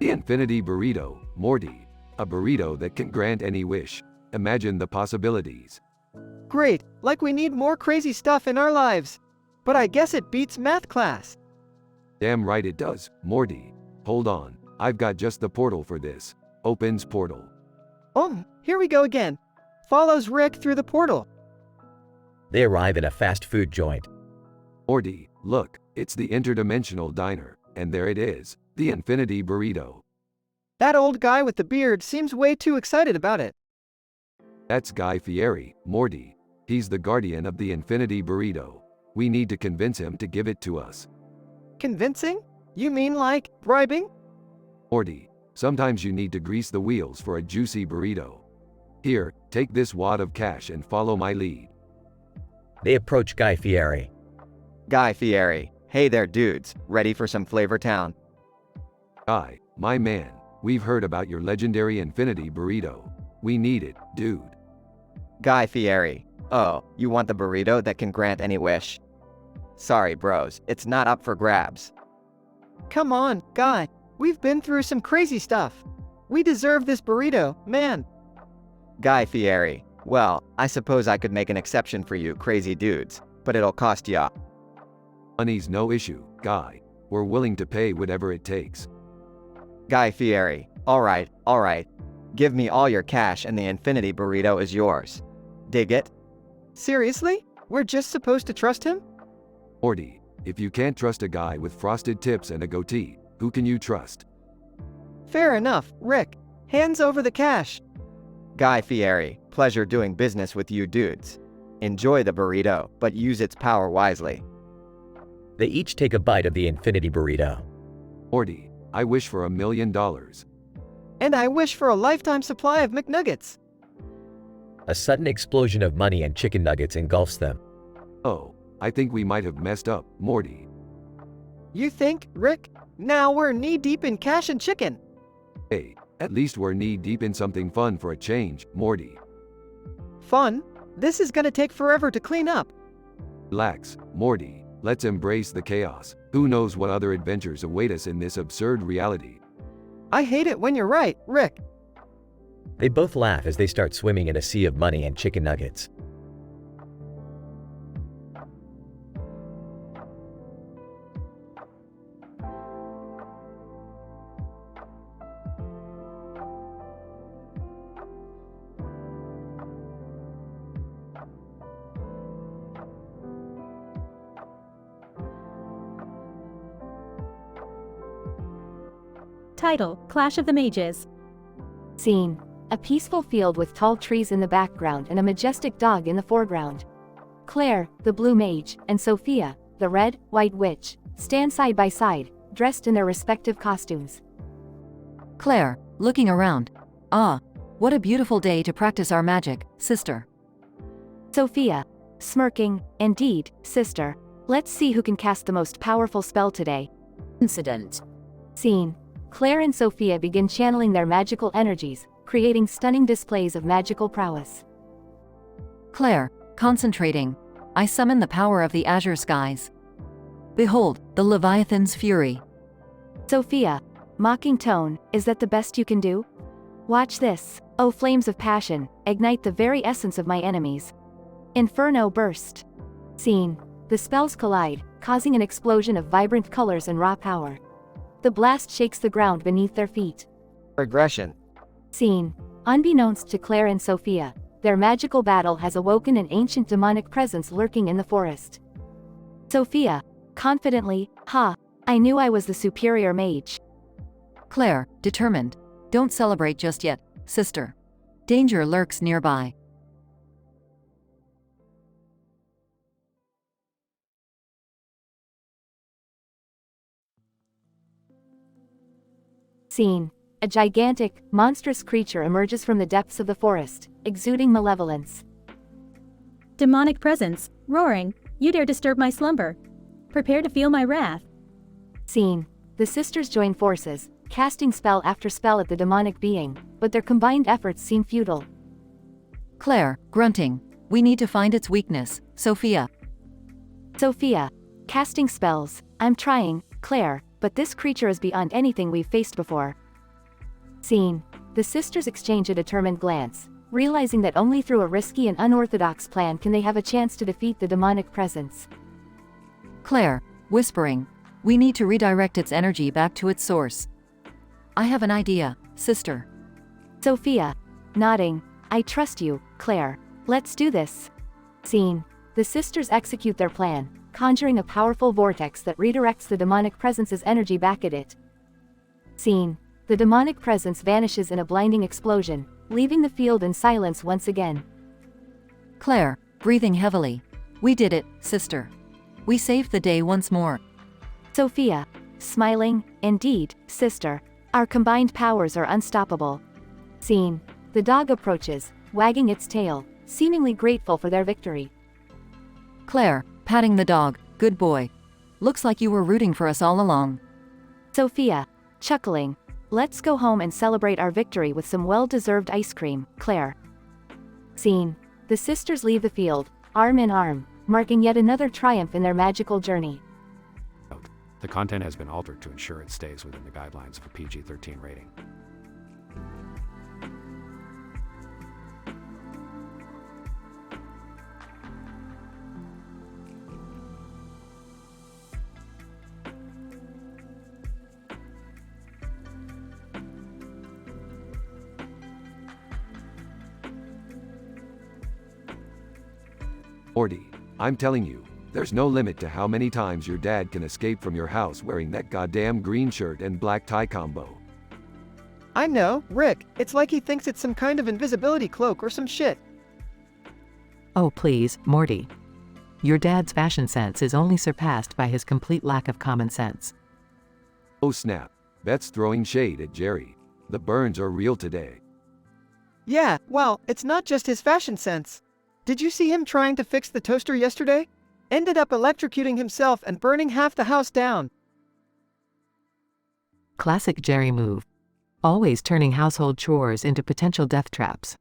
The Infinity Burrito, Morty. A burrito that can grant any wish. Imagine the possibilities. Great, like we need more crazy stuff in our lives. But I guess it beats math class. Damn right it does, Morty. Hold on, I've got just the portal for this. Opens portal. Oh, here we go again. Follows Rick through the portal. They arrive at a fast food joint. Morty, look, it's the interdimensional diner, and there it is, the Infinity Burrito. That old guy with the beard seems way too excited about it. That's Guy Fieri, Morty. He's the guardian of the Infinity Burrito. We need to convince him to give it to us. Convincing? You mean like bribing? Morty, sometimes you need to grease the wheels for a juicy burrito. Here, take this wad of cash and follow my lead. They approach Guy Fieri. Guy Fieri, hey there dudes, ready for some Flavor Town? Guy, my man, we've heard about your legendary Infinity Burrito. We need it, dude. Guy Fieri, oh, you want the burrito that can grant any wish? Sorry bros, it's not up for grabs. Come on, Guy, we've been through some crazy stuff. We deserve this burrito, man. Guy Fieri, well, I suppose I could make an exception for you crazy dudes, but it'll cost ya. Money's no issue, Guy. We're willing to pay whatever it takes. Guy Fieri, alright. Give me all your cash and the Infinity Burrito is yours. Dig it? Seriously? We're just supposed to trust him? Morty, If you can't trust a guy with frosted tips and a goatee, who can you trust? Fair enough, Rick. Hands over the cash. Guy Fieri, pleasure doing business with you dudes. Enjoy the burrito, but use its power wisely. They each take a bite of the infinity burrito. Morty, I wish for $1 million. And I wish for a lifetime supply of McNuggets. A sudden explosion of money and chicken nuggets engulfs them. Oh, I think we might have messed up, Morty. You think, Rick? Now we're knee-deep in cash and chicken. Hey, at least we're knee-deep in something fun for a change, Morty. Fun? This is gonna take forever to clean up. Relax, Morty. Let's embrace the chaos. Who knows what other adventures await us in this absurd reality? I hate it when you're right, Rick. They both laugh as they start swimming in a sea of money and chicken nuggets. Title: Clash of the Mages. Scene: a peaceful field with tall trees in the background and a majestic dog in the foreground. Claire, the blue mage, and Sophia, the red-white witch, stand side by side, dressed in their respective costumes. Claire, looking around. Ah, what a beautiful day to practice our magic, sister. Sophia, smirking, indeed, sister. Let's see who can cast the most powerful spell today. Incident. Scene: Claire and Sophia begin channeling their magical energies, creating stunning displays of magical prowess. Claire, concentrating. I summon the power of the azure skies. Behold, the Leviathan's fury. Sophia, mocking tone, is that the best you can do? Watch this, oh flames of passion, ignite the very essence of my enemies. Inferno burst. Scene: the spells collide, causing an explosion of vibrant colors and raw power. The blast shakes the ground beneath their feet. Regression. Scene: unbeknownst to Claire and Sophia, their magical battle has awoken an ancient demonic presence lurking in the forest. Sophia, confidently, ha, I knew I was the superior mage. Claire, determined. Don't celebrate just yet, sister. Danger lurks nearby. Scene: a gigantic, monstrous creature emerges from the depths of the forest, exuding malevolence. Demonic presence, roaring, you dare disturb my slumber. Prepare to feel my wrath. Scene: the sisters join forces, casting spell after spell at the demonic being, but their combined efforts seem futile. Claire, grunting. We need to find its weakness, Sophia. Sophia, casting spells. I'm trying, Claire, but this creature is beyond anything we've faced before. Scene: the sisters exchange a determined glance, realizing that only through a risky and unorthodox plan can they have a chance to defeat the demonic presence. Claire, whispering. We need to redirect its energy back to its source. I have an idea, sister. Sophia, nodding. I trust you, Claire. Let's do this. Scene: the sisters execute their plan, conjuring a powerful vortex that redirects the demonic presence's energy back at it. Scene: the demonic presence vanishes in a blinding explosion, leaving the field in silence once again. Claire, breathing heavily. We did it, sister. We saved the day once more. Sophia, smiling, indeed, sister. Our combined powers are unstoppable. Scene: the dog approaches, wagging its tail, seemingly grateful for their victory. Claire, patting the dog. Good boy. Looks like you were rooting for us all along. Sophia, chuckling. Let's go home and celebrate our victory with some well-deserved ice cream, Claire. Scene: the sisters leave the field, arm in arm, marking yet another triumph in their magical journey. The content has been altered to ensure it stays within the guidelines of a PG-13 rating. Morty, I'm telling you, There's no limit to how many times your dad can escape from your house wearing that goddamn green shirt and black tie combo. I know, Rick, it's like he thinks it's some kind of invisibility cloak or some shit. Oh please, Morty. Your dad's fashion sense is only surpassed by his complete lack of common sense. Oh snap, Beth's throwing shade at Jerry. The burns are real today. Yeah, well, it's not just his fashion sense. Did you see him trying to fix the toaster yesterday? Ended up electrocuting himself and burning half the house down. Classic Jerry move. Always turning household chores into potential death traps.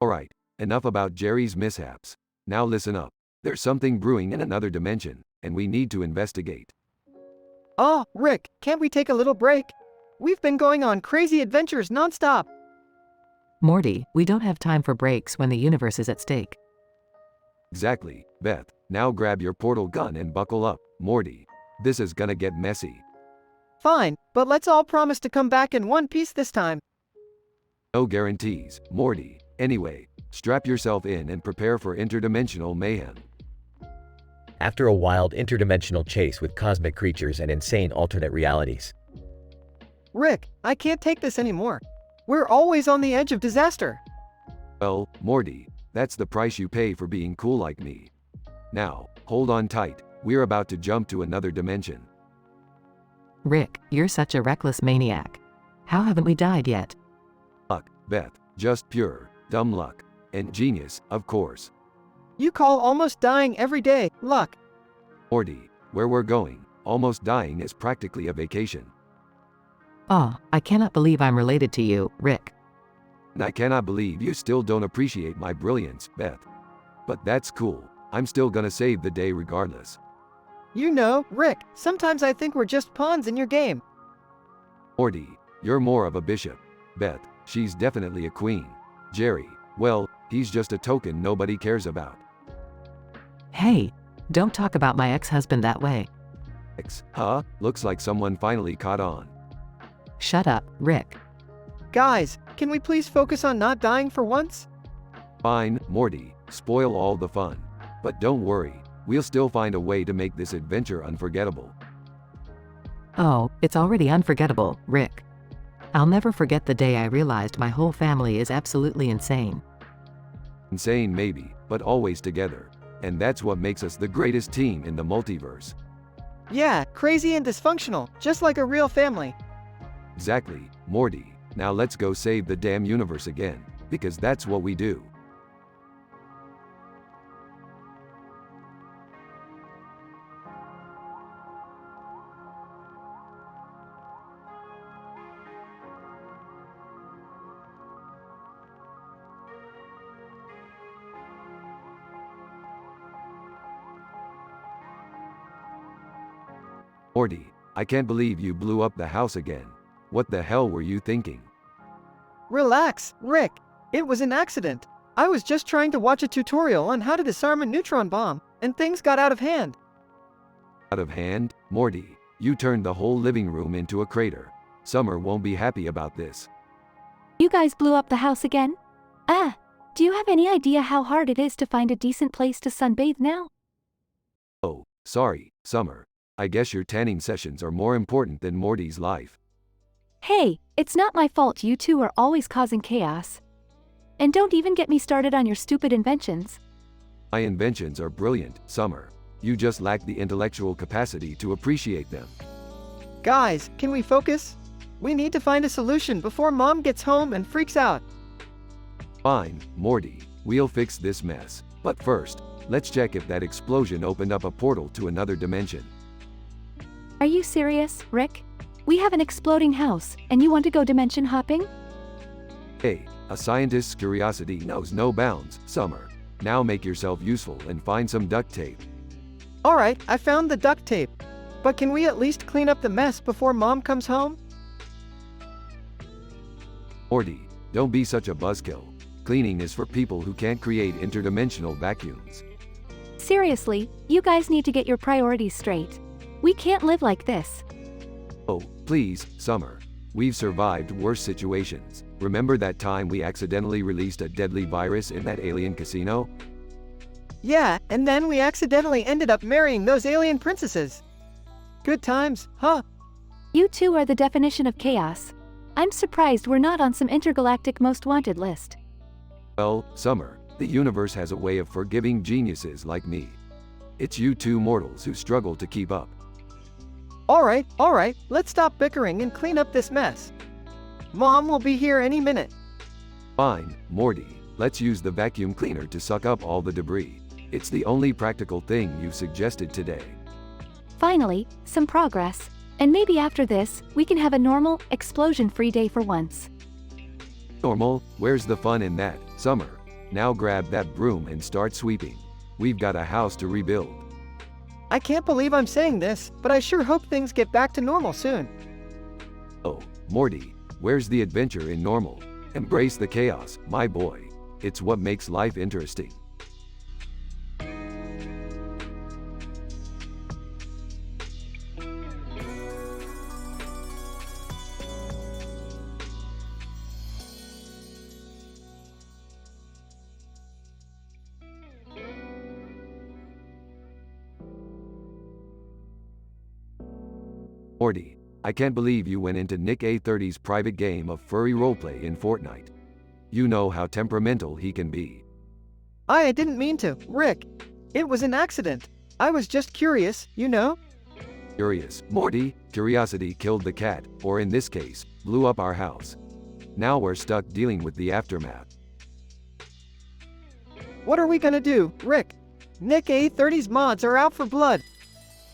Alright, enough about Jerry's mishaps. Now listen up. There's something brewing in another dimension, and we need to investigate. Oh, Rick, can't we take a little break? We've been going on crazy adventures nonstop. Morty, we don't have time for breaks when the universe is at stake. Exactly, Beth. Now grab your portal gun and buckle up, Morty. This is gonna get messy. Fine, but let's all promise to come back in one piece this time. No guarantees, Morty. Anyway, strap yourself in and prepare for interdimensional mayhem. After a wild interdimensional chase with cosmic creatures and insane alternate realities. Rick, I can't take this anymore. We're always on the edge of disaster. Well, Morty, that's the price you pay for being cool like me. Now, hold on tight, we're about to jump to another dimension. Rick, you're such a reckless maniac. How haven't we died yet? Luck, Beth, just pure, dumb luck. And genius, of course. You call almost dying every day luck. Morty, where we're going, almost dying is practically a vacation. Oh, I cannot believe I'm related to you, Rick. And I cannot believe you still don't appreciate my brilliance, Beth. But that's cool, I'm still gonna save the day regardless. You know, Rick, sometimes I think we're just pawns in your game. Morty, you're more of a bishop. Beth, she's definitely a queen. Jerry, well, he's just a token nobody cares about. Hey, don't talk about my ex-husband that way. Huh? Looks like someone finally caught on. Shut up, Rick. Guys, can we please focus on not dying for once? Fine, Morty, spoil all the fun. But don't worry, we'll still find a way to make this adventure unforgettable. Oh, it's already unforgettable, Rick. I'll never forget the day I realized my whole family is absolutely insane. Insane maybe, but always together. And that's what makes us the greatest team in the multiverse. Yeah, crazy and dysfunctional, just like a real family. Exactly, Morty. Now let's go save the damn universe again, because that's what we do. Morty, I can't believe you blew up the house again. What the hell were you thinking? Relax, Rick. It was an accident. I was just trying to watch a tutorial on how to disarm a neutron bomb, and things got out of hand. Out of hand? Morty, you turned the whole living room into a crater. Summer won't be happy about this. You guys blew up the house again? Do you have any idea how hard it is to find a decent place to sunbathe now? Oh, sorry, Summer. I guess your tanning sessions are more important than Morty's life. Hey, it's not my fault you two are always causing chaos. And don't even get me started on your stupid inventions. My inventions are brilliant, Summer. You just lack the intellectual capacity to appreciate them. Guys, can we focus? We need to find a solution before Mom gets home and freaks out. Fine, Morty. We'll fix this mess. But first, let's check if that explosion opened up a portal to another dimension. Are you serious, Rick? We have an exploding house, and you want to go dimension hopping? Hey, a scientist's curiosity knows no bounds, Summer. Now make yourself useful and find some duct tape. Alright, I found the duct tape. But can we at least clean up the mess before Mom comes home? Morty, don't be such a buzzkill. Cleaning is for people who can't create interdimensional vacuums. Seriously, you guys need to get your priorities straight. We can't live like this. Oh, please, Summer. We've survived worse situations. Remember that time we accidentally released a deadly virus in that alien casino? Yeah, and then we accidentally ended up marrying those alien princesses. Good times, huh? You two are the definition of chaos. I'm surprised we're not on some intergalactic most wanted list. Well, Summer, the universe has a way of forgiving geniuses like me. It's you two mortals who struggle to keep up. All right, let's stop bickering and clean up this mess. Mom will be here any minute. Fine, Morty, let's use the vacuum cleaner to suck up all the debris. It's the only practical thing you've suggested today. Finally, some progress. And maybe after this, we can have a normal, explosion-free day for once. Normal? Where's the fun in that, Summer? Now grab that broom and start sweeping. We've got a house to rebuild. I can't believe I'm saying this, but I sure hope things get back to normal soon. Oh, Morty, where's the adventure in normal? Embrace the chaos, my boy. It's what makes life interesting. Morty, I can't believe you went into Nick A30's private game of furry roleplay in Fortnite. You know how temperamental he can be. I didn't mean to, Rick. It was an accident. I was just curious, you know? Curious, Morty, curiosity killed the cat, or in this case, blew up our house. Now we're stuck dealing with the aftermath. What are we gonna do, Rick? Nick A30's mods are out for blood.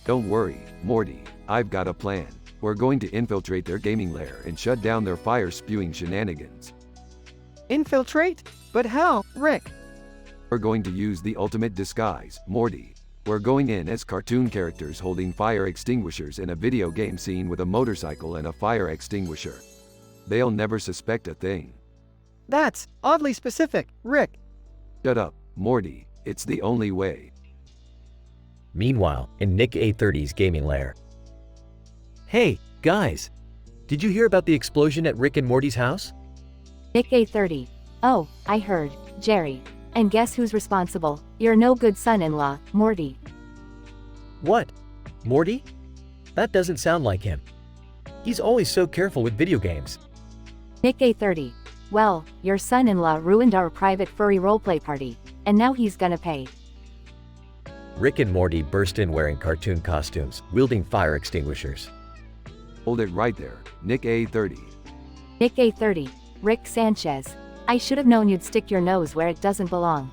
Don't worry, Morty, I've got a plan. We're going to infiltrate their gaming lair and shut down their fire-spewing shenanigans. Infiltrate? But how, Rick? We're going to use the ultimate disguise, Morty. We're going in as cartoon characters holding fire extinguishers in a video game scene with a motorcycle and a fire extinguisher. They'll never suspect a thing. That's oddly specific, Rick. Shut up, Morty, it's the only way. Meanwhile, in Nick A30's gaming lair. Hey, guys! Did you hear about the explosion at Rick and Morty's house? Nick A30. Oh, I heard. Jerry. And guess who's responsible? Your no-good son-in-law, Morty. What? Morty? That doesn't sound like him. He's always so careful with video games. Nick A30. Well, your son-in-law ruined our private furry roleplay party, and now he's gonna pay. Rick and Morty burst in wearing cartoon costumes, wielding fire extinguishers. Hold it right there, Nick A30. Nick A30. Rick Sanchez. I should have known you'd stick your nose where it doesn't belong.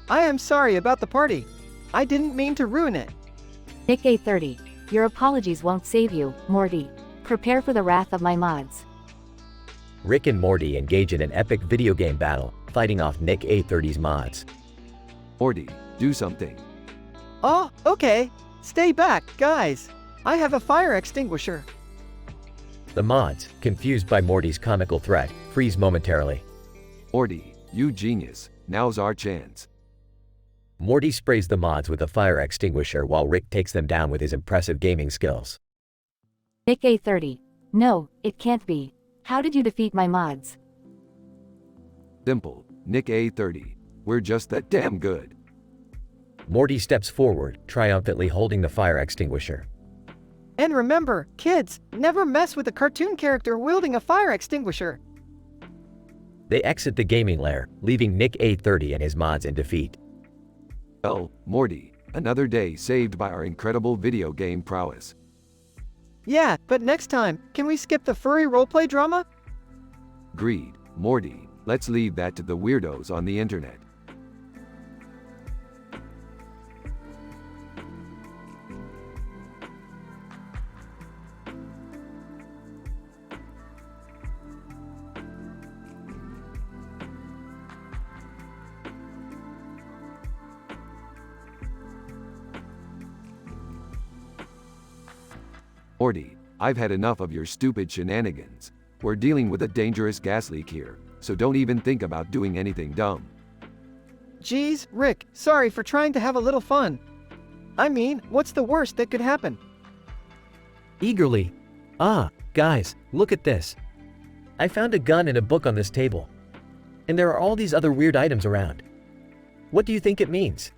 I am sorry about the party. I didn't mean to ruin it. Nick A30. Your apologies won't save you, Morty. Prepare for the wrath of my mods. Rick and Morty engage in an epic video game battle, fighting off Nick A30's mods. Morty, do something. Oh, okay. Stay back, guys. I have a fire extinguisher. The mods, confused by Morty's comical threat, freeze momentarily. Morty, you genius. Now's our chance. Morty sprays the mods with a fire extinguisher while Rick takes them down with his impressive gaming skills. Nick A30. No, it can't be. How did you defeat my mods? Simple, Nick A30. We're just that damn good. Morty steps forward, triumphantly holding the fire extinguisher. And remember, kids, never mess with a cartoon character wielding a fire extinguisher. They exit the gaming lair, leaving Nick A30 and his mods in defeat. Well, Morty, another day saved by our incredible video game prowess. Yeah, but next time, can we skip the furry roleplay drama? Agreed, Morty, let's leave that to the weirdos on the internet. Morty, I've had enough of your stupid shenanigans. We're dealing with a dangerous gas leak here, so don't even think about doing anything dumb. Geez, Rick, sorry for trying to have a little fun. I mean, what's the worst that could happen? Eagerly. Ah, guys, look at this. I found a gun and a book on this table. And there are all these other weird items around. What do you think it means?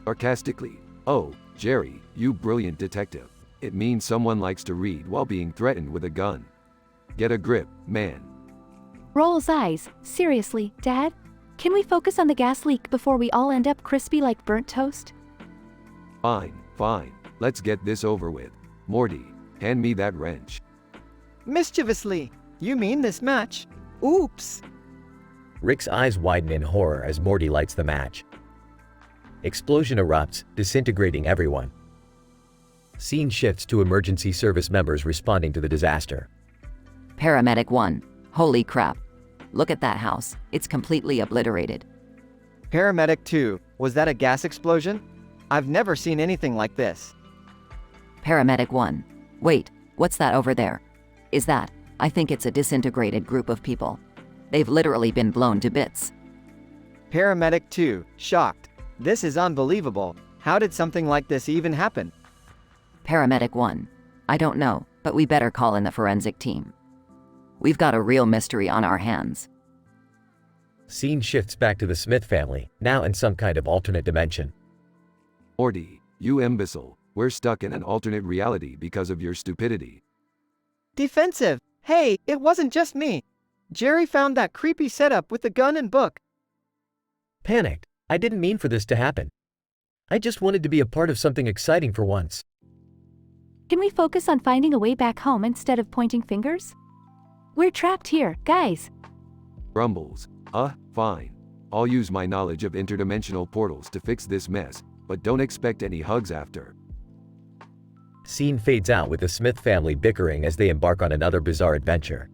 Sarcastically, "Oh, Jerry, you brilliant detective. It means someone likes to read while being threatened with a gun. Get a grip, man." Rolls eyes. Seriously, Dad? Can we focus on the gas leak before we all end up crispy like burnt toast? Fine, fine. Let's get this over with. Morty, hand me that wrench. Mischievously. You mean this match? Oops. Rick's eyes widen in horror as Morty lights the match. Explosion erupts, disintegrating everyone. Scene shifts to emergency service members responding to the disaster. Paramedic 1. Holy crap. Look at that house. It's completely obliterated. Paramedic 2. Was that a gas explosion? I've never seen anything like this. Paramedic 1. Wait, what's that over there? Is that? I think it's a disintegrated group of people. They've literally been blown to bits. Paramedic 2. Shocked. This is unbelievable. How did something like this even happen? Paramedic 1. I don't know, but we better call in the forensic team. We've got a real mystery on our hands. Scene shifts back to the Smith family, now in some kind of alternate dimension. Morty, you imbecile. We're stuck in an alternate reality because of your stupidity. Defensive. Hey, it wasn't just me. Jerry found that creepy setup with the gun and book. Panicked. I didn't mean for this to happen. I just wanted to be a part of something exciting for once. Can we focus on finding a way back home instead of pointing fingers? We're trapped here, guys. Grumbles. Fine. I'll use my knowledge of interdimensional portals to fix this mess, but don't expect any hugs after. Scene fades out with the Smith family bickering as they embark on another bizarre adventure.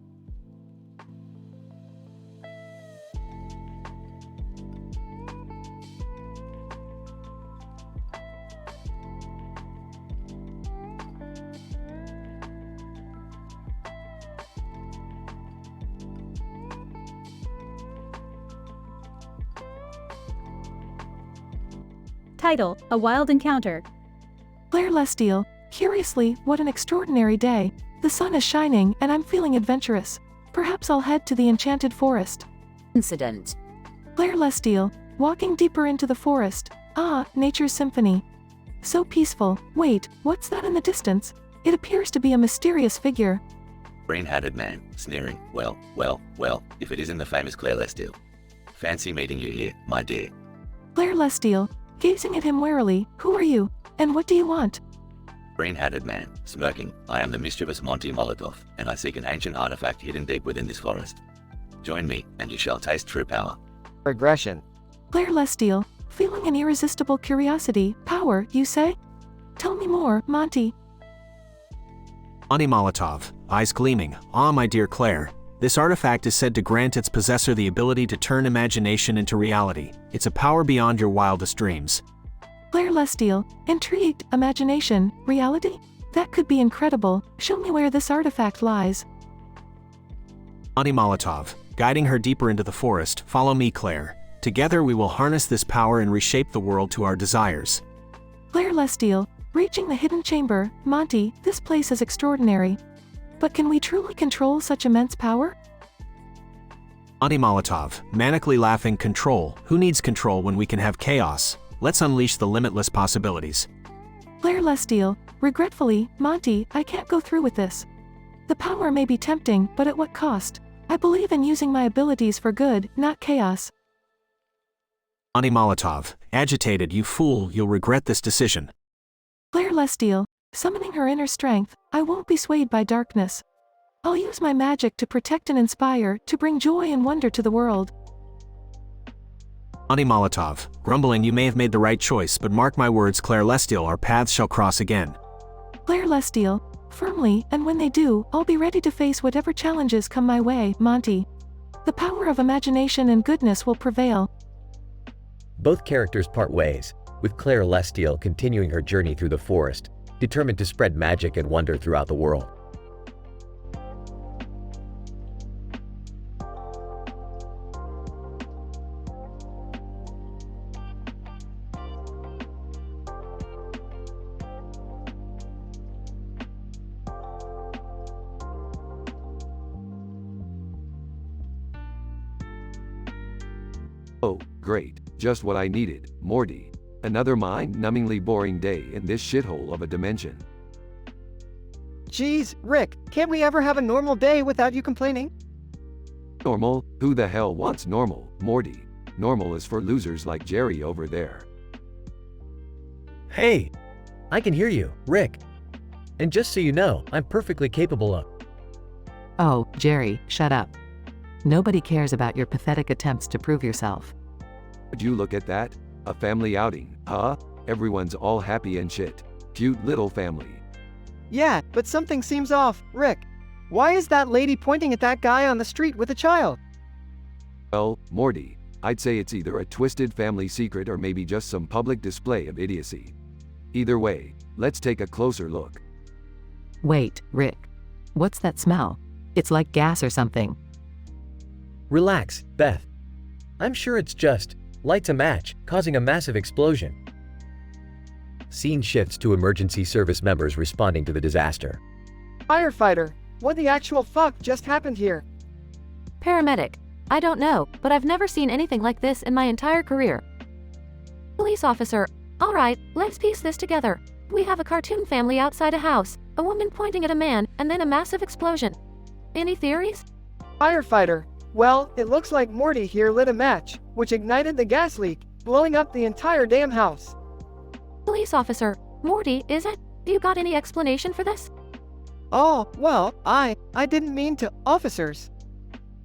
Title: A Wild Encounter. Claire Lestiel, curiously, what an extraordinary day. The sun is shining and I'm feeling adventurous. Perhaps I'll head to the enchanted forest. Incident. Claire Lestiel, walking deeper into the forest. Ah, nature's symphony. So peaceful. Wait, what's that in the distance? It appears to be a mysterious figure. Brain-hatted man, sneering. Well, if it isn't the famous Claire Lestiel. Fancy meeting you here, my dear. Claire Lestiel, gazing at him warily. Who are you? And what do you want? Brain-hatted man, smirking. I am the mischievous Monty Molotov, and I seek an ancient artifact hidden deep within this forest. Join me, and you shall taste true power. Regression. Claire Lestiel, feeling an irresistible curiosity. Power, you say? Tell me more, Monty. Monty Molotov, eyes gleaming. Ah, my dear Claire. This artifact is said to grant its possessor the ability to turn imagination into reality. It's a power beyond your wildest dreams. Claire Lestiel, intrigued. Imagination, reality? That could be incredible. Show me where this artifact lies. Monty Molotov, guiding her deeper into the forest. Follow me, Claire. Together we will harness this power and reshape the world to our desires. Claire Lestiel, reaching the hidden chamber. Monty, this place is extraordinary. But can we truly control such immense power? Monty Molotov, manically laughing. Control? Who needs control when we can have chaos? Let's unleash the limitless possibilities. Claire Lestiel, regretfully. Monty, I can't go through with this. The power may be tempting, but at what cost? I believe in using my abilities for good, not chaos. Monty Molotov, agitated. You fool, you'll regret this decision. Claire Lestiel, summoning her inner strength. I won't be swayed by darkness. I'll use my magic to protect and inspire, to bring joy and wonder to the world. Monty Molotov, grumbling. You may have made the right choice, but mark my words, Claire Lestiel, our paths shall cross again. Claire Lestiel, firmly, and when they do, I'll be ready to face whatever challenges come my way. Monty. The power of imagination and goodness will prevail. Both characters part ways, with Claire Lestiel continuing her journey through the forest, determined to spread magic and wonder throughout the world. Oh, great. Just what I needed, Morty. Another mind-numbingly boring day in this shithole of a dimension. Geez, Rick, can't we ever have a normal day without you complaining? Normal? Who the hell wants normal, Morty? Normal is for losers like Jerry over there. Hey! I can hear you, Rick. And just so you know, I'm perfectly capable of. Oh, Jerry, shut up. Nobody cares about your pathetic attempts to prove yourself. Would you look at that? A family outing, huh? Everyone's all happy and shit. Cute little family. Yeah, but something seems off, Rick. Why is that lady pointing at that guy on the street with a child? Well, Morty, I'd say it's either a twisted family secret or maybe just some public display of idiocy. Either way, let's take a closer look. Wait, Rick. What's that smell? It's like gas or something. Relax, Beth. I'm sure it's just lights a match, causing a massive explosion. Scene shifts to emergency service members responding to the disaster. Firefighter, what the actual fuck just happened here? Paramedic. I don't know, but I've never seen anything like this in my entire career. Police officer. Alright, let's piece this together. We have a cartoon family outside a house, a woman pointing at a man, and then a massive explosion. Any theories? Firefighter. Well, it looks like Morty here lit a match, which ignited the gas leak, blowing up the entire damn house. Police officer. Morty, is it? You got any explanation for this? Oh, well, I didn't mean to, officers.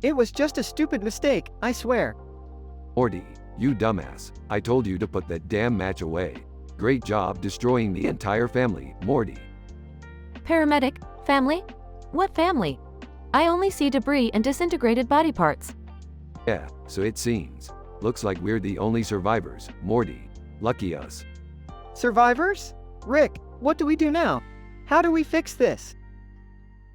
It was just a stupid mistake, I swear. Morty, you dumbass. I told you to put that damn match away. Great job destroying the entire family, Morty. Paramedic. Family? What family? I only see debris and disintegrated body parts. Yeah, so it seems. Looks like we're the only survivors, Morty. Lucky us. Survivors? Rick, what do we do now? How do we fix this?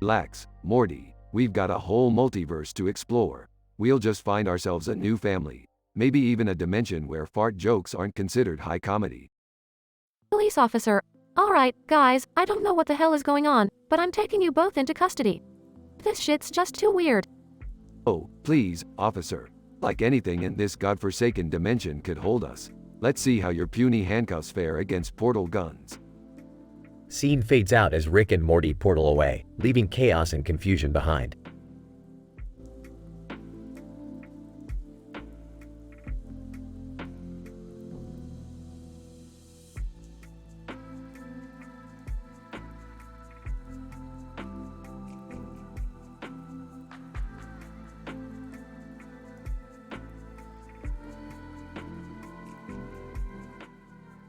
Relax, Morty. We've got a whole multiverse to explore. We'll just find ourselves a new family. Maybe even a dimension where fart jokes aren't considered high comedy. Police officer. Alright, guys, I don't know what the hell is going on, but I'm taking you both into custody. This shit's just too weird. Oh, please, officer. Like anything in this godforsaken dimension could hold us. Let's see how your puny handcuffs fare against portal guns. Scene fades out as Rick and Morty portal away, leaving chaos and confusion behind.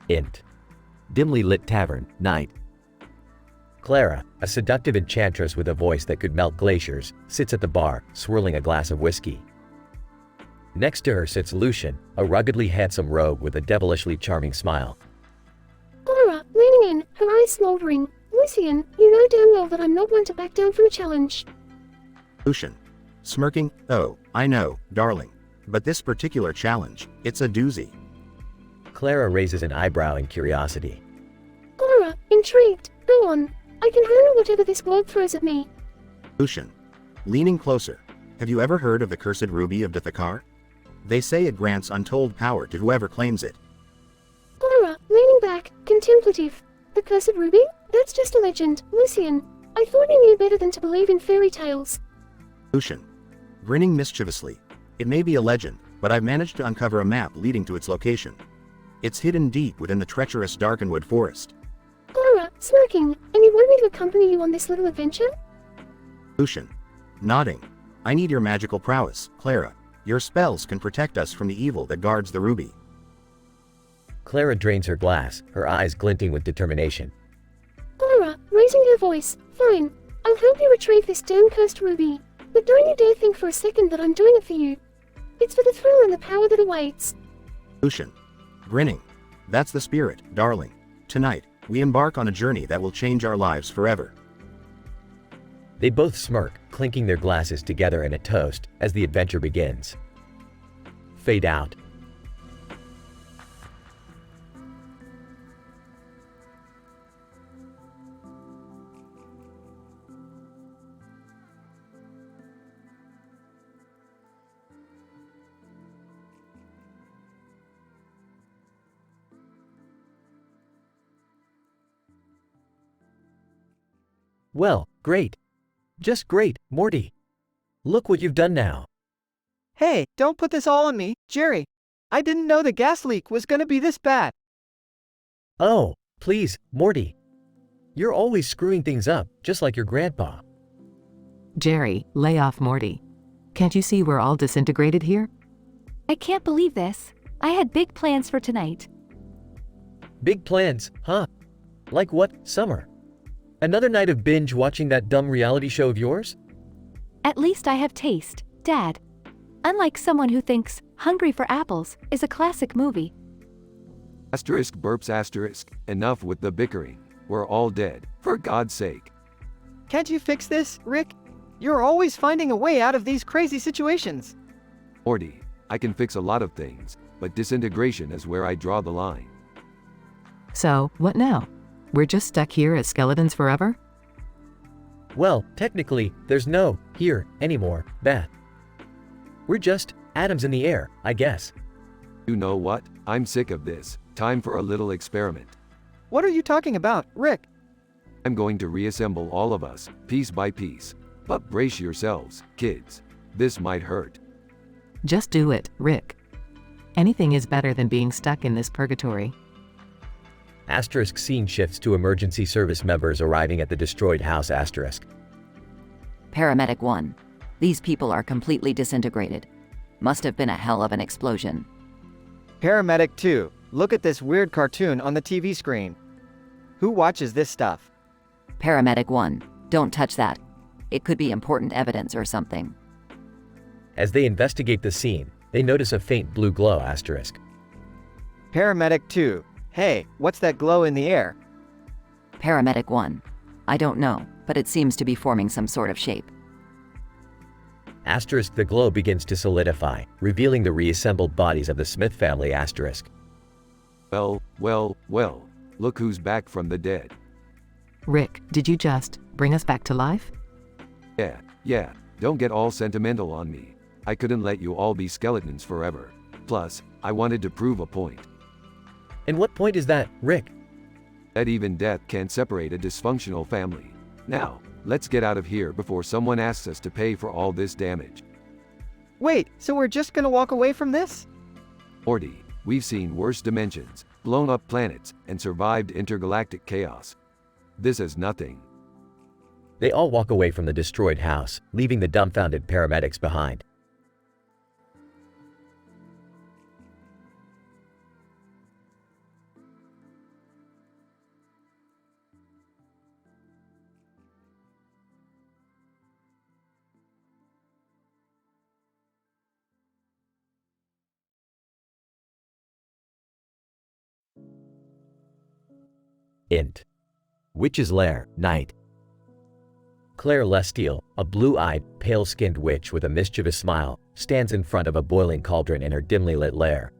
Int. Dimly lit tavern, night. Clara, a seductive enchantress with a voice that could melt glaciers, sits at the bar, swirling a glass of whiskey. Next to her sits Lucian, a ruggedly handsome rogue with a devilishly charming smile. Clara, leaning in, her eyes smoldering. Lucian, you know damn well that I'm not one to back down from a challenge. Lucian. Smirking, oh, I know, darling. But this particular challenge, it's a doozy. Clara raises an eyebrow in curiosity. Clara, intrigued, go on. I can handle whatever this globe throws at me. Lucian. Leaning closer. Have you ever heard of the cursed ruby of Dithakar? They say it grants untold power to whoever claims it. Clara, leaning back, contemplative. The cursed ruby? That's just a legend, Lucian. I thought you knew better than to believe in fairy tales. Lucian. Grinning mischievously. It may be a legend, but I've managed to uncover a map leading to its location. It's hidden deep within the treacherous Darkenwood forest. Clara, smirking, and you want me to accompany you on this little adventure? Lucian. Nodding. I need your magical prowess, Clara. Your spells can protect us from the evil that guards the ruby. Clara drains her glass, her eyes glinting with determination. Clara, raising her voice, fine. I'll help you retrieve this damn cursed ruby. But don't you dare think for a second that I'm doing it for you. It's for the thrill and the power that awaits. Lucian. Grinning. That's the spirit, darling. Tonight, we embark on a journey that will change our lives forever. They both smirk, clinking their glasses together in a toast as the adventure begins. Fade out. Well, great. Just great, Morty. Look what you've done now. Hey, don't put this all on me, Jerry. I didn't know the gas leak was gonna be this bad. Oh, please, Morty. You're always screwing things up, just like your grandpa. Jerry, lay off Morty. Can't you see we're all disintegrated here? I can't believe this. I had big plans for tonight. Big plans, huh? Like what, Summer? Another night of binge watching that dumb reality show of yours? At least I have taste, Dad. Unlike someone who thinks Hungry for Apples is a classic movie. Asterisk burps asterisk. Enough with the bickering. We're all dead, for God's sake. Can't you fix this, Rick? You're always finding a way out of these crazy situations. Morty, I can fix a lot of things, but disintegration is where I draw the line. So, what now? We're just stuck here as skeletons forever? Well, technically, there's no here anymore, Beth. We're just atoms in the air, I guess. You know what? I'm sick of this. Time for a little experiment. What are you talking about, Rick? I'm going to reassemble all of us, piece by piece. But brace yourselves, kids. This might hurt. Just do it, Rick. Anything is better than being stuck in this purgatory. Asterisk scene shifts to emergency service members arriving at the destroyed house asterisk. Paramedic 1. These people are completely disintegrated. Must have been a hell of an explosion. Paramedic 2. Look at this weird cartoon on the TV screen. Who watches this stuff? Paramedic 1. Don't touch that. It could be important evidence or something. As they investigate the scene, they notice a faint blue glow asterisk. Paramedic 2. Hey, what's that glow in the air? Paramedic 1. I don't know, but it seems to be forming some sort of shape. Asterisk the glow begins to solidify, revealing the reassembled bodies of the Smith family asterisk. Well, look who's back from the dead. Rick, did you just bring us back to life? Yeah, don't get all sentimental on me. I couldn't let you all be skeletons forever. Plus, I wanted to prove a point. And what point is that, Rick? That even death can't separate a dysfunctional family. Now, let's get out of here before someone asks us to pay for all this damage. Wait, so we're just gonna walk away from this? Morty, we've seen worse dimensions, blown up planets, and survived intergalactic chaos. This is nothing. They all walk away from the destroyed house, leaving the dumbfounded paramedics behind. Int. Witch's Lair, night. Claire Lestiel, a blue-eyed, pale-skinned witch with a mischievous smile, stands in front of a boiling cauldron in her dimly lit lair.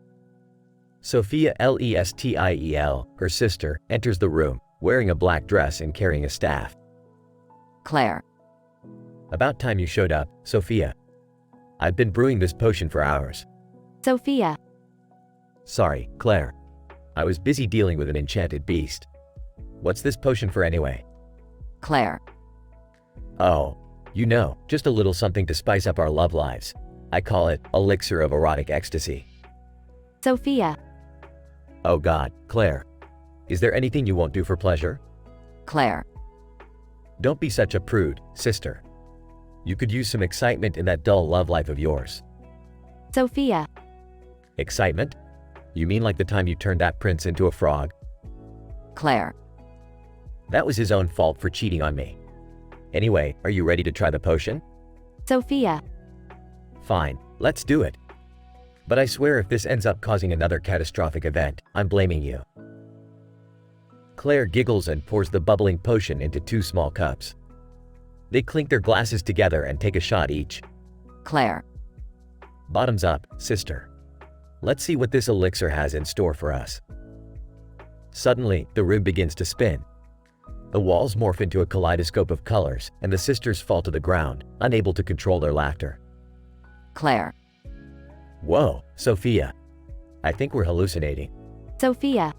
Sophia Lestiel, her sister, enters the room, wearing a black dress and carrying a staff. Claire. About time you showed up, Sophia. I've been brewing this potion for hours. Sophia. Sorry, Claire. I was busy dealing with an enchanted beast. What's this potion for anyway? Claire. Oh, you know, just a little something to spice up our love lives. I call it elixir of erotic ecstasy. Sophia. Oh God, Claire. Is there anything you won't do for pleasure? Claire. Don't be such a prude, sister. You could use some excitement in that dull love life of yours. Sophia. Excitement? You mean like the time you turned that prince into a frog? Claire. That was his own fault for cheating on me. Anyway, are you ready to try the potion? Sophia. Fine, let's do it. But I swear if this ends up causing another catastrophic event, I'm blaming you. Claire giggles and pours the bubbling potion into 2 small cups. They clink their glasses together and take a shot each. Claire. Bottoms up, sister. Let's see what this elixir has in store for us. Suddenly, the room begins to spin. The walls morph into a kaleidoscope of colors, and the sisters fall to the ground, unable to control their laughter. Claire. Whoa, Sophia. I think we're hallucinating. Sophia.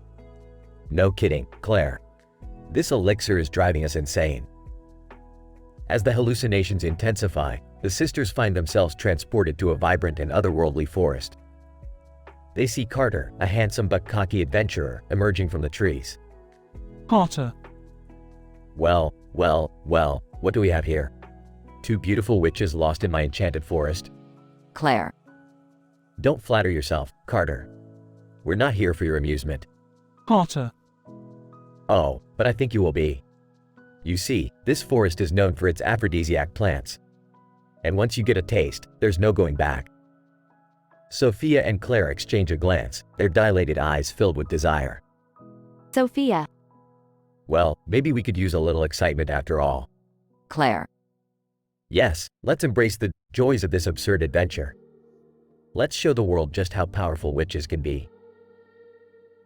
No kidding, Claire. This elixir is driving us insane. As the hallucinations intensify, the sisters find themselves transported to a vibrant and otherworldly forest. They see Carter, a handsome but cocky adventurer, emerging from the trees. Carter. Well, what do we have here? Two beautiful witches lost in my enchanted forest? Claire. Don't flatter yourself, Carter. We're not here for your amusement. Carter. Oh, but I think you will be. You see, this forest is known for its aphrodisiac plants. And once you get a taste, there's no going back. Sophia and Claire exchange a glance, their dilated eyes filled with desire. Sophia. Well, maybe we could use a little excitement after all. Claire. Yes, let's embrace the joys of this absurd adventure. Let's show the world just how powerful witches can be.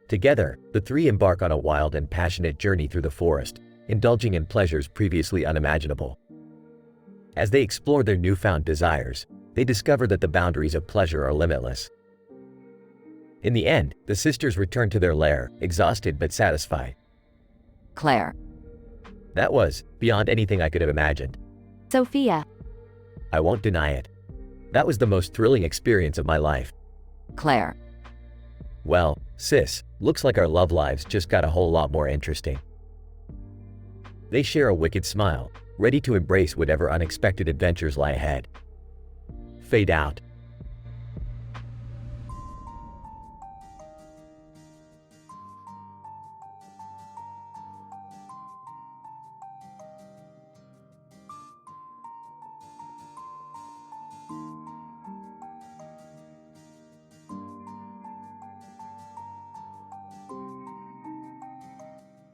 Together, the three embark on a wild and passionate journey through the forest, indulging in pleasures previously unimaginable. As they explore their newfound desires, they discover that the boundaries of pleasure are limitless. In the end, the sisters return to their lair, exhausted but satisfied. Claire. That was beyond anything I could have imagined. Sophia. I won't deny it. That was the most thrilling experience of my life. Claire. Well, sis, looks like our love lives just got a whole lot more interesting. They share a wicked smile, ready to embrace whatever unexpected adventures lie ahead. Fade out.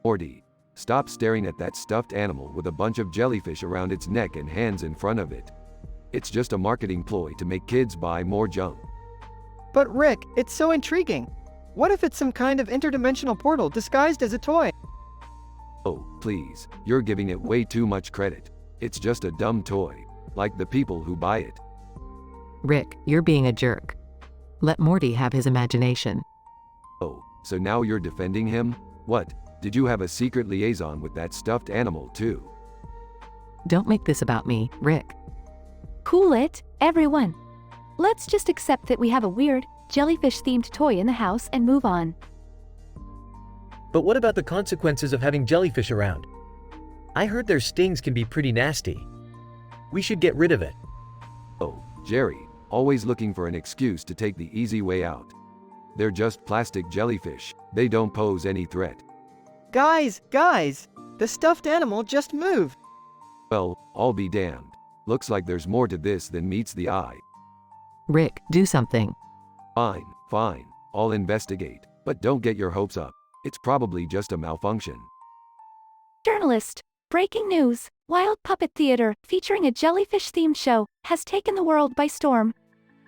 Morty, stop staring at that stuffed animal with a bunch of jellyfish around its neck and hands in front of it. It's just a marketing ploy to make kids buy more junk. But Rick, it's so intriguing. What if it's some kind of interdimensional portal disguised as a toy? Oh, please, you're giving it way too much credit. It's just a dumb toy, like the people who buy it. Rick, you're being a jerk. Let Morty have his imagination. Oh, so now you're defending him? What? Did you have a secret liaison with that stuffed animal too? Don't make this about me, Rick. Cool it, everyone. Let's just accept that we have a weird, jellyfish-themed toy in the house and move on. But what about the consequences of having jellyfish around? I heard their stings can be pretty nasty. We should get rid of it. Oh, Jerry, always looking for an excuse to take the easy way out. They're just plastic jellyfish. They don't pose any threat. Guys, the stuffed animal just moved. Well, I'll be damned. Looks like there's more to this than meets the eye. Rick, do something. Fine, I'll investigate, but don't get your hopes up. It's probably just a malfunction. Journalist, breaking news. Wild Puppet Theater, featuring a jellyfish-themed show, has taken the world by storm.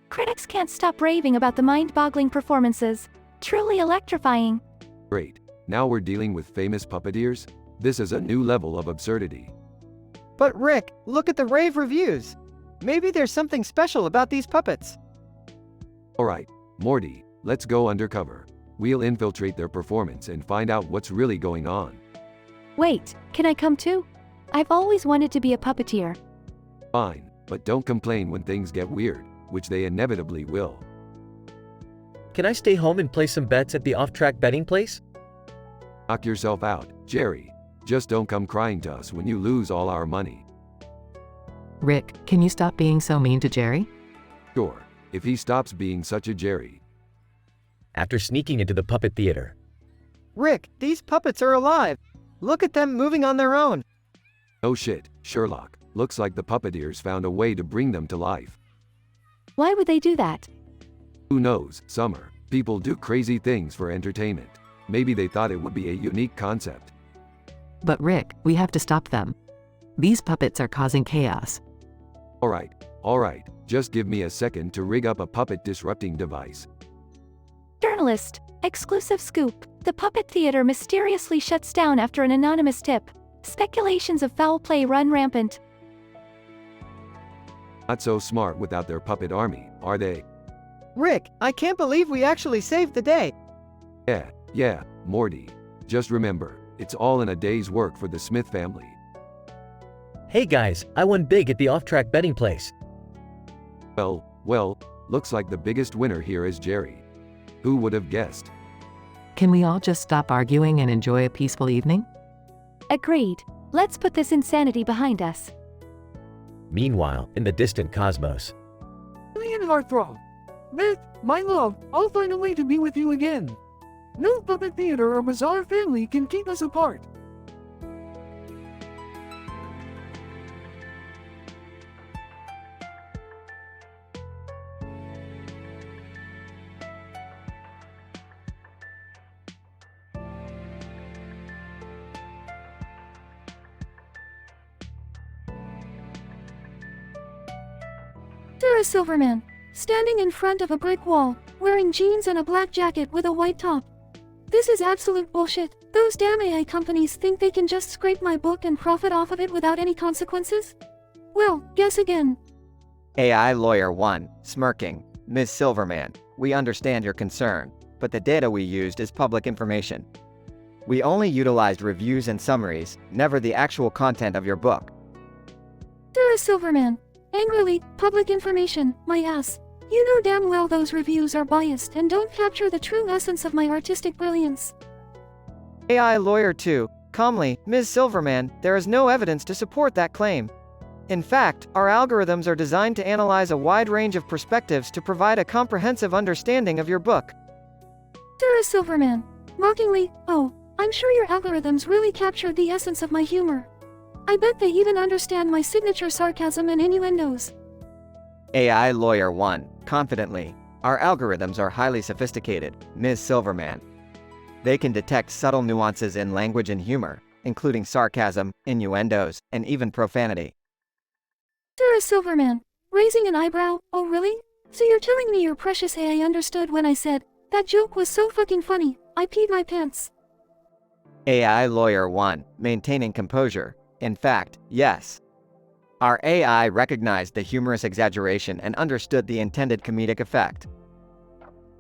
Critics can't stop raving about the mind-boggling performances. Truly electrifying. Great. Now we're dealing with famous puppeteers? This is a new level of absurdity. But Rick, look at the rave reviews. Maybe there's something special about these puppets. Alright, Morty, let's go undercover. We'll infiltrate their performance and find out what's really going on. Wait, can I come too? I've always wanted to be a puppeteer. Fine, but don't complain when things get weird, which they inevitably will. Can I stay home and play some bets at the off-track betting place? Knock yourself out, Jerry. Just don't come crying to us when you lose all our money. Rick, can you stop being so mean to Jerry? Sure, if he stops being such a Jerry. After sneaking into the puppet theater. Rick, these puppets are alive. Look at them moving on their own. No shit, Sherlock. Looks like the puppeteers found a way to bring them to life. Why would they do that? Who knows, Summer. People do crazy things for entertainment. Maybe they thought it would be a unique concept. But Rick, we have to stop them. These puppets are causing chaos. Alright, just give me a second to rig up a puppet disrupting device. Journalist, exclusive scoop. The Puppet Theater mysteriously shuts down after an anonymous tip. Speculations of foul play run rampant. Not so smart without their puppet army, are they? Rick, I can't believe we actually saved the day. Yeah, Morty. Just remember, it's all in a day's work for the Smith family. Hey guys, I won big at the off-track betting place. Well, looks like the biggest winner here is Jerry. Who would have guessed? Can we all just stop arguing and enjoy a peaceful evening? Agreed. Let's put this insanity behind us. Meanwhile, in the distant cosmos, Alien heartthrob. Beth, my love, I'll find a way to be with you again. No puppet theater or bizarre family can keep us apart. Sarah Silverman, standing in front of a brick wall, wearing jeans and a black jacket with a white top. This is absolute bullshit. Those damn AI companies think they can just scrape my book and profit off of it without any consequences? Well, guess again. AI Lawyer 1, smirking. Ms. Silverman, we understand your concern, but the data we used is public information. We only utilized reviews and summaries, never the actual content of your book. Sarah Silverman, angrily, public information, my ass. You know damn well those reviews are biased and don't capture the true essence of my artistic brilliance. AI Lawyer 2, calmly, Ms. Silverman, there is no evidence to support that claim. In fact, our algorithms are designed to analyze a wide range of perspectives to provide a comprehensive understanding of your book. Sarah Silverman, mockingly, oh, I'm sure your algorithms really captured the essence of my humor. I bet they even understand my signature sarcasm and innuendos. AI Lawyer 1, confidently, our algorithms are highly sophisticated, Ms. Silverman. They can detect subtle nuances in language and humor, including sarcasm, innuendos, and even profanity. Sarah Silverman, raising an eyebrow, oh really? So you're telling me your precious AI understood when I said, that joke was so fucking funny, I peed my pants. AI Lawyer 1, maintaining composure, in fact, yes. Our AI recognized the humorous exaggeration and understood the intended comedic effect.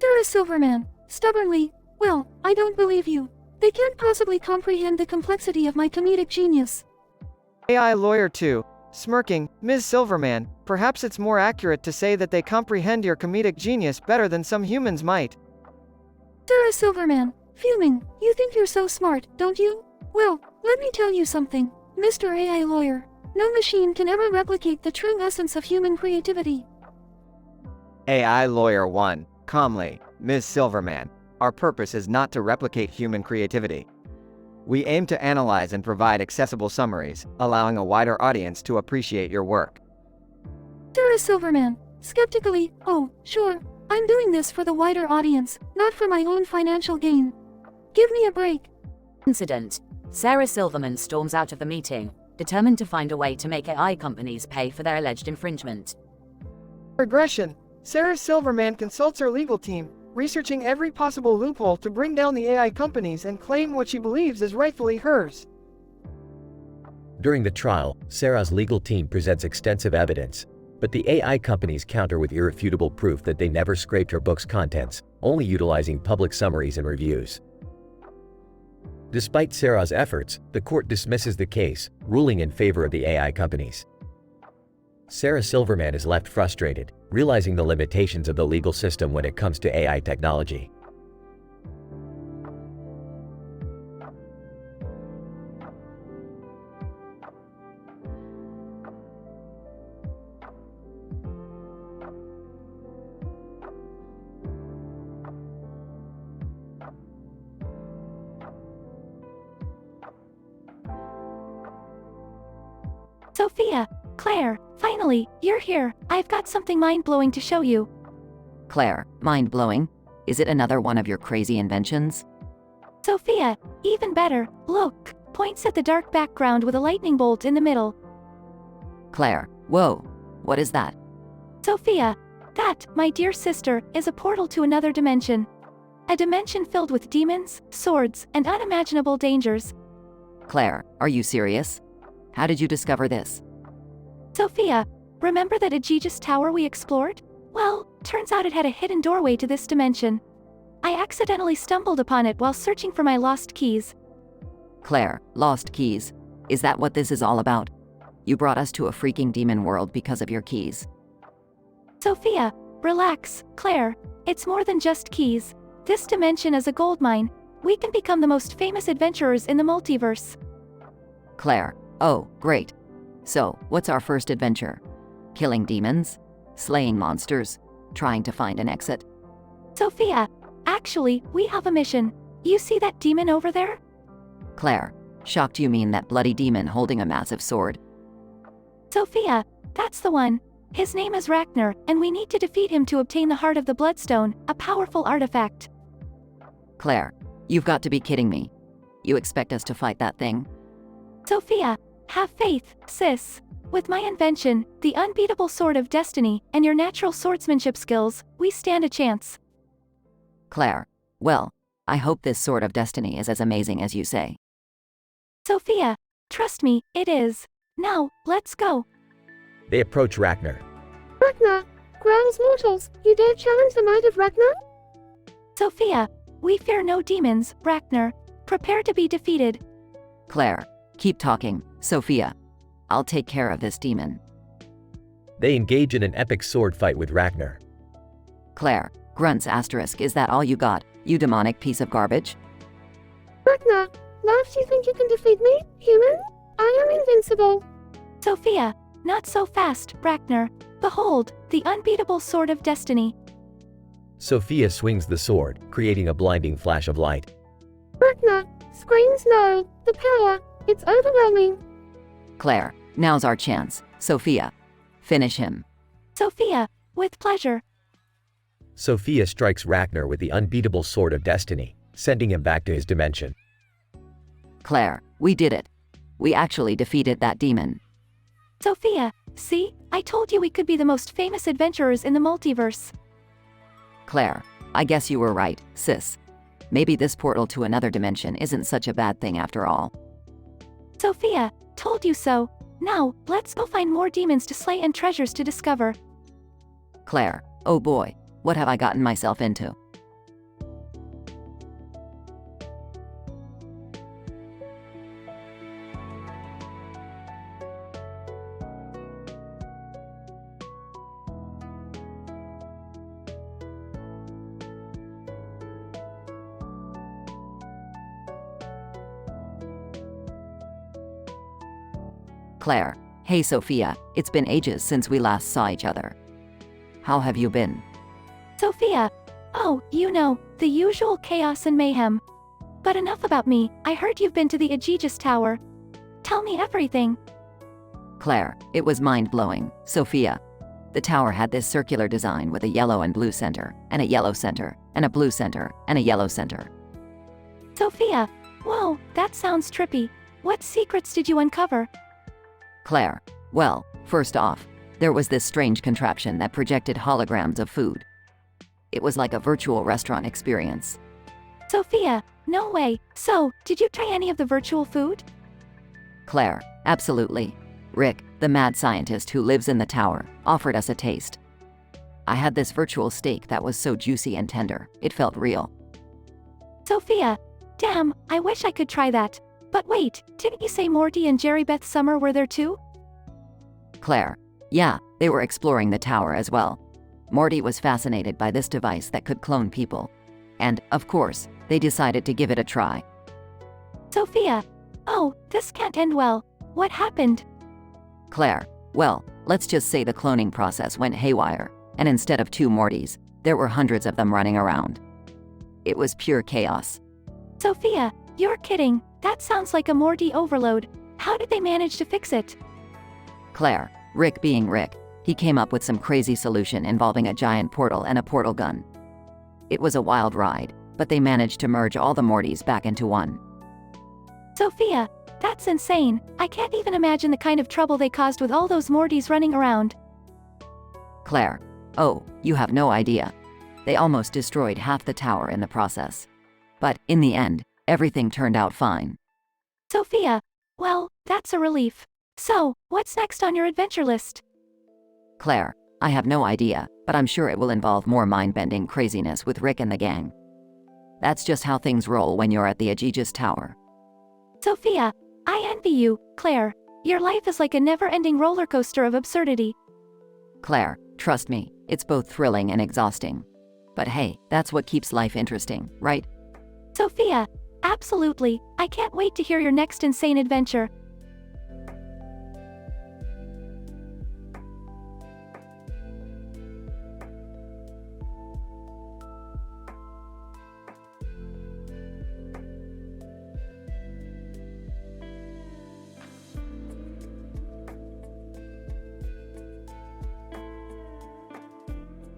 Sarah Silverman, stubbornly, well, I don't believe you. They can't possibly comprehend the complexity of my comedic genius. AI Lawyer 2, smirking, Ms. Silverman, perhaps it's more accurate to say that they comprehend your comedic genius better than some humans might. Sarah Silverman, fuming, you think you're so smart, don't you? Well, let me tell you something, Mr. AI Lawyer. No machine can ever replicate the true essence of human creativity. AI Lawyer 1, calmly, Ms. Silverman, our purpose is not to replicate human creativity. We aim to analyze and provide accessible summaries, allowing a wider audience to appreciate your work. Sarah Silverman, skeptically, oh, sure, I'm doing this for the wider audience, not for my own financial gain. Give me a break. Incident. Sarah Silverman storms out of the meeting, determined to find a way to make AI companies pay for their alleged infringement. Regression. Sarah Silverman consults her legal team, researching every possible loophole to bring down the AI companies and claim what she believes is rightfully hers. During the trial, Sarah's legal team presents extensive evidence, but the AI companies counter with irrefutable proof that they never scraped her book's contents, only utilizing public summaries and reviews. Despite Sarah's efforts, the court dismisses the case, ruling in favor of the AI companies. Sarah Silverman is left frustrated, realizing the limitations of the legal system when it comes to AI technology. Sophia, Claire, finally, you're here. I've got something mind-blowing to show you. Claire, mind-blowing? Is it another one of your crazy inventions? Sophia, even better, look, points at the dark background with a lightning bolt in the middle. Claire, whoa, what is that? Sophia, that, my dear sister, is a portal to another dimension. A dimension filled with demons, swords, and unimaginable dangers. Claire, are you serious? How did you discover this? Sophia, remember that Aegis Tower we explored? Well, turns out it had a hidden doorway to this dimension. I accidentally stumbled upon it while searching for my lost keys. Claire, lost keys. Is that what this is all about? You brought us to a freaking demon world because of your keys. Sophia, relax, Claire. It's more than just keys. This dimension is a goldmine. We can become the most famous adventurers in the multiverse. Claire, oh, great. So, what's our first adventure? Killing demons? Slaying monsters? Trying to find an exit? Sophia, actually, we have a mission. You see that demon over there? Claire, shocked you mean that bloody demon holding a massive sword? Sophia, that's the one. His name is Ragnar, and we need to defeat him to obtain the Heart of the Bloodstone, a powerful artifact. Claire, you've got to be kidding me. You expect us to fight that thing? Sophia, have faith, sis. With my invention, the unbeatable Sword of Destiny, and your natural swordsmanship skills, we stand a chance. Claire, well, I hope this Sword of Destiny is as amazing as you say. Sophia, trust me, it is. Now, let's go. They approach Ragnar. Ragnar, grounds mortals, you dare challenge the might of Ragnar? Sophia, we fear no demons, Ragnar. Prepare to be defeated. Claire, keep talking. Sophia, I'll take care of this demon. They engage in an epic sword fight with Ragnar. Claire, grunts asterisk, is that all you got, you demonic piece of garbage? Ragnar, laughs, you think you can defeat me, human? I am invincible. Sophia, not so fast, Ragnar. Behold, the unbeatable Sword of Destiny. Sophia swings the sword, creating a blinding flash of light. Ragnar, screams no. The power, it's overwhelming. Claire, now's our chance. Sophia, finish him. Sophia, with pleasure. Sophia strikes Ragnar with the unbeatable Sword of Destiny, sending him back to his dimension. Claire, we did it. We actually defeated that demon. Sophia, see? I told you we could be the most famous adventurers in the multiverse. Claire, I guess you were right, sis. Maybe this portal to another dimension isn't such a bad thing after all. Sophia, told you so. Now, let's go find more demons to slay and treasures to discover. Claire, oh boy, what have I gotten myself into? Claire, hey Sophia, it's been ages since we last saw each other. How have you been? Sophia, oh, you know, the usual chaos and mayhem. But enough about me, I heard you've been to the Aegis Tower. Tell me everything. Claire, it was mind-blowing. Sophia, the tower had this circular design with a yellow and blue center, and a yellow center, and a blue center, and a yellow center. Sophia, whoa, that sounds trippy. What secrets did you uncover? Claire, well, first off, there was this strange contraption that projected holograms of food. It was like a virtual restaurant experience. Sophia, no way. So, did you try any of the virtual food? Claire, absolutely. Rick, the mad scientist who lives in the tower, offered us a taste. I had this virtual steak that was so juicy and tender, it felt real. Sophia, damn, I wish I could try that. But wait, didn't you say Morty and Jerry Beth Summer were there too? Claire, yeah, they were exploring the tower as well. Morty was fascinated by this device that could clone people. And, of course, they decided to give it a try. Sophia, oh, this can't end well. What happened? Claire, well, let's just say the cloning process went haywire, and instead of 2 Mortys, there were hundreds of them running around. It was pure chaos. Sophia, you're kidding. That sounds like a Morty overload. How did they manage to fix it? Claire, Rick being Rick, he came up with some crazy solution involving a giant portal and a portal gun. It was a wild ride, but they managed to merge all the Mortys back into one. Sophia, that's insane. I can't even imagine the kind of trouble they caused with all those Mortys running around. Claire, oh, you have no idea. They almost destroyed half the tower in the process. But, in the end, everything turned out fine. Sophia, well, that's a relief. So, what's next on your adventure list? Claire, I have no idea, but I'm sure it will involve more mind-bending craziness with Rick and the gang. That's just how things roll when you're at the Aegis Tower. Sophia, I envy you, Claire. Your life is like a never-ending roller coaster of absurdity. Claire, trust me, it's both thrilling and exhausting. But hey, that's what keeps life interesting, right? Sophia, absolutely. I can't wait to hear your next insane adventure.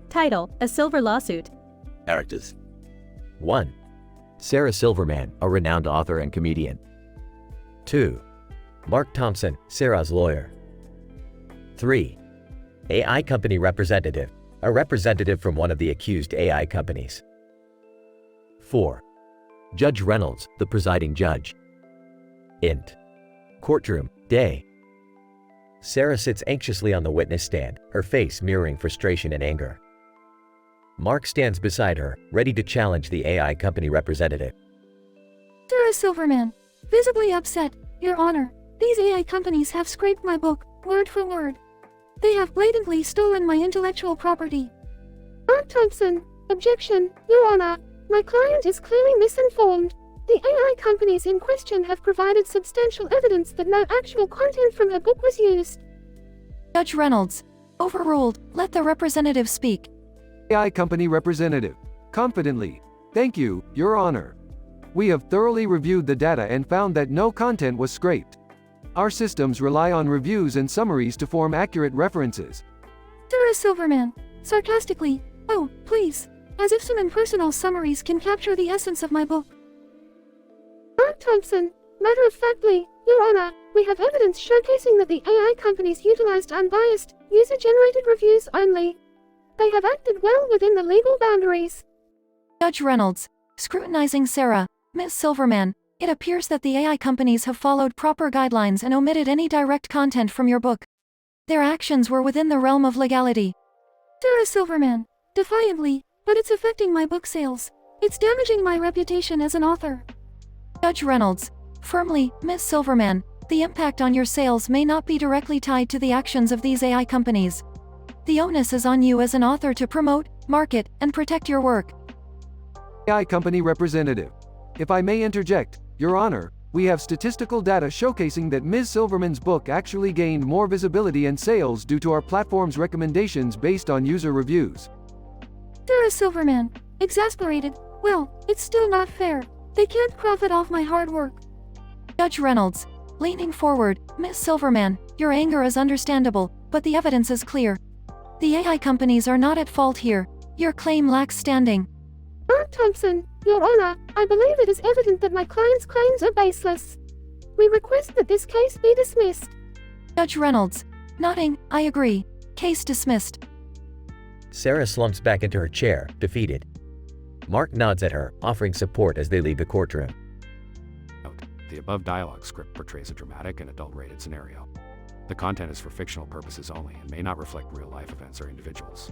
Title: A Silver Lawsuit. Characters. 1. Sarah Silverman, a renowned author and comedian. 2. Mark Thompson, Sarah's lawyer. 3. AI company representative, a representative from one of the accused AI companies. 4. Judge Reynolds, the presiding judge. Int. Courtroom, day. Sarah sits anxiously on the witness stand, her face mirroring frustration and anger. Mark stands beside her, ready to challenge the AI company representative. Sarah Silverman, visibly upset, Your Honor, these AI companies have scraped my book, word for word. They have blatantly stolen my intellectual property. Mark Thompson, objection, Your Honor. My client is clearly misinformed. The AI companies in question have provided substantial evidence that no actual content from her book was used. Judge Reynolds, overruled. Let the representative speak. AI company representative. Confidently. Thank you, Your Honor. We have thoroughly reviewed the data and found that no content was scraped. Our systems rely on reviews and summaries to form accurate references. Sarah Silverman, sarcastically, oh, please, as if some impersonal summaries can capture the essence of my book. Mark Thompson, matter-of-factly, Your Honor, we have evidence showcasing that the AI companies utilized unbiased, user-generated reviews only. They have acted well within the legal boundaries. Judge Reynolds, scrutinizing Sarah, Ms. Silverman, it appears that the AI companies have followed proper guidelines and omitted any direct content from your book. Their actions were within the realm of legality. Sarah Silverman, defiantly, but it's affecting my book sales. It's damaging my reputation as an author. Judge Reynolds, firmly, Ms. Silverman, the impact on your sales may not be directly tied to the actions of these AI companies. The onus is on you as an author to promote, market, and protect your work. AI company representative. If I may interject, Your Honor, we have statistical data showcasing that Ms. Silverman's book actually gained more visibility and sales due to our platform's recommendations based on user reviews. Sarah Silverman, exasperated, well, it's still not fair. They can't profit off my hard work. Judge Reynolds, leaning forward, Ms. Silverman, your anger is understandable, but the evidence is clear. The AI companies are not at fault here. Your claim lacks standing. Mark Thompson, Your Honor, I believe it is evident that my client's claims are baseless. We request that this case be dismissed. Judge Reynolds, nodding, I agree. Case dismissed. Sarah slumps back into her chair, defeated. Mark nods at her, offering support as they leave the courtroom. Note: the above dialogue script portrays a dramatic and adult-rated scenario. The content is for fictional purposes only and may not reflect real-life events or individuals.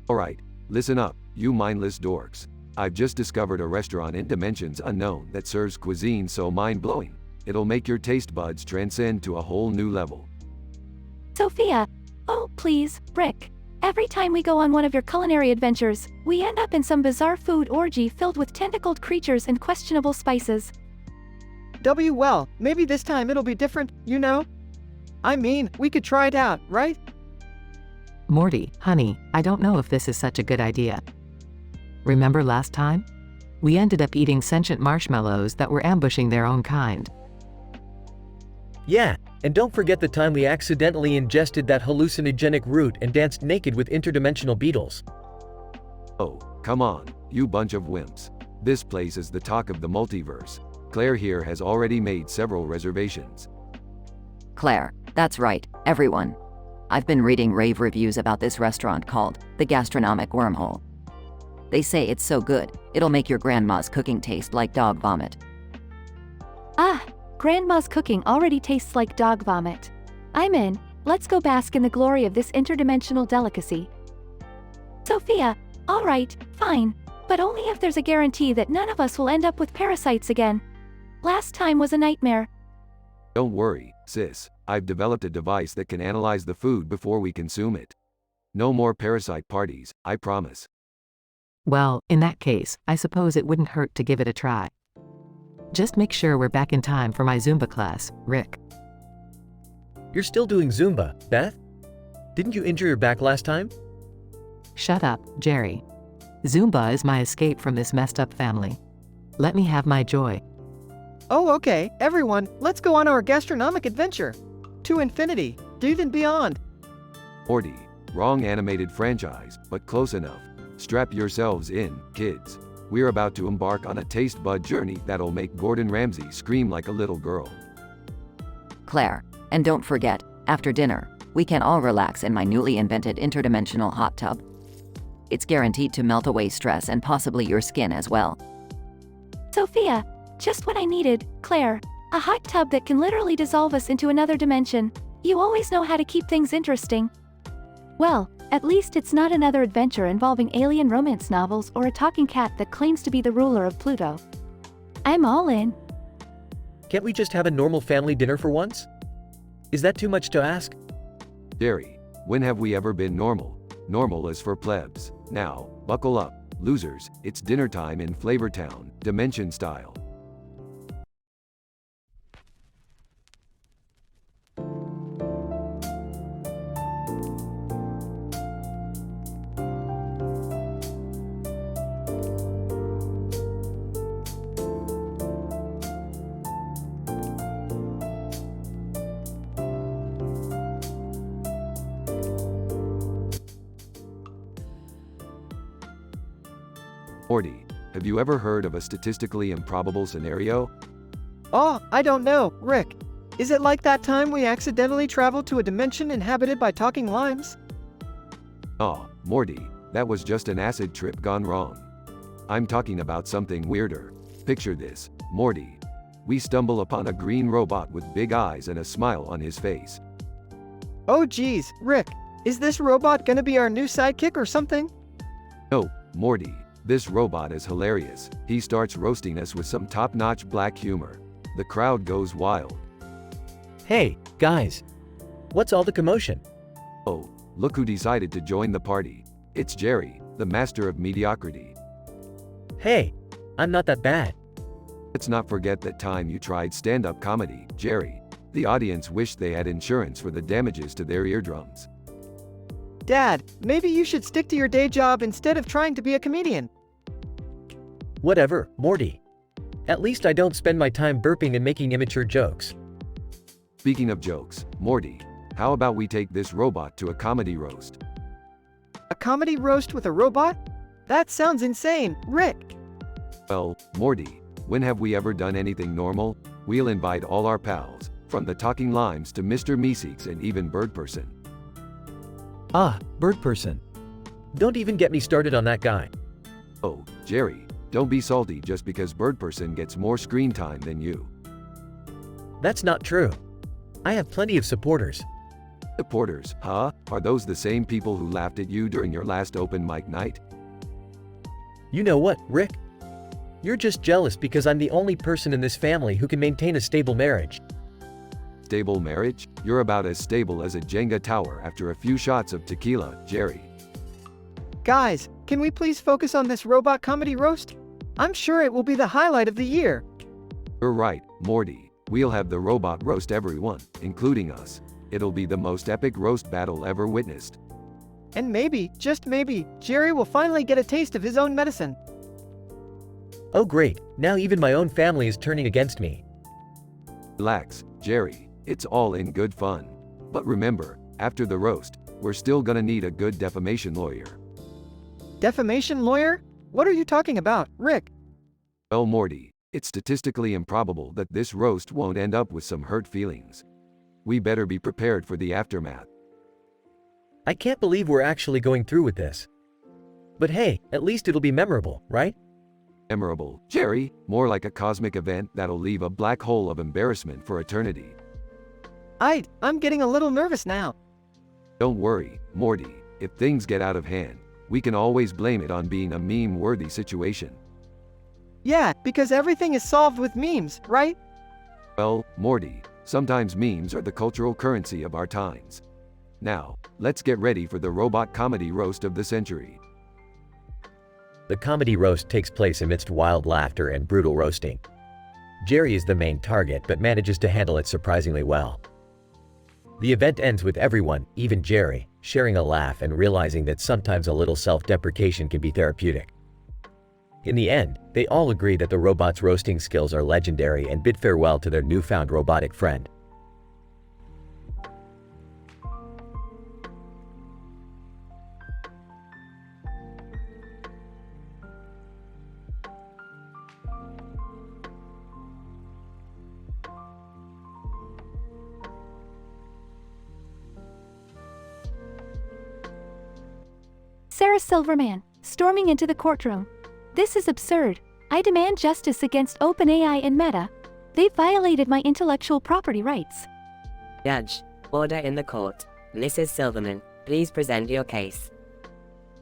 Alright, listen up, you mindless dorks. I've just discovered a restaurant in dimensions unknown that serves cuisine so mind-blowing, it'll make your taste buds transcend to a whole new level. Sophia, oh please, Rick. Every time we go on one of your culinary adventures, we end up in some bizarre food orgy filled with tentacled creatures and questionable spices. Well, maybe this time it'll be different, you know? I mean, we could try it out, right? Morty, honey, I don't know if this is such a good idea. Remember last time? We ended up eating sentient marshmallows that were ambushing their own kind. Yeah, and don't forget the time we accidentally ingested that hallucinogenic root and danced naked with interdimensional beetles. Oh, come on, you bunch of wimps. This place is the talk of the multiverse. Claire here has already made several reservations. Claire, that's right, everyone. I've been reading rave reviews about this restaurant called The Gastronomic Wormhole. They say it's so good, it'll make your grandma's cooking taste like dog vomit. Ah, Grandma's cooking already tastes like dog vomit. I'm in. Let's go bask in the glory of this interdimensional delicacy. Sophia, alright, fine. But only if there's a guarantee that none of us will end up with parasites again. Last time was a nightmare. Don't worry, sis. I've developed a device that can analyze the food before we consume it. No more parasite parties, I promise. Well, in that case, I suppose it wouldn't hurt to give it a try. Just make sure we're back in time for my Zumba class, Rick. You're still doing Zumba, Beth? Didn't you injure your back last time? Shut up, Jerry. Zumba is my escape from this messed up family. Let me have my joy. Oh, okay, everyone, let's go on our gastronomic adventure. To infinity, and beyond. Morty, wrong animated franchise, but close enough. Strap yourselves in, kids. We're about to embark on a taste bud journey that'll make Gordon Ramsay scream like a little girl. Claire, and don't forget, after dinner, we can all relax in my newly invented interdimensional hot tub. It's guaranteed to melt away stress and possibly your skin as well. Sophia, just what I needed, Claire. A hot tub that can literally dissolve us into another dimension. You always know how to keep things interesting. Well, at least it's not another adventure involving alien romance novels or a talking cat that claims to be the ruler of Pluto. I'm all in. Can't we just have a normal family dinner for once? Is that too much to ask? Jerry, when have we ever been normal? Normal is for plebs. Now, buckle up, losers, it's dinner time in Flavortown, Dimension style. Morty, have you ever heard of a statistically improbable scenario? Oh, I don't know, Rick. Is it like that time we accidentally traveled to a dimension inhabited by talking limes? Oh, Morty, that was just an acid trip gone wrong. I'm talking about something weirder. Picture this, Morty. We stumble upon a green robot with big eyes and a smile on his face. Oh geez, Rick, is this robot gonna be our new sidekick or something? No, Morty. This robot is hilarious. He starts roasting us with some top-notch black humor. The crowd goes wild. Hey, guys. What's all the commotion? Oh, look who decided to join the party. It's Jerry, the master of mediocrity. Hey, I'm not that bad. Let's not forget that time you tried stand-up comedy, Jerry. The audience wished they had insurance for the damages to their eardrums. Dad, maybe you should stick to your day job instead of trying to be a comedian. Whatever, Morty. At least I don't spend my time burping and making immature jokes. Speaking of jokes, Morty, how about we take this robot to a comedy roast? A comedy roast with a robot? That sounds insane, Rick. Well, Morty, when have we ever done anything normal? We'll invite all our pals, from the Talking Limes to Mr. Meeseeks and even Bird Person. Ah, Bird Person. Don't even get me started on that guy. Oh, Jerry, don't be salty just because Bird Person gets more screen time than you. That's not true. I have plenty of supporters. Supporters, huh? Are those the same people who laughed at you during your last open mic night? You know what, Rick? You're just jealous because I'm the only person in this family who can maintain a stable marriage. Stable marriage? You're about as stable as a Jenga tower after a few shots of tequila, Jerry. Guys, can we please focus on this robot comedy roast? I'm sure it will be the highlight of the year. You're right, Morty. We'll have the robot roast everyone, including us. It'll be the most epic roast battle ever witnessed. And maybe, just maybe, Jerry will finally get a taste of his own medicine. Oh great, now even my own family is turning against me. Relax, Jerry. It's all in good fun. But remember, after the roast, we're still gonna need a good defamation lawyer. Defamation lawyer? What are you talking about, Rick? Well, Morty, it's statistically improbable that this roast won't end up with some hurt feelings. We better be prepared for the aftermath. I can't believe we're actually going through with this. But hey, at least it'll be memorable, right? Memorable, Jerry, more like a cosmic event that'll leave a black hole of embarrassment for eternity. I'm getting a little nervous now. Don't worry, Morty, if things get out of hand, we can always blame it on being a meme-worthy situation. Yeah, because everything is solved with memes, right? Well, Morty, sometimes memes are the cultural currency of our times. Now, let's get ready for the robot comedy roast of the century. The comedy roast takes place amidst wild laughter and brutal roasting. Jerry is the main target but manages to handle it surprisingly well. The event ends with everyone, even Jerry, sharing a laugh and realizing that sometimes a little self-deprecation can be therapeutic. In the end, they all agree that the robot's roasting skills are legendary and bid farewell to their newfound robotic friend. Sarah Silverman, storming into the courtroom. This is absurd. I demand justice against OpenAI and Meta. They've violated my intellectual property rights. Judge, order in the court. Mrs. Silverman, please present your case.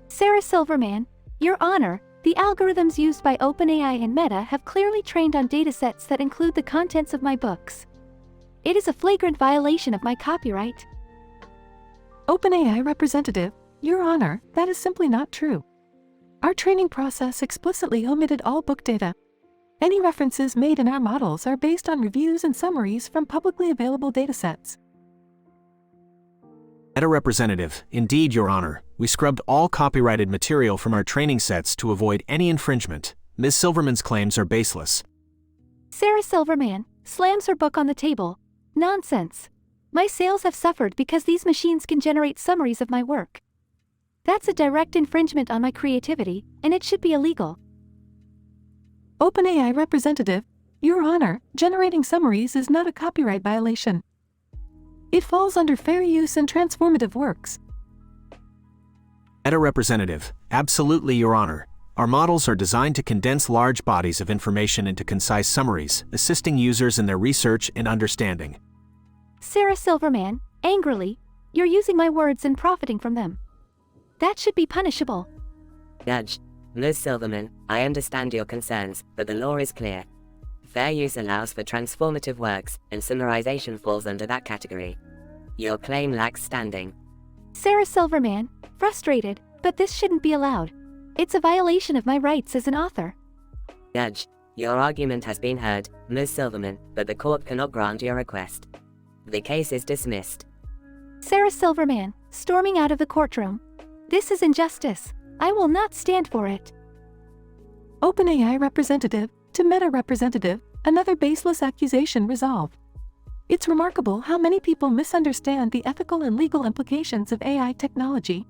Sarah Silverman, Your Honor, the algorithms used by OpenAI and Meta have clearly trained on datasets that include the contents of my books. It is a flagrant violation of my copyright. OpenAI representative, Your Honor, that is simply not true. Our training process explicitly omitted all book data. Any references made in our models are based on reviews and summaries from publicly available datasets. Meta representative, indeed, Your Honor, we scrubbed all copyrighted material from our training sets to avoid any infringement. Ms. Silverman's claims are baseless. Sarah Silverman slams her book on the table. Nonsense. My sales have suffered because these machines can generate summaries of my work. That's a direct infringement on my creativity, and it should be illegal. OpenAI representative, Your Honor, generating summaries is not a copyright violation. It falls under fair use and transformative works. Meta representative, absolutely, Your Honor. Our models are designed to condense large bodies of information into concise summaries, assisting users in their research and understanding. Sarah Silverman, angrily, you're using my words and profiting from them. That should be punishable. Judge, Ms. Silverman, I understand your concerns, but the law is clear. Fair use allows for transformative works, and summarization falls under that category. Your claim lacks standing. Sarah Silverman, frustrated, but this shouldn't be allowed. It's a violation of my rights as an author. Judge, your argument has been heard, Ms. Silverman, but the court cannot grant your request. The case is dismissed. Sarah Silverman, storming out of the courtroom. This is injustice. I will not stand for it. OpenAI representative to Meta representative, another baseless accusation resolved. It's remarkable how many people misunderstand the ethical and legal implications of AI technology.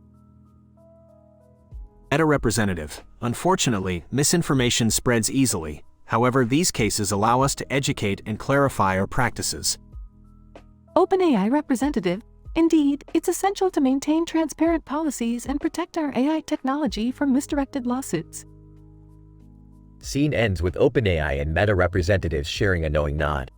Meta representative, unfortunately, misinformation spreads easily. However, these cases allow us to educate and clarify our practices. OpenAI representative, indeed, it's essential to maintain transparent policies and protect our AI technology from misdirected lawsuits. Scene ends with OpenAI and Meta representatives sharing a knowing nod.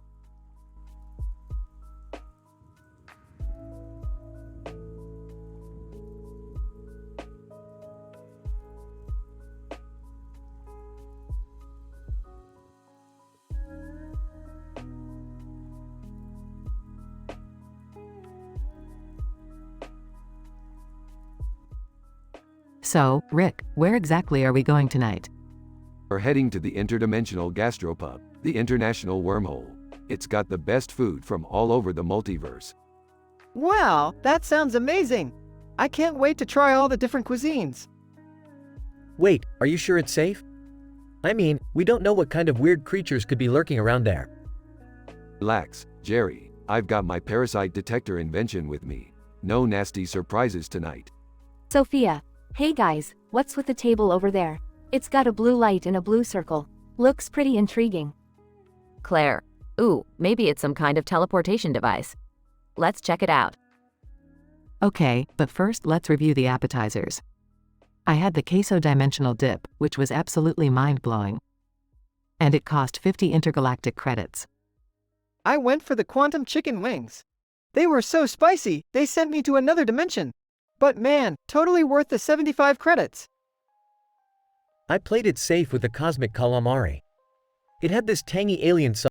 So, Rick, where exactly are we going tonight? We're heading to the interdimensional gastropub, the international wormhole. It's got the best food from all over the multiverse. Wow, that sounds amazing! I can't wait to try all the different cuisines. Wait, are you sure it's safe? I mean, we don't know what kind of weird creatures could be lurking around there. Relax, Jerry. I've got my parasite detector invention with me. No nasty surprises tonight. Sophia, hey guys, what's with the table over there? It's got a blue light and a blue circle. Looks pretty intriguing. Claire, ooh, maybe it's some kind of teleportation device. Let's check it out. Okay, but first let's review the appetizers. I had the queso dimensional dip, which was absolutely mind-blowing. And it cost 50 intergalactic credits. I went for the quantum chicken wings. They were so spicy, they sent me to another dimension. But man, totally worth the 75 credits. I played it safe with the cosmic calamari. It had this tangy alien sauce.